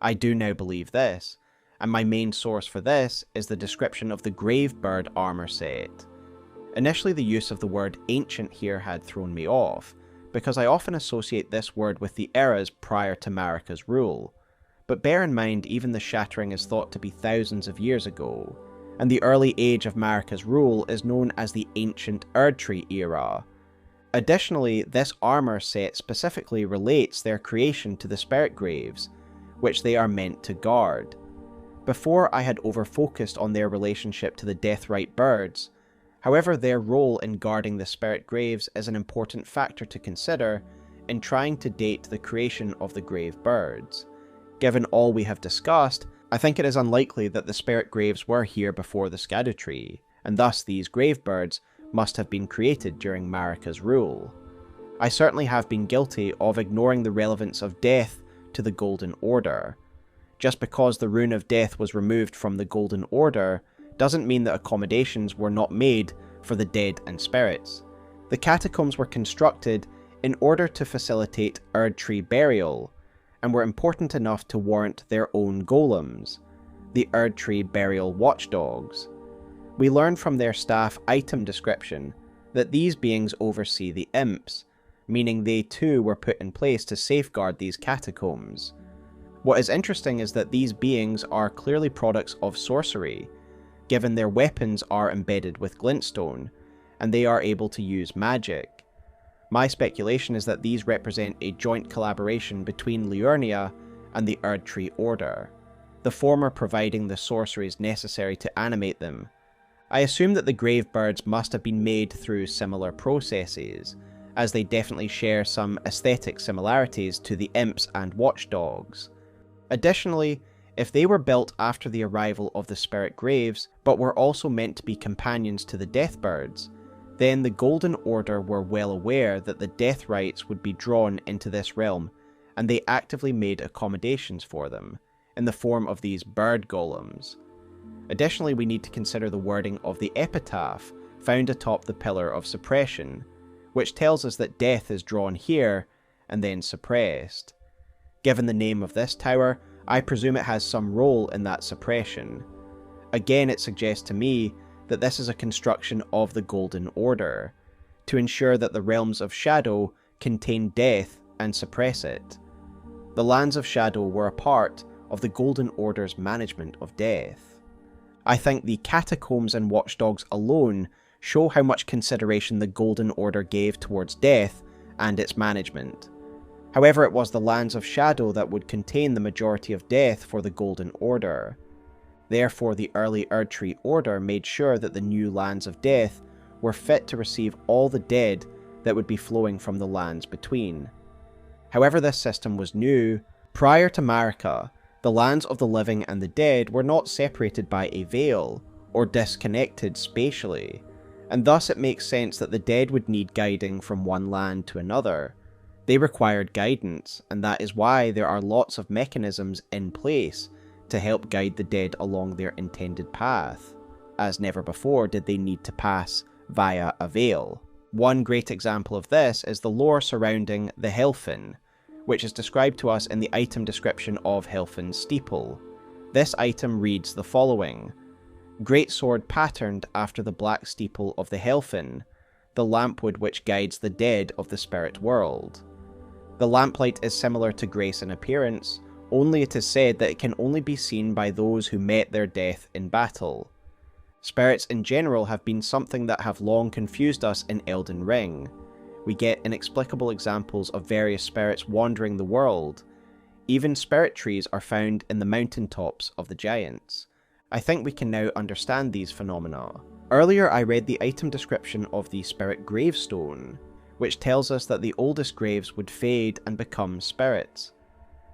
I do now believe this, and my main source for this is the description of the Gravebird armor set. Initially, the use of the word ancient here had thrown me off, because I often associate this word with the eras prior to Marika's rule. But bear in mind, even the Shattering is thought to be thousands of years ago, and the early age of Marika's rule is known as the Ancient Erdtree era. Additionally, this armor set specifically relates their creation to the spirit graves, which they are meant to guard. Before I had over-focused on their relationship to the Deathrite birds, however their role in guarding the spirit graves is an important factor to consider in trying to date the creation of the grave birds. Given all we have discussed, I think it is unlikely that the spirit graves were here before the Scadutree, and thus these grave birds must have been created during Marika's rule. I certainly have been guilty of ignoring the relevance of death to the Golden Order. Just because the Rune of Death was removed from the Golden Order doesn't mean that accommodations were not made for the dead and spirits. The catacombs were constructed in order to facilitate Erdtree burial, and were important enough to warrant their own golems, the Erdtree burial watchdogs. We learn from their staff item description that these beings oversee the imps, meaning they too were put in place to safeguard these catacombs. What is interesting is that these beings are clearly products of sorcery, given their weapons are embedded with glintstone, and they are able to use magic. My speculation is that these represent a joint collaboration between Liurnia and the Erdtree Order, the former providing the sorceries necessary to animate them. I assume that the grave birds must have been made through similar processes, as they definitely share some aesthetic similarities to the imps and watchdogs. Additionally, if they were built after the arrival of the spirit graves, but were also meant to be companions to the death birds, then the Golden Order were well aware that the death rites would be drawn into this realm, and they actively made accommodations for them, in the form of these bird golems. Additionally, we need to consider the wording of the epitaph found atop the Pillar of Suppression, which tells us that death is drawn here and then suppressed. Given the name of this tower, I presume it has some role in that suppression. Again, it suggests to me that this is a construction of the Golden Order, to ensure that the realms of Shadow contain death and suppress it. The lands of Shadow were a part of the Golden Order's management of death. I think the catacombs and watchdogs alone show how much consideration the Golden Order gave towards death and its management. However, it was the lands of Shadow that would contain the majority of death for the Golden Order. Therefore, the early Erdtree Order made sure that the new lands of death were fit to receive all the dead that would be flowing from the lands between. However, this system was new. Prior to Marika, the lands of the living and the dead were not separated by a veil, or disconnected spatially, and thus it makes sense that the dead would need guiding from one land to another. They required guidance, and that is why there are lots of mechanisms in place to help guide the dead along their intended path, as never before did they need to pass via a veil. One great example of this is the lore surrounding the Helfin, which is described to us in the item description of Helfin's Steeple. This item reads the following: Great sword patterned after the black steeple of the Helfin, the lampwood which guides the dead of the spirit world. The lamplight is similar to grace in appearance, only it is said that it can only be seen by those who met their death in battle. Spirits in general have been something that have long confused us in Elden Ring. We get inexplicable examples of various spirits wandering the world. Even spirit trees are found in the mountaintops of the giants. I think we can now understand these phenomena. Earlier I read the item description of the spirit gravestone, which tells us that the oldest graves would fade and become spirits.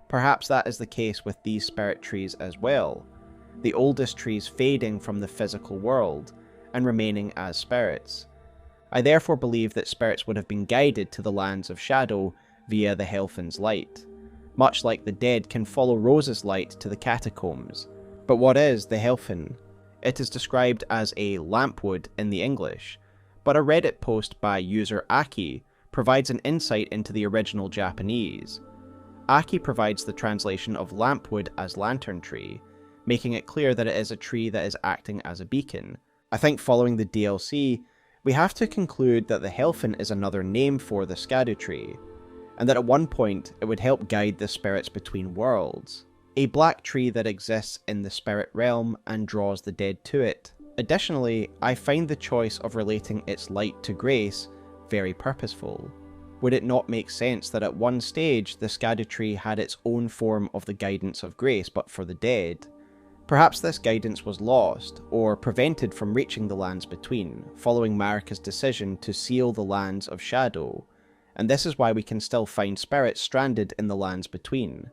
Perhaps that is the case with these spirit trees as well, the oldest trees fading from the physical world and remaining as spirits. I therefore believe that spirits would have been guided to the lands of Shadow via the Helfin's light, much like the dead can follow Rose's light to the catacombs. But what is the Helfin? It is described as a lampwood in the English, but a Reddit post by user Aki provides an insight into the original Japanese. Aki provides the translation of lampwood as lantern tree, making it clear that it is a tree that is acting as a beacon. I think following the DLC, we have to conclude that the Helfin is another name for the Scadutree, and that at one point it would help guide the spirits between worlds. A black tree that exists in the spirit realm and draws the dead to it. Additionally, I find the choice of relating its light to grace very purposeful? Would it not make sense that at one stage the Scadutree had its own form of the guidance of grace but for the dead? Perhaps this guidance was lost, or prevented from reaching the lands between, following Marika's decision to seal the lands of shadow, and this is why we can still find spirits stranded in the lands between.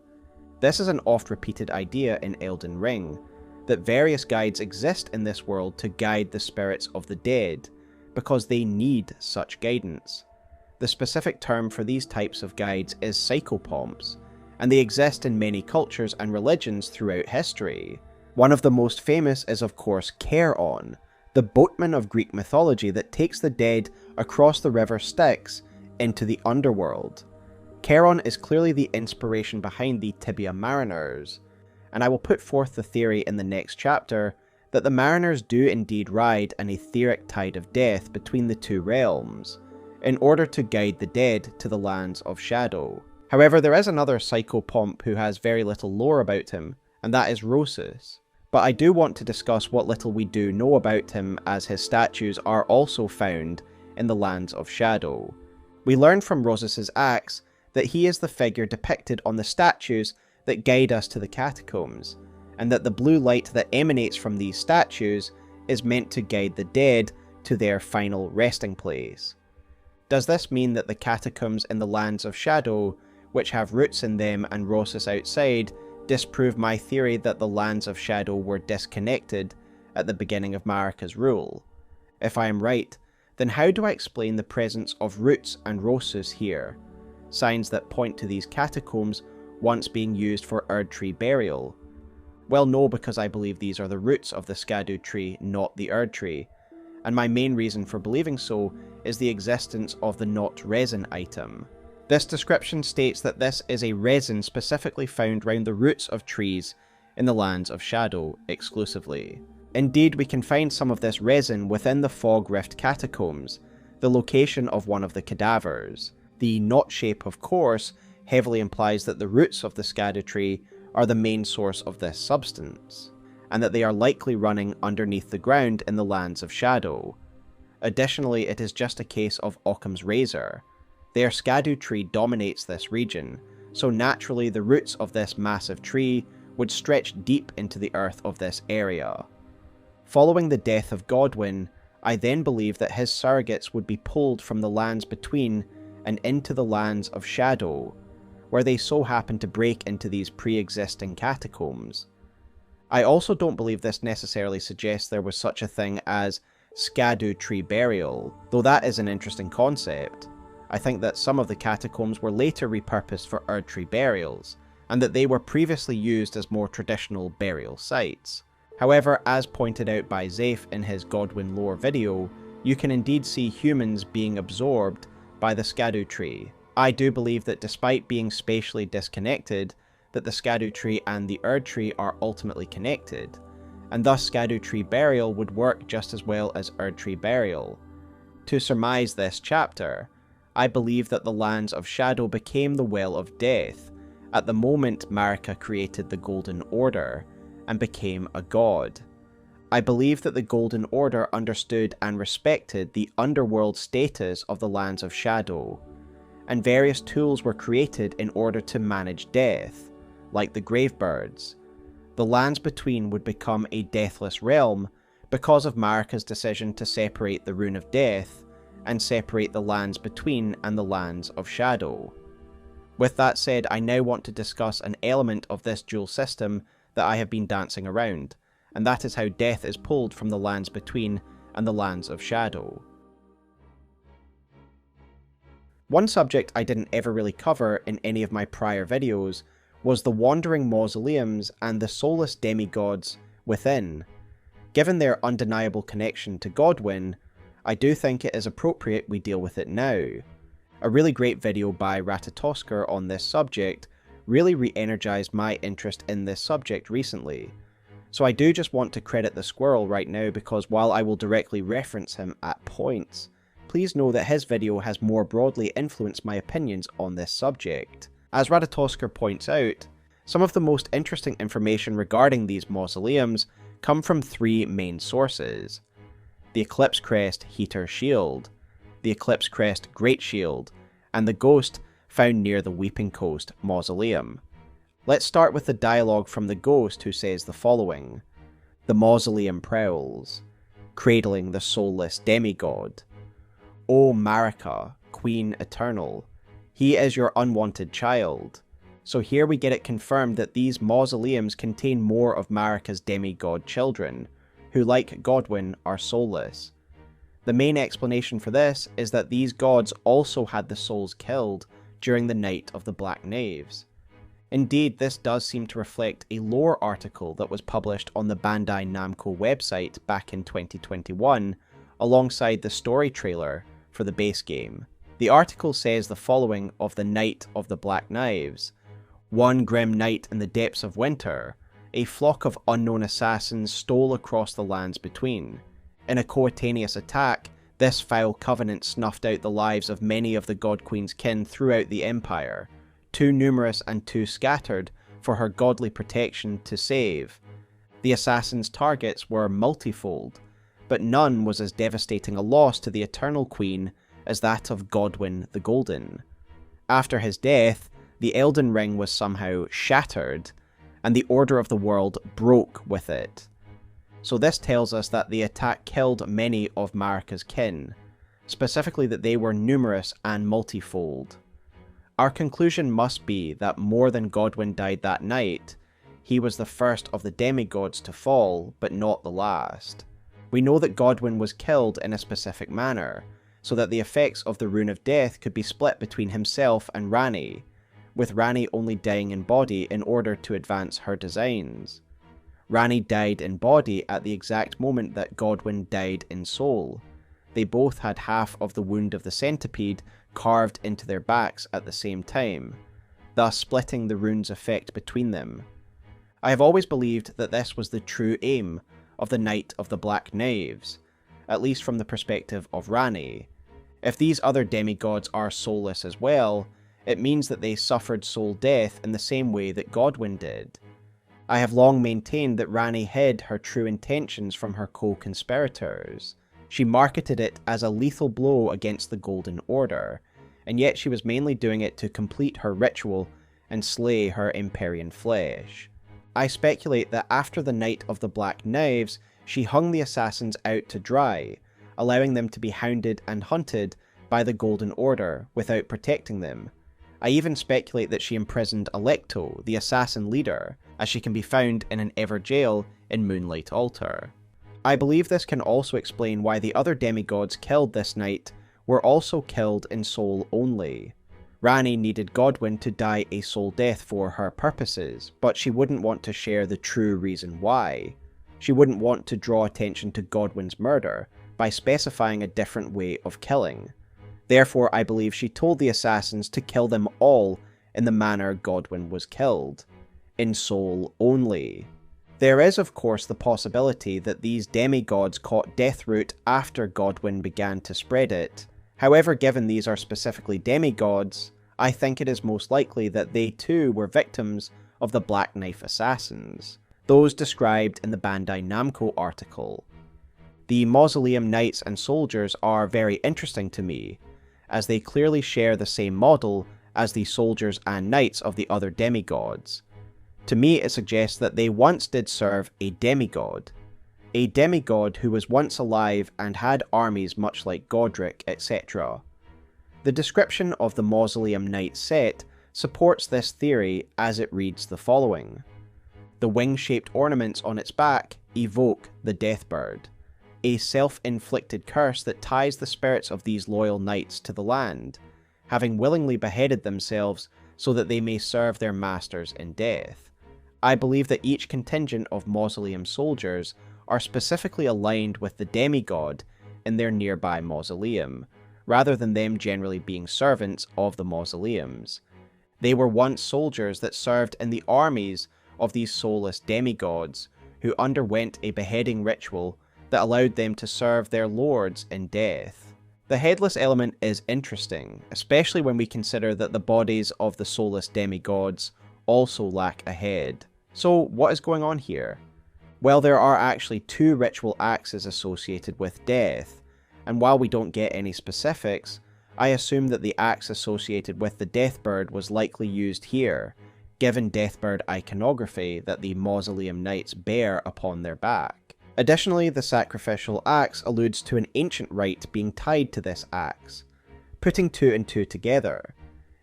This is an oft-repeated idea in Elden Ring, that various guides exist in this world to guide the spirits of the dead, because they need such guidance. The specific term for these types of guides is psychopomps, and they exist in many cultures and religions throughout history. One of the most famous is of course Charon, the boatman of Greek mythology that takes the dead across the river Styx into the underworld. Charon is clearly the inspiration behind the Tibia Mariners, and I will put forth the theory in the next chapter that the Mariners do indeed ride an etheric tide of death between the two realms, in order to guide the dead to the lands of shadow. However, there is another psychopomp who has very little lore about him, and that is Rosus. But I do want to discuss what little we do know about him, as his statues are also found in the lands of shadow. We learn from Rosus's axe that he is the figure depicted on the statues that guide us to the catacombs, and that the blue light that emanates from these statues is meant to guide the dead to their final resting place. Does this mean that the catacombs in the lands of shadow, which have roots in them and Rosus outside, disprove my theory that the lands of shadow were disconnected at the beginning of Marika's rule? If I am right, then how do I explain the presence of roots and Rosus here, signs that point to these catacombs once being used for Erdtree burial? Well, no, because I believe these are the roots of the Scadutree, not the Erdtree, and my main reason for believing so is the existence of the not resin item. This description states that this is a resin specifically found round the roots of trees in the lands of shadow exclusively. Indeed, we can find some of this resin within the Fog Rift catacombs, the location of one of the cadavers. The knot shape, of course, heavily implies that the roots of the Scadutree are the main source of this substance, and that they are likely running underneath the ground in the lands of shadow. Additionally, it is just a case of Occam's razor. Their Scadutree dominates this region, so naturally the roots of this massive tree would stretch deep into the earth of this area. Following the death of Godwyn, I then believe that his surrogates would be pulled from the lands between and into the lands of shadow, where they so happen to break into these pre-existing catacombs. I also don't believe this necessarily suggests there was such a thing as Scadutree burial, though that is an interesting concept. I think that some of the catacombs were later repurposed for Erdtree burials, and that they were previously used as more traditional burial sites. However, as pointed out by Zafe in his Godwyn lore video, you can indeed see humans being absorbed by the Scadutree. I do believe that despite being spatially disconnected, that the Scadutree and the Erdtree are ultimately connected, and thus Scadutree burial would work just as well as Erdtree burial. To surmise this chapter, I believe that the lands of shadow became the Well of Death at the moment Marika created the Golden Order and became a god. I believe that the Golden Order understood and respected the underworld status of the lands of shadow, and various tools were created in order to manage death, like the Gravebirds. The lands between would become a deathless realm because of Marika's decision to separate the Rune of Death and separate the lands between and the lands of shadow. With that said, I now want to discuss an element of this dual system that I have been dancing around, and that is how death is pulled from the lands between and the lands of shadow. One subject I didn't ever really cover in any of my prior videos was the wandering mausoleums and the soulless demigods within. Given their undeniable connection to Godwyn, I do think it is appropriate we deal with it now. A really great video by Ratatosker on this subject really re-energized my interest in this subject recently. So I do just want to credit the squirrel right now, because while I will directly reference him at points, please know that his video has more broadly influenced my opinions on this subject. As Ratatosker points out, some of the most interesting information regarding these mausoleums come from three main sources: the Eclipse Crest Heater Shield, the Eclipse Crest Great Shield, and the Ghost found near the Weeping Coast Mausoleum. Let's start with the dialogue from the Ghost, who says the following. The mausoleum prowls, cradling the soulless demigod. O Marika, Queen Eternal, he is your unwanted child. So here we get it confirmed that these mausoleums contain more of Marika's demigod children, who like Godwyn are soulless. The main explanation for this is that these gods also had the souls killed during the Night of the Black Knaves. Indeed, this does seem to reflect a lore article that was published on the Bandai Namco website back in 2021, alongside the story trailer for the base game. The article says the following of the Night of the Black Knives. One grim night in the depths of winter, a flock of unknown assassins stole across the lands between. In a coetaneous attack, this foul covenant snuffed out the lives of many of the God Queen's kin throughout the Empire, too numerous and too scattered for her godly protection to save. The assassins' targets were multifold, but none was as devastating a loss to the Eternal Queen as that of Godwyn the Golden. After his death, the Elden Ring was somehow shattered, and the order of the world broke with it. So this tells us that the attack killed many of Marika's kin, specifically that they were numerous and multifold. Our conclusion must be that more than Godwyn died that night, he was the first of the demigods to fall, but not the last. We know that Godwyn was killed in a specific manner, so that the effects of the Rune of Death could be split between himself and Ranni, with Ranni only dying in body in order to advance her designs. Ranni died in body at the exact moment that Godwyn died in soul. They both had half of the wound of the centipede carved into their backs at the same time, thus splitting the rune's effect between them. I have always believed that this was the true aim of the Night of the Black Knives, at least from the perspective of Ranni. If these other demigods are soulless as well, it means that they suffered soul death in the same way that Godwyn did. I have long maintained that Ranni hid her true intentions from her co-conspirators. She marketed it as a lethal blow against the Golden Order, and yet she was mainly doing it to complete her ritual and slay her Empyrean flesh. I speculate that after the Night of the Black Knives, she hung the assassins out to dry, allowing them to be hounded and hunted by the Golden Order without protecting them. I even speculate that she imprisoned Alecto, the assassin leader, as she can be found in an Ever jail in Moonlight Altar. I believe this can also explain why the other demigods killed this night were also killed in soul only. Ranni needed Godwyn to die a soul death for her purposes, but she wouldn't want to share the true reason why. She wouldn't want to draw attention to Godwyn's murder by specifying a different way of killing. Therefore, I believe she told the assassins to kill them all in the manner Godwyn was killed, in soul only. There is, of course, the possibility that these demigods caught Deathroot after Godwyn began to spread it. However, given these are specifically demigods, I think it is most likely that they too were victims of the Black Knife assassins, those described in the Bandai Namco article. The Mausoleum Knights and Soldiers are very interesting to me, as they clearly share the same model as the soldiers and knights of the other demigods. To me, it suggests that they once did serve a demigod who was once alive and had armies much like Godric, etc. The description of the Mausoleum Knight set supports this theory as it reads the following. The wing-shaped ornaments on its back evoke the Deathbird, a self-inflicted curse that ties the spirits of these loyal knights to the land, having willingly beheaded themselves so that they may serve their masters in death. I believe that each contingent of Mausoleum soldiers are specifically aligned with the demigod in their nearby mausoleum, rather than them generally being servants of the mausoleums. They were once soldiers that served in the armies of these soulless demigods, who underwent a beheading ritual that allowed them to serve their lords in death. The headless element is interesting, especially when we consider that the bodies of the soulless demigods also lack a head. So what is going on here? Well, there are actually two ritual axes associated with death, and while we don't get any specifics, I assume that the axe associated with the Deathbird was likely used here, given Deathbird iconography that the Mausoleum Knights bear upon their back. Additionally, the sacrificial axe alludes to an ancient rite being tied to this axe, putting 2 and 2 together.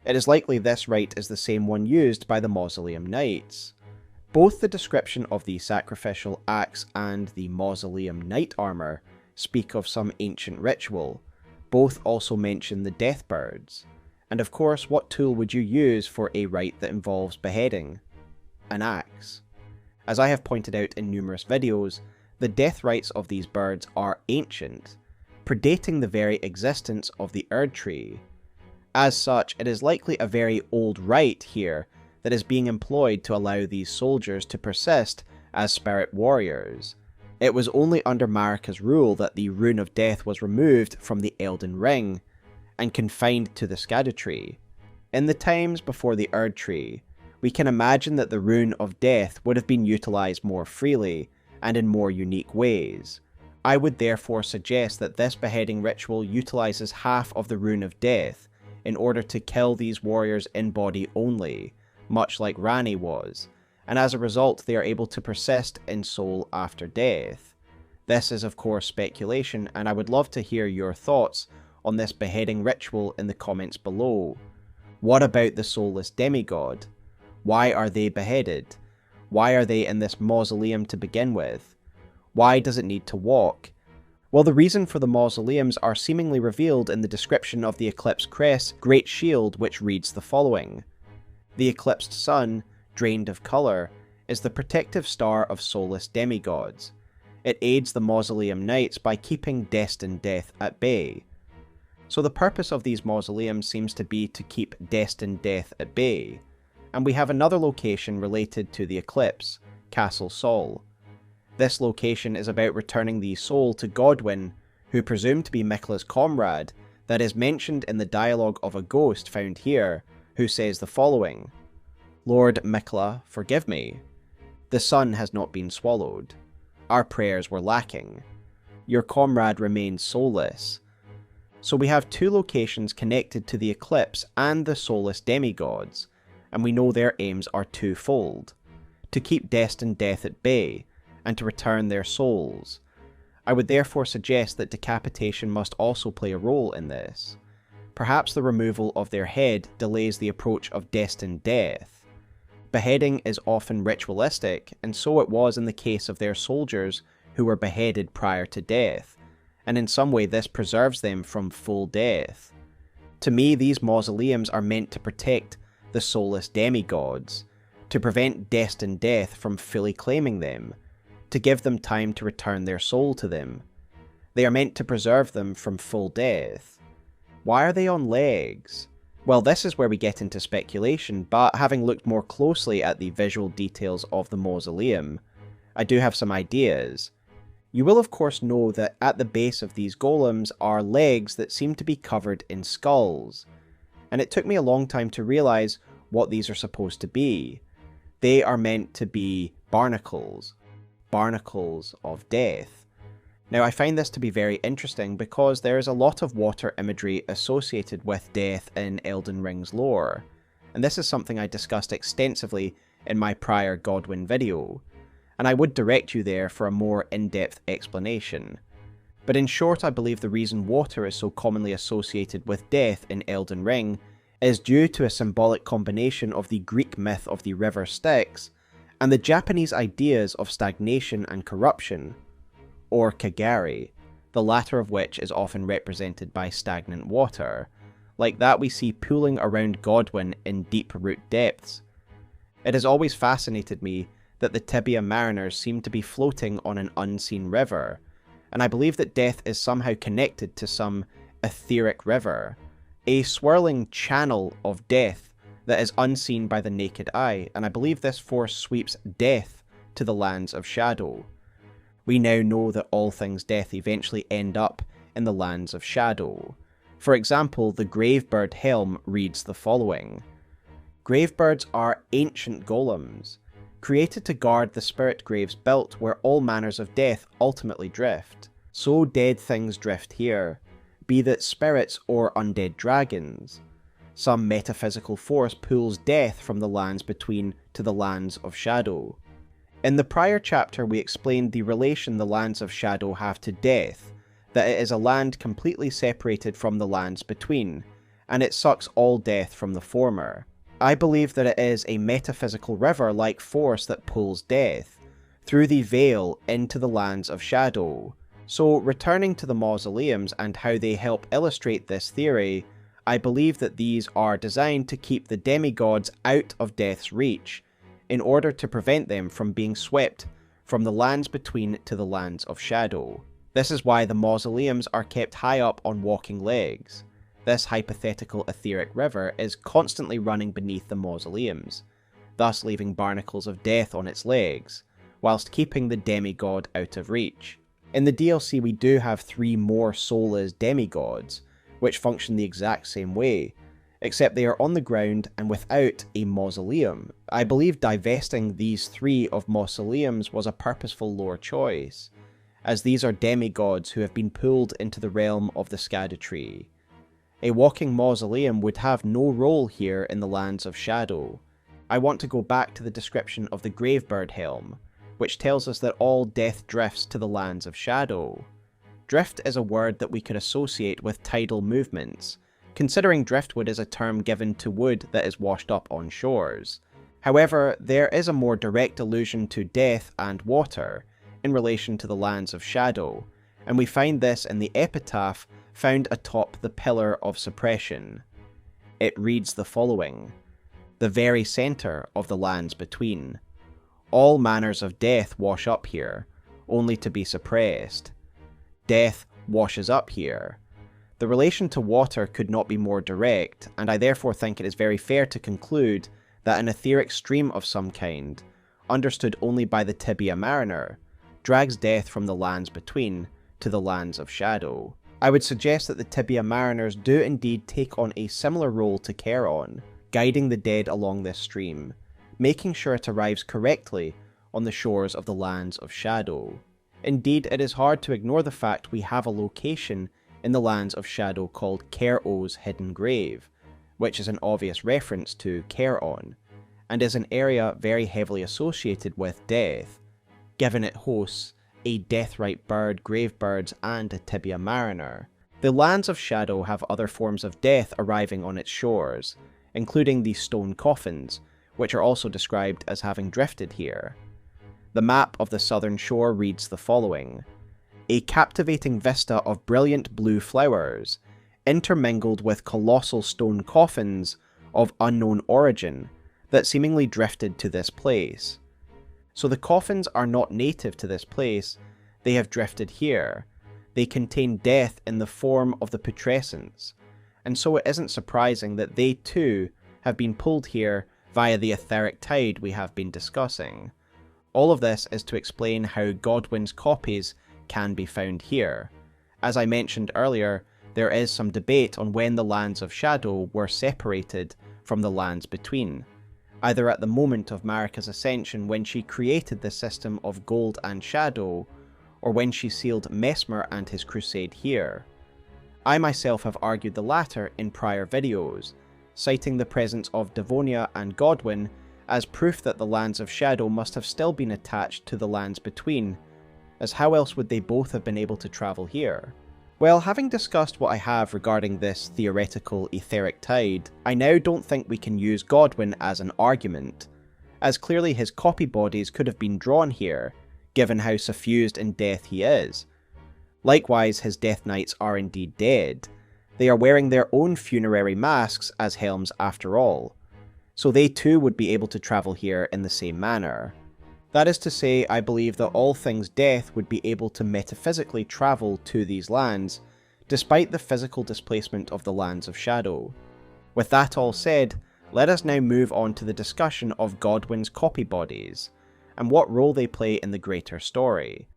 It is likely this rite is the same one used by the Mausoleum Knights. Both the description of the sacrificial axe and the Mausoleum Knight armor speak of some ancient ritual. Both also mention the Deathbirds. And of course, what tool would you use for a rite that involves beheading? An axe. As I have pointed out in numerous videos, the death rites of these birds are ancient, predating the very existence of the Erdtree. As such, it is likely a very old rite here that is being employed to allow these soldiers to persist as spirit warriors. It was only under Marika's rule that the Rune of Death was removed from the Elden Ring and confined to the Scadutree. In the times before the Erdtree, we can imagine that the Rune of Death would have been utilised more freely and in more unique ways. I would therefore suggest that this beheading ritual utilises half of the Rune of Death in order to kill these warriors in body only, much like Ranni was, and as a result they are able to persist in soul after death. This is of course speculation, and I would love to hear your thoughts on this beheading ritual in the comments below. What about the soulless demigod? Why are they beheaded? Why are they in this mausoleum to begin with? Why does it need to walk? Well, the reason for the mausoleums are seemingly revealed in the description of the Eclipse Crest's great shield, which reads the following. The eclipsed sun, drained of colour, is the protective star of soulless demigods. It aids the Mausoleum Knights by keeping destined death at bay. So the purpose of these mausoleums seems to be to keep destined death at bay. And we have another location related to the eclipse, Castle Sol. This location is about returning the soul to Godwyn, who presumed to be Miquella's comrade, that is mentioned in the dialogue of a ghost found here, who says the following. Lord Miquella, forgive me. The sun has not been swallowed. Our prayers were lacking. Your comrade remains soulless. So we have 2 locations connected to the eclipse and the soulless demigods, and we know their aims are twofold. To keep destined death at bay, and to return their souls. I would therefore suggest that decapitation must also play a role in this. Perhaps the removal of their head delays the approach of destined death. Beheading is often ritualistic, and so it was in the case of their soldiers who were beheaded prior to death, and in some way this preserves them from full death. To me, these mausoleums are meant to protect the soulless demigods, to prevent destined death from fully claiming them, to give them time to return their soul to them. They are meant to preserve them from full death. Why are they on legs? Well, this is where we get into speculation, but having looked more closely at the visual details of the mausoleum, I do have some ideas. You will of course know that at the base of these golems are legs that seem to be covered in skulls, and it took me a long time to realise what these are supposed to be. They are meant to be barnacles of death. Now I find this to be very interesting because there is a lot of water imagery associated with death in Elden Ring's lore, and this is something I discussed extensively in my prior Godwyn video, and I would direct you there for a more in-depth explanation. But in short, I believe the reason water is so commonly associated with death in Elden Ring is due to a symbolic combination of the Greek myth of the river Styx and the Japanese ideas of stagnation and corruption, or kagari, the latter of which is often represented by stagnant water, like that we see pooling around Godwyn in deep root depths. It has always fascinated me that the Tibia mariners seem to be floating on an unseen river, and I believe that death is somehow connected to some etheric river, a swirling channel of death that is unseen by the naked eye, and I believe this force sweeps death to the lands of shadow. We now know that all things death eventually end up in the lands of shadow. For example, the Gravebird helm reads the following. Gravebirds are ancient golems, created to guard the spirit graves built where all manners of death ultimately drift. so dead things drift here, be that spirits or undead dragons. Some metaphysical force pulls death from the lands between to the lands of shadow. In the prior chapter we explained the relation the lands of shadow have to death, that it is a land completely separated from the lands between, and it sucks all death from the former. I believe that it is a metaphysical river-like force that pulls death through the veil into the lands of shadow. So returning to the mausoleums and how they help illustrate this theory, I believe that these are designed to keep the demigods out of death's reach, in order to prevent them from being swept from the lands between to the lands of shadow. This is why the mausoleums are kept high up on walking legs. This hypothetical etheric river is constantly running beneath the mausoleums, thus leaving barnacles of death on its legs, whilst keeping the demigod out of reach. In the DLC we do have 3 more soulless demigods, which function the exact same way, except they are on the ground and without a mausoleum. I believe divesting these 3 of mausoleums was a purposeful lore choice, as these are demigods who have been pulled into the realm of the Erdtree. A walking mausoleum would have no role here in the lands of shadow. I want to go back to the description of the Gravebird Helm, which tells us that all death drifts to the lands of shadow. Drift is a word that we could associate with tidal movements, considering driftwood is a term given to wood that is washed up on shores. However, there is a more direct allusion to death and water in relation to the lands of shadow, and we find this in the epitaph found atop the Pillar of Suppression. It reads the following: "The very centre of the lands between. All manners of death wash up here, only to be suppressed. Death washes up here." The relation to water could not be more direct, and I therefore think it is very fair to conclude that an etheric stream of some kind, understood only by the Tibia Mariner, drags death from the lands between to the lands of shadow. I would suggest that the Tibia Mariners do indeed take on a similar role to Charon, guiding the dead along this stream, making sure it arrives correctly on the shores of the lands of shadow. Indeed, it is hard to ignore the fact we have a location in the lands of shadow called Ker-Oh's Hidden Grave, which is an obvious reference to Charon, and is an area very heavily associated with death, given it hosts a deathrite bird, gravebirds, and a Tibia Mariner. The lands of shadow have other forms of death arriving on its shores, including the stone coffins, which are also described as having drifted here. The map of the southern shore reads the following: "A captivating vista of brilliant blue flowers, intermingled with colossal stone coffins of unknown origin that seemingly drifted to this place." So the coffins are not native to this place, they have drifted here. They contain death in the form of the putrescence, and so it isn't surprising that they too have been pulled here via the etheric tide we have been discussing. All of this is to explain how Godwyn's copies can be found here. As I mentioned earlier, there is some debate on when the lands of shadow were separated from the lands between, either at the moment of Marika's ascension when she created the system of gold and shadow, or when she sealed Messmer and his crusade here. I myself have argued the latter in prior videos, citing the presence of Devonia and Godwyn as proof that the lands of shadow must have still been attached to the lands between, as how else would they both have been able to travel here? Well, having discussed what I have regarding this theoretical etheric tide, I now don't think we can use Godwyn as an argument, as clearly his copy bodies could have been drawn here, given how suffused in death he is. Likewise, his Death Knights are indeed dead. They are wearing their own funerary masks as helms after all, so they too would be able to travel here in the same manner. That is to say, I believe that all things death would be able to metaphysically travel to these lands, despite the physical displacement of the lands of shadow. With that all said, let us now move on to the discussion of Godwyn's copy bodies, and what role they play in the greater story.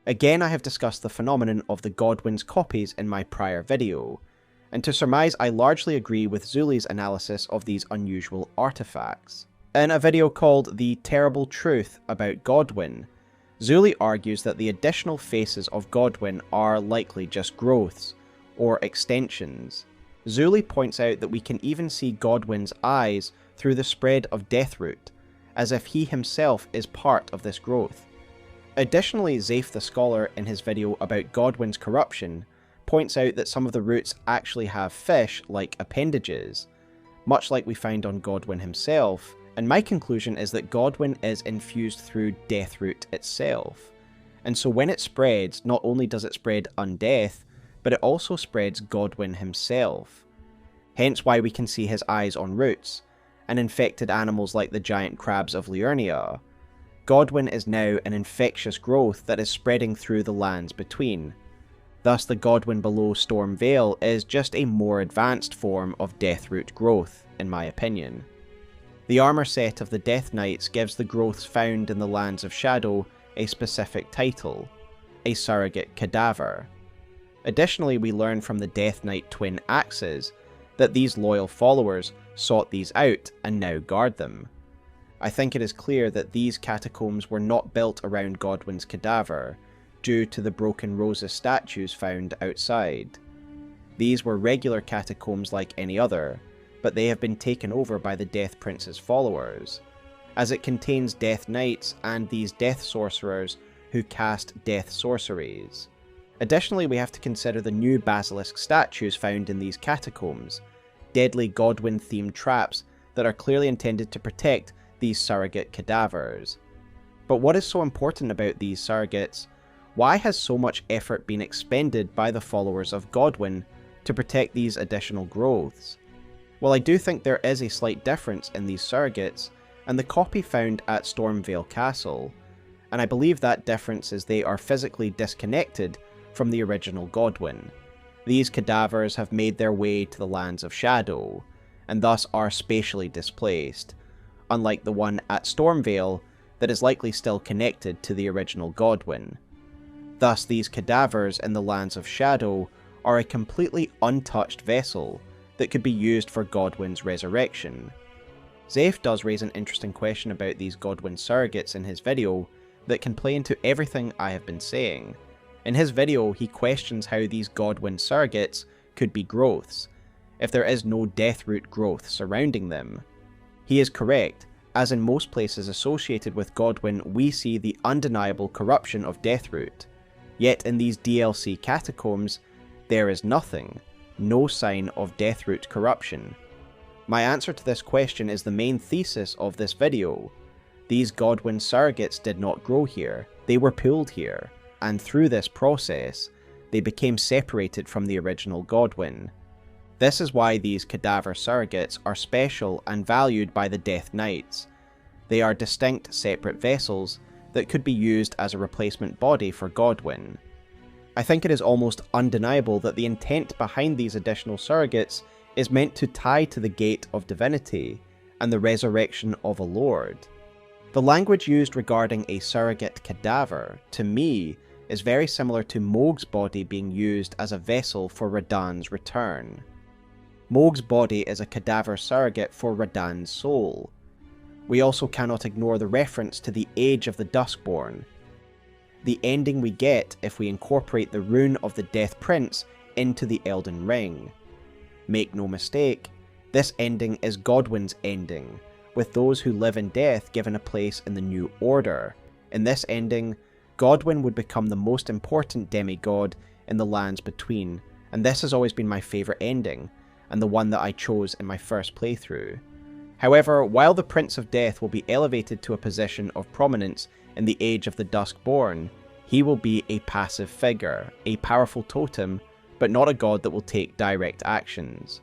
Again, I have discussed the phenomenon of the Godwyn's copies in my prior video, and to surmise I largely agree with Zuli's analysis of these unusual artifacts. In a video called The Terrible Truth About Godwyn, Zuli argues that the additional faces of Godwyn are likely just growths, or extensions. Zuli points out that we can even see Godwyn's eyes through the spread of Deathroot, as if he himself is part of this growth. Additionally, Zaif the Scholar, in his video about Godwyn's corruption, points out that some of the roots actually have fish-like appendages, much like we find on Godwyn himself, and my conclusion is that Godwyn is infused through Deathroot itself. And so when it spreads, not only does it spread undeath, but it also spreads Godwyn himself. Hence why we can see his eyes on roots, and infected animals like the giant crabs of Liurnia. Godwyn is now an infectious growth that is spreading through the lands between. Thus the Godwyn below Stormveil is just a more advanced form of Deathroot growth, in my opinion. The armour set of the Death Knights gives the growths found in the Lands of Shadow a specific title, a surrogate cadaver. Additionally, we learn from the Death Knight twin axes that these loyal followers sought these out and now guard them. I think it is clear that these catacombs were not built around Godwyn's cadaver, due to the broken Rosa statues found outside. These were regular catacombs like any other, but they have been taken over by the Death Prince's followers, as it contains Death Knights and these Death Sorcerers who cast Death Sorceries. Additionally, we have to consider the new basilisk statues found in these catacombs, deadly Godwyn-themed traps that are clearly intended to protect these surrogate cadavers. But what is so important about these surrogates? Why has so much effort been expended by the followers of Godwyn to protect these additional growths? Well, I do think there is a slight difference in these surrogates and the copy found at Stormveil Castle, and I believe that difference is they are physically disconnected from the original Godwyn. These cadavers have made their way to the Lands of Shadow, and thus are spatially displaced, unlike the one at Stormveil that is likely still connected to the original Godwyn. Thus, these cadavers in the Lands of Shadow are a completely untouched vessel that could be used for Godwyn's resurrection. Zaif does raise an interesting question about these Godwyn surrogates in his video that can play into everything I have been saying. In his video, he questions how these Godwyn surrogates could be growths, if there is no Deathroot growth surrounding them. He is correct, as in most places associated with Godwyn we see the undeniable corruption of Deathroot, yet in these DLC catacombs there is nothing, no sign of Deathroot corruption. My answer to this question is the main thesis of this video. These Godwyn surrogates did not grow here, they were pulled here, and through this process, they became separated from the original Godwyn. This is why these cadaver surrogates are special and valued by the Death Knights. They are distinct separate vessels that could be used as a replacement body for Godwyn. I think it is almost undeniable that the intent behind these additional surrogates is meant to tie to the Gate of Divinity and the resurrection of a Lord. The language used regarding a surrogate cadaver, to me, is very similar to Mohg's body being used as a vessel for Radahn's return. Mohg's body is a cadaver surrogate for Radahn's soul. We also cannot ignore the reference to the age of the Duskborn, the ending we get if we incorporate the rune of the Death Prince into the Elden Ring. Make no mistake, this ending is Godwyn's ending, with those who live in death given a place in the New Order. In this ending, Godwyn would become the most important demigod in the Lands Between, and this has always been my favourite ending, and the one that I chose in my first playthrough. However, while the Prince of Death will be elevated to a position of prominence in the Age of the Duskborn, he will be a passive figure, a powerful totem, but not a god that will take direct actions.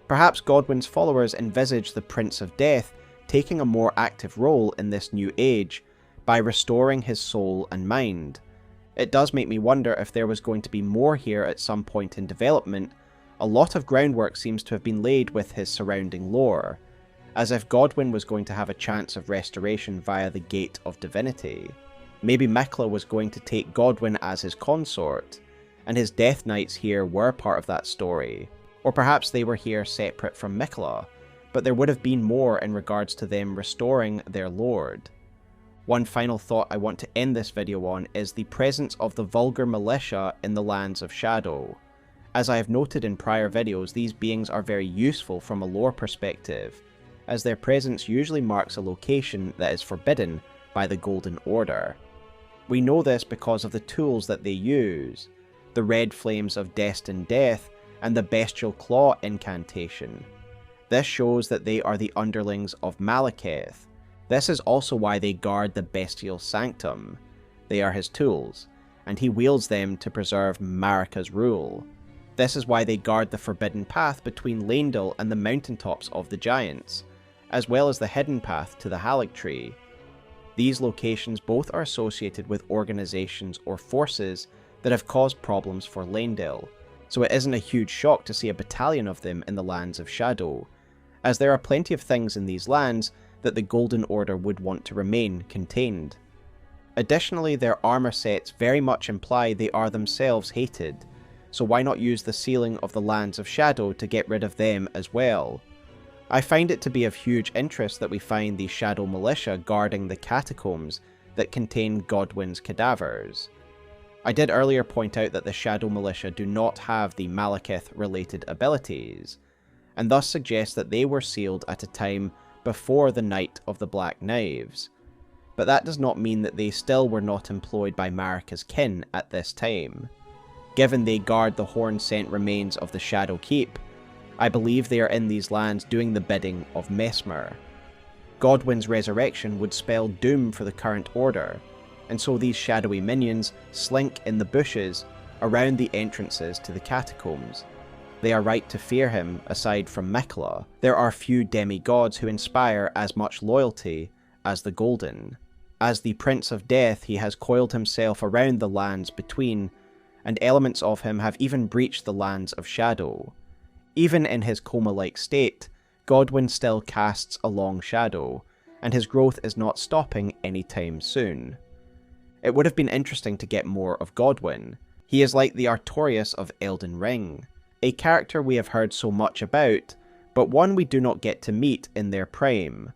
Perhaps Godwyn's followers envisage the Prince of Death taking a more active role in this new age by restoring his soul and mind. It does make me wonder if there was going to be more here at some point in development. A lot of groundwork seems to have been laid with his surrounding lore, as if Godwyn was going to have a chance of restoration via the Gate of Divinity. Maybe Miquella was going to take Godwyn as his consort, and his Death Knights here were part of that story. Or perhaps they were here separate from Miquella, but there would have been more in regards to them restoring their lord. One final thought I want to end this video on is the presence of the vulgar militia in the Lands of Shadow. As I have noted in prior videos, these beings are very useful from a lore perspective, as their presence usually marks a location that is forbidden by the Golden Order. We know this because of the tools that they use, the red flames of destined death and the bestial claw incantation. This shows that they are the underlings of Malekith. This is also why they guard the bestial sanctum. They are his tools, and he wields them to preserve Marika's rule. This is why they guard the forbidden path between Leyndell and the mountaintops of the Giants, as well as the hidden path to the Erdtree. These locations both are associated with organizations or forces that have caused problems for Leyndell, so it isn't a huge shock to see a battalion of them in the Lands of Shadow, as there are plenty of things in these lands that the Golden Order would want to remain contained. Additionally, their armor sets very much imply they are themselves hated, so why not use the sealing of the Lands of Shadow to get rid of them as well? I find it to be of huge interest that we find the Shadow Militia guarding the catacombs that contain Godwyn's cadavers. I did earlier point out that the Shadow Militia do not have the Malekith-related abilities, and thus suggest that they were sealed at a time before the Night of the Black Knives, but that does not mean that they still were not employed by Marika's kin at this time. Given they guard the Hornsent remains of the Shadow Keep, I believe they are in these lands doing the bidding of Messmer. Godwyn's resurrection would spell doom for the current order, and so these shadowy minions slink in the bushes around the entrances to the catacombs. They are right to fear him. Aside from Miquella, there are few demigods who inspire as much loyalty as the Golden. As the Prince of Death, he has coiled himself around the lands between, and elements of him have even breached the Lands of Shadow. Even in his coma-like state, Godwyn still casts a long shadow, and his growth is not stopping anytime soon. It would have been interesting to get more of Godwyn. He is like the Artorias of Elden Ring, a character we have heard so much about, but one we do not get to meet in their prime.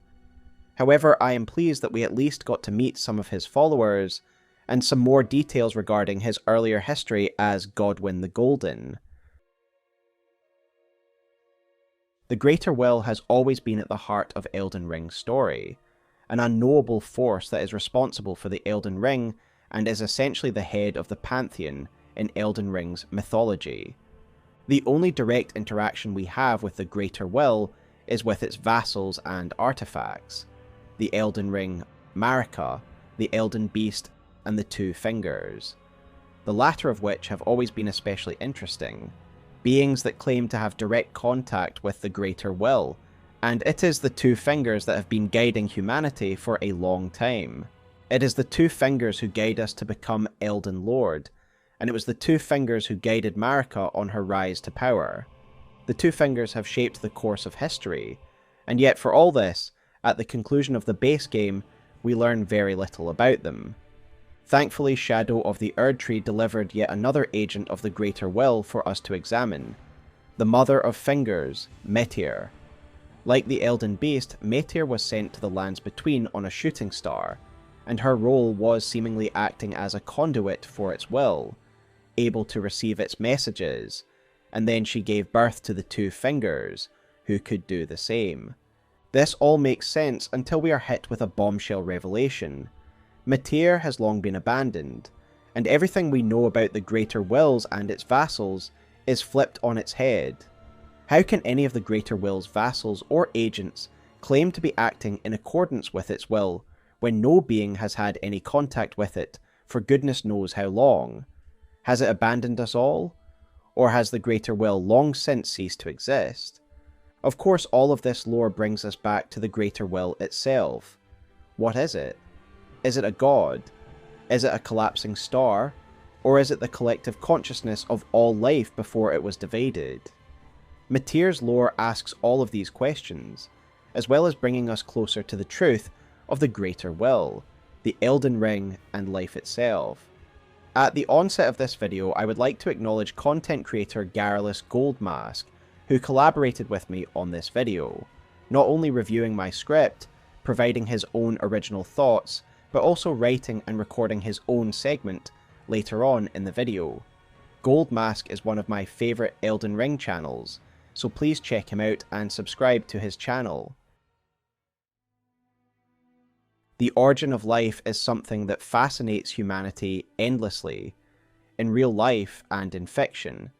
However, I am pleased that we at least got to meet some of his followers, and some more details regarding his earlier history as Godwyn the Golden. The Greater Will has always been at the heart of Elden Ring's story, an unknowable force that is responsible for the Elden Ring and is essentially the head of the Pantheon in Elden Ring's mythology. The only direct interaction we have with the Greater Will is with its vassals and artifacts: the Elden Ring, Marika, the Elden Beast, and the Two Fingers, the latter of which have always been especially interesting, beings that claim to have direct contact with the Greater Will, and it is the Two Fingers that have been guiding humanity for a long time. It is the Two Fingers who guide us to become Elden Lord, and it was the Two Fingers who guided Marika on her rise to power. The Two Fingers have shaped the course of history, and yet for all this, at the conclusion of the base game, we learn very little about them. Thankfully, Shadow of the Erdtree delivered yet another agent of the Greater Will for us to examine: the Mother of Fingers, Metyr. Like the Elden Beast, Metyr was sent to the Lands Between on a shooting star, and her role was seemingly acting as a conduit for its will, able to receive its messages, and then she gave birth to the Two Fingers, who could do the same. This all makes sense until we are hit with a bombshell revelation. Metyr has long been abandoned, and everything we know about the Greater Wills and its vassals is flipped on its head. How can any of the Greater Will's vassals or agents claim to be acting in accordance with its will when no being has had any contact with it for goodness knows how long? Has it abandoned us all? Or has the Greater Will long since ceased to exist? Of course, all of this lore brings us back to the Greater Will itself. What is it? Is it a god? Is it a collapsing star? Or is it the collective consciousness of all life before it was divided? Metyr's lore asks all of these questions, as well as bringing us closer to the truth of the Greater Will, the Elden Ring, and life itself. At the onset of this video, I would like to acknowledge content creator Garrulous Goldmask, who collaborated with me on this video, not only reviewing my script, providing his own original thoughts, but also writing and recording his own segment later on in the video. Goldmask is one of my favourite Elden Ring channels, so please check him out and subscribe to his channel. The origin of life is something that fascinates humanity endlessly. In real life and in fiction,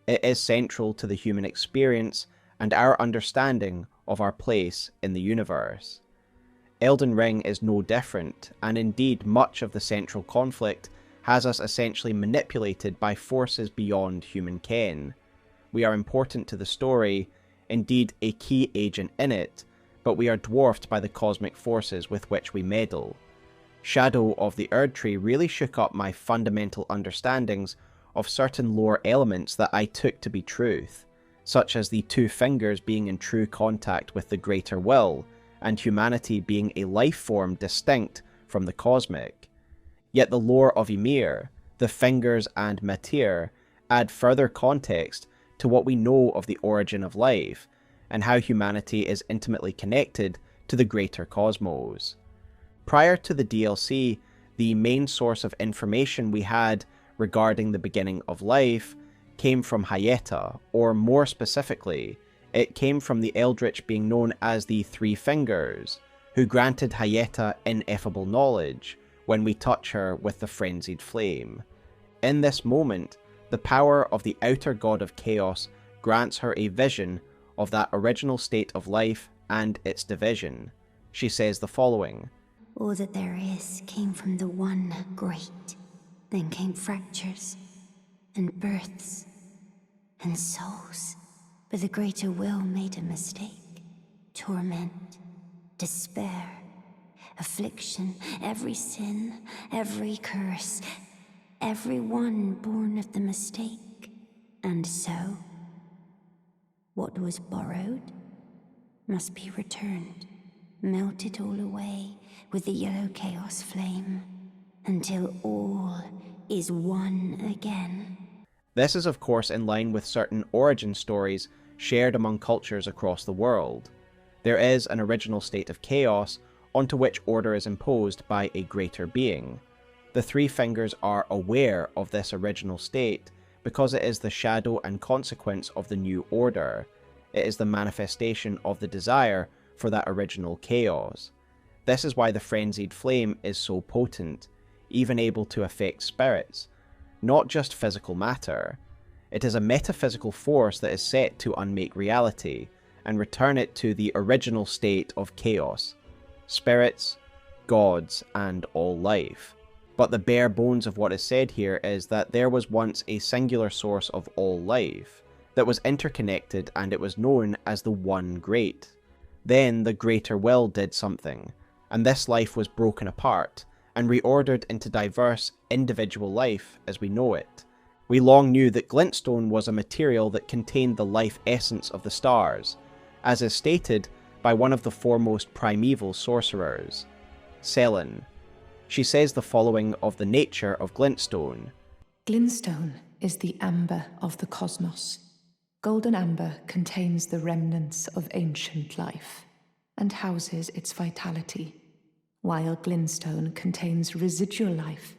it is central to the human experience and our understanding of our place in the universe. Elden Ring is no different, and indeed much of the central conflict has us essentially manipulated by forces beyond human ken. We are important to the story, indeed a key agent in it, but we are dwarfed by the cosmic forces with which we meddle. Shadow of the Erdtree really shook up my fundamental understandings of certain lore elements that I took to be truth, such as the two fingers being in true contact with the greater will, and humanity being a life form distinct from the cosmic. Yet the lore of Ymir, the fingers and Metyr add further context to what we know of the origin of life, and how humanity is intimately connected to the greater cosmos. Prior to the DLC, the main source of information we had regarding the beginning of life came from Hyetta, or more specifically, it came from the Eldritch being known as the Three Fingers, who granted Hyetta ineffable knowledge when we touch her with the frenzied flame. In this moment, the power of the outer god of chaos grants her a vision of that original state of life and its division. She says the following: "All that there is came from the one great. Then came fractures, and births, and souls. But the greater will made a mistake. Torment, despair, affliction, every sin, every curse, every one born of the mistake. And so, what was borrowed must be returned, melted all away with the yellow chaos flame, until all is one again." This is of course in line with certain origin stories shared among cultures across the world. There is an original state of chaos onto which order is imposed by a greater being. The Three Fingers are aware of this original state because it is the shadow and consequence of the new order. It is the manifestation of the desire for that original chaos. This is why the frenzied flame is so potent, even able to affect spirits, not just physical matter. It is a metaphysical force that is set to unmake reality and return it to the original state of chaos, spirits, gods, and all life. But the bare bones of what is said here is that there was once a singular source of all life that was interconnected, and it was known as the One Great. Then the greater will did something, and this life was broken apart and reordered into diverse individual life as we know it. We long knew that glintstone was a material that contained the life essence of the stars, as is stated by one of the foremost primeval sorcerers, Selin. She says the following of the nature of glintstone: Glintstone is the amber of the cosmos. Golden amber contains the remnants of ancient life and houses its vitality, while glintstone contains residual life,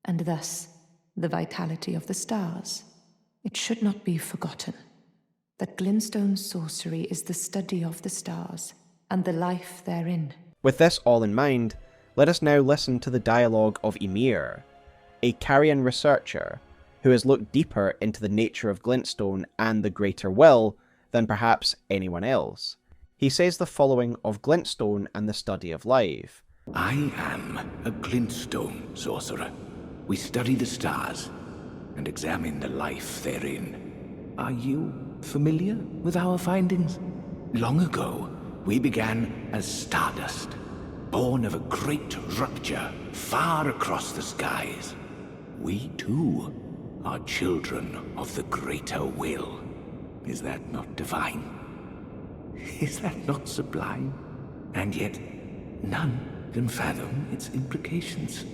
and thus the vitality of the stars. It should not be forgotten that glintstone sorcery is the study of the stars and the life therein. With this all in mind, let us now listen to the dialogue of Ymir, a Carian researcher who has looked deeper into the nature of glintstone and the greater will than perhaps anyone else. He says the following of glintstone and the study of life: I am a glintstone sorcerer. We study the stars and examine the life therein. Are you familiar with our findings? Long ago, we began as stardust, born of a great rupture far across the skies. We too are children of the greater will. Is that not divine? Is that not sublime? And yet, none can fathom its implications.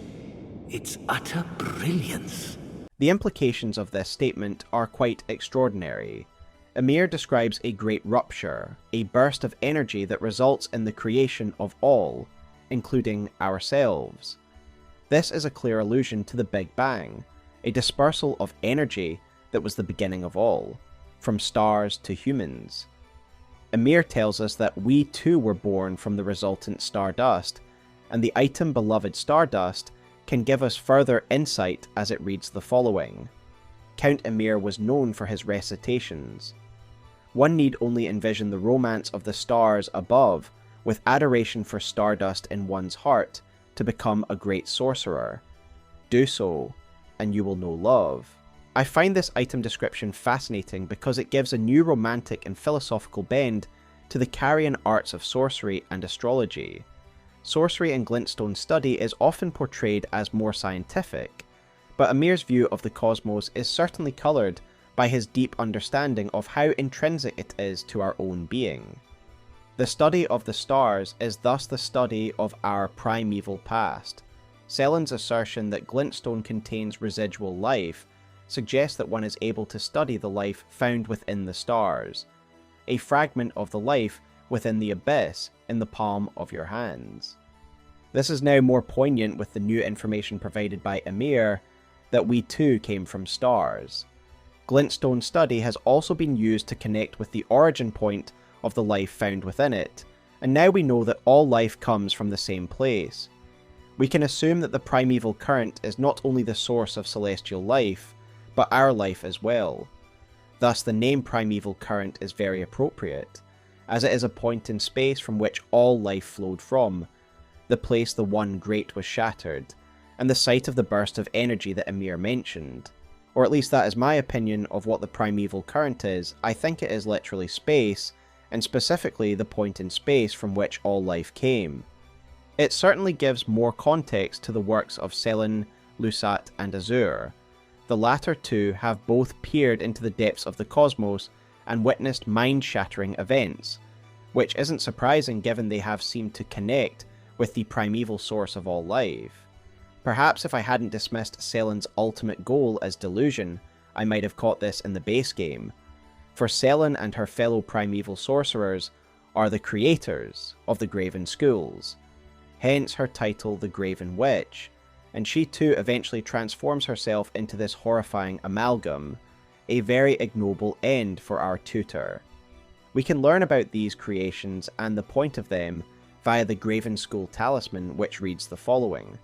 Its utter brilliance. The implications of this statement are quite extraordinary. Ymir describes a great rupture, a burst of energy that results in the creation of all. including ourselves. This is a clear allusion to the Big Bang, a dispersal of energy that was the beginning of all, from stars to humans. Ymir tells us that we too were born from the resultant stardust, and the item beloved stardust can give us further insight as it reads the following. Count Ymir was known for his recitations. One need only envision the romance of the stars above, with adoration for stardust in one's heart, to become a great sorcerer. Do so, and you will know love. I find this item description fascinating because it gives a new romantic and philosophical bend to the carrion arts of sorcery and astrology. Sorcery in Glintstone study is often portrayed as more scientific, but Ymir's view of the cosmos is certainly coloured by his deep understanding of how intrinsic it is to our own being. The study of the stars is thus the study of our primeval past. Selin's assertion that Glintstone contains residual life suggests that one is able to study the life found within the stars, a fragment of the life within the abyss in the palm of your hands. This is now more poignant with the new information provided by Ymir that we too came from stars. Glintstone study has also been used to connect with the origin point of the life found within it, and now we know that all life comes from the same place. We can assume that the primeval current is not only the source of celestial life, but our life as well. Thus the name primeval current is very appropriate, as it is a point in space from which all life flowed from, the place the One Great was shattered, and the site of the burst of energy that Ymir mentioned. Or at least that is my opinion of what the primeval current is. I think it is literally space, and specifically the point in space from which all life came. It certainly gives more context to the works of Selin, Lusat, and Azur. The latter two have both peered into the depths of the cosmos and witnessed mind-shattering events, which isn't surprising given they have seemed to connect with the primeval source of all life. Perhaps if I hadn't dismissed Selin's ultimate goal as delusion, I might have caught this in the base game, for Selin and her fellow primeval sorcerers are the creators of the Graven Schools, hence her title the Graven Witch, and she too eventually transforms herself into this horrifying amalgam, a very ignoble end for our tutor. We can learn about these creations and the point of them via the Graven School talisman, which reads the following.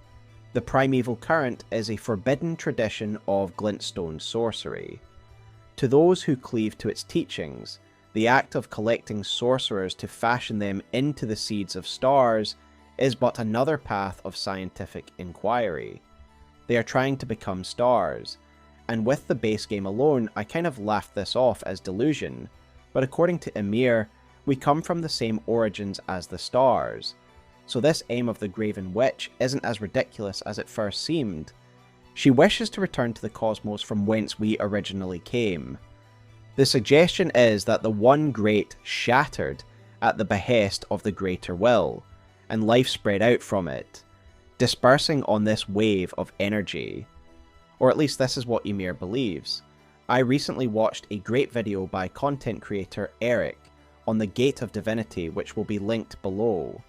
The primeval current is a forbidden tradition of Glintstone sorcery. To those who cleave to its teachings, the act of collecting sorcerers to fashion them into the seeds of stars is but another path of scientific inquiry. They are trying to become stars, and with the base game alone I kind of laughed this off as delusion, but according to Ymir, we come from the same origins as the stars, so this aim of the Graven Witch isn't as ridiculous as it first seemed. She wishes to return to the cosmos from whence we originally came. The suggestion is that the One Great shattered at the behest of the Greater Will, and life spread out from it, dispersing on this wave of energy. Or at least this is what Ymir believes. I recently watched a great video by content creator Eric on the Gate of Divinity, which will be linked below.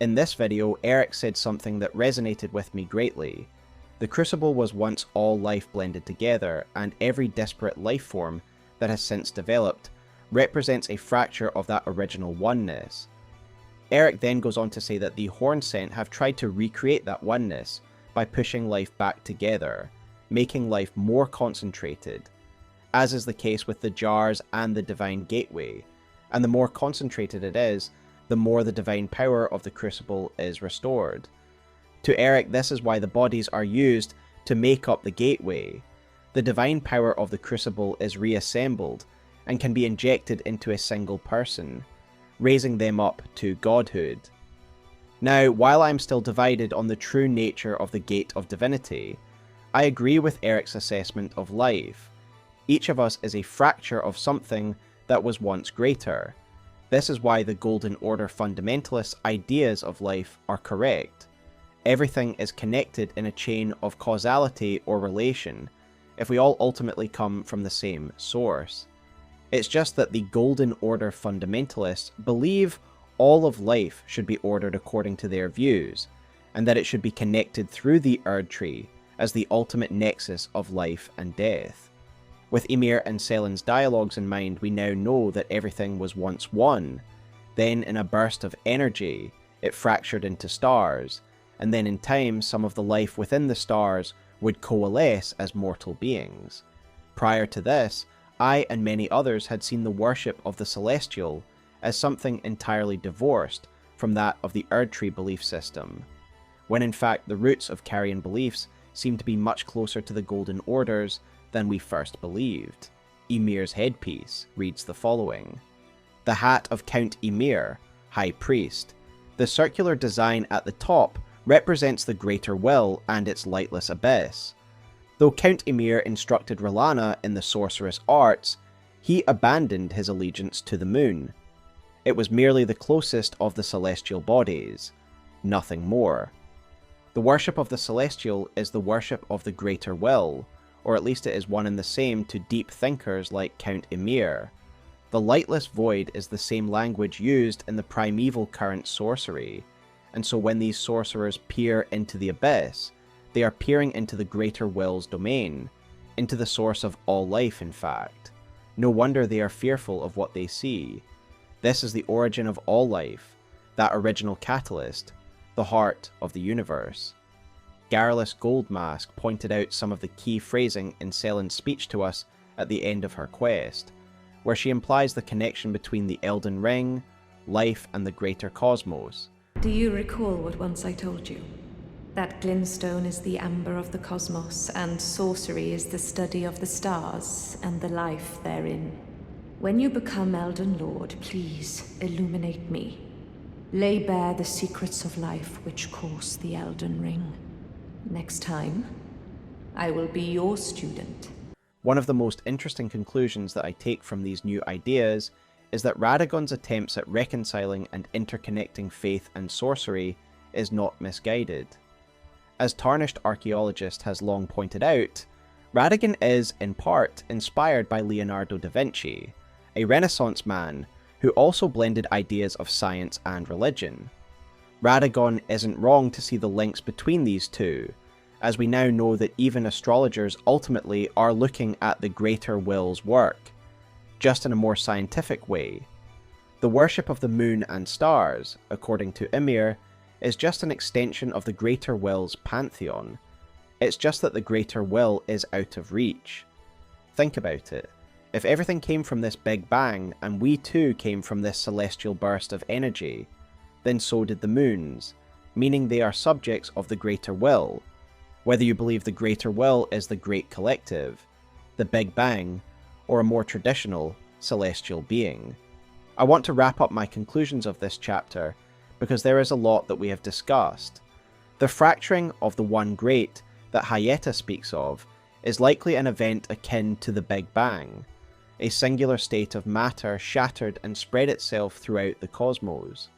In this video, Eric said something that resonated with me greatly. The Crucible was once all life blended together, and every disparate life form that has since developed represents a fracture of that original oneness. Eric then goes on to say that the Hornsent have tried to recreate that oneness by pushing life back together, making life more concentrated, as is the case with the jars and the Divine Gateway, and the more concentrated it is, the more the divine power of the Crucible is restored. To Eric, this is why the bodies are used to make up the gateway. The divine power of the Crucible is reassembled and can be injected into a single person, raising them up to godhood. Now, while I am still divided on the true nature of the Gate of Divinity, I agree with Eric's assessment of life. Each of us is a fracture of something that was once greater. This is why the Golden Order fundamentalists' ideas of life are correct. Everything is connected in a chain of causality or relation, if we all ultimately come from the same source. It's just that the Golden Order fundamentalists believe all of life should be ordered according to their views, and that it should be connected through the Erdtree as the ultimate nexus of life and death. With Ymir and Selin's dialogues in mind, we now know that everything was once one. Then, in a burst of energy, it fractured into stars, and then in time some of the life within the stars would coalesce as mortal beings. Prior to this, I and many others had seen the worship of the Celestial as something entirely divorced from that of the Erdtree belief system, when in fact the roots of Carian beliefs seem to be much closer to the Golden Orders than we first believed. Ymir's headpiece reads the following: "The hat of Count Ymir, High Priest. The circular design at the top represents the Greater Will and its lightless abyss. Though Count Ymir instructed R'hllana in the sorcerous arts, he abandoned his allegiance to the moon. It was merely the closest of the celestial bodies, nothing more. The worship of the Celestial is the worship of the Greater Will, or at least it is one and the same to deep thinkers like Count Ymir. The lightless void is the same language used in the primeval current sorcery, and so when these sorcerers peer into the abyss, they are peering into the Greater Will's domain, into the source of all life in fact. No wonder they are fearful of what they see. This is the origin of all life, that original catalyst, the heart of the universe." Garrulous Goldmask pointed out some of the key phrasing in Selin's speech to us at the end of her quest, where she implies the connection between the Elden Ring, life, and the greater cosmos. Do you recall what once I told you? That glintstone is the amber of the cosmos, and sorcery is the study of the stars and the life therein. When you become Elden Lord, please illuminate me. Lay bare the secrets of life which course the Elden Ring. Next time, I will be your student. One of the most interesting conclusions that I take from these new ideas is that Radagon's attempts at reconciling and interconnecting faith and sorcery is not misguided. As Tarnished Archaeologist has long pointed out, Radagon is, in part, inspired by Leonardo da Vinci, a Renaissance man who also blended ideas of science and religion. Radagon isn't wrong to see the links between these two, as we now know that even astrologers ultimately are looking at the Greater Will's work, just in a more scientific way. The worship of the moon and stars, according to Ymir, is just an extension of the Greater Will's pantheon. It's just that the Greater Will is out of reach. Think about it. If everything came from this Big Bang, and we too came from this celestial burst of energy, then so did the moons, meaning they are subjects of the Greater Will, whether you believe the Greater Will is the Great Collective, the Big Bang, or a more traditional celestial being. I want to wrap up my conclusions of this chapter, because there is a lot that we have discussed. The fracturing of the One Great that Hayeta speaks of is likely an event akin to the Big Bang, a singular state of matter shattered and spread itself throughout the cosmos.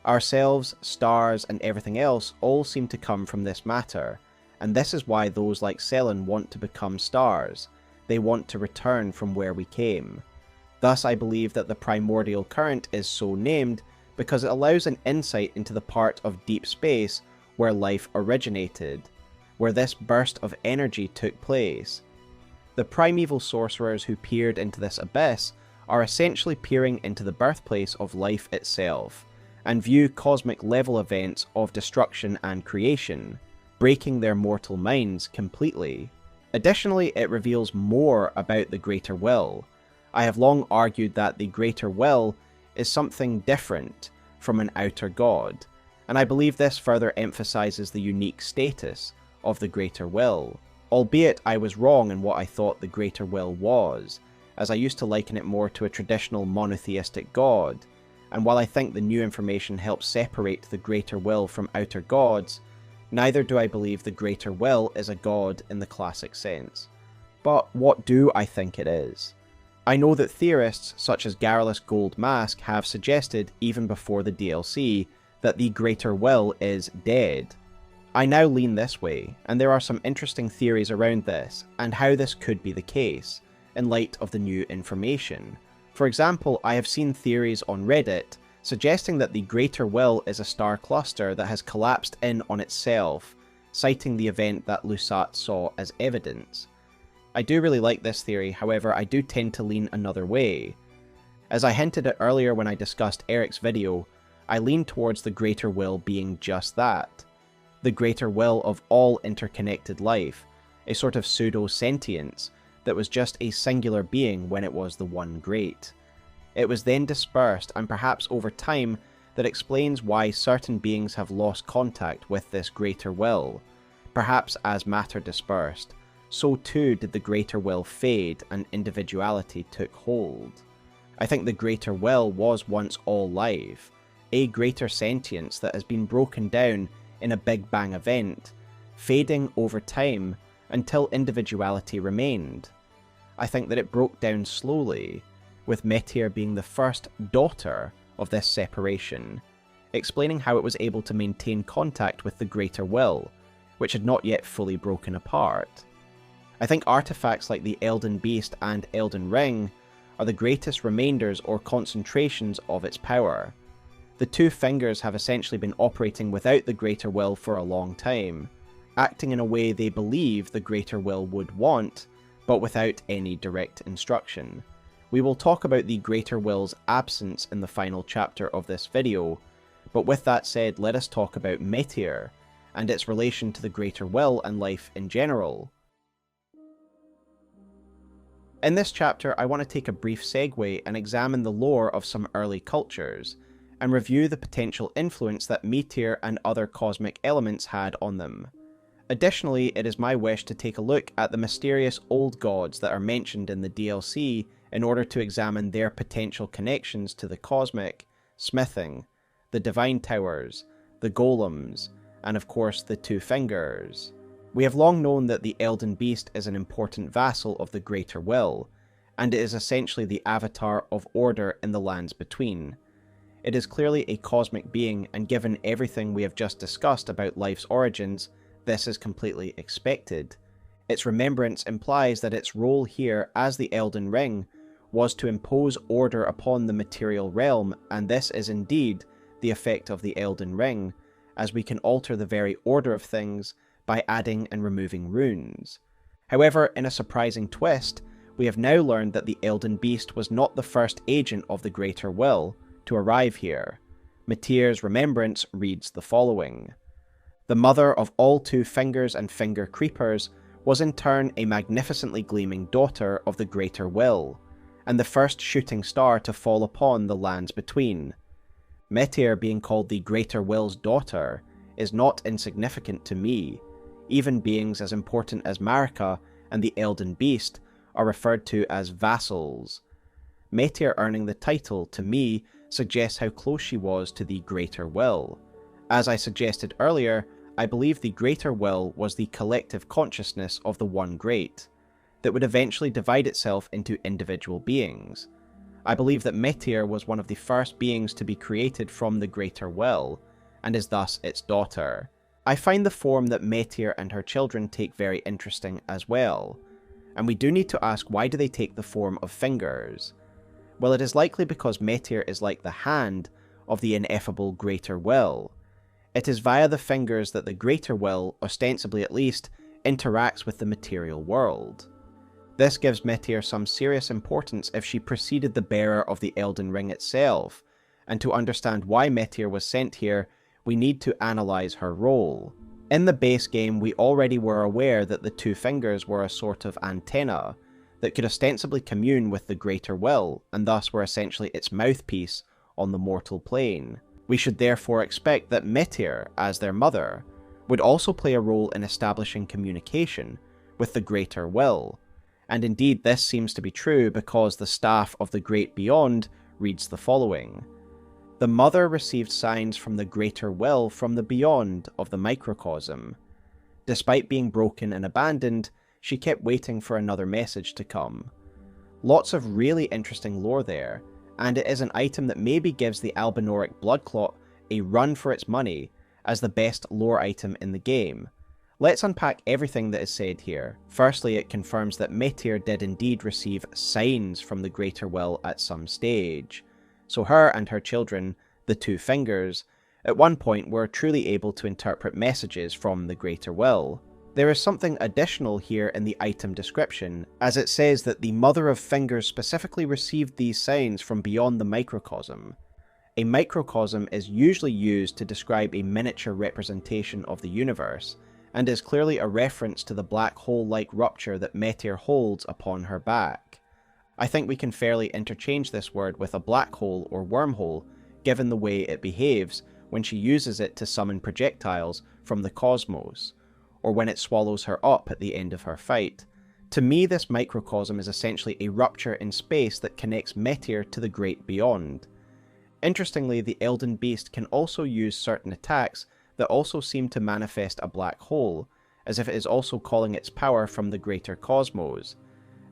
Ourselves, stars, and everything else all seem to come from this matter, and this is why those like Selin want to become stars. They want to return from where we came. Thus I believe that the primordial current is so named because it allows an insight into the part of deep space where life originated, where this burst of energy took place. The primeval sorcerers who peered into this abyss are essentially peering into the birthplace of life itself, and view cosmic level events of destruction and creation, breaking their mortal minds completely. Additionally, it reveals more about the Greater Will. I have long argued that the Greater Will is something different from an outer god, and I believe this further emphasizes the unique status of the Greater Will. Albeit I was wrong in what I thought the Greater Will was, as I used to liken it more to a traditional monotheistic god, and while I think the new information helps separate the Greater Will from outer gods, neither do I believe the Greater Will is a god in the classic sense. But what do I think it is? I know that theorists such as Garrulous Goldmask have suggested, even before the DLC, that the Greater Will is dead. I now lean this way, and there are some interesting theories around this, and how this could be the case, in light of the new information. For example, I have seen theories on Reddit suggesting that the Greater Will is a star cluster that has collapsed in on itself, citing the event that Lusat saw as evidence. I do really like this theory, however I do tend to lean another way. As I hinted at earlier when I discussed Eric's video, I lean towards the Greater Will being just that. The Greater Will of all interconnected life, a sort of pseudo-sentience that was just a singular being when it was the One Great. It was then dispersed, and perhaps over time, that explains why certain beings have lost contact with this Greater Will. Perhaps as matter dispersed, so too did the Greater Will fade and individuality took hold. I think the Greater Will was once all life, a greater sentience that has been broken down in a Big Bang event, fading over time until individuality remained. I think that it broke down slowly, with Metyr being the first daughter of this separation, explaining how it was able to maintain contact with the Greater Will, which had not yet fully broken apart. I think artifacts like the Elden Beast and Elden Ring are the greatest remainders or concentrations of its power. The two fingers have essentially been operating without the Greater Will for a long time, acting in a way they believe the Greater Will would want, but without any direct instruction. We will talk about the Greater Will's absence in the final chapter of this video, but with that said, let us talk about Metyr, and its relation to the Greater Will and life in general. In this chapter, I want to take a brief segue and examine the lore of some early cultures, and review the potential influence that Metyr and other cosmic elements had on them. Additionally, it is my wish to take a look at the mysterious old gods that are mentioned in the DLC in order to examine their potential connections to the cosmic, smithing, the divine towers, the golems, and of course the two fingers. We have long known that the Elden Beast is an important vassal of the Greater Will, and it is essentially the avatar of order in the lands between. It is clearly a cosmic being, and given everything we have just discussed about life's origins, this is completely expected. Its remembrance implies that its role here as the Elden Ring was to impose order upon the material realm, and this is indeed the effect of the Elden Ring, as we can alter the very order of things by adding and removing runes. However, in a surprising twist, we have now learned that the Elden Beast was not the first agent of the Greater Will to arrive here. Metyr's remembrance reads the following. The mother of all two fingers and finger creepers was in turn a magnificently gleaming daughter of the Greater Will, and the first shooting star to fall upon the lands between. Metyr being called the Greater Will's daughter is not insignificant to me. Even beings as important as Marika and the Elden Beast are referred to as vassals. Metyr earning the title, to me, suggests how close she was to the Greater Will. As I suggested earlier, I believe the Greater Will was the collective consciousness of the One Great, that would eventually divide itself into individual beings. I believe that Metyr was one of the first beings to be created from the Greater Will, and is thus its daughter. I find the form that Metyr and her children take very interesting as well, and we do need to ask, why do they take the form of fingers? Well, it is likely because Metyr is like the hand of the ineffable Greater Will. It is via the fingers that the Greater Will, ostensibly at least, interacts with the material world. This gives Metyr some serious importance if she preceded the bearer of the Elden Ring itself, and to understand why Metyr was sent here, we need to analyse her role. In the base game, we already were aware that the two fingers were a sort of antenna that could ostensibly commune with the Greater Will, and thus were essentially its mouthpiece on the mortal plane. We should therefore expect that Metyr, as their mother, would also play a role in establishing communication with the Greater Will, and indeed this seems to be true because the Staff of the Great Beyond reads the following. The mother received signs from the Greater Will from the beyond of the microcosm. Despite being broken and abandoned, she kept waiting for another message to come. Lots of really interesting lore there, and it is an item that maybe gives the Albinoric Bloodclot a run for its money as the best lore item in the game. Let's unpack everything that is said here. Firstly, it confirms that Metyr did indeed receive signs from the Greater Will at some stage, so her and her children the two fingers, at one point were truly able to interpret messages from the Greater Will. There is something additional here in the item description, as it says that the Mother of Fingers specifically received these signs from beyond the microcosm. A microcosm is usually used to describe a miniature representation of the universe, and is clearly a reference to the black hole-like rupture that Metyr holds upon her back. I think we can fairly interchange this word with a black hole or wormhole, given the way it behaves when she uses it to summon projectiles from the cosmos, or when it swallows her up at the end of her fight. To me, this microcosm is essentially a rupture in space that connects Metyr to the great beyond. Interestingly, the Elden Beast can also use certain attacks that also seem to manifest a black hole, as if it is also calling its power from the greater cosmos.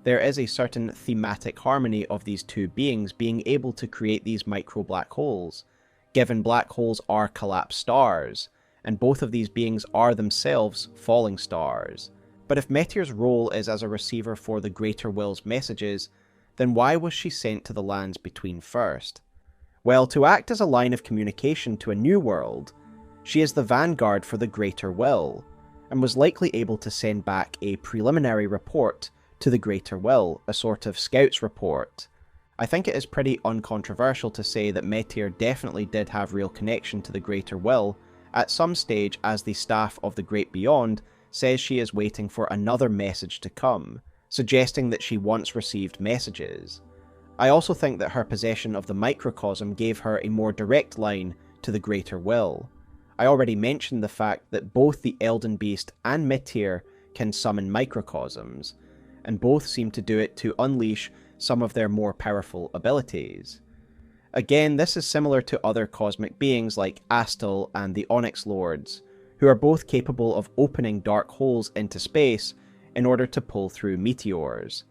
There is a certain thematic harmony of these two beings being able to create these micro black holes, given black holes are collapsed stars, and both of these beings are themselves falling stars. But if Metyr's role is as a receiver for the Greater Will's messages, then why was she sent to the lands between first? Well, to act as a line of communication to a new world, she is the vanguard for the Greater Will, and was likely able to send back a preliminary report to the Greater Will, a sort of scout's report. I think it is pretty uncontroversial to say that Metyr definitely did have real connection to the Greater Will at some stage, as the Staff of the Great Beyond says she is waiting for another message to come, suggesting that she once received messages. I also think that her possession of the microcosm gave her a more direct line to the Greater Will. I already mentioned the fact that both the Elden Beast and Metyr can summon microcosms, and both seem to do it to unleash some of their more powerful abilities. Again, this is similar to other cosmic beings like Astal and the Onyx Lords, who are both capable of opening dark holes into space in order to pull through meteors.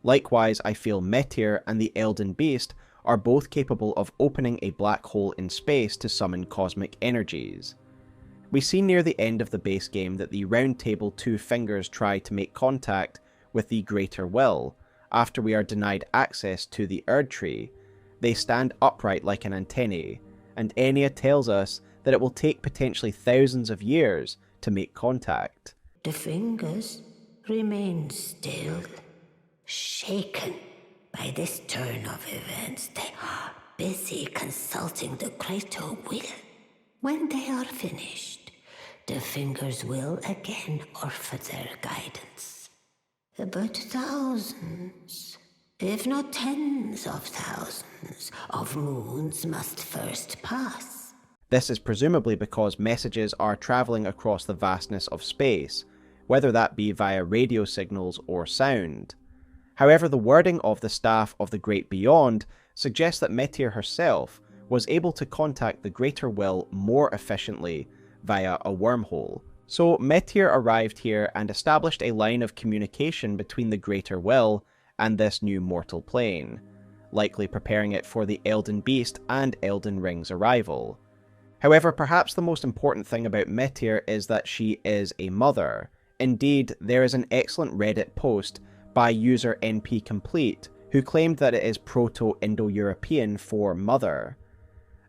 Likewise, I feel Metyr and the Elden Beast are both capable of opening a black hole in space to summon cosmic energies. We see near the end of the base game that the Round Table Two Fingers try to make contact with the Greater Will after we are denied access to the Erdtree. They stand upright like an antennae, and Enya tells us that it will take potentially thousands of years to make contact. The fingers remain still, shaken by this turn of events. They are busy consulting the Greater Will. When they are finished, the fingers will again offer their guidance. But thousands, if not tens of thousands, of moons must first pass. This is presumably because messages are travelling across the vastness of space, whether that be via radio signals or sound. However, the wording of the Staff of the Great Beyond suggests that Metyr herself was able to contact the Greater Will more efficiently via a wormhole. So Metyr arrived here and established a line of communication between the Greater Will and this new mortal plane, likely preparing it for the Elden Beast and Elden Ring's arrival. However, perhaps the most important thing about Metyr is that she is a mother. Indeed, there is an excellent Reddit post by user NP Complete who claimed that it is Proto-Indo-European for mother.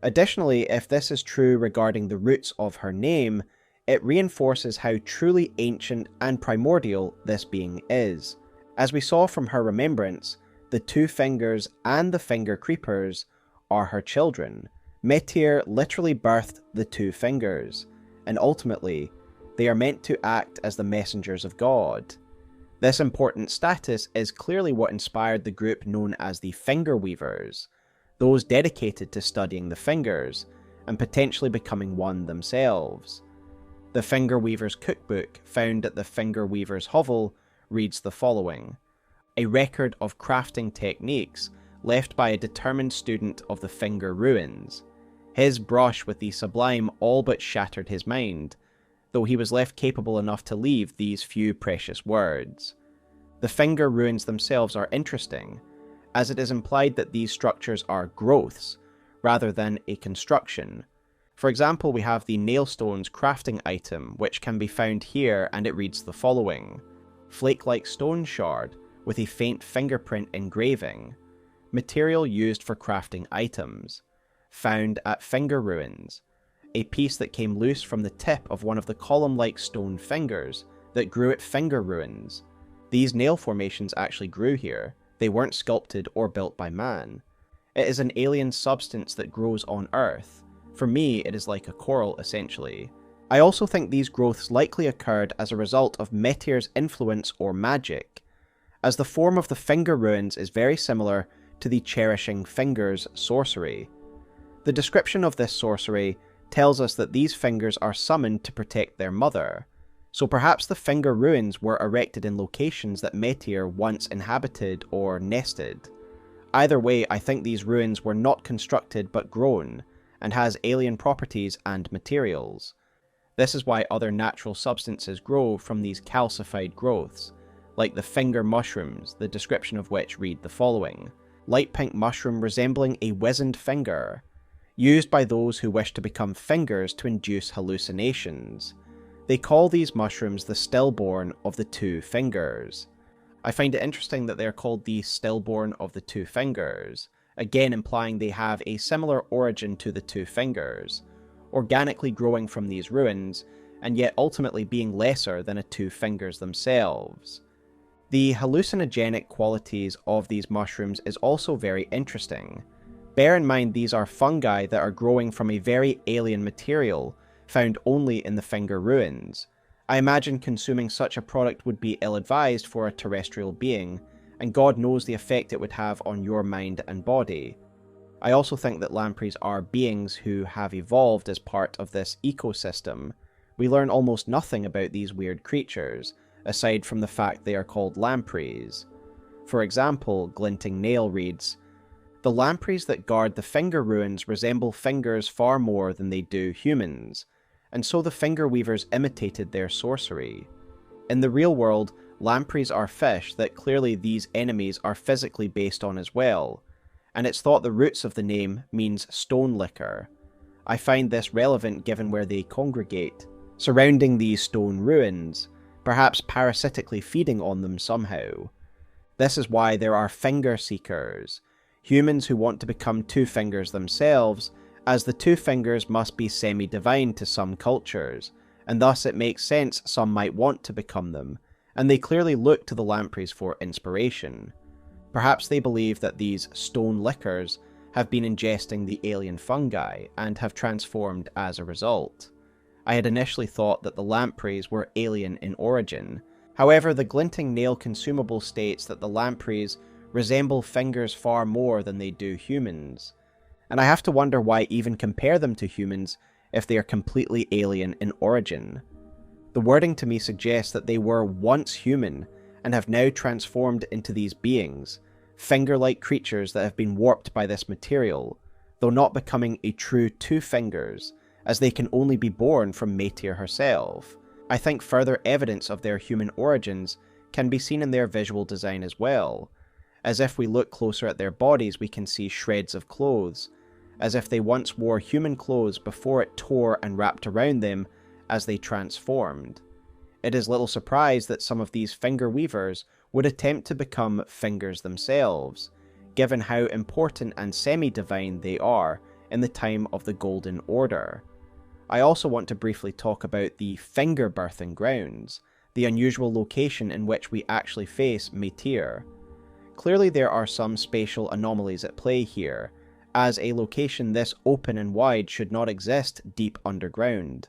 Additionally, if this is true regarding the roots of her name, it reinforces how truly ancient and primordial this being is. As we saw from her remembrance, the two fingers and the finger creepers are her children. Metyr literally birthed the two fingers, and ultimately, they are meant to act as the messengers of God. This important status is clearly what inspired the group known as the Finger Weavers, those dedicated to studying the fingers, and potentially becoming one themselves. The Finger Weaver's cookbook, found at the Finger Weaver's hovel, reads the following: a record of crafting techniques left by a determined student of the Finger Ruins. His brush with the sublime all but shattered his mind, though he was left capable enough to leave these few precious words. The Finger Ruins themselves are interesting, as it is implied that these structures are growths, rather than a construction. For example, we have the Nailstones crafting item, which can be found here, and it reads the following: flake-like stone shard with a faint fingerprint engraving. Material used for crafting items. found at Finger Ruins, a piece that came loose from the tip of one of the column-like stone fingers that grew at Finger Ruins. These nail formations actually grew here. They weren't sculpted or built by man. It is an alien substance that grows on Earth. For me, it is like a coral, essentially. I also think these growths likely occurred as a result of Metyr's influence or magic, as the form of the Finger Ruins is very similar to the Cherishing Fingers sorcery. The description of this sorcery tells us that these fingers are summoned to protect their mother, so perhaps the Finger Ruins were erected in locations that Metyr once inhabited or nested. Either way, I think these ruins were not constructed but grown, and has alien properties and materials. This is why other natural substances grow from these calcified growths, like the finger mushrooms, the description of which read the following: light pink mushroom resembling a wizened finger, used by those who wish to become fingers to induce hallucinations. They call these mushrooms the stillborn of the two fingers. I find it interesting that they are called the stillborn of the two fingers, again implying they have a similar origin to the two fingers, organically growing from these ruins, and yet ultimately being lesser than a two fingers themselves. The hallucinogenic qualities of these mushrooms is also very interesting. Bear in mind these are fungi that are growing from a very alien material, found only in the Finger Ruins. I imagine consuming such a product would be ill-advised for a terrestrial being, and God knows the effect it would have on your mind and body. I also think that lampreys are beings who have evolved as part of this ecosystem. We learn almost nothing about these weird creatures, aside from the fact they are called lampreys. For example, Glinting Nail reads, "The lampreys that guard the Finger Ruins resemble fingers far more than they do humans, and so the Finger Weavers imitated their sorcery. In the real world, lampreys are fish that clearly these enemies are physically based on as well, and it's thought the roots of the name means stone liquor. I find this relevant given where they congregate, surrounding these stone ruins, perhaps parasitically feeding on them somehow. This is why there are finger seekers, humans who want to become two fingers themselves, as the two fingers must be semi-divine to some cultures, and thus it makes sense some might want to become them, and they clearly look to the lampreys for inspiration. Perhaps they believe that these stone lickers have been ingesting the alien fungi, and have transformed as a result. I had initially thought that the lampreys were alien in origin. However, the Glinting Nail consumable states that the lampreys resemble fingers far more than they do humans, and I have to wonder why even compare them to humans if they are completely alien in origin. The wording to me suggests that they were once human and have now transformed into these beings, finger-like creatures that have been warped by this material, though not becoming a true two fingers, as they can only be born from Metyr herself. I think further evidence of their human origins can be seen in their visual design as well, as if we look closer at their bodies we can see shreds of clothes, as if they once wore human clothes before it tore and wrapped around them as they transformed. It is little surprise that some of these finger weavers would attempt to become fingers themselves, given how important and semi-divine they are in the time of the Golden Order. I also want to briefly talk about the finger birthing grounds, the unusual location in which we actually face Metyr. Clearly there are some spatial anomalies at play here, as a location this open and wide should not exist deep underground.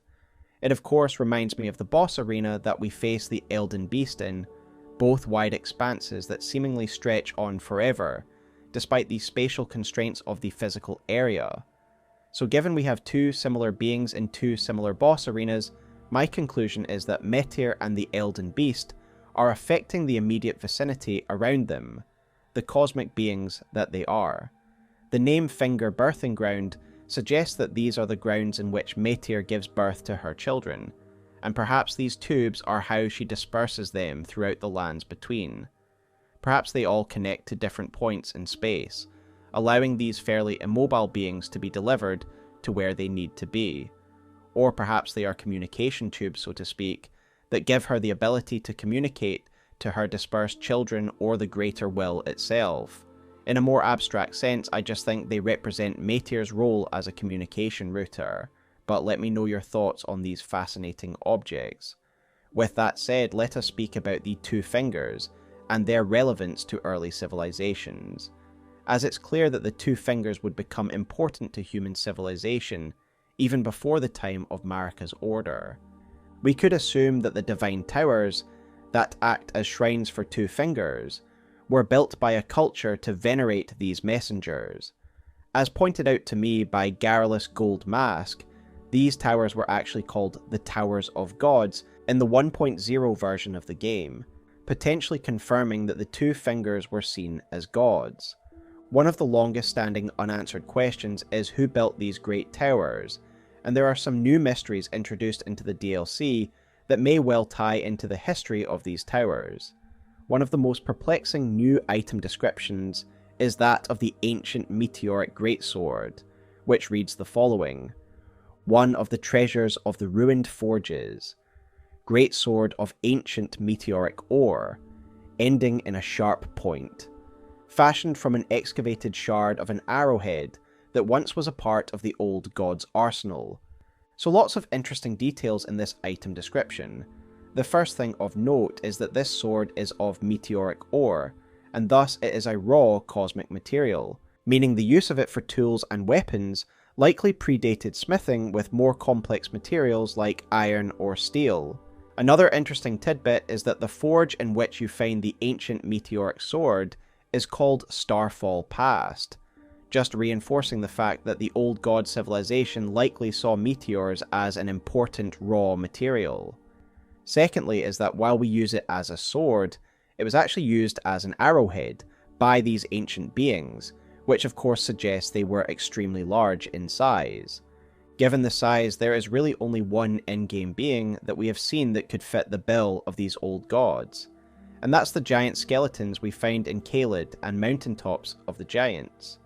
It of course reminds me of the boss arena that we face the Elden beast in, both wide expanses that seemingly stretch on forever, despite the spatial constraints of the physical area. So given we have two similar beings in two similar boss arenas, my conclusion is that Metyr and the Elden beast are affecting the immediate vicinity around them, the cosmic beings that they are. The name Finger Birthing Ground suggests that these are the grounds in which Metyr gives birth to her children, and perhaps these tubes are how she disperses them throughout the lands between. Perhaps they all connect to different points in space, allowing these fairly immobile beings to be delivered to where they need to be. Or perhaps they are communication tubes, so to speak, that give her the ability to communicate to her dispersed children or the greater will itself. In a more abstract sense, I just think they represent Metyr's role as a communication router, but let me know your thoughts on these fascinating objects. With that said, let us speak about the Two Fingers and their relevance to early civilizations, as it's clear that the Two Fingers would become important to human civilization even before the time of Marika's order. We could assume that the Divine Towers, that act as shrines for Two Fingers, were built by a culture to venerate these messengers. As pointed out to me by Garrulous Gold Mask, these towers were actually called the Towers of Gods in the 1.0 version of the game, potentially confirming that the Two Fingers were seen as gods. One of the longest standing unanswered questions is who built these great towers, and there are some new mysteries introduced into the DLC that may well tie into the history of these towers. One of the most perplexing new item descriptions is that of the ancient meteoric greatsword, which reads the following: one of the treasures of the ruined forges, greatsword of ancient meteoric ore, ending in a sharp point, fashioned from an excavated shard of an arrowhead that once was a part of the old god's arsenal. So lots of interesting details in this item description. The first thing of note is that this sword is of meteoric ore, and thus it is a raw cosmic material, meaning the use of it for tools and weapons likely predated smithing with more complex materials like iron or steel. Another interesting tidbit is that the forge in which you find the ancient meteoric sword is called Starfall Past, just reinforcing the fact that the old god civilization likely saw meteors as an important raw material. Secondly is that while we use it as a sword, it was actually used as an arrowhead by these ancient beings, which of course suggests they were extremely large in size. Given the size, there is really only one in-game being that we have seen that could fit the bill of these old gods, and that's the giant skeletons we find in Caelid and mountaintops of the giants.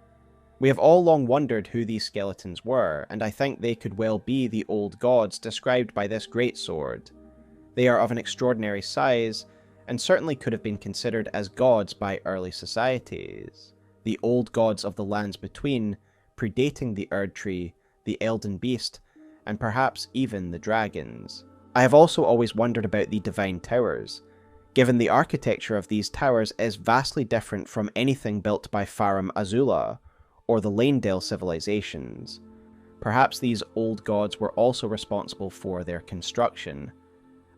We have all long wondered who these skeletons were, and I think they could well be the old gods described by this greatsword. They are of an extraordinary size, and certainly could have been considered as gods by early societies, the old gods of the lands between, predating the Erdtree, the Elden beast, and perhaps even the dragons. I have also always wondered about the Divine Towers, given the architecture of these towers is vastly different from anything built by Farum Azula, or the Lanedale civilizations. Perhaps these old gods were also responsible for their construction.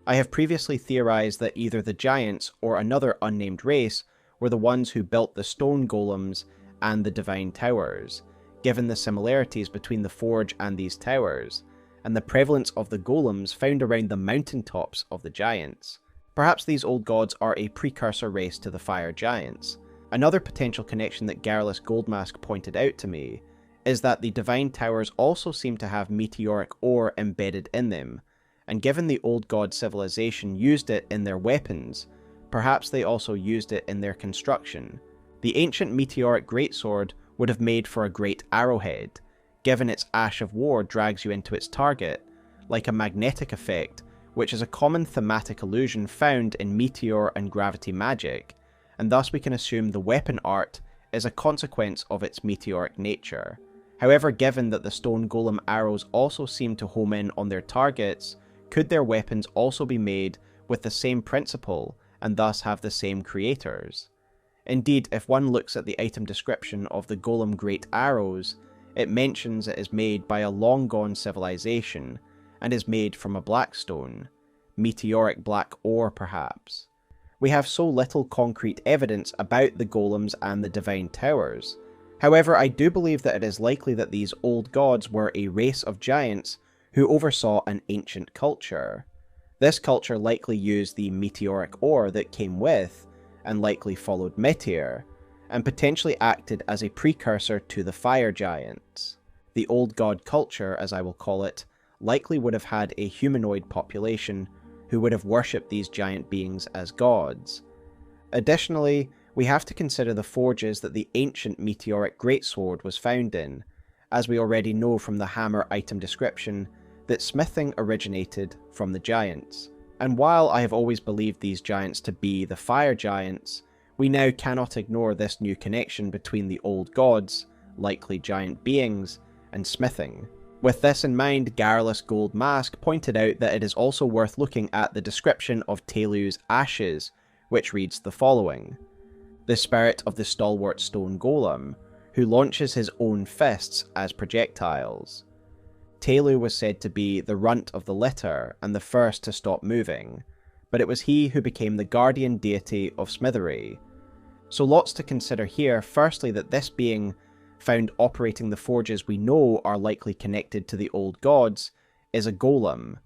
I have previously theorized that either the giants or another unnamed race were the ones who built the stone golems and the Divine Towers, given the similarities between the forge and these towers, and the prevalence of the golems found around the mountaintops of the giants. Perhaps these old gods are a precursor race to the fire giants. Another potential connection that Garrulous Goldmask pointed out to me is that the Divine Towers also seem to have meteoric ore embedded in them, and given the old god civilization used it in their weapons, perhaps they also used it in their construction. The ancient meteoric greatsword would have made for a great arrowhead, given its Ash of War drags you into its target, like a magnetic effect, which is a common thematic illusion found in meteor and gravity magic, and thus we can assume the weapon art is a consequence of its meteoric nature. However, given that the stone golem arrows also seem to home in on their targets, could their weapons also be made with the same principle and thus have the same creators? Indeed, if one looks at the item description of the golem great arrows, it mentions it is made by a long-gone civilization and is made from a black stone, meteoric black ore perhaps. We have so little concrete evidence about the golems and the Divine Towers. However, I do believe that it is likely that these old gods were a race of giants who oversaw an ancient culture. This culture likely used the meteoric ore that came with, and likely followed Metyr, and potentially acted as a precursor to the fire giants. The old god culture, as I will call it, likely would have had a humanoid population who would have worshipped these giant beings as gods. Additionally, we have to consider the forges that the ancient meteoric greatsword was found in, as we already know from the hammer item description that smithing originated from the giants. And while I have always believed these giants to be the fire giants, We now cannot ignore this new connection between the old gods, likely giant beings, and smithing. With this in mind, Garrulous Gold Mask pointed out that it is also worth looking at the description of Telu's ashes, which reads the following: the spirit of the stalwart stone golem, who launches his own fists as projectiles. Telu was said to be the runt of the litter and the first to stop moving, but it was he who became the guardian deity of smithery. So lots to consider here. Firstly, that this being found operating the forges we know are likely connected to the old gods is a golem,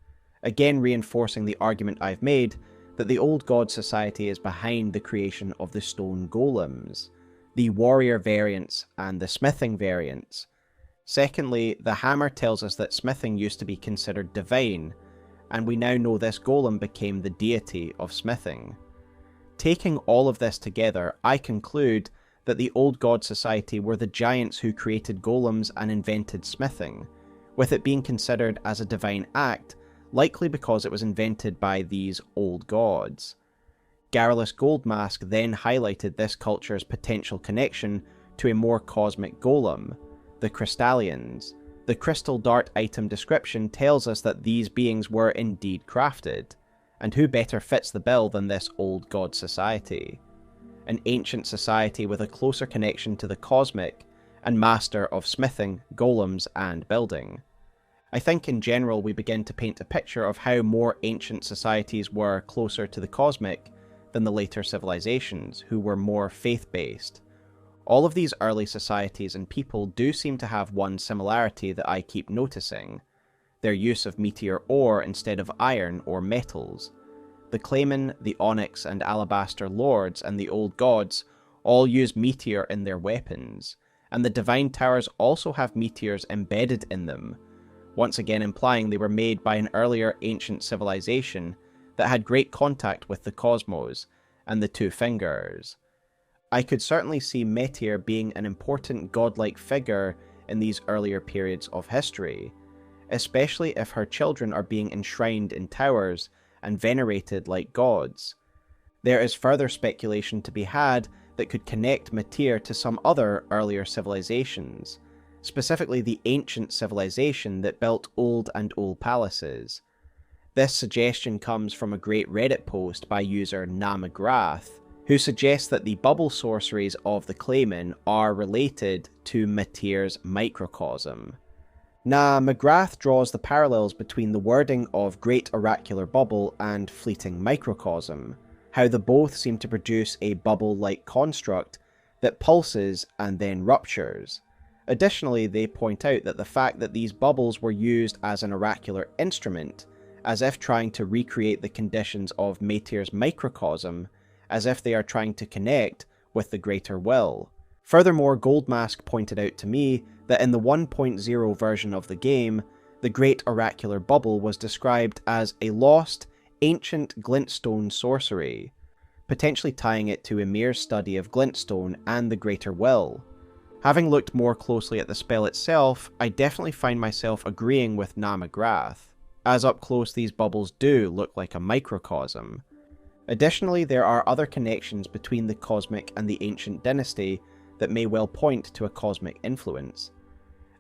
again reinforcing the argument I've made that the old god society is behind the creation of the stone golems, the warrior variants and the smithing variants. Secondly, the hammer tells us that smithing used to be considered divine, and we now know this golem became the deity of smithing. Taking all of this together, I conclude that the old god society were the giants who created golems and invented smithing, with it being considered as a divine act, likely because it was invented by these old gods. Garrulous Gold Mask then highlighted this culture's potential connection to a more cosmic golem, the Crystallians. The crystal dart item description tells us that these beings were indeed crafted, and who better fits the bill than this old god society? An ancient society with a closer connection to the cosmic, and master of smithing, golems, and building. I think in general we begin to paint a picture of how more ancient societies were closer to the cosmic than the later civilizations, who were more faith-based. All of these early societies and people do seem to have one similarity that I keep noticing: their use of meteor ore instead of iron or metals. The Clayman, the Onyx and Alabaster Lords, and the Old Gods all use meteor in their weapons, and the Divine Towers also have meteors embedded in them, once again implying they were made by an earlier ancient civilization that had great contact with the cosmos and the Two Fingers. I could certainly see Metyr being an important godlike figure in these earlier periods of history, especially if her children are being enshrined in towers and venerated like gods. There is further speculation to be had that could connect Metyr to some other earlier civilizations, specifically the ancient civilization that built old palaces. This suggestion comes from a great Reddit post by user NaMcGrath, who suggests that the bubble sorceries of the Clayman are related to Metyr's microcosm. McGrath draws the parallels between the wording of Great Oracular Bubble and Fleeting Microcosm, how the both seem to produce a bubble-like construct that pulses and then ruptures. Additionally, they point out that the fact that these bubbles were used as an oracular instrument, as if trying to recreate the conditions of Metyr's microcosm, as if they are trying to connect with the greater will. Furthermore, Goldmask pointed out to me that in the 1.0 version of the game, the Great Oracular Bubble was described as a lost, ancient glintstone sorcery, potentially tying it to Ymir's study of glintstone and the greater will. Having looked more closely at the spell itself, I definitely find myself agreeing with NaMcGrath, as up close these bubbles do look like a microcosm. Additionally, there are other connections between the cosmic and the ancient dynasty that may well point to a cosmic influence.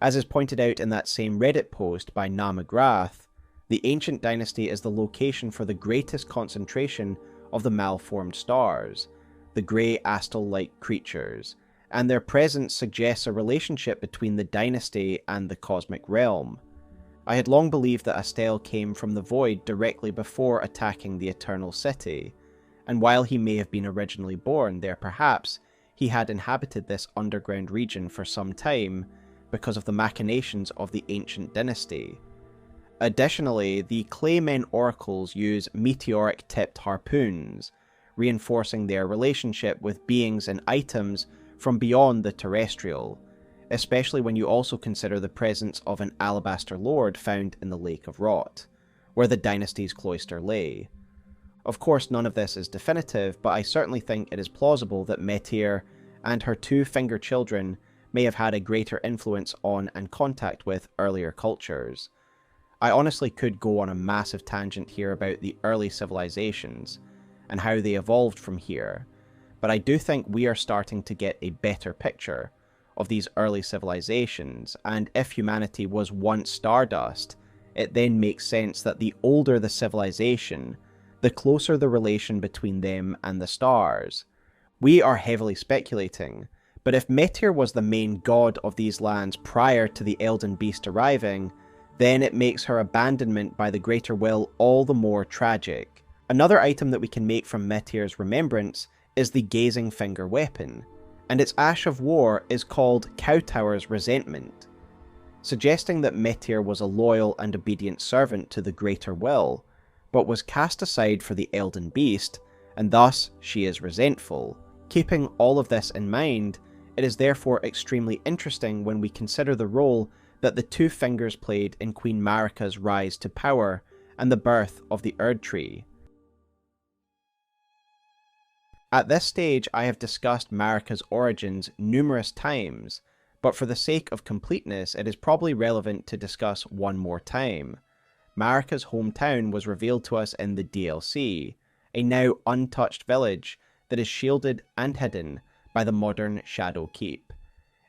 As is pointed out in that same Reddit post by NaMcGrath, the ancient dynasty is the location for the greatest concentration of the malformed stars, the grey Astal-like creatures, and their presence suggests a relationship between the dynasty and the cosmic realm. I had long believed that Astal came from the void directly before attacking the Eternal City, and while he may have been originally born there, perhaps he had inhabited this underground region for some time because of the machinations of the ancient dynasty. Additionally, the Claymen oracles use meteoric-tipped harpoons, reinforcing their relationship with beings and items from beyond the terrestrial, especially when you also consider the presence of an Alabaster Lord found in the Lake of Rot, where the dynasty's cloister lay. Of course, none of this is definitive, but I certainly think it is plausible that Metyr and her two-finger children may have had a greater influence on and contact with earlier cultures. I honestly could go on a massive tangent here about the early civilizations, and how they evolved from here, but I do think we are starting to get a better picture of these early civilizations, and if humanity was once stardust, it then makes sense that the older the civilization, the closer the relation between them and the stars. We are heavily speculating, but if Metyr was the main god of these lands prior to the Elden beast arriving, then it makes her abandonment by the Greater Will all the more tragic. Another item that we can make from Metyr's remembrance is the Gazing Finger weapon, and its Ash of War is called Kowtower's Resentment, suggesting that Metyr was a loyal and obedient servant to the Greater Will, but was cast aside for the Elden beast, and thus she is resentful. Keeping all of this in mind, it is therefore extremely interesting when we consider the role that the two fingers played in Queen Marika's rise to power and the birth of the Erdtree. At this stage, I have discussed Marika's origins numerous times, but for the sake of completeness, it is probably relevant to discuss one more time. Marika's hometown was revealed to us in the DLC, a now untouched village that is shielded and hidden by the modern Shadow Keep.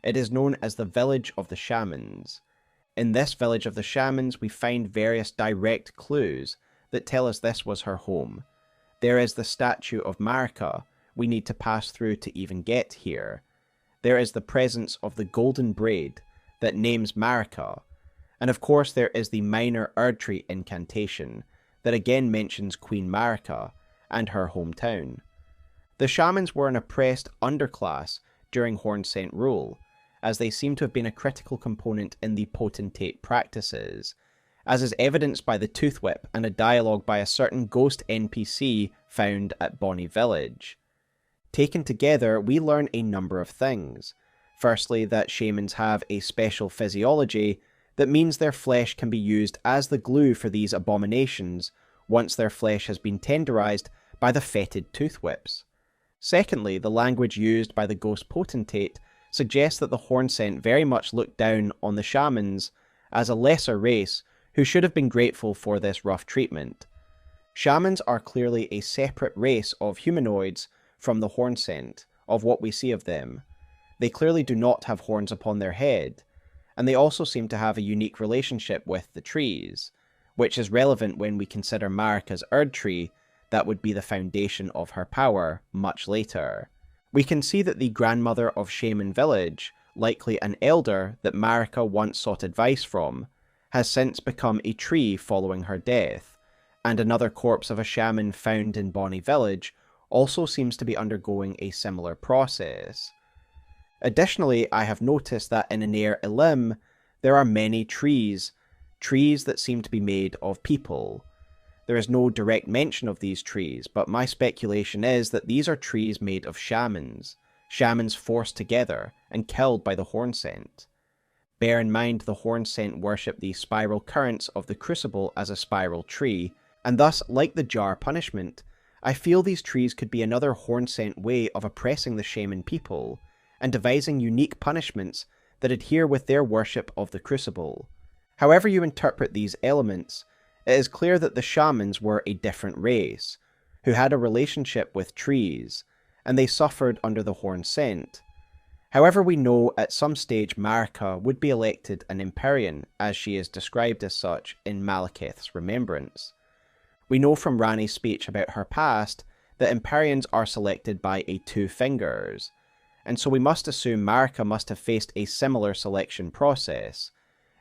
It is known as the Village of the Shamans. In this Village of the Shamans, we find various direct clues that tell us this was her home. There is the statue of Marika we need to pass through to even get here. There is the presence of the golden braid that names Marika, and of course there is the minor Erdtree incantation that again mentions Queen Marika and her hometown. The Shamans were an oppressed underclass during Hornsent rule, as they seem to have been a critical component in the potentate practices, as is evidenced by the Tooth Whip and a dialogue by a certain ghost NPC found at Bonny Village. Taken together, we learn a number of things. Firstly, that shamans have a special physiology that means their flesh can be used as the glue for these abominations once their flesh has been tenderized by the fetid Tooth Whips. Secondly, the language used by the ghost potentate suggests that the Hornsent very much looked down on the shamans as a lesser race who should have been grateful for this rough treatment. Shamans are clearly a separate race of humanoids from the Hornsent, of what we see of them. They clearly do not have horns upon their head, and they also seem to have a unique relationship with the trees, which is relevant when we consider Marika's Erdtree that would be the foundation of her power much later. We can see that the grandmother of Shaman Village, likely an elder that Marika once sought advice from, has since become a tree following her death, and another corpse of a shaman found in Bonny Village also seems to be undergoing a similar process. Additionally, I have noticed that in Aner Ilim, there are many trees that seem to be made of people. There is no direct mention of these trees, but my speculation is that these are trees made of shamans forced together and killed by the Hornsent. Bear in mind the Hornsent worship the spiral currents of the Crucible as a spiral tree, and thus, like the jar punishment, I feel these trees could be another Hornsent way of oppressing the shaman people, and devising unique punishments that adhere with their worship of the Crucible. However you interpret these elements, it is clear that the shamans were a different race, who had a relationship with trees, and they suffered under the Hornsent. However, we know at some stage Marika would be elected an Empyrean, as she is described as such in Malekith's remembrance. We know from Ranni's speech about her past that Empyreans are selected by a two fingers, and so we must assume Marika must have faced a similar selection process,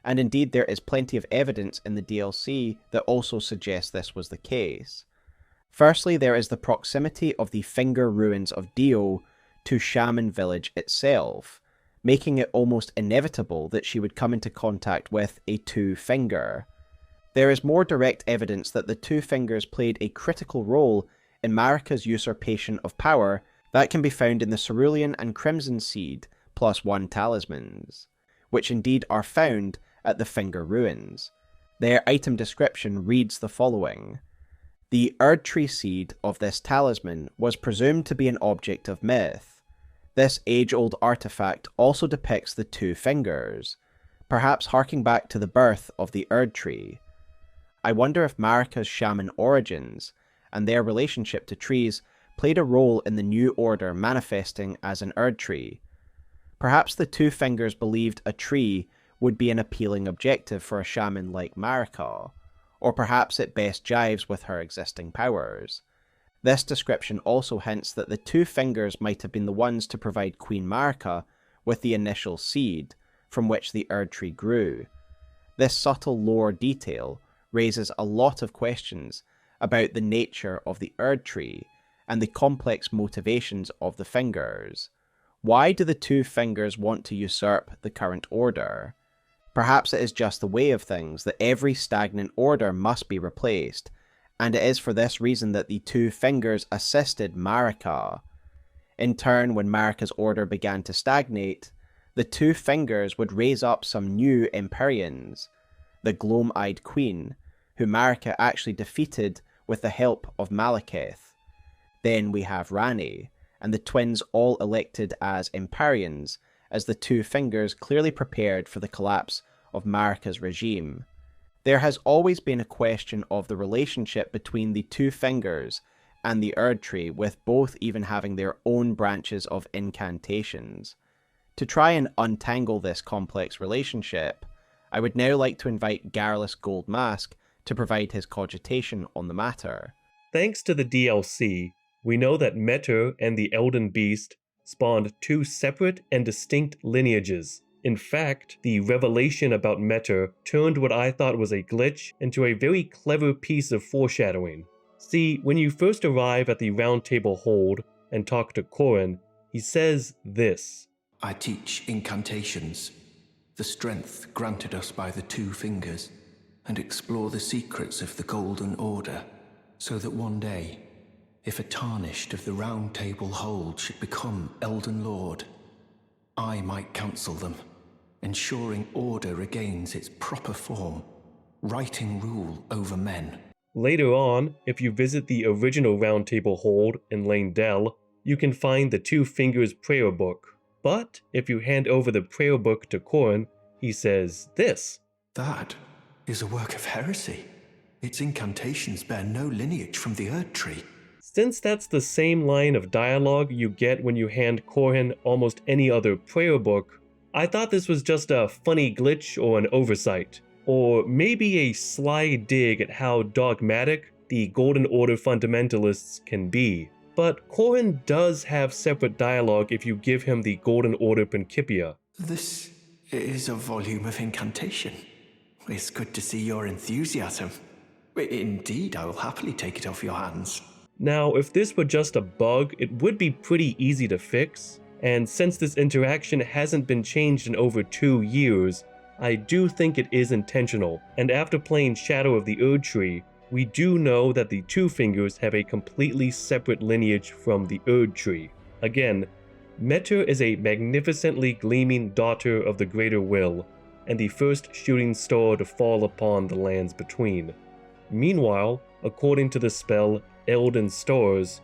and indeed there is plenty of evidence in the DLC that also suggests this was the case. Firstly, there is the proximity of the finger ruins of Dio to Shaman Village itself, making it almost inevitable that she would come into contact with a two finger. There is more direct evidence that the two fingers played a critical role in Marika's usurpation of power that can be found in the Cerulean and Crimson Seed +1 talismans, which indeed are found at the Finger Ruins. Their item description reads the following: the Erdtree seed of this talisman was presumed to be an object of myth. This age-old artifact also depicts the two fingers, perhaps harking back to the birth of the Erdtree. I wonder if Marika's shaman origins, and their relationship to trees, played a role in the new order manifesting as an Erdtree. Perhaps the Two Fingers believed a tree would be an appealing objective for a shaman like Marika, or perhaps it best jives with her existing powers. This description also hints that the Two Fingers might have been the ones to provide Queen Marika with the initial seed from which the Erdtree grew. This subtle lore detail raises a lot of questions about the nature of the Erdtree and the complex motivations of the Fingers. Why do the Two Fingers want to usurp the current order? Perhaps it is just the way of things that every stagnant order must be replaced, and it is for this reason that the Two Fingers assisted Marika. In turn, when Marika's order began to stagnate, the Two Fingers would raise up some new Empyreans, the Gloam-Eyed Queen, who Marika actually defeated with the help of Malekith. Then we have Ranni, and the twins all elected as Empyreans, as the Two Fingers clearly prepared for the collapse of Marika's regime. There has always been a question of the relationship between the Two Fingers and the Erdtree, with both even having their own branches of incantations. To try and untangle this complex relationship, I would now like to invite Garrulous Goldmask to provide his cogitation on the matter. Thanks to the DLC, we know that Metyr and the Elden Beast spawned two separate and distinct lineages. In fact, the revelation about Metyr turned what I thought was a glitch into a very clever piece of foreshadowing. See, when you first arrive at the Round Table Hold and talk to Corrin, he says this: I teach incantations, the strength granted us by the Two Fingers, and explore the secrets of the Golden Order, so that one day, if a Tarnished of the Round Table Hold should become Elden Lord, I might counsel them, ensuring order regains its proper form, righting rule over men. Later on, if you visit the original Round Table Hold in Lane Dell, you can find the Two Fingers prayer book. But if you hand over the prayer book to Corrin, he says this: That is a work of heresy. Its incantations bear no lineage from the Erdtree. Since that's the same line of dialogue you get when you hand Corrin almost any other prayer book, I thought this was just a funny glitch or an oversight, or maybe a sly dig at how dogmatic the Golden Order fundamentalists can be. But Corrin does have separate dialogue if you give him the Golden Order Principia. This is a volume of incantation. It's good to see your enthusiasm. Indeed, I will happily take it off your hands. Now, if this were just a bug, it would be pretty easy to fix, and since this interaction hasn't been changed in over 2 years, I do think it is intentional, and after playing Shadow of the Erdtree, we do know that the Two Fingers have a completely separate lineage from the Erdtree. Again, Metyr is a magnificently gleaming daughter of the Greater Will, and the first shooting star to fall upon the lands between. Meanwhile, according to the spell Elden Stars,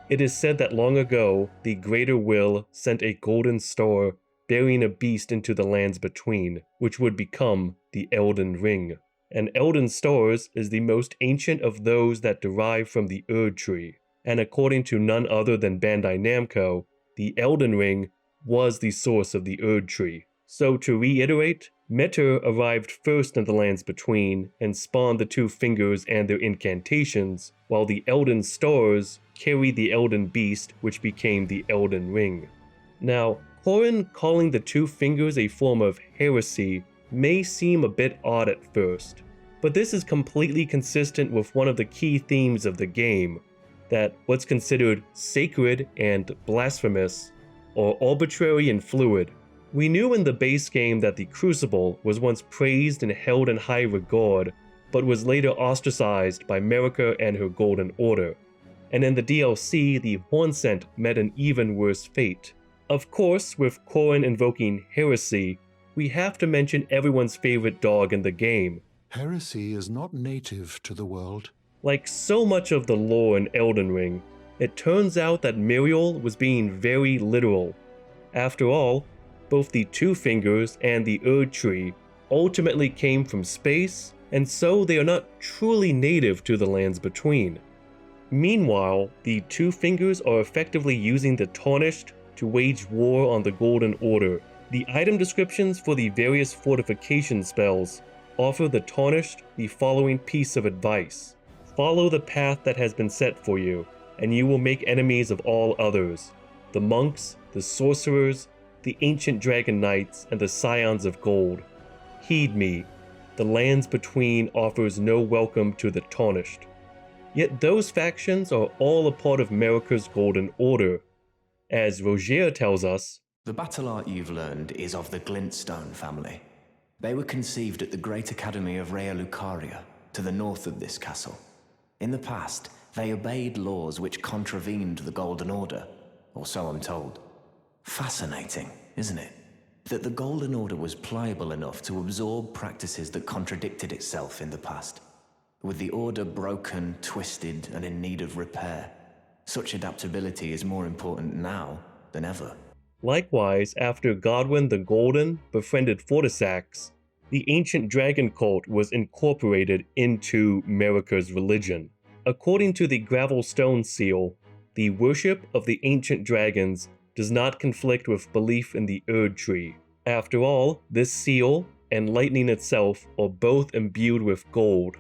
it is said that long ago, the Greater Will sent a golden star bearing a beast into the lands between, which would become the Elden Ring. And Elden Stars is the most ancient of those that derive from the Erdtree, and according to none other than Bandai Namco, the Elden Ring was the source of the Erdtree. So to reiterate, Metyr arrived first in the lands between and spawned the Two Fingers and their incantations, while the Elden Stars carried the Elden Beast, which became the Elden Ring. Now, Corrin calling the Two Fingers a form of heresy may seem a bit odd at first, but this is completely consistent with one of the key themes of the game, that what's considered sacred and blasphemous are arbitrary and fluid. We knew in the base game that the Crucible was once praised and held in high regard, but was later ostracized by Marika and her Golden Order. And in the DLC, the Hornsent met an even worse fate. Of course, with Corrin invoking heresy, we have to mention everyone's favorite dog in the game. Heresy is not native to the world. Like so much of the lore in Elden Ring, it turns out that Muriel was being very literal. After all, both the Two Fingers and the Erdtree ultimately came from space, and so they are not truly native to the lands between. Meanwhile, the Two Fingers are effectively using the Tarnished to wage war on the Golden Order. The item descriptions for the various fortification spells offer the Tarnished the following piece of advice. Follow the path that has been set for you, and you will make enemies of all others. The monks, the sorcerers, the ancient dragon knights, and the scions of gold. Heed me, the lands between offers no welcome to the Tarnished. Yet those factions are all a part of Marika's Golden Order. As Rogier tells us, the battle art you've learned is of the Glintstone family. They were conceived at the Great Academy of Rea Lucaria, to the north of this castle. In the past, they obeyed laws which contravened the Golden Order, or so I'm told. Fascinating, isn't it? That the Golden Order was pliable enough to absorb practices that contradicted itself in the past. With the Order broken, twisted, and in need of repair, such adaptability is more important now than ever. Likewise, after Godwyn the Golden befriended Fortisax, the ancient dragon cult was incorporated into Marika's religion. According to the Gravelstone Seal, the worship of the ancient dragons does not conflict with belief in the Erdtree. After all, this seal and lightning itself are both imbued with gold.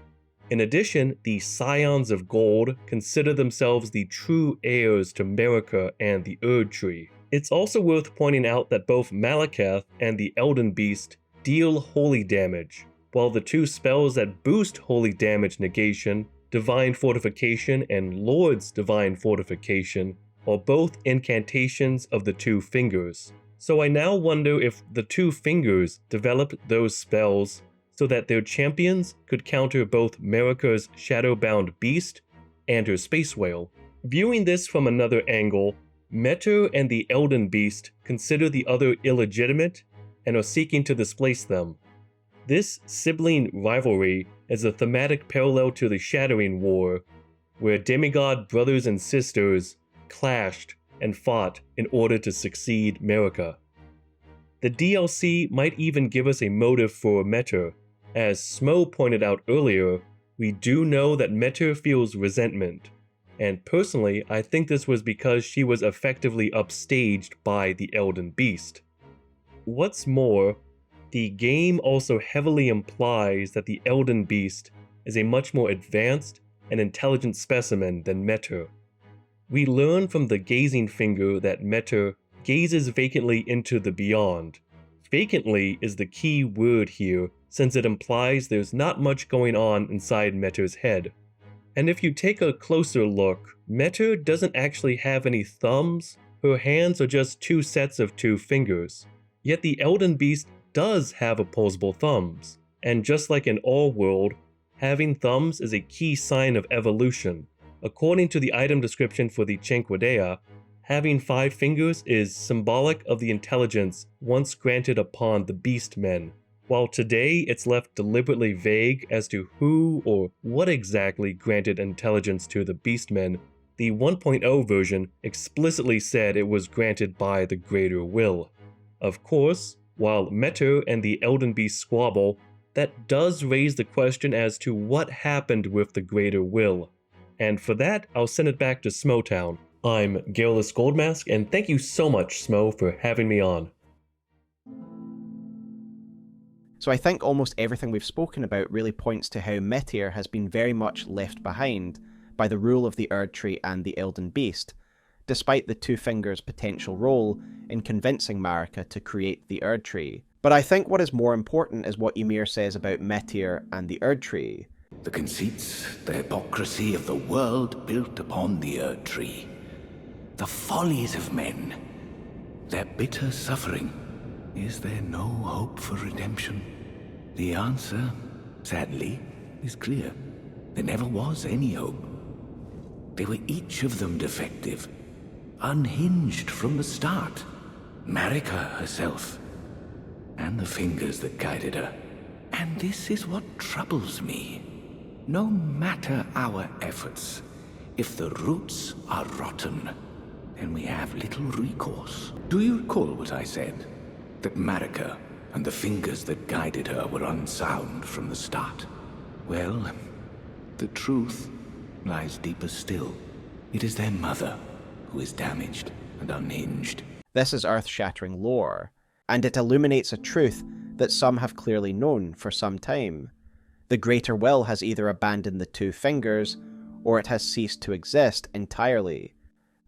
In addition, the Scions of Gold consider themselves the true heirs to Marika and the Erdtree. It's also worth pointing out that both Malekith and the Elden Beast deal holy damage, while the two spells that boost holy damage negation, Divine Fortification and Lord's Divine Fortification, are both incantations of the Two Fingers. So I now wonder if the Two Fingers developed those spells so that their champions could counter both Marika's Shadowbound Beast and her Space Whale. Viewing this from another angle, Metyr and the Elden Beast consider the other illegitimate and are seeking to displace them. This sibling rivalry is a thematic parallel to the Shattering War, where demigod brothers and sisters clashed and fought in order to succeed Marika. The DLC might even give us a motive for Metyr. As Smo pointed out earlier, we do know that Metyr feels resentment, and personally I think this was because she was effectively upstaged by the Elden Beast. What's more, the game also heavily implies that the Elden Beast is a much more advanced and intelligent specimen than Metyr. We learn from the Gazing Finger that Metyr gazes vacantly into the beyond. Vacantly is the key word here, since it implies there's not much going on inside Metyr's head. And if you take a closer look, Metyr doesn't actually have any thumbs, her hands are just two sets of two fingers. Yet the Elden Beast does have opposable thumbs, and just like in all world, having thumbs is a key sign of evolution. According to the item description for the Chenquidea, having 5 fingers is symbolic of the intelligence once granted upon the Beastmen, while today it's left deliberately vague as to who or what exactly granted intelligence to the Beastmen. The 1.0 version explicitly said it was granted by the Greater Will. Of course, while Metyr and the Elden Beast squabble, that does raise the question as to what happened with the Greater Will. And for that, I'll send it back to Smotown. I'm Garrulous Goldmask, and thank you so much, Smo, for having me on. So I think almost everything we've spoken about really points to how Metyr has been very much left behind by the rule of the Erdtree and the Elden Beast, despite the Two Fingers' potential role in convincing Marika to create the Erdtree. But I think what is more important is what Ymir says about Metyr and the Erdtree. The conceits, the hypocrisy of the world built upon the Erdtree. The follies of men. Their bitter suffering. Is there no hope for redemption? The answer, sadly, is clear. There never was any hope. They were each of them defective. Unhinged from the start. Marika herself. And the fingers that guided her. And this is what troubles me. No matter our efforts, if the roots are rotten, then we have little recourse. Do you recall what I said? That Marika and the fingers that guided her were unsound from the start? Well, the truth lies deeper still. It is their mother who is damaged and unhinged. This is earth-shattering lore, and it illuminates a truth that some have clearly known for some time. The Greater Will has either abandoned the Two Fingers, or it has ceased to exist entirely.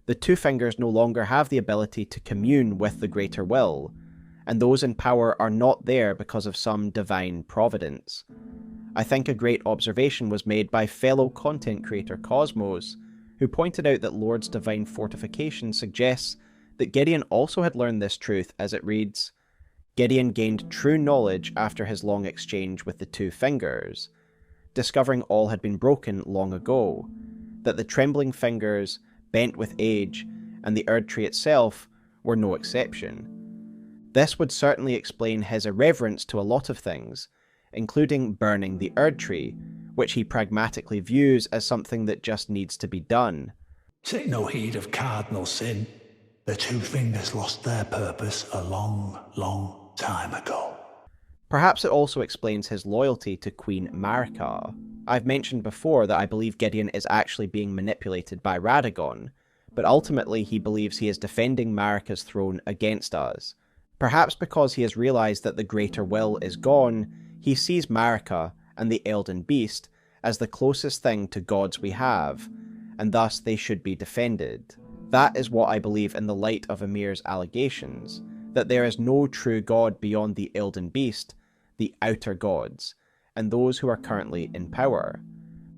The Two Fingers no longer have the ability to commune with the Greater Will, and those in power are not there because of some divine providence. I think a great observation was made by fellow content creator Cosmos, who pointed out that Lord's divine fortification suggests that Gideon also had learned this truth, as it reads, Gideon gained true knowledge after his long exchange with the Two Fingers, discovering all had been broken long ago, that the trembling fingers, bent with age, and the Erdtree itself were no exception. This would certainly explain his irreverence to a lot of things, including burning the Erdtree, which he pragmatically views as something that just needs to be done. Take no heed of cardinal sin. The Two Fingers lost their purpose a long, long time ago. Perhaps it also explains his loyalty to Queen Marika. I've mentioned before that I believe Gideon is actually being manipulated by Radagon, but ultimately he believes he is defending Marika's throne against us. Perhaps because he has realized that the Greater Will is gone, he sees Marika and the Elden Beast as the closest thing to gods we have, and thus they should be defended. That is what I believe in the light of Ymir's allegations, that there is no true god beyond the Elden Beast, the outer gods, and those who are currently in power.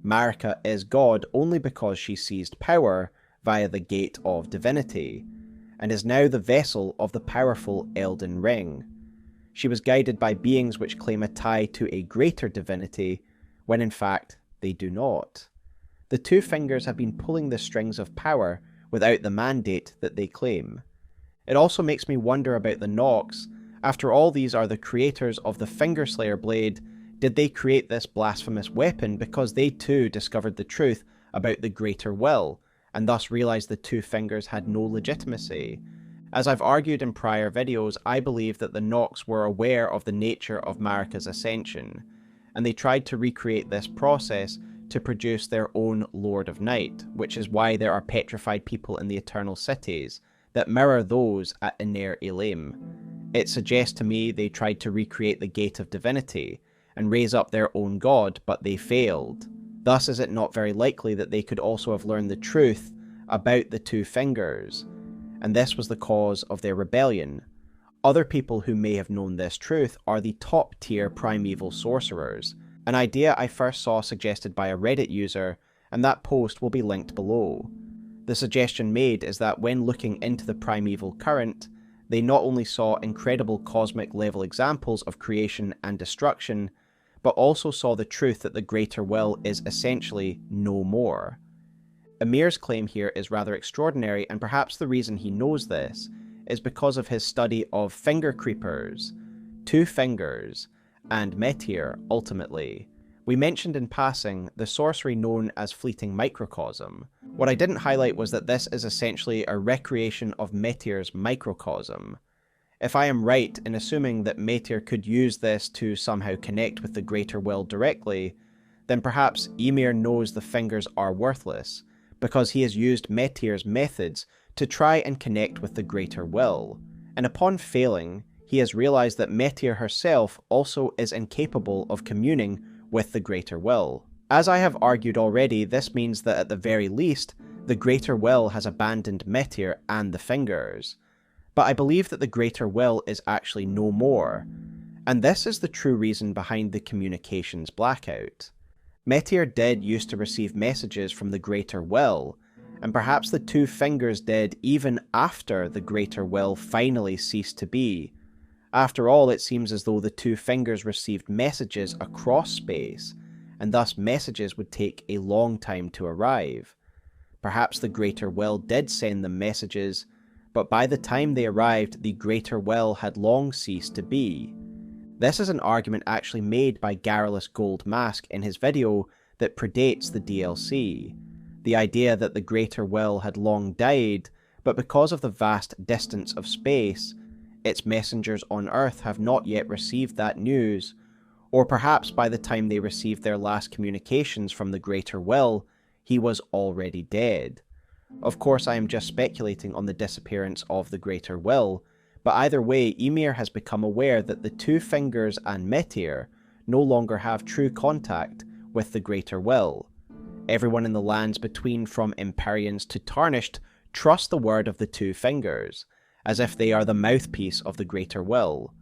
Marika is god only because she seized power via the Gate of Divinity, and is now the vessel of the powerful Elden Ring. She was guided by beings which claim a tie to a greater divinity, when in fact they do not. The Two Fingers have been pulling the strings of power without the mandate that they claim. It also makes me wonder about the Nox. After all, these are the creators of the Fingerslayer blade. Did they create this blasphemous weapon because they too discovered the truth about the Greater Will, and thus realized the Two Fingers had no legitimacy? As I've argued in prior videos, I believe that the Nox were aware of the nature of Marika's ascension, and they tried to recreate this process to produce their own Lord of Night, which is why there are petrified people in the Eternal Cities that mirror those at Iner Elim. It suggests to me they tried to recreate the Gate of Divinity and raise up their own god, but they failed. Thus is it not very likely that they could also have learned the truth about the Two Fingers, and this was the cause of their rebellion. Other people who may have known this truth are the top tier primeval sorcerers, an idea I first saw suggested by a Reddit user, and that post will be linked below. The suggestion made is that when looking into the primeval current, they not only saw incredible cosmic level examples of creation and destruction, but also saw the truth that the Greater Will is essentially no more. Ymir's claim here is rather extraordinary, and perhaps the reason he knows this is because of his study of finger creepers, Two Fingers, and Metyr ultimately. We mentioned in passing the sorcery known as Fleeting Microcosm. What I didn't highlight was that this is essentially a recreation of Metyr's microcosm. If I am right in assuming that Metyr could use this to somehow connect with the Greater Will directly, then perhaps Ymir knows the fingers are worthless, because he has used Metyr's methods to try and connect with the Greater Will, and upon failing, he has realized that Metyr herself also is incapable of communing with the Greater Will. As I have argued already, this means that at the very least, the Greater Will has abandoned Metyr and the Fingers. But I believe that the Greater Will is actually no more, and this is the true reason behind the communications blackout. Metyr did used to receive messages from the Greater Will, and perhaps the Two Fingers did even after the Greater Will finally ceased to be. After all, it seems as though the Two Fingers received messages across space, and thus messages would take a long time to arrive. Perhaps the Greater Will did send them messages, but by the time they arrived, the Greater Will had long ceased to be. This is an argument actually made by Garrulous Gold Mask in his video that predates the DLC. The idea that the Greater Will had long died, but because of the vast distance of space, its messengers on Earth have not yet received that news, or perhaps by the time they received their last communications from the Greater Will, he was already dead. Of course, I am just speculating on the disappearance of the Greater Will, but either way, Ymir has become aware that the Two Fingers and Metyr no longer have true contact with the Greater Will. Everyone in the lands between, from Empyreans to Tarnished, trust the word of the Two Fingers, as if they are the mouthpiece of the Greater Will.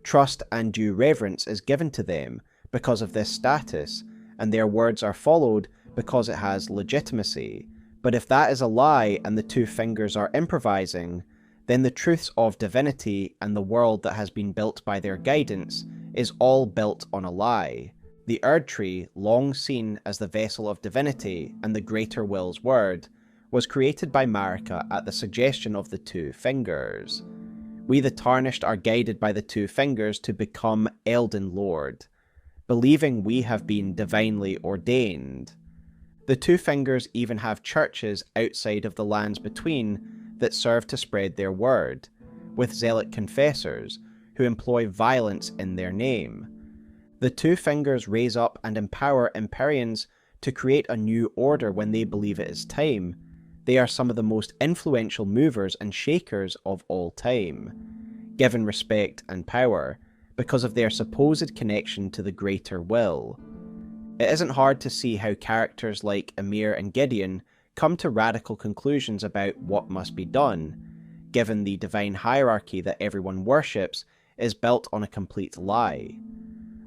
Trust and due reverence is given to them because of this status, and their words are followed because it has legitimacy. But if that is a lie and the Two Fingers are improvising, then the truths of divinity and the world that has been built by their guidance is all built on a lie. The Erdtree, long seen as the vessel of divinity and the Greater Will's word, was created by Marika at the suggestion of the Two Fingers. We the Tarnished are guided by the Two Fingers to become Elden Lord, believing we have been divinely ordained. The Two Fingers even have churches outside of the lands between that serve to spread their word, with zealot confessors who employ violence in their name. The Two Fingers raise up and empower Empyreans to create a new order when they believe it is time. They are some of the most influential movers and shakers of all time, given respect and power, because of their supposed connection to the Greater Will. It isn't hard to see how characters like Ymir and Gideon come to radical conclusions about what must be done, given the divine hierarchy that everyone worships is built on a complete lie.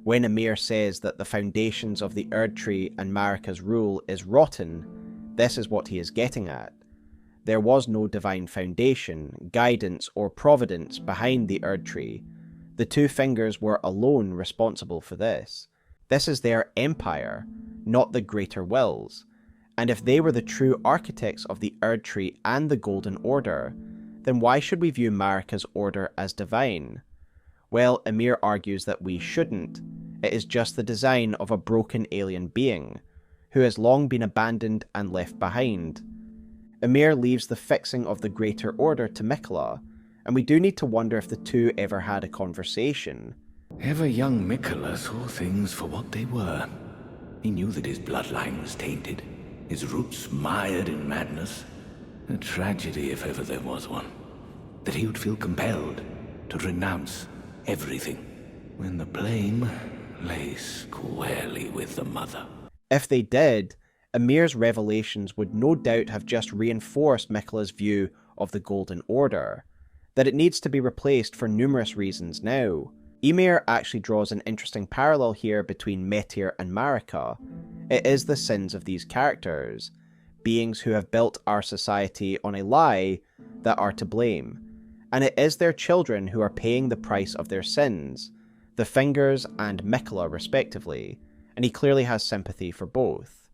When Ymir says that the foundations of the Erdtree and Marika's rule is rotten, this is what he is getting at. There was no divine foundation, guidance, or providence behind the Erdtree. The Two Fingers were alone responsible for this. This is their empire, not the Greater Will's. And if they were the true architects of the Erdtree and the Golden Order, then why should we view Marika's order as divine? Well, Ymir argues that we shouldn't. It is just the design of a broken alien being, who has long been abandoned and left behind. Ymir leaves the fixing of the Greater Order to Miquella, and we do need to wonder if the two ever had a conversation. Ever young Miquella saw things for what they were. He knew that his bloodline was tainted, his roots mired in madness. A tragedy if ever there was one. That he would feel compelled to renounce everything when the blame lay squarely with the mother. If they did, Ymir's revelations would no doubt have just reinforced Miquella's view of the Golden Order, that it needs to be replaced for numerous reasons now. Ymir actually draws an interesting parallel here between Metyr and Marika. It is the sins of these characters, beings who have built our society on a lie, that are to blame, and it is their children who are paying the price of their sins, the Fingers and Miquella respectively, and he clearly has sympathy for both.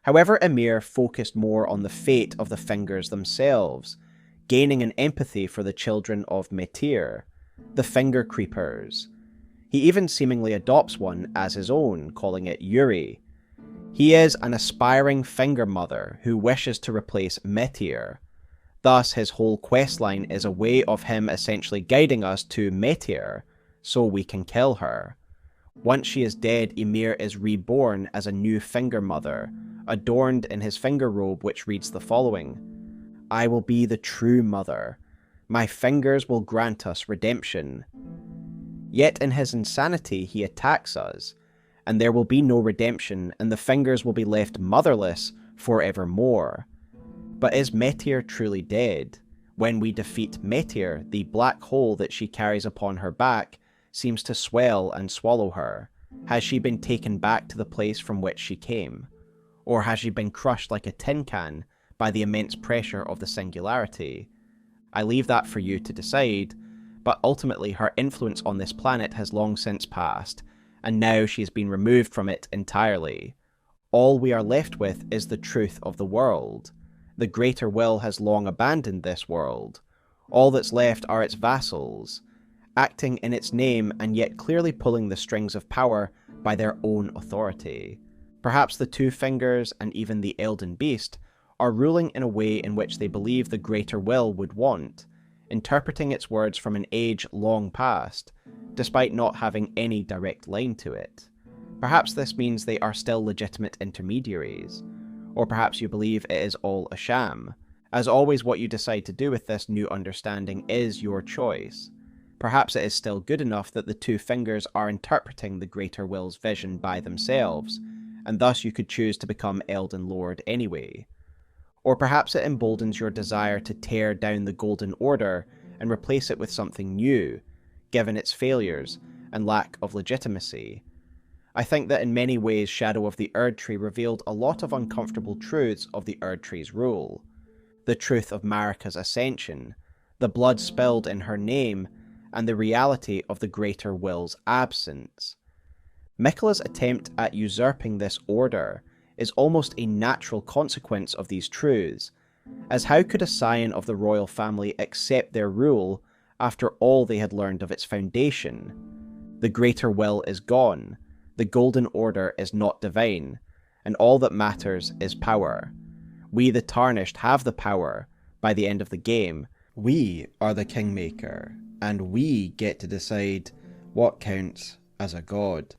However, Ymir focused more on the fate of the Fingers themselves, gaining an empathy for the children of Metyr, the Finger Creepers. He even seemingly adopts one as his own, calling it Yuri. He is an aspiring Finger Mother who wishes to replace Metyr. Thus, his whole questline is a way of him essentially guiding us to Metyr, so we can kill her. Once she is dead, Ymir is reborn as a new Finger Mother, adorned in his finger robe which reads the following: "I will be the true mother. My fingers will grant us redemption." Yet in his insanity he attacks us, and there will be no redemption, and the Fingers will be left motherless forevermore. But is Metyr truly dead? When we defeat Metyr, the black hole that she carries upon her back seems to swell and swallow her. Has she been taken back to the place from which she came? Or has she been crushed like a tin can by the immense pressure of the singularity? I leave that for you to decide, but ultimately her influence on this planet has long since passed, and now she has been removed from it entirely. All we are left with is the truth of the world. The Greater Will has long abandoned this world. All that's left are its vassals, acting in its name and yet clearly pulling the strings of power by their own authority. Perhaps the Two Fingers and even the Elden Beast are ruling in a way in which they believe the Greater Will would want, interpreting its words from an age long past, despite not having any direct line to it. Perhaps this means they are still legitimate intermediaries, or perhaps you believe it is all a sham, As always, what you decide to do with this new understanding is your choice. Perhaps it is still good enough that the two fingers are interpreting the greater will's vision by themselves, and thus you could choose to become Elden Lord anyway. Or perhaps it emboldens your desire to tear down the Golden Order and replace it with something new, given its failures and lack of legitimacy. I think that in many ways Shadow of the Erdtree revealed a lot of uncomfortable truths of the Erdtree's rule. The truth of Marika's ascension, the blood spilled in her name, and the reality of the greater will's absence. Miquella's attempt at usurping this order is almost a natural consequence of these truths, as how could a scion of the royal family accept their rule after all they had learned of its foundation? The greater will is gone, the Golden Order is not divine, and all that matters is power. We the Tarnished have the power. By the end of the game, we are the Kingmaker, and we get to decide what counts as a god.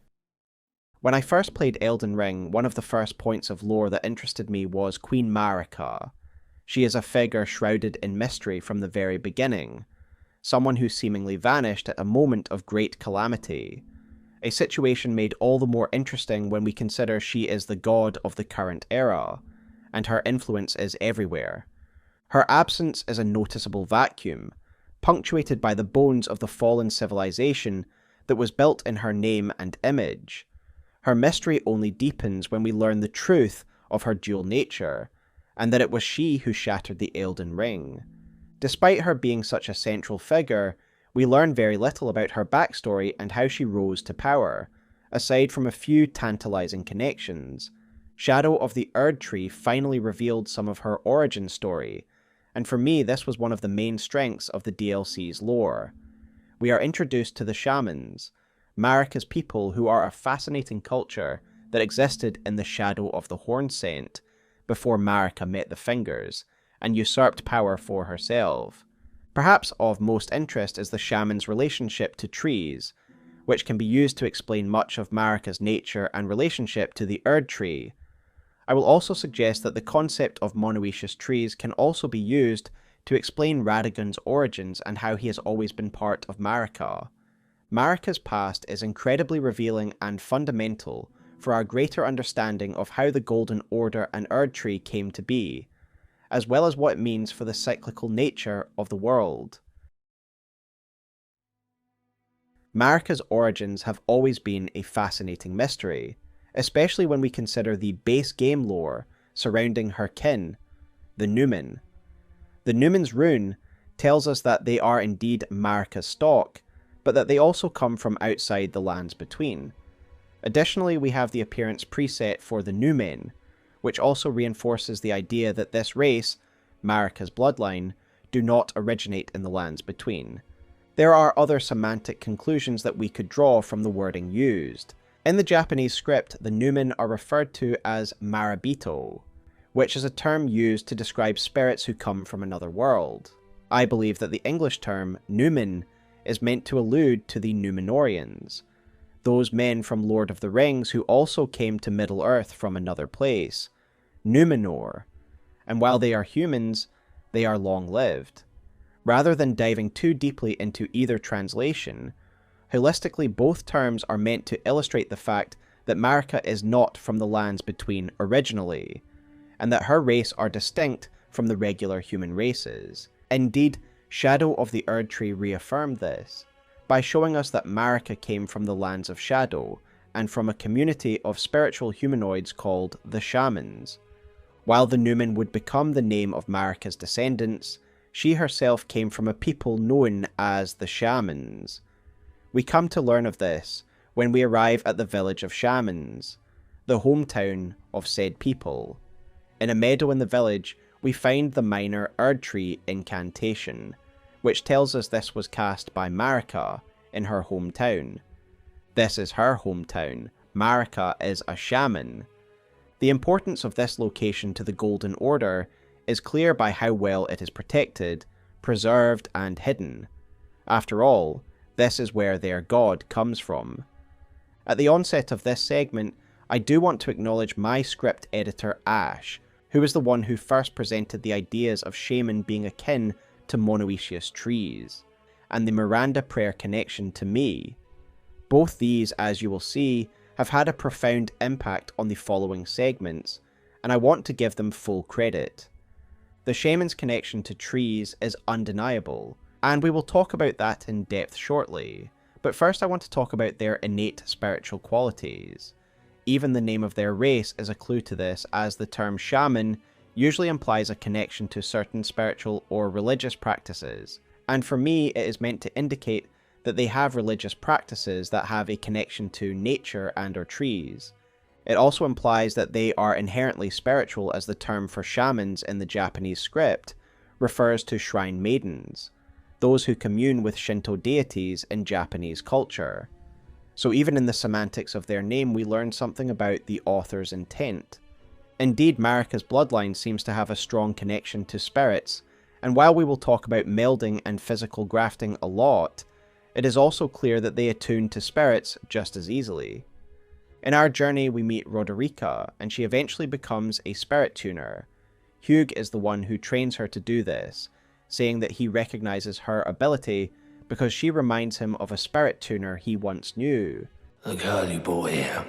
When I first played Elden Ring, one of the first points of lore that interested me was Queen Marika. She is a figure shrouded in mystery from the very beginning, someone who seemingly vanished at a moment of great calamity, a situation made all the more interesting when we consider she is the god of the current era, and her influence is everywhere. Her absence is a noticeable vacuum, punctuated by the bones of the fallen civilization that was built in her name and image. Her mystery only deepens when we learn the truth of her dual nature, and that it was she who shattered the Elden Ring. Despite her being such a central figure, we learn very little about her backstory and how she rose to power, aside from a few tantalizing connections. Shadow of the Erdtree finally revealed some of her origin story, and for me this was one of the main strengths of the DLC's lore. We are introduced to the Shamans, Marika's people, who are a fascinating culture that existed in the shadow of the Hornsent before Marika met the Fingers, and usurped power for herself. Perhaps of most interest is the Shaman's relationship to trees, which can be used to explain much of Marika's nature and relationship to the Erdtree. I will also suggest that the concept of monoecious trees can also be used to explain Radagon's origins and how he has always been part of Marika. Marika's past is incredibly revealing and fundamental for our greater understanding of how the Golden Order and Erdtree came to be, as well as what it means for the cyclical nature of the world. Marika's origins have always been a fascinating mystery, especially when we consider the base game lore surrounding her kin, the Numen. The Numen's rune tells us that they are indeed Marika's stock, but that they also come from outside the lands between. Additionally, we have the appearance preset for the Numen, which also reinforces the idea that this race, Marika's bloodline, do not originate in the lands between. There are other semantic conclusions that we could draw from the wording used. In the Japanese script, the Numen are referred to as Marabito, which is a term used to describe spirits who come from another world. I believe that the English term Numen is meant to allude to the Númenóreans, those men from Lord of the Rings who also came to Middle-earth from another place, Númenor, and while they are humans, they are long-lived. Rather than diving too deeply into either translation, holistically both terms are meant to illustrate the fact that Marika is not from the lands between originally, and that her race are distinct from the regular human races. Indeed, Shadow of the Erdtree reaffirmed this, by showing us that Marika came from the lands of Shadow, and from a community of spiritual humanoids called the Shamans. While the Numen would become the name of Marika's descendants, she herself came from a people known as the Shamans. We come to learn of this when we arrive at the village of Shamans, the hometown of said people. In a meadow in the village, we find the minor Erdtree incantation, which tells us this was cast by Marika in her hometown. This is her hometown. Marika is a shaman. The importance of this location to the Golden Order is clear by how well it is protected, preserved, and hidden. After all, this is where their god comes from. At the onset of this segment, I do want to acknowledge my script editor Ash, who was the one who first presented the ideas of shaman being akin to monoecious trees, and the Miranda prayer connection to me. Both these, as you will see, have had a profound impact on the following segments, and I want to give them full credit. The shaman's connection to trees is undeniable, and we will talk about that in depth shortly, but first I want to talk about their innate spiritual qualities. Even the name of their race is a clue to this, as the term shaman usually implies a connection to certain spiritual or religious practices, and for me it is meant to indicate that they have religious practices that have a connection to nature and or trees. It also implies that they are inherently spiritual, as the term for shamans in the Japanese script refers to shrine maidens, those who commune with Shinto deities in Japanese culture. So even in the semantics of their name we learn something about the author's intent. Indeed, Marika's bloodline seems to have a strong connection to spirits, and while we will talk about melding and physical grafting a lot, it is also clear that they attune to spirits just as easily. In our journey we meet Roderica, and she eventually becomes a spirit tuner. Hugh is the one who trains her to do this, saying that he recognizes her ability because she reminds him of a spirit tuner he once knew. The girl you brought here,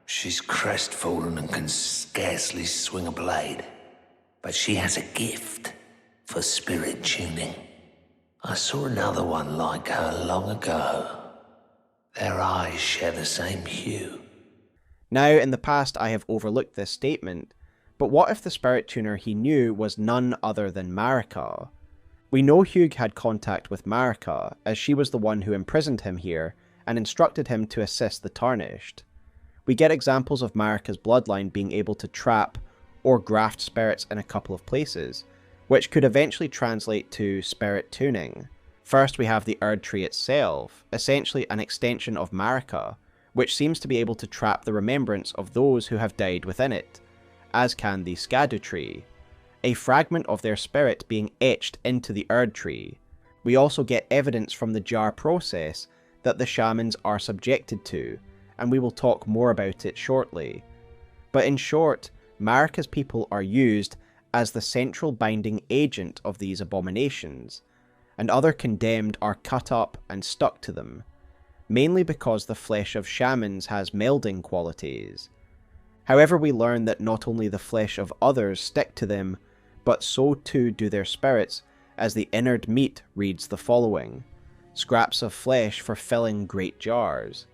she's crestfallen and can scarcely swing a blade, but she has a gift for spirit tuning. I saw another one like her long ago. Their eyes share the same hue. Now, in the past I have overlooked this statement, but what if the spirit tuner he knew was none other than Marika? We know Hugh had contact with Marika, as she was the one who imprisoned him here and instructed him to assist the Tarnished. We get examples of Marika's bloodline being able to trap or graft spirits in a couple of places, which could eventually translate to spirit tuning. First we have the Erdtree itself, essentially an extension of Marika, which seems to be able to trap the remembrance of those who have died within it, as can the Skadu tree, a fragment of their spirit being etched into the Erdtree. We also get evidence from the jar process that the shamans are subjected to, and we will talk more about it shortly. But in short, Marika's people are used as the central binding agent of these abominations, and other condemned are cut up and stuck to them, mainly because the flesh of shamans has melding qualities. However, we learn that not only the flesh of others stick to them, but so too do their spirits, as the innard meat reads the following: scraps of flesh for filling great jars.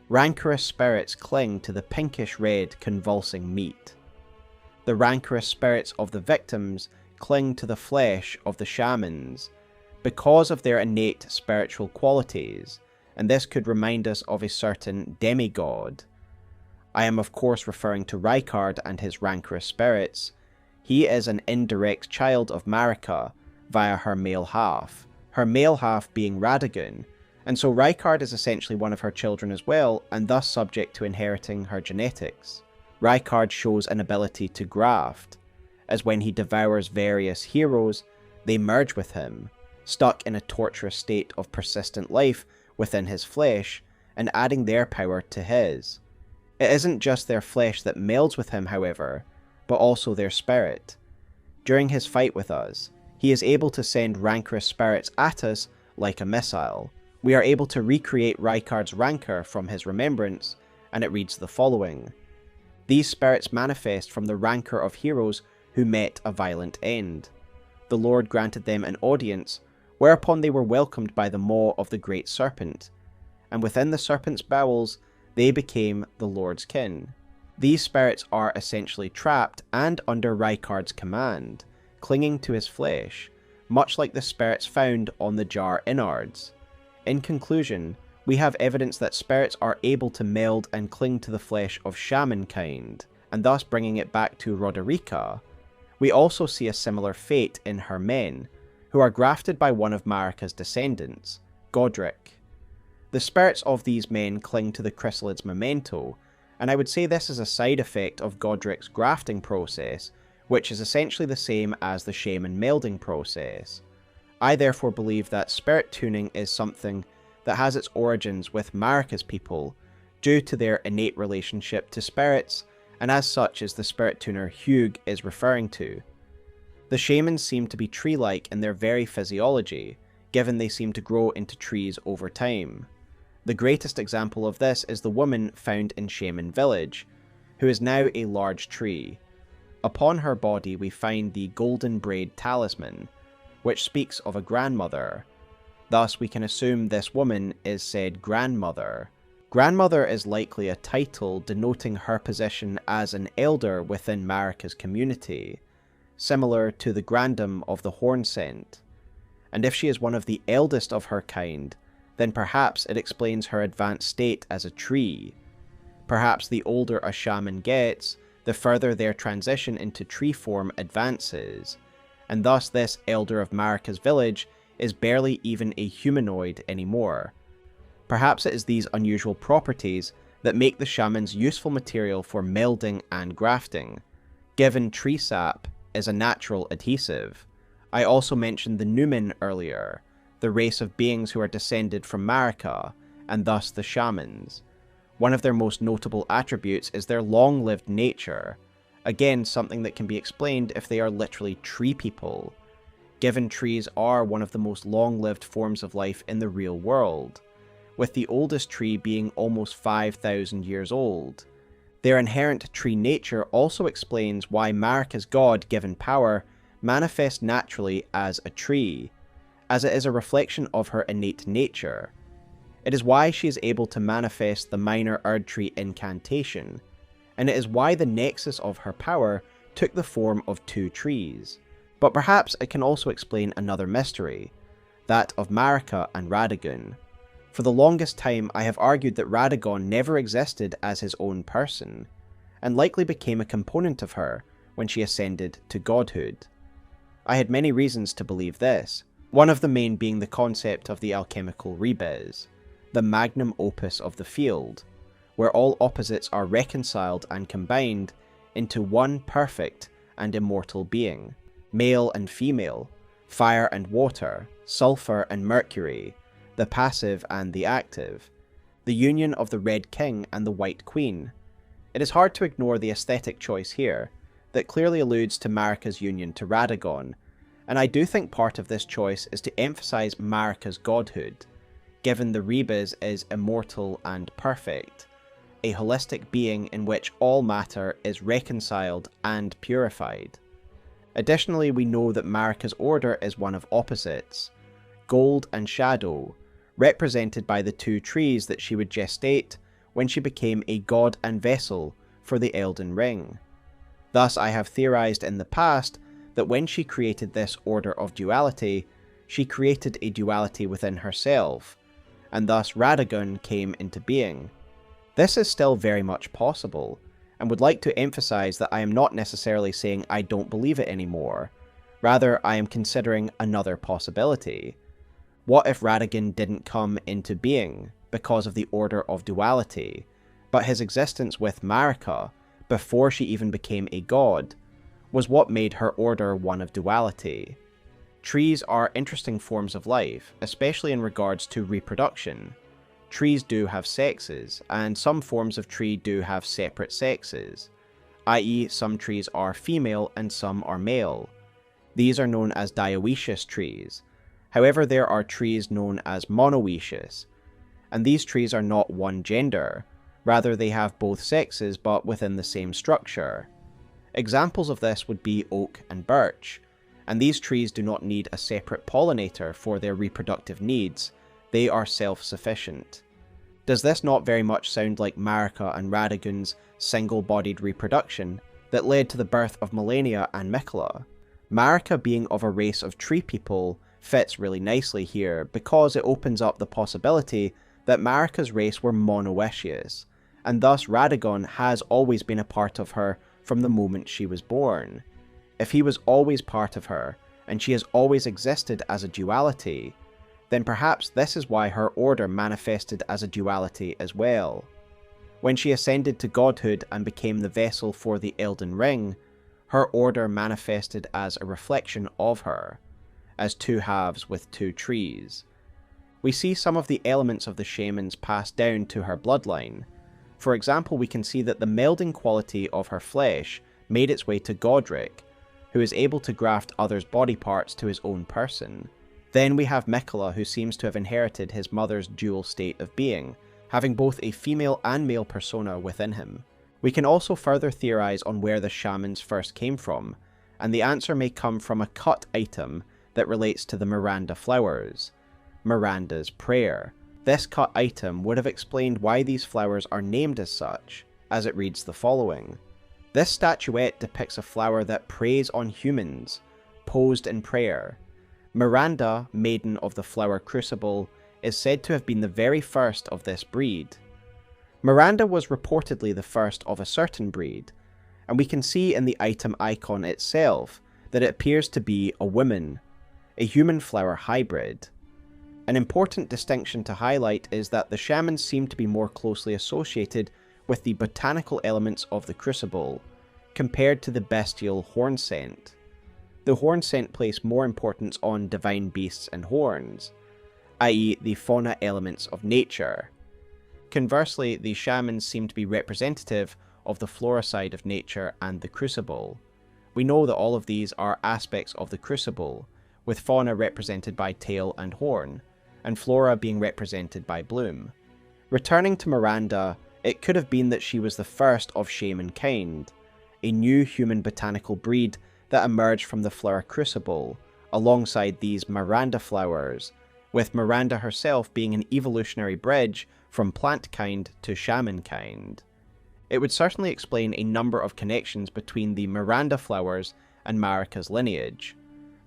Rancorous spirits cling to the pinkish red convulsing meat. The rancorous spirits of the victims cling to the flesh of the shamans, because of their innate spiritual qualities, and this could remind us of a certain demigod. I am of course referring to Rykard and his rancorous spirits. He is an indirect child of Marika via her male half being Radagon, and so Rykard is essentially one of her children as well, and thus subject to inheriting her genetics. Rykard shows an ability to graft, as when he devours various heroes, they merge with him, stuck in a torturous state of persistent life within his flesh, and adding their power to his. It isn't just their flesh that melds with him, however, but also their spirit. During his fight with us, he is able to send rancorous spirits at us like a missile. We are able to recreate Rykard's rancor from his remembrance, and it reads the following: these spirits manifest from the rancor of heroes who met a violent end. The Lord granted them an audience, whereupon they were welcomed by the maw of the great Serpent, and within the Serpent's bowels they became the Lord's kin. These spirits are essentially trapped and under Rykard's command, clinging to his flesh, much like the spirits found on the jar innards. In conclusion, we have evidence that spirits are able to meld and cling to the flesh of shaman kind, and thus bringing it back to Roderica. We also see a similar fate in her men, who are grafted by one of Marika's descendants, Godric. The spirits of these men cling to the chrysalid's memento, and I would say this is a side effect of Godric's grafting process, which is essentially the same as the shaman melding process. I therefore believe that spirit tuning is something that has its origins with Marika's people, due to their innate relationship to spirits, and as such is the spirit tuner Mohg is referring to. The shamans seem to be tree-like in their very physiology, given they seem to grow into trees over time. The greatest example of this is the woman found in Shaman Village, who is now a large tree. Upon her body we find the golden braid talisman, which speaks of a grandmother. Thus we can assume this woman is said grandmother. Grandmother is likely a title denoting her position as an elder within Marika's community, similar to the grandam of the Hornsent. And if she is one of the eldest of her kind, then perhaps it explains her advanced state as a tree. Perhaps the older a shaman gets, the further their transition into tree form advances, and thus this elder of Marika's village is barely even a humanoid anymore. Perhaps it is these unusual properties that make the shamans useful material for melding and grafting, given tree sap is a natural adhesive. I also mentioned the Numen earlier, the race of beings who are descended from Marika, and thus the shamans. One of their most notable attributes is their long-lived nature, again something that can be explained if they are literally tree people, given trees are one of the most long-lived forms of life in the real world, with the oldest tree being almost 5,000 years old. Their inherent tree nature also explains why Marika's god-given power manifests naturally as a tree, as it is a reflection of her innate nature. It is why she is able to manifest the minor Erdtree incantation, and it is why the nexus of her power took the form of two trees. But perhaps it can also explain another mystery, that of Marika and Radagon. For the longest time I have argued that Radagon never existed as his own person, and likely became a component of her when she ascended to godhood. I had many reasons to believe this, one of the main being the concept of the alchemical rebis, the magnum opus of the field, where all opposites are reconciled and combined into one perfect and immortal being, male and female, fire and water, sulfur and mercury, the passive and the active, the union of the Red King and the White Queen. It is hard to ignore the aesthetic choice here, that clearly alludes to Marika's union to Radagon, and I do think part of this choice is to emphasize Marika's godhood, given the rebis is immortal and perfect, a holistic being in which all matter is reconciled and purified. Additionally, we know that Marika's order is one of opposites, gold and shadow, represented by the two trees that she would gestate when she became a god and vessel for the Elden Ring. Thus I have theorized in the past that when she created this order of duality, she created a duality within herself, and thus Radagon came into being. This is still very much possible, and would like to emphasize that I am not necessarily saying I don't believe it anymore. Rather, I am considering another possibility. What if Radagon didn't come into being because of the order of duality, but his existence with Marika, before she even became a god, was what made her order one of duality? Trees are interesting forms of life, especially in regards to reproduction. Trees do have sexes, and some forms of tree do have separate sexes, i.e. some trees are female and some are male. These are known as dioecious trees. However, there are trees known as monoecious, and these trees are not one gender, rather they have both sexes but within the same structure. Examples of this would be oak and birch, and these trees do not need a separate pollinator for their reproductive needs, they are self-sufficient. Does this not very much sound like Marika and Radagon's single-bodied reproduction that led to the birth of Malenia and Miquella? Marika being of a race of tree people fits really nicely here because it opens up the possibility that Marika's race were monoecious, and thus Radagon has always been a part of her from the moment she was born. If he was always part of her, and she has always existed as a duality, then perhaps this is why her order manifested as a duality as well. When she ascended to godhood and became the vessel for the Elden Ring, her order manifested as a reflection of her, as two halves with two trees. We see some of the elements of the shamans passed down to her bloodline, For example, we can see that the melding quality of her flesh made its way to Godric, who is able to graft others' body parts to his own person. Then we have Miquella, who seems to have inherited his mother's dual state of being, having both a female and male persona within him. We can also further theorize on where the shamans first came from, and the answer may come from a cut item that relates to the Miranda flowers, Miranda's prayer. This cut item would have explained why these flowers are named as such, as it reads the following. This statuette depicts a flower that preys on humans, posed in prayer. Miranda, Maiden of the Flower Crucible, is said to have been the very first of this breed. Miranda was reportedly the first of a certain breed, and we can see in the item icon itself that it appears to be a woman, a human flower hybrid. An important distinction to highlight is that the shamans seem to be more closely associated with the botanical elements of the Crucible, compared to the bestial Hornsent. The Hornsent place more importance on divine beasts and horns, i.e. the fauna elements of nature. Conversely, the shamans seem to be representative of the flora side of nature and the Crucible. We know that all of these are aspects of the Crucible, with fauna represented by tail and horn, and flora being represented by bloom. Returning to Miranda, it could have been that she was the first of shaman kind, a new human botanical breed that emerged from the Flower Crucible, alongside these Miranda flowers, with Miranda herself being an evolutionary bridge from plant kind to shaman kind. It would certainly explain a number of connections between the Miranda flowers and Marika's lineage.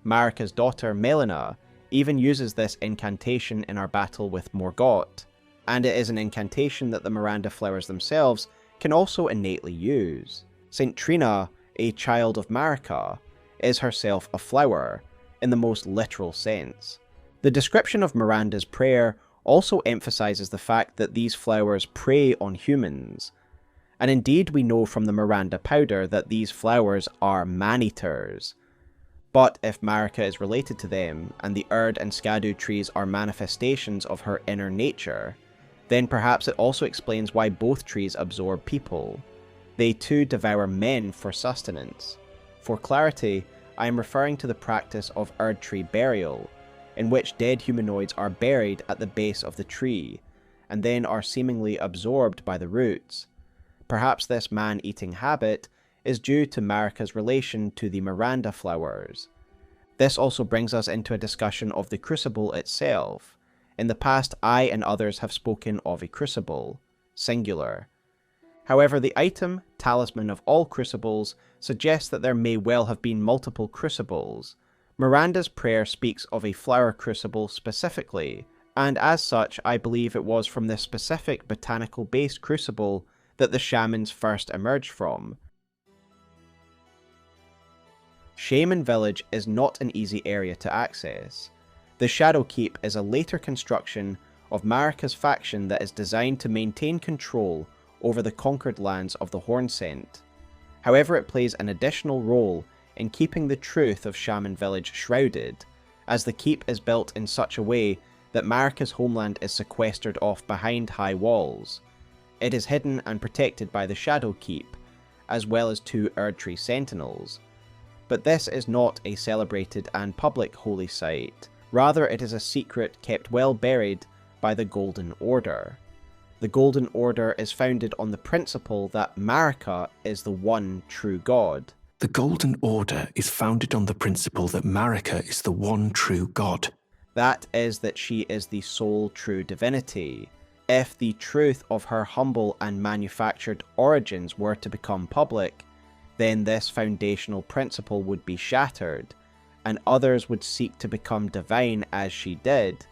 Marika's daughter, Melina, even uses this incantation in our battle with Morgott, and it is an incantation that the Miranda flowers themselves can also innately use. Saint Trina, a child of Marika, is herself a flower, in the most literal sense. The description of Miranda's prayer also emphasizes the fact that these flowers prey on humans, and indeed we know from the Miranda powder that these flowers are man-eaters. But if Marika is related to them, and the Erd and Skadu trees are manifestations of her inner nature, then perhaps it also explains why both trees absorb people. They too devour men for sustenance. For clarity, I am referring to the practice of Erdtree burial, in which dead humanoids are buried at the base of the tree, and then are seemingly absorbed by the roots. Perhaps this man-eating habit is due to Marika's relation to the Miranda flowers. This also brings us into a discussion of the Crucible itself. In the past, I and others have spoken of a Crucible, singular. However, the item, Talisman of all Crucibles, suggests that there may well have been multiple Crucibles. Miranda's prayer speaks of a flower crucible specifically, and as such I believe it was from this specific botanical-based crucible that the shamans first emerged from. Shaman Village is not an easy area to access. The Shadow Keep is a later construction of Marika's faction that is designed to maintain control over the conquered lands of the Hornsent. However, it plays an additional role in keeping the truth of Shaman Village shrouded, as the keep is built in such a way that Marika's homeland is sequestered off behind high walls. It is hidden and protected by the Shadow Keep, as well as 2 Erdtree sentinels. But this is not a celebrated and public holy site, rather it is a secret kept well buried by the Golden Order. The Golden Order is founded on the principle that Marika is the one true god. The Golden Order is founded on the principle that Marika is the one true god. That is that she is the sole true divinity. If the truth of her humble and manufactured origins were to become public, then this foundational principle would be shattered, and others would seek to become divine as she did,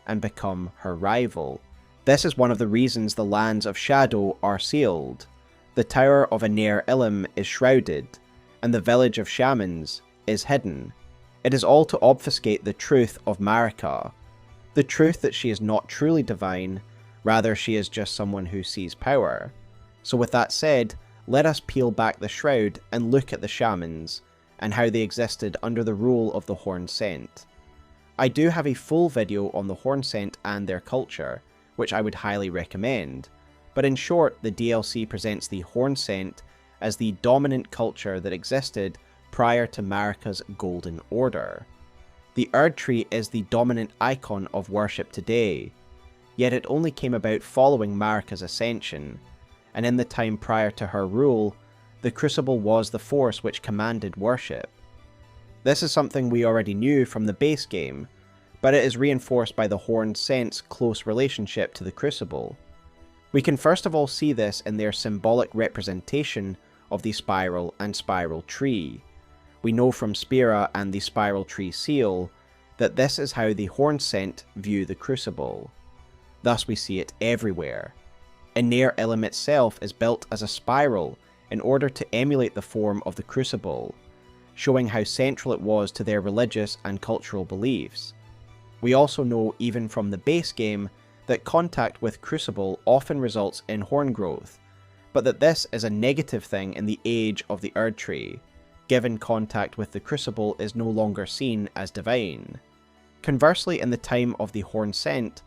and become her rival. This is one of the reasons the lands of Shadow are sealed. The Tower of Aner Illim is shrouded, and the village of shamans is hidden. It is all to obfuscate the truth of Marika, the truth that she is not truly divine, rather she is just someone who sees power. So with that said, let us peel back the shroud and look at the shamans, and how they existed under the rule of the Hornsent. I do have a full video on the Hornsent and their culture, which I would highly recommend, but in short, the DLC presents the Hornsent as the dominant culture that existed prior to Marika's Golden Order. The Erdtree is the dominant icon of worship today, yet it only came about following Marika's ascension, and in the time prior to her rule, the Crucible was the force which commanded worship. This is something we already knew from the base game, but it is reinforced by the Hornsent's close relationship to the Crucible. We can first of all see this in their symbolic representation of the Spiral and Spiral Tree. We know from Spira and the Spiral Tree seal that this is how the Hornsent view the Crucible. Thus we see it everywhere. Aeneir Illim itself is built as a spiral in order to emulate the form of the Crucible, showing how central it was to their religious and cultural beliefs. We also know, even from the base game, that contact with Crucible often results in horn growth, but that this is a negative thing in the age of the Erdtree, given contact with the Crucible is no longer seen as divine. Conversely, in the time of the Hornsent,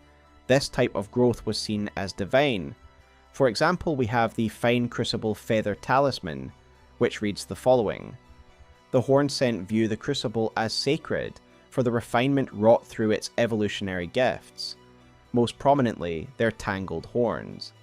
this type of growth was seen as divine. For example, we have the Fine Crucible Feather Talisman, which reads the following: "The Hornsent view the Crucible as sacred for the refinement wrought through its evolutionary gifts, most prominently their tangled horns.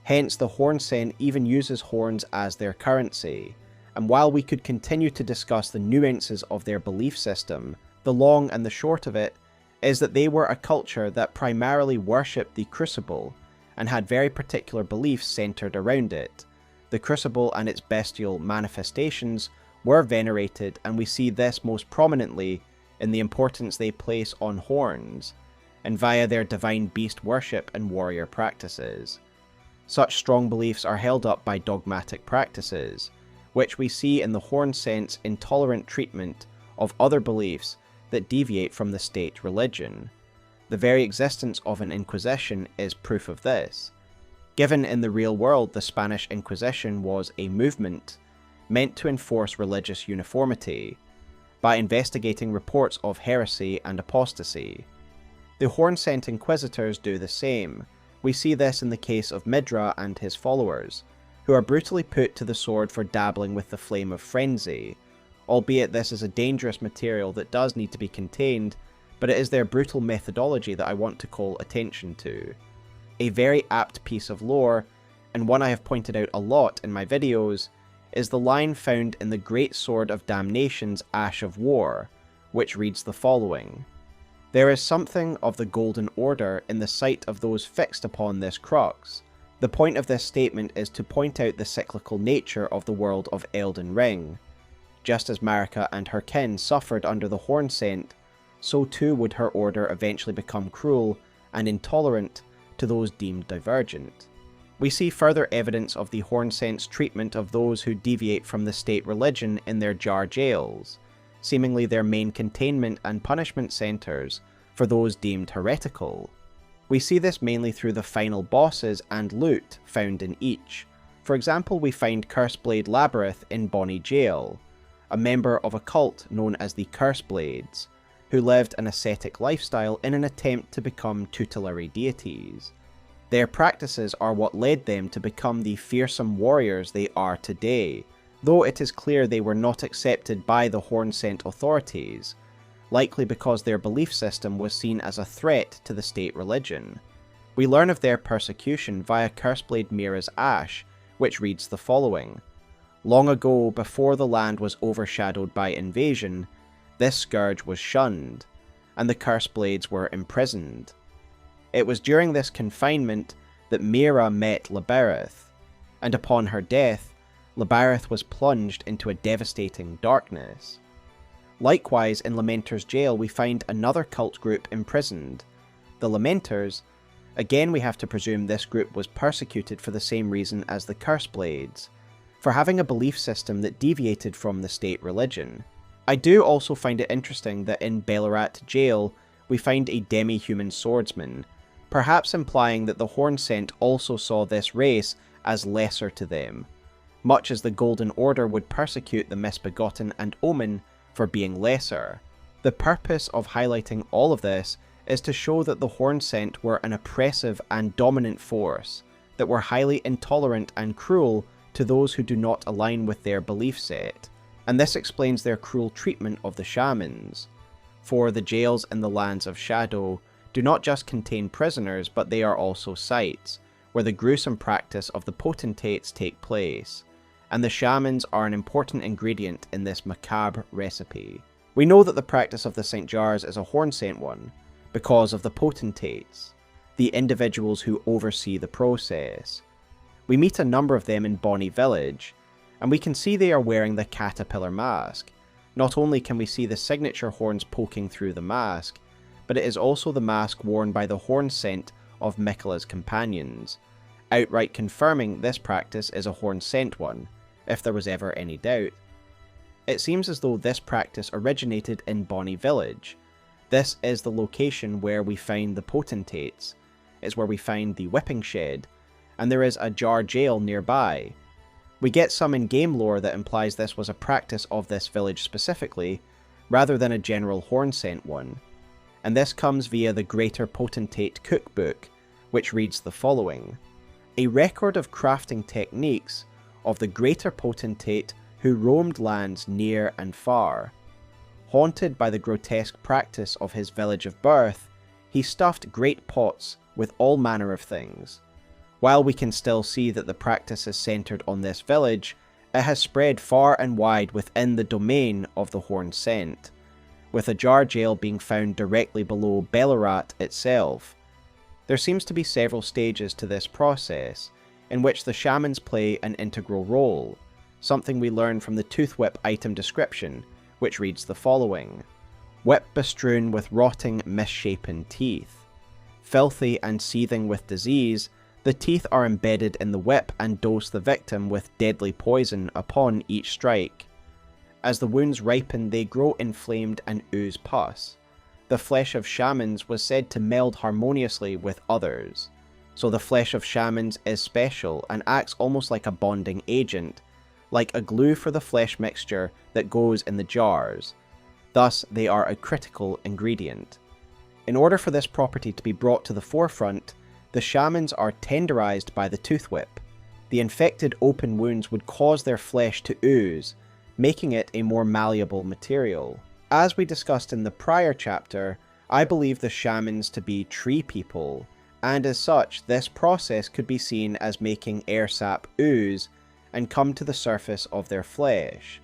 Hence the Hornsent even uses horns as their currency, and while we could continue to discuss the nuances of their belief system, the long and the short of it is that they were a culture that primarily worshipped the Crucible and had very particular beliefs centered around it. The Crucible and its bestial manifestations were venerated, and we see this most prominently in the importance they place on horns, and via their divine beast worship and warrior practices. Such strong beliefs are held up by dogmatic practices, which we see in the Hornsent's intolerant treatment of other beliefs that deviate from the state religion. The very existence of an Inquisition is proof of this. Given in the real world, the Spanish Inquisition was a movement meant to enforce religious uniformity by investigating reports of heresy and apostasy. The Hornsent Inquisitors do the same. We see this in the case of Midra and his followers, who are brutally put to the sword for dabbling with the flame of frenzy, albeit this is a dangerous material that does need to be contained, but it is their brutal methodology that I want to call attention to. A very apt piece of lore, and one I have pointed out a lot in my videos, is the line found in the Great Sword of Damnation's Ash of War, which reads the following: "There is something of the Golden Order in the sight of those fixed upon this crux." The point of this statement is to point out the cyclical nature of the world of Elden Ring. Just as Marika and her kin suffered under the Hornsent, so too would her order eventually become cruel and intolerant to those deemed divergent. We see further evidence of the Hornsent's treatment of those who deviate from the state religion in their jar jails, seemingly their main containment and punishment centres for those deemed heretical. We see this mainly through the final bosses and loot found in each. For example, we find Curseblade Labyrinth in Bonnie Jail, a member of a cult known as the Curseblades, who lived an ascetic lifestyle in an attempt to become tutelary deities. Their practices are what led them to become the fearsome warriors they are today, though it is clear they were not accepted by the Hornsent authorities, likely because their belief system was seen as a threat to the state religion. We learn of their persecution via Curseblade Mira's Ash, which reads the following: "Long ago, before the land was overshadowed by invasion, this scourge was shunned, and the Curseblades were imprisoned. It was during this confinement that Mira met Labyrinth, and upon her death, Labyrinth was plunged into a devastating darkness. Likewise, in Lamenter's jail we find another cult group imprisoned. The Lamenters, again we have to presume this group was persecuted for the same reason as the Curseblades, for having a belief system that deviated from the state religion. I do also find it interesting that in Ballarat jail we find a demi-human swordsman, perhaps implying that the Hornsent also saw this race as lesser to them, much as the Golden Order would persecute the Misbegotten and Omen for being lesser. The purpose of highlighting all of this is to show that the Hornsent were an oppressive and dominant force that were highly intolerant and cruel to those who do not align with their belief set, and this explains their cruel treatment of the shamans. For the jails in the Lands of Shadow do not just contain prisoners, but they are also sites where the gruesome practice of the potentates take place, and the shamans are an important ingredient in this macabre recipe. We know that the practice of the St. Jars is a Hornsent one, because of the potentates, the individuals who oversee the process. We meet a number of them in Bonny Village, and we can see they are wearing the caterpillar mask. Not only can we see the signature horns poking through the mask, but it is also the mask worn by the Hornsent of Miquella's companions, outright confirming this practice is a Hornsent one, if there was ever any doubt. It seems as though this practice originated in Bonny Village. This is the location where we find the potentates, it's where we find the whipping shed, and there is a jar jail nearby. We get some in-game lore that implies this was a practice of this village specifically, rather than a general Hornsent one, and this comes via the Greater Potentate Cookbook, which reads the following: a record of crafting techniques of the Greater Potentate who roamed lands near and far. Haunted by the grotesque practice of his village of birth, he stuffed great pots with all manner of things. While we can still see that the practice is centered on this village, it has spread far and wide within the domain of the Hornsent, with a jar jail being found directly below Ballarat itself. There seems to be several stages to this process, in which the shamans play an integral role, something we learn from the Tooth Whip item description, which reads the following: whip bestrewn with rotting, misshapen teeth. Filthy and seething with disease, the teeth are embedded in the whip and dose the victim with deadly poison upon each strike. As the wounds ripen, they grow inflamed and ooze pus. The flesh of shamans was said to meld harmoniously with others, so the flesh of shamans is special and acts almost like a bonding agent, like a glue for the flesh mixture that goes in the jars. Thus, they are a critical ingredient. In order for this property to be brought to the forefront, the shamans are tenderized by the Tooth Whip. The infected open wounds would cause their flesh to ooze, making it a more malleable material. As we discussed in the prior chapter, I believe the shamans to be tree people, and as such, this process could be seen as making air sap ooze and come to the surface of their flesh.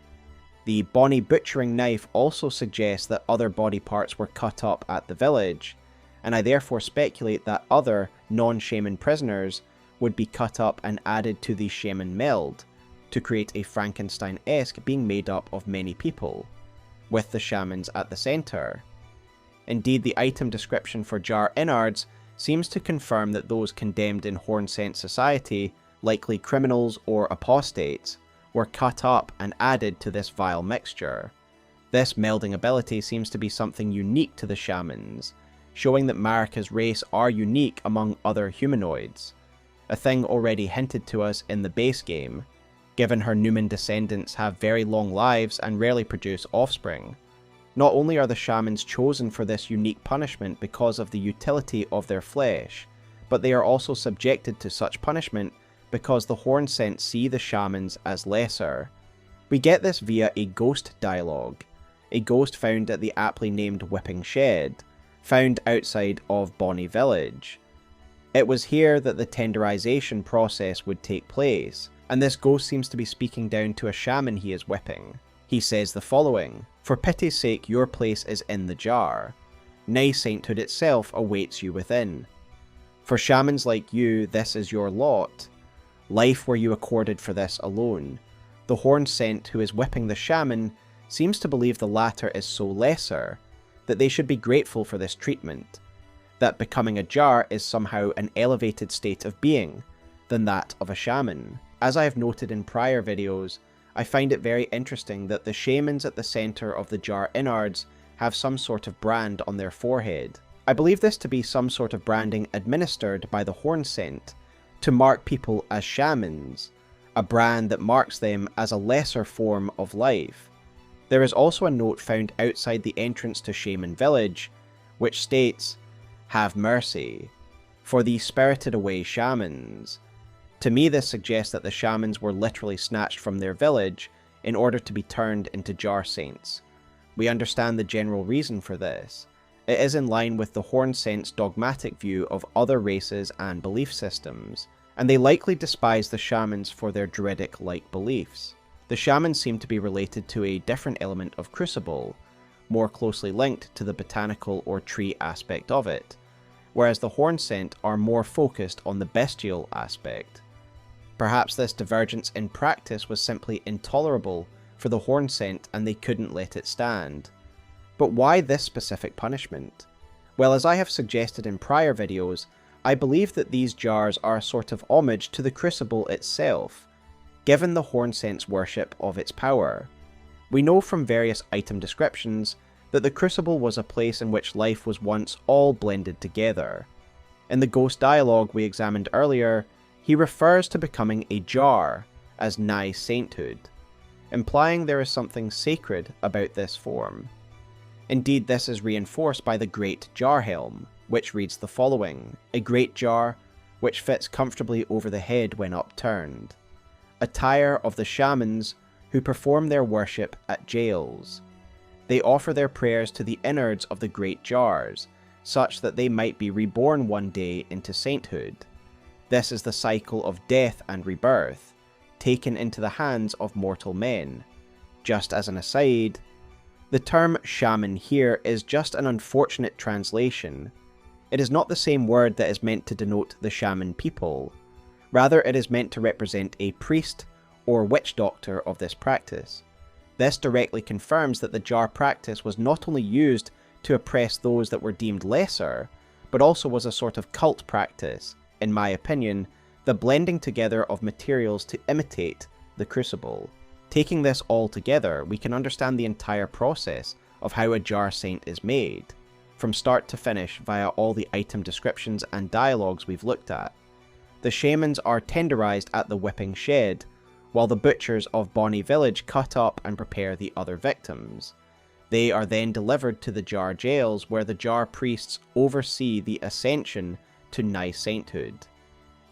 The Bonny butchering knife also suggests that other body parts were cut up at the village, and I therefore speculate that other non-shaman prisoners would be cut up and added to the shaman meld, to create a Frankenstein-esque being made up of many people, with the shamans at the centre. Indeed, the item description for jar innards seems to confirm that those condemned in Hornsent society, likely criminals or apostates, were cut up and added to this vile mixture. This melding ability seems to be something unique to the shamans, showing that Marika's race are unique among other humanoids, a thing already hinted to us in the base game, given her Numen descendants have very long lives and rarely produce offspring. Not only are the shamans chosen for this unique punishment because of the utility of their flesh, but they are also subjected to such punishment because the Hornsent see the shamans as lesser. We get this via a ghost dialogue, a ghost found at the aptly named Whipping Shed, found outside of Bonny Village. It was here that the tenderization process would take place, and this ghost seems to be speaking down to a shaman he is whipping. He says the following: "For pity's sake, your place is in the jar. Nay, sainthood itself awaits you within. For shamans like you, this is your lot. Life were you accorded for this alone." The Hornsent who is whipping the shaman seems to believe the latter is so lesser, that they should be grateful for this treatment, that becoming a jar is somehow an elevated state of being than that of a shaman. As I have noted in prior videos, I find it very interesting that the shamans at the centre of the jar innards have some sort of brand on their forehead. I believe this to be some sort of branding administered by the Hornsent to mark people as shamans, a brand that marks them as a lesser form of life. There is also a note found outside the entrance to Shaman Village, which states, "Have mercy, for these spirited away shamans. To me, this suggests that the shamans were literally snatched from their village in order to be turned into jar saints. We understand the general reason for this. It is in line with the Hornsent's dogmatic view of other races and belief systems, and they likely despise the shamans for their druidic-like beliefs. The shamans seem to be related to a different element of Crucible, more closely linked to the botanical or tree aspect of it, whereas the Hornsent are more focused on the bestial aspect. Perhaps this divergence in practice was simply intolerable for the Hornsent and they couldn't let it stand. But why this specific punishment? Well, as I have suggested in prior videos, I believe that these jars are a sort of homage to the Crucible itself, given the Hornsent's worship of its power. We know from various item descriptions that the Crucible was a place in which life was once all blended together. In the ghost dialogue we examined earlier, he refers to becoming a jar as nigh sainthood, implying there is something sacred about this form. Indeed, this is reinforced by the Great Jar Helm, which reads the following: a great jar, which fits comfortably over the head when upturned. Attire of the shamans who perform their worship at jails. They offer their prayers to the innards of the great jars, such that they might be reborn one day into sainthood. This is the cycle of death and rebirth, taken into the hands of mortal men. Just as an aside, the term shaman here is just an unfortunate translation. It is not the same word that is meant to denote the shaman people. Rather, it is meant to represent a priest or witch doctor of this practice. This directly confirms that the jar practice was not only used to oppress those that were deemed lesser, but also was a sort of cult practice, in my opinion, the blending together of materials to imitate the Crucible. Taking this all together, we can understand the entire process of how a jar saint is made, from start to finish via all the item descriptions and dialogues we've looked at. The shamans are tenderized at the whipping shed, while the butchers of Bonny Village cut up and prepare the other victims. They are then delivered to the jar jails, where the jar priests oversee the ascension to nigh sainthood.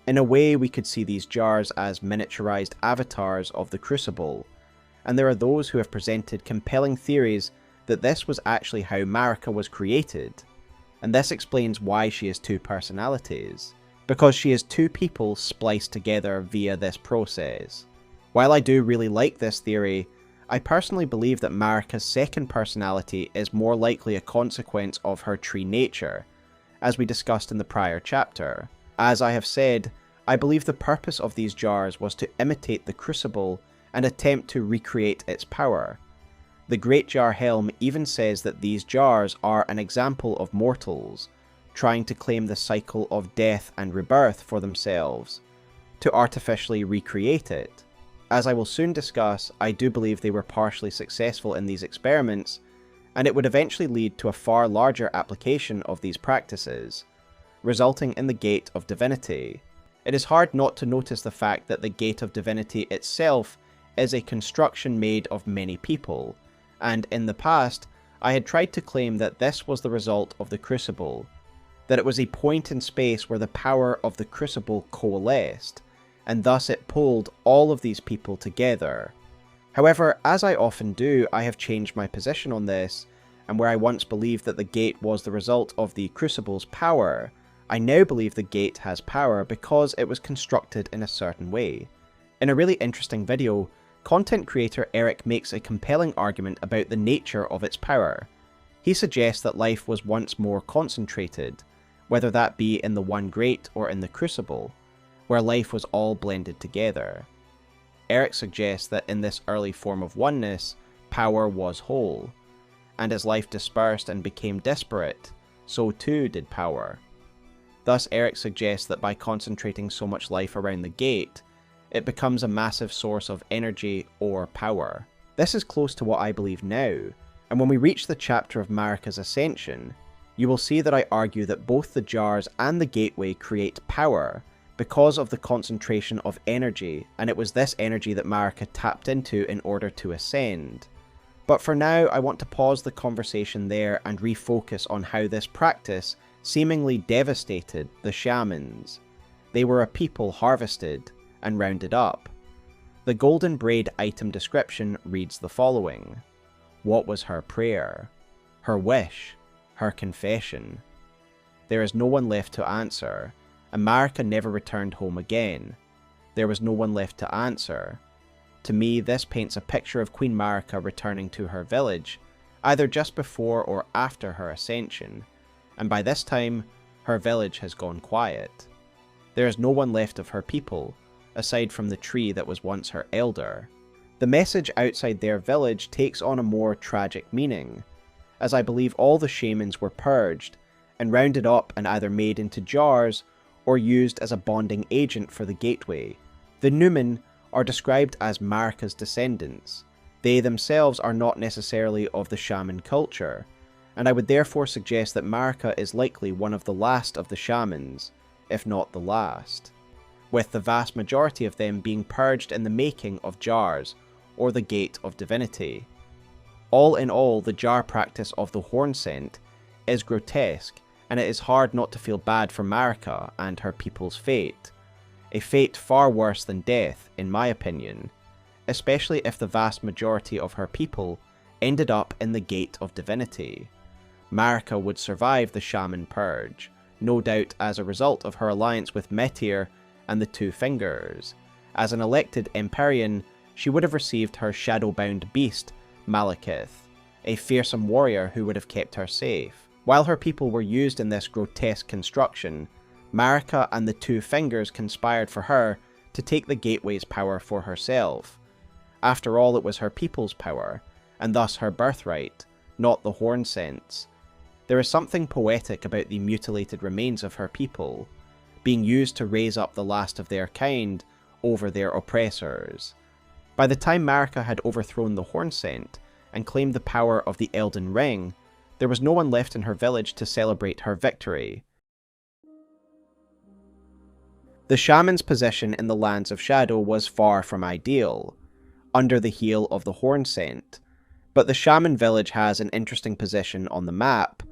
In a way, we could see these jars as miniaturized avatars of the Crucible, and there are those who have presented compelling theories that this was actually how Marika was created, and this explains why she has two personalities, because she is two people spliced together via this process. While I do really like this theory, I personally believe that Marika's second personality is more likely a consequence of her tree nature, as we discussed in the prior chapter. As I have said, I believe the purpose of these jars was to imitate the Crucible and attempt to recreate its power. The Great Jar Helm even says that these jars are an example of mortals, trying to claim the cycle of death and rebirth for themselves, to artificially recreate it. As I will soon discuss, I do believe they were partially successful in these experiments, and it would eventually lead to a far larger application of these practices, resulting in the Gate of Divinity. It is hard not to notice the fact that the Gate of Divinity itself is a construction made of many people, and in the past, I had tried to claim that this was the result of the Crucible, that it was a point in space where the power of the Crucible coalesced, and thus it pulled all of these people together. However, as I often do, I have changed my position on this, and where I once believed that the gate was the result of the Crucible's power, I now believe the gate has power because it was constructed in a certain way. In a really interesting video, content creator Eric makes a compelling argument about the nature of its power. He suggests that life was once more concentrated, whether that be in the One Great or in the Crucible, where life was all blended together. Eric suggests that in this early form of oneness, power was whole, and as life dispersed and became disparate, so too did power. Thus Eric suggests that by concentrating so much life around the gate, it becomes a massive source of energy or power. This is close to what I believe now, and when we reach the chapter of Marika's Ascension, you will see that I argue that both the jars and the gateway create power, because of the concentration of energy, and it was this energy that Marika tapped into in order to ascend. But for now, I want to pause the conversation there and refocus on how this practice seemingly devastated the shamans. They were a people harvested, and rounded up. The golden braid item description reads the following. What was her prayer? Her wish? Her confession? There is no one left to answer, and Marika never returned home again. There was no one left to answer. To me, this paints a picture of Queen Marika returning to her village, either just before or after her ascension, and by this time, her village has gone quiet. There is no one left of her people, aside from the tree that was once her elder. The message outside their village takes on a more tragic meaning, as I believe all the shamans were purged and rounded up and either made into jars or used as a bonding agent for the gateway. The Numen are described as Marika's descendants. They themselves are not necessarily of the shaman culture, and I would therefore suggest that Marika is likely one of the last of the shamans, if not the last, with the vast majority of them being purged in the making of jars, or the Gate of Divinity. All in all, the jar practice of the Hornsent is grotesque, and it is hard not to feel bad for Marika and her people's fate. A fate far worse than death, in my opinion, especially if the vast majority of her people ended up in the Gate of Divinity. Marika would survive the Shaman Purge, no doubt as a result of her alliance with Metyr and the Two Fingers. As an elected Empyrean, she would have received her shadow-bound beast, Malekith, a fearsome warrior who would have kept her safe. While her people were used in this grotesque construction, Marika and the Two Fingers conspired for her to take the gateway's power for herself. After all, it was her people's power, and thus her birthright, not the Hornsent's. There is something poetic about the mutilated remains of her people, being used to raise up the last of their kind over their oppressors. By the time Marika had overthrown the Hornsent and claimed the power of the Elden Ring, there was no one left in her village to celebrate her victory. The shaman's position in the Lands of Shadow was far from ideal, under the heel of the Hornsent, but the shaman village has an interesting position on the map,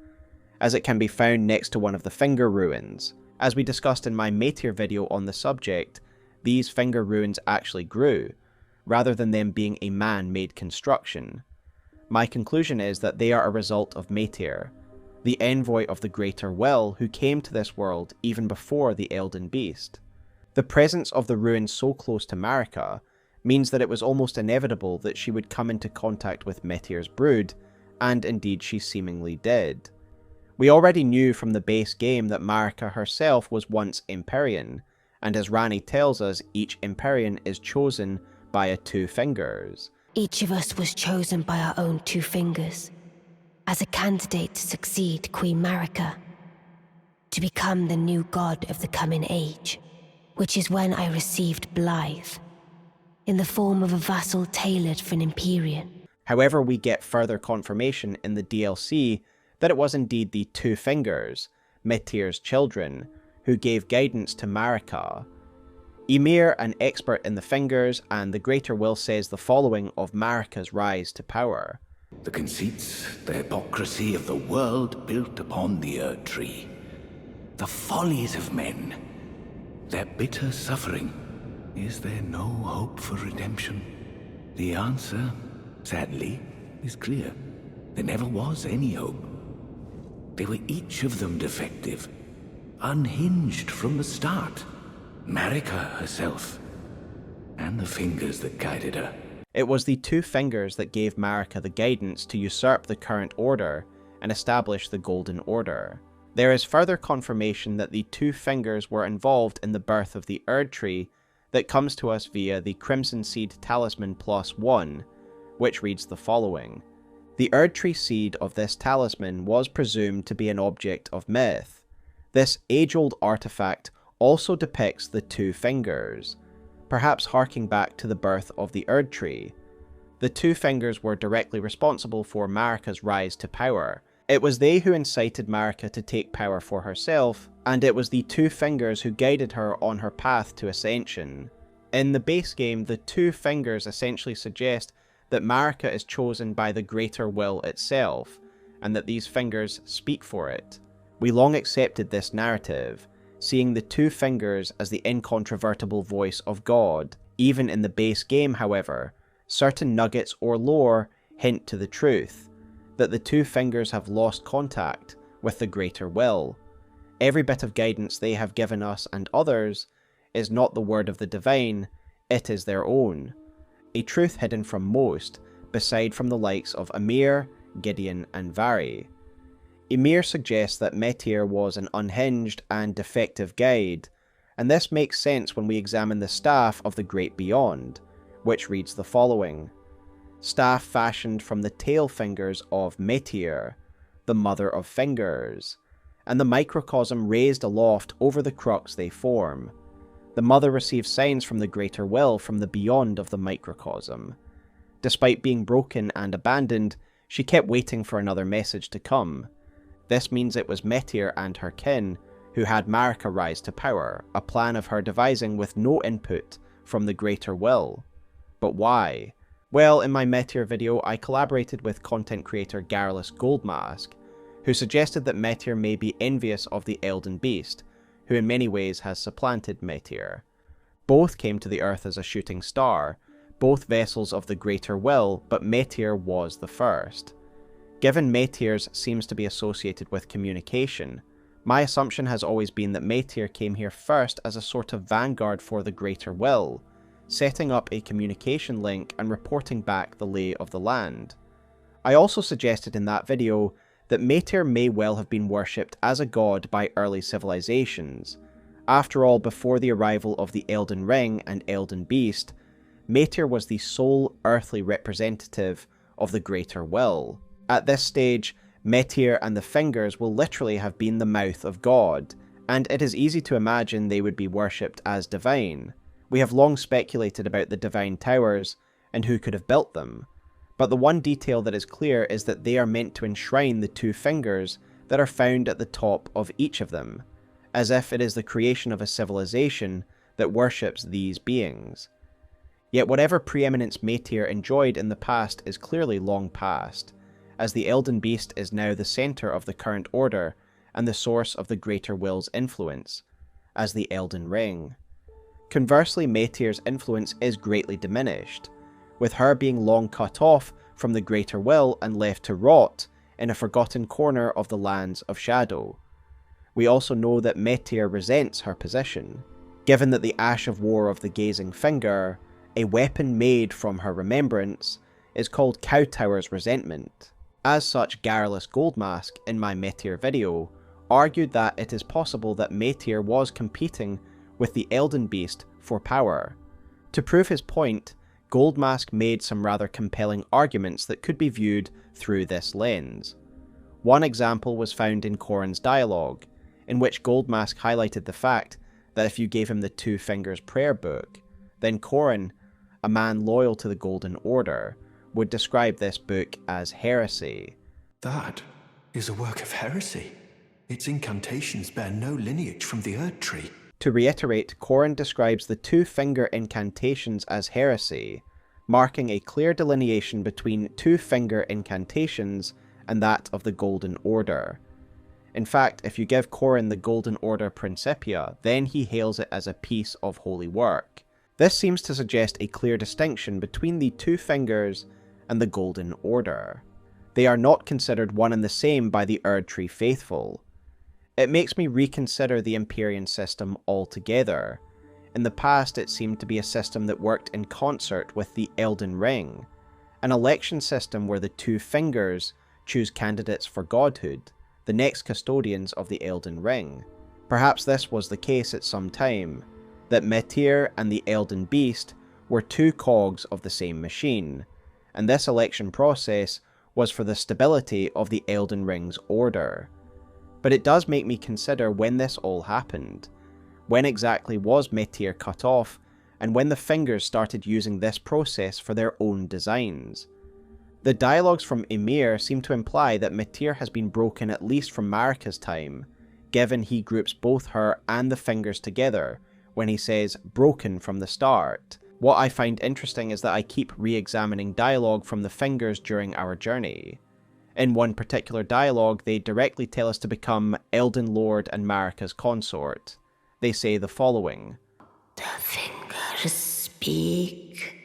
as it can be found next to one of the finger ruins. As we discussed in my Metyr video on the subject, these finger ruins actually grew, rather than them being a man-made construction. My conclusion is that they are a result of Metyr, the envoy of the Greater Will who came to this world even before the Elden Beast. The presence of the ruins so close to Marika means that it was almost inevitable that she would come into contact with Metyr's brood, and indeed she seemingly did. We already knew from the base game that Marika herself was once Empyrean, and as Ranni tells us, each Empyrean is chosen by a Two Fingers. Each of us was chosen by our own Two Fingers, as a candidate to succeed Queen Marika, to become the new god of the coming age, which is when I received Blythe, in the form of a vassal tailored for an Empyrean. However, we get further confirmation in the DLC that it was indeed the Two Fingers, Metyr's children, who gave guidance to Marika. Ymir, an expert in the fingers and the Greater Will, says the following of Marika's rise to power. The conceits, the hypocrisy of the world built upon the Erdtree, the follies of men, their bitter suffering. Is there no hope for redemption? The answer, sadly, is clear. There never was any hope. They were each of them defective, unhinged from the start. Marika herself, and the fingers that guided her. It was the Two Fingers that gave Marika the guidance to usurp the current order and establish the Golden Order. There is further confirmation that the Two Fingers were involved in the birth of the Erdtree that comes to us via the Crimson Seed Talisman +1, which reads the following. The Erdtree seed of this talisman was presumed to be an object of myth. This age-old artifact also depicts the Two Fingers, perhaps harking back to the birth of the Erdtree. The Two Fingers were directly responsible for Marika's rise to power. It was they who incited Marika to take power for herself, and it was the Two Fingers who guided her on her path to ascension. In the base game, the Two Fingers essentially suggest that Marika is chosen by the Greater Will itself, and that these fingers speak for it. We long accepted this narrative, seeing the two fingers as the incontrovertible voice of God. Even in the base game, however, certain nuggets or lore hint to the truth, that the two fingers have lost contact with the greater will. Every bit of guidance they have given us and others is not the word of the divine, it is their own. A truth hidden from most, beside from the likes of Ymir, Gideon and Vari. Ymir suggests that Metyr was an unhinged and defective guide, and this makes sense when we examine the staff of the Great Beyond, which reads the following: staff fashioned from the tail fingers of Metyr, the mother of fingers, and the microcosm raised aloft over the crux they form. The mother receives signs from the greater will from the beyond of the microcosm. Despite being broken and abandoned, she kept waiting for another message to come. This means it was Metyr and her kin who had Marika rise to power, a plan of her devising with no input from the greater will. But why? Well, in my Metyr video, I collaborated with content creator Garrulous Goldmask, who suggested that Metyr may be envious of the Elden beast, who in many ways has supplanted Metyr. Both came to the earth as a shooting star, both vessels of the greater will, but Metyr was the first. Given Metyr's seems to be associated with communication, my assumption has always been that Metyr came here first as a sort of vanguard for the greater will, setting up a communication link and reporting back the lay of the land. I also suggested in that video that Metyr may well have been worshipped as a god by early civilizations. After all, before the arrival of the Elden Ring and Elden Beast, Metyr was the sole earthly representative of the greater will. At this stage, Metyr and the fingers will literally have been the mouth of God, and it is easy to imagine they would be worshipped as divine. We have long speculated about the divine towers and who could have built them, but the one detail that is clear is that they are meant to enshrine the two fingers that are found at the top of each of them, as if it is the creation of a civilization that worships these beings. Yet whatever preeminence Metyr enjoyed in the past is clearly long past, as the Elden Beast is now the centre of the current order and the source of the greater will's influence, as the Elden Ring. Conversely, Metyr's influence is greatly diminished, with her being long cut off from the greater will and left to rot in a forgotten corner of the lands of shadow. We also know that Metyr resents her position, given that the Ash of War of the Gazing Finger, a weapon made from her remembrance, is called Kowtower's Resentment. As such, Garrulous Goldmask, in my Metyr video, argued that it is possible that Metyr was competing with the Elden Beast for power. To prove his point, Goldmask made some rather compelling arguments that could be viewed through this lens. One example was found in Corrin's dialogue, in which Goldmask highlighted the fact that if you gave him the Two Fingers prayer book, then Corrin, a man loyal to the Golden Order, would describe this book as heresy. That is a work of heresy. Its incantations bear no lineage from the Erdtree. To reiterate, Corrin describes the two-finger incantations as heresy, marking a clear delineation between two-finger incantations and that of the Golden Order. In fact, if you give Corrin the Golden Order Principia, then he hails it as a piece of holy work. This seems to suggest a clear distinction between the two fingers and the Golden Order. They are not considered one and the same by the Erdtree faithful. It makes me reconsider the Empyrean system altogether. In the past, it seemed to be a system that worked in concert with the Elden Ring, an election system where the two fingers choose candidates for godhood, the next custodians of the Elden Ring. Perhaps this was the case at some time, that Metyr and the Elden Beast were two cogs of the same machine, and this election process was for the stability of the Elden Ring's order. But it does make me consider when this all happened. When exactly was Metyr cut off, and when the fingers started using this process for their own designs? The dialogues from Ymir seem to imply that Metyr has been broken at least from Marika's time, given he groups both her and the fingers together when he says broken from the start. What I find interesting is that I keep re-examining dialogue from the fingers during our journey. In one particular dialogue, they directly tell us to become Elden Lord and Marika's consort. They say the following. The fingers speak.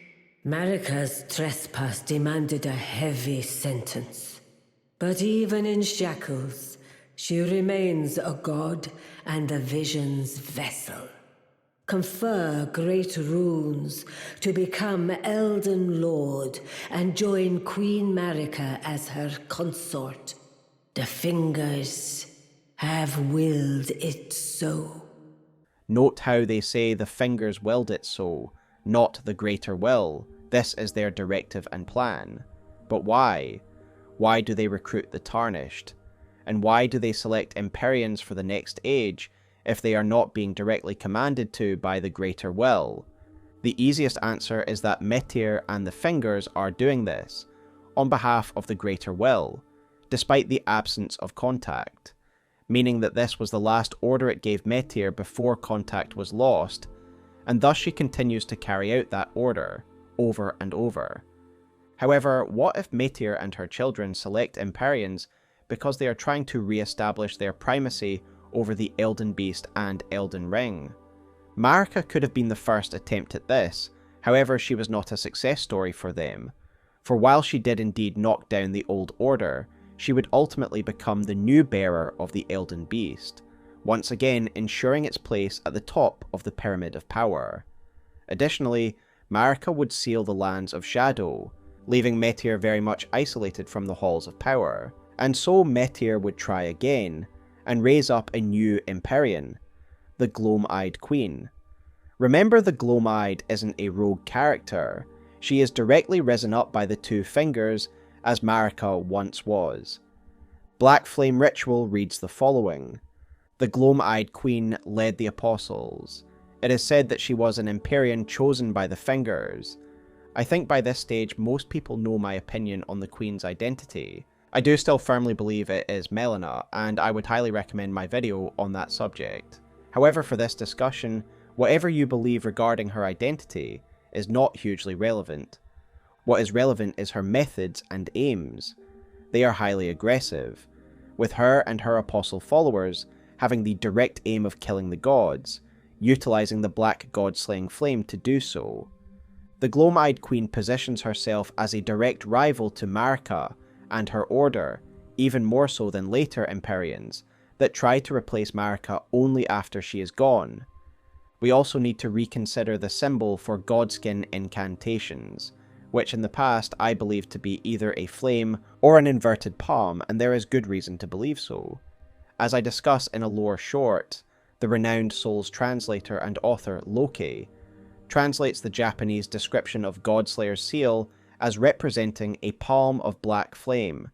Marika's trespass demanded a heavy sentence. But even in shackles, she remains a god and the vision's vessel. Confer great runes to become Elden Lord and join Queen Marika as her consort. The fingers have willed it so. Note how they say the fingers willed it so, not the greater will. This is their directive and plan. But why? Why do they recruit the Tarnished? And why do they select Empyreans for the next age if they are not being directly commanded to by the greater will? The easiest answer is that Metyr and the Fingers are doing this on behalf of the greater will, despite the absence of contact, meaning that this was the last order it gave Metyr before contact was lost, and thus she continues to carry out that order over and over. However, what if Metyr and her children select Empyreans because they are trying to re-establish their primacy over the Elden Beast and Elden Ring? Marika could have been the first attempt at this, however she was not a success story for them, for while she did indeed knock down the old order, she would ultimately become the new bearer of the Elden Beast, once again ensuring its place at the top of the Pyramid of Power. Additionally, Marika would seal the lands of Shadow, leaving Metyr very much isolated from the halls of power, and so Metyr would try again, and raise up a new Empyrean, the Gloam-Eyed Queen. Remember, the Gloam-Eyed isn't a rogue character, she is directly risen up by the two fingers, as Marika once was. Black Flame Ritual reads the following. The Gloam-Eyed Queen led the Apostles. It is said that she was an Empyrean chosen by the Fingers. I think by this stage most people know my opinion on the Queen's identity. I do still firmly believe it is Melina, and I would highly recommend my video on that subject. However, for this discussion, whatever you believe regarding her identity is not hugely relevant. What is relevant is her methods and aims. They are highly aggressive, with her and her apostle followers having the direct aim of killing the gods, utilising the black god-slaying flame to do so. The Gloam-Eyed Queen positions herself as a direct rival to Marika and her order, even more so than later Empyreans that try to replace Marika only after she is gone. We also need to reconsider the symbol for godskin incantations, which in the past I believed to be either a flame or an inverted palm, and there is good reason to believe so. As I discuss in a lore short, the renowned Souls translator and author Loki translates the Japanese description of Godslayer's seal as representing a palm of black flame.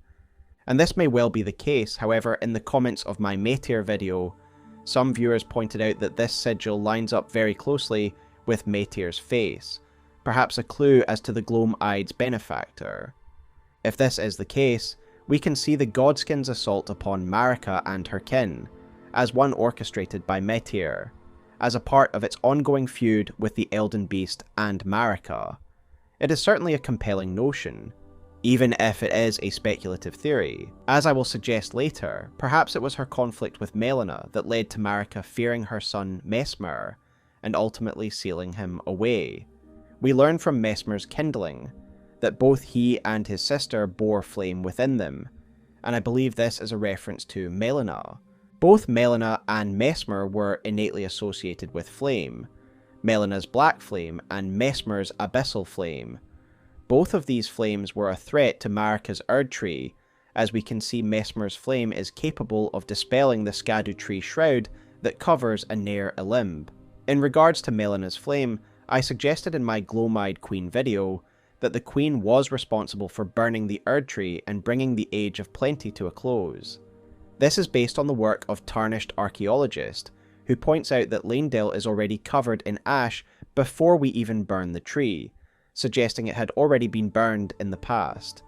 And this may well be the case, however, in the comments of my Metyr video, some viewers pointed out that this sigil lines up very closely with Metyr's face, perhaps a clue as to the Gloam-Eyed's benefactor. If this is the case, we can see the Godskin's assault upon Marika and her kin, as one orchestrated by Metyr, as a part of its ongoing feud with the Elden Beast and Marika. It is certainly a compelling notion, even if it is a speculative theory. As I will suggest later, perhaps it was her conflict with Melina that led to Marika fearing her son Messmer, and ultimately sealing him away. We learn from Messmer's kindling that both he and his sister bore flame within them, and I believe this is a reference to Melina. Both Melina and Messmer were innately associated with flame, Melina's black flame and Messmer's abyssal flame. Both of these flames were a threat to Marika's Erdtree, as we can see Messmer's flame is capable of dispelling the Skadu tree shroud that covers a Nair Elimb. In regards to Melina's flame, I suggested in my Gloam-Eyed Queen video that the Queen was responsible for burning the Erdtree and bringing the Age of Plenty to a close. This is based on the work of Tarnished Archaeologist, who points out that Lanedale is already covered in ash before we even burn the tree, suggesting it had already been burned in the past.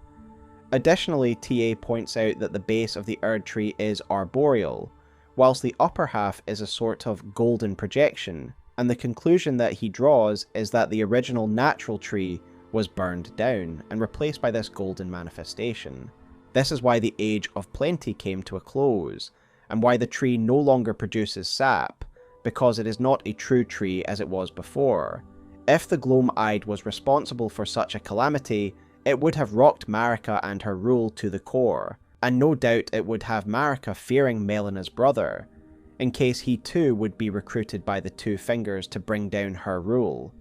Additionally, TA points out that the base of the Erdtree is arboreal, whilst the upper half is a sort of golden projection, and the conclusion that he draws is that the original natural tree was burned down and replaced by this golden manifestation. This is why the Age of Plenty came to a close, and why the tree no longer produces sap, because it is not a true tree as it was before. If the Gloam-Eyed was responsible for such a calamity, it would have rocked Marika and her rule to the core, and no doubt it would have Marika fearing Melena's brother, in case he too would be recruited by the Two Fingers to bring down her rule.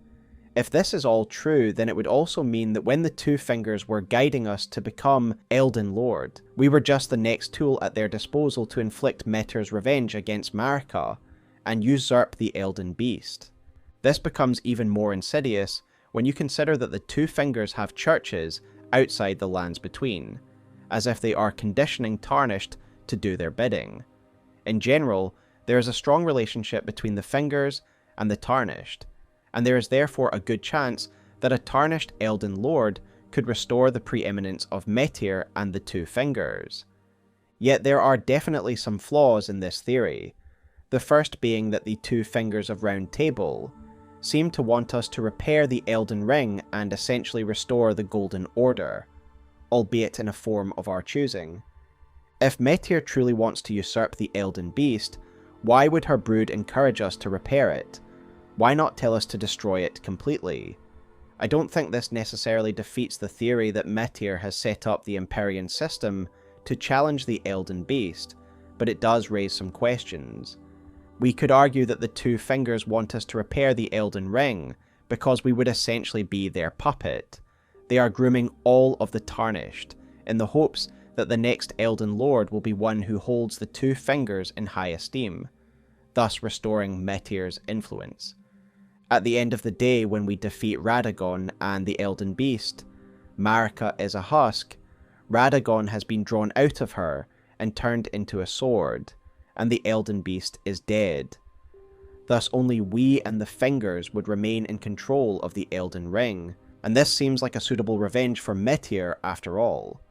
If this is all true, then it would also mean that when the Two Fingers were guiding us to become Elden Lord, we were just the next tool at their disposal to inflict Metyr's revenge against Marika and usurp the Elden Beast. This becomes even more insidious when you consider that the Two Fingers have churches outside the Lands Between, as if they are conditioning Tarnished to do their bidding. In general, there is a strong relationship between the Fingers and the Tarnished, and there is therefore a good chance that a Tarnished Elden Lord could restore the preeminence of Metyr and the Two Fingers. Yet there are definitely some flaws in this theory, the first being that the Two Fingers of Round Table seem to want us to repair the Elden Ring and essentially restore the Golden Order, albeit in a form of our choosing. If Metyr truly wants to usurp the Elden Beast, why would her brood encourage us to repair it? Why not tell us to destroy it completely? I don't think this necessarily defeats the theory that Metyr has set up the Empyrean system to challenge the Elden Beast, but it does raise some questions. We could argue that the Two Fingers want us to repair the Elden Ring, because we would essentially be their puppet. They are grooming all of the Tarnished, in the hopes that the next Elden Lord will be one who holds the Two Fingers in high esteem, thus restoring Metyr's influence. At the end of the day, when we defeat Radagon and the Elden Beast, Marika is a husk, Radagon has been drawn out of her and turned into a sword, and the Elden Beast is dead. Thus only we and the Fingers would remain in control of the Elden Ring, and this seems like a suitable revenge for Metyr after all.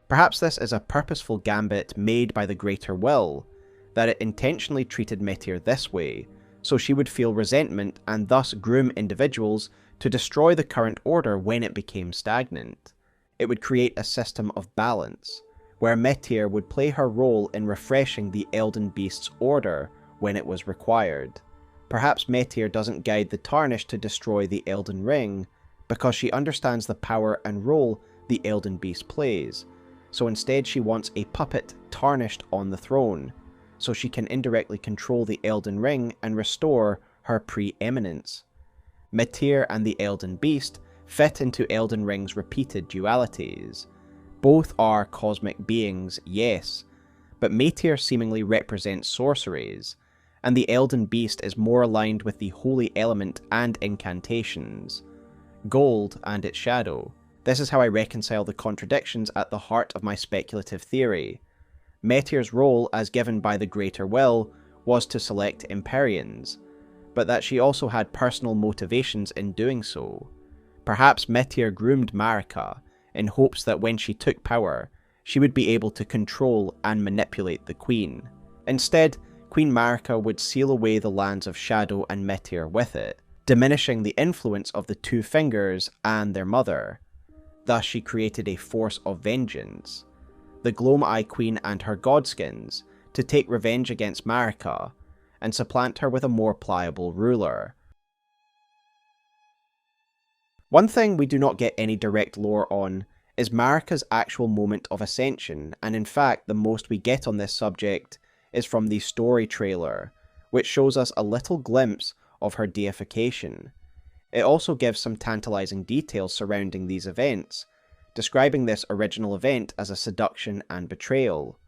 Perhaps this is a purposeful gambit made by the Greater Will, that it intentionally treated Metyr this way, so she would feel resentment and thus groom individuals to destroy the current order when it became stagnant. It would create a system of balance, where Metyr would play her role in refreshing the Elden Beast's order when it was required. Perhaps Metyr doesn't guide the Tarnished to destroy the Elden Ring, because she understands the power and role the Elden Beast plays, so instead she wants a puppet Tarnished on the throne, so she can indirectly control the Elden Ring and restore her preeminence. Metyr and the Elden Beast fit into Elden Ring's repeated dualities. Both are cosmic beings, yes, but Metyr seemingly represents sorceries, and the Elden Beast is more aligned with the holy element and incantations, gold and its shadow. This is how I reconcile the contradictions at the heart of my speculative theory. Metyr's role, as given by the Greater Will, was to select Empyreans, but that she also had personal motivations in doing so. Perhaps Metyr groomed Marika in hopes that when she took power, she would be able to control and manipulate the Queen. Instead, Queen Marika would seal away the lands of Shadow and Metyr with it, diminishing the influence of the Two Fingers and their mother. Thus she created a force of vengeance, the Gloam-Eye Queen and her Godskins, to take revenge against Marika, and supplant her with a more pliable ruler. One thing we do not get any direct lore on is Marika's actual moment of ascension, and in fact the most we get on this subject is from the story trailer, which shows us a little glimpse of her deification. It also gives some tantalizing details surrounding these events, describing this original event as a seduction and betrayal.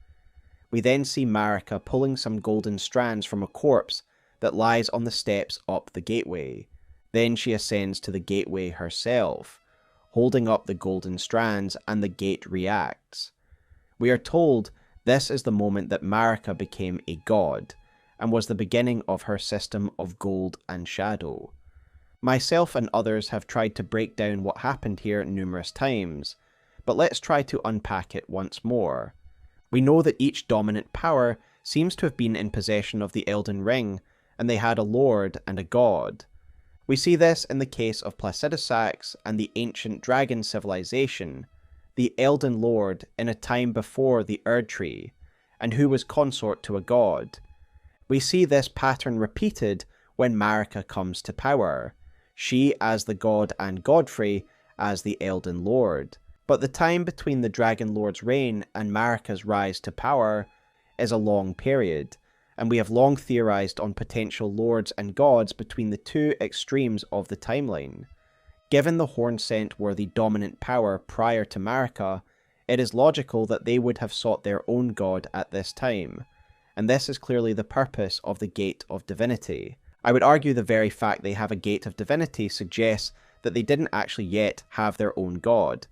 We then see Marika pulling some golden strands from a corpse that lies on the steps up the gateway. Then she ascends to the gateway herself, holding up the golden strands, and the gate reacts. We are told this is the moment that Marika became a god, and was the beginning of her system of gold and shadow. Myself and others have tried to break down what happened here numerous times, but let's try to unpack it once more. We know that each dominant power seems to have been in possession of the Elden Ring, and they had a lord and a god. We see this in the case of Placidusax and the ancient dragon civilization, the Elden Lord in a time before the Erdtree, and who was consort to a god. We see this pattern repeated when Marika comes to power, she as the god and Godfrey as the Elden Lord. But the time between the Dragon Lord's reign and Marika's rise to power is a long period, and we have long theorized on potential lords and gods between the two extremes of the timeline. Given the Hornsent were the dominant power prior to Marika, it is logical that they would have sought their own god at this time, and this is clearly the purpose of the Gate of Divinity. I would argue the very fact they have a Gate of Divinity suggests that they didn't actually yet have their own god,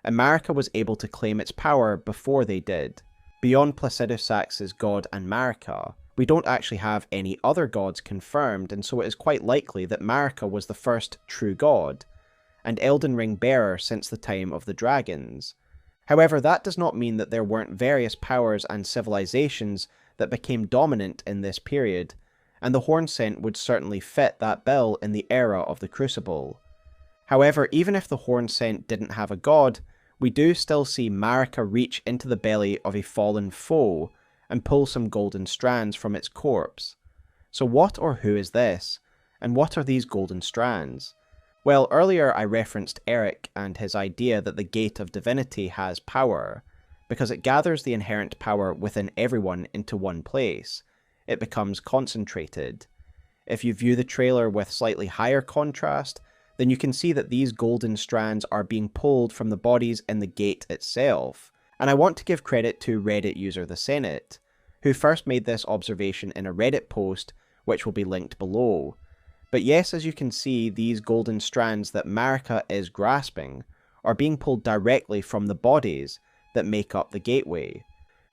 and Marika was able to claim its power before they did. Beyond Placidusax's god and Marika, we don't actually have any other gods confirmed, and so it is quite likely that Marika was the first true god, and Elden Ring bearer since the time of the dragons. However, that does not mean that there weren't various powers and civilizations that became dominant in this period, and the Hornsent would certainly fit that bill in the era of the Crucible. However, even if the Hornsent didn't have a god, we do still see Marika reach into the belly of a fallen foe and pull some golden strands from its corpse. So what or who is this? And what are these golden strands? Well, earlier I referenced Eric and his idea that the Gate of Divinity has power, because it gathers the inherent power within everyone into one place. It becomes concentrated. If you view the trailer with slightly higher contrast, then you can see that these golden strands are being pulled from the bodies in the gate itself. And I want to give credit to Reddit user The Senate, who first made this observation in a Reddit post, which will be linked below. But yes, as you can see, these golden strands that Marika is grasping are being pulled directly from the bodies that make up the gateway.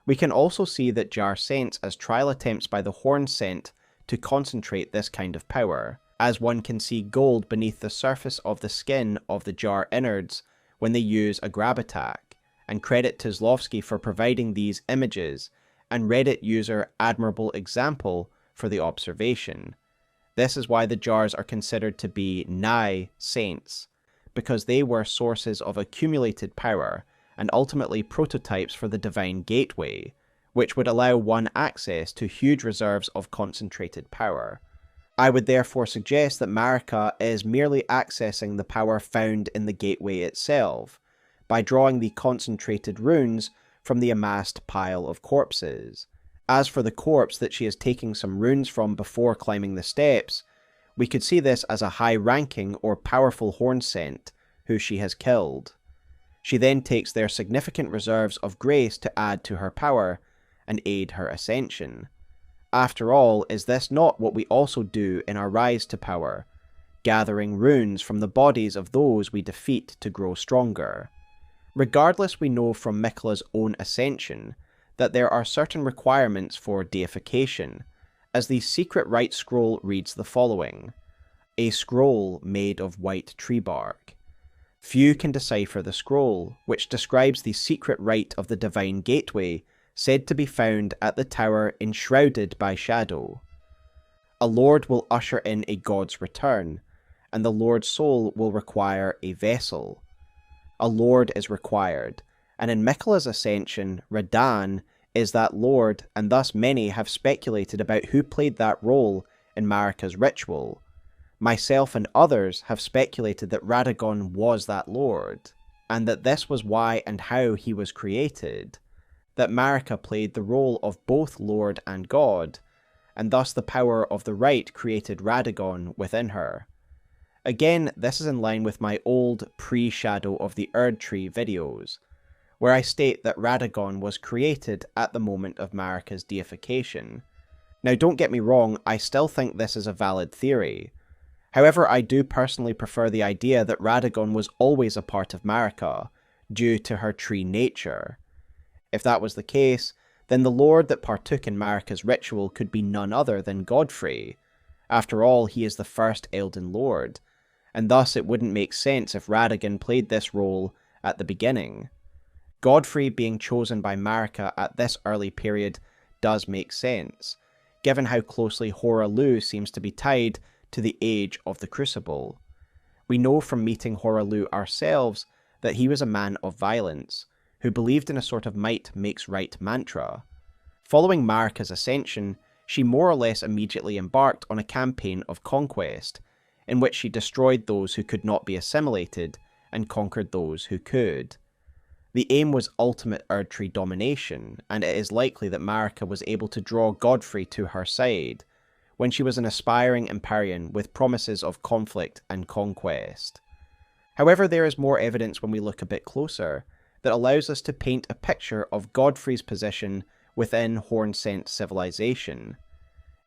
We can also see that jar sense as trial attempts by the Hornsent to concentrate this kind of power, as one can see gold beneath the surface of the skin of the jar innards when they use a grab attack, and credit to Zlowski for providing these images, and Reddit user Admirable Example for the observation. This is why the jars are considered to be nigh saints, because they were sources of accumulated power and ultimately prototypes for the divine gateway, which would allow one access to huge reserves of concentrated power. I would therefore suggest that Marika is merely accessing the power found in the gateway itself, by drawing the concentrated runes from the amassed pile of corpses. As for the corpse that she is taking some runes from before climbing the steps, we could see this as a high-ranking or powerful Hornsent who she has killed. She then takes their significant reserves of grace to add to her power and aid her ascension. After all, is this not what we also do in our rise to power, gathering runes from the bodies of those we defeat to grow stronger? Regardless, we know from Miquella's own ascension that there are certain requirements for deification, as the secret rite scroll reads the following: a scroll made of white tree bark. Few can decipher the scroll, which describes the secret rite of the divine gateway said to be found at the tower enshrouded by shadow. A lord will usher in a god's return, and the lord's soul will require a vessel. A lord is required, and in Miquella's ascension, Radahn is that lord, and thus many have speculated about who played that role in Marika's ritual. Myself and others have speculated that Radagon was that lord, and that this was why and how he was created, that Marika played the role of both lord and god, and thus the power of the rite created Radagon within her. Again, this is in line with my old pre-Shadow of the Erdtree videos, where I state that Radagon was created at the moment of Marika's deification. Now don't get me wrong, I still think this is a valid theory. However, I do personally prefer the idea that Radagon was always a part of Marika, due to her tree nature. If that was the case, then the lord that partook in Marika's ritual could be none other than Godfrey. After all, he is the first Elden Lord, and thus it wouldn't make sense if Radagon played this role at the beginning. Godfrey being chosen by Marika at this early period does make sense, given how closely Hoarah seems to be tied to the age of the Crucible. We know from meeting Hoarah ourselves that he was a man of violence, who believed in a sort of might makes right mantra. Following Marika's ascension, she more or less immediately embarked on a campaign of conquest, in which she destroyed those who could not be assimilated and conquered those who could. The aim was ultimate Erdtree domination, and it is likely that Marika was able to draw Godfrey to her side, when she was an aspiring Empyrean with promises of conflict and conquest. However, there is more evidence when we look a bit closer that allows us to paint a picture of Godfrey's position within Hornsent civilization.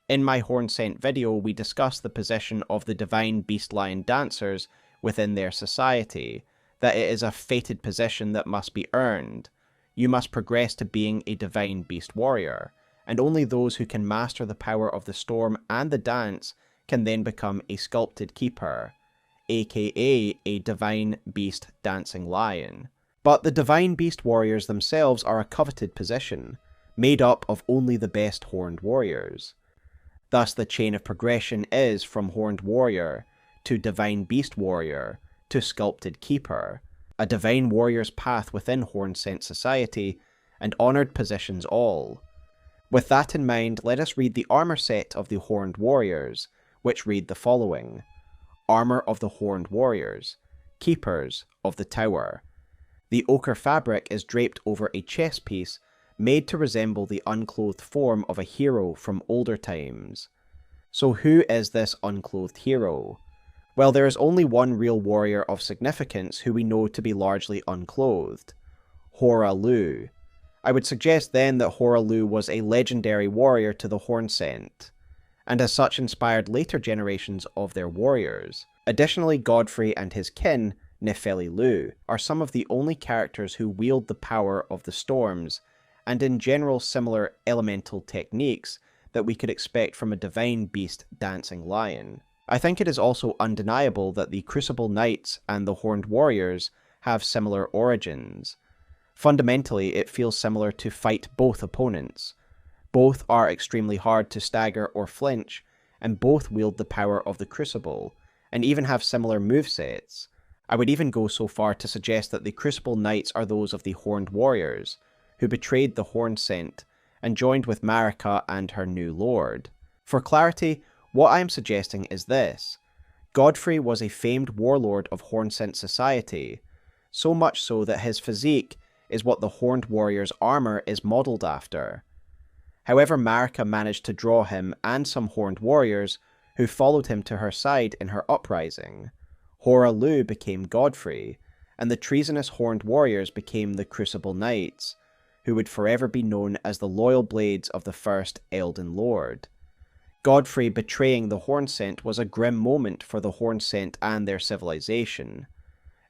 In my Hornsent video, we discussed the position of the divine beast lion dancers within their society, that it is a fated position that must be earned. You must progress to being a divine beast warrior, and only those who can master the power of the storm and the dance can then become a sculpted keeper, aka a divine beast dancing lion. But the divine beast warriors themselves are a coveted position, made up of only the best horned warriors. Thus the chain of progression is from horned warrior to divine beast warrior to sculpted keeper, a divine warrior's path within Hornsent society, and honoured positions all. With that in mind, let us read the armour set of the Horned Warriors, which read the following. Armour of the Horned Warriors, Keepers of the Tower. The ochre fabric is draped over a chest piece made to resemble the unclothed form of a hero from older times. So who is this unclothed hero? Well, there is only one real warrior of significance who we know to be largely unclothed, Horaloo. I would suggest then that Horaloo was a legendary warrior to the Hornsent, and as such inspired later generations of their warriors. Additionally, Godfrey and his kin, Nefeliloo, are some of the only characters who wield the power of the storms, and in general similar elemental techniques that we could expect from a divine beast dancing lion. I think it is also undeniable that the Crucible Knights and the Horned Warriors have similar origins. Fundamentally, it feels similar to fight both opponents. Both are extremely hard to stagger or flinch, and both wield the power of the Crucible, and even have similar movesets. I would even go so far to suggest that the Crucible Knights are those of the Horned Warriors, who betrayed the Hornsent and joined with Marika and her new lord. For clarity, what I am suggesting is this. Godfrey was a famed warlord of Hornsent society, so much so that his physique is what the Horned Warrior's armour is modelled after. However, Marika managed to draw him and some Horned Warriors who followed him to her side in her uprising. Horaloo became Godfrey, and the treasonous Horned Warriors became the Crucible Knights, who would forever be known as the loyal blades of the first Elden Lord. Godfrey betraying the Hornsent was a grim moment for the Hornsent and their civilization,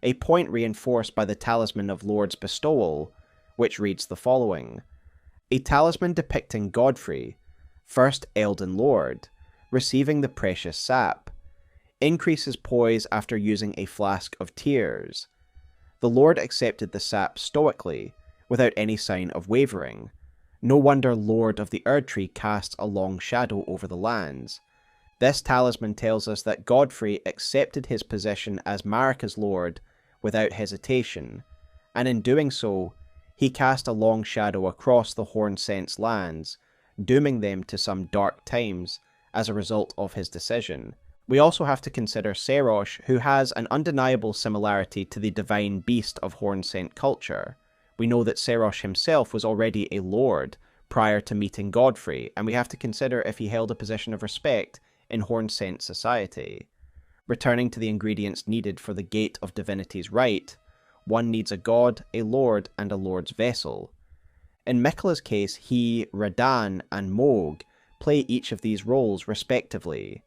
a point reinforced by the Talisman of Lord's bestowal, which reads the following. A talisman depicting Godfrey, first Elden Lord, receiving the precious sap, increases poise after using a flask of tears. The Lord accepted the sap stoically, without any sign of wavering. No wonder Lord of the Erdtree casts a long shadow over the lands. This talisman tells us that Godfrey accepted his position as Marika's lord without hesitation, and in doing so, he cast a long shadow across the Hornsent's lands, dooming them to some dark times as a result of his decision. We also have to consider Serosh, who has an undeniable similarity to the divine beast of Hornsent culture. We know that Serosh himself was already a lord prior to meeting Godfrey, and we have to consider if he held a position of respect in Hornsent society. Returning to the ingredients needed for the Gate of Divinity's Right, one needs a god, a lord, and a lord's vessel. In Miquella's case, he, Radahn, and Mohg play each of these roles respectively.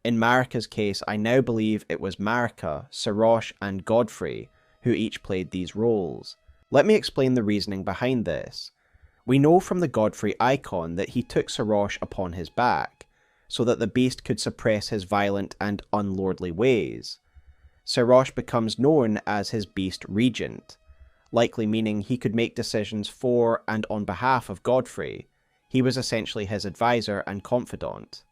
In Marika's case, I now believe it was Marika, Serosh, and Godfrey who each played these roles. Let me explain the reasoning behind this. We know from the Godfrey icon that he took Serosh upon his back, so that the beast could suppress his violent and unlordly ways. Serosh becomes known as his beast regent, likely meaning he could make decisions for and on behalf of Godfrey. He was essentially his advisor and confidant.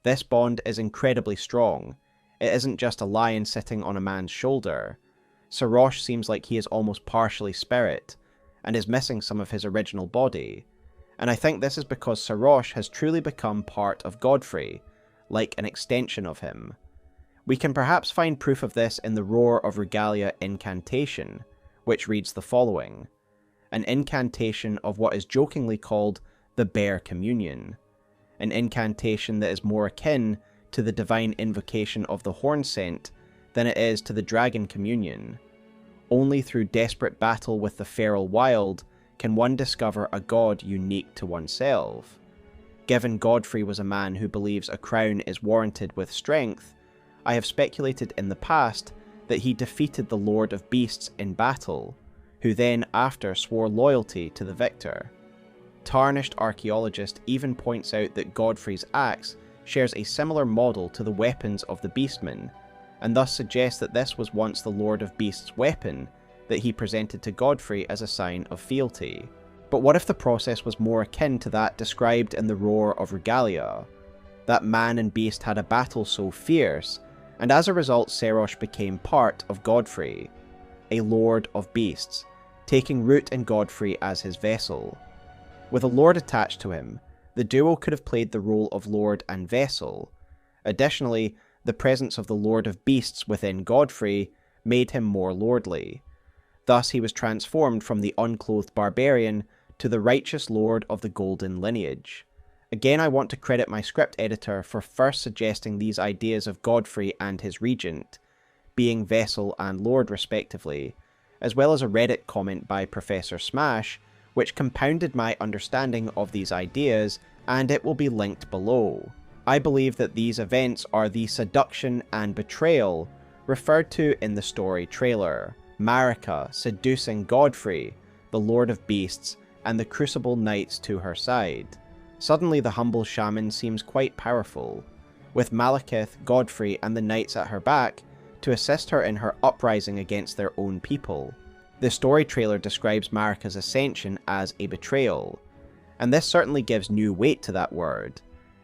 This bond is incredibly strong. It isn't just a lion sitting on a man's shoulder. Serosh seems like he is almost partially spirit, and is missing some of his original body, and I think this is because Sarosh has truly become part of Godfrey, like an extension of him. We can perhaps find proof of this in the Roar of Regalia incantation, which reads the following: an incantation of what is jokingly called the Bear Communion, an incantation that is more akin to the divine invocation of the Hornsent than it is to the Dragon Communion. Only through desperate battle with the feral wild can one discover a god unique to oneself. Given Godfrey was a man who believes a crown is warranted with strength, I have speculated in the past that he defeated the Lord of Beasts in battle, who then after swore loyalty to the victor. Tarnished archaeologist even points out that Godfrey's axe shares a similar model to the weapons of the Beastmen, and thus suggests that this was once the Lord of Beasts' weapon that he presented to Godfrey as a sign of fealty. But what if the process was more akin to that described in the Roar of Regalia? That man and beast had a battle so fierce, and as a result Sarosh became part of Godfrey, a Lord of Beasts, taking root in Godfrey as his vessel. With a lord attached to him, the duo could have played the role of lord and vessel. Additionally, the presence of the Lord of Beasts within Godfrey made him more lordly. Thus he was transformed from the unclothed barbarian to the righteous lord of the golden lineage. Again, I want to credit my script editor for first suggesting these ideas of Godfrey and his regent, being vessel and lord respectively, as well as a Reddit comment by Professor Smash, which compounded my understanding of these ideas, and it will be linked below. I believe that these events are the seduction and betrayal referred to in the story trailer, Marika seducing Godfrey, the Lord of Beasts, and the Crucible Knights to her side. Suddenly the humble shaman seems quite powerful, with Malekith, Godfrey, and the knights at her back to assist her in her uprising against their own people. The story trailer describes Marika's ascension as a betrayal, and this certainly gives new weight to that word.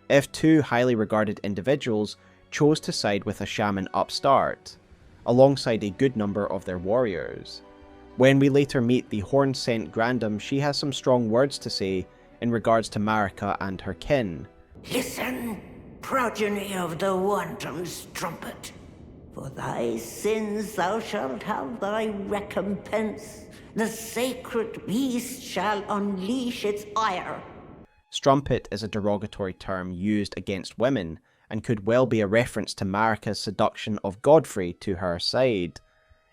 If two highly regarded individuals chose to side with a shaman upstart, alongside a good number of their warriors. When we later meet the Hornsent Grandam, she has some strong words to say in regards to Marika and her kin. Listen, progeny of the Wanton's trumpet. For thy sins thou shalt have thy recompense. The sacred beast shall unleash its ire. Strumpet is a derogatory term used against women, and could well be a reference to Marika's seduction of Godfrey to her side.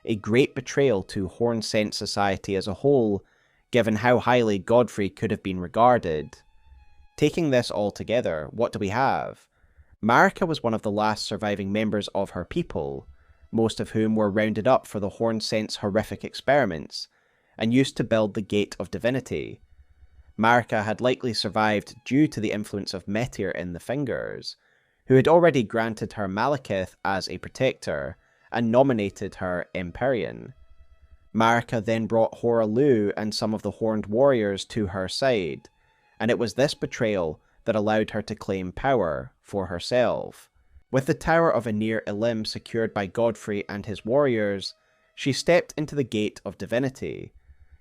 A great betrayal to Hornsent society as a whole, given how highly Godfrey could have been regarded. Taking this all together, what do we have? Marika was one of the last surviving members of her people, most of whom were rounded up for the Hornsent's horrific experiments, and used to build the Gate of Divinity. Marika had likely survived due to the influence of Metyr in the Fingers, who had already granted her Malekith as a protector, and nominated her Empyrean. Marika then brought Horalu and some of the Horned Warriors to her side, and it was this betrayal that allowed her to claim power for herself. With the Tower of Anir Ilim secured by Godfrey and his warriors, she stepped into the Gate of Divinity,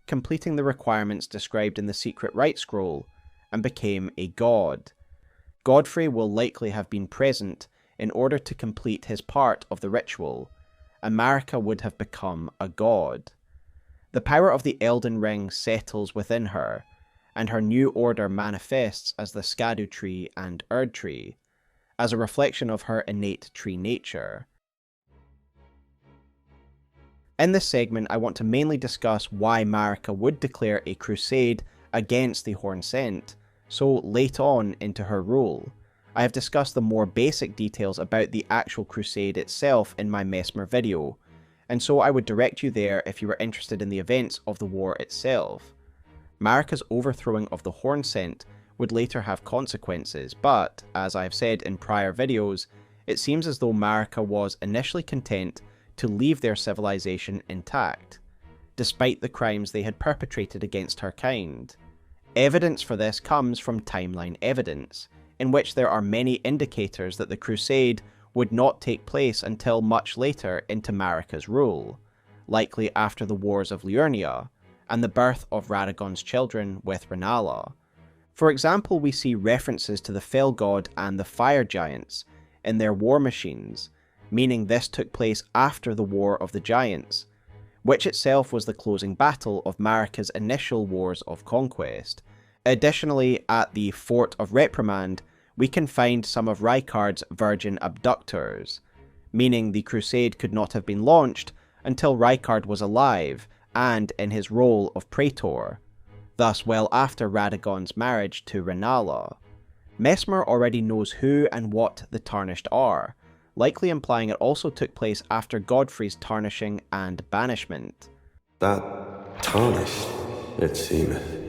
completing the requirements described in the Secret Rite Scroll, and became a god. Godfrey will likely have been present in order to complete his part of the ritual, and Marika would have become a god. The power of the Elden Ring settles within her, and her new order manifests as the Skadu Tree and Erdtree, as a reflection of her innate tree nature. In this segment, I want to mainly discuss why Marika would declare a crusade against the Hornsent so late on into her rule. I have discussed the more basic details about the actual crusade itself in my Messmer video, and so I would direct you there if you were interested in the events of the war itself. Marika's overthrowing of the Hornsent would later have consequences, but, as I have said in prior videos, it seems as though Marika was initially content to leave their civilization intact, despite the crimes they had perpetrated against her kind. Evidence for this comes from timeline evidence, in which there are many indicators that the crusade would not take place until much later into Marika's rule, likely after the Wars of Liurnia, and the birth of Radagon's children with Rennala. For example, we see references to the Fell God and the Fire Giants in their war machines, meaning this took place after the War of the Giants, which itself was the closing battle of Marika's initial wars of conquest. Additionally, at the Fort of Reprimand, we can find some of Rykard's virgin abductors, meaning the crusade could not have been launched until Rykard was alive and in his role of Praetor, thus well after Radagon's marriage to Rennala. Messmer already knows who and what the Tarnished are, likely implying it also took place after Godfrey's tarnishing and banishment. That tarnished, it seemeth.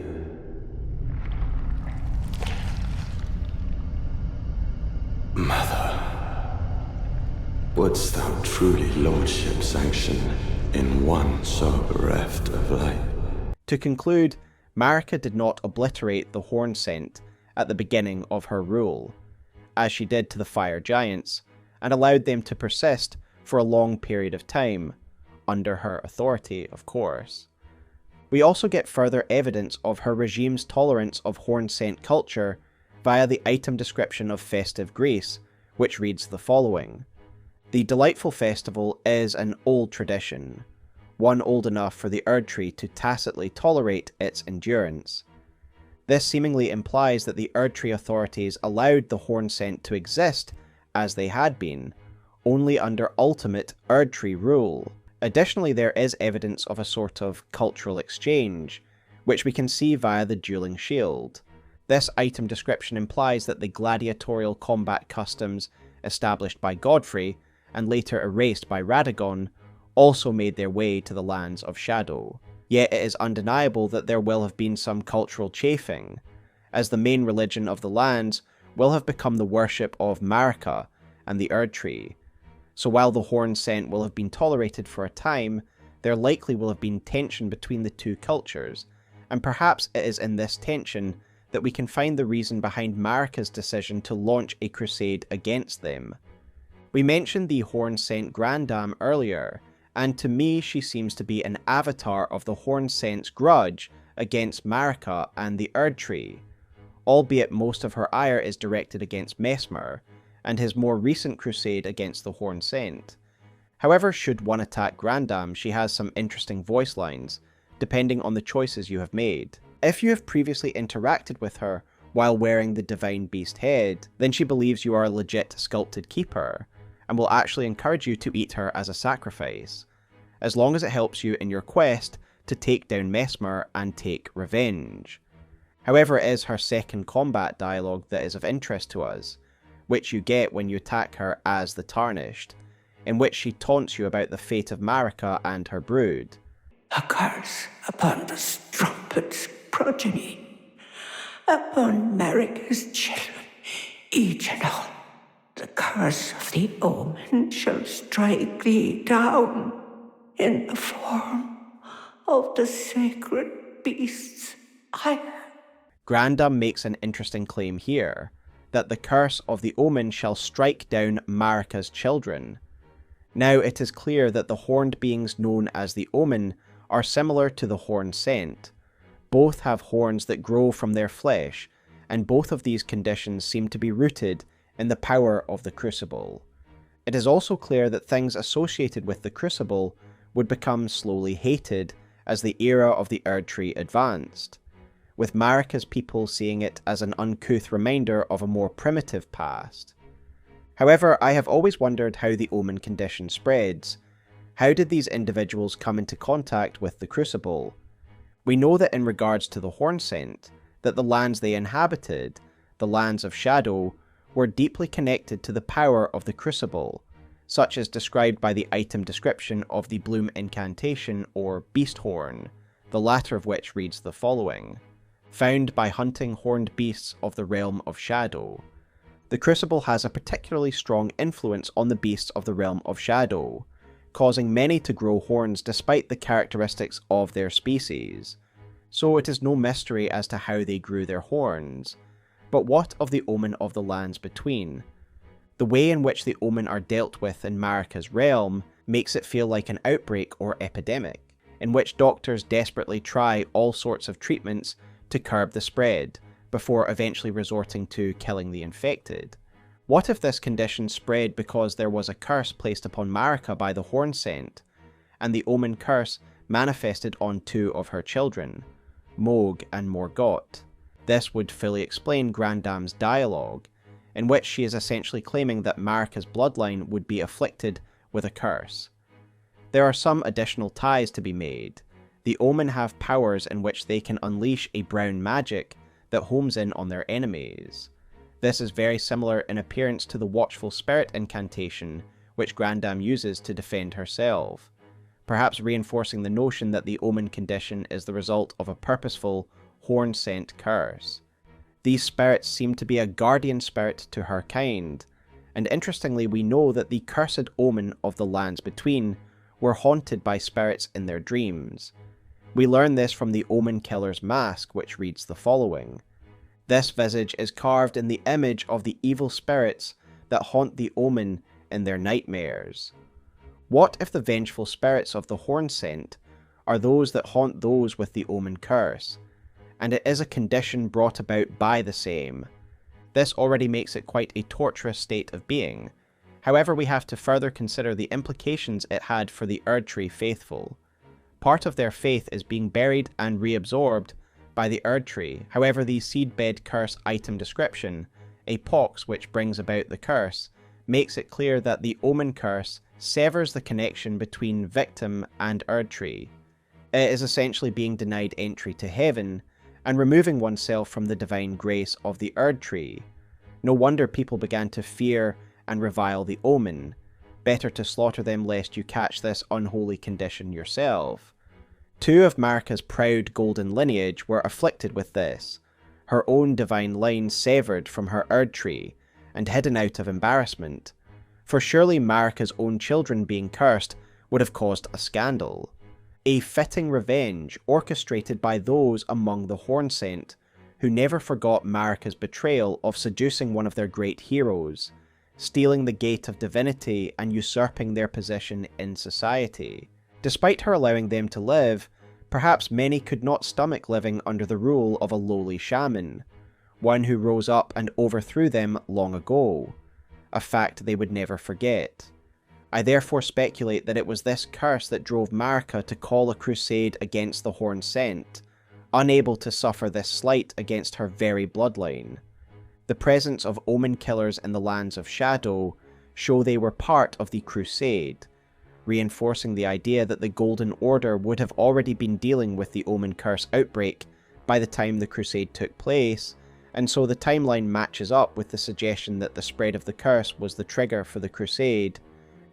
Mother, wouldst thou truly lordship sanction in one so bereft of light? To conclude, Marika did not obliterate the Hornsent at the beginning of her rule, as she did to the Fire Giants, and allowed them to persist for a long period of time, under her authority, of course. We also get further evidence of her regime's tolerance of Hornsent culture via the item description of Festive Greece, which reads the following. The delightful festival is an old tradition, one old enough for the Erdtree to tacitly tolerate its endurance. This seemingly implies that the Erdtree authorities allowed the Hornsent to exist as they had been, only under ultimate Erdtree rule. Additionally, there is evidence of a sort of cultural exchange, which we can see via the dueling shield. This item description implies that the gladiatorial combat customs established by Godfrey, and later erased by Radagon, also made their way to the lands of Shadow. Yet it is undeniable that there will have been some cultural chafing, as the main religion of the lands will have become the worship of Marika and the Erdtree. So while the Hornsent will have been tolerated for a time, there likely will have been tension between the two cultures, and perhaps it is in this tension that we can find the reason behind Marika's decision to launch a crusade against them. We mentioned the Hornsent Grandam earlier, and to me she seems to be an avatar of the Hornsent's grudge against Marika and the Erdtree, albeit most of her ire is directed against Messmer, and his more recent crusade against the Hornsent. However, should one attack Grandam, she has some interesting voice lines, depending on the choices you have made. If you have previously interacted with her while wearing the Divine Beast head, then she believes you are a legit sculpted keeper, and will actually encourage you to eat her as a sacrifice, as long as it helps you in your quest to take down Messmer and take revenge. However, it is her second combat dialogue that is of interest to us, which you get when you attack her as the Tarnished, in which she taunts you about the fate of Marika and her brood. A curse upon the Strumpet's progeny, upon Marika's children, each and all. The curse of the omen shall strike thee down in the form of the sacred beasts. Grandam makes an interesting claim here, that the curse of the omen shall strike down Marika's children. Now it is clear that the horned beings known as the omen are similar to the Hornsent. Both have horns that grow from their flesh, and both of these conditions seem to be rooted in the power of the Crucible. It is also clear that things associated with the Crucible would become slowly hated as the era of the Erdtree advanced, with Marika's people seeing it as an uncouth reminder of a more primitive past. However, I have always wondered how the omen condition spreads. How did these individuals come into contact with the Crucible? We know that in regards to the Hornsent, that the lands they inhabited, the lands of Shadow, were deeply connected to the power of the Crucible, such as described by the item description of the Bloom incantation or Beast Horn, the latter of which reads the following. Found by hunting horned beasts of the realm of Shadow. The Crucible has a particularly strong influence on the beasts of the realm of Shadow, causing many to grow horns despite the characteristics of their species. So it is no mystery as to how they grew their horns. But what of the omen of the lands between? The way in which the omen are dealt with in Marika's realm makes it feel like an outbreak or epidemic, in which doctors desperately try all sorts of treatments to curb the spread, before eventually resorting to killing the infected. What if this condition spread because there was a curse placed upon Marika by the Hornsent, and the omen curse manifested on 2 of her children, Mohg and Morgott? This would fully explain Grandam's dialogue, in which she is essentially claiming that Marika's bloodline would be afflicted with a curse. There are some additional ties to be made. The Omen have powers in which they can unleash a brown magic that homes in on their enemies. This is very similar in appearance to the Watchful Spirit incantation, which Grandam uses to defend herself, perhaps reinforcing the notion that the Omen condition is the result of a purposeful Hornsent curse. These spirits seem to be a guardian spirit to her kind, and interestingly we know that the cursed Omen of the Lands Between were haunted by spirits in their dreams. We learn this from the Omen Killer's mask, which reads the following: "This visage is carved in the image of the evil spirits that haunt the Omen in their nightmares." What if the vengeful spirits of the Hornsent are those that haunt those with the Omen curse, and it is a condition brought about by the same? This already makes it quite a torturous state of being. However, we have to further consider the implications it had for the Erdtree faithful. Part of their faith is being buried and reabsorbed by the Erdtree. However, the seedbed curse item description, a pox which brings about the curse, makes it clear that the Omen curse severs the connection between victim and Erdtree. It is essentially being denied entry to heaven, and removing oneself from the divine grace of the Erdtree. No wonder people began to fear and revile the Omen. Better to slaughter them lest you catch this unholy condition yourself. 2 of Marika's proud golden lineage were afflicted with this, her own divine line severed from her Erdtree and hidden out of embarrassment, for surely Marika's own children being cursed would have caused a scandal. A fitting revenge orchestrated by those among the Hornsent who never forgot Marika's betrayal of seducing one of their great heroes, stealing the gate of divinity and usurping their position in society. Despite her allowing them to live, perhaps many could not stomach living under the rule of a lowly shaman, one who rose up and overthrew them long ago, a fact they would never forget. I therefore speculate that it was this curse that drove Marika to call a crusade against the Hornsent, unable to suffer this slight against her very bloodline. The presence of Omen Killers in the Lands of Shadow show they were part of the crusade, reinforcing the idea that the Golden Order would have already been dealing with the Omen Curse outbreak by the time the crusade took place, and so the timeline matches up with the suggestion that the spread of the curse was the trigger for the crusade.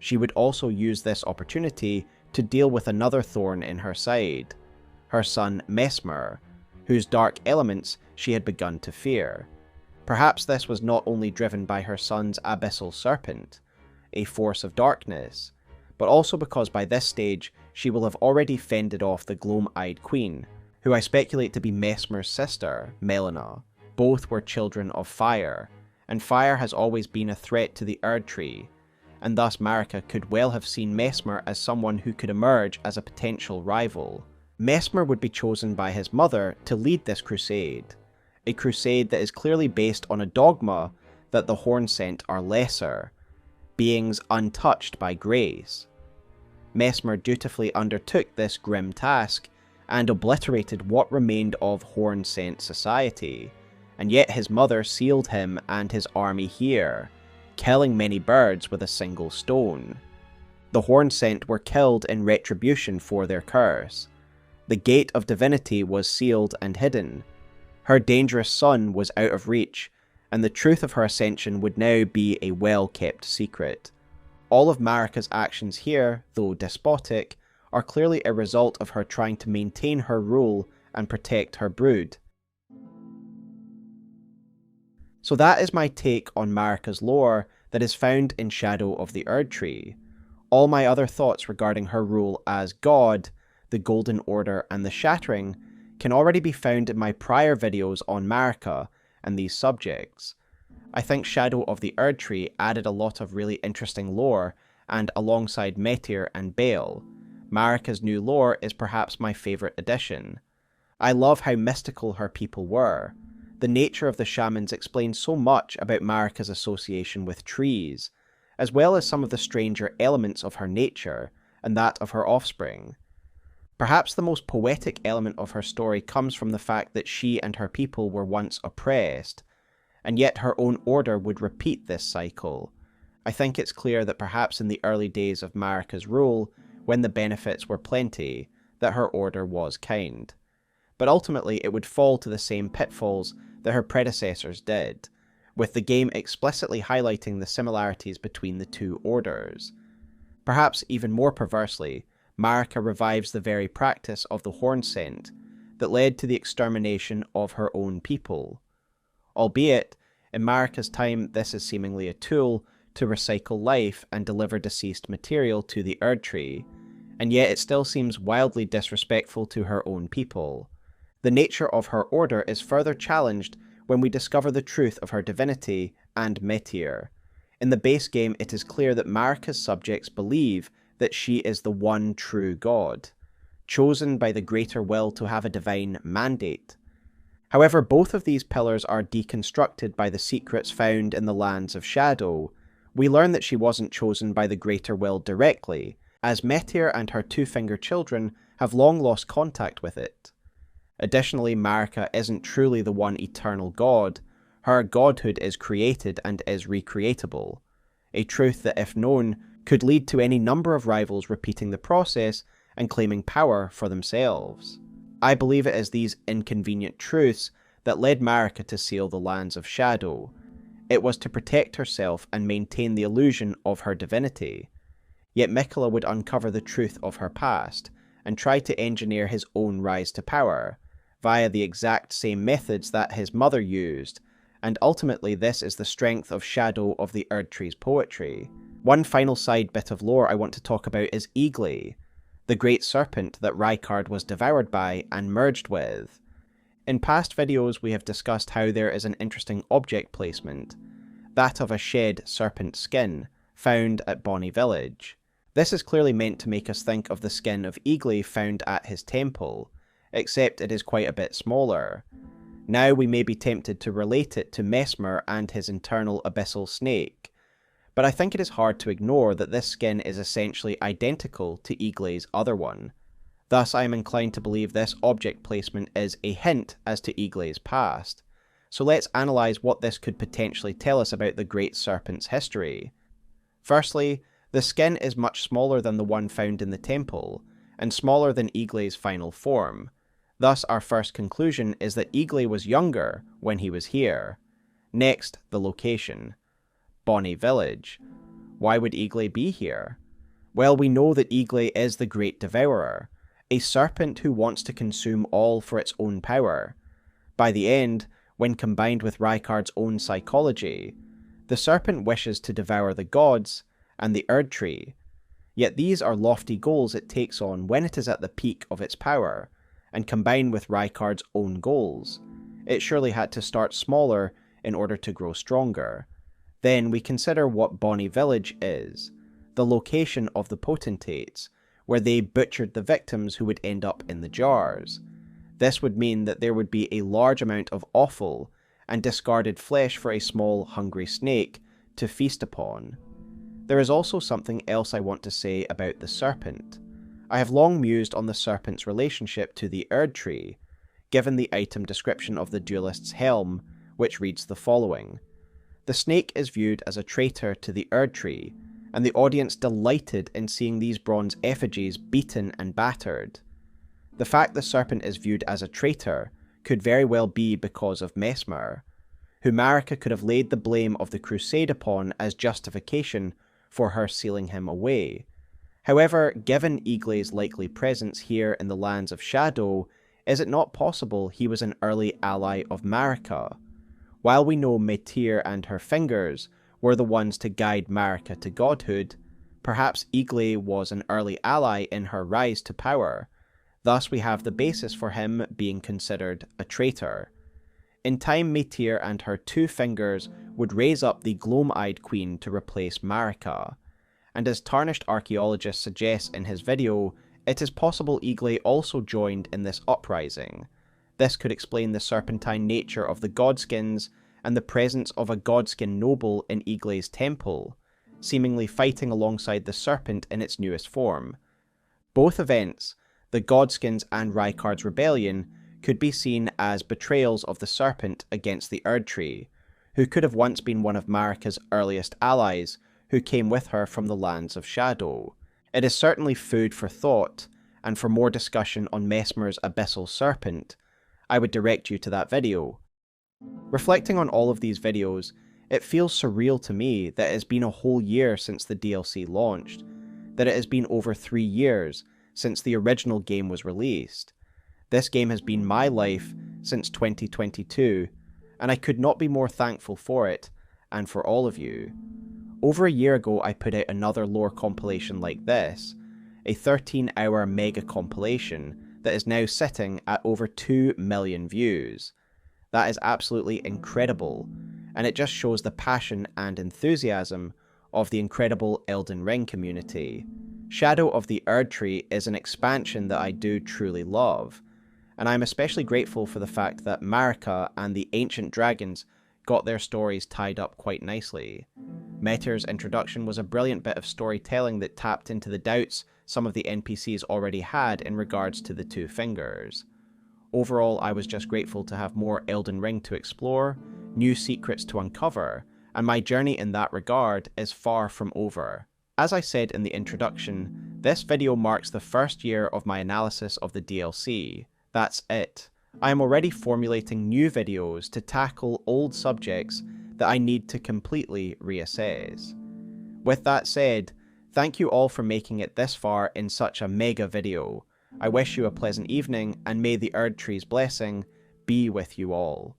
She would also use this opportunity to deal with another thorn in her side, her son Messmer, whose dark elements she had begun to fear. Perhaps this was not only driven by her son's Abyssal Serpent, a force of darkness, but also because by this stage she will have already fended off the Gloam-Eyed Queen, who I speculate to be Messmer's sister, Melina. Both were children of fire, and fire has always been a threat to the Erdtree, and thus Marika could well have seen Messmer as someone who could emerge as a potential rival. Messmer would be chosen by his mother to lead this crusade, a crusade that is clearly based on a dogma that the Hornsent are lesser, beings untouched by grace. Messmer dutifully undertook this grim task and obliterated what remained of Hornsent society, and yet his mother sealed him and his army here, killing many birds with a single stone. The Hornsent were killed in retribution for their curse. The gate of divinity was sealed and hidden. Her dangerous son was out of reach, and the truth of her ascension would now be a well-kept secret. All of Marika's actions here, though despotic, are clearly a result of her trying to maintain her rule and protect her brood. So that is my take on Marika's lore that is found in Shadow of the Erdtree. All my other thoughts regarding her rule as God, the Golden Order, and the Shattering can already be found in my prior videos on Marika and these subjects. I think Shadow of the Erdtree added a lot of really interesting lore, and alongside Metyr and Bayle, Marika's new lore is perhaps my favourite addition. I love how mystical her people were. The nature of the shamans explains so much about Marika's association with trees, as well as some of the stranger elements of her nature and that of her offspring. Perhaps the most poetic element of her story comes from the fact that she and her people were once oppressed, and yet her own order would repeat this cycle. I think it's clear that perhaps in the early days of Marika's rule, when the benefits were plenty, that her order was kind. But ultimately it would fall to the same pitfalls that her predecessors did, with the game explicitly highlighting the similarities between the two orders. Perhaps even more perversely, Marika revives the very practice of the Hornsent that led to the extermination of her own people. Albeit, in Marika's time this is seemingly a tool to recycle life and deliver deceased material to the Erdtree, and yet it still seems wildly disrespectful to her own people. The nature of her order is further challenged when we discover the truth of her divinity and Metyr. In the base game, it is clear that Marika's subjects believe that she is the one true god, chosen by the greater will to have a divine mandate. However, both of these pillars are deconstructed by the secrets found in the Lands of Shadow. We learn that she wasn't chosen by the greater will directly, as Metyr and her two-finger children have long lost contact with it. Additionally, Marika isn't truly the one eternal god. Her godhood is created and is recreatable, a truth that, if known, could lead to any number of rivals repeating the process and claiming power for themselves. I believe it is these inconvenient truths that led Marika to seal the Lands of Shadow. It was to protect herself and maintain the illusion of her divinity. Yet Miquella would uncover the truth of her past, and try to engineer his own rise to power, via the exact same methods that his mother used, and ultimately this is the strength of Shadow of the Erdtree's poetry. One final side bit of lore I want to talk about is Eagly, the great serpent that Rykard was devoured by and merged with. In past videos we have discussed how there is an interesting object placement, that of a shed serpent skin, found at Bonny Village. This is clearly meant to make us think of the skin of Eagly found at his temple, except it is quite a bit smaller. Now we may be tempted to relate it to Messmer and his internal abyssal snake, but I think it is hard to ignore that this skin is essentially identical to Eagly's other one. Thus I am inclined to believe this object placement is a hint as to Eagly's past. So let's analyse what this could potentially tell us about the Great Serpent's history. Firstly, the skin is much smaller than the one found in the temple, and smaller than Eagly's final form. Thus our first conclusion is that Eagly was younger when he was here. Next, the location. Bonny Village. Why would Eagly be here? Well, we know that Eagly is the Great Devourer, a serpent who wants to consume all for its own power. By the end, when combined with Rykard's own psychology, the serpent wishes to devour the gods and the Erdtree. Yet these are lofty goals it takes on when it is at the peak of its power, and combined with Rykard's own goals. It surely had to start smaller in order to grow stronger. Then we consider what Bonny Village is, the location of the potentates, where they butchered the victims who would end up in the jars. This would mean that there would be a large amount of offal and discarded flesh for a small, hungry snake to feast upon. There is also something else I want to say about the serpent. I have long mused on the serpent's relationship to the Erdtree, given the item description of the duelist's helm, which reads the following. The snake is viewed as a traitor to the Erdtree, and the audience delighted in seeing these bronze effigies beaten and battered. The fact the serpent is viewed as a traitor could very well be because of Messmer, who Marika could have laid the blame of the crusade upon as justification for her sealing him away. However, given Eagly's likely presence here in the Lands of Shadow, is it not possible he was an early ally of Marika? While we know Metyr and her fingers were the ones to guide Marika to godhood, perhaps Eagly was an early ally in her rise to power. Thus we have the basis for him being considered a traitor. In time, Metyr and her two fingers would raise up the Gloam-Eyed Queen to replace Marika. And as Tarnished Archaeologist suggests in his video, it is possible Eagly also joined in this uprising. This could explain the serpentine nature of the Godskins and the presence of a Godskin noble in Yglei's temple, seemingly fighting alongside the Serpent in its newest form. Both events, the Godskins and Rykard's rebellion, could be seen as betrayals of the Serpent against the Erdtree, who could have once been one of Marika's earliest allies, who came with her from the lands of Shadow. It is certainly food for thought, and for more discussion on Messmer's Abyssal Serpent, I would direct you to that video. Reflecting on all of these videos, it feels surreal to me that it has been a whole year since the DLC launched, that it has been over 3 years since the original game was released. This game has been my life since 2022, and I could not be more thankful for it, and for all of you. Over a year ago I put out another lore compilation like this, a 13-hour mega compilation that is now sitting at over 2 million views. That is absolutely incredible, and it just shows the passion and enthusiasm of the incredible Elden Ring community. Shadow of the Erdtree is an expansion that I do truly love, and I'm especially grateful for the fact that Marika and the Ancient Dragons got their stories tied up quite nicely. Metyr's introduction was a brilliant bit of storytelling that tapped into the doubts some of the NPCs already had in regards to the Two Fingers. Overall, I was just grateful to have more Elden Ring to explore, new secrets to uncover, and my journey in that regard is far from over. As I said in the introduction, this video marks the first year of my analysis of the DLC. That's it. I am already formulating new videos to tackle old subjects that I need to completely reassess. With that said, thank you all for making it this far in such a mega video. I wish you a pleasant evening, and may the Erdtree's blessing be with you all.